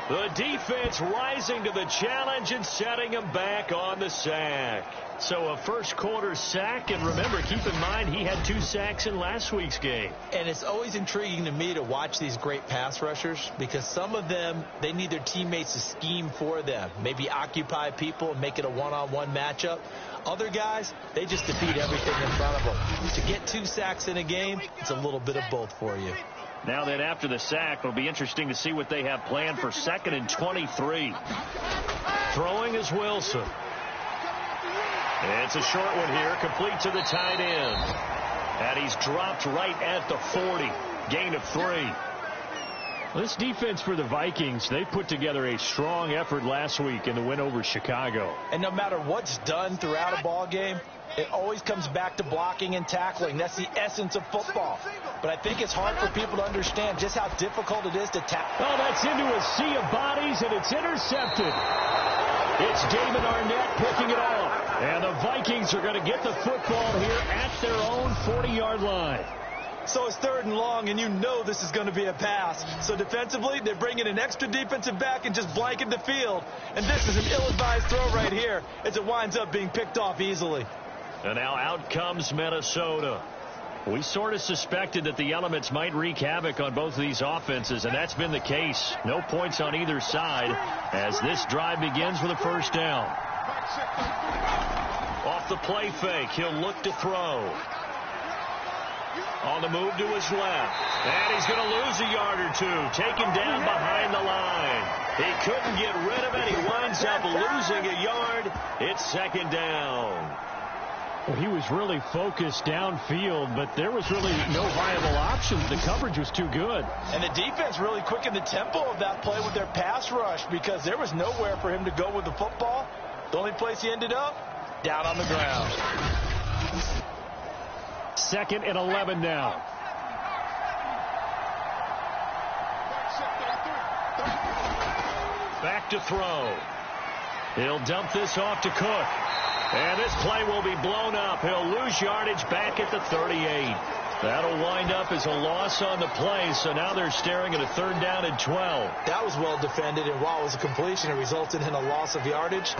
The defense rising to the challenge and setting him back on the sack. So a first quarter sack, and remember, keep in mind, he had 2 sacks in last week's game. And it's always intriguing to me to watch these great pass rushers, because some of them, they need their teammates to scheme for them. Maybe occupy people and make it a one-on-one matchup. Other guys, they just defeat everything in front of them. To get 2 sacks in a game, it's a little bit of both for you. Now then, after the sack, it'll be interesting to see what they have planned for 2nd and 23. Throwing is Wilson. It's a short one here, complete to the tight end. And he's dropped right at the 40. Gain of 3. This defense for the Vikings, they put together a strong effort last week in the win over Chicago. And no matter what's done throughout a ball game, it always comes back to blocking and tackling. That's the essence of football. But I think it's hard for people to understand just how difficult it is to tackle. Oh, that's into a sea of bodies, and it's intercepted. It's David Arnett picking it off. And the Vikings are going to get the football here at their own 40-yard line. So it's 3rd and long, and you know this is going to be a pass. So defensively, they bring in an extra defensive back and just blanket the field. And this is an ill-advised throw right here as it winds up being picked off easily. And now out comes Minnesota. We sort of suspected that the elements might wreak havoc on both of these offenses, and that's been the case. No points on either side as this drive begins with a first down. Off the play fake, he'll look to throw. On the move to his left. And he's going to lose a yard or two. Taken down behind the line. He couldn't get rid of it. He winds up losing a yard. It's 2nd down. Well, he was really focused downfield, but there was really no viable options. The coverage was too good. And the defense really quickened the tempo of that play with their pass rush because there was nowhere for him to go with the football. The only place he ended up, down on the ground. 2nd and 11 now. Back to throw. He'll dump this off to Cook. And this play will be blown up. He'll lose yardage back at the 38. That'll wind up as a loss on the play, so now they're staring at a 3rd down and 12. That was well defended, and while it was a completion, it resulted in a loss of yardage.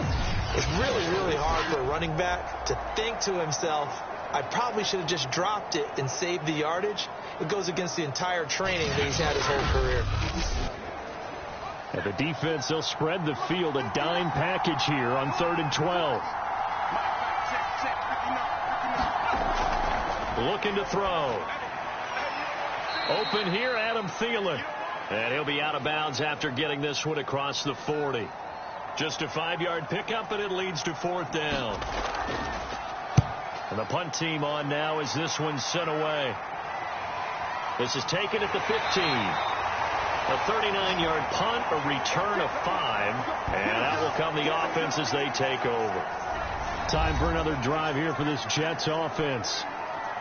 It's really, really hard for a running back to think to himself, I probably should have just dropped it and saved the yardage. It goes against the entire training that he's had his whole career. And the defense, they'll spread the field, a dime package here on 3rd and 12. Looking to throw. Open here, Adam Thielen. And he'll be out of bounds after getting this one across the 40. Just a 5-yard pickup, and it leads to 4th down. And the punt team on now as this one's sent away. This is taken at the 15. A 39-yard punt, a return of 5. And out will come the offense as they take over. Time for another drive here for this Jets offense.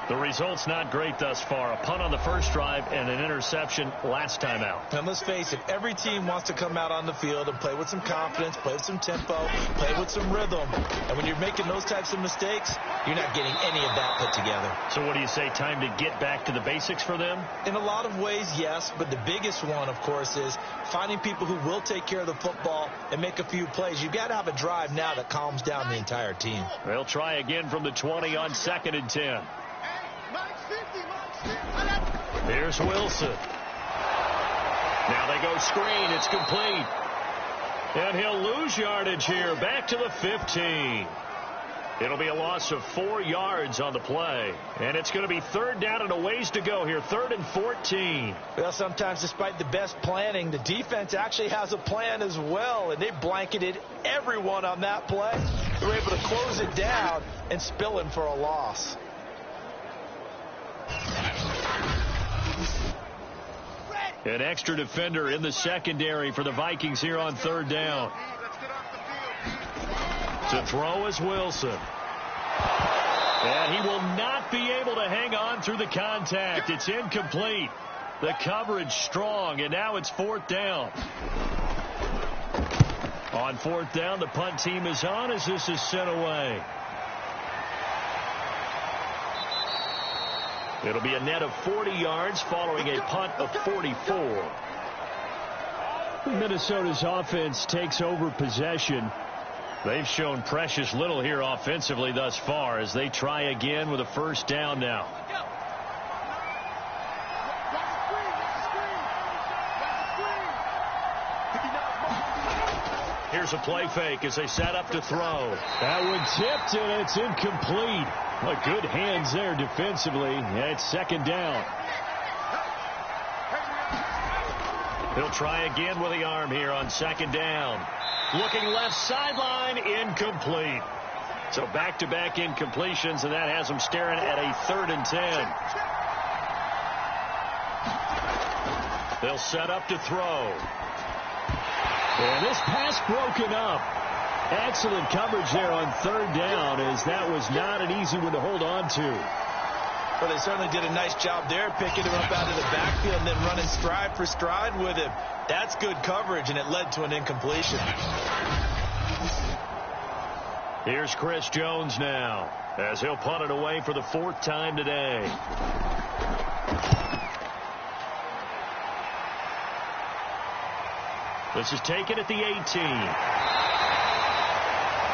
The result's not great thus far. A punt on the first drive and an interception last time out. And let's face it, every team wants to come out on the field and play with some confidence, play with some tempo, play with some rhythm. And when you're making those types of mistakes, you're not getting any of that put together. So what do you say, time to get back to the basics for them? In a lot of ways, yes. But the biggest one, of course, is finding people who will take care of the football and make a few plays. You've got to have a drive now that calms down the entire team. They'll try again from the 20 on 2nd and 10. Here's Wilson. Now they go screen. It's complete. And he'll lose yardage here. Back to the 15. It'll be a loss of 4 yards on the play. And it's going to be 3rd down and a ways to go here. 3rd and 14. Well, sometimes despite the best planning, the defense actually has a plan as well. And they blanketed everyone on that play. They were able to close it down and spill him for a loss. An extra defender in the secondary for the Vikings here on 3rd down. To throw is Wilson. And he will not be able to hang on through the contact. It's incomplete. The coverage strong, and now it's 4th down. On 4th down, the punt team is on as this is sent away. It'll be a net of 40 yards following a punt of 44. Minnesota's offense takes over possession. They've shown precious little here offensively thus far as they try again with a first down now. Here's a play fake as they set up to throw. That one tipped, and it's incomplete. But good hands there defensively. It's 2nd down. He'll try again with the arm here on 2nd down. Looking left sideline, incomplete. So back-to-back incompletions, and that has them staring at a 3rd and 10. They'll set up to throw. And this pass broken up. Excellent coverage there on 3rd down, as that was not an easy one to hold on to. Well, they certainly did a nice job there, picking him up out of the backfield and then running stride for stride with him. That's good coverage, and it led to an incompletion. Here's Chris Jones now, as he'll punt it away for the 4th time today. This is taken at the 18.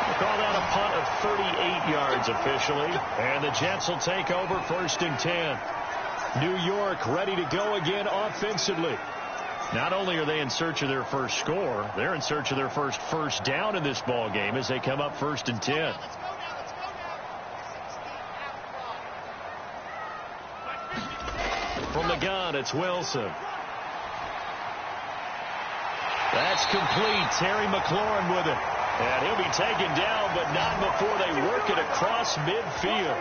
We'll call that a punt of 38 yards officially. And the Jets will take over 1st and 10. New York ready to go again offensively. Not only are they in search of their first score, they're in search of their first down in this ball game as they come up 1st and 10. From the gun, it's Wilson. That's complete. Terry McLaurin with it. And he'll be taken down, but not before they work it across midfield.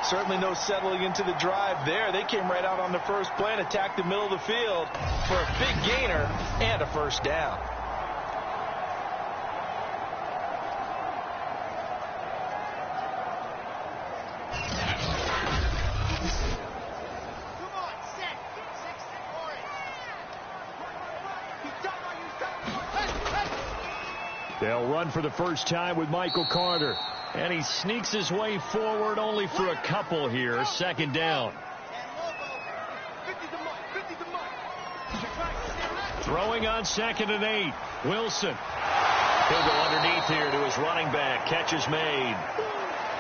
Certainly no settling into the drive there. They came right out on the first play and attacked the middle of the field for a big gainer and a 1st down. They'll run for the first time with Michael Carter. And he sneaks his way forward only for a couple here. 2nd down. Throwing on 2nd and 8. Wilson. He'll go underneath here to his running back. Catch is made.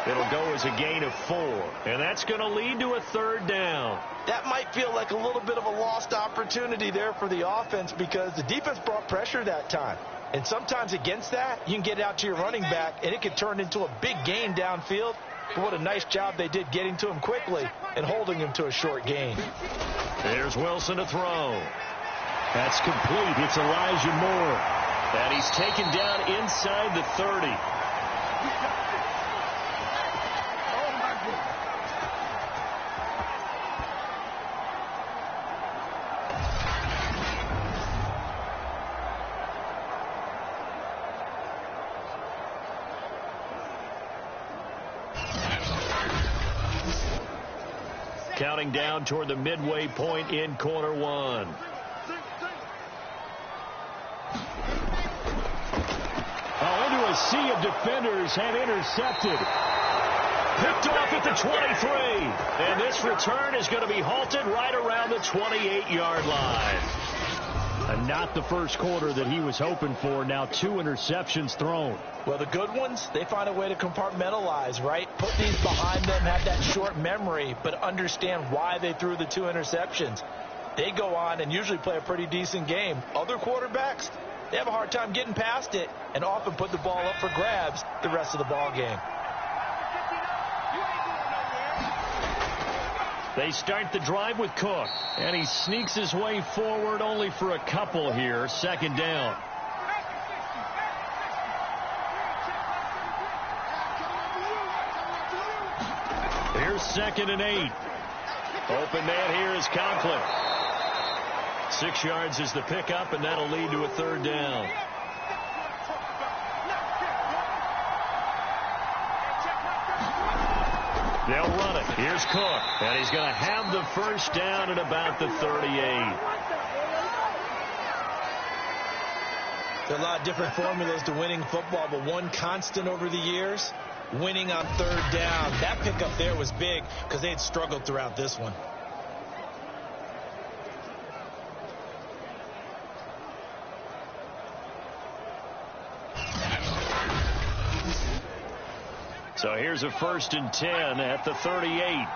It'll go as a gain of 4. And that's going to lead to a 3rd down. That might feel like a little bit of a lost opportunity there for the offense because the defense brought pressure that time. And sometimes against that, you can get out to your running back, and it could turn into a big gain downfield. But what a nice job they did getting to him quickly and holding him to a short gain. There's Wilson to throw. That's complete. It's Elijah Moore. And he's taken down inside the 30. Counting down toward the midway point in quarter 1. Oh, into a sea of defenders and intercepted. Picked off at the 23. And this return is going to be halted right around the 28-yard line. And not the first quarter that he was hoping for. Now 2 interceptions thrown. Well, the good ones, they find a way to compartmentalize, right? Put these behind them, have that short memory, but understand why they threw the 2 interceptions. They go on and usually play a pretty decent game. Other quarterbacks, they have a hard time getting past it and often put the ball up for grabs the rest of the ball game. They start the drive with Cook, and he sneaks his way forward only for a couple here. 2nd down. Here's 2nd and 8. Open man here is Conklin. 6 yards is the pickup, and that'll lead to a 3rd down. They'll run it. Here's Cook. And he's going to have the 1st down at about the 38. There are a lot of different formulas to winning football, but one constant over the years, winning on 3rd down. That pickup there was big because they had struggled throughout this one. So here's a 1st and 10 at the 38.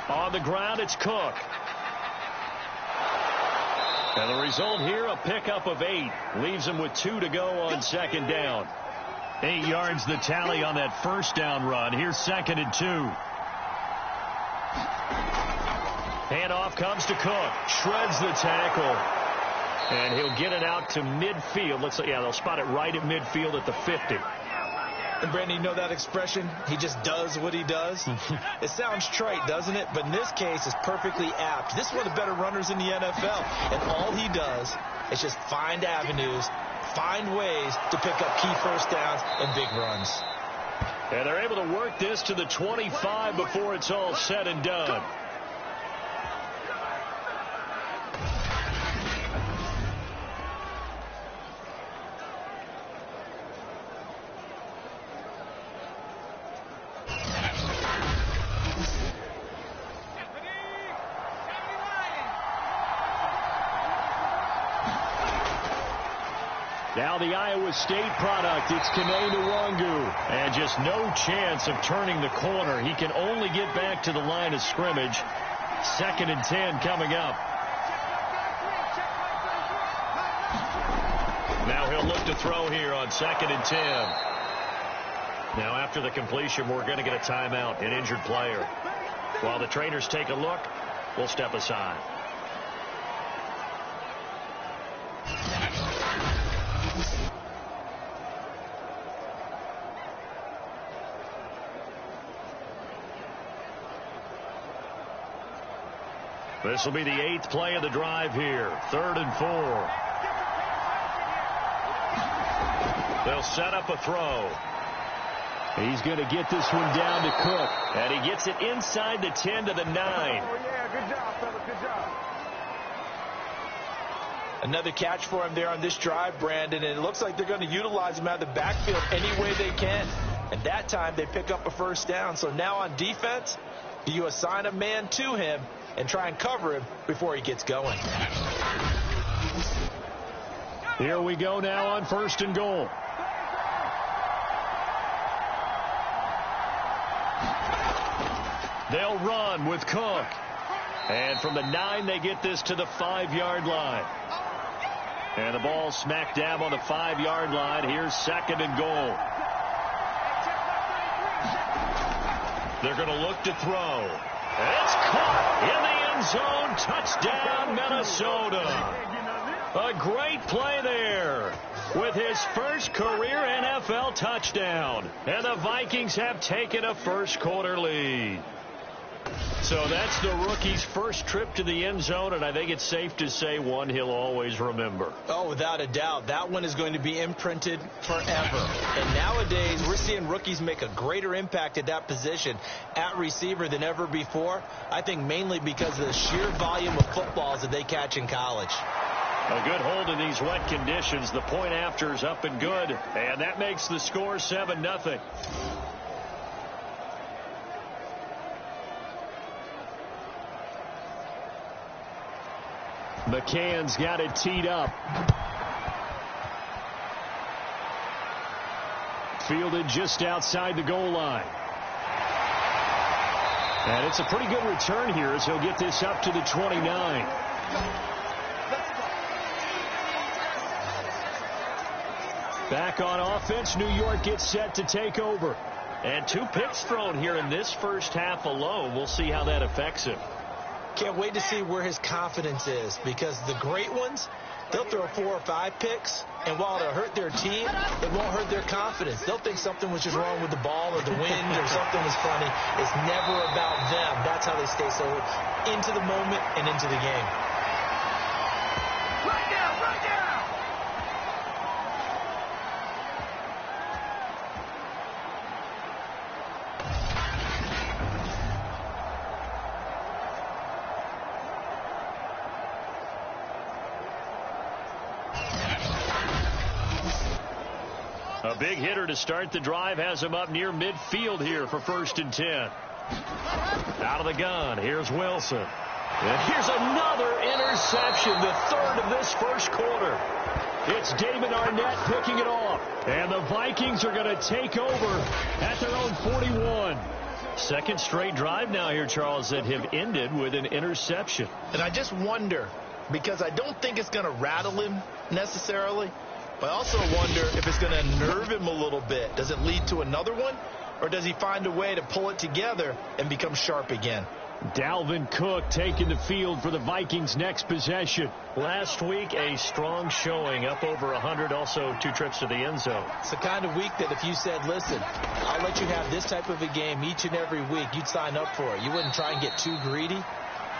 On the ground, it's Cook. And the result here, a pickup of 8. Leaves him with 2 to go on 2nd down. 8 yards the tally on that 1st down run. Here's 2nd and 2. Handoff comes to Cook. Shreds the tackle. And he'll get it out to midfield. Looks like, yeah, they'll spot it right at midfield at the 50. And, Brandon, you know that expression? He just does what he does? It sounds trite, doesn't it? But in this case, it's perfectly apt. This is one of the better runners in the NFL. And all he does is just find avenues, find ways to pick up key first downs and big runs. And they're able to work this to the 25 before it's all said and done. Now the Iowa State product, it's Kene Nwangu. And just no chance of turning the corner. He can only get back to the line of scrimmage. 2nd and 10 coming up. Now he'll look to throw here on 2nd and 10. Now after the completion, we're going to get a timeout, an injured player. While the trainers take a look, we'll step aside. This will be the 8th play of the drive here. 3rd and 4. They'll set up a throw. He's going to get this one down to Cook. And he gets it inside the 10 to the 9. Oh, yeah, good job, fellas, good job. Another catch for him there on this drive, Brandon, and it looks like they're going to utilize him out of the backfield any way they can. And that time they pick up a first down. So now on defense, do you assign a man to him and try and cover him before he gets going? Here we go now on 1st and goal. They'll run with Cook. And from the 9, they get this to the 5-yard line. And the ball smack dab on the 5-yard line. Here's 2nd and goal. They're going to look to throw. And it's caught in the end zone. Touchdown, Minnesota. A great play there with his first career NFL touchdown. And the Vikings have taken a first-quarter lead. So that's the rookie's first trip to the end zone, and I think it's safe to say one he'll always remember. Oh, without a doubt. That one is going to be imprinted forever. And nowadays, we're seeing rookies make a greater impact at that position at receiver than ever before. I think mainly because of the sheer volume of footballs that they catch in college. A good hold in these wet conditions. The point after is up and good, and that makes the score 7-0. McCann's got it teed up. Fielded just outside the goal line. And it's a pretty good return here as he'll get this up to the 29. Back on offense, New York gets set to take over. And 2 picks thrown here in this first half alone. We'll see how that affects him. Can't wait to see where his confidence is, because the great ones, they'll throw 4 or 5 picks, and while it'll hurt their team, it won't hurt their confidence. They'll think something was just wrong with the ball or the wind or something was funny. It's never about them. That's how they stay so into the moment and into the game. Right down, right down. A big hitter to start the drive has him up near midfield here for 1st and 10. Out of the gun, here's Wilson. And here's another interception, the 3rd of this first quarter. It's Damon Arnett picking it off. And the Vikings are going to take over at their own 41. 2nd straight drive now here, Charles, that have ended with an interception. And I just wonder, because I don't think it's going to rattle him necessarily, but I also wonder if it's going to nerve him a little bit. Does it lead to another one? Or does he find a way to pull it together and become sharp again? Dalvin Cook taking the field for the Vikings' next possession. Last week, a strong showing, up over 100, also 2 trips to the end zone. It's the kind of week that if you said, listen, I'll let you have this type of a game each and every week, you'd sign up for it. You wouldn't try and get too greedy.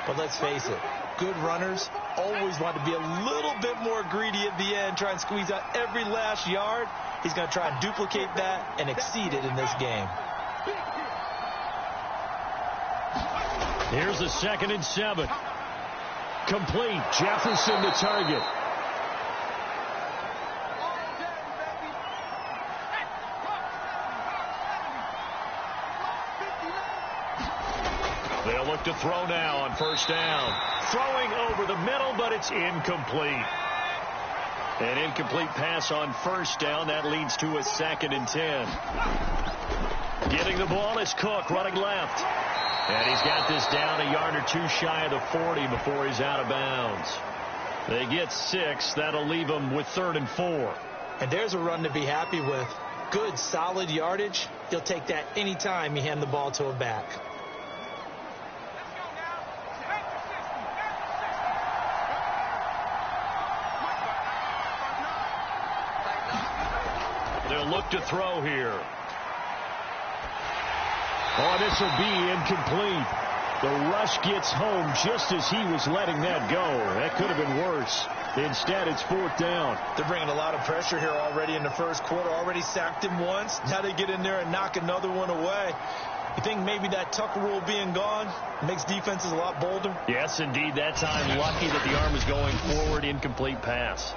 But let's face it, good runners always want to be a little bit more greedy at the end, try and squeeze out every last yard. He's going to try and duplicate that and exceed it in this game. Here's a 2nd and 7. Complete. Jefferson the target. They'll look to throw now on 1st down. Throwing over the middle, but it's incomplete. An incomplete pass on 1st down. That leads to a 2nd and 10. Getting the ball is Cook, running left. And he's got this down a yard or 2 shy of the 40 before he's out of bounds. They get 6. That'll leave them with 3rd and 4. And there's a run to be happy with. Good, solid yardage. He'll take that anytime you hand the ball to a back. They'll look to throw here. Oh, this will be incomplete. The rush gets home just as he was letting that go. That could have been worse. Instead, it's 4th down. They're bringing a lot of pressure here already in the 1st quarter. Already sacked him once. Now they get in there and knock another one away. You think maybe that Tucker rule being gone makes defenses a lot bolder? Yes, indeed. That time, lucky that the arm was going forward. Incomplete pass.